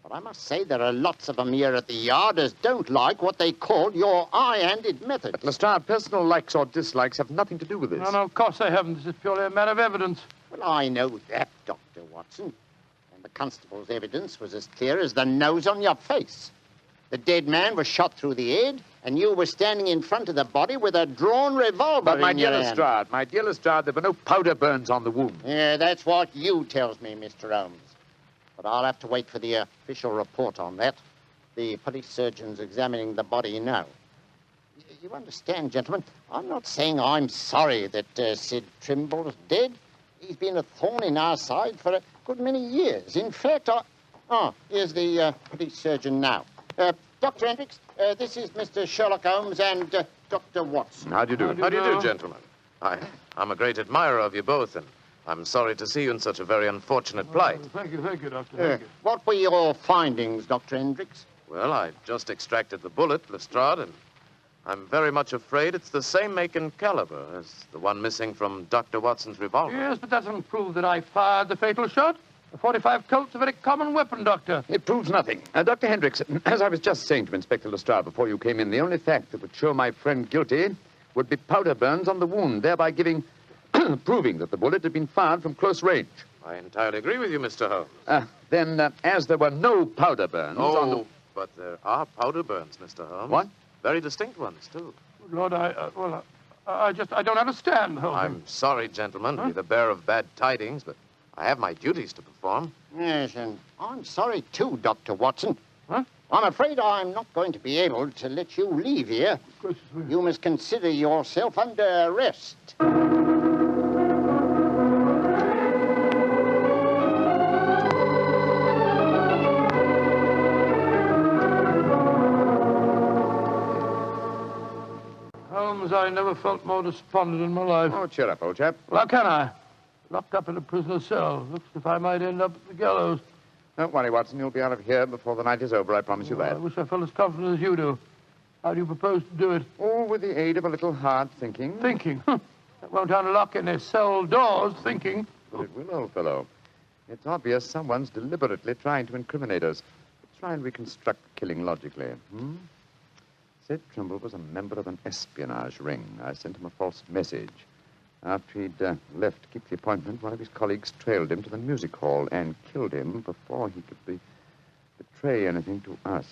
But I must say there are lots of them here at the yard as don't like what they call your high-handed method. But, Lestrade, personal likes or dislikes have nothing to do with this. No, of course I haven't. This is purely a matter of evidence. Well, I know that, Dr. Watson. And the constable's evidence was as clear as the nose on your face. The dead man was shot through the head, and you were standing in front of the body with a drawn revolver But, my in dear your hand. Lestrade, there were no powder burns on the wound. Yeah, that's what you tells me, Mr. Holmes. But I'll have to wait for the official report on that. The police surgeon's examining the body now. You understand, gentlemen, I'm not saying I'm sorry that Sid Trimble's dead. He's been a thorn in our side for a good many years. In fact, here's the police surgeon now. Dr. Hendricks, this is Mr. Sherlock Holmes and Dr. Watson. How do you do? How do you do, gentlemen? I'm a great admirer of you both, and I'm sorry to see you in such a very unfortunate plight. Thank you, Doctor. Thank you. What were your findings, Dr. Hendricks? Well, I just extracted the bullet, Lestrade, and I'm very much afraid it's the same make and caliber as the one missing from Dr. Watson's revolver. Yes, but that doesn't prove that I fired the fatal shot. The .45 Colt's a very common weapon, Doctor. It proves nothing. Dr. Hendricks, as I was just saying to Inspector Lestrade before you came in, the only fact that would show my friend guilty would be powder burns on the wound, thereby proving that the bullet had been fired from close range. I entirely agree with you, Mr. Holmes. Then, as there were no powder burns on the... but there are powder burns, Mr. Holmes. What? Very distinct ones, too. Lord, I don't understand, Holmes. I'm sorry, gentlemen, to be the bearer of bad tidings, but I have my duties to perform. Yes, and I'm sorry, too, Dr. Watson. Huh? I'm afraid I'm not going to be able to let you leave here. You must consider yourself under arrest. Holmes, I never felt more despondent in my life. Oh, cheer up, old chap. Well, how can I? Locked up in a prisoner's cell. Looks as if I might end up at the gallows. Don't worry, Watson. You'll be out of here before the night is over, I promise you I that. wish I felt as confident as you do. How do you propose to do it? Oh, with the aid of a little hard thinking. Thinking? That won't unlock any cell doors, thinking. But it will, old fellow. It's obvious someone's deliberately trying to incriminate us. Try and reconstruct the killing logically. Sid Trimble was a member of an espionage ring. I sent him a false message. After he'd left to keep the appointment, one of his colleagues trailed him to the music hall and killed him before he could betray anything to us.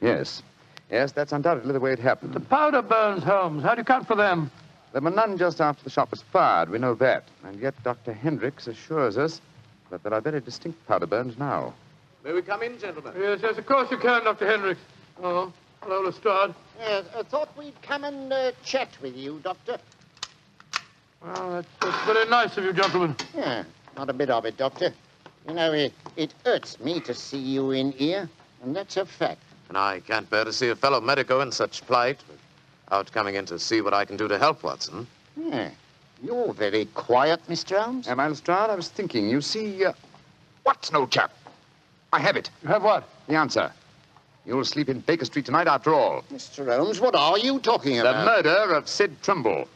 Yes, that's undoubtedly the way it happened. The powder burns, Holmes. How do you account for them? There were none just after the shot was fired. We know that. And yet Dr. Hendricks assures us that there are very distinct powder burns now. May we come in, gentlemen? Yes, of course you can, Dr. Hendricks. Oh, hello, Lestrade. Yes, I thought we'd come and chat with you, Doctor. Well, that's very nice of you, gentlemen. Yeah, not a bit of it, Doctor. You know, it hurts me to see you in here, and that's a fact. And I can't bear to see a fellow medico in such plight. Without coming in to see what I can do to help, Watson. Yeah, you're very quiet, Mr. Holmes. Am I, Lestrade? I was thinking, you see, Watson, old chap. I have it. You have what? The answer. You'll sleep in Baker Street tonight after all. Mr. Holmes, what are you talking about? The murder of Sid Trimble.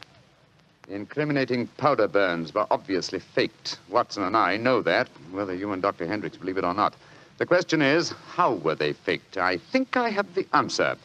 The incriminating powder burns were obviously faked. Watson and I know that, whether you and Dr. Hendricks believe it or not. The question is, how were they faked? I think I have the answer.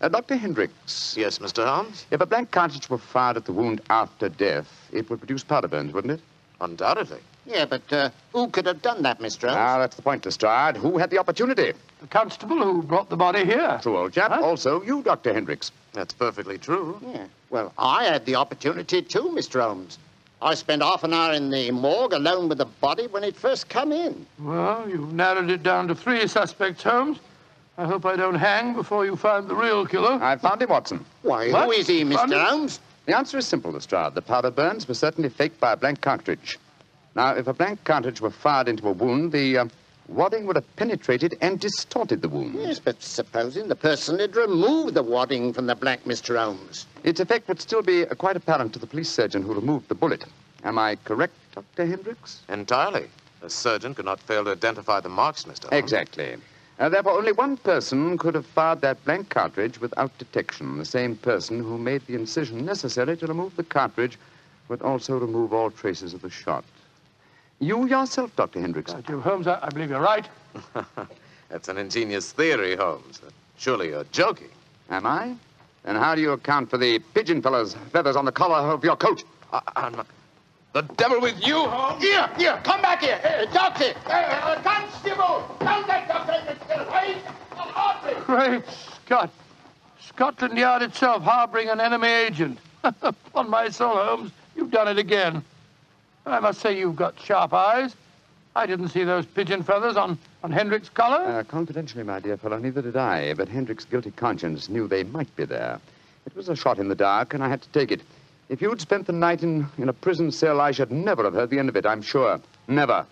Dr. Hendricks. Yes, Mr. Holmes? If a blank cartridge were fired at the wound after death, it would produce powder burns, wouldn't it? Undoubtedly. Yeah, but who could have done that, Mr. Holmes? Ah, that's the point, Lestrade. Who had the opportunity? The constable who brought the body here. True, old chap. Huh? Also, you, Dr. Hendricks. That's perfectly true. Yeah. Well, I had the opportunity too, Mr. Holmes. I spent half an hour in the morgue alone with the body when it first come in. Well, you've narrowed it down to 3 suspects, Holmes. I hope I don't hang before you find the real killer. I found him, Watson. Why, who is he, Mr. Holmes? The answer is simple, Lestrade. The powder burns were certainly faked by a blank cartridge. Now, if a blank cartridge were fired into a wound, the wadding would have penetrated and distorted the wound. Yes, but supposing the person had removed the wadding from the blank, Mr. Holmes. Its effect would still be quite apparent to the police surgeon who removed the bullet. Am I correct, Dr. Hendricks? Entirely. The surgeon could not fail to identify the marks, Mr. Holmes. Exactly. Therefore, only one person could have fired that blank cartridge without detection. The same person who made the incision necessary to remove the cartridge would also remove all traces of the shot. You yourself, Dr. Hendricks. Jim Holmes, I believe you're right. That's an ingenious theory, Holmes. Surely you're joking. Am I? Then how do you account for the pigeon feathers on the collar of your coat? I'm not... The devil with you, Holmes! Here, come back here. Doctor, constable, don't let Dr. Hendricks get away. Great Scott. Scotland Yard itself harboring an enemy agent. Upon my soul, Holmes, you've done it again. I must say you've got sharp eyes. I didn't see those pigeon feathers on Hendricks' collar. Confidentially, my dear fellow, neither did I. But Hendricks' guilty conscience knew they might be there. It was a shot in the dark, and I had to take it. If you'd spent the night in a prison cell, I should never have heard the end of it, I'm sure. Never.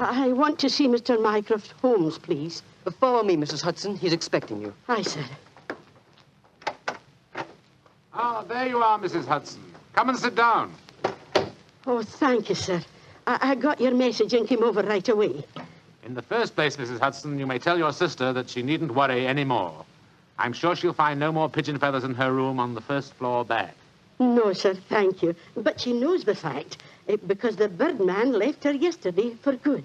I want to see Mr. Mycroft Holmes, please. Follow me, Mrs. Hudson. He's expecting you. Aye, sir. Ah, there you are, Mrs. Hudson. Come and sit down. Oh, thank you, sir. I got your message and came over right away. In the first place, Mrs. Hudson, you may tell your sister that she needn't worry any more. I'm sure she'll find no more pigeon feathers in her room on the first floor back. No, sir, thank you. But she knows the fact, because the birdman left her yesterday for good.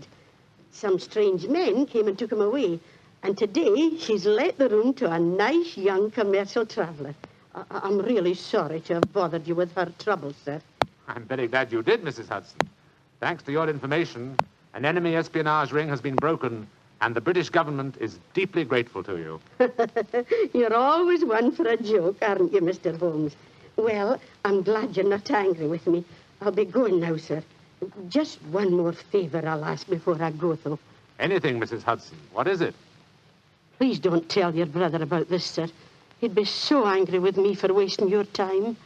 Some strange men came and took him away, and today she's let the room to a nice young commercial traveller. I'm really sorry to have bothered you with her trouble, sir. I'm very glad you did, Mrs. Hudson. Thanks to your information, an enemy espionage ring has been broken, And the British government is deeply grateful to you. You're always one for a joke, aren't you, Mr. Holmes? Well, I'm glad you're not angry with me. I'll be going now, sir. Just one more favor I'll ask before I go, though. Anything, Mrs. Hudson. What is it? Please don't tell your brother about this, sir. He'd be so angry with me for wasting your time.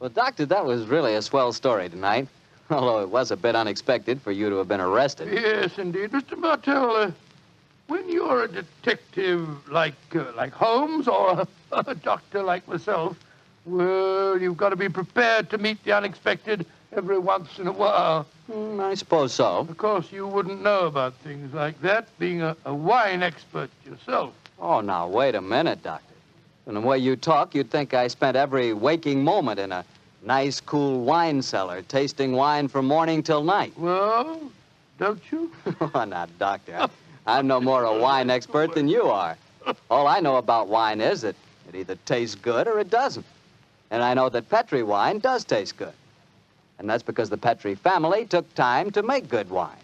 Well, Doctor, that was really a swell story tonight. Although it was a bit unexpected for you to have been arrested. Yes, indeed. Mr. Bartell, when you're a detective like Holmes or a doctor like myself, well, you've got to be prepared to meet the unexpected every once in a while. I suppose so. Of course, you wouldn't know about things like that, being a wine expert yourself. Oh, now, wait a minute, Doctor. From the way you talk, you'd think I spent every waking moment in a nice, cool wine cellar, tasting wine from morning till night. Well, don't you? Oh, now, Doctor, I'm no more a wine expert than you are. All I know about wine is that it either tastes good or it doesn't. And I know that Petri wine does taste good. And that's because the Petri family took time to make good wine.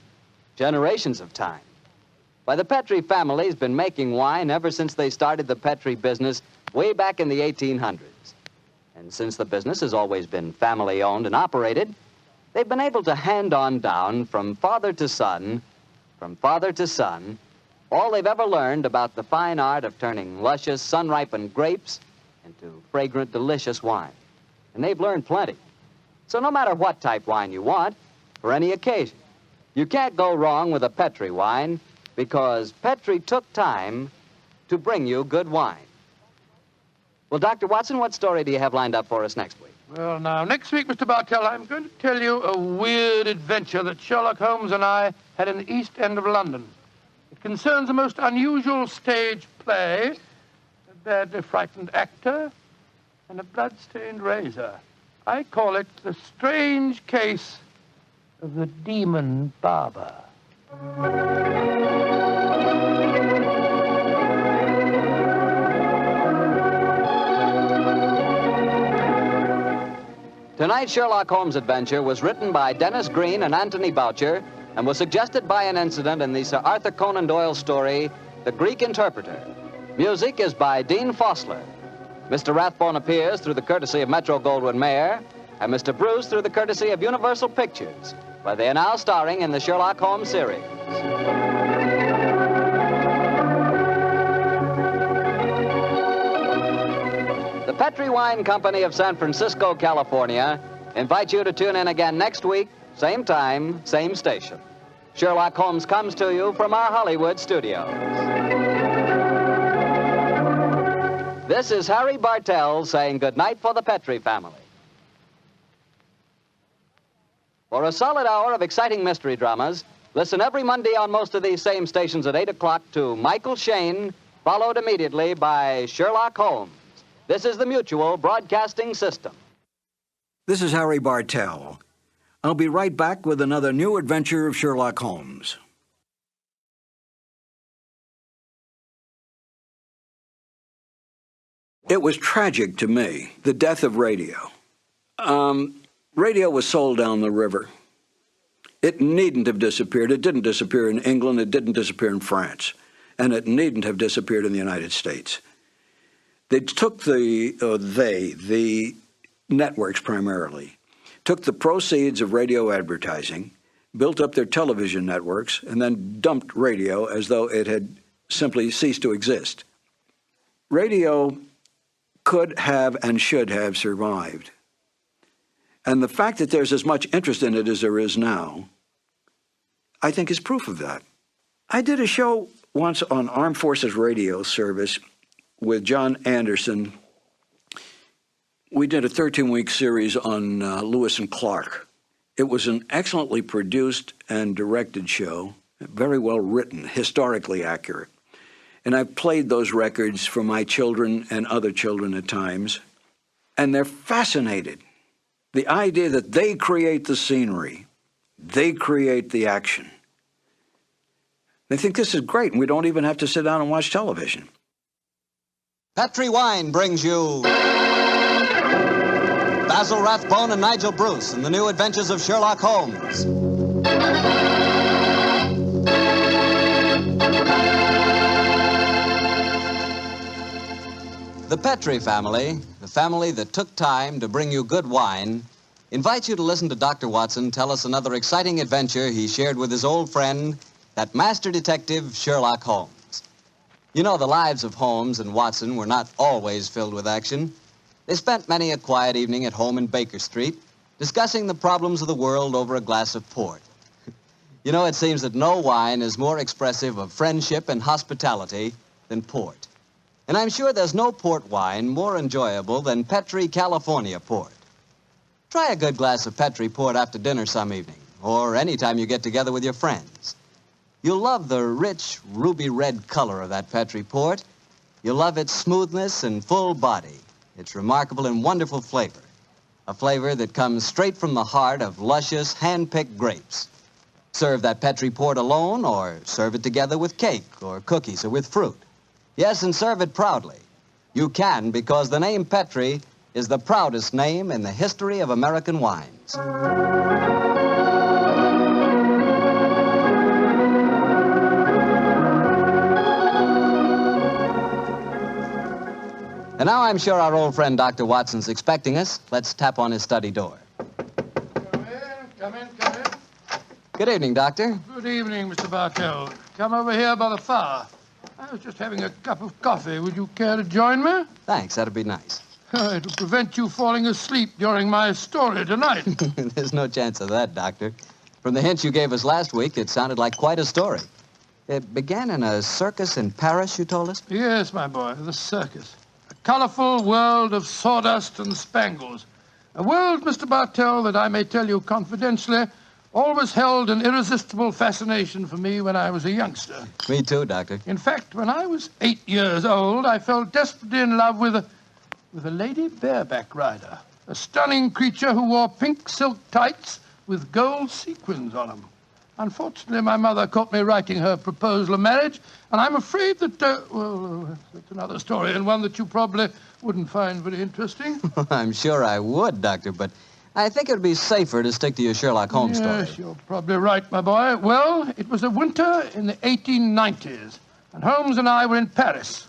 Generations of time. Why, the Petri family's been making wine ever since they started the Petri business way back in the 1800s. And since the business has always been family-owned and operated, they've been able to hand on down from father to son, all they've ever learned about the fine art of turning luscious, sun-ripened grapes into fragrant, delicious wine. And they've learned plenty. So no matter what type wine you want, for any occasion, you can't go wrong with a Petri wine because Petri took time to bring you good wine. Well, Dr. Watson, what story do you have lined up for us next week? Well, now, next week, Mr. Bartell, I'm going to tell you a weird adventure that Sherlock Holmes and I had in the East End of London. It concerns a most unusual stage play, a badly frightened actor, and a blood-stained razor. I call it The Strange Case of the Demon Barber. Tonight's Sherlock Holmes adventure was written by Dennis Green and Anthony Boucher and was suggested by an incident in the Sir Arthur Conan Doyle story, The Greek Interpreter. Music is by Dean Fossler. Mr. Rathbone appears through the courtesy of Metro-Goldwyn-Mayer, and Mr. Bruce through the courtesy of Universal Pictures, where they are now starring in the Sherlock Holmes series. The Petri Wine Company of San Francisco, California, invites you to tune in again next week, same time, same station. Sherlock Holmes comes to you from our Hollywood studios. This is Harry Bartell saying goodnight for the Petri family. For a solid hour of exciting mystery dramas, listen every Monday on most of these same stations at 8 o'clock to Michael Shayne, followed immediately by Sherlock Holmes. This is the Mutual Broadcasting System. This is Harry Bartell. I'll be right back with another new adventure of Sherlock Holmes. It was tragic to me, the death of radio. Radio was sold down the river. It needn't have disappeared. It didn't disappear in England. It didn't disappear in France. And it needn't have disappeared in the United States. They took the networks primarily, took the proceeds of radio advertising, built up their television networks, and then dumped radio as though it had simply ceased to exist. Radio could have and should have survived. And the fact that there's as much interest in it as there is now, I think is proof of that. I did a show once on Armed Forces Radio Service with John Anderson. We did a 13-week series on Lewis and Clark. It was an excellently produced and directed show, very well written, historically accurate. And I've played those records for my children and other children at times, and they're fascinated. The idea that they create the scenery, they create the action. They think this is great, and we don't even have to sit down and watch television. Petri Wine brings you Basil Rathbone and Nigel Bruce in the new adventures of Sherlock Holmes. The Petri family, the family that took time to bring you good wine, invites you to listen to Dr. Watson tell us another exciting adventure he shared with his old friend, that master detective, Sherlock Holmes. You know, the lives of Holmes and Watson were not always filled with action. They spent many a quiet evening at home in Baker Street, discussing the problems of the world over a glass of port. You know, it seems that no wine is more expressive of friendship and hospitality than port. And I'm sure there's no port wine more enjoyable than Petri California port. Try a good glass of Petri port after dinner some evening, or any time you get together with your friends. You'll love the rich, ruby red color of that Petri port. You'll love its smoothness and full body, its remarkable and wonderful flavor, a flavor that comes straight from the heart of luscious, hand-picked grapes. Serve that Petri port alone, or serve it together with cake or cookies or with fruit. Yes, and serve it proudly. You can, because the name Petri is the proudest name in the history of American wines. And now I'm sure our old friend Dr. Watson's expecting us. Let's tap on his study door. Come in. Good evening, Doctor. Good evening, Mr. Bartell. Come over here by the fire. I was just having a cup of coffee. Would you care to join me? Thanks, that'd be nice. It'll prevent you falling asleep during my story tonight. There's no chance of that, Doctor. From the hints you gave us last week, it sounded like quite a story. It began in a circus in Paris, you told us? Yes, my boy, the circus. A colorful world of sawdust and spangles. A world, Mr. Bartell, that I may tell you confidentially, always held an irresistible fascination for me when I was a youngster. Me too, Doctor. In fact, when I was 8 years old, I fell desperately in love with a lady bareback rider, a stunning creature who wore pink silk tights with gold sequins on them. Unfortunately, my mother caught me writing her proposal of marriage, and I'm afraid that, that's another story, and one that you probably wouldn't find very interesting. I'm sure I would, Doctor, but I think it would be safer to stick to your Sherlock Holmes story. Yes, you're probably right, my boy. Well, it was a winter in the 1890s, and Holmes and I were in Paris.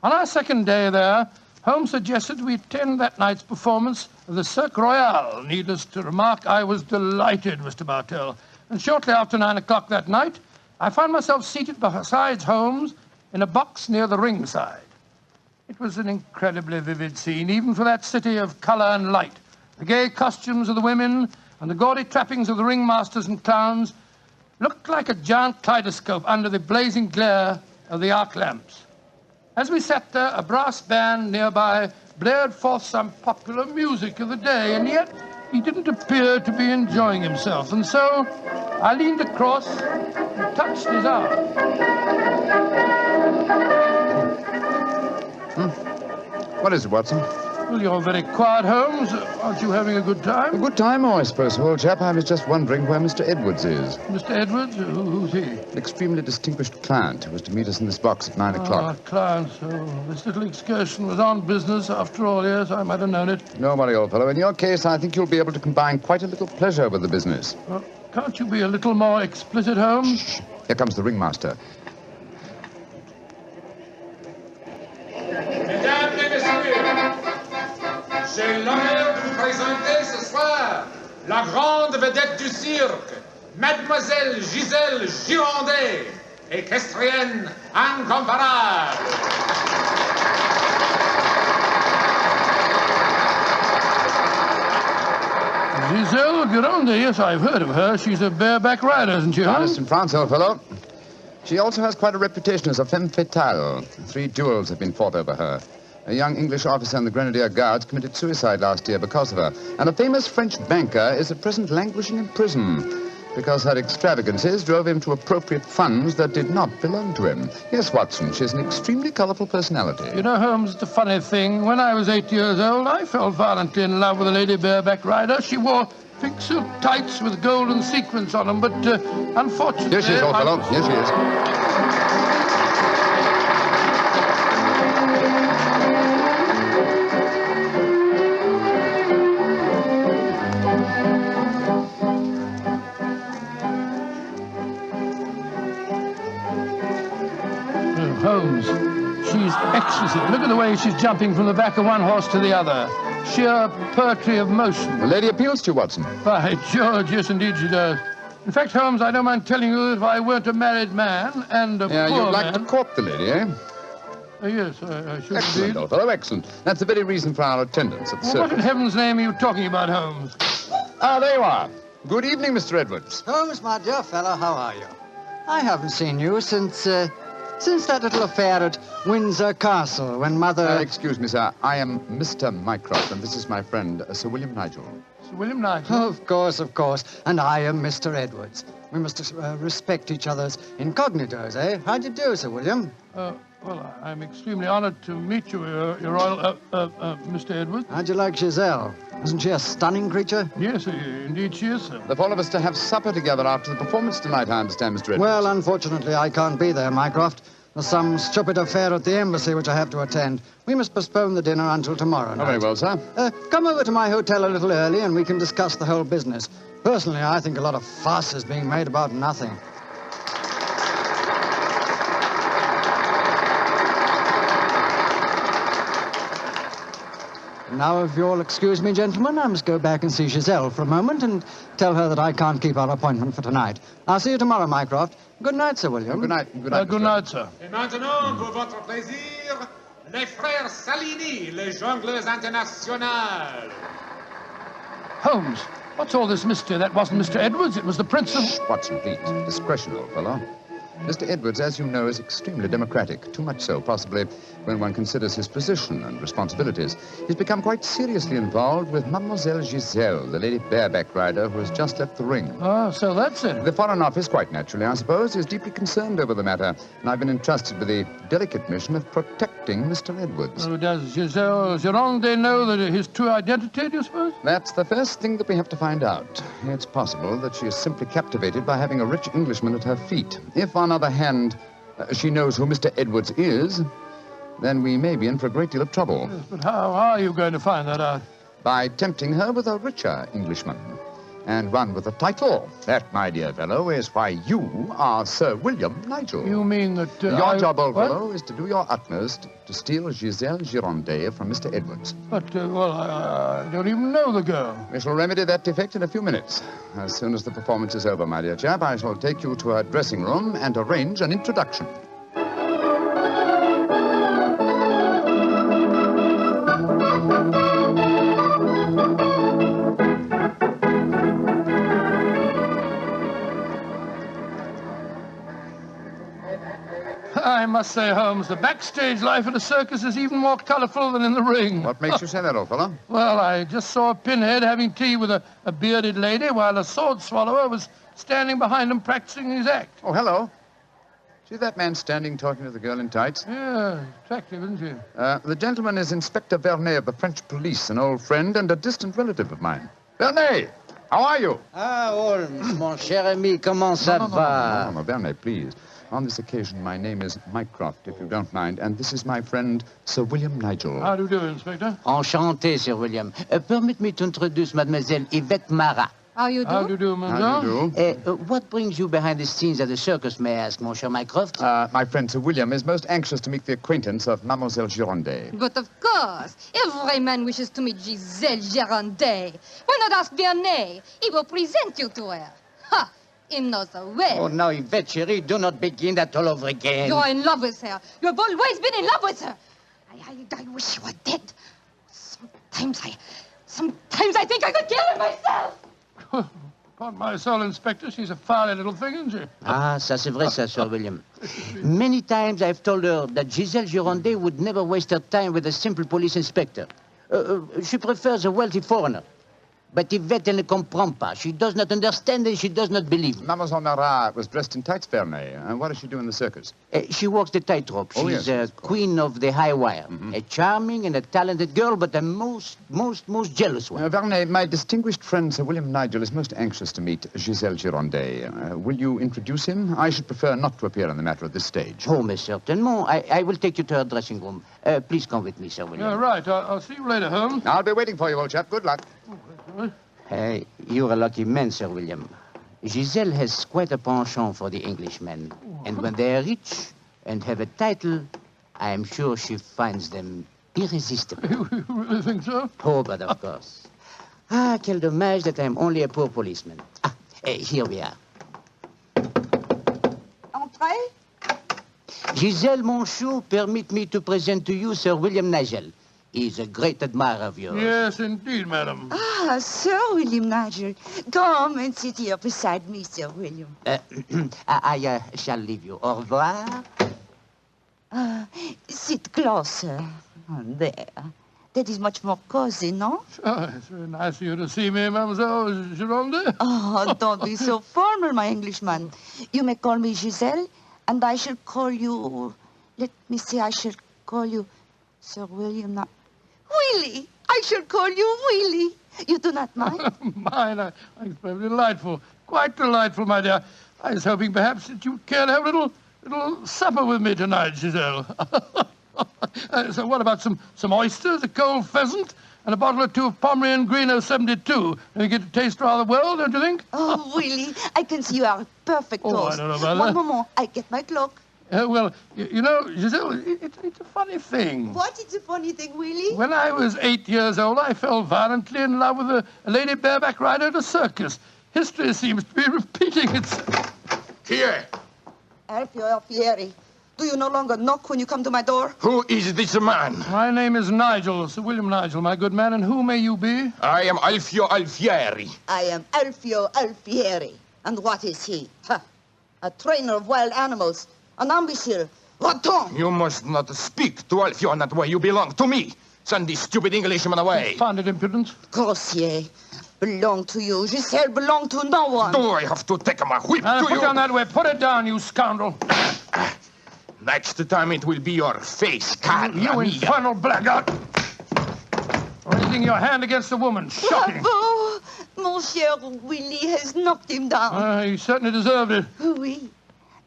On our second day there, Holmes suggested we attend that night's performance of the Cirque Royale. Needless to remark, I was delighted, Mr. Bartell. And shortly after 9 o'clock that night, I found myself seated beside Holmes in a box near the ringside. It was an incredibly vivid scene, even for that city of color and light. The gay costumes of the women and the gaudy trappings of the ringmasters and clowns looked like a giant kaleidoscope under the blazing glare of the arc lamps. As we sat there, a brass band nearby blared forth some popular music of the day, and yet he didn't appear to be enjoying himself. And so I leaned across and touched his arm. What is it, Watson? Well, you're very quiet, Holmes. Aren't you having a good time? A good time, I suppose, old chap. I was just wondering where Mr. Edwards is. Mr. Edwards? Who's he? An extremely distinguished client who was to meet us in this box at 9 o'clock. Client. So this little excursion was on business after all. Yes, I might have known it. No worry, old fellow. In your case, I think you'll be able to combine quite a little pleasure with the business. Well, can't you be a little more explicit, Holmes? Shh. Here comes the ringmaster. Mesdames et messieurs, j'ai l'honneur de vous présenter ce soir la grande vedette du cirque, Mademoiselle Gisèle Girondet, équestrienne incomparable. Gisèle Girondet, yes, I've heard of her. She's a bareback rider, isn't she, Holmes? Honest in France, old fellow. She also has quite a reputation as a femme fatale. 3 duels have been fought over her. A young English officer in the Grenadier Guards committed suicide last year because of her. And a famous French banker is at present languishing in prison because her extravagances drove him to appropriate funds that did not belong to him. Yes, Watson, she's an extremely colorful personality. You know, Holmes, it's a funny thing. When I was 8 years old, I fell violently in love with a lady bareback rider. She wore pink silk tights with golden sequins on them, but unfortunately... Here she is, old fellow. Here she is. Holmes, she's exquisite. Look at the way she's jumping from the back of one horse to the other. Sheer poetry of motion. The lady appeals to you, Watson. By George, yes, indeed she does. In fact, Holmes, I don't mind telling you, if I weren't a married man and a poor you'd like man... to court the lady, eh? Yes, I should Excellent, indeed. old fellow, excellent. That's the very reason for our attendance at the Well, what in circus. heaven's name are you talking about, Holmes? Ah, there you are. Good evening, Mr. Edwards. Holmes, my dear fellow, how are you? I haven't seen you since that little affair at Windsor Castle when Mother... Excuse me, sir. I am Mr. Mycroft, and this is my friend, Sir William Nigel. Sir William Nigel? Of course. And I am Mr. Edwards. We must respect each other's incognitors, eh? How do you do, Sir William? Well, I'm extremely honored to meet you, Your Royal... Mr. Edwards. How'd you like Giselle? Isn't she a stunning creature? Yes, indeed she is, sir. The four of us to have supper together after the performance tonight, I understand, Mr. Edwards. Well, unfortunately, I can't be there, Mycroft. There's some stupid affair at the embassy which I have to attend. We must postpone the dinner until tomorrow night. Oh, very well, sir. Come over to my hotel a little early and we can discuss the whole business. Personally, I think a lot of fuss is being made about nothing. Now, if you'll excuse me, gentlemen, I must go back and see Giselle for a moment and tell her that I can't keep our appointment for tonight. I'll see you tomorrow, Mycroft. Good night, Sir William. Good night. Good night, good night, sir. Et maintenant, pour votre plaisir, les frères Salini, les jongleurs internationaux. Holmes, what's all this mystery? That wasn't Mr. Edwards, it was the Prince of... Shh, Watson, please. Discretion, old fellow. Mr. Edwards, as you know, is extremely democratic. Too much so, possibly, when one considers his position and responsibilities. He's become quite seriously involved with Mademoiselle Giselle, the lady bareback rider who has just left the ring. Oh, so that's it. The Foreign Office, quite naturally, I suppose, is deeply concerned over the matter, and I've been entrusted with the delicate mission of protecting Mr. Edwards. Oh, does Giselle Gironde know that his true identity, do you suppose? That's the first thing that we have to find out. It's possible that she is simply captivated by having a rich Englishman at her feet. If, on the other hand, she knows who Mr. Edwards is, then we may be in for a great deal of trouble. Yes, but how are you going to find that out? By tempting her with a richer Englishman, and one with a title. That, my dear fellow, is why you are Sir William Nigel. You mean that... your job, old fellow, is to do your utmost to steal Giselle Gironde from Mr. Edwards. But, well, I don't even know the girl. We shall remedy that defect in a few minutes. As soon as the performance is over, my dear chap, I shall take you to her dressing room and arrange an introduction. I must say, Holmes, the backstage life at a circus is even more colorful than in the ring. What makes you say that, old fellow? Well, I just saw a pinhead having tea with a bearded lady while a sword swallower was standing behind him practicing his act. Oh, hello. See that man standing talking to the girl in tights? Yeah, attractive, isn't she? The gentleman is Inspector Vernet of the French police, an old friend and a distant relative of mine. Vernet, how are you? Ah, Holmes, mon cher ami, comment ça va? No, Vernet, please. On this occasion, my name is Mycroft, if you don't mind, and this is my friend, Sir William Nigel. How do you do, Inspector? Enchanté, Sir William. Permit me to introduce Mademoiselle Yvette Marat. How you do? How do you do, madame? How do you do? What brings you behind the scenes at the circus, may I ask, Monsieur Mycroft? My friend Sir William is most anxious to make the acquaintance of Mademoiselle Gironde. But of course, every man wishes to meet Giselle Gironde. Why not ask Vernet? He will present you to her. Ha! He knows her well. Oh, now, Yvette, chérie, do not begin that all over again. You're in love with her. You have always been in love with her. I wish you were dead. Sometimes I think I could kill her myself. Upon my soul, Inspector, she's a fiery little thing, isn't she? Ah, ça c'est vrai, ça, Sir William. Many times I've told her that Giselle Gironde would never waste her time with a simple police inspector. She prefers a wealthy foreigner. But Yvette ne comprend pas. She does not understand and she does not believe. Mademoiselle Marat was dressed in tights, Vernet. What does she do in the circus? She walks the tightrope. Oh, She's yes, queen of the high wire. A charming and a talented girl, but a most jealous one. Vernet, my distinguished friend Sir William Nigel is most anxious to meet Giselle Girondet. Will you introduce him? I should prefer not to appear on the matter at this stage. Oh, mais certainement. I will take you to her dressing room. Please come with me, Sir William. Yeah, right. I'll see you later, Holmes. I'll be waiting for you, old chap. Good luck. You're a lucky man, Sir William. Giselle has quite a penchant for the Englishmen. And when they are rich and have a title, I am sure she finds them irresistible. You really think so? Oh, but of course. Quel dommage that I'm only a poor policeman. Here we are. Entrez. Giselle Monchou, permit me to present to you Sir William Nigel. He's a great admirer of yours. Yes, indeed, madam. Ah, Sir William Nigel. Come and sit here beside me, Sir William. I shall leave you. Au revoir. Sit closer. There. That is much more cozy, no? Oh, it's very nice of you to see me, Mademoiselle Gironde. Oh, don't be so formal, my Englishman. You may call me Giselle, and I shall call you... Let me see, I shall call you Sir William... Willie! I shall call you Willie. You do not mind? Mine, I think it's very delightful. Quite delightful, my dear. I was hoping perhaps that you'd care to have a little supper with me tonight, Giselle. So what about some oysters, a cold pheasant, and a bottle or two of Pomeranian Green 072? You get to taste rather well, don't you think? Oh, Willie, I can see you are a perfect host. Oh, I don't know about One that. moment, I get my cloak. Well, you know, Giselle, it's a funny thing. What is a funny thing, Willie? When I was 8 years old, I fell violently in love with a lady bareback rider at a circus. History seems to be repeating itself. Here. Alfieri, do you no longer knock when you come to my door? Who is this man? My name is Nigel, Sir William Nigel, my good man, and who may you be? I am Alfio Alfieri. I am Alfio Alfieri. And what is he? A trainer of wild animals. An imbecile. Va-t'en! You must not speak to Alfio in that way. You belong to me. Send this stupid Englishman away. Confounded impudence. Grossier. Belong to you. Giselle belong to no one. Do I have to take my whip to Put you? down that way. Put it down, you scoundrel. Next time it will be your face, Carla. You infernal blackguard. Raising your hand against a woman. Shocking. Bravo! Monsieur Willie has knocked him down. He certainly deserved it. Oui.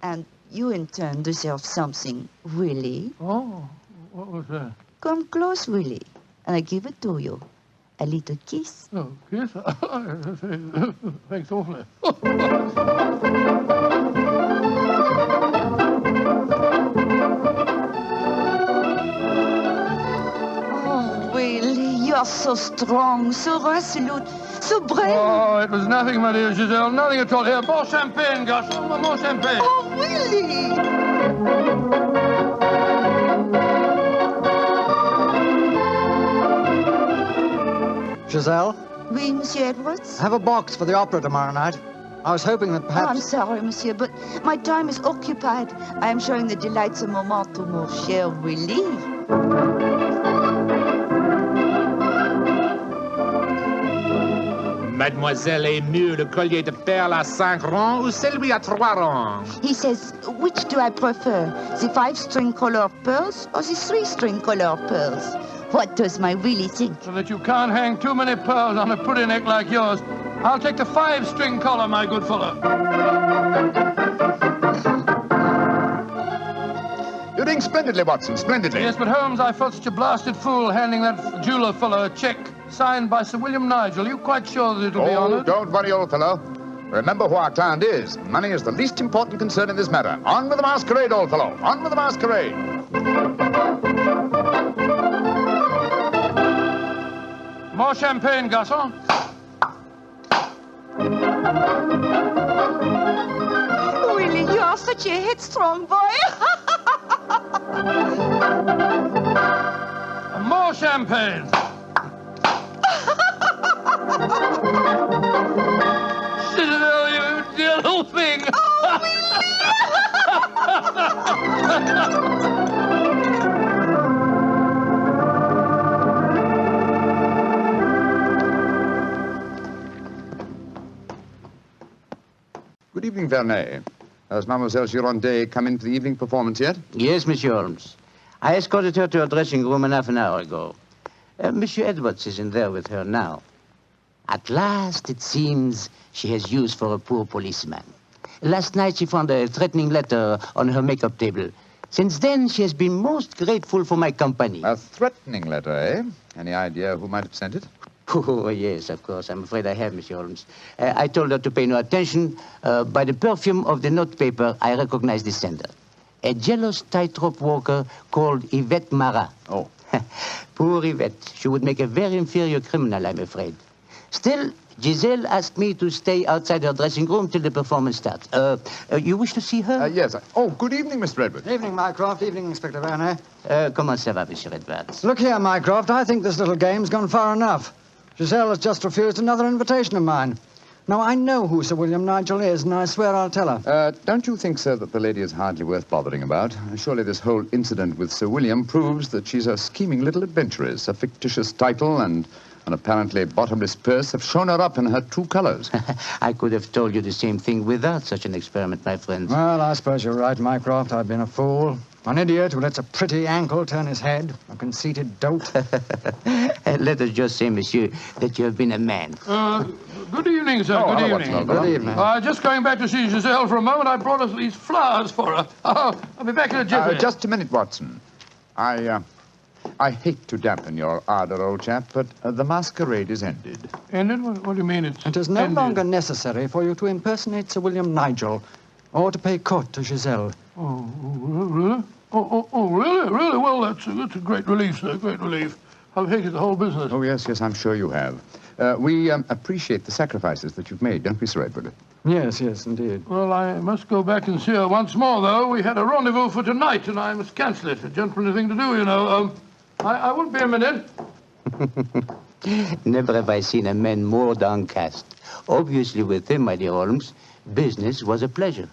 And you in turn deserve something, Willie. Oh, what was that? Come close, Willie, and I give it to you. A little kiss. Oh, kiss? Thanks awfully. Oh, Willie, you are so strong, so resolute, so brave. Oh, it was nothing, my dear Giselle. Nothing at all. Here, more champagne, gosh. More champagne. Oh, Willie! Giselle, Oui, Monsieur Edwards? have a box for the opera tomorrow night. I was hoping that Oh, I'm perhaps... sorry, Monsieur, but my time is occupied. I am showing the delightsome moment to mon cher Willie. Mademoiselle aime mieux le collier de perles à 5 rangs ou celui à 3 rangs? He says, which do I prefer, the 5-string color of pearls or the 3-string color of pearls? What does my Willie think? So that you can't hang too many pearls on a pretty neck like yours. I'll take the 5-string collar, my good fellow. You're doing splendidly, Watson, splendidly. Yes, but Holmes, I felt such a blasted fool handing that jeweler fellow a check signed by Sir William Nigel. You quite sure that it'll be honored? Don't worry, old fellow. Remember who our client is. Money is the least important concern in this matter. On with the masquerade, old fellow. On with the masquerade. More champagne, garçon. Willie, you are such a headstrong boy. More champagne. Giselle, you dear little thing. evening, Vernet. Has Mademoiselle Girondet come in for the evening performance yet? Yes, Monsieur Holmes. I escorted her to her dressing room half an hour ago. Monsieur Edwards is in there with her now. At last, it seems, she has use for a poor policeman. Last night, she found a threatening letter on her makeup table. Since then, she has been most grateful for my company. A threatening letter, eh? Any idea who might have sent it? Oh, yes, of course. I'm afraid I have, Monsieur Holmes. I told her to pay no attention. By the perfume of the notepaper, I recognize the sender. A jealous tightrope walker called Yvette Marat. Oh. Poor Yvette. She would make a very inferior criminal, I'm afraid. Still, Giselle asked me to stay outside her dressing room till the performance starts. You wish to see her? Yes. Oh, good evening, Mr. Edwards. Evening, Mycroft. Evening, Inspector Vernet. Comment ça va, Monsieur Edwards? Look here, Mycroft. I think this little game's gone far enough. Giselle has just refused another invitation of mine. Now, I know who Sir William Nigel is, and I swear I'll tell her. Don't you think, sir, that the lady is hardly worth bothering about? Surely this whole incident with Sir William proves that she's a scheming little adventuress. A fictitious title and an apparently bottomless purse have shown her up in her true colors. I could have told you the same thing without such an experiment, my friend. Well, I suppose you're right, Mycroft. I've been a fool. An idiot who lets a pretty ankle turn his head. A conceited dolt. Let us just say, monsieur, that you have been a man. Good evening, sir. Good evening. Good evening. Just going back to see Giselle for a moment, I brought us these flowers for her. I'll be back in a jiffy. Just a minute, Watson. I hate to dampen your ardor, old chap, but the masquerade is ended. Ended? What do you mean it's It is no ended? longer necessary for you to impersonate Sir William Nigel or to pay court to Giselle. Oh, really? Oh, really? Really? Well, that's a great relief, sir. Great relief. I've hated the whole business. Oh, yes, I'm sure you have. We appreciate the sacrifices that you've made, don't we, Sir Edward? Yes, indeed. Well, I must go back and see her once more, though. We had a rendezvous for tonight, and I must cancel it. A gentlemanly thing to do, you know. I won't be a minute. Never have I seen a man more downcast. Obviously, with him, my dear Holmes, business was a pleasure.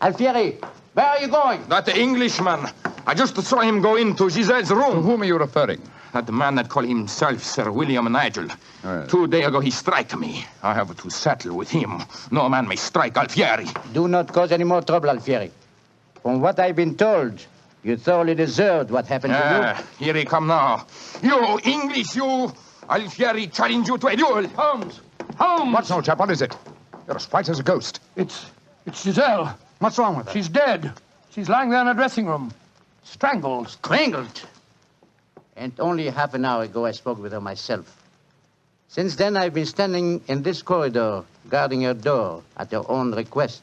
Alfieri, where are you going? That Englishman. I just saw him go into Giselle's room. To whom are you referring? That man that called himself Sir William Nigel. Yes. 2 days ago, he struck me. I have to settle with him. No man may strike Alfieri. Do not cause any more trouble, Alfieri. From what I've been told, you thoroughly deserved what happened to you. Here he come now. You, English, you. Alfieri challenge you to a duel. Holmes! Watson, old chap, what is it? You're as white as a ghost. It's Giselle. What's wrong with her? She's dead. She's lying there in her dressing room. Strangled. Strangled? And only half an hour ago I spoke with her myself. Since then, I've been standing in this corridor, guarding her door at her own request.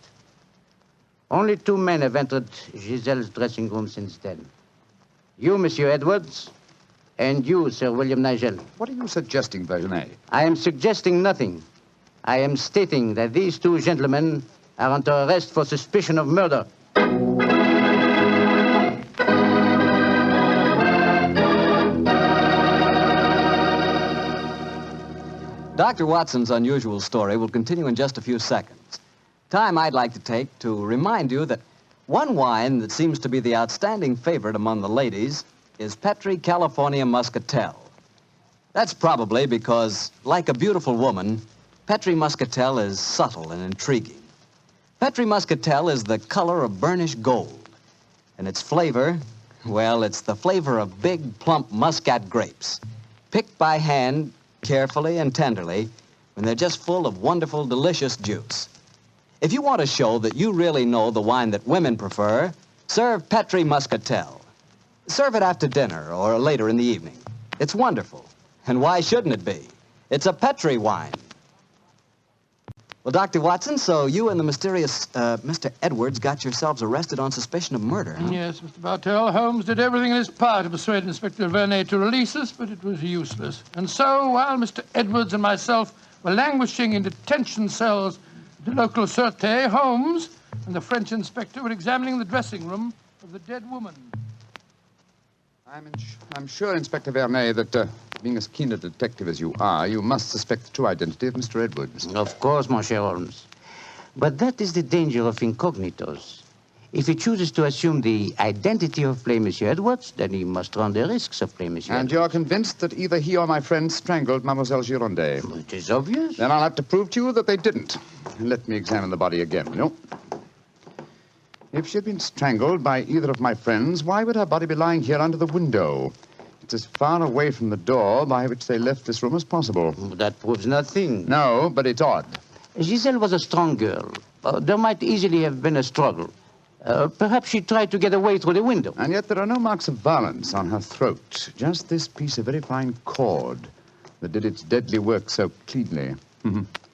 Only 2 men have entered Giselle's dressing room since then. You, Monsieur Edwards, and you, Sir William Nigel. What are you suggesting, Vernet? I am suggesting nothing. I am stating that these 2 gentlemen are under arrest for suspicion of murder. Dr. Watson's unusual story will continue in just a few seconds. Time I'd like to take to remind you that one wine that seems to be the outstanding favorite among the ladies is Petri California Muscatel. That's probably because, like a beautiful woman, Petri Muscatel is subtle and intriguing. Petri Muscatel is the color of burnished gold, and its flavor, well, it's the flavor of big, plump Muscat grapes, picked by hand carefully and tenderly when they're just full of wonderful, delicious juice. If you want to show that you really know the wine that women prefer, serve Petri Muscatel. Serve it after dinner or later in the evening. It's wonderful. And why shouldn't it be? It's a Petri wine. Well, Dr. Watson, so you and the mysterious Mr. Edwards got yourselves arrested on suspicion of murder, huh? Yes, Mr. Bartell. Holmes did everything in his power to persuade Inspector Vernet to release us, but it was useless. And so, while Mr. Edwards and myself were languishing in detention cells at the local Sûreté, Holmes and the French inspector were examining the dressing room of the dead woman. I'm sure, Inspector Vernet, that being as keen a detective as you are, you must suspect the true identity of Mr. Edwards. Of course, Monsieur Holmes. But that is the danger of incognitos. If he chooses to assume the identity of plain Monsieur Edwards, then he must run the risks of plain Monsieur And you're convinced that either he or my friend strangled Mademoiselle Girondet? It is obvious. Then I'll have to prove to you that they didn't. Let me examine the body again, will you? If she had been strangled by either of my friends, why would her body be lying here under the window? It's as far away from the door by which they left this room as possible. That proves nothing. No, but it's odd. Giselle was a strong girl. There might easily have been a struggle. Perhaps she tried to get away through the window. And yet there are no marks of violence on her throat. Just this piece of very fine cord that did its deadly work so cleanly.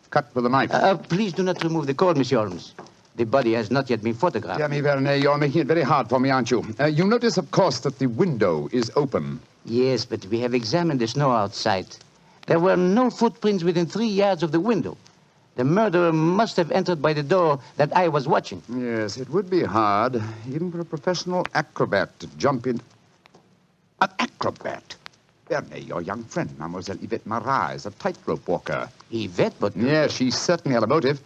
Cut with a knife. Please do not remove the cord, Monsieur Holmes. The body has not yet been photographed. Dear me, Vernet, you're making it very hard for me, aren't you? You notice, of course, that the window is open. Yes, but we have examined the snow outside. There were no footprints within 3 yards of the window. The murderer must have entered by the door that I was watching. Yes, it would be hard, even for a professional acrobat to jump in. An acrobat? Vernet, your young friend, Mademoiselle Yvette Marat, is a tightrope walker. Yvette, but... Yes, she certainly had a motive.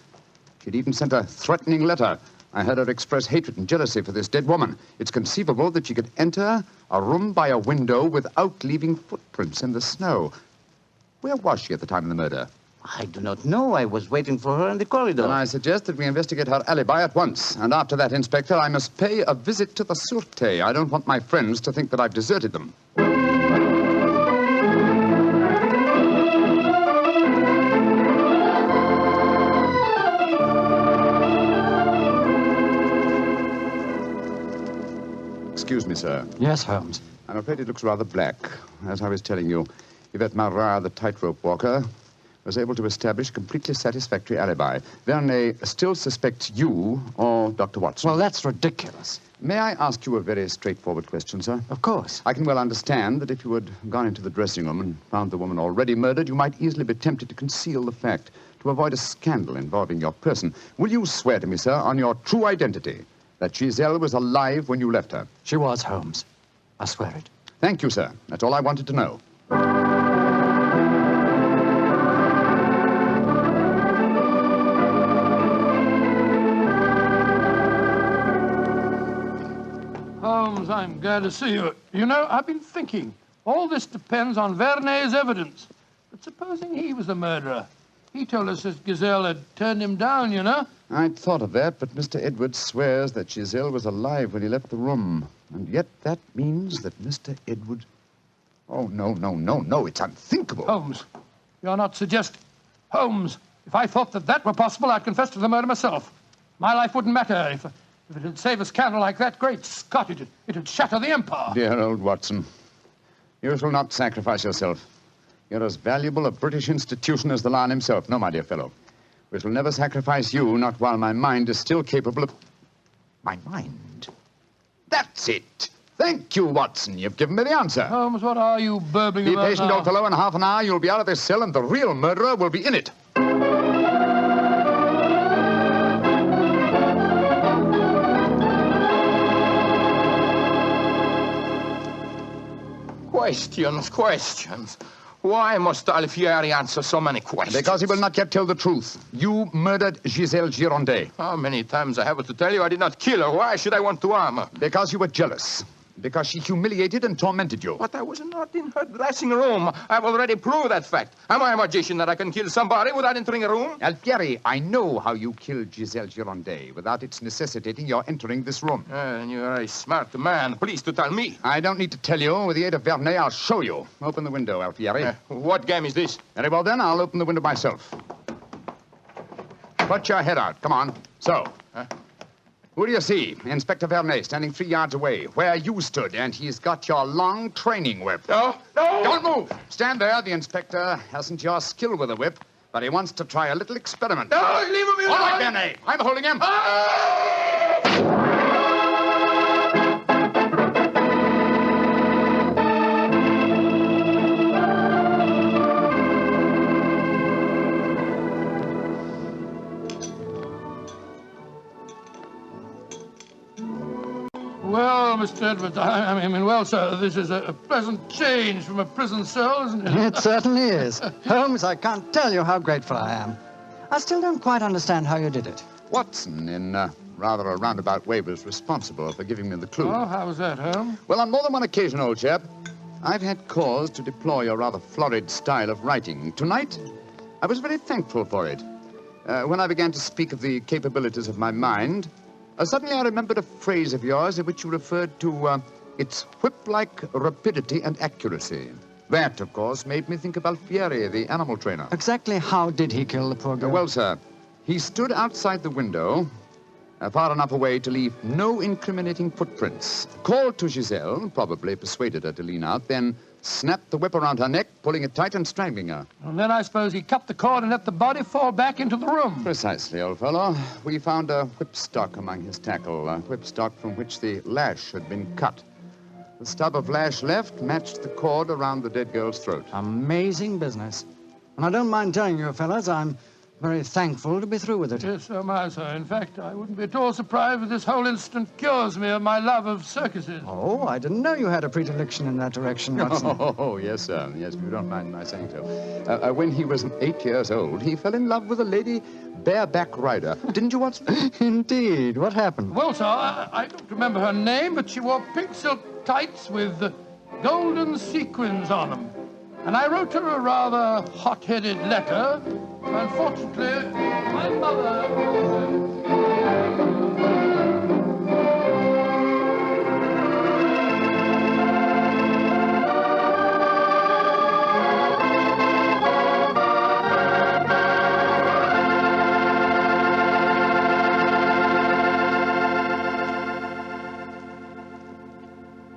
She'd even sent a threatening letter. I heard her express hatred and jealousy for this dead woman. It's conceivable that she could enter a room by a window without leaving footprints in the snow. Where was she at the time of the murder? I do not know. I was waiting for her in the corridor. Then I suggest that we investigate her alibi at once. And after that, Inspector, I must pay a visit to the Sûreté. I don't want my friends to think that I've deserted them. Excuse me, sir. Yes, Holmes. I'm afraid it looks rather black. As I was telling you, Yvette Marat, the tightrope walker, was able to establish a completely satisfactory alibi. Vernet still suspects you or Dr. Watson. Well, that's ridiculous. May I ask you a very straightforward question, sir? Of course. I can well understand that if you had gone into the dressing room and found the woman already murdered, you might easily be tempted to conceal the fact, to avoid a scandal involving your person. Will you swear to me, sir, on your true identity, that Giselle was alive when you left her? She was, Holmes. I swear it. Thank you, sir. That's all I wanted to know. Holmes, I'm glad to see you. You know, I've been thinking. All this depends on Vernet's evidence. But supposing he was the murderer? He told us that Giselle had turned him down, you know. I'd thought of that, but Mr. Edwards swears that Giselle was alive when he left the room. And yet that means that Mr. Edwards... Oh, no, it's unthinkable. Holmes, you're not suggesting... Holmes, if I thought that that were possible, I'd confess to the murder myself. My life wouldn't matter if it'd save a scandal like that. Great Scott, it'd shatter the empire. Dear old Watson, you shall not sacrifice yourself. You're as valuable a British institution as the Lion himself. No, my dear fellow. We shall never sacrifice you, not while my mind is still capable of... My mind? That's it. Thank you, Watson. You've given me the answer. Holmes, what are you burbling Be about patient, now? old fellow. In half an hour, you'll be out of this cell, and the real murderer will be in it. Questions. Why must Alfieri answer so many questions? Because he will not yet tell the truth. You murdered Giselle Girondet. How many times I have to tell you I did not kill her? Why should I want to harm her? Because you were jealous. Because she humiliated and tormented you. But I was not in her dressing room. I've already proved that fact. Am I a magician that I can kill somebody without entering a room? Alfieri, I know how you killed Giselle Girondet without its necessitating your entering this room. And you're a smart man. Please to tell me. I don't need to tell you. With the aid of Vernet, I'll show you. Open the window, Alfieri. What game is this? Very well, then. I'll open the window myself. Put your head out. Come on. So. Who do you see? Inspector Vernet, standing 3 yards away, where you stood, and he's got your long training whip. No! Don't move! Stand there. The inspector hasn't your skill with a whip, but he wants to try a little experiment. No, leave him alone! All right, Vernet. I'm holding him. Well, Mr. Edwards, I mean, well, sir, this is a pleasant change from a prison cell, isn't it? It certainly is. Holmes, I can't tell you how grateful I am. I still don't quite understand how you did it. Watson, in rather a roundabout way, was responsible for giving me the clue. Oh, how was that, Holmes? Well, on more than one occasion, old chap, I've had cause to deplore your rather florid style of writing. Tonight, I was very thankful for it. When I began to speak of the capabilities of my mind, suddenly I remembered a phrase of yours in which you referred to its whip-like rapidity and accuracy. That, of course, made me think of Alfieri, the animal trainer. Exactly how did he kill the poor girl? Well, sir, he stood outside the window, far enough away to leave no incriminating footprints. Called to Giselle, probably persuaded her to lean out, then snapped the whip around her neck, pulling it tight and strangling her. And then I suppose he cut the cord and let the body fall back into the room. Precisely, old fellow. We found a whipstock among his tackle, a whipstock from which the lash had been cut. The stub of lash left matched the cord around the dead girl's throat. Amazing business. And I don't mind telling you, fellas, I'm very thankful to be through with it. Yes, so am I, sir. In fact, I wouldn't be at all surprised if this whole incident cures me of my love of circuses. Oh, I didn't know you had a predilection in that direction, Watson. Oh, yes, sir. Yes, if you don't mind my saying so. When he was 8 years old, he fell in love with a lady bareback rider. Didn't you, Watson? Indeed. What happened? Well, sir, I don't remember her name, but she wore pink silk tights with golden sequins on them. And I wrote her a rather hot-headed letter. Unfortunately, my mother...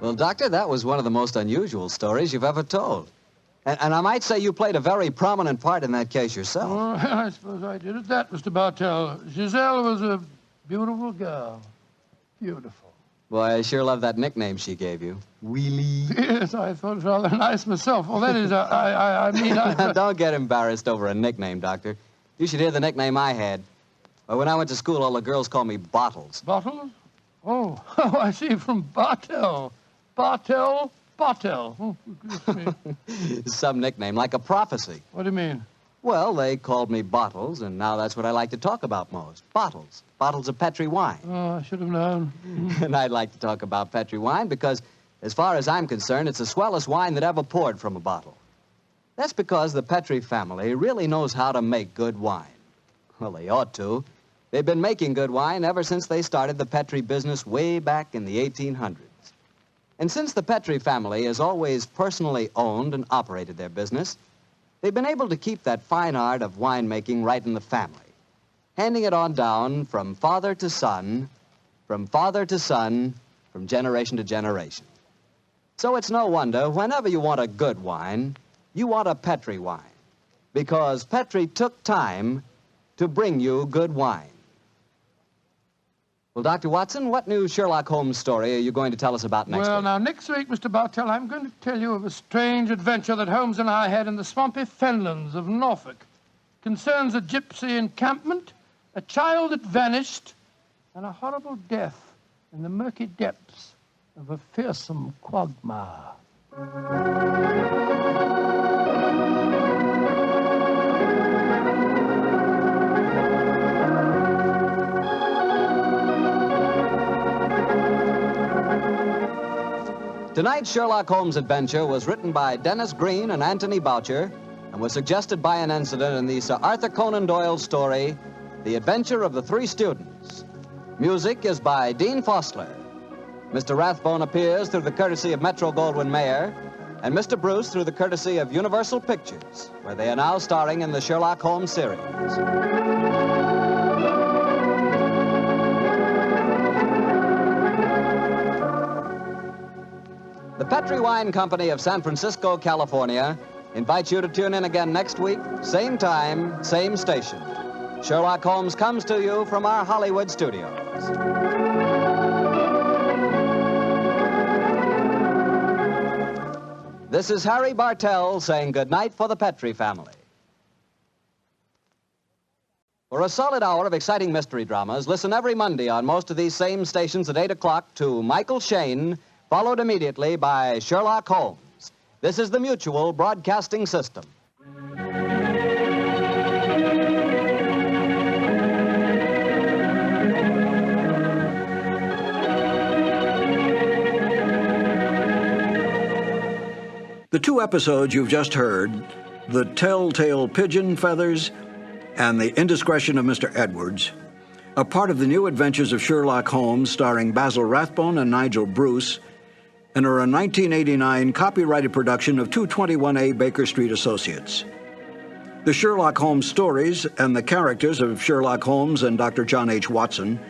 Well, Doctor, that was one of the most unusual stories you've ever told. And I might say you played a very prominent part in that case yourself. Oh, I suppose I did it. That, Mr. Bartell. Giselle was a beautiful girl. Beautiful. Boy, I sure love that nickname she gave you. Wheelie. Yes, I thought it rather nice myself. Well, that is, I mean... Don't get embarrassed over a nickname, Doctor. You should hear the nickname I had. Well, when I went to school, all the girls called me Bottles. Bottles? Oh, I see, from Bartell. Bartell? Oh, Some nickname, like a prophecy. What do you mean? Well, they called me Bottles, and now that's what I like to talk about most. Bottles. Bottles of Petri wine. Oh, I should have known. And I'd like to talk about Petri wine because, as far as I'm concerned, it's the swellest wine that ever poured from a bottle. That's because the Petri family really knows how to make good wine. Well, they ought to. They've been making good wine ever since they started the Petri business way back in the 1800s. And since the Petri family has always personally owned and operated their business, they've been able to keep that fine art of winemaking right in the family, handing it on down from father to son, from generation to generation. So it's no wonder, whenever you want a good wine, you want a Petri wine, because Petri took time to bring you good wine. Well, Dr. Watson, what new Sherlock Holmes story are you going to tell us about next week? Well, now, next week, Mr. Bartell, I'm going to tell you of a strange adventure that Holmes and I had in the swampy fenlands of Norfolk. Concerns a gypsy encampment, a child that vanished, and a horrible death in the murky depths of a fearsome quagmire. Tonight's Sherlock Holmes adventure was written by Dennis Green and Anthony Boucher and was suggested by an incident in the Sir Arthur Conan Doyle story, The Adventure of the Three Students. Music is by Dean Fostler. Mr. Rathbone appears through the courtesy of Metro-Goldwyn-Mayer, and Mr. Bruce through the courtesy of Universal Pictures, where they are now starring in the Sherlock Holmes series. The Petri Wine Company of San Francisco, California, invites you to tune in again next week, same time, same station. Sherlock Holmes comes to you from our Hollywood studios. This is Harry Bartell saying goodnight for the Petri family. For a solid hour of exciting mystery dramas, listen every Monday on most of these same stations at 8 o'clock to Michael Shayne, followed immediately by Sherlock Holmes. This is the Mutual Broadcasting System. The two episodes you've just heard, The Telltale Pigeon Feathers and The Indiscretion of Mr. Edwards, are part of the New Adventures of Sherlock Holmes starring Basil Rathbone and Nigel Bruce, and are a 1989 copyrighted production of 221A Baker Street Associates. The Sherlock Holmes stories and the characters of Sherlock Holmes and Dr. John H. Watson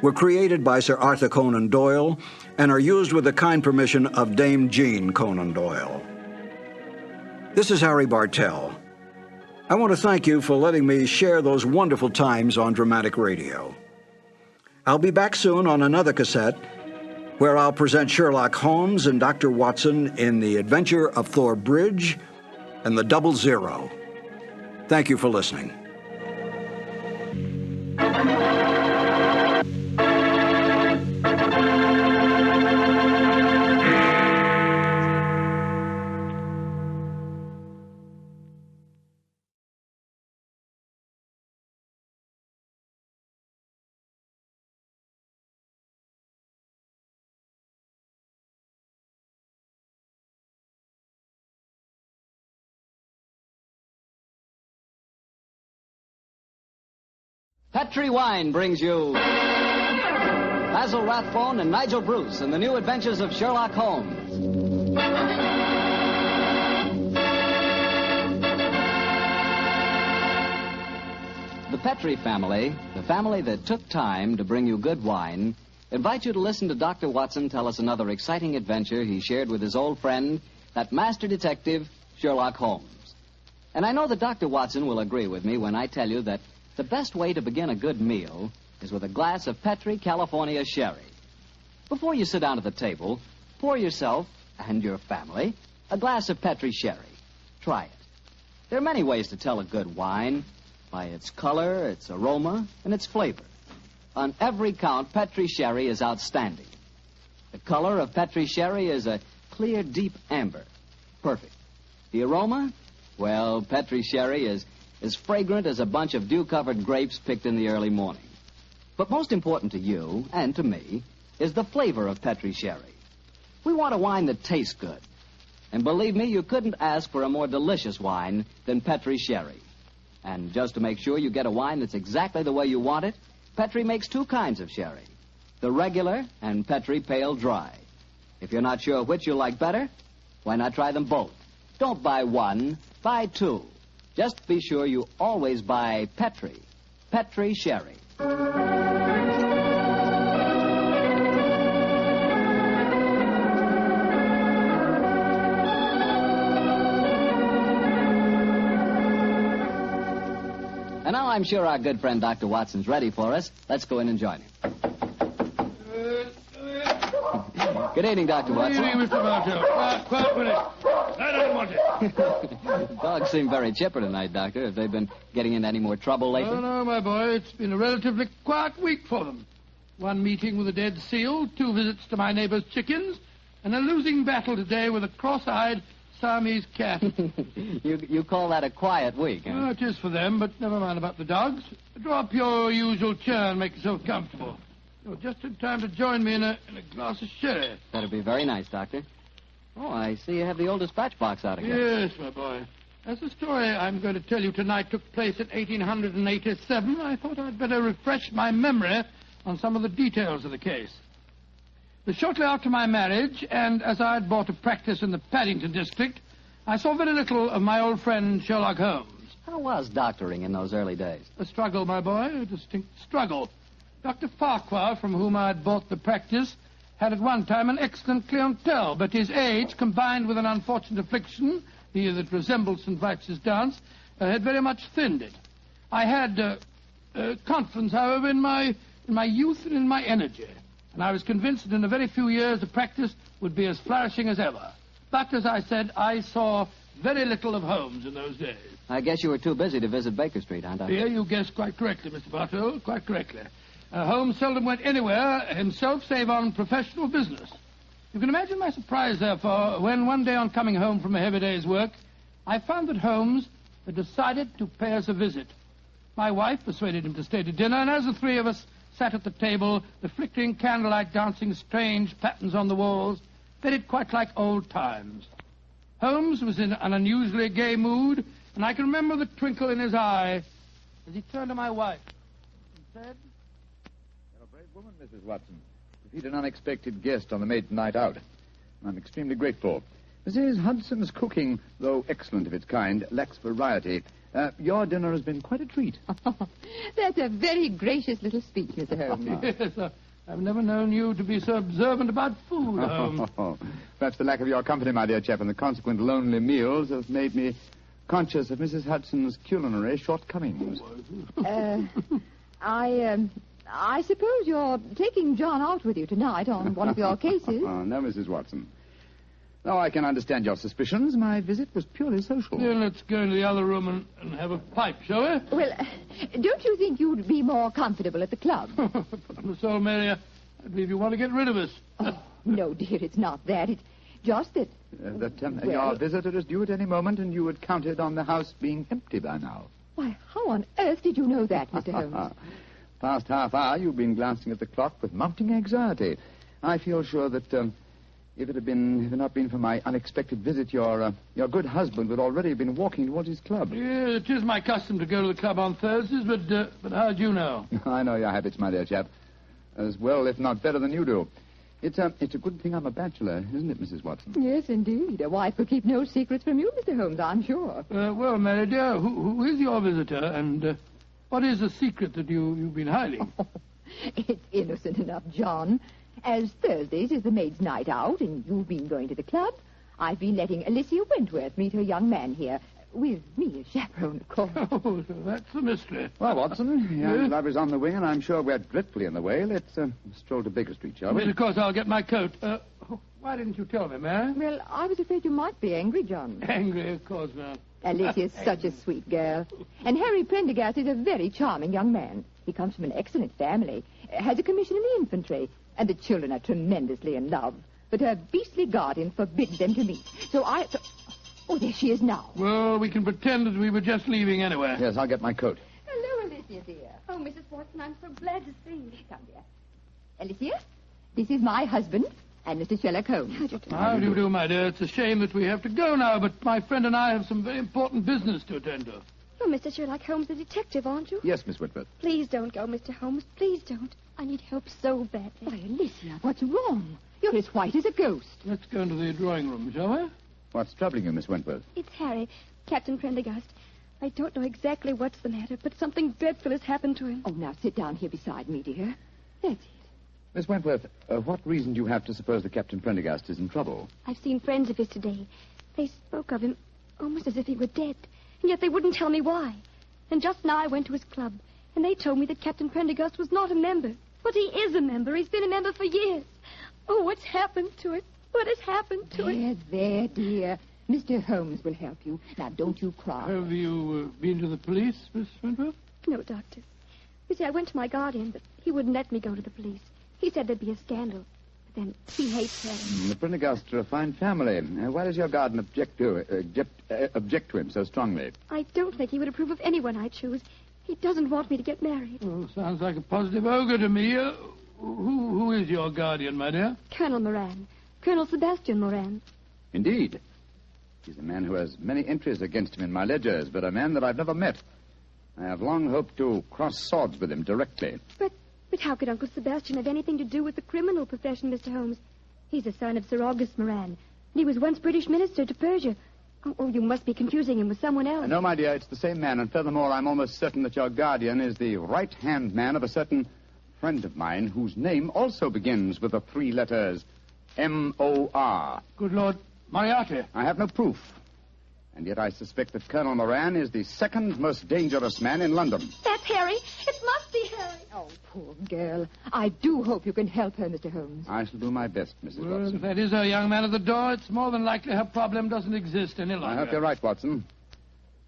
were created by Sir Arthur Conan Doyle and are used with the kind permission of Dame Jean Conan Doyle. This is Harry Bartell. I want to thank you for letting me share those wonderful times on dramatic radio. I'll be back soon on another cassette where I'll present Sherlock Holmes and Dr. Watson in The Adventure of Thor Bridge and The Double Zero. Thank you for listening. Petri Wine brings you Basil Rathbone and Nigel Bruce in the New Adventures of Sherlock Holmes. The Petri family, the family that took time to bring you good wine, invite you to listen to Dr. Watson tell us another exciting adventure he shared with his old friend, that master detective, Sherlock Holmes. And I know that Dr. Watson will agree with me when I tell you that the best way to begin a good meal is with a glass of Petri California sherry. Before you sit down at the table, pour yourself and your family a glass of Petri sherry. Try it. There are many ways to tell a good wine, by its color, its aroma, and its flavor. On every count, Petri sherry is outstanding. The color of Petri sherry is a clear, deep amber. Perfect. The aroma? Well, Petri sherry is as fragrant as a bunch of dew-covered grapes picked in the early morning. But most important to you, and to me, is the flavor of Petri sherry. We want a wine that tastes good. And believe me, you couldn't ask for a more delicious wine than Petri sherry. And just to make sure you get a wine that's exactly the way you want it, Petri makes two kinds of sherry, the regular and Petri Pale Dry. If you're not sure which you like better, why not try them both? Don't buy one, buy two. Just be sure you always buy Petri sherry. And now I'm sure our good friend Dr. Watson's ready for us. Let's go in and join him. Good evening, Dr. Watson. Good evening, Mr. Bartell. Quiet with it. I don't want it. Dogs seem very chipper tonight, Doctor. Have they been getting into any more trouble lately? Oh, no, my boy. It's been a relatively quiet week for them. One meeting with a dead seal, 2 visits to my neighbor's chickens, and a losing battle today with a cross-eyed Siamese cat. You call that a quiet week, huh? Oh, it is for them, but never mind about the dogs. Draw up your usual chair and make yourself comfortable. You're just in time to join me in a glass of sherry. That'd be very nice, Doctor. Oh, I see you have the old dispatch box out again. Yes, my boy. As the story I'm going to tell you tonight took place in 1887, I thought I'd better refresh my memory on some of the details of the case. But shortly after my marriage, and as I had bought a practice in the Paddington district, I saw very little of my old friend Sherlock Holmes. How was doctoring in those early days? A struggle, my boy, a distinct struggle. Dr. Farquhar, from whom I had bought the practice, had at one time an excellent clientele, but his age, combined with an unfortunate affliction, the that resembles St. Vitus's dance, had very much thinned it. I had confidence, however, in my youth and in my energy, and I was convinced that in a very few years the practice would be as flourishing as ever. But, as I said, I saw very little of Holmes in those days. I guess you were too busy to visit Baker Street, huh, Doctor? Here you guessed quite correctly, Mr. Bartell, quite correctly. Holmes seldom went anywhere himself save on professional business. You can imagine my surprise, therefore, when one day on coming home from a heavy day's work, I found that Holmes had decided to pay us a visit. My wife persuaded him to stay to dinner, and as the three of us sat at the table, the flickering candlelight dancing strange patterns on the walls, felt it quite like old times. Holmes was in an unusually gay mood, and I can remember the twinkle in his eye as he turned to my wife and said, You're a brave woman, Mrs. Watson, to feed an unexpected guest on the maiden night out. I'm extremely grateful. Mrs. Hudson's cooking, though excellent of its kind, lacks variety. Your dinner has been quite a treat. That's a very gracious little speech, Mr. Holmes. Yes, I've never known you to be so observant about food, Holmes. Perhaps the lack of your company, my dear chap, and the consequent lonely meals have made me conscious of Mrs. Hudson's culinary shortcomings. I suppose you're taking John out with you tonight on one of your cases. Oh, no, Mrs. Watson. Though I can understand your suspicions, my visit was purely social. Then let's go into the other room and have a pipe, shall we? Well, don't you think you'd be more comfortable at the club? On the soul, Mary, I believe you want to get rid of us. No, dear, it's not that. It's just that... Your visitor is due at any moment, and you had counted on the house being empty by now. Why, how on earth did you know that, Mr. Holmes? Past half hour, you've been glancing at the clock with mounting anxiety. I feel sure that... If it had not been for my unexpected visit, your good husband would already have been walking towards his club. Yeah, it is my custom to go to the club on Thursdays, but how'd you know? I know your habits, my dear chap, as well, if not better than you do. It's a good thing I'm a bachelor, isn't it, Mrs. Watson? Yes, indeed. A wife could keep no secrets from you, Mr. Holmes, I'm sure. Well, Mary dear, who is your visitor, and what is the secret that you've been hiding? It's innocent enough, John. As Thursdays is the maid's night out, and you've been going to the club, I've been letting Alicia Wentworth meet her young man here, with me as chaperone, of course. Oh, so that's the mystery. Well, Watson, young love is on the wing, and I'm sure we're dreadfully in the way. Let's stroll to Baker Street, shall we? Yes, of course, I'll get my coat. Why didn't you tell me, Mary? Well, I was afraid you might be angry, John. Angry, of course not. Alicia's such a sweet girl. And Harry Prendergast is a very charming young man. He comes from an excellent family, has a commission in the infantry, and the children are tremendously in love. But her beastly guardian forbids them to meet. Oh, there she is now. Well, we can pretend that we were just leaving anyway. Yes, I'll get my coat. Hello, Alicia, dear. Oh, Mrs. Watson, I'm so glad to see you. Come, dear. Alicia, this is my husband and Mr. Sherlock Holmes. How do you do, my dear? It's a shame that we have to go now, but my friend and I have some very important business to attend to. You're Mr. Sherlock Holmes, the detective, aren't you? Yes, Miss Whitworth. Please don't go, Mr. Holmes. Please don't. I need help so badly. Why, Alicia, what's wrong? You're as white as a ghost. Let's go into the drawing room, shall we? What's troubling you, Miss Wentworth? It's Harry, Captain Prendergast. I don't know exactly what's the matter, but something dreadful has happened to him. Oh, now sit down here beside me, dear. That's it. Miss Wentworth, what reason do you have to suppose that Captain Prendergast is in trouble? I've seen friends of his today. They spoke of him almost as if he were dead, and yet they wouldn't tell me why. And just now I went to his club, and they told me that Captain Prendergast was not a member. But he is a member. He's been a member for years. Oh, what's happened to it? What has happened to it? There, dear. Mr. Holmes will help you. Now, don't you cry. Have you been to the police, Miss Wentworth? No, Doctor. You see, I went to my guardian, but he wouldn't let me go to the police. He said there'd be a scandal. But then he hates her. The Prendergasts are a fine family. Why does your guardian object to him so strongly? I don't think he would approve of anyone I choose. He doesn't want me to get married. Oh, sounds like a positive ogre to me. Who is your guardian, my dear? Colonel Moran. Colonel Sebastian Moran. Indeed. He's a man who has many entries against him in my ledgers, but a man that I've never met. I have long hoped to cross swords with him directly. But how could Uncle Sebastian have anything to do with the criminal profession, Mr. Holmes? He's a son of Sir August Moran, and he was once British minister to Persia. Oh, you must be confusing him with someone else. No, my dear, it's the same man, and furthermore, I'm almost certain that your guardian is the right-hand man of a certain friend of mine whose name also begins with the three letters M-O-R. Good Lord, Moriarty. I have no proof. And yet I suspect that Colonel Moran is the second most dangerous man in London. That's Harry. It must be Harry. Oh, poor girl. I do hope you can help her, Mr. Holmes. I shall do my best, Mrs. Well, Watson. if that is her young man at the door, it's more than likely her problem doesn't exist any longer. I hope you're right, Watson.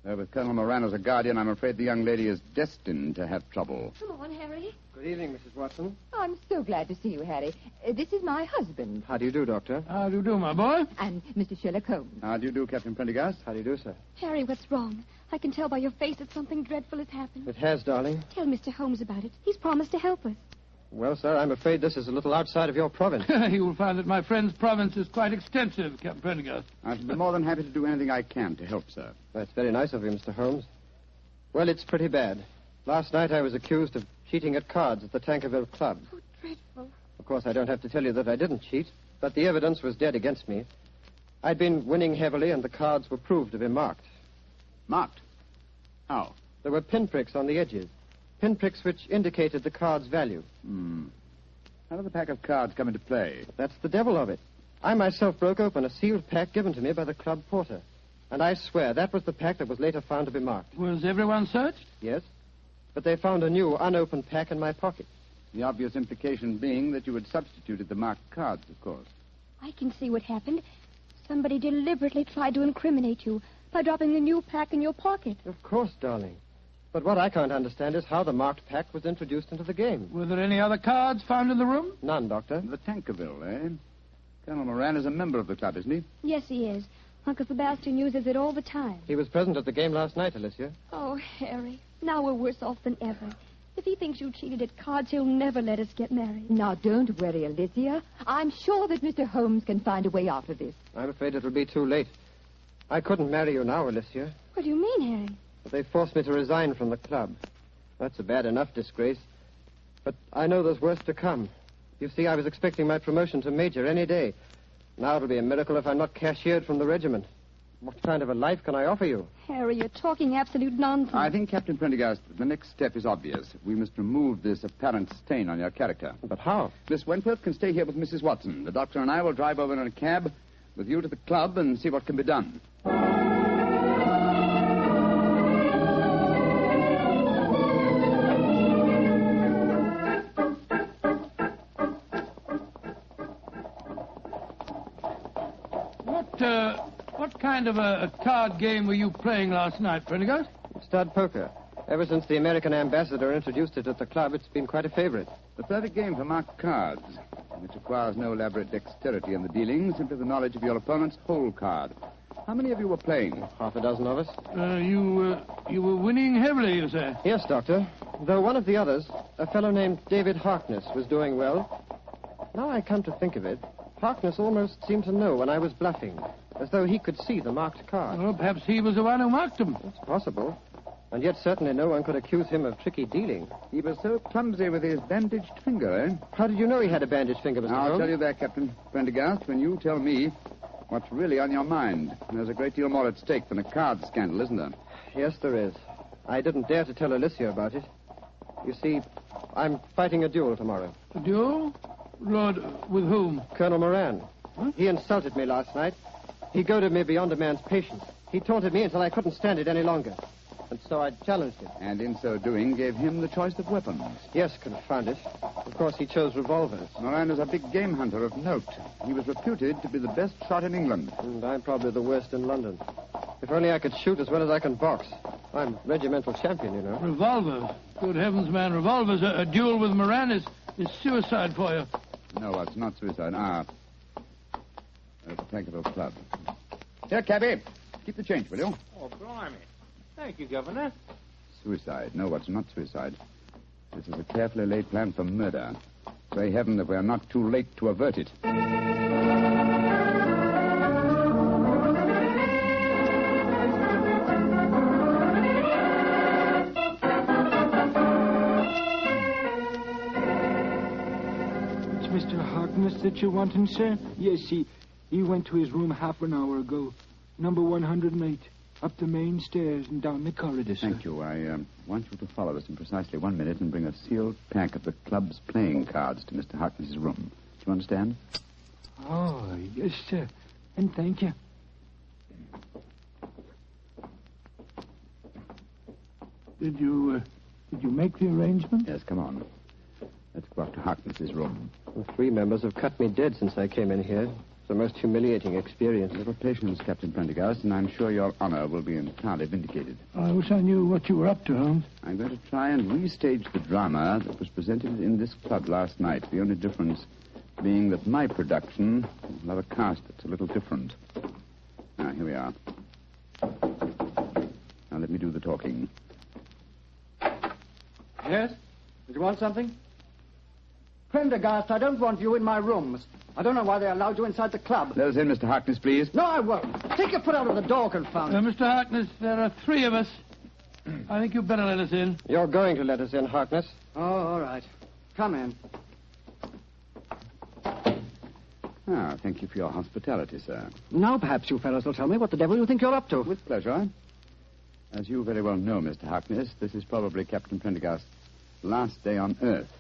Though with Colonel Moran as a guardian, I'm afraid the young lady is destined to have trouble. Come on, Harry. Good evening, Mrs. Watson. I'm so glad to see you, Harry. This is my husband. How do you do, Doctor? How do you do, my boy? And Mr. Sherlock Holmes. How do you do, Captain Prendergast? How do you do, sir? Harry, what's wrong? I can tell by your face that something dreadful has happened. It has, darling. Tell Mr. Holmes about it. He's promised to help us. Well, sir, I'm afraid this is a little outside of your province. You will find that my friend's province is quite extensive, Captain Prendergast. I shall be more than happy to do anything I can to help, sir. That's very nice of you, Mr. Holmes. Well, it's pretty bad. Last night I was accused of cheating at cards at the Tankerville Club. Oh, dreadful. Of course, I don't have to tell you that I didn't cheat, but the evidence was dead against me. I'd been winning heavily, and the cards were proved to be marked. Marked? How? There were pinpricks on the edges. Pinpricks which indicated the card's value. How did the pack of cards come into play? That's the devil of it. I myself broke open a sealed pack given to me by the club porter. And I swear that was the pack that was later found to be marked. Was everyone searched? Yes. But they found a new, unopened pack in my pocket. The obvious implication being that you had substituted the marked cards, of course. I can see what happened. Somebody deliberately tried to incriminate you by dropping the new pack in your pocket. Of course, darling. But what I can't understand is how the marked pack was introduced into the game. Were there any other cards found in the room? None, Doctor. The Tankerville, eh? Colonel Moran is a member of the club, isn't he? Yes, he is. Uncle Sebastian uses it all the time. He was present at the game last night, Alicia. Oh, Harry, now we're worse off than ever. If he thinks you cheated at cards, he'll never let us get married. Now, don't worry, Alicia. I'm sure that Mr. Holmes can find a way out of this. I'm afraid it'll be too late. I couldn't marry you now, Alicia. What do you mean, Harry? But they forced me to resign from the club. That's a bad enough disgrace. But I know there's worse to come. You see, I was expecting my promotion to major any day. Now it'll be a miracle if I'm not cashiered from the regiment. What kind of a life can I offer you? Harry, you're talking absolute nonsense. I think, Captain Prendergast, the next step is obvious. We must remove this apparent stain on your character. But how? Miss Wentworth can stay here with Mrs. Watson. The doctor and I will drive over in a cab with you to the club and see what can be done. What kind of a card game were you playing last night, Prendergast? Stud poker. Ever since the American ambassador introduced it at the club, it's been quite a favorite. The perfect game for marked cards, which requires no elaborate dexterity in the dealing, simply the knowledge of your opponent's whole card. How many of you were playing? Half a dozen of us. You were winning heavily, you say? Yes, Doctor. Though one of the others, a fellow named David Harkness, was doing well. Now I come to think of it, Harkness almost seemed to know when I was bluffing, as though he could see the marked card. Well, perhaps he was the one who marked them. It's possible. And yet certainly no one could accuse him of tricky dealing. He was so clumsy with his bandaged finger, eh? How did you know he had a bandaged finger, Mr. Holmes? I'll tell you that, Captain Prendergast, when you tell me what's really on your mind. There's a great deal more at stake than a card scandal, isn't there? Yes, there is. I didn't dare to tell Alicia about it. You see, I'm fighting a duel tomorrow. A duel? Lord, with whom? Colonel Moran. Huh? He insulted me last night. He goaded me beyond a man's patience. He taunted me until I couldn't stand it any longer. And so I challenged him. And in so doing, gave him the choice of weapons. Yes, confound it. Of course, he chose revolvers. Moran is a big game hunter of note. He was reputed to be the best shot in England. And I'm probably the worst in London. If only I could shoot as well as I can box. I'm regimental champion, you know. Revolvers? Good heavens, man, revolvers. A duel with Moran is suicide for you. No, it's not suicide. The Tankerville Club. Here, cabby. Keep the change, will you? Oh, blimey. Thank you, Governor. Suicide. No, it's not suicide. This is a carefully laid plan for murder. Pray heaven that we are not too late to avert it. It's Mr. Harkness that you're wanting, sir? Yes, he went to his room half an hour ago. Number 108. Up the main stairs and down the corridor, sir. Thank you. I want you to follow us in precisely 1 minute and bring a sealed pack of the club's playing cards to Mr. Harkness's room. Do you understand? Oh, yes, sir. And thank you. Did you make the arrangement? Yes, come on. Let's go up to Harkness's room. Well, 3 members have cut me dead since I came in here. It's the most humiliating experience. A little patience, Captain Prendergast, and I'm sure your honor will be entirely vindicated. I wish I knew what you were up to, Holmes. I'm going to try and restage the drama that was presented in this club last night. The only difference being that my production will have a cast that's a little different. Now, here we are. Now, let me do the talking. Yes? Did you want something? Prendergast, I don't want you in my rooms. I don't know why they allowed you inside the club. Let us in, Mr. Harkness, please. No, I won't. Take your foot out of the door, confound it. Mr. Harkness, there are 3 of us. I think you'd better let us in. You're going to let us in, Harkness. Oh, all right. Come in. Ah, thank you for your hospitality, sir. Now perhaps you fellows will tell me what the devil you think you're up to. With pleasure. As you very well know, Mr. Harkness, this is probably Captain Prendergast's last day on Earth.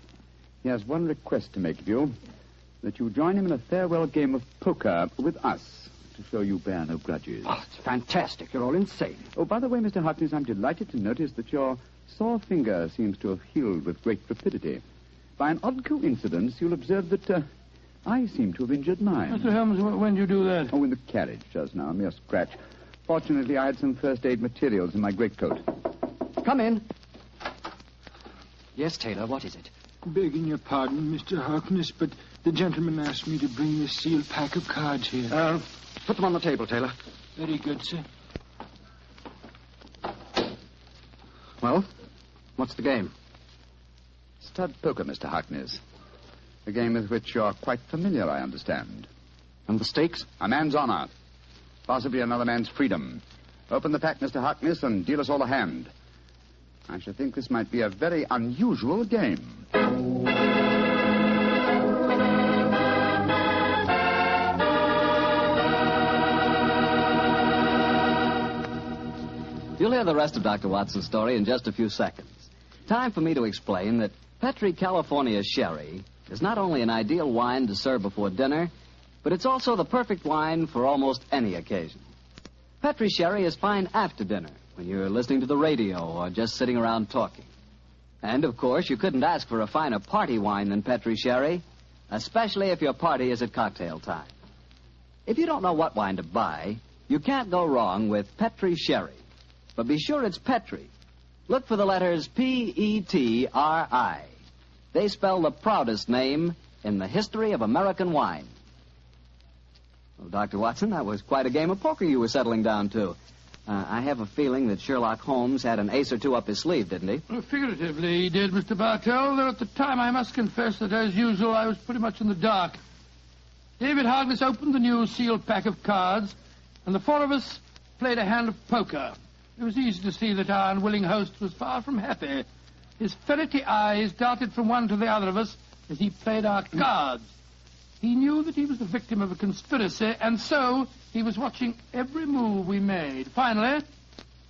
He has one request to make of you, that you join him in a farewell game of poker with us, to show you bear no grudges. Oh, it's fantastic. You're all insane. Oh, by the way, Mr. Harkness, I'm delighted to notice that your sore finger seems to have healed with great rapidity. By an odd coincidence, you'll observe that I seem to have injured mine. Mr. Holmes, when did you do that? Oh, in the carriage just now, a mere scratch. Fortunately, I had some first aid materials in my greatcoat. Come in. Yes, Taylor, what is it? Begging your pardon, Mr. Harkness, but the gentleman asked me to bring this sealed pack of cards here. Put them on the table, Taylor. Very good, sir. Well, what's the game? Stud poker, Mr. Harkness. A game with which you're quite familiar, I understand. And the stakes? A man's honor. Possibly another man's freedom. Open the pack, Mr. Harkness, and deal us all a hand. I should think this might be a very unusual game. You'll hear the rest of Dr. Watson's story in just a few seconds. Time for me to explain that Petri California Sherry is not only an ideal wine to serve before dinner, but it's also the perfect wine for almost any occasion. Petri Sherry is fine after dinner, when you're listening to the radio or just sitting around talking. And, of course, you couldn't ask for a finer party wine than Petri Sherry, especially if your party is at cocktail time. If you don't know what wine to buy, you can't go wrong with Petri Sherry. But be sure it's Petri. Look for the letters P-E-T-R-I. They spell the proudest name in the history of American wine. Well, Dr. Watson, that was quite a game of poker you were settling down to. I have a feeling that Sherlock Holmes had an ace or two up his sleeve, didn't he? Well, figuratively, he did, Mr. Bartell, though at the time I must confess that, as usual, I was pretty much in the dark. David Harkness opened the new sealed pack of cards, and the 4 of us played a hand of poker. It was easy to see that our unwilling host was far from happy. His ferrety eyes darted from one to the other of us as he played our cards. He knew that he was the victim of a conspiracy, and so he was watching every move we made. Finally,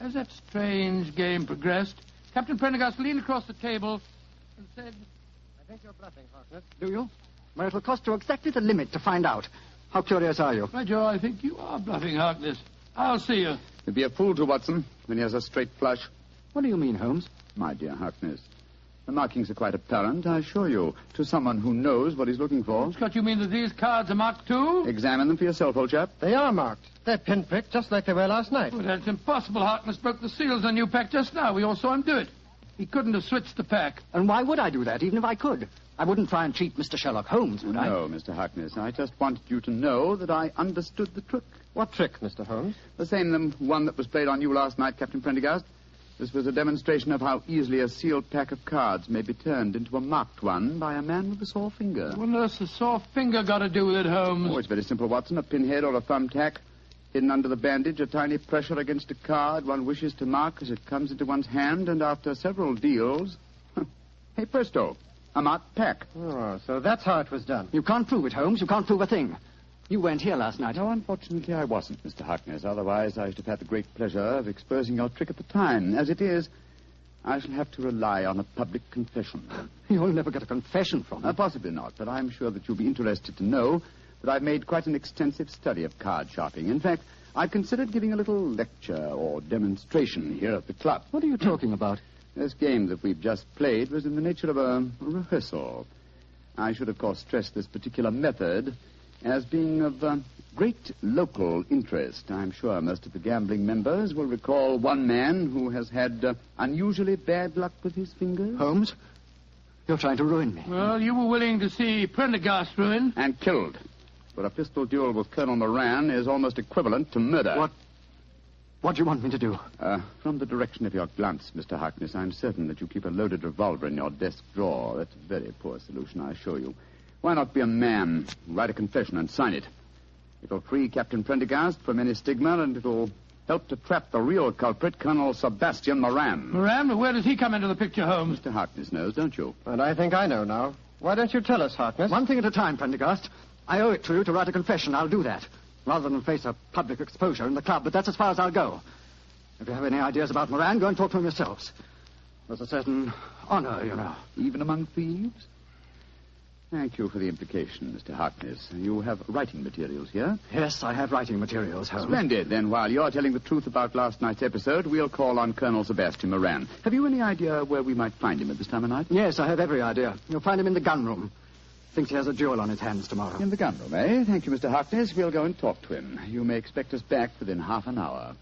as that strange game progressed, Captain Prendergast leaned across the table and said, I think you're bluffing, Harkness. Do you? Well, it'll cost you exactly the limit to find out. How curious are you? By Joe, I think you are bluffing, Harkness. I'll see you. He'd be a fool to, Watson, when he has a straight flush. What do you mean, Holmes? My dear Harkness, the markings are quite apparent, I assure you, to someone who knows what he's looking for. Scott, you mean that these cards are marked too? Examine them for yourself, old chap. They are marked. They're pinpricked, just like they were last night. Well, that's impossible. Harkness broke the seals on your pack just now. We all saw him do it. He couldn't have switched the pack. And why would I do that, even if I could? I wouldn't try and cheat Mr. Sherlock Holmes, would I? No, Mr. Harkness. I just wanted you to know that I understood the trick. What trick, Mr. Holmes? The same one that was played on you last night, Captain Prendergast. This was a demonstration of how easily a sealed pack of cards may be turned into a marked one by a man with a sore finger. What on earth's a sore finger got to do with it, Holmes? Oh, it's very simple, Watson. A pinhead or a thumbtack hidden under the bandage, a tiny pressure against a card one wishes to mark as it comes into one's hand, and after several deals, hey, presto, a marked pack. Oh, so that's how it was done. You can't prove it, Holmes. You can't prove a thing. You weren't here last night. No, unfortunately, I wasn't, Mr. Harkness. Otherwise, I should have had the great pleasure of exposing your trick at the time. As it is, I shall have to rely on a public confession. You'll never get a confession from me. Possibly not, but I'm sure that you'll be interested to know that I've made quite an extensive study of card sharping. In fact, I've considered giving a little lecture or demonstration here at the club. What are you talking about? This game that we've just played was in the nature of a rehearsal. I should, of course, stress this particular method as being of great local interest. I'm sure most of the gambling members will recall one man who has had unusually bad luck with his fingers. Holmes, you're trying to ruin me. Well, you were willing to see Prendergast ruined. And killed. But a pistol duel with Colonel Moran is almost equivalent to murder. What? What do you want me to do? From the direction of your glance, Mr. Harkness, I'm certain that you keep a loaded revolver in your desk drawer. That's a very poor solution, I assure you. Why not be a man, write a confession and sign it? It'll free Captain Prendergast from any stigma, and it'll help to trap the real culprit, Colonel Sebastian Moran. Moran? Where does he come into the picture, Holmes? Mr. Harkness knows, don't you? And I think I know now. Why don't you tell us, Harkness? One thing at a time, Prendergast. I owe it to you to write a confession. I'll do that, rather than face a public exposure in the club, but that's as far as I'll go. If you have any ideas about Moran, go and talk to him yourselves. There's a certain honor, you know. Even among thieves? Thank you for the implication, Mr. Harkness. You have writing materials here? Yes, I have writing materials, Holmes. Splendid. Then while you're telling the truth about last night's episode, we'll call on Colonel Sebastian Moran. Have you any idea where we might find him at this time of night? Yes, I have every idea. You'll find him in the gun room. Thinks he has a duel on his hands tomorrow. In the gun room, eh? Thank you, Mr. Harkness. We'll go and talk to him. You may expect us back within half an hour.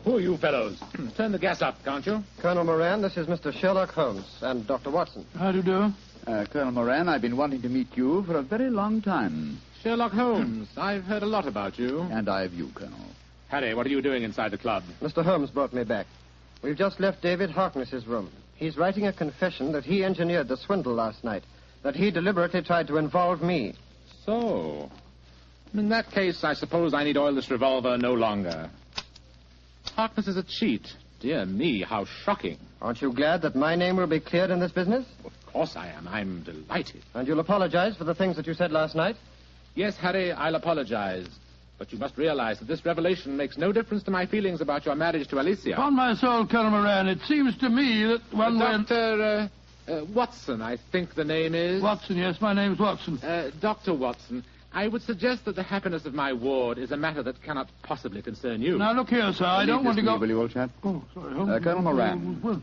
Who are you fellows? Turn the gas up, can't you? Colonel Moran, this is Mr. Sherlock Holmes and Dr. Watson. How do you do? Colonel Moran, I've been wanting to meet you for a very long time. Sherlock Holmes. I've heard a lot about you. And I've you, Colonel. Harry, what are you doing inside the club? Mr. Holmes brought me back. We've just left David Harkness's room. He's writing a confession that he engineered the swindle last night, that he deliberately tried to involve me. So, in that case, I suppose I need oil this revolver no longer. Harkness is a cheat. Dear me, how shocking. Aren't you glad that my name will be cleared in this business? Of course I am. I'm delighted. And you'll apologize for the things that you said last night? Yes, Harry, I'll apologize. But you must realize that this revelation makes no difference to my feelings about your marriage to Alicia. Upon my soul, Colonel Moran, it seems to me that one Dr. Watson, I think the name is. Watson, yes, my name's Watson. Dr. Watson, I would suggest that the happiness of my ward is a matter that cannot possibly concern you. Now, look here, sir, I don't want to go... Will you, old chap? Oh, sorry, Holmes. Colonel Moran,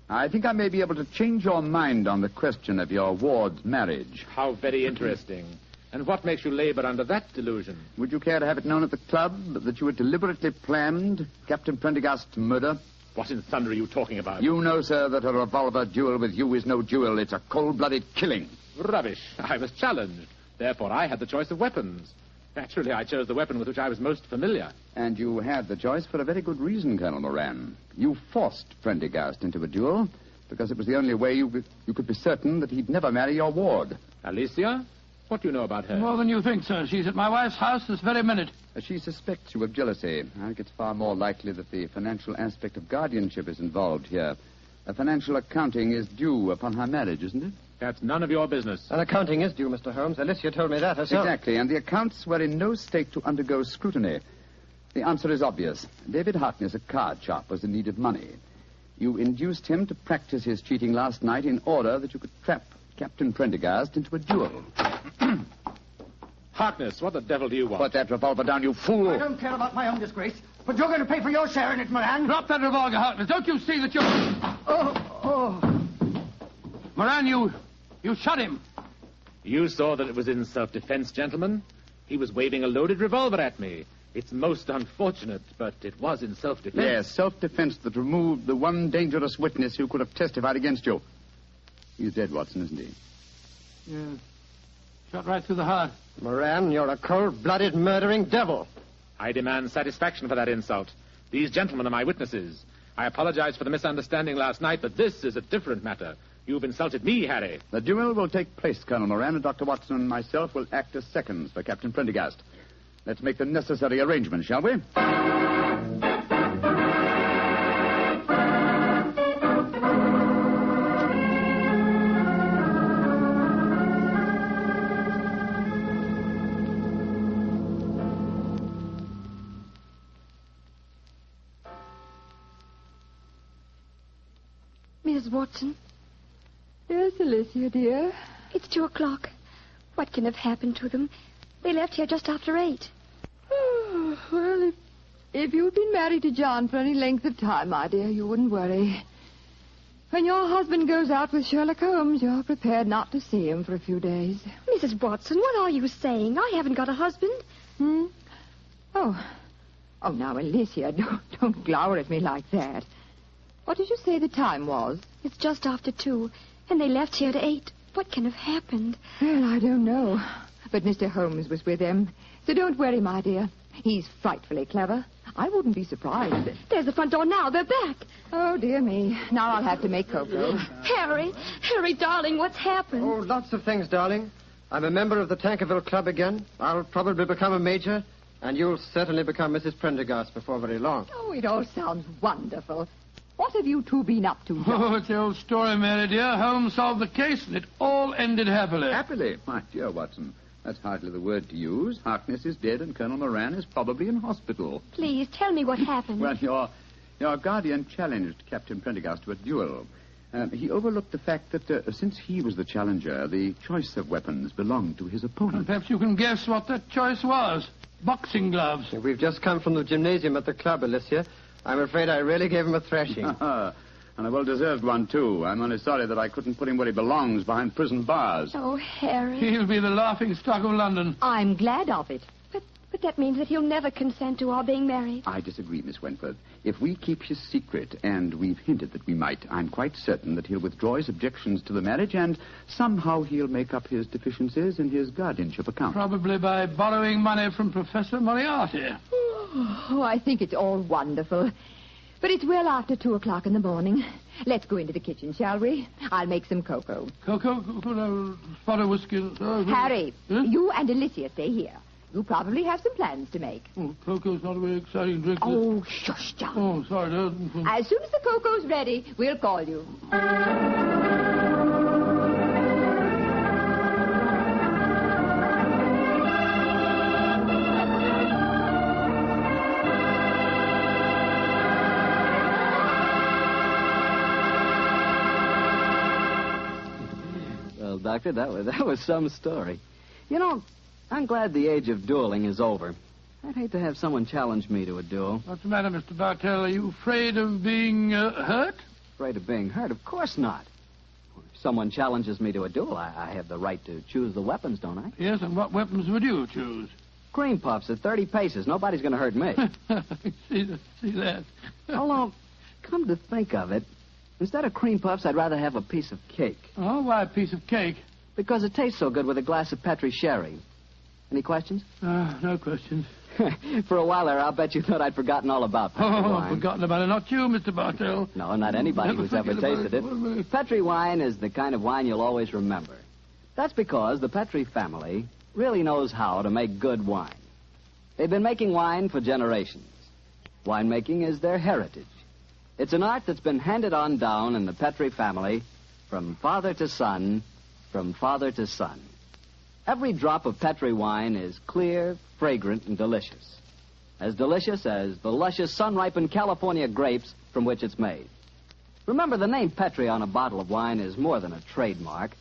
I think I may be able to change your mind on the question of your ward's marriage. How very interesting. And what makes you labor under that delusion? Would you care to have it known at the club that you had deliberately planned Captain Prendergast's murder? What in thunder are you talking about? You know, sir, that a revolver duel with you is no duel. It's a cold-blooded killing. Rubbish. I was challenged. Therefore, I had the choice of weapons. Naturally, I chose the weapon with which I was most familiar. And you had the choice for a very good reason, Colonel Moran. You forced Prendergast into a duel because it was the only way you could be certain that he'd never marry your ward. Alicia? What do you know about her? More than you think, sir. She's at my wife's house this very minute. She suspects you of jealousy. I think it's far more likely that the financial aspect of guardianship is involved here. A financial accounting is due upon her marriage, isn't it? That's none of your business. An accounting is due, Mr. Holmes. Alicia told me that herself. Exactly, and the accounts were in no state to undergo scrutiny. The answer is obvious. David Harkness, a card sharp, was in need of money. You induced him to practice his cheating last night in order that you could trap Captain Prendergast into a duel. Harkness, what the devil do you want? Put that revolver down, you fool. I don't care about my own disgrace, but you're going to pay for your share in it, Moran. Drop that revolver, Harkness. Don't you see that you're... Oh. Moran, you shot him. You saw that it was in self-defense, gentlemen. He was waving a loaded revolver at me. It's most unfortunate, but it was in self-defense. Yes, self-defense that removed the one dangerous witness who could have testified against you. He's dead, Watson, isn't he? Yeah. Shot right through the heart. Moran, you're a cold-blooded, murdering devil. I demand satisfaction for that insult. These gentlemen are my witnesses. I apologize for the misunderstanding last night, but this is a different matter. You've insulted me, Harry. The duel will take place, Colonel Moran, and Dr. Watson and myself will act as seconds for Captain Prendergast. Let's make the necessary arrangements, shall we? Mrs. Watson? Yes, Alicia, dear? It's 2 o'clock. What can have happened to them? They left here just after 8. Well, if you'd been married to John for any length of time, my dear, you wouldn't worry. When your husband goes out with Sherlock Holmes, you're prepared not to see him for a few days. Mrs. Watson, what are you saying? I haven't got a husband. Oh, now, Alicia, don't glower at me like that. What did you say the time was? It's just after 2, and they left here at 8. What can have happened? Well, I don't know. But Mr. Holmes was with them. So don't worry, my dear. He's frightfully clever. I wouldn't be surprised. There's the front door now. They're back. Oh, dear me. Now I'll have to make cocoa. Harry, darling, what's happened? Oh, lots of things, darling. I'm a member of the Tankerville Club again. I'll probably become a major, and you'll certainly become Mrs. Prendergast before very long. Oh, it all sounds wonderful. What have you two been up to, John? Oh, it's the old story, Mary dear. Holmes solved the case, and it all ended happily. Happily? My dear Watson, that's hardly the word to use. Harkness is dead, and Colonel Moran is probably in hospital. Please, tell me what happened. Well, your guardian challenged Captain Prendergast to a duel. He overlooked the fact that since he was the challenger, the choice of weapons belonged to his opponent. Perhaps you can guess what that choice was. Boxing gloves. We've just come from the gymnasium at the club, Alicia. I'm afraid I really gave him a thrashing. And a well-deserved one, too. I'm only sorry that I couldn't put him where he belongs, behind prison bars. Oh, Harry. He'll be the laughing stock of London. I'm glad of it. But that means that he'll never consent to our being married. I disagree, Miss Wentworth. If we keep his secret, and we've hinted that we might, I'm quite certain that he'll withdraw his objections to the marriage, and somehow he'll make up his deficiencies in his guardianship account. Probably by borrowing money from Professor Moriarty. Oh, I think it's all wonderful. But it's well after 2 o'clock in the morning. Let's go into the kitchen, shall we? I'll make some cocoa. Cocoa? Spot of whiskey. Harry, you and Alicia stay here. You probably have some plans to make. Oh, cocoa's not a very exciting drink. Oh, shush, John. Oh, sorry. As soon as the cocoa's ready, we'll call you. Well, Doctor, that was some story. You know, I'm glad the age of dueling is over. I'd hate to have someone challenge me to a duel. What's the matter, Mr. Bartell? Are you afraid of being hurt? Afraid of being hurt? Of course not. If someone challenges me to a duel, I have the right to choose the weapons, don't I? Yes, and what weapons would you choose? Cream puffs at 30 paces. Nobody's going to hurt me. see that. Although, come to think of it, instead of cream puffs, I'd rather have a piece of cake. Oh, why a piece of cake? Because it tastes so good with a glass of Petri sherry. Any questions? No questions. For a while there, I'll bet you thought I'd forgotten all about Petri wine. Forgotten about it. Not you, Mr. Bartell. No, not anybody who's ever tasted it. Petri wine is the kind of wine you'll always remember. That's because the Petri family really knows how to make good wine. They've been making wine for generations. Winemaking is their heritage. It's an art that's been handed on down in the Petri family from father to son, from father to son. Every drop of Petri wine is clear, fragrant, and delicious. As delicious as the luscious sun-ripened California grapes from which it's made. Remember, the name Petri on a bottle of wine is more than a trademark.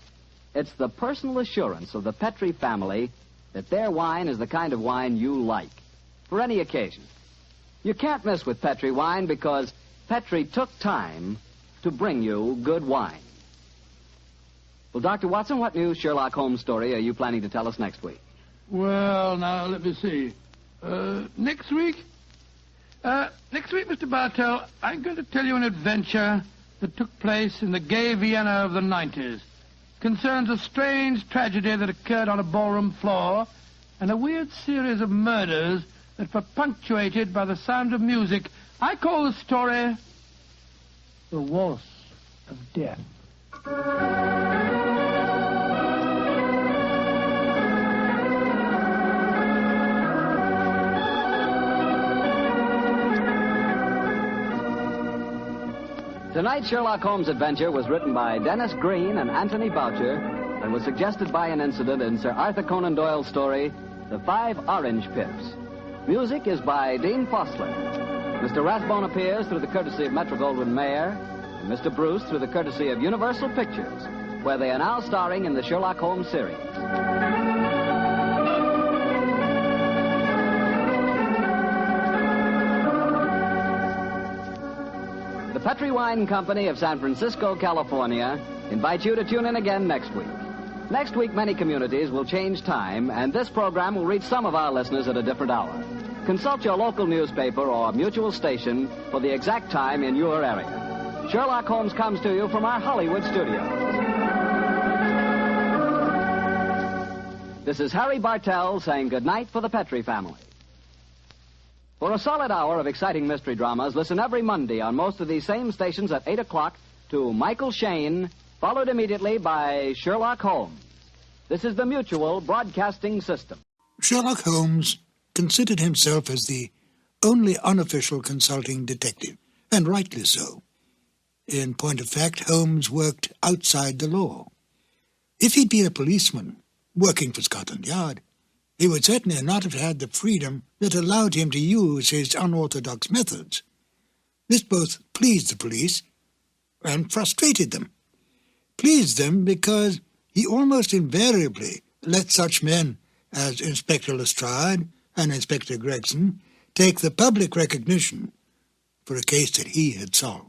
It's the personal assurance of the Petri family that their wine is the kind of wine you like, for any occasion. You can't miss with Petri wine because Petri took time to bring you good wine. Well, Dr. Watson, what new Sherlock Holmes story are you planning to tell us next week? Well, now, let me see. Next week, Mr. Bartell, I'm going to tell you an adventure that took place in the gay Vienna of the 90s. Concerns a strange tragedy that occurred on a ballroom floor and a weird series of murders that were punctuated by the sound of music. I call the story The Waltz of Death. Tonight's Sherlock Holmes adventure was written by Dennis Green and Anthony Boucher and was suggested by an incident in Sir Arthur Conan Doyle's story, The 5 Orange Pips. Music is by Dean Fossler. Mr. Rathbone appears through the courtesy of Metro-Goldwyn-Mayer, and Mr. Bruce through the courtesy of Universal Pictures, where they are now starring in the Sherlock Holmes series. The Petri Wine Company of San Francisco, California, invites you to tune in again next week. Next week, many communities will change time, and this program will reach some of our listeners at a different hour. Consult your local newspaper or mutual station for the exact time in your area. Sherlock Holmes comes to you from our Hollywood studio. This is Harry Bartell saying goodnight for the Petrie family. For a solid hour of exciting mystery dramas, listen every Monday on most of these same stations at 8 o'clock to Michael Shayne, followed immediately by Sherlock Holmes. This is the Mutual Broadcasting System. Sherlock Holmes considered himself as the only unofficial consulting detective, and rightly so. In point of fact, Holmes worked outside the law. If he'd been a policeman working for Scotland Yard, he would certainly not have had the freedom that allowed him to use his unorthodox methods. This both pleased the police and frustrated them. Pleased them because he almost invariably let such men as Inspector Lestrade and Inspector Gregson take the public recognition for a case that he had solved.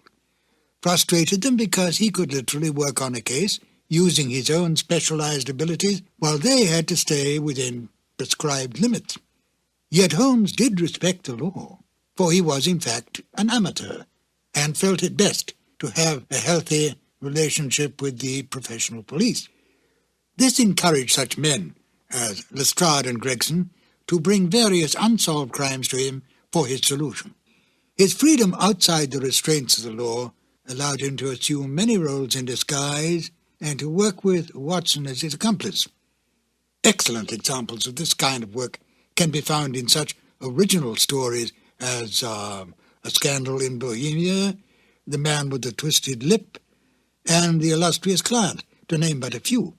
Frustrated them because he could literally work on a case using his own specialized abilities while they had to stay within prescribed limits. Yet Holmes did respect the law, for he was in fact an amateur and felt it best to have a healthy relationship with the professional police. This encouraged such men as Lestrade and Gregson to bring various unsolved crimes to him for his solution. His freedom outside the restraints of the law allowed him to assume many roles in disguise and to work with Watson as his accomplice. Excellent examples of this kind of work can be found in such original stories as A Scandal in Bohemia, The Man with the Twisted Lip, and The Illustrious Client, to name but a few.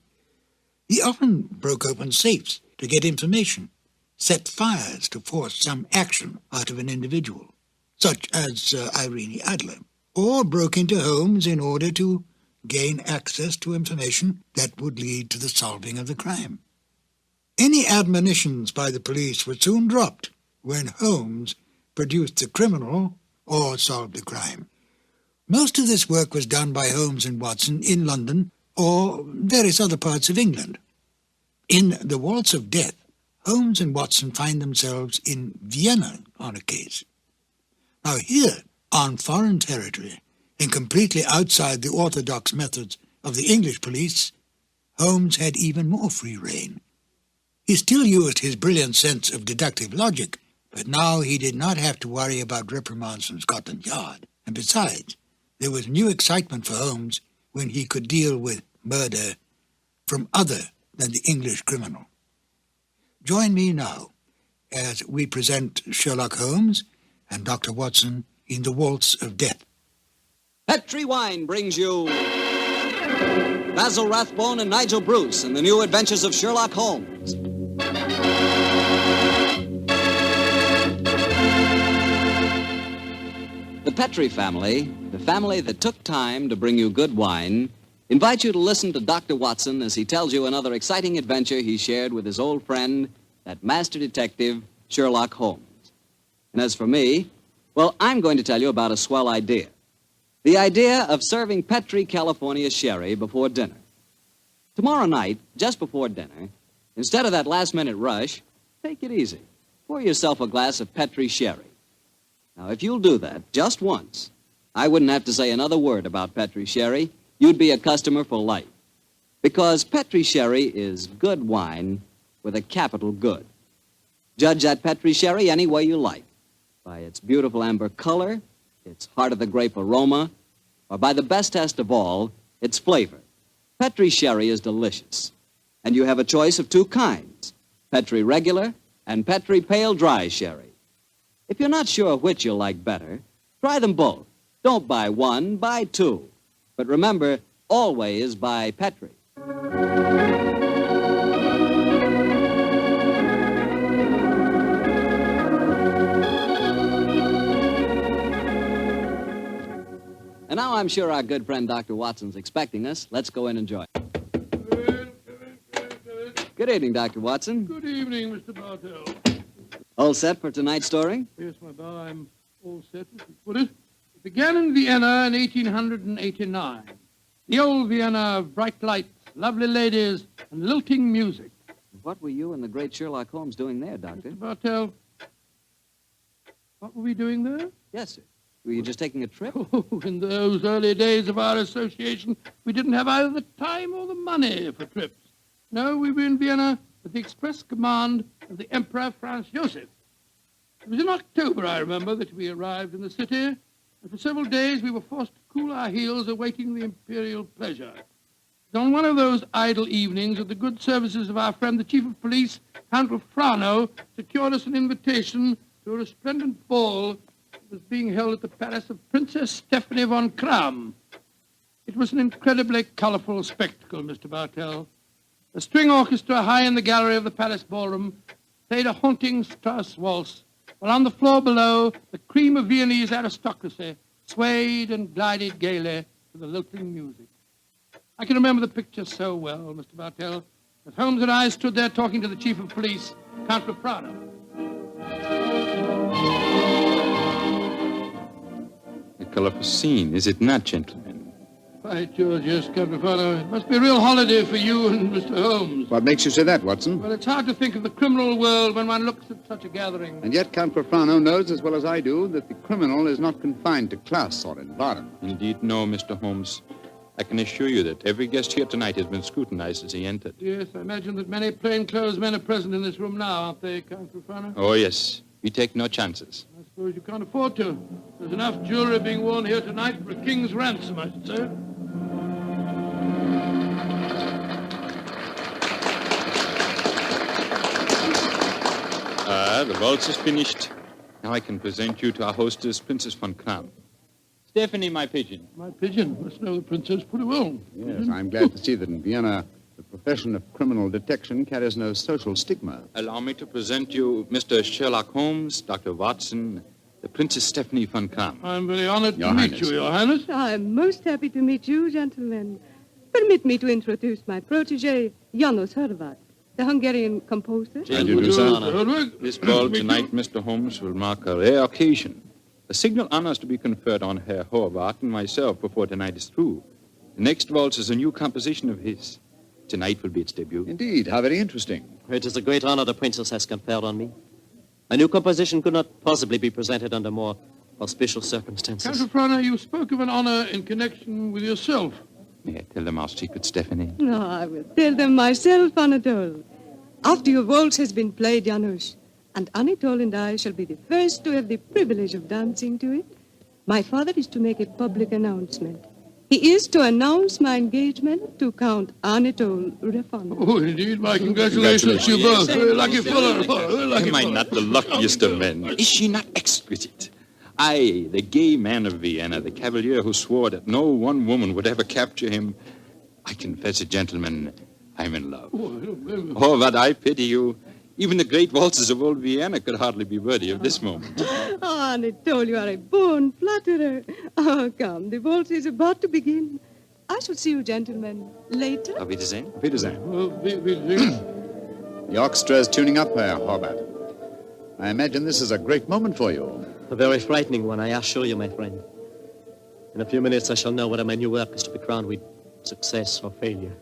He often broke open safes to get information, set fires to force some action out of an individual, such as Irene Adler, or broke into homes in order to gain access to information that would lead to the solving of the crime. Any admonitions by the police were soon dropped when Holmes produced the criminal or solved the crime. Most of this work was done by Holmes and Watson in London or various other parts of England. In The Waltz of Death, Holmes and Watson find themselves in Vienna on a case. Now here, on foreign territory, and completely outside the orthodox methods of the English police, Holmes had even more free rein. He still used his brilliant sense of deductive logic, but now he did not have to worry about reprimands from Scotland Yard. And besides, there was new excitement for Holmes when he could deal with murder from other than the English criminal. Join me now as we present Sherlock Holmes and Dr. Watson in The Waltz of Death. Petrie Wine brings you Basil Rathbone and Nigel Bruce in the new adventures of Sherlock Holmes. The Petrie family, the family that took time to bring you good wine, invite you to listen to Dr. Watson as he tells you another exciting adventure he shared with his old friend, that master detective, Sherlock Holmes. And as for me, well, I'm going to tell you about a swell idea. The idea of serving Petrie California sherry before dinner. Tomorrow night, just before dinner, instead of that last-minute rush, take it easy. Pour yourself a glass of Petrie sherry. Now, if you'll do that just once, I wouldn't have to say another word about Petrie sherry. You'd be a customer for life. Because Petrie sherry is good wine with a capital good. Judge that Petrie sherry any way you like. By its beautiful amber color, its heart-of-the-grape aroma, or by the best test of all, its flavor. Petrie sherry is delicious. And you have a choice of two kinds, Petrie regular and Petrie pale dry sherry. If you're not sure which you'll like better, try them both. Don't buy one, buy two. But remember, always buy Petrie. And now I'm sure our good friend Dr. Watson's expecting us. Let's go in and join. Good evening, Dr. Watson. Good evening, Mr. Bartell. All set for tonight's story? Yes, my boy, I'm all set. Put it. It began in Vienna in 1889. The old Vienna of bright lights, lovely ladies, and lilting music. What were you and the great Sherlock Holmes doing there, Doctor? Mr. Bartell, what were we doing there? Yes, sir. Were you just taking a trip? Oh, in those early days of our association, we didn't have either the time or the money for trips. No, we were in Vienna at the express command of the Emperor Franz Joseph. It was in October, I remember, that we arrived in the city, and for several days we were forced to cool our heels awaiting the imperial pleasure. It was on one of those idle evenings that the good services of our friend, the chief of police, Count Rafrano, secured us an invitation to a resplendent ball that was being held at the palace of Princess Stephanie von Kram. It was an incredibly colorful spectacle, Mr. Bartell. A string orchestra high in the gallery of the palace ballroom played a haunting Strauss waltz, while on the floor below, the cream of Viennese aristocracy swayed and glided gaily to the lilting music. I can remember the picture so well, Mr. Bartell, as Holmes and I stood there talking to the chief of police, Count Rafrano. A colorful scene, is it not, gentlemen? Right, George, yes, Count Rafrano. It must be a real holiday for you and Mr. Holmes. What makes you say that, Watson? Well, it's hard to think of the criminal world when one looks at such a gathering. And yet Count Profano knows as well as I do that the criminal is not confined to class or environment. Indeed, no, Mr. Holmes. I can assure you that every guest here tonight has been scrutinized as he entered. Yes, I imagine that many plainclothes men are present in this room now, aren't they, Count Rafrano? Oh, yes. We take no chances. I suppose you can't afford to. There's enough jewelry being worn here tonight for a king's ransom, I should say. The waltz is finished. Now I can present you to our hostess, Princess von Kram. Stephanie, my pigeon. My pigeon must know the princess pretty well. Yes, I'm glad to see that in Vienna the profession of criminal detection carries no social stigma. Allow me to present you Mr. Sherlock Holmes, Dr. Watson, the Princess Stephanie von Kram. I'm very honored to meet you, Your Highness. I'm most happy to meet you, gentlemen. Permit me to introduce my protege, Janos Horváth, the Hungarian composer. This ball tonight, Mr. Holmes, will mark a rare occasion. A signal honor is to be conferred on Herr Horvath and myself before tonight is through. The next waltz is a new composition of his. Tonight will be its debut. Indeed, how very interesting. It is a great honor the princess has conferred on me. A new composition could not possibly be presented under more auspicious circumstances. Count Rafrano, you spoke of an honor in connection with yourself. May I tell them our secret, Stephanie? No, I will tell them myself, Anatole. After your waltz has been played, Janusz, and Anatole and I shall be the first to have the privilege of dancing to it, my father is to make a public announcement. He is to announce my engagement to Count Anatole Rafano. Oh, indeed, my congratulations to you both. Very lucky fellow. Very lucky Am I not the luckiest of men? Is she not exquisite? I, the gay man of Vienna, the cavalier who swore that no one woman would ever capture him. I confess it, gentlemen, I'm in love. Oh, but I pity you. Even the great waltzes of old Vienna could hardly be worthy of this moment. Oh, Anatole, you are a born flatterer. Oh, come, the waltz is about to begin. I shall see you gentlemen later. Auf Wiedersehen. Auf Wiedersehen. The orchestra is tuning up, Herr Horvath. I imagine this is a great moment for you. A very frightening one, I assure you, my friend. In a few minutes, I shall know whether my new work is to be crowned with success or failure.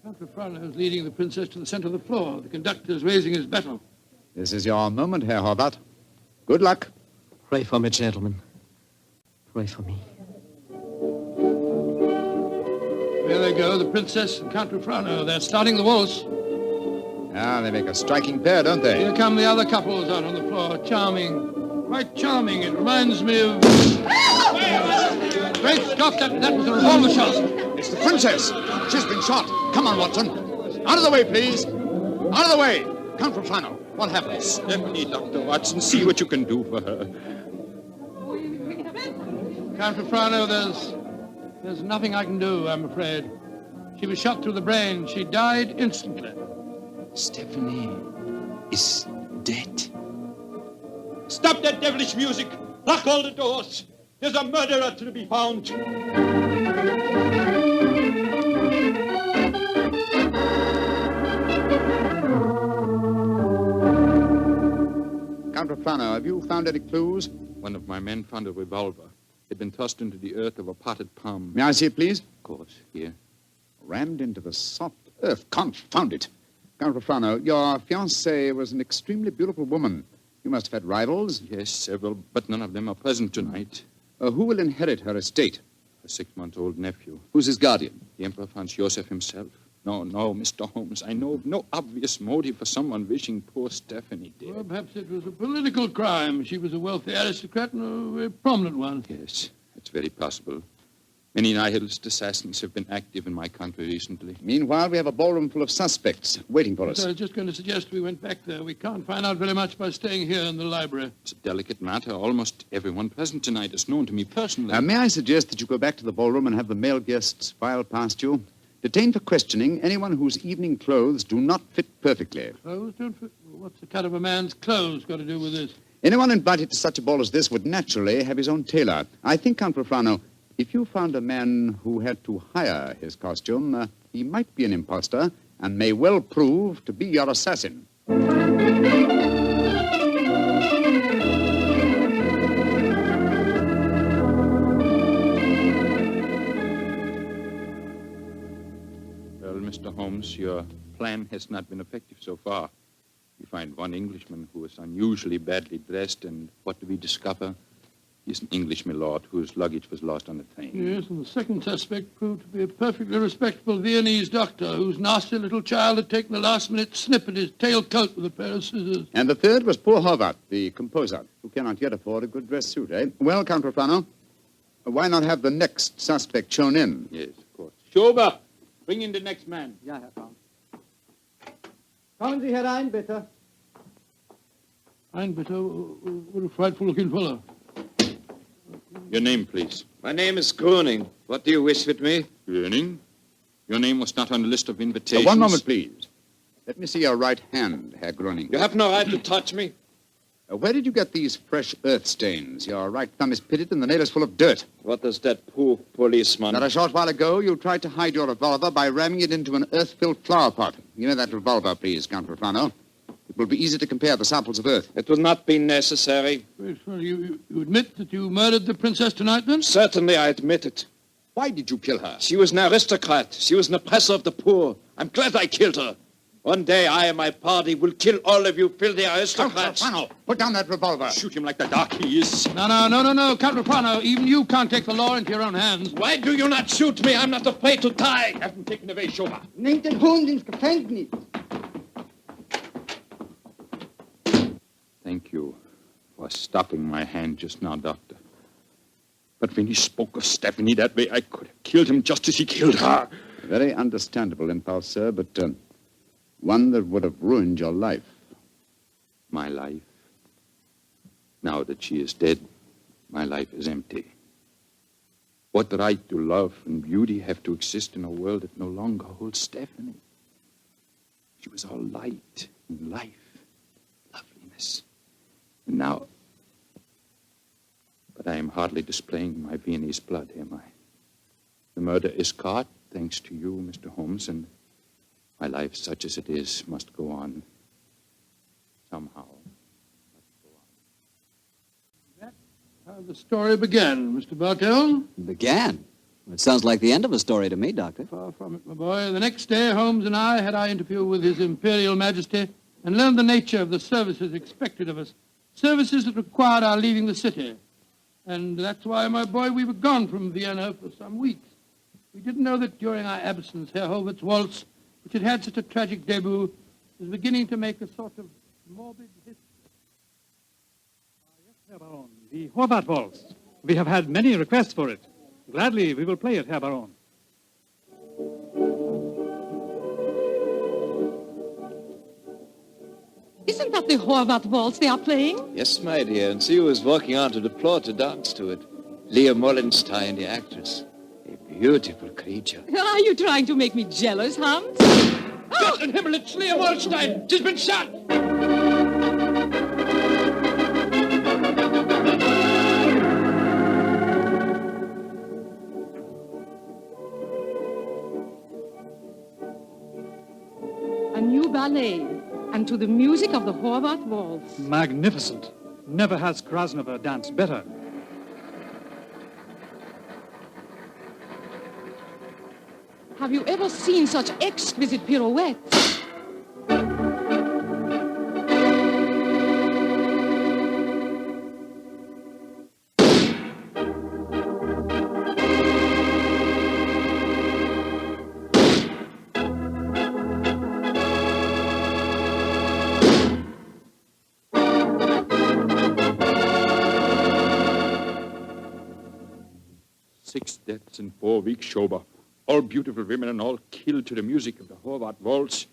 Count Rafrano is leading the princess to the center of the floor. The conductor is raising his bottle. This is your moment, Herr Horvath. Good luck. Pray for me, gentlemen. Pray for me. There they go, the princess and Count Rafrano. They're starting the waltz. Ah, they make a striking pair, don't they? Here come the other couples out on the floor. Charming. Quite charming. It reminds me of... Great Scott, that was a revolver shot. It's the princess. She's been shot. Come on, Watson. Out of the way, please. Out of the way. Count Rafrano, what happens? Stephanie, Dr. Watson, see what you can do for her. Count Rafrano, there's nothing I can do, I'm afraid. She was shot through the brain. She died instantly. Stephanie is dead. Stop that devilish music! Lock all the doors! There's a murderer to be found! Count Rafrano, have you found any clues? One of my men found a revolver. It had been tossed into the earth of a potted palm. May I see it, please? Of course, here. Rammed into the soft earth. Confound it. Count Rafrano, your fiancée was an extremely beautiful woman. You must have had rivals? Yes, several, but none of them are present tonight. Who will inherit her estate? A 6-month-old nephew. Who's his guardian? The Emperor Franz Joseph himself. No, Mr. Holmes, I know of no obvious motive for someone wishing poor Stephanie dead. Well, perhaps it was a political crime. She was a wealthy aristocrat and a very prominent one. Yes, it's very possible. Many nihilist assassins have been active in my country recently. Meanwhile, we have a ballroom full of suspects waiting for us. So I was just going to suggest we went back there. We can't find out very much by staying here in the library. It's a delicate matter. Almost everyone present tonight is known to me personally. May I suggest that you go back to the ballroom and have the male guests file past you? Detain for questioning anyone whose evening clothes do not fit perfectly. Clothes don't fit? What's the cut of a man's clothes got to do with this? Anyone invited to such a ball as this would naturally have his own tailor. I think, Count Profano, if you found a man who had to hire his costume, he might be an impostor and may well prove to be your assassin. Mr. Holmes, your plan has not been effective so far. We find one Englishman who is unusually badly dressed, and what do we discover? He's an English, my lord, whose luggage was lost on the train. Yes, and the second suspect proved to be a perfectly respectable Viennese doctor whose nasty little child had taken a last-minute snip at his tail-coat with a pair of scissors. And the third was poor Horvath, the composer, who cannot yet afford a good dress suit, eh? Well, Count Profano, why not have the next suspect shown in? Yes, of course. Schober, bring in the next man. Ja, Herr Count. Kommen Sie herein, bitte. Einbitter, what a frightful-looking fellow. Your name, please. My name is Gruning. What do you wish with me? Gruning? Your name was not on the list of invitations. One moment, please. Let me see your right hand, Herr Gruning. You have no right to touch me. Where did you get these fresh earth stains? Your right thumb is pitted and the nail is full of dirt. What does that prove, policeman? Not a short while ago, you tried to hide your revolver by ramming it into an earth-filled flower pot. Give me that revolver, please, Count Profano. It will be easy to compare the samples of earth. It will not be necessary. You admit that you murdered the princess tonight, then? Certainly, I admit it. Why did you kill her? She was an aristocrat. She was an oppressor of the poor. I'm glad I killed her. One day, I and my party will kill all of you filthy aristocrats. Count Profano, put down that revolver. Shoot him like the dark he is. No, Count Profano. Even you can't take the law into your own hands. Why do you not shoot me? I'm not afraid to die. Have him taken away, Schober. Nehmt den Hund ins Gefängnis. Thank you for stopping my hand just now, Doctor. But when he spoke of Stephanie that way, I could have killed him just as he killed her. A very understandable impulse, sir, but one that would have ruined your life. My life? Now that she is dead, my life is empty. What right do love and beauty have to exist in a world that no longer holds Stephanie? She was all light and life, loveliness. And now... But I am hardly displaying my Viennese blood, am I? The murder is caught, thanks to you, Mr. Holmes, and my life, such as it is, must go on. Somehow. That's how the story began, Mr. Bartell. Began? It sounds like the end of a story to me, Doctor. Far from it, my boy. The next day, Holmes and I had our interview with His Imperial Majesty and learned the nature of the services expected of us. Services that required our leaving the city. And that's why, my boy, we were gone from Vienna for some weeks. We didn't know that during our absence, Herr Horvath's waltz, which had had such a tragic debut, was beginning to make a sort of morbid history. Yes, Herr Baron, the Horvath waltz. We have had many requests for it. Gladly, we will play it, Herr Baron. Isn't that the Horvath waltz they are playing? Yes, my dear, and see who is walking onto the floor to dance to it. Leah Mollenstein, the actress. A beautiful creature. Are you trying to make me jealous, Hans? Gott in Himmel, it's Leah Mollenstein! She's been shot! A new ballet, and to the music of the Horvath waltz. Magnificent. Never has Krasnova danced better. Have you ever seen such exquisite pirouettes? 4-week sober. All beautiful women and all killed to the music of the Horvath waltz.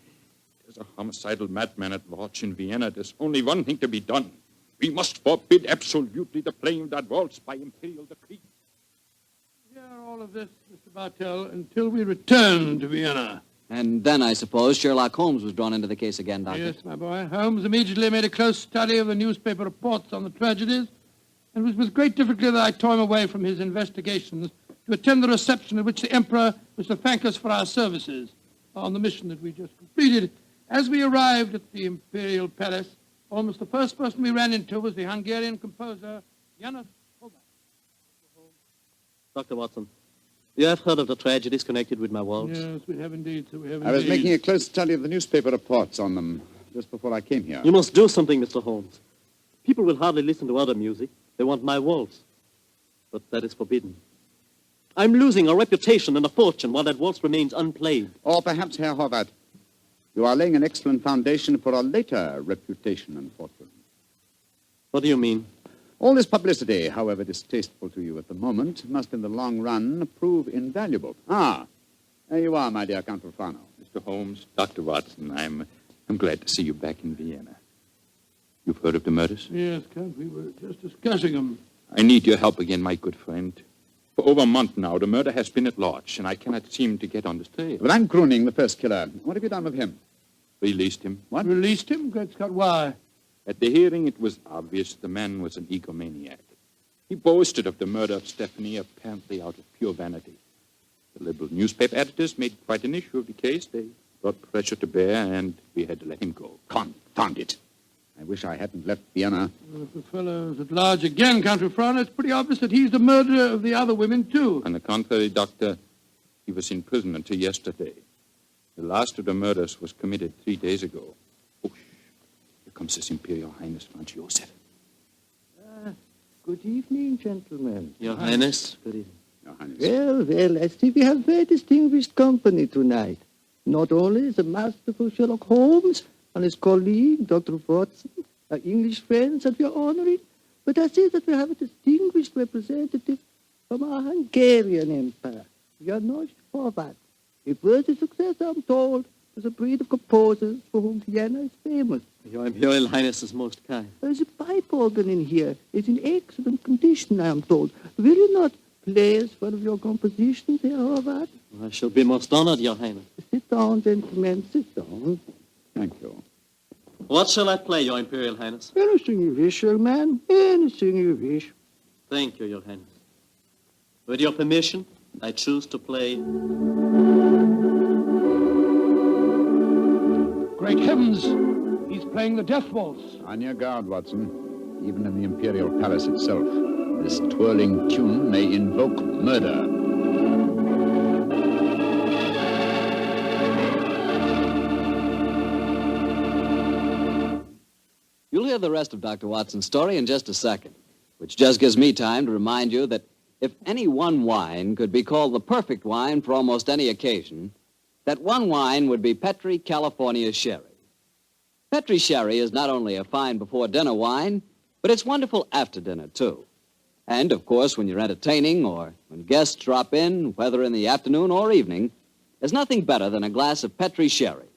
There's a homicidal madman at large in Vienna. There's only one thing to be done. We must forbid absolutely the playing of that waltz by imperial decree. Hear all of this, Mr. Bartell, until we return to Vienna. And then, I suppose, Sherlock Holmes was drawn into the case again, Doctor. Yes, my boy. Holmes immediately made a close study of the newspaper reports on the tragedies, and it was with great difficulty that I tore him away from his investigations to attend the reception at which the Emperor was to thank us for our services on the mission that we just completed. As we arrived at the Imperial Palace, almost the first person we ran into was the Hungarian composer, Janos Horvath. Dr. Watson, you have heard of the tragedies connected with my waltz? Yes, we have indeed, sir. We have I was making a close study of the newspaper reports on them just before I came here. You must do something, Mr. Holmes. People will hardly listen to other music. They want my waltz. But that is forbidden. I'm losing a reputation and a fortune while that waltz remains unplayed. Or perhaps, Herr Horvath, you are laying an excellent foundation for a later reputation and fortune. What do you mean? All this publicity, however distasteful to you at the moment, must in the long run prove invaluable. Ah, there you are, my dear Count Rufano. Mr. Holmes, Dr. Watson, I'm glad to see you back in Vienna. You've heard of the murders? Yes, Count, we were just discussing them. I need your help again, my good friend. For over a month now, the murder has been at large, and I cannot seem to get on the trail. But I'm Gruning, the first killer. What have you done with him? Released him. What? Released him? Great Scott, why? At the hearing, it was obvious the man was an egomaniac. He boasted of the murder of Stephanie, apparently out of pure vanity. The liberal newspaper editors made quite an issue of the case. They brought pressure to bear, and we had to let him go. Confound it. I wish I hadn't left Vienna. Well, if the fellow's at large again, Count Rufano, it's pretty obvious that he's the murderer of the other women, too. On the contrary, Doctor, he was in prison until yesterday. The last of the murders was committed 3 days ago. Oh, here comes His Imperial Highness Franz Joseph. Good evening, gentlemen. Your Highness, good evening. Your Highness. Well, I see we have very distinguished company tonight. Not only the masterful Sherlock Holmes and his colleague, Dr. Watson, our English friends that we are honoring, but I see that we have a distinguished representative from our Hungarian Empire, Janos Horvath. A worthy successor, I'm told, to the breed of composers for whom Vienna is famous. Your Imperial Highness is most kind. The pipe organ in here is in excellent condition, I am told. Will you not play us one of your compositions, Herr Horvath? I shall be most honored, Your Highness. Sit down, gentlemen, sit down. Thank you. What shall I play, Your Imperial Highness? Anything you wish, young man. Anything you wish. Thank you, Your Highness. With your permission, I choose to play... Great heavens! He's playing the death waltz. On your guard, Watson. Even in the Imperial Palace itself, this twirling tune may invoke murder. You'll hear the rest of Dr. Watson's story in just a second, which just gives me time to remind you that if any one wine could be called the perfect wine for almost any occasion, that one wine would be Petri California Sherry. Petri Sherry is not only a fine before-dinner wine, but it's wonderful after dinner, too. And, of course, when you're entertaining or when guests drop in, whether in the afternoon or evening, there's nothing better than a glass of Petri Sherry.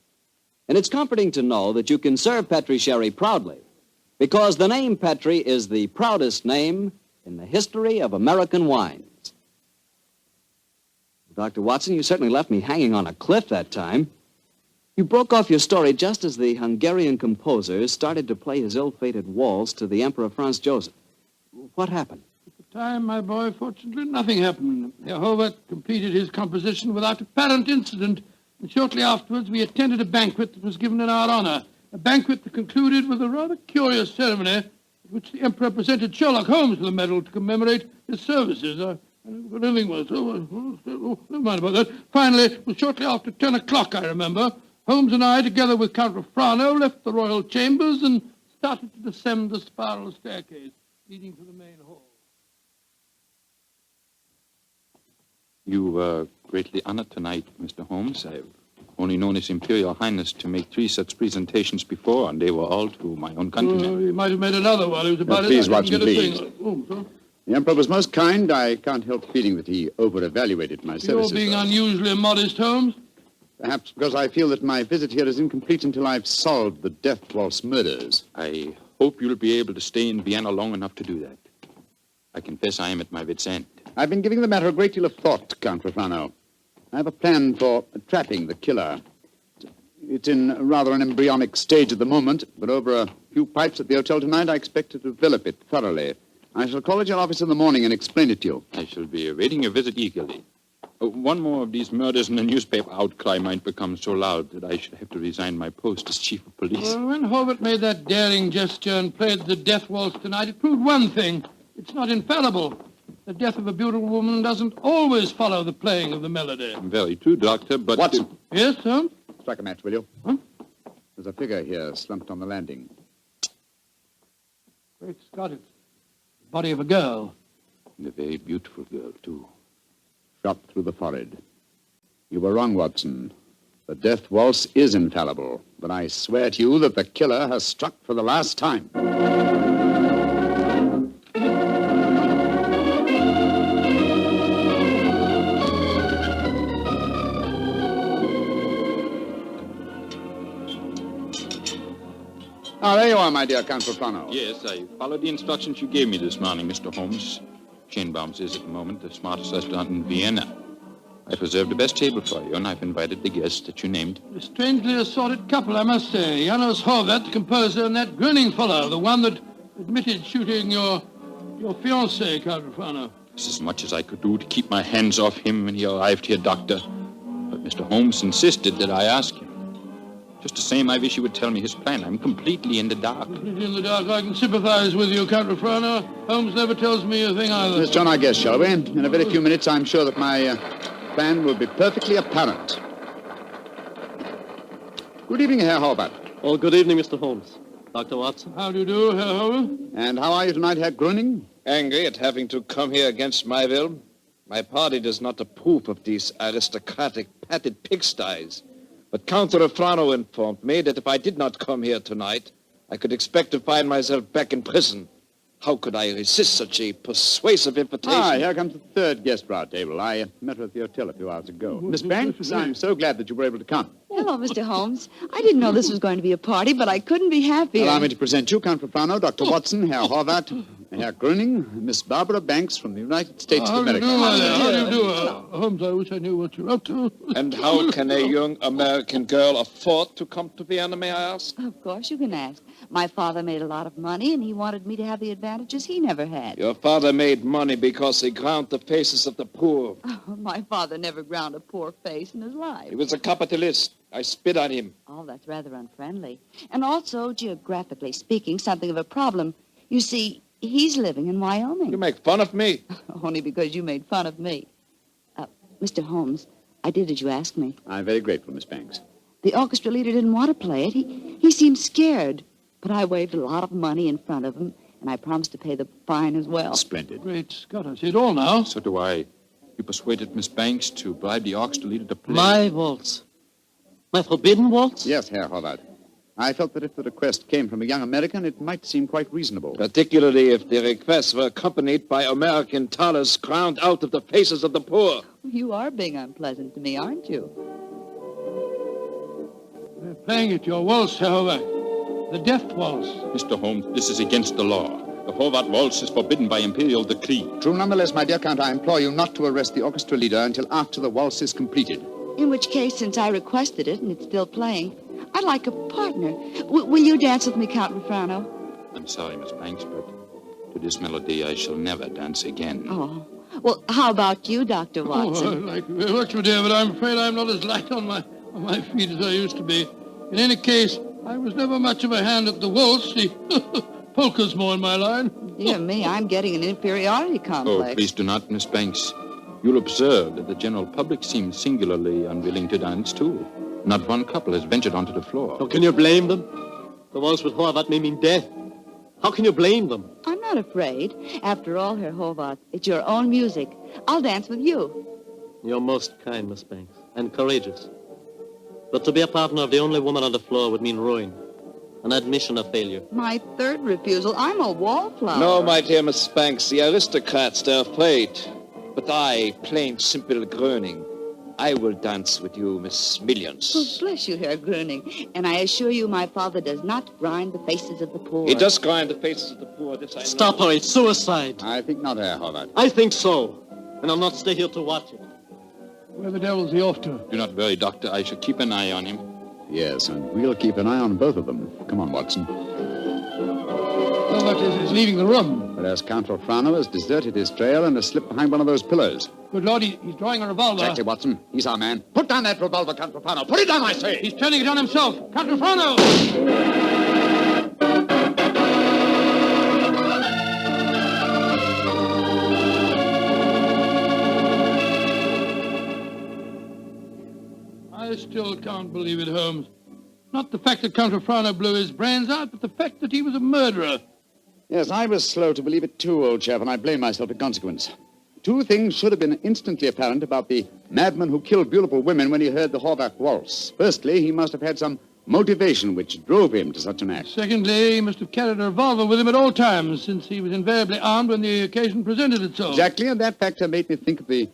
And it's comforting to know that you can serve Petri Sherry proudly, because the name Petri is the proudest name in the history of American wines. Dr. Watson, you certainly left me hanging on a cliff that time. You broke off your story just as the Hungarian composer started to play his ill-fated waltz to the Emperor Franz Joseph. What happened? At the time, my boy, fortunately, nothing happened. Herr Horvath completed his composition without apparent incident, and shortly afterwards we attended a banquet that was given in our honor, a banquet that concluded with a rather curious ceremony at which the Emperor presented Sherlock Holmes with a medal to commemorate his services. I don't know what anything was. Never mind about that. Finally, it was shortly after 10 o'clock, I remember. Holmes and I, together with Count Rufano, left the royal chambers and started to descend the spiral staircase leading to the main hall. You were greatly honored tonight, Mr. Holmes. I've only known His Imperial Highness to make 3 such presentations before, and they were all to my own countrymen. He might have made another while he was about Please, Watson, please. The Emperor was most kind. I can't help feeling that he over-evaluated my services. You're being unusually modest, Holmes. Perhaps because I feel that my visit here is incomplete until I've solved the death waltz murders. I hope you'll be able to stay in Vienna long enough to do that. I confess I am at my wit's end. I've been giving the matter a great deal of thought, Count Rafano. I have a plan for trapping the killer. It's in rather an embryonic stage at the moment, but over a few pipes at the hotel tonight, I expect to develop it thoroughly. I shall call at your office in the morning and explain it to you. I shall be awaiting your visit eagerly. One more of these murders and the newspaper outcry might become so loud that I should have to resign my post as chief of police. Well, when Hobart made that daring gesture and played the death waltz tonight, it proved one thing. It's not infallible. The death of a beautiful woman doesn't always follow the playing of the melody. Very true, Doctor, but... Watson. Yes, Holmes? Strike a match, will you? Huh? There's a figure here slumped on the landing. Great Scott, it's the body of a girl. And a very beautiful girl, too. Shot through the forehead. You were wrong, Watson. The death waltz is infallible, but I swear to you that the killer has struck for the last time. Ah, there you are, my dear Count Rafano. Yes, I followed the instructions you gave me this morning, Mr. Holmes. Schönbaum's is at the moment the smartest restaurant in Vienna. I've reserved the best table for you, and I've invited the guests that you named. A strangely assorted couple, I must say. Janos Horvath, the composer, and that grinning fellow, the one that admitted shooting your fiancée, Count Rafano. It's as much as I could do to keep my hands off him when he arrived here, Doctor. But Mr. Holmes insisted that I ask him. Just the same, I wish he would tell me his plan. I'm completely in the dark. Completely in the dark. I can sympathize with you, Count Rafano. Holmes never tells me a thing either. Let's join our guest, shall we? In a very few minutes, I'm sure that my plan will be perfectly apparent. Good evening, Herr Horvath. Oh, good evening, Mr. Holmes. Dr. Watson. How do you do, Herr Horvath? And how are you tonight, Herr Gröning? Angry at having to come here against my will. My party does not approve of these aristocratic, padded pigsties. But Count Rafano informed me that if I did not come here tonight, I could expect to find myself back in prison. How could I resist such a persuasive invitation? Ah, here comes the third guest for our table. I met her at the hotel a few hours ago. Miss Banks, I'm so glad that you were able to come. Hello, Mr. Holmes. I didn't know this was going to be a party, but I couldn't be happier. Allow me to present you, Count Rafano, Dr. Watson, Herr Horvath, Herr Gröning, Miss Barbara Banks from the United States of America. How do you do? Holmes, I wish I knew what you're up to. And how can a young American girl afford to come to Vienna, may I ask? Of course you can ask. My father made a lot of money, and he wanted me to have the advantages he never had. Your father made money because he ground the faces of the poor. Oh, my father never ground a poor face in his life. He was a capitalist. I spit on him. Oh, that's rather unfriendly. And also, geographically speaking, something of a problem. You see, he's living in Wyoming. You make fun of me. Only because you made fun of me. Mr. Holmes, I did as you asked me. I'm very grateful, Miss Banks. The orchestra leader didn't want to play it. He seemed scared. But I waved a lot of money in front of him, and I promised to pay the fine as well. Splendid. Great Scott, I see it all now. So do I. You persuaded Miss Banks to bribe the orchestra leader to play. My waltz. My forbidden waltz? Yes, Herr Horvath. I felt that if the request came from a young American, it might seem quite reasonable. Particularly if the requests were accompanied by American dollars ground out of the faces of the poor. You are being unpleasant to me, aren't you? They're playing it, your waltz, Herr Horvath. The death waltz. Mr. Holmes, this is against the law. The Horvath waltz is forbidden by imperial decree. True, nonetheless, my dear Count, I implore you not to arrest the orchestra leader until after the waltz is completed. In which case, since I requested it and it's still playing, I'd like a partner. Will you dance with me, Count Rafano? I'm sorry, Miss Banks, but to this melody I shall never dance again. Oh. Well, how about you, Dr. Watson? Oh, I like you very much, my dear, but I'm afraid I'm not as light on my feet as I used to be. In any case, I was never much of a hand at the waltz. The polka's more in my line. Dear me, I'm getting an inferiority complex. Oh, please do not, Miss Banks. You'll observe that the general public seems singularly unwilling to dance, too. Not one couple has ventured onto the floor. How can you blame them? The waltz with Horvath may mean death. How can you blame them? I'm not afraid. After all, Herr Horvath, it's your own music. I'll dance with you. You're most kind, Miss Banks, and courageous. But to be a partner of the only woman on the floor would mean ruin. an admission of failure. My third refusal. I'm a wallflower. No, my dear Miss Banks, the aristocrats, they're afraid. But I, plain, simple Gröning, I will dance with you, Miss Millions. Oh, bless you, Herr Gröning. And I assure you my father does not grind the faces of the poor. He does grind the faces of the poor, this I know. Stop her, it's suicide. I think not, Herr Horvath. I think so. And I'll not stay here to watch it. Where the devil's he off to? Do not worry, Doctor. I shall keep an eye on him. Yes, and we'll keep an eye on both of them. Come on, Watson. Horvath is leaving the room. Whereas Count Rolfrano has deserted his trail and has slipped behind one of those pillars. Good Lord, he's drawing a revolver. Exactly, Watson. He's our man. Put down that revolver, Count Rolfrano. Put it down, I say. He's turning it on himself. Count Rolfrano! I still can't believe it, Holmes. Not the fact that Count Rolfrano blew his brains out, but the fact that he was a murderer. Yes, I was slow to believe it too, old chap, and I blame myself in consequence. Two things should have been instantly apparent about the madman who killed beautiful women when he heard the Horvath waltz. Firstly, he must have had some motivation which drove him to such an act. Secondly, he must have carried a revolver with him at all times, since he was invariably armed when the occasion presented itself. Exactly, and that factor made me think of the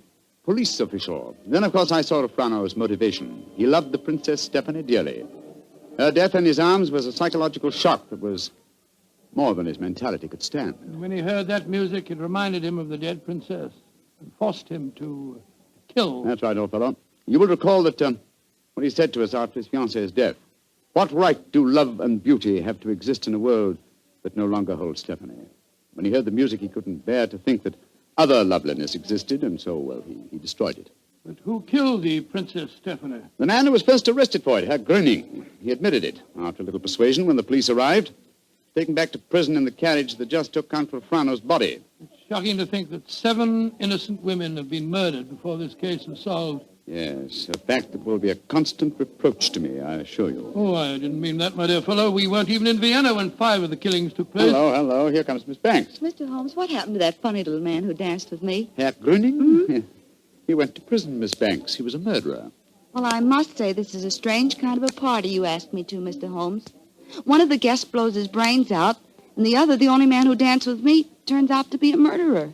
police official. Then, of course, I saw Rolfrano's motivation. He loved the Princess Stephanie dearly. Her death in his arms was a psychological shock that was more than his mentality could stand. And when he heard that music, it reminded him of the dead princess and forced him to kill. That's right, old fellow. You will recall that what he said to us after his fiancée's death. What right do love and beauty have to exist in a world that no longer holds Stephanie? When he heard the music, he couldn't bear to think that other loveliness existed, and so, well, he destroyed it. But who killed the Princess Stephanie? The man who was first arrested for it, Herr Gröning. He admitted it. After a little persuasion, when the police arrived, taken back to prison in the carriage that just took Count Rolfrano's body. It's shocking to think that 7 innocent women have been murdered before this case is solved. Yes, a fact that will be a constant reproach to me, I assure you. Oh, I didn't mean that, my dear fellow. We weren't even in Vienna when 5 of the killings took place. Hello. Here comes Miss Banks. Mr. Holmes, what happened to that funny little man who danced with me? Herr Gröning? Mm-hmm. He went to prison, Miss Banks. He was a murderer. Well, I must say this is a strange kind of a party you asked me to, Mr. Holmes. One of the guests blows his brains out, and the other, the only man who danced with me, turns out to be a murderer.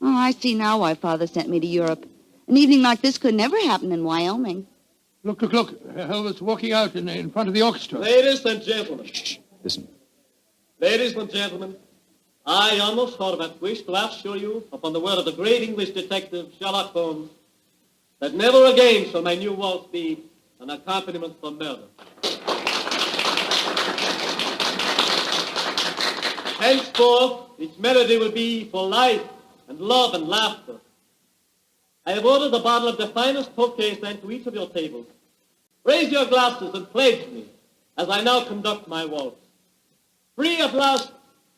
Oh, I see now why Father sent me to Europe. An evening like this could never happen in Wyoming. Look. Helvet's walking out in front of the orchestra. Ladies and gentlemen. Shh. Listen. Ladies and gentlemen, I, almost Horvath, wish to assure you, upon the word of the great English detective Sherlock Holmes, that never again shall my new waltz be an accompaniment for murder. Henceforth, its melody will be for life and love and laughter. I have ordered a bottle of the finest Tokay sent to each of your tables. Raise your glasses and pledge me as I now conduct my waltz. Free at last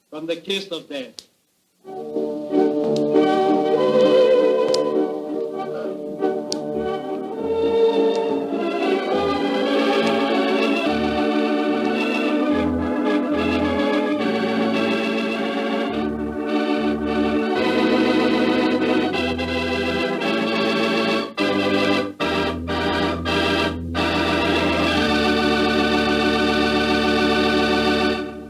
from the kiss of death.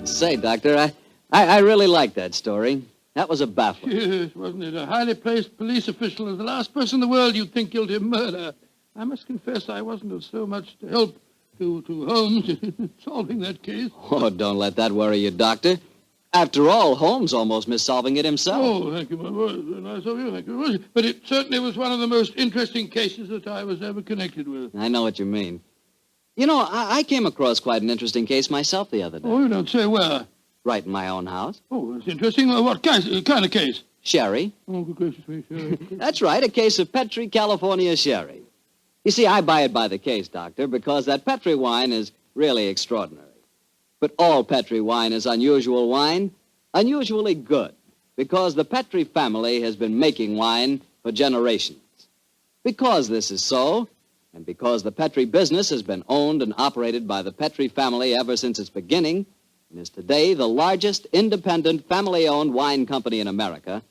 Say, Doctor, I really like that story. That was a baffler. Yes, wasn't it? A highly placed police official is the last person in the world you'd think guilty of murder. I must confess I wasn't of so much help to Holmes in solving that case. Oh, don't let that worry you, Doctor. After all, Holmes almost missed solving it himself. Oh, thank you, my boy. Nice of you, thank you. But it certainly was one of the most interesting cases that I was ever connected with. I know what you mean. You know, I came across quite an interesting case myself the other day. Oh, you don't say where? Right in my own house. Oh, that's interesting. What kind of case? Sherry. Oh, good gracious me, sherry. That's right, a case of Petri, California sherry. You see, I buy it by the case, Doctor, because that Petri wine is really extraordinary. But all Petri wine is unusual wine, unusually good, because the Petri family has been making wine for generations. Because this is so, and because the Petri business has been owned and operated by the Petri family ever since its beginning, and is today the largest independent family-owned wine company in America,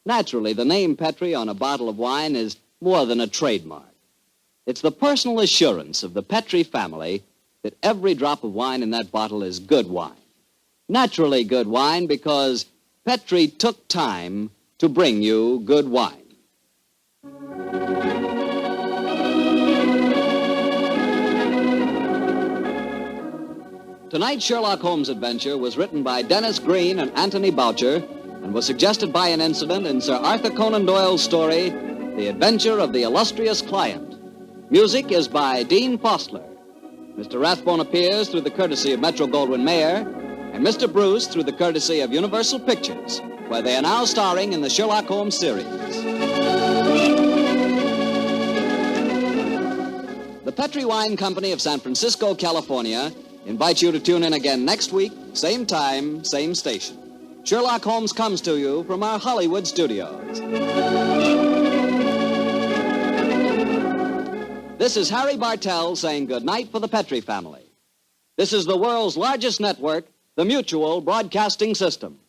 naturally the name Petri on a bottle of wine is more than a trademark. It's the personal assurance of the Petri family that every drop of wine in that bottle is good wine. Naturally good wine because Petri took time to bring you good wine. Tonight's Sherlock Holmes adventure was written by Dennis Green and Anthony Boucher and was suggested by an incident in Sir Arthur Conan Doyle's story, The Adventure of the Illustrious Client. Music is by Dean Fostler. Mr. Rathbone appears through the courtesy of Metro-Goldwyn-Mayer, and Mr. Bruce through the courtesy of Universal Pictures, where they are now starring in the Sherlock Holmes series. The Petri Wine Company of San Francisco, California, invites you to tune in again next week, same time, same station. Sherlock Holmes comes to you from our Hollywood studios. This is Harry Bartell saying goodnight for the Petri family. This is the world's largest network, the Mutual Broadcasting System.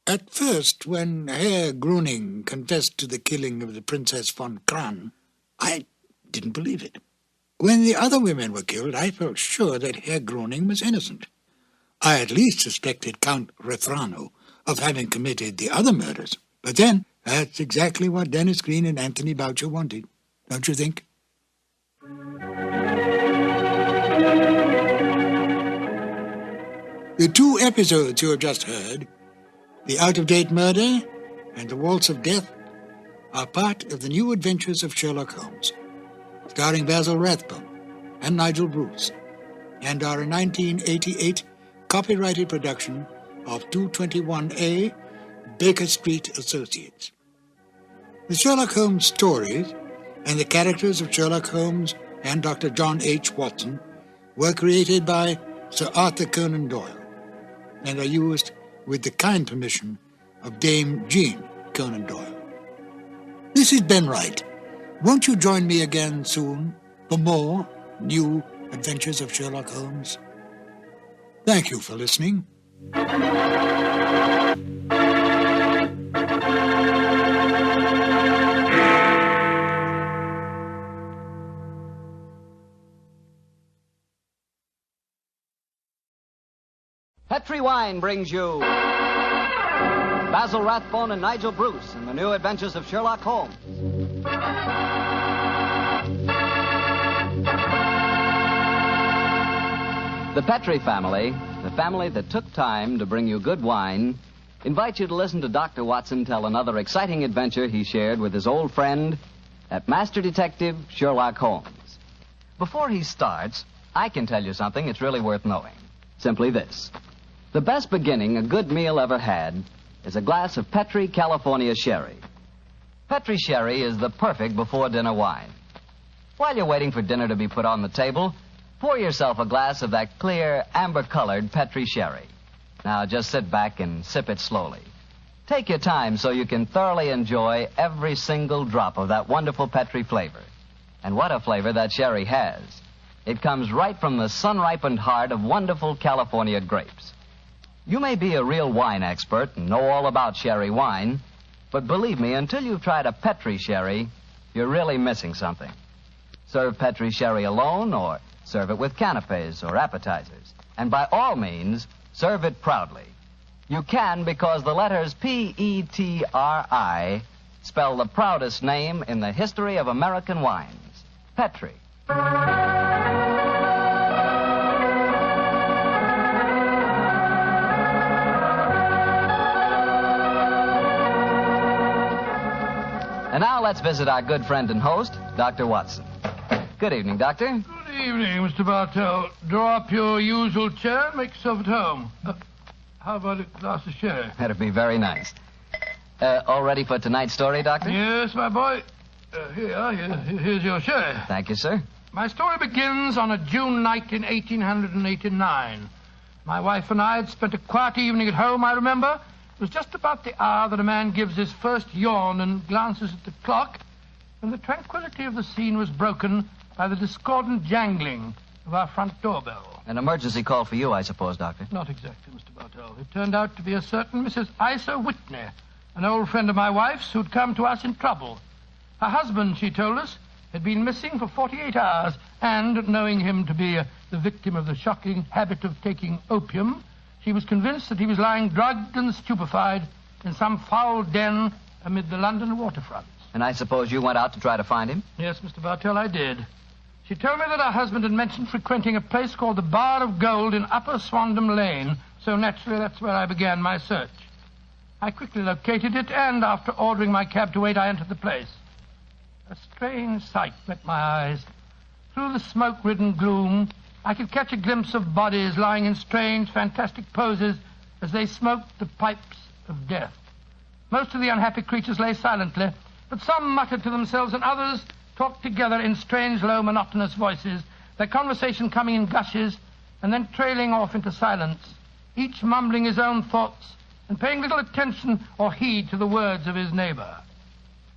At first, when Herr Gruning confessed to the killing of the Princess von Kran, I didn't believe it. When the other women were killed, I felt sure that Herr Gruning was innocent. I at least suspected Count Refrano of having committed the other murders. But then, that's exactly what Dennis Green and Anthony Boucher wanted, don't you think? The two episodes you have just heard, The Out-of-Date Murder and The Waltz of Death, are part of the new adventures of Sherlock Holmes, starring Basil Rathbone and Nigel Bruce, and are a 1988 copyrighted production of 221A Baker Street Associates. The Sherlock Holmes stories and the characters of Sherlock Holmes and Dr. John H. Watson were created by Sir Arthur Conan Doyle and are used with the kind permission of Dame Jean Conan Doyle. This is Ben Wright. Won't you join me again soon for more new adventures of Sherlock Holmes? Thank you for listening. Petri Wine brings you Basil Rathbone and Nigel Bruce in the new adventures of Sherlock Holmes. The Petri family, the family that took time to bring you good wine, invites you to listen to Dr. Watson tell another exciting adventure he shared with his old friend at Master Detective Sherlock Holmes. Before he starts, I can tell you something that's really worth knowing. Simply this. The best beginning a good meal ever had is a glass of Petri California Sherry. Petri Sherry is the perfect before-dinner wine. While you're waiting for dinner to be put on the table, pour yourself a glass of that clear, amber-colored Petri Sherry. Now, just sit back and sip it slowly. Take your time so you can thoroughly enjoy every single drop of that wonderful Petri flavor. And what a flavor that sherry has. It comes right from the sun-ripened heart of wonderful California grapes. You may be a real wine expert and know all about sherry wine, but believe me, until you've tried a Petri sherry, you're really missing something. Serve Petri sherry alone or serve it with canapes or appetizers. And by all means, serve it proudly. You can because the letters P-E-T-R-I spell the proudest name in the history of American wines. Petri. And now let's visit our good friend and host, Dr. Watson. Good evening, Doctor. Good evening, Mr. Bartell. Draw up your usual chair and make yourself at home. How about a glass of sherry? That'd be very nice. All ready for tonight's story, Doctor? Yes, my boy. Here's your sherry. Thank you, sir. My story begins on a June night in 1889. My wife and I had spent a quiet evening at home, I remember. It was just about the hour that a man gives his first yawn and glances at the clock, when the tranquility of the scene was broken by the discordant jangling of our front doorbell. An emergency call for you, I suppose, Doctor. Not exactly, Mr. Bartell. It turned out to be a certain Mrs. Isa Whitney, an old friend of my wife's who'd come to us in trouble. Her husband, she told us, had been missing for 48 hours, and, knowing him to be the victim of the shocking habit of taking opium, she was convinced that he was lying drugged and stupefied in some foul den amid the London waterfronts. And I suppose you went out to try to find him? Yes, Mr. Bartell, I did. She told me that her husband had mentioned frequenting a place called the Bar of Gold in Upper Swandam Lane, so naturally that's where I began my search. I quickly located it, and after ordering my cab to wait, I entered the place. A strange sight met my eyes. Through the smoke-ridden gloom, I could catch a glimpse of bodies lying in strange, fantastic poses as they smoked the pipes of death. Most of the unhappy creatures lay silently, but some muttered to themselves and others talked together in strange, low, monotonous voices, their conversation coming in gushes and then trailing off into silence, each mumbling his own thoughts and paying little attention or heed to the words of his neighbor.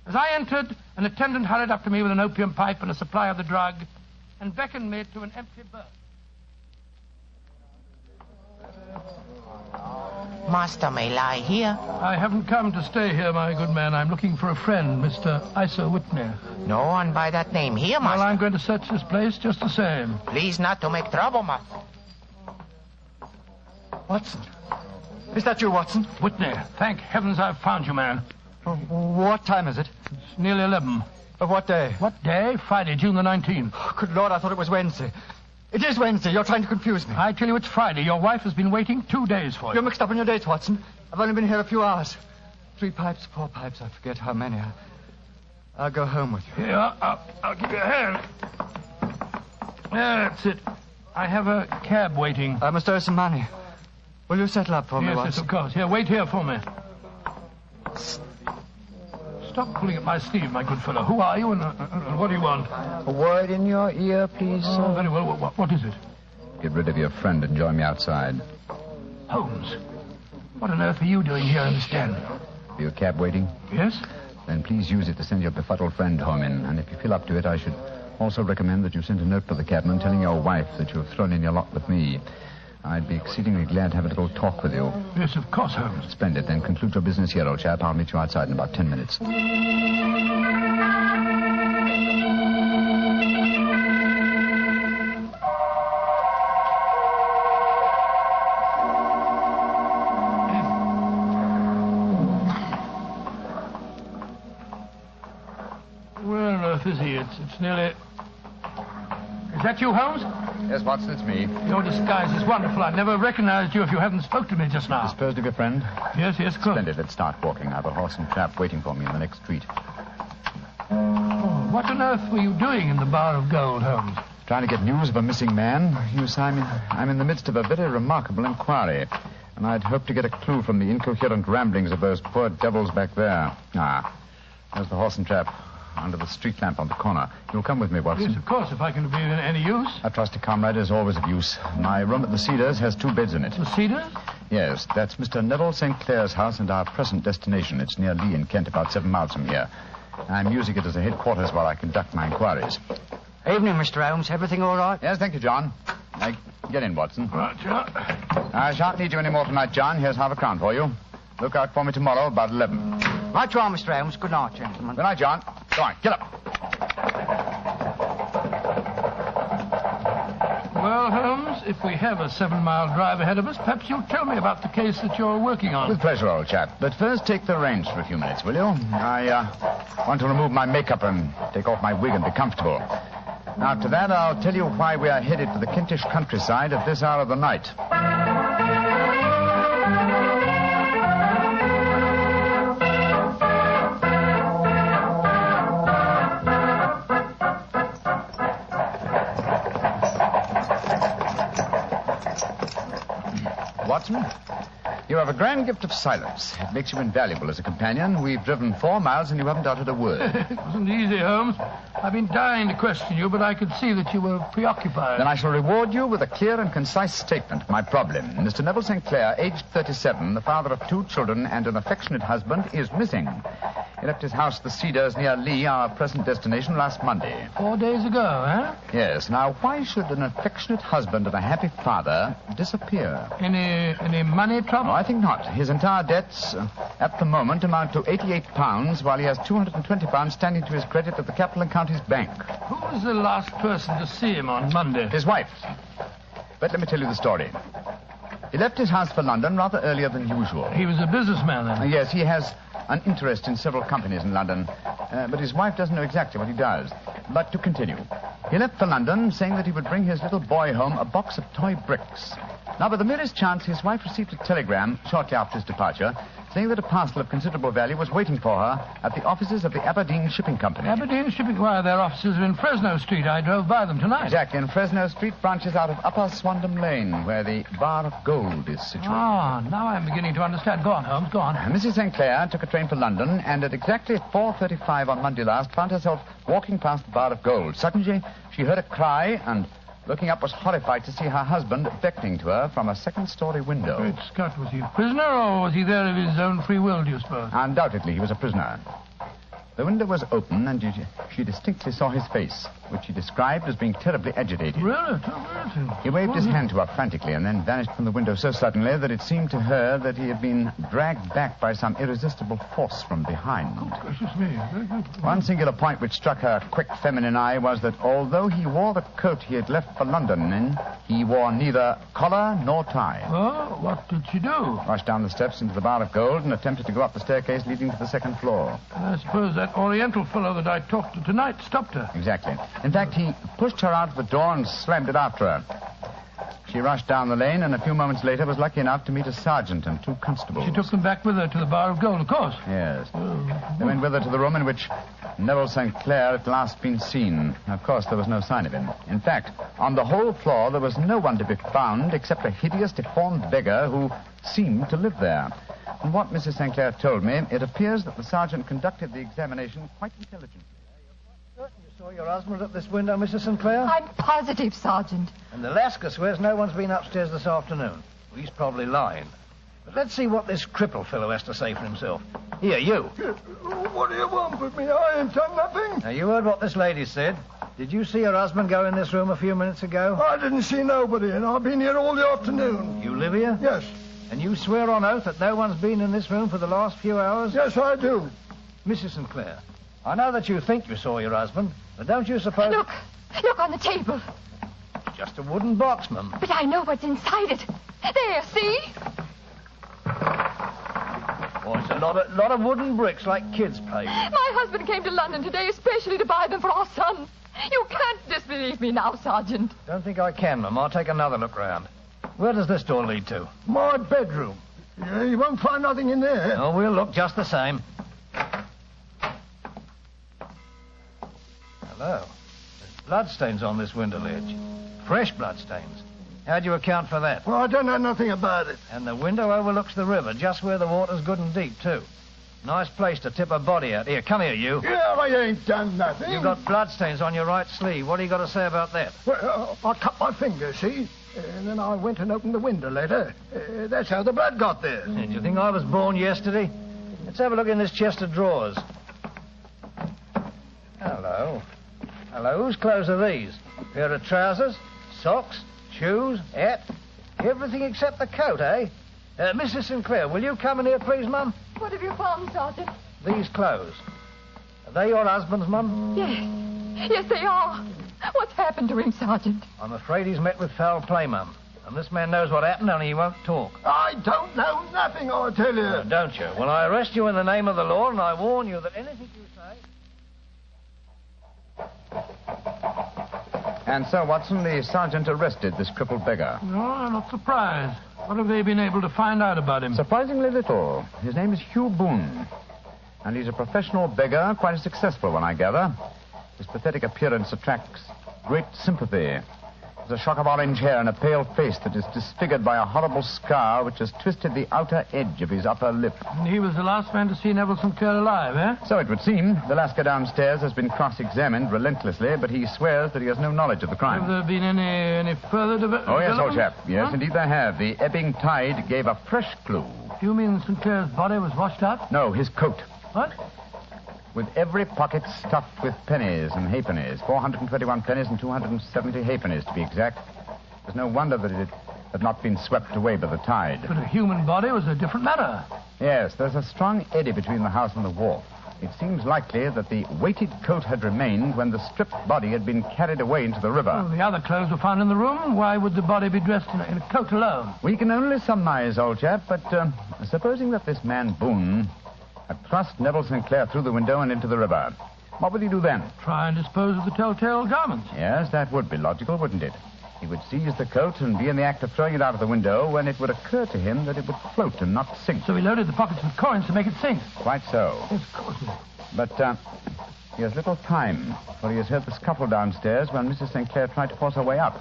As I entered, an attendant hurried up to me with an opium pipe and a supply of the drug and beckoned me to an empty berth. Master may lie here. I haven't come to stay here, my good man. I'm looking for a friend, Mr. Isa Whitney. No one by that name here, master. Well, I'm going to search this place just the same. Please not to make trouble, master. Watson. Is that you, Watson? Whitney, thank heavens I've found you, man. What time is it? It's nearly 11. Of what day? What day? Friday, June the 19th. Oh, good Lord, I thought it was Wednesday. It is Wednesday. You're trying to confuse me. I tell you, it's Friday. Your wife has been waiting 2 days for you. You're mixed up in your dates, Watson. I've only been here a few hours. 3 pipes, 4 pipes. I forget how many. I'll go home with you. Here, I'll give you a hand. That's it. I have a cab waiting. I must owe some money. Will you settle up for me, Watson? Yes, of course. Here, wait here for me. Stop pulling at my sleeve, my good fellow. Who are you and what do you want? A word in your ear, please, sir. Oh, very well. What is it? Get rid of your friend and join me outside. Holmes, what on earth are you doing here in this den? For your cab waiting? Yes? Then please use it to send your befuddled friend home in. And if you feel up to it, I should also recommend that you send a note to the cabman telling your wife that you've thrown in your lot with me. I'd be exceedingly glad to have a little talk with you. Yes, of course, Holmes. Splendid. Then conclude your business here, old chap. I'll meet you outside in about 10 minutes. Where on earth is he? It's nearly... Is that you, Holmes? Yes, Watson, it's me. Your disguise is wonderful. I'd never recognized you if you hadn't spoke to me just now. Disposed of your friend? Yes, of course. Splendid. Let's start walking. I have a horse and trap waiting for me in the next street. Oh, what on earth were you doing in the Bar of Gold, Holmes? Trying to get news of a missing man. You see, I'm in the midst of a very remarkable inquiry, and I'd hoped to get a clue from the incoherent ramblings of those poor devils back there. There's the horse and trap under the street lamp on the corner. You'll come with me, Watson? Yes, of course, if I can be of any use. A trusty comrade is always of use. My room at the Cedars has 2 beds in it. The Cedars? Yes, that's Mr. Neville St. Clair's house and our present destination. It's near Lee in Kent, about 7 miles from here. I'm using it as a headquarters while I conduct my inquiries. Evening, Mr. Holmes. Everything all right? Yes, thank you, John. Get in, Watson. Right, John. I shan't need you any more tonight, John. Here's half a crown for you. Look out for me tomorrow about 11. Right you are, Mr. Holmes. Good night, gentlemen. Good night, John. Go on, get up. Well, Holmes, if we have a 7-mile drive ahead of us, perhaps you'll tell me about the case that you're working on. With pleasure, old chap. But first, take the reins for a few minutes, will you? I want to remove my makeup and take off my wig and be comfortable. After that, I'll tell you why we are headed for the Kentish countryside at this hour of the night. Watson, you have a grand gift of silence. It makes you invaluable as a companion. We've driven 4 miles and you haven't uttered a word. It wasn't easy, Holmes. I've been dying to question you, but I could see that you were preoccupied. Then I shall reward you with a clear and concise statement. My problem. Mr. Neville St. Clair, aged 37, the father of 2 children and an affectionate husband, is missing. He left his house, the Cedars, near Lee, our present destination, last Monday. 4 days ago, eh? Yes. Now, why should an affectionate husband and a happy father disappear? Any money trouble? No, I think not. His entire debts, at the moment, amount to £88, while he has £220 standing to his credit at the Capital and Counties Bank. Who was the last person to see him on Monday? His wife. But let me tell you the story. He left his house for London rather earlier than usual. He was a businessman, then? Yes, he has an interest in several companies in London, but his wife doesn't know exactly what he does. But to continue, he left for London saying that he would bring his little boy home a box of toy bricks. Now, by the merest chance, his wife received a telegram shortly after his departure saying that a parcel of considerable value was waiting for her at the offices of the Aberdeen Shipping Company. Aberdeen Shipping? Why, their offices are in Fresno Street. I drove by them tonight. Exactly, and Fresno Street branches out of Upper Swandam Lane, where the Bar of Gold is situated. Ah, now I'm beginning to understand. Go on, Holmes, go on. Mrs. St. Clair took a train for London, and at exactly 4:35 on Monday last, found herself walking past the Bar of Gold. Suddenly, she heard a cry, and looking up was horrified to see her husband beckoning to her from a second-story window. Great Scott, was he a prisoner, or was he there of his own free will, do you suppose? Undoubtedly, he was a prisoner. The window was open, and she distinctly saw his face, which she described as being terribly agitated. Really? He waved his hand to her frantically and then vanished from the window so suddenly that it seemed to her that he had been dragged back by some irresistible force from behind. Oh, gracious me. One singular point which struck her quick feminine eye was that although he wore the coat he had left for London in, he wore neither collar nor tie. Well, what did she do? Rushed down the steps into the Bar of Gold and attempted to go up the staircase leading to the second floor. I suppose that Oriental fellow that I talked to tonight stopped her. Exactly. In fact, he pushed her out of the door and slammed it after her. She rushed down the lane and a few moments later was lucky enough to meet a sergeant and 2 constables. She took them back with her to the Bar of Gold, of course. Yes. They went with her to the room in which Neville St. Clair had last been seen. Of course, there was no sign of him. In fact, on the whole floor, there was no one to be found except a hideous, deformed beggar who seemed to live there. From what Mrs. St. Clair told me, it appears that the sergeant conducted the examination quite intelligently. Certain you saw your husband at this window, Mrs. Sinclair? I'm positive, Sergeant. And Alaska swears no one's been upstairs this afternoon. Well, he's probably lying. But let's see what this cripple fellow has to say for himself. Here, you. What do you want with me? I ain't done nothing. Now, you heard what this lady said. Did you see your husband go in this room a few minutes ago? I didn't see nobody, and I've been here all the afternoon. You live here? Yes. And you swear on oath that no one's been in this room for the last few hours? Yes, I do. Mrs. Sinclair, I know that you think you saw your husband, but don't you suppose... Look on the table. Just a wooden box, ma'am. But I know what's inside it. There, see? Oh, it's a lot of wooden bricks like kids play with. My husband came to London today especially to buy them for our son. You can't disbelieve me now, Sergeant. Don't think I can, ma'am. I'll take another look round. Where does this door lead to? My bedroom. Yeah, you won't find nothing in there. Oh, we'll look just the same. Hello. There's bloodstains on this window ledge. Fresh bloodstains. How'd you account for that? Well, I don't know nothing about it. And the window overlooks the river, just where the water's good and deep, too. Nice place to tip a body out. Here, come here, you. Yeah, I ain't done nothing. You've got bloodstains on your right sleeve. What do you got to say about that? Well, I cut my finger, see? And then I went and opened the window later. That's how the blood got there. Do you think I was born yesterday? Let's have a look in this chest of drawers. Hello. Hello, whose clothes are these? Pair of trousers, socks, shoes, hat, everything except the coat, eh? Mrs. Sinclair, will you come in here, please, Mum? What have you found, Sergeant? These clothes. Are they your husband's, Mum? Yes. Yes, they are. What's happened to him, Sergeant? I'm afraid he's met with foul play, Mum. And this man knows what happened, only he won't talk. I don't know nothing, I tell you. No, don't you? Well, I arrest you in the name of the law, and I warn you that anything you say... And so, Watson, the sergeant arrested this crippled beggar. No, I'm not surprised. What have they been able to find out about him? Surprisingly little. His name is Hugh Boone. And he's a professional beggar, quite a successful one, I gather. His pathetic appearance attracts great sympathy. There's a shock of orange hair and a pale face that is disfigured by a horrible scar which has twisted the outer edge of his upper lip. And he was the last man to see Neville Sinclair alive, eh? So it would seem. The Lascar downstairs has been cross-examined relentlessly, but he swears that he has no knowledge of the crime. Have there been any further developments? Oh, yes, old chap. Yes, indeed there have. The ebbing tide gave a fresh clue. Do you mean Sinclair's body was washed out? No, his coat. What? with every pocket stuffed with pennies and halfpennies. 421 pennies and 270 halfpennies, to be exact. There's no wonder that it had not been swept away by the tide. But a human body was a different matter. Yes, there's a strong eddy between the house and the wharf. It seems likely that the weighted coat had remained when the stripped body had been carried away into the river. Well, the other clothes were found in the room. Why would the body be dressed in a coat alone? We can only surmise, old chap, but supposing that this man Boone had thrust Neville Sinclair through the window and into the river, what would he do then? Try and dispose of the telltale garments. Yes, that would be logical, wouldn't it? He would seize the coat and be in the act of throwing it out of the window when it would occur to him that it would float and not sink. So he loaded the pockets with coins to make it sink. Quite so. Yes, of course. But he has little time, for he has heard the scuffle downstairs when Mrs. Sinclair tried to force her way up.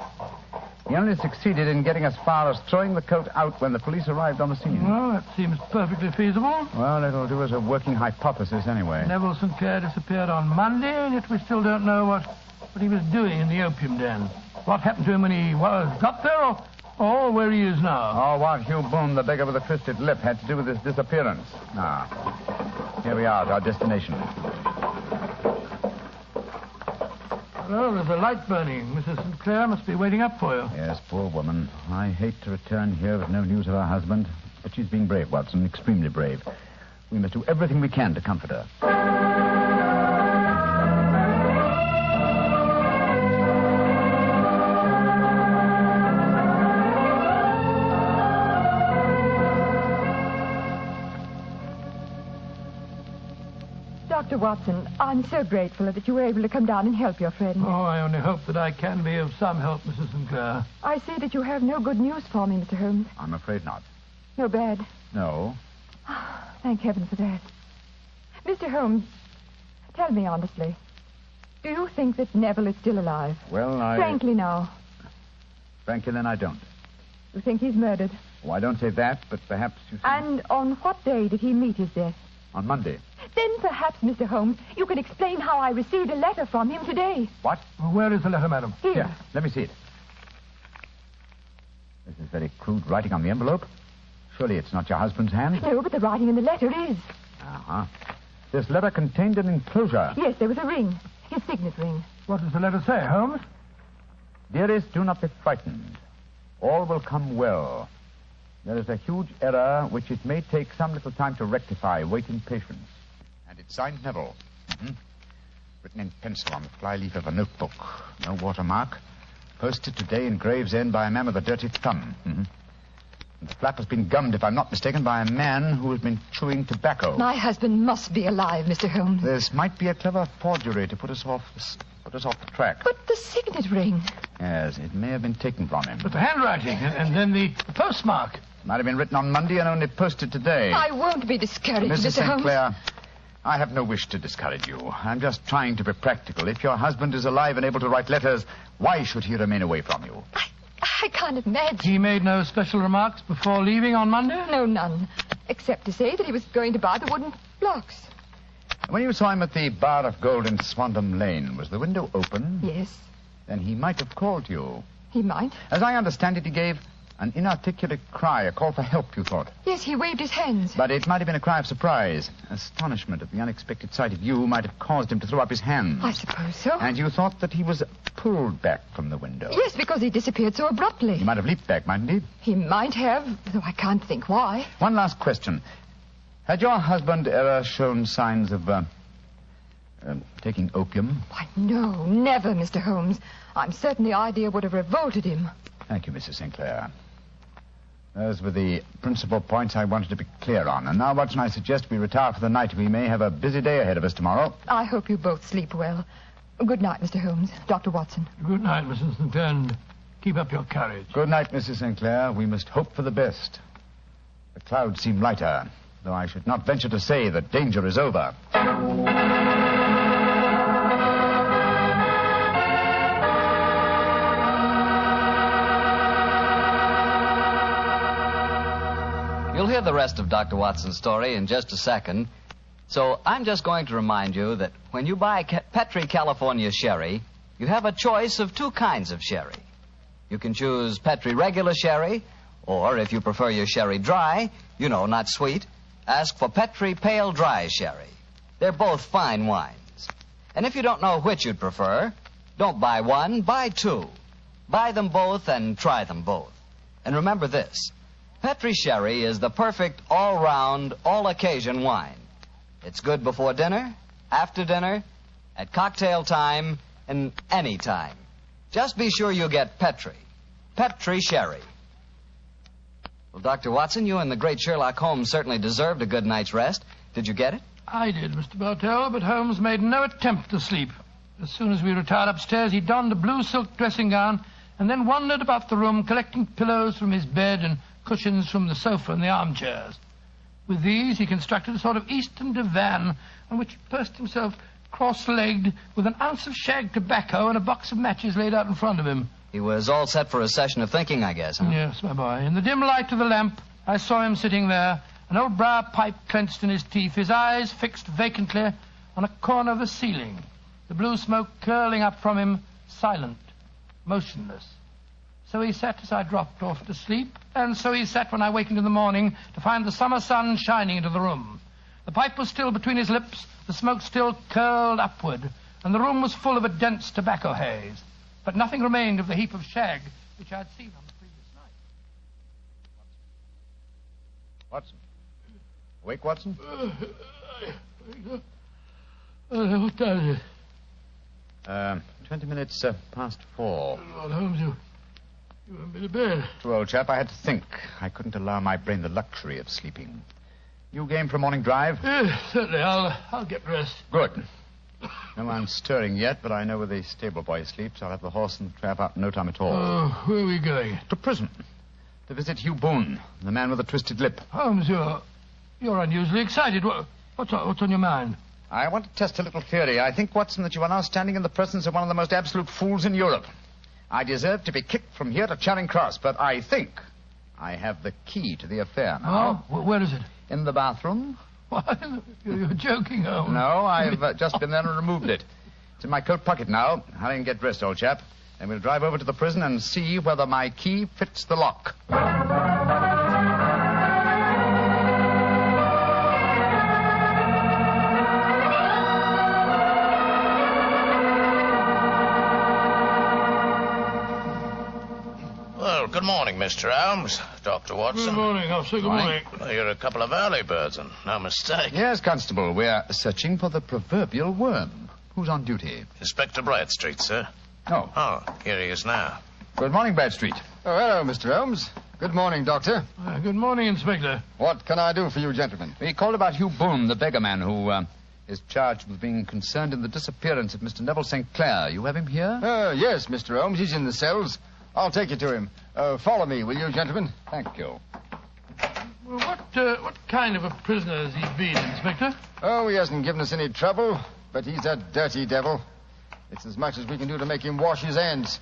He only succeeded in getting as far as throwing the coat out when the police arrived on the scene. Well, that seems perfectly feasible. Well, it'll do as a working hypothesis anyway. Neville Sinclair disappeared on Monday, and yet we still don't know what he was doing in the opium den. What happened to him when he got there, or where he is now? Oh, what Hugh Boone, the beggar with the twisted lip, had to do with his disappearance. Here we are at our destination. Hello, there's a light burning. Mrs. Sinclair must be waiting up for you. Yes, poor woman. I hate to return here with no news of her husband, but she's being brave, Watson, extremely brave. We must do everything we can to comfort her. Dr. Watson, I'm so grateful that you were able to come down and help your friend. Oh, I only hope that I can be of some help, Mrs. Sinclair. I see that you have no good news for me, Mr. Holmes. I'm afraid not. No bad. No. Thank heaven for that. Mr. Holmes, tell me honestly, do you think that Neville is still alive? Well, Frankly now. Frankly, then I don't. You think he's murdered? Oh, I don't say that, but perhaps you say... And on what day did he meet his death? On Monday. Then perhaps, Mr. Holmes, you can explain how I received a letter from him today. What? Well, where is the letter, madam? Here. Let me see it. This is very crude writing on the envelope. Surely it's not your husband's hand? No, but the writing in the letter is. Uh-huh. This letter contained an enclosure. Yes, there was a ring. His signet ring. What does the letter say, Holmes? Dearest, do not be frightened. All will come well. There is a huge error which it may take some little time to rectify. Wait in patience. And it's signed Neville. Mm-hmm. Written in pencil on the flyleaf of a notebook. No watermark. Posted today in Gravesend by a man with a dirty thumb. Mm-hmm. And the flap has been gummed, if I'm not mistaken, by a man who has been chewing tobacco. My husband must be alive, Mr. Holmes. This might be a clever forgery to put us off the track. But the signet ring. Yes, it may have been taken from him. But the handwriting, and then the postmark. Might have been written on Monday and only posted today. I won't be discouraged, Mrs. Mr. Holmes. Sinclair, I have no wish to discourage you. I'm just trying to be practical. If your husband is alive and able to write letters, why should he remain away from you? I can't imagine. He made no special remarks before leaving on Monday? No, none. Except to say that he was going to buy the wooden blocks. When you saw him at the Bar of Gold in Swandam Lane, was the window open? Yes. Then he might have called you. He might. As I understand it, he gave an inarticulate cry, a call for help, you thought. Yes, he waved his hands. But it might have been a cry of surprise. Astonishment at the unexpected sight of you might have caused him to throw up his hands. I suppose so. And you thought that he was pulled back from the window. Yes, because he disappeared so abruptly. He might have leaped back, mightn't he? He might have, though I can't think why. One last question. Had your husband ever shown signs of taking opium? Why, no, never, Mr. Holmes. I'm certain the idea would have revolted him. Thank you, Mrs. Sinclair. Those were the principal points I wanted to be clear on. And now, Watson, I suggest we retire for the night. We may have a busy day ahead of us tomorrow. I hope you both sleep well. Good night, Mr. Holmes. Dr. Watson. Good night, Mrs. Sinclair, and keep up your courage. Good night, Mrs. Sinclair. We must hope for the best. The clouds seem lighter, though I should not venture to say that danger is over. You'll hear the rest of Dr. Watson's story in just a second. So I'm just going to remind you that when you buy Petri California sherry, you have a choice of two kinds of sherry. You can choose Petri regular sherry, or if you prefer your sherry dry, not sweet, ask for Petri pale dry sherry. They're both fine wines. And if you don't know which you'd prefer, don't buy one, buy two. Buy them both and try them both. And remember this, Petri Sherry is the perfect all-round, all-occasion wine. It's good before dinner, after dinner, at cocktail time, and any time. Just be sure you get Petri Sherry. Well, Dr. Watson, you and the great Sherlock Holmes certainly deserved a good night's rest. Did you get it? I did, Mr. Bartell, but Holmes made no attempt to sleep. As soon as we retired upstairs, he donned a blue silk dressing gown and then wandered about the room collecting pillows from his bed and cushions from the sofa and the armchairs. With these, he constructed a sort of eastern divan on which he perched himself cross-legged with an ounce of shag tobacco and a box of matches laid out in front of him. He was all set for a session of thinking, I guess, huh? Yes, my boy. In the dim light of the lamp, I saw him sitting there, an old briar pipe clenched in his teeth, his eyes fixed vacantly on a corner of the ceiling, the blue smoke curling up from him, silent, motionless. So he sat as I dropped off to sleep, and so he sat when I wakened in the morning to find the summer sun shining into the room. The pipe was still between his lips, the smoke still curled upward, and the room was full of a dense tobacco haze. But nothing remained of the heap of shag which I had seen on the previous night. Watson? Awake, Watson? What time is it? 20 minutes past 4. Lord Holmes, you haven't been to bed. True, old chap, I had to think. I couldn't allow my brain the luxury of sleeping. You game for a morning drive? Yes, certainly. I'll get dressed. Good. No one's stirring yet, but I know where the stable boy sleeps. I'll have the horse and trap out in no time at all. Oh, where are we going? To prison. To visit Hugh Boone, the man with the twisted lip. Holmes, you're unusually excited. What's on your mind? I want to test a little theory. I think, Watson, that you are now standing in the presence of one of the most absolute fools in Europe. I deserve to be kicked from here to Charing Cross, but I think I have the key to the affair now. Oh, where is it? In the bathroom. What? You're joking, Holmes. No, I've just been there and removed it. It's in my coat pocket now. Hurry and get dressed, old chap. And we'll drive over to the prison and see whether my key fits the lock. Well, good morning, Mr. Holmes. Dr. Watson. Good morning, officer. Good morning. Well, you're a couple of early birds, and no mistake. Yes, Constable. We're searching for the proverbial worm. Who's on duty? Inspector Bradstreet, sir. Oh. Oh, here he is now. Good morning, Bradstreet. Oh, hello, Mr. Holmes. Good morning, Doctor. Good morning, Inspector. What can I do for you, gentlemen? We called about Hugh Boone, the beggar man who is charged with being concerned in the disappearance of Mr. Neville St. Clair. You have him here? Yes, Mr. Holmes. He's in the cells. I'll take you to him. Follow me, will you, gentlemen? Thank you. Well, what kind of a prisoner has he been, Inspector? Oh, he hasn't given us any trouble, but he's a dirty devil. It's as much as we can do to make him wash his hands.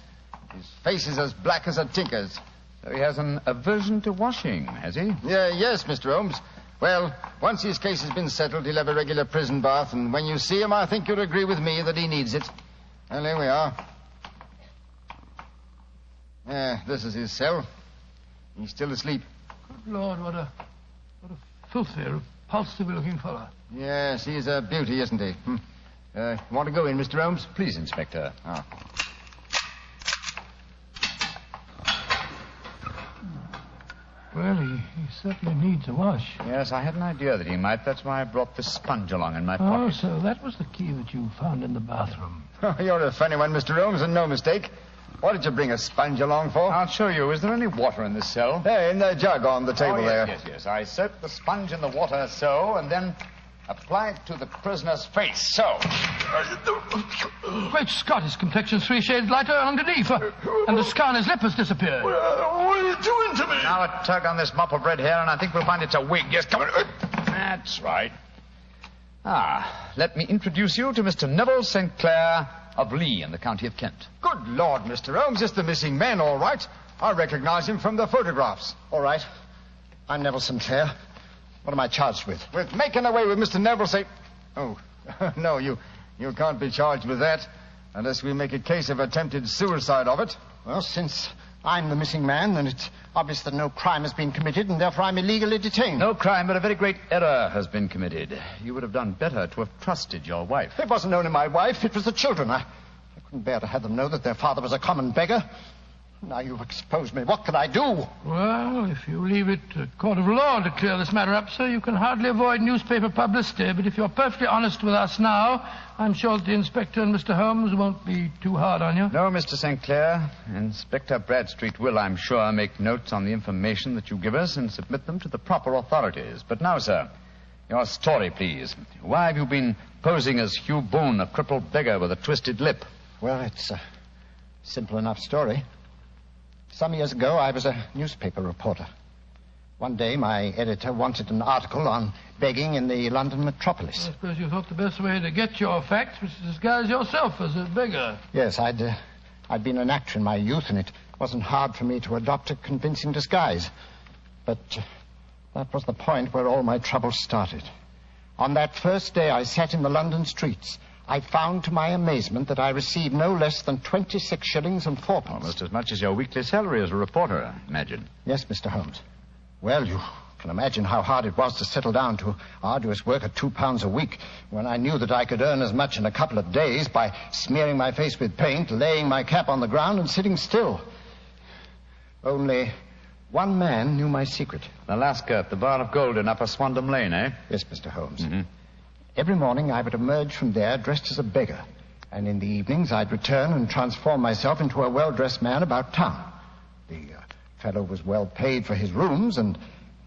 His face is as black as a tinker's. So he has an aversion to washing, has he? Yes, Mr. Holmes. Well, once his case has been settled, he'll have a regular prison bath, and when you see him, I think you'll agree with me that he needs it. Well, here we are. This is his cell. He's still asleep. Good Lord, what a filthy, repulsive-looking fellow. Yes, he's a beauty, isn't he? Want to go in, Mr. Holmes? Please, Inspector. Well, he certainly needs a wash. Yes, I had an idea that he might. That's why I brought this sponge along in my pocket. Oh, so that was the key that you found in the bathroom. Oh, you're a funny one, Mr. Holmes, and no mistake. What did you bring a sponge along for? I'll show you. Is there any water in this cell? In the jug on the table there. Yes. I soak the sponge in the water so, and then apply it to the prisoner's face, so. Great Scott, his complexion's 3 shades lighter underneath, and the scar on his lip has disappeared. What are you doing to me? Now a tug on this mop of red hair, and I think we'll find it's a wig. Yes, come on. That's right. Let me introduce you to Mr. Neville St. Clair of Lee in the county of Kent. Good Lord, Mr. Holmes, it's the missing man, all right. I recognize him from the photographs. All right. I'm Neville St. Clair. What am I charged with? With making away with Mr. Neville St. Oh, no, you can't be charged with that unless we make a case of attempted suicide of it. Well, since I'm the missing man, and it's obvious that no crime has been committed, and therefore I'm illegally detained. No crime, but a very great error has been committed. You would have done better to have trusted your wife. It wasn't only my wife, it was the children. I couldn't bear to have them know that their father was a common beggar. Now you've exposed me. What can I do? Well, if you leave it to a court of law to clear this matter up, sir, you can hardly avoid newspaper publicity. But if you're perfectly honest with us now, I'm sure that the inspector and Mr. Holmes won't be too hard on you. No, Mr. St. Clair. Inspector Bradstreet will, I'm sure, make notes on the information that you give us and submit them to the proper authorities. But now, sir, your story, please. Why have you been posing as Hugh Boone, a crippled beggar with a twisted lip? Well, it's a simple enough story. Some years ago, I was a newspaper reporter. One day, my editor wanted an article on begging in the London metropolis. I suppose you thought the best way to get your facts was to disguise yourself as a beggar. Yes, I'd been an actor in my youth, and it wasn't hard for me to adopt a convincing disguise. But that was the point where all my troubles started. On that first day I sat in the London streets, I found to my amazement that I received no less than 26 shillings and 4 pence. Almost as much as your weekly salary as a reporter, I imagine. Yes, Mr. Holmes. Well, you can imagine how hard it was to settle down to arduous work at £2 a week when I knew that I could earn as much in a couple of days by smearing my face with paint, laying my cap on the ground, and sitting still. Only one man knew my secret. The Lascar at the Bar of Gold in Upper Swandam Lane, eh? Yes, Mr. Holmes. Mm-hmm. Every morning I would emerge from there dressed as a beggar, and in the evenings I'd return and transform myself into a well-dressed man about town. The fellow was well paid for his rooms, and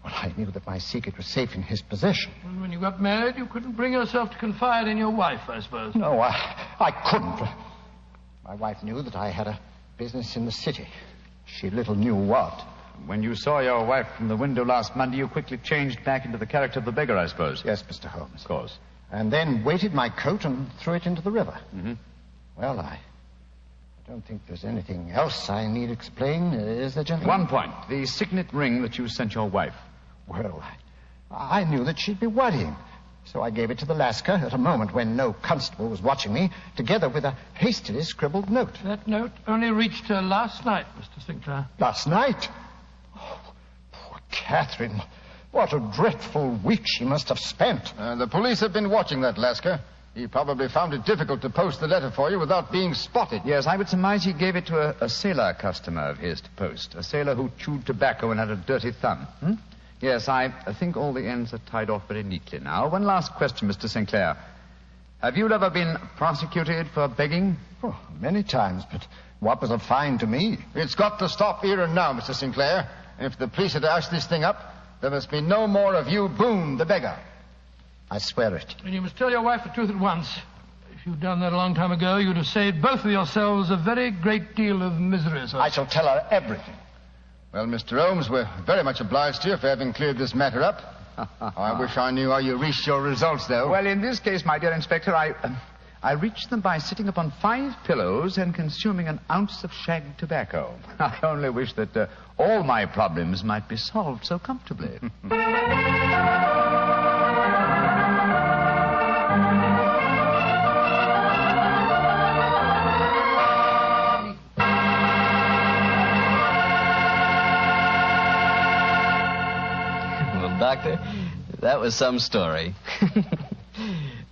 well, I knew that my secret was safe in his possession. And when you got married, you couldn't bring yourself to confide in your wife, I suppose. No, I couldn't. My wife knew that I had a business in the city. She little knew what. When you saw your wife from the window last Monday, you quickly changed back into the character of the beggar, I suppose. Yes, Mr. Holmes. Of course. And then weighted my coat and threw it into the river. Mm-hmm. Well, I don't think there's anything else I need explain, is there, gentlemen? One point. The signet ring that you sent your wife. Well, I knew that she'd be worrying. So I gave it to the Lascar at a moment when no constable was watching me, together with a hastily scribbled note. That note only reached her last night, Mr. Sinclair. Last night? Oh, poor Catherine. What a dreadful week she must have spent. The police have been watching that Lascar. He probably found it difficult to post the letter for you without being spotted. Yes, I would surmise he gave it to a sailor customer of his to post. A sailor who chewed tobacco and had a dirty thumb. Yes, I think all the ends are tied off very neatly now. One last question, Mr. Sinclair. Have you ever been prosecuted for begging? Oh, many times, but what was a fine to me? It's got to stop here and now, Mr. Sinclair. And if the police had asked this thing up, there must be no more of you, Boone, the beggar. I swear it. And you must tell your wife the truth at once. If you'd done that a long time ago, you'd have saved both of yourselves a very great deal of misery, sir. I shall tell her everything. Well, Mr. Holmes, we're very much obliged to you for having cleared this matter up. I wish I knew how you reached your results, though. Well, in this case, my dear Inspector, I reached them by sitting upon 5 pillows and consuming an ounce of shag tobacco. I only wish that all my problems might be solved so comfortably. Doctor, that was some story.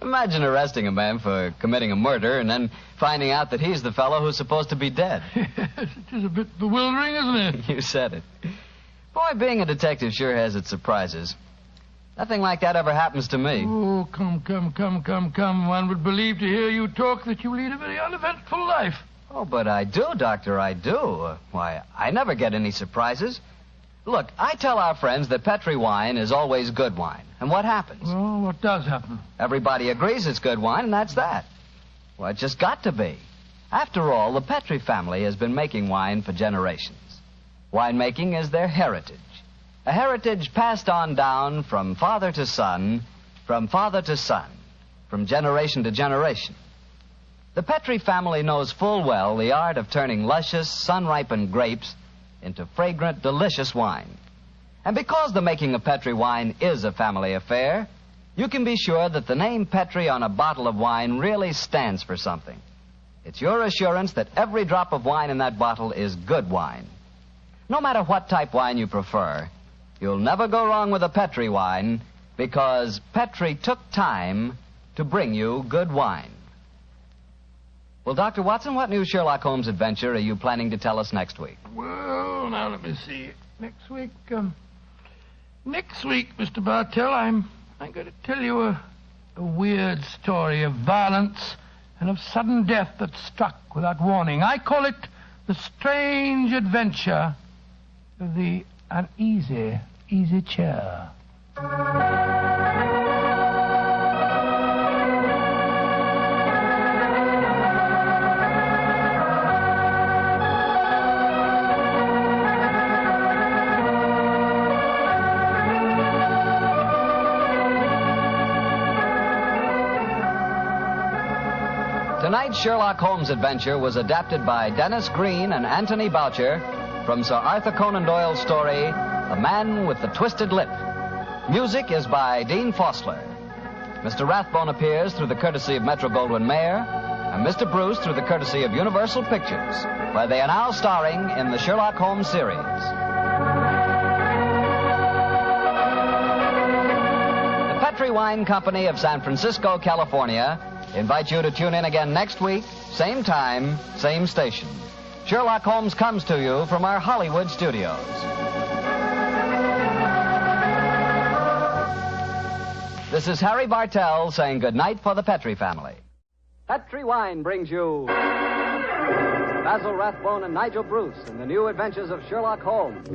Imagine arresting a man for committing a murder and then finding out that he's the fellow who's supposed to be dead. It is a bit bewildering, isn't it? You said it. Boy, being a detective sure has its surprises. Nothing like that ever happens to me. Oh, come. One would believe to hear you talk that you lead a very uneventful life. Oh, but I do, Doctor, I do. Why, I never get any surprises. Look, I tell our friends that Petri wine is always good wine. And what happens? Well, what does happen? Everybody agrees it's good wine, and that's that. Well, it just got to be. After all, the Petri family has been making wine for generations. Winemaking is their heritage. A heritage passed on down from father to son, from father to son, from generation to generation. The Petri family knows full well the art of turning luscious, sun-ripened grapes into fragrant, delicious wine. And because the making of Petri wine is a family affair, you can be sure that the name Petri on a bottle of wine really stands for something. It's your assurance that every drop of wine in that bottle is good wine. No matter what type wine you prefer, you'll never go wrong with a Petri wine because Petri took time to bring you good wine. Well, Dr. Watson, what new Sherlock Holmes adventure are you planning to tell us next week? Well, now let me see. Next week, Mr. Bartell, I'm going to tell you a weird story of violence and of sudden death that struck without warning. I call it The Strange Adventure of the Uneasy Easy Chair. Tonight's Sherlock Holmes adventure was adapted by Dennis Green and Anthony Boucher from Sir Arthur Conan Doyle's story, The Man with the Twisted Lip. Music is by Dean Fossler. Mr. Rathbone appears through the courtesy of Metro-Goldwyn-Mayer, and Mr. Bruce through the courtesy of Universal Pictures, where they are now starring in the Sherlock Holmes series. The Petri Wine Company of San Francisco, California, invite you to tune in again next week, same time, same station. Sherlock Holmes comes to you from our Hollywood studios. This is Harry Bartell saying goodnight for the Petri family. Petri Wine brings you Basil Rathbone and Nigel Bruce in the new adventures of Sherlock Holmes.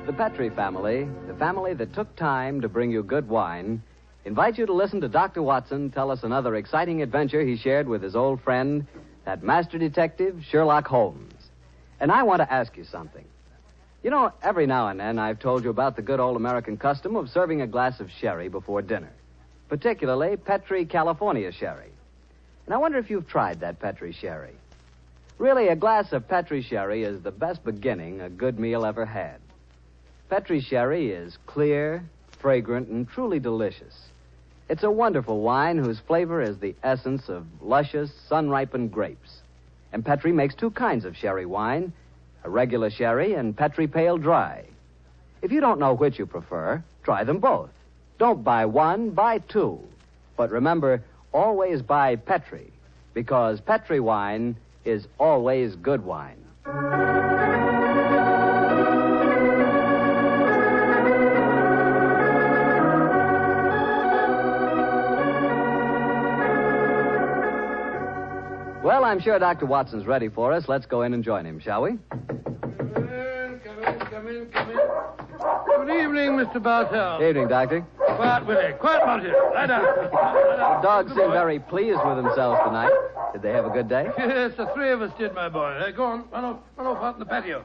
The Petri family, the family that took time to bring you good wine, invite you to listen to Dr. Watson tell us another exciting adventure he shared with his old friend, that master detective, Sherlock Holmes. And I want to ask you something. You know, every now and then I've told you about the good old American custom of serving a glass of sherry before dinner, particularly Petri California sherry. And I wonder if you've tried that Petri sherry. Really, a glass of Petri sherry is the best beginning a good meal ever had. Petri sherry is clear, fragrant, and truly delicious. It's a wonderful wine whose flavor is the essence of luscious, sun-ripened grapes. And Petri makes two kinds of sherry wine, a regular sherry and Petri Pale Dry. If you don't know which you prefer, try them both. Don't buy one, buy two. But remember, always buy Petri, because Petri wine is always good wine. Well, I'm sure Dr. Watson's ready for us. Let's go in and join him, shall we? Come in. Good evening, Mr. Bartell. Evening, Doctor. Quiet, Willie. Quiet, Monty. Lie down. The dogs seem very pleased with themselves tonight. Did they have a good day? Yes, the three of us did, my boy. Go on, run off out in the patio.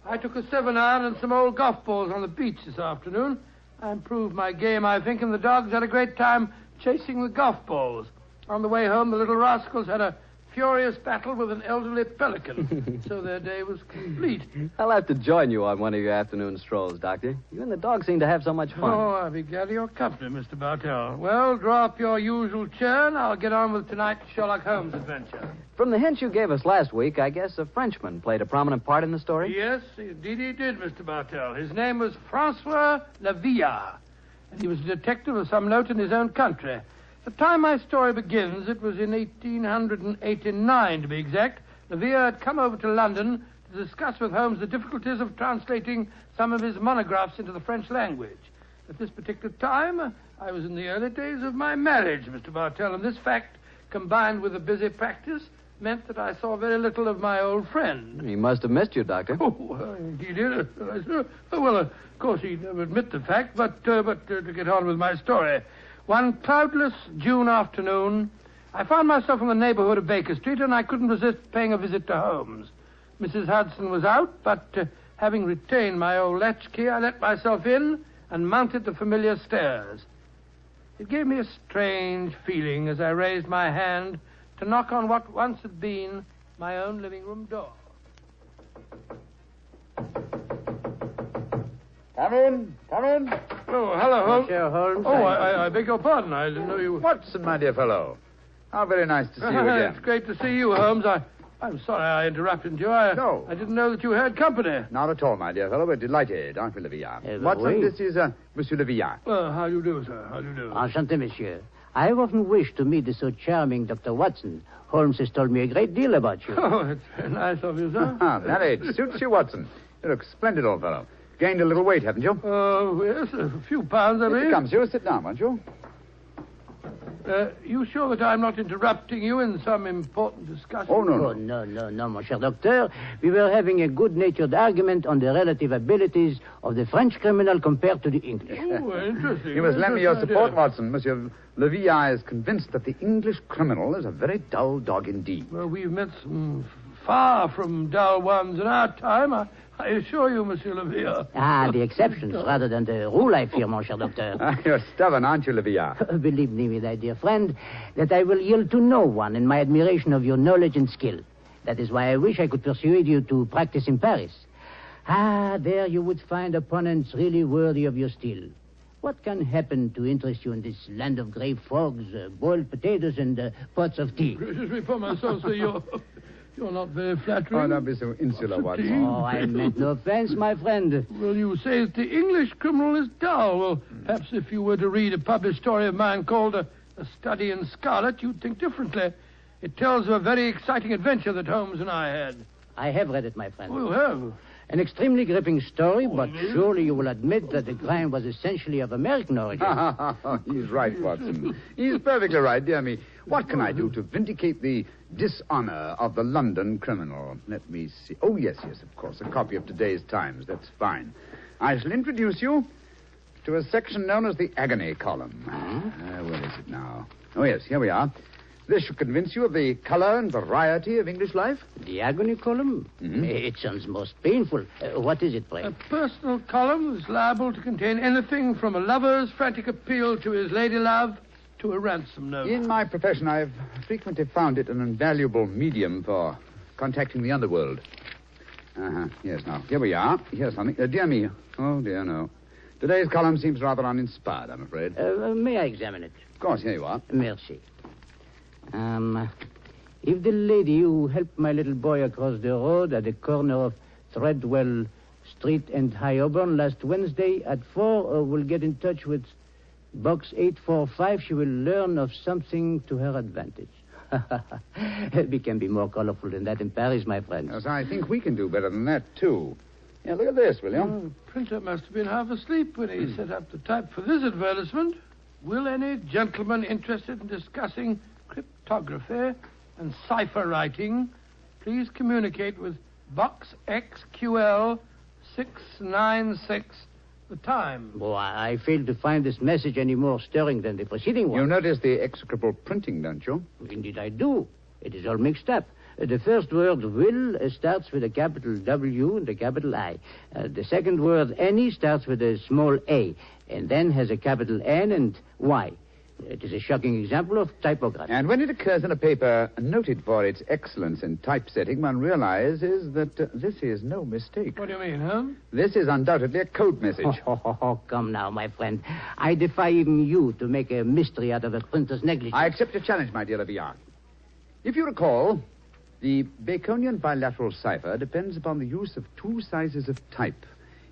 I took a 7-iron and some old golf balls on the beach this afternoon. I improved my game, I think, and the dogs had a great time chasing the golf balls. On the way home, the little rascals had a furious battle with an elderly pelican, so their day was complete. I'll have to join you on one of your afternoon strolls, Doctor. You and the dog seem to have so much fun. Oh, I'll be glad of your company, Mr. Bartell. Well, draw up your usual chair, and I'll get on with tonight's Sherlock Holmes adventure. From the hint you gave us last week, I guess a Frenchman played a prominent part in the story? Yes, indeed he did, Mr. Bartell. His name was Francois Lavilla, and he was a detective of some note in his own country. The time my story begins, it was in 1889, to be exact. Lavilla had come over to London to discuss with Holmes the difficulties of translating some of his monographs into the French language. At this particular time, I was in the early days of my marriage, Mr. Bartell, and this fact, combined with a busy practice, meant that I saw very little of my old friend. He must have missed you, Doctor. Oh, he did. Well, of course, he'd never admit the fact, but to get on with my story. One cloudless June afternoon, I found myself in the neighborhood of Baker Street, and I couldn't resist paying a visit to Holmes. Mrs. Hudson was out, but having retained my old latchkey, I let myself in and mounted the familiar stairs. It gave me a strange feeling as I raised my hand to knock on what once had been my own living room door. Come in. Oh, hello, Holmes. Monsieur Holmes. Oh, I beg your pardon. I didn't know you... Watson, my dear fellow. How very nice to see you again. It's great to see you, Holmes. I'm sorry I interrupted you. No. I didn't know that you had company. Not at all, my dear fellow. We're delighted, aren't we, Le Villard? Watson, oui. this is Monsieur Le Villard. How do you do, sir? How do you do? Enchanté, monsieur. I have often wished to meet the so charming Dr. Watson. Holmes has told me a great deal about you. Oh, it's very nice of you, sir. That age suits you, Watson. You look splendid, old fellow. Gained a little weight, haven't you? Oh, yes, a few pounds, I believe. Come, you sit down, won't you? You sure that I'm not interrupting you in some important discussion? Oh, no, mon cher docteur. We were having a good-natured argument on the relative abilities of the French criminal compared to the English. Oh, interesting. You must lend me your support, Watson. Monsieur Le Villard is convinced that the English criminal is a very dull dog indeed. Well, we've met some far from dull ones in our time. I assure you, Monsieur Le Villard. The exceptions rather than the rule, I fear, mon cher docteur. You're stubborn, aren't you, Le Villard? Believe me, my dear friend, that I will yield to no one in my admiration of your knowledge and skill. That is why I wish I could persuade you to practice in Paris. There you would find opponents really worthy of your steel. What can happen to interest you in this land of grey fogs, boiled potatoes, and pots of tea? Gracious me for myself, sir, you're not very flattering. Oh, don't be so insular, Watson. Oh, I meant no offense, my friend. Well, you say that the English criminal is dull. Well, perhaps if you were to read a published story of mine called A Study in Scarlet, you'd think differently. It tells of a very exciting adventure that Holmes and I had. I have read it, my friend. Oh, you have? An extremely gripping story, but surely you will admit that the crime was essentially of American origin. He's right, Watson. He's perfectly right, dear me. What can I do to vindicate the dishonor of the London criminal? Let me see. Oh, yes, of course. A copy of today's Times. That's fine. I shall introduce you to a section known as the agony column. Where is it now? Oh, yes, here we are. This should convince you of the color and variety of English life. The agony column? Mm-hmm. It sounds most painful. What is it, pray? A personal column is liable to contain anything from a lover's frantic appeal to his lady love to a ransom note. In my profession, I've frequently found it an invaluable medium for contacting the underworld. Yes, now, here we are. Here's something. Dear me. Oh, dear, no. Today's column seems rather uninspired, I'm afraid. May I examine it? Of course, here you are. Merci. If the lady who helped my little boy across the road at the corner of Threadwell Street and High Auburn last Wednesday at 4 will get in touch with Box 845, she will learn of something to her advantage. We can be more colorful than that in Paris, my friend. Yes, I think we can do better than that, too. Yeah, look at this, will you? The printer must have been half asleep when he set up the type for this advertisement. Will any gentleman interested in discussing cryptography and cipher writing please communicate with Box XQL 696, The Time? Oh, I fail to find this message any more stirring than the preceding one. You notice the execrable printing, don't you? Indeed I do. It is all mixed up. The first word, will, starts with a capital W and a capital I. The second word, any, starts with a small a, and then has a capital N and Y. It is a shocking example of typography. And when it occurs in a paper noted for its excellence in typesetting, one realizes that this is no mistake. What do you mean, huh? This is undoubtedly a code message. Come now, my friend. I defy even you to make a mystery out of a printer's negligence. I accept your challenge, my dear Le Villard. If you recall, the Baconian bilateral cipher depends upon the use of two sizes of type.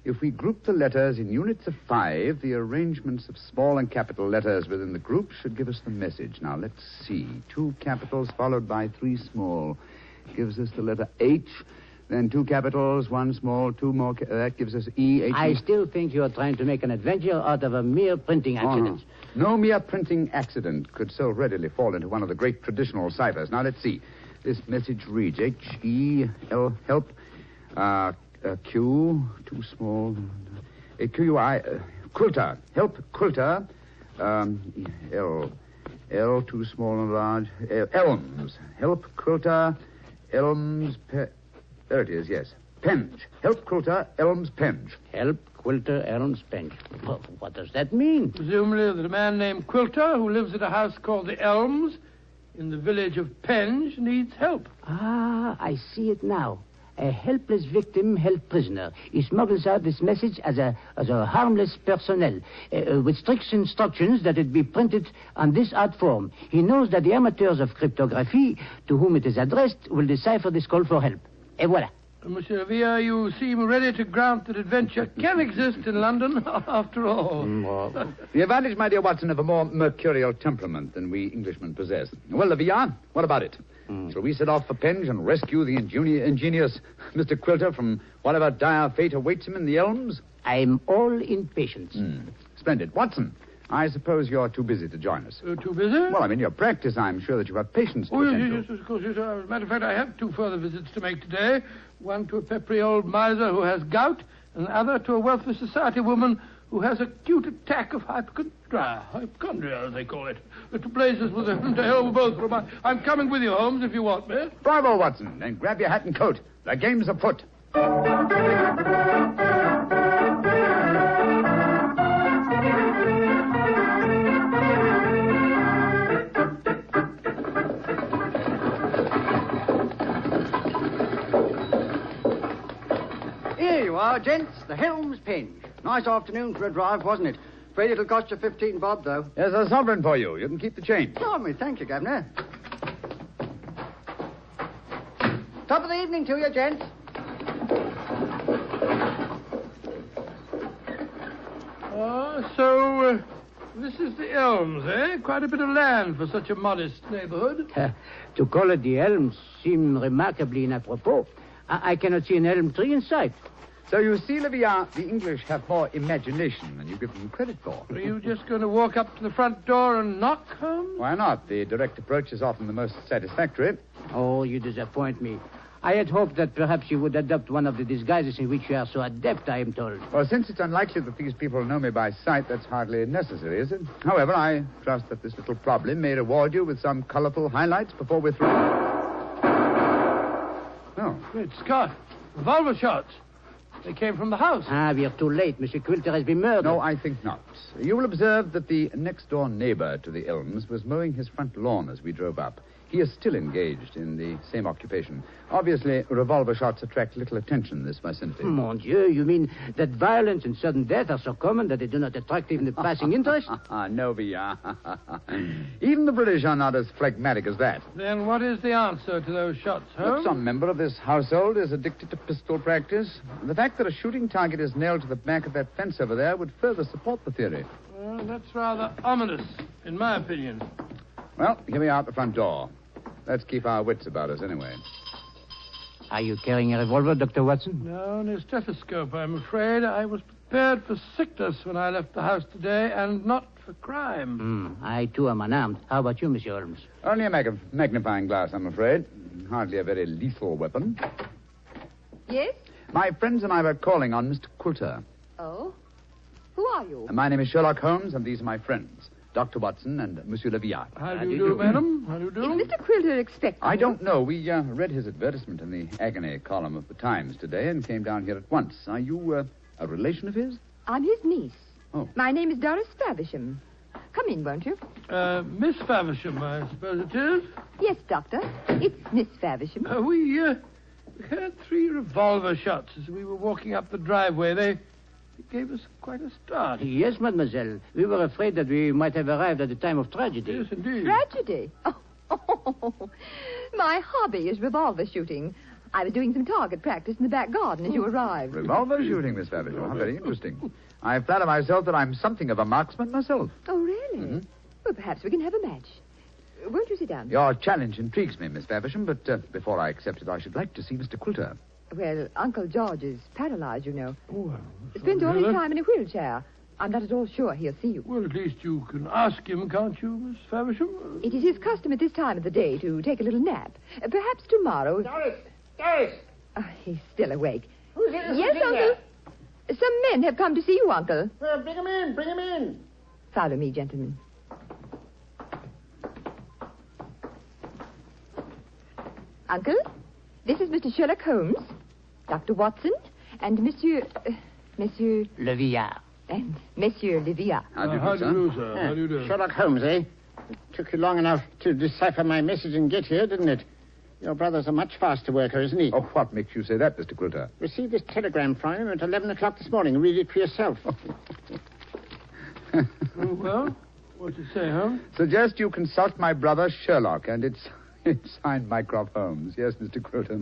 If we group the letters in units of 5, the arrangements of small and capital letters within the group should give us the message. Now, let's see. 2 capitals followed by 3 small gives us the letter H. Then 2 capitals, 1 small, 2 more. That gives us E. H. I still think you are trying to make an adventure out of a mere printing accident. No mere printing accident could so readily fall into one of the great traditional ciphers. Now, let's see. This message reads H-E-L, help, Q, too small, Q-U-I, quilter, help, quilter, L, too small and large, elms, help, quilter, elms, there it is, yes, penge, help, quilter, elms, penge. Help, quilter, elms, penge. What does that mean? Presumably that a man named Quilter, who lives at a house called the Elms, in the village of Penge, needs help. I see it now. A helpless victim held prisoner. He smuggles out this message as a harmless personnel, with strict instructions that it be printed on this art form. He knows that the amateurs of cryptography, to whom it is addressed, will decipher this call for help. Et voilà. Monsieur Villa, you seem ready to grant that adventure can exist in London, after all. The advantage, my dear Watson, of a more mercurial temperament than we Englishmen possess. Well, Villa, what about it? Shall we set off for Penge and rescue the ingenious Mr. Quilter from whatever dire fate awaits him in the elms? I'm all impatience. Splendid. Watson, I suppose you're too busy to join us. Too busy? Well, in your practice, I'm sure that you have patience to attend yes, of course, yes. As a matter of fact, I have 2 further visits to make today. One to a peppery old miser who has gout, and the other to a wealthy society woman who has an acute attack of hypochondria, as they call it. To blazes with them, to hell with both of them. I'm coming with you, Holmes, if you want me. Bravo, Watson. Then grab your hat and coat. The game's afoot. Here you are, gents. The Helms Penge. Nice afternoon for a drive, wasn't it? Afraid it'll cost you 15 bob, though. There's a sovereign for you. You can keep the change. Charming. Thank you, Governor. Top of the evening to you, gents. So this is the Elms, eh? Quite a bit of land for such a modest neighborhood. To call it the Elms seems remarkably inapropos. I cannot see an elm tree in sight. So you see, Livia, the English have more imagination than you give them credit for. Are you just going to walk up to the front door and knock, Holmes? Why not? The direct approach is often the most satisfactory. Oh, you disappoint me. I had hoped that perhaps you would adopt one of the disguises in which you are so adept, I am told. Well, since it's unlikely that these people know me by sight, that's hardly necessary, is it? However, I trust that this little problem may reward you with some colorful highlights before we're through. Oh. Great Scott. Revolver shots. They came from the house. We are too late. Monsieur Quilter has been murdered. No, I think not. You will observe that the next-door neighbor to the Elms was mowing his front lawn as we drove up. He is still engaged in the same occupation. Obviously, revolver shots attract little attention in this vicinity. Mon Dieu, you mean that violence and sudden death are so common that they do not attract even the passing interest? No, Villa. Even the British are not as phlegmatic as that. Then what is the answer to those shots, Holmes? Look, some member of this household is addicted to pistol practice. The fact that a shooting target is nailed to the back of that fence over there would further support the theory. Well, that's rather ominous, in my opinion. Well, here we are at the front door. Let's keep our wits about us anyway. Are you carrying a revolver, Dr. Watson? No, and a stethoscope, I'm afraid. I was prepared for sickness when I left the house today, and not for crime. I, too, am unarmed. How about you, Monsieur Holmes? Only a magnifying glass, I'm afraid. Hardly a very lethal weapon. Yes? My friends and I were calling on Mr. Quilter. Oh? Who are you? My name is Sherlock Holmes, and these are my friends, Dr. Watson and Monsieur Leviat. How do you do, madam? How do you do? Is Mr. Quilter expecting I don't know. We read his advertisement in the agony column of the Times today and came down here at once. Are you a relation of his? I'm his niece. Oh. My name is Doris Faversham. Come in, won't you? Miss Faversham, I suppose it is? Yes, Doctor. It's Miss Faversham. We heard 3 revolver shots as we were walking up the driveway. They gave us quite a start. Yes, mademoiselle. We were afraid that we might have arrived at the time of tragedy. Yes, indeed. Tragedy? Oh. My hobby is revolver shooting. I was doing some target practice in the back garden as you arrived. Revolver shooting, Miss Faversham. How very interesting. I flatter myself that I'm something of a marksman myself. Oh, really? Mm-hmm. Well, perhaps we can have a match. Won't you sit down? Your challenge intrigues me, Miss Faversham, but before I accept it, I should like to see Mr. Quilter. Well, Uncle George is paralyzed, you know. Oh, Spent all his time in a wheelchair. I'm not at all sure he'll see you. Well, at least you can ask him, can't you, Miss Faversham? It is his custom at this time of the day to take a little nap. Perhaps tomorrow... Doris! He's still awake. Who's here? Yes, Uncle. Some men have come to see you, Uncle. Well, bring him in. Follow me, gentlemen. Uncle, this is Mr. Sherlock Holmes, Dr. Watson, and Monsieur Leviat. And Monsieur Leviat. How do you do, sir? How do you do? Sherlock Holmes, eh? It took you long enough to decipher my message and get here, didn't it? Your brother's a much faster worker, isn't he? Oh, what makes you say that, Mr. Quilter? Received this telegram from him at 11 o'clock this morning. Read it for yourself. Well, what's it say, Holmes? Suggest you consult my brother Sherlock, and it's signed Mycroft Holmes. Yes, Mr. Quilter,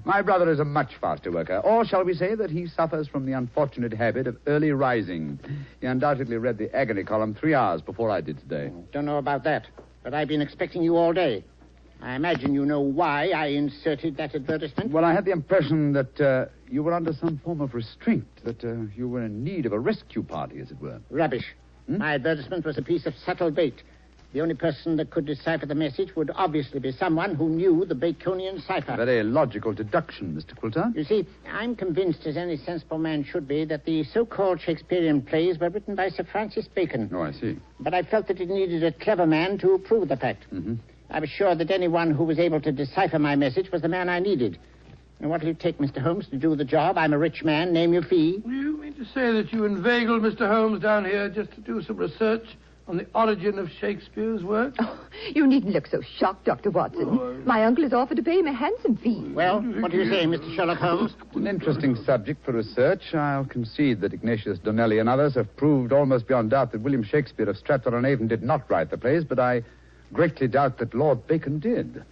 my brother is a much faster worker. Or shall we say that he suffers from the unfortunate habit of early rising. He undoubtedly read the agony column 3 hours before I did today. Don't know about that, but I've been expecting you all day. I imagine you know why I inserted that advertisement. Well, I had the impression that you were under some form of restraint, that you were in need of a rescue party, as it were. Rubbish. My advertisement was a piece of subtle bait. The only person that could decipher the message would obviously be someone who knew the Baconian cipher. Very logical deduction, Mr. Quilter. You see, I'm convinced, as any sensible man should be, that the so-called Shakespearean plays were written by Sir Francis Bacon. Oh, I see. But I felt that it needed a clever man to prove the fact. Mm-hmm. I was sure that anyone who was able to decipher my message was the man I needed. And what will it take, Mr. Holmes, to do the job? I'm a rich man. Name your fee. You mean to say that you inveigled Mr. Holmes down here just to do some research on the origin of Shakespeare's work? Oh, you needn't look so shocked, Dr. Watson. My uncle has offered to pay him a handsome fee. Well, what do you say, Mr. Sherlock Holmes? It's an interesting subject for research. I'll concede that Ignatius Donnelly and others have proved almost beyond doubt that William Shakespeare of Stratford-on-Avon did not write the plays, but I greatly doubt that Lord Bacon did.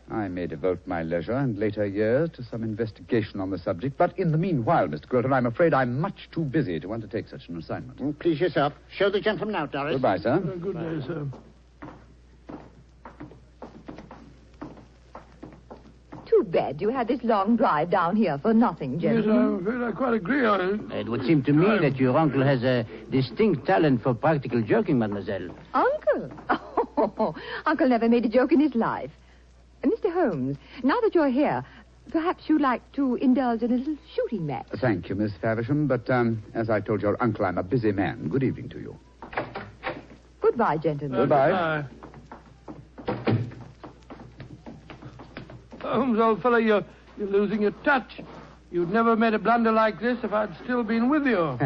I may devote my leisure and later years to some investigation on the subject, but in the meanwhile, Mr. Quilter, I'm afraid I'm much too busy to undertake such an assignment. Please yourself. Show the gentleman out, Doris. Goodbye, sir. Good day, sir. Too bad you had this long drive down here for nothing, Yes, gentlemen. I'm afraid I quite agree. It would seem to me that your uncle has a distinct talent for practical joking, mademoiselle. Uncle? Oh, Uncle never made a joke in his life. Mr. Holmes, now that you're here, perhaps you'd like to indulge in a little shooting match. Thank you, Miss Faversham, but as I told your uncle, I'm a busy man. Good evening to you. Goodbye, gentlemen. Goodbye. Holmes, old fellow, you're losing your touch. You'd never have made a blunder like this if I'd still been with you.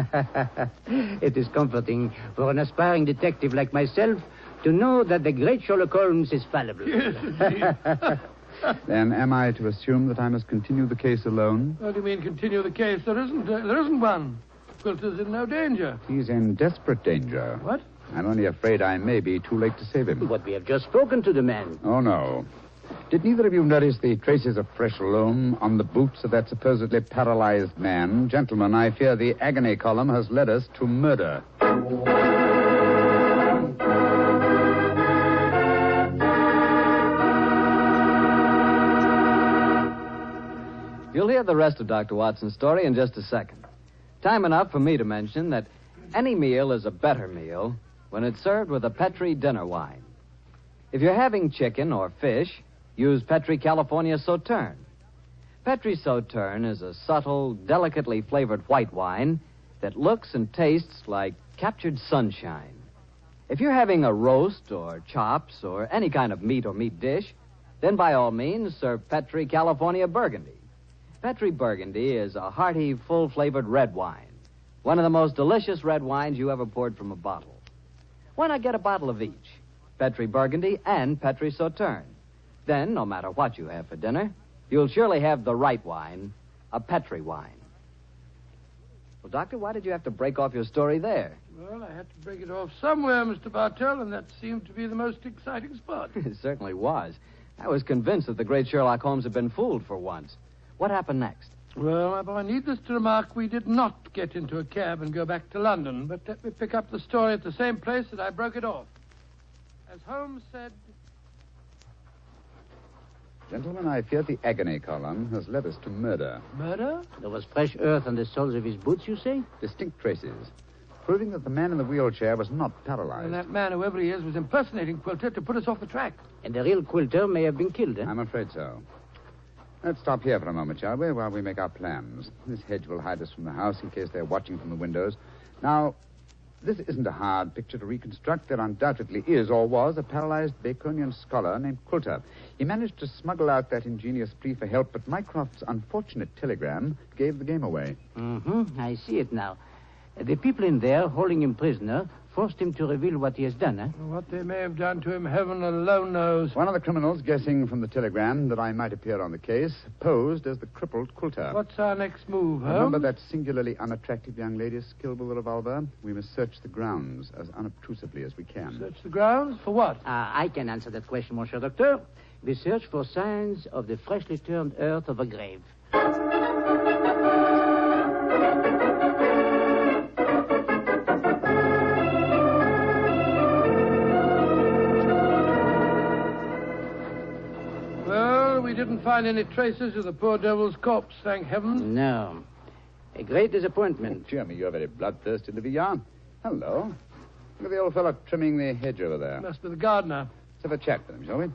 It is comforting for an aspiring detective like myself to know that the great Sherlock Holmes is fallible. Yes, indeed. Then am I to assume that I must continue the case alone? What do you mean, continue the case? There isn't one. Quilter's in no danger. He's in desperate danger. What? I'm only afraid I may be too late to save him. But we have just spoken to the man. Oh, no. Did neither of you notice the traces of fresh loam on the boots of that supposedly paralyzed man? Gentlemen, I fear the agony column has led us to murder. You'll hear the rest of Dr. Watson's story in just a second. Time enough for me to mention that any meal is a better meal when it's served with a Petri dinner wine. If you're having chicken or fish, use Petri California Sauterne. Petri Sauterne is a subtle, delicately flavored white wine that looks and tastes like captured sunshine. If you're having a roast or chops or any kind of meat or meat dish, then by all means serve Petri California Burgundy. Petri Burgundy is a hearty, full-flavored red wine, one of the most delicious red wines you ever poured from a bottle. Why not get a bottle of each, Petri Burgundy and Petri Sauterne? Then, no matter what you have for dinner, you'll surely have the right wine, a Petri wine. Well, Doctor, why did you have to break off your story there? Well, I had to break it off somewhere, Mr. Bartell, and that seemed to be the most exciting spot. It certainly was. I was convinced that the great Sherlock Holmes had been fooled for once. What happened next? Well, my boy, needless to remark, we did not get into a cab and go back to London, but let me pick up the story at the same place that I broke it off. As Holmes said... Gentlemen, I fear the agony column has led us to murder. Murder? There was fresh earth on the soles of his boots, you say? Distinct traces, proving that the man in the wheelchair was not paralyzed. And that man, whoever he is, was impersonating Quilter to put us off the track. And the real Quilter may have been killed, eh? I'm afraid so. Let's stop here for a moment, shall we, while we make our plans. This hedge will hide us from the house in case they're watching from the windows. Now, this isn't a hard picture to reconstruct. There undoubtedly is, or was, a paralyzed Baconian scholar named Quilter. He managed to smuggle out that ingenious plea for help, but Mycroft's unfortunate telegram gave the game away. I see it now. The people in there, holding him prisoner, forced him to reveal what he has done, eh? What they may have done to him, heaven alone knows. One of the criminals, guessing from the telegram that I might appear on the case, posed as the crippled Quilter. What's our next move, Holmes? Remember that singularly unattractive young lady skilled with the revolver? We must search the grounds as unobtrusively as we can. Search the grounds? For what? I can answer that question, Monsieur Docteur. We search for signs of the freshly turned earth of a grave. Well, we didn't find any traces of the poor devil's corpse, thank heaven. No. A great disappointment. Jeremy, you're very bloodthirsty, Livia. Hello. Look at the old fellow trimming the hedge over there. Must be the gardener. Let's have a chat with him, shall we?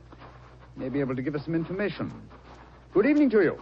May be able to give us some information. Good evening to you.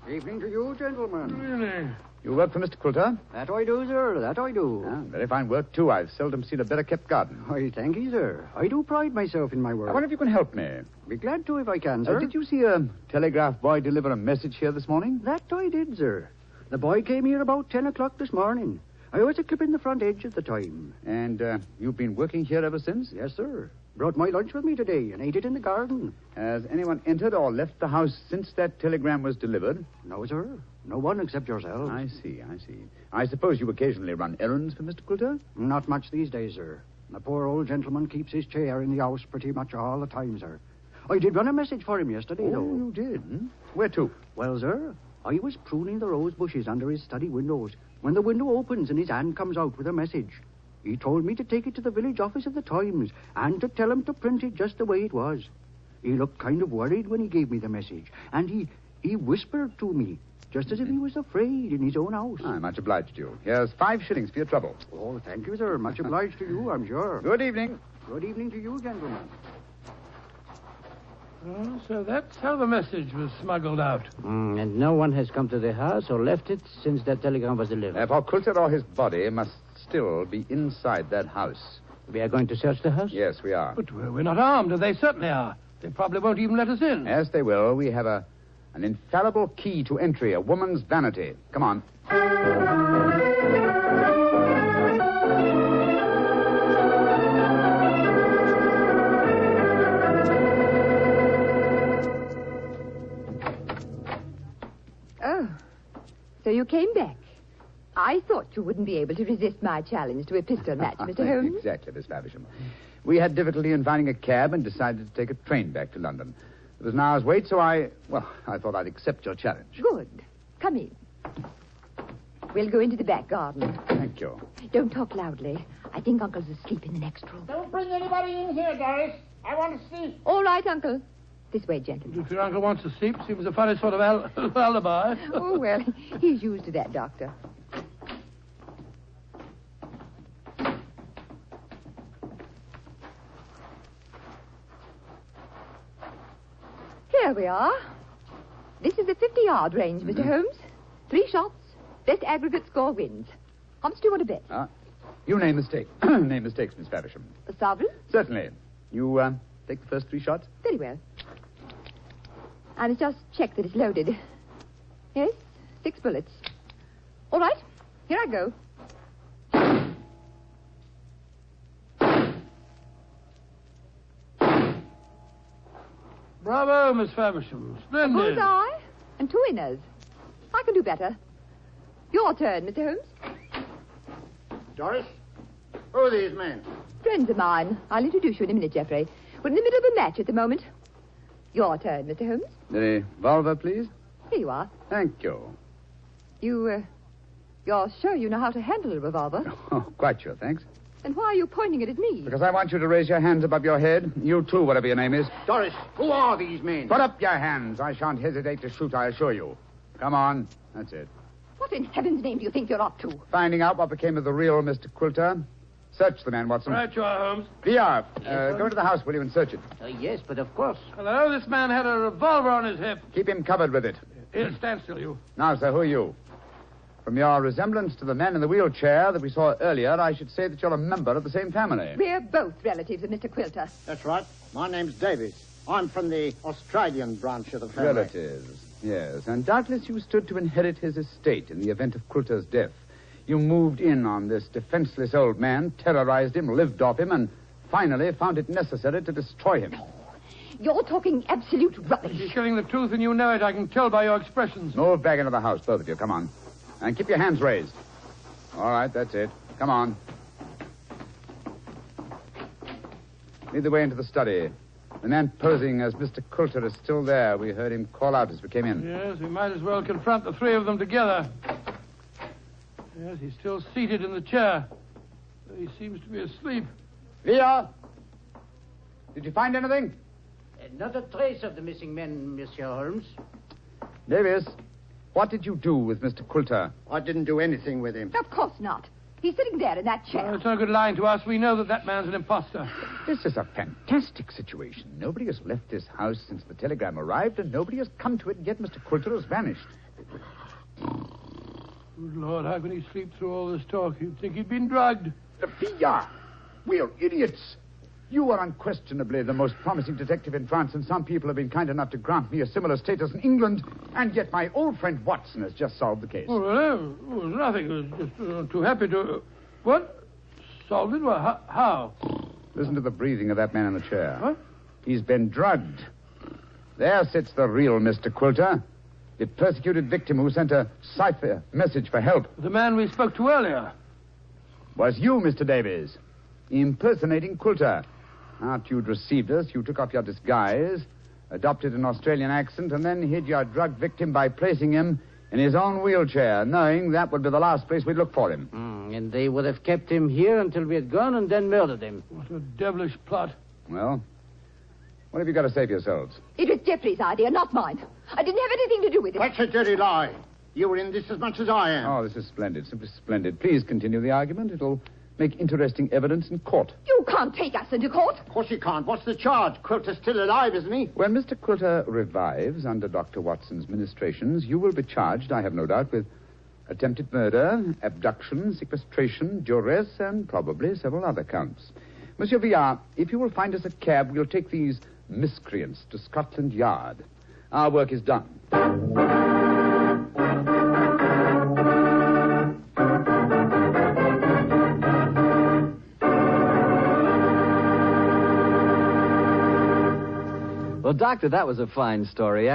Evening to you, gentlemen. Really? You work for Mr. Quilter? That I do, sir. That I do. Very fine work, too. I've seldom seen a better-kept garden. I thank you, sir. I do pride myself in my work. I wonder if you can help me. Be glad to if I can, sir. Did you see a telegraph boy deliver a message here this morning? That I did, sir. The boy came here about 10 o'clock this morning. I was a clip in the front edge at the time. And you've been working here ever since? Yes, sir. Brought my lunch with me today and ate it in the garden. Has anyone entered or left the house since that telegram was delivered? No, sir. No one except yourself. I see. I suppose you occasionally run errands for Mr. Quilter? Not much these days, sir. The poor old gentleman keeps his chair in the house pretty much all the time, sir. I did run a message for him yesterday, though. Oh, you did? Hmm? Where to? Well, sir, I was pruning the rose bushes under his study windows when the window opens and his hand comes out with a message. He told me to take it to the village office of the Times and to tell him to print it just the way it was. He looked kind of worried when he gave me the message, and he whispered to me, just as if he was afraid in his own house. I'm much obliged to you. Here's 5 shillings for your trouble. Oh, thank you, sir. Much obliged to you, I'm sure. Good evening. Good evening to you, gentlemen. Oh, so that's how the message was smuggled out. And no one has come to the house or left it since that telegram was delivered. Therefore, Quilter or his body must still be inside that house. We are going to search the house? Yes, we are. But we're not armed, and they certainly are. They probably won't even let us in. Yes, they will. We have an infallible key to entry, a woman's vanity. Come on. Oh, so you came back. I thought you wouldn't be able to resist my challenge to a pistol match, Mr. Holmes. Exactly, Miss Faversham. We had difficulty in finding a cab and decided to take a train back to London. There was an hour's wait, so I thought I'd accept your challenge. Good. Come in. We'll go into the back garden. Thank you. Don't talk loudly. I think Uncle's asleep in the next room. Don't bring anybody in here, Doris. I want to see. All right, Uncle. This way, gentlemen. If your uncle wants to sleep, seems a funny sort of alibi. Oh, well, he's used to that, Doctor. Here we are. This is the 50-yard range, Mr. Holmes. 3 shots. Best aggregate score wins. How much do you want to bet? You name the stake. Name the stakes, Miss Faversham. A sovereign? Certainly. You take the first 3 shots? Very well. I must just check that it's loaded. Yes, 6 bullets. All right, here I go. Bravo, Miss Faversham. Splendid. A bullseye and 2 winners. I can do better. Your turn, Mr. Holmes. Doris, who are these men? Friends of mine. I'll introduce you in a minute, Geoffrey. We're in the middle of a match at the moment. Your turn, Mr. Holmes. The revolver, please. Here you are. Thank you. You're sure you know how to handle a revolver? Oh, quite sure, thanks. Then why are you pointing it at me? Because I want you to raise your hands above your head. You too, whatever your name is. Doris, who are these men? Put up your hands. I shan't hesitate to shoot, I assure you. Come on. That's it. What in heaven's name do you think you're up to? Finding out what became of the real Mr. Quilter. Search the man, Watson. Right you are, Holmes. VR, go into the house, will you, and search it. Yes, but of course. Hello, this man had a revolver on his hip. Keep him covered with it. Here, stand still, you. Now, sir, who are you? From your resemblance to the man in the wheelchair that we saw earlier, I should say that you're a member of the same family. We're both relatives of Mr. Quilter. That's right. My name's Davies. I'm from the Australian branch of the family. Relatives, yes. And doubtless you stood to inherit his estate in the event of Quilter's death. You moved in on this defenseless old man, terrorized him, lived off him, and finally found it necessary to destroy him. You're talking absolute rubbish. You're telling the truth and you know it. I can tell by your expressions. Move back into the house, both of you. Come on. And keep your hands raised. All right, that's it. Come on. Lead the way into the study. The man posing as Mr. Coulter is still there. We heard him call out as we came in. Yes, we might as well confront the three of them together. Yes, he's still seated in the chair. He seems to be asleep. Villa! Did you find anything? Not a trace of the missing men, Monsieur Holmes. Davis, what did you do with Mr. Coulter? I didn't do anything with him. Of course not. He's sitting there in that chair. Well, it's no good lying to us. We know that man's an imposter. This is a fantastic situation. Nobody has left this house since the telegram arrived, and nobody has come to it, yet Mr. Coulter has vanished. Good Lord, how can he sleep through all this talk? You'd think he'd been drugged. Villa! We're idiots. You are unquestionably the most promising detective in France, and some people have been kind enough to grant me a similar status in England, and yet my old friend Watson has just solved the case. Oh, well, nothing. I was just too happy to... What? Solved it? Well, how? Listen to the breathing of that man in the chair. What? He's been drugged. There sits the real Mr. Coulter, the persecuted victim who sent a cipher message for help. The man we spoke to earlier. Was you, Mr. Davies, impersonating Coulter. After you'd received us, you took off your disguise, adopted an Australian accent, and then hid your drug victim by placing him in his own wheelchair, knowing that would be the last place we'd look for him. And they would have kept him here until we had gone and then murdered him. What a devilish plot. Well, what have you got to say for yourselves? It was Jeffrey's idea, not mine. I didn't have anything to do with it. That's a dirty lie. You were in this as much as I am. Oh, this is splendid, simply splendid. Please continue the argument. It'll make interesting evidence in court. You can't take us into court. Of course you can't. What's the charge? Coulter's still alive, isn't he? When Mr. Coulter revives under Dr. Watson's ministrations, you will be charged, I have no doubt, with attempted murder, abduction, sequestration, duress, and probably several other counts. Monsieur Villard, if you will find us a cab, we'll take these miscreants to Scotland Yard. Our work is done. Well, Doctor, that was a fine story.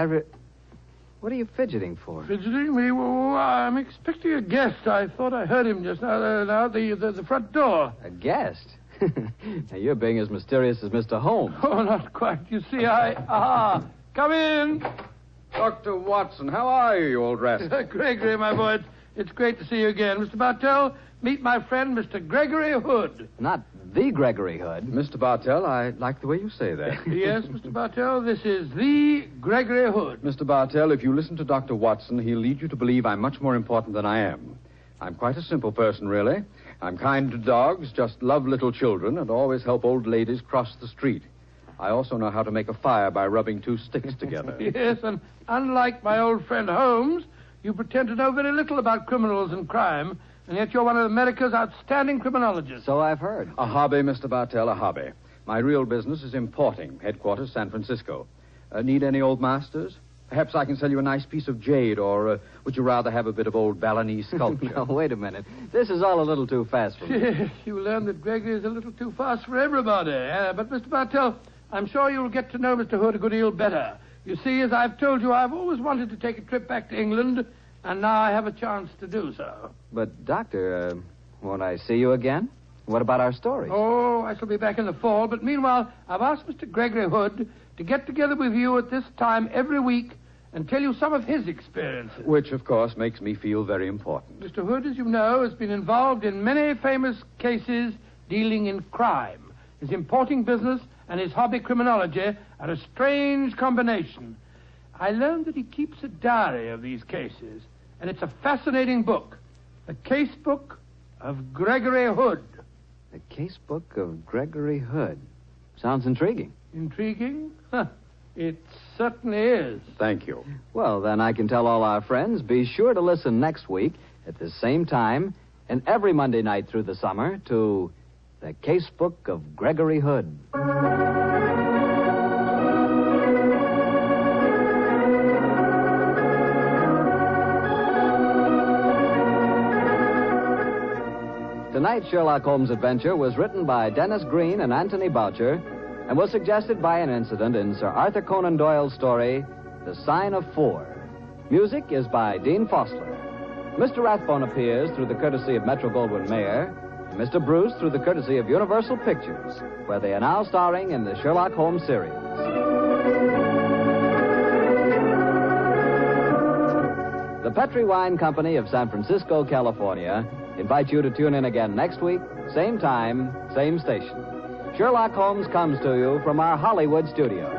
What are you fidgeting for? Fidgeting me? Well, I'm expecting a guest. I thought I heard him just now at the front door. A guest? Now, you're being as mysterious as Mr. Holmes. Oh, not quite. You see, come in. Dr. Watson, how are you old rascal? Gregory, my boy, it's great to see you again. Mr. Bartell, meet my friend, Mr. Gregory Hood. Not the Gregory Hood. Mr. Bartell, I like the way you say that. Yes, Mr. Bartell, this is the Gregory Hood. Mr. Bartell, if you listen to Dr. Watson, he'll lead you to believe I'm much more important than I am. I'm quite a simple person, really. I'm kind to dogs, just love little children, and always help old ladies cross the street. I also know how to make a fire by rubbing two sticks together. Yes, and unlike my old friend Holmes, you pretend to know very little about criminals and crime, and yet you're one of America's outstanding criminologists. So I've heard. A hobby, Mr. Bartell, a hobby. My real business is importing, headquarters San Francisco. Need any old masters? Perhaps I can sell you a nice piece of jade, or would you rather have a bit of old Balinese sculpture? No, wait a minute. This is all a little too fast for me. Yes, you learn that Gregory is a little too fast for everybody. But, Mr. Bartell, I'm sure you'll get to know Mr. Hood a good deal better. You see, as I've told you, I've always wanted to take a trip back to England, and now I have a chance to do so. But, Doctor, won't I see you again? What about our stories? Oh, I shall be back in the fall, but meanwhile, I've asked Mr. Gregory Hood to get together with you at this time every week and tell you some of his experiences. Which, of course, makes me feel very important. Mr. Hood, as you know, has been involved in many famous cases dealing in crime. His importing business and his hobby criminology are a strange combination. I learned that he keeps a diary of these cases, and it's a fascinating book. The Case Book of Gregory Hood. The Case Book of Gregory Hood. Sounds intriguing. Intriguing? Huh. It certainly is. Thank you. Well, then I can tell all our friends, be sure to listen next week at the same time and every Monday night through the summer to The Case Book of Gregory Hood. Tonight's Sherlock Holmes adventure was written by Dennis Green and Anthony Boucher and was suggested by an incident in Sir Arthur Conan Doyle's story, The Sign of Four. Music is by Dean Fossler. Mr. Rathbone appears through the courtesy of Metro-Goldwyn-Mayer, and Mr. Bruce through the courtesy of Universal Pictures, where they are now starring in the Sherlock Holmes series. The Petri Wine Company of San Francisco, California, invites you to tune in again next week, same time, same station. Sherlock Holmes comes to you from our Hollywood studios.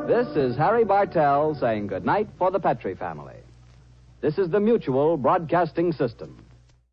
This is Harry Bartell saying goodnight for the Petri family. This is the Mutual Broadcasting System.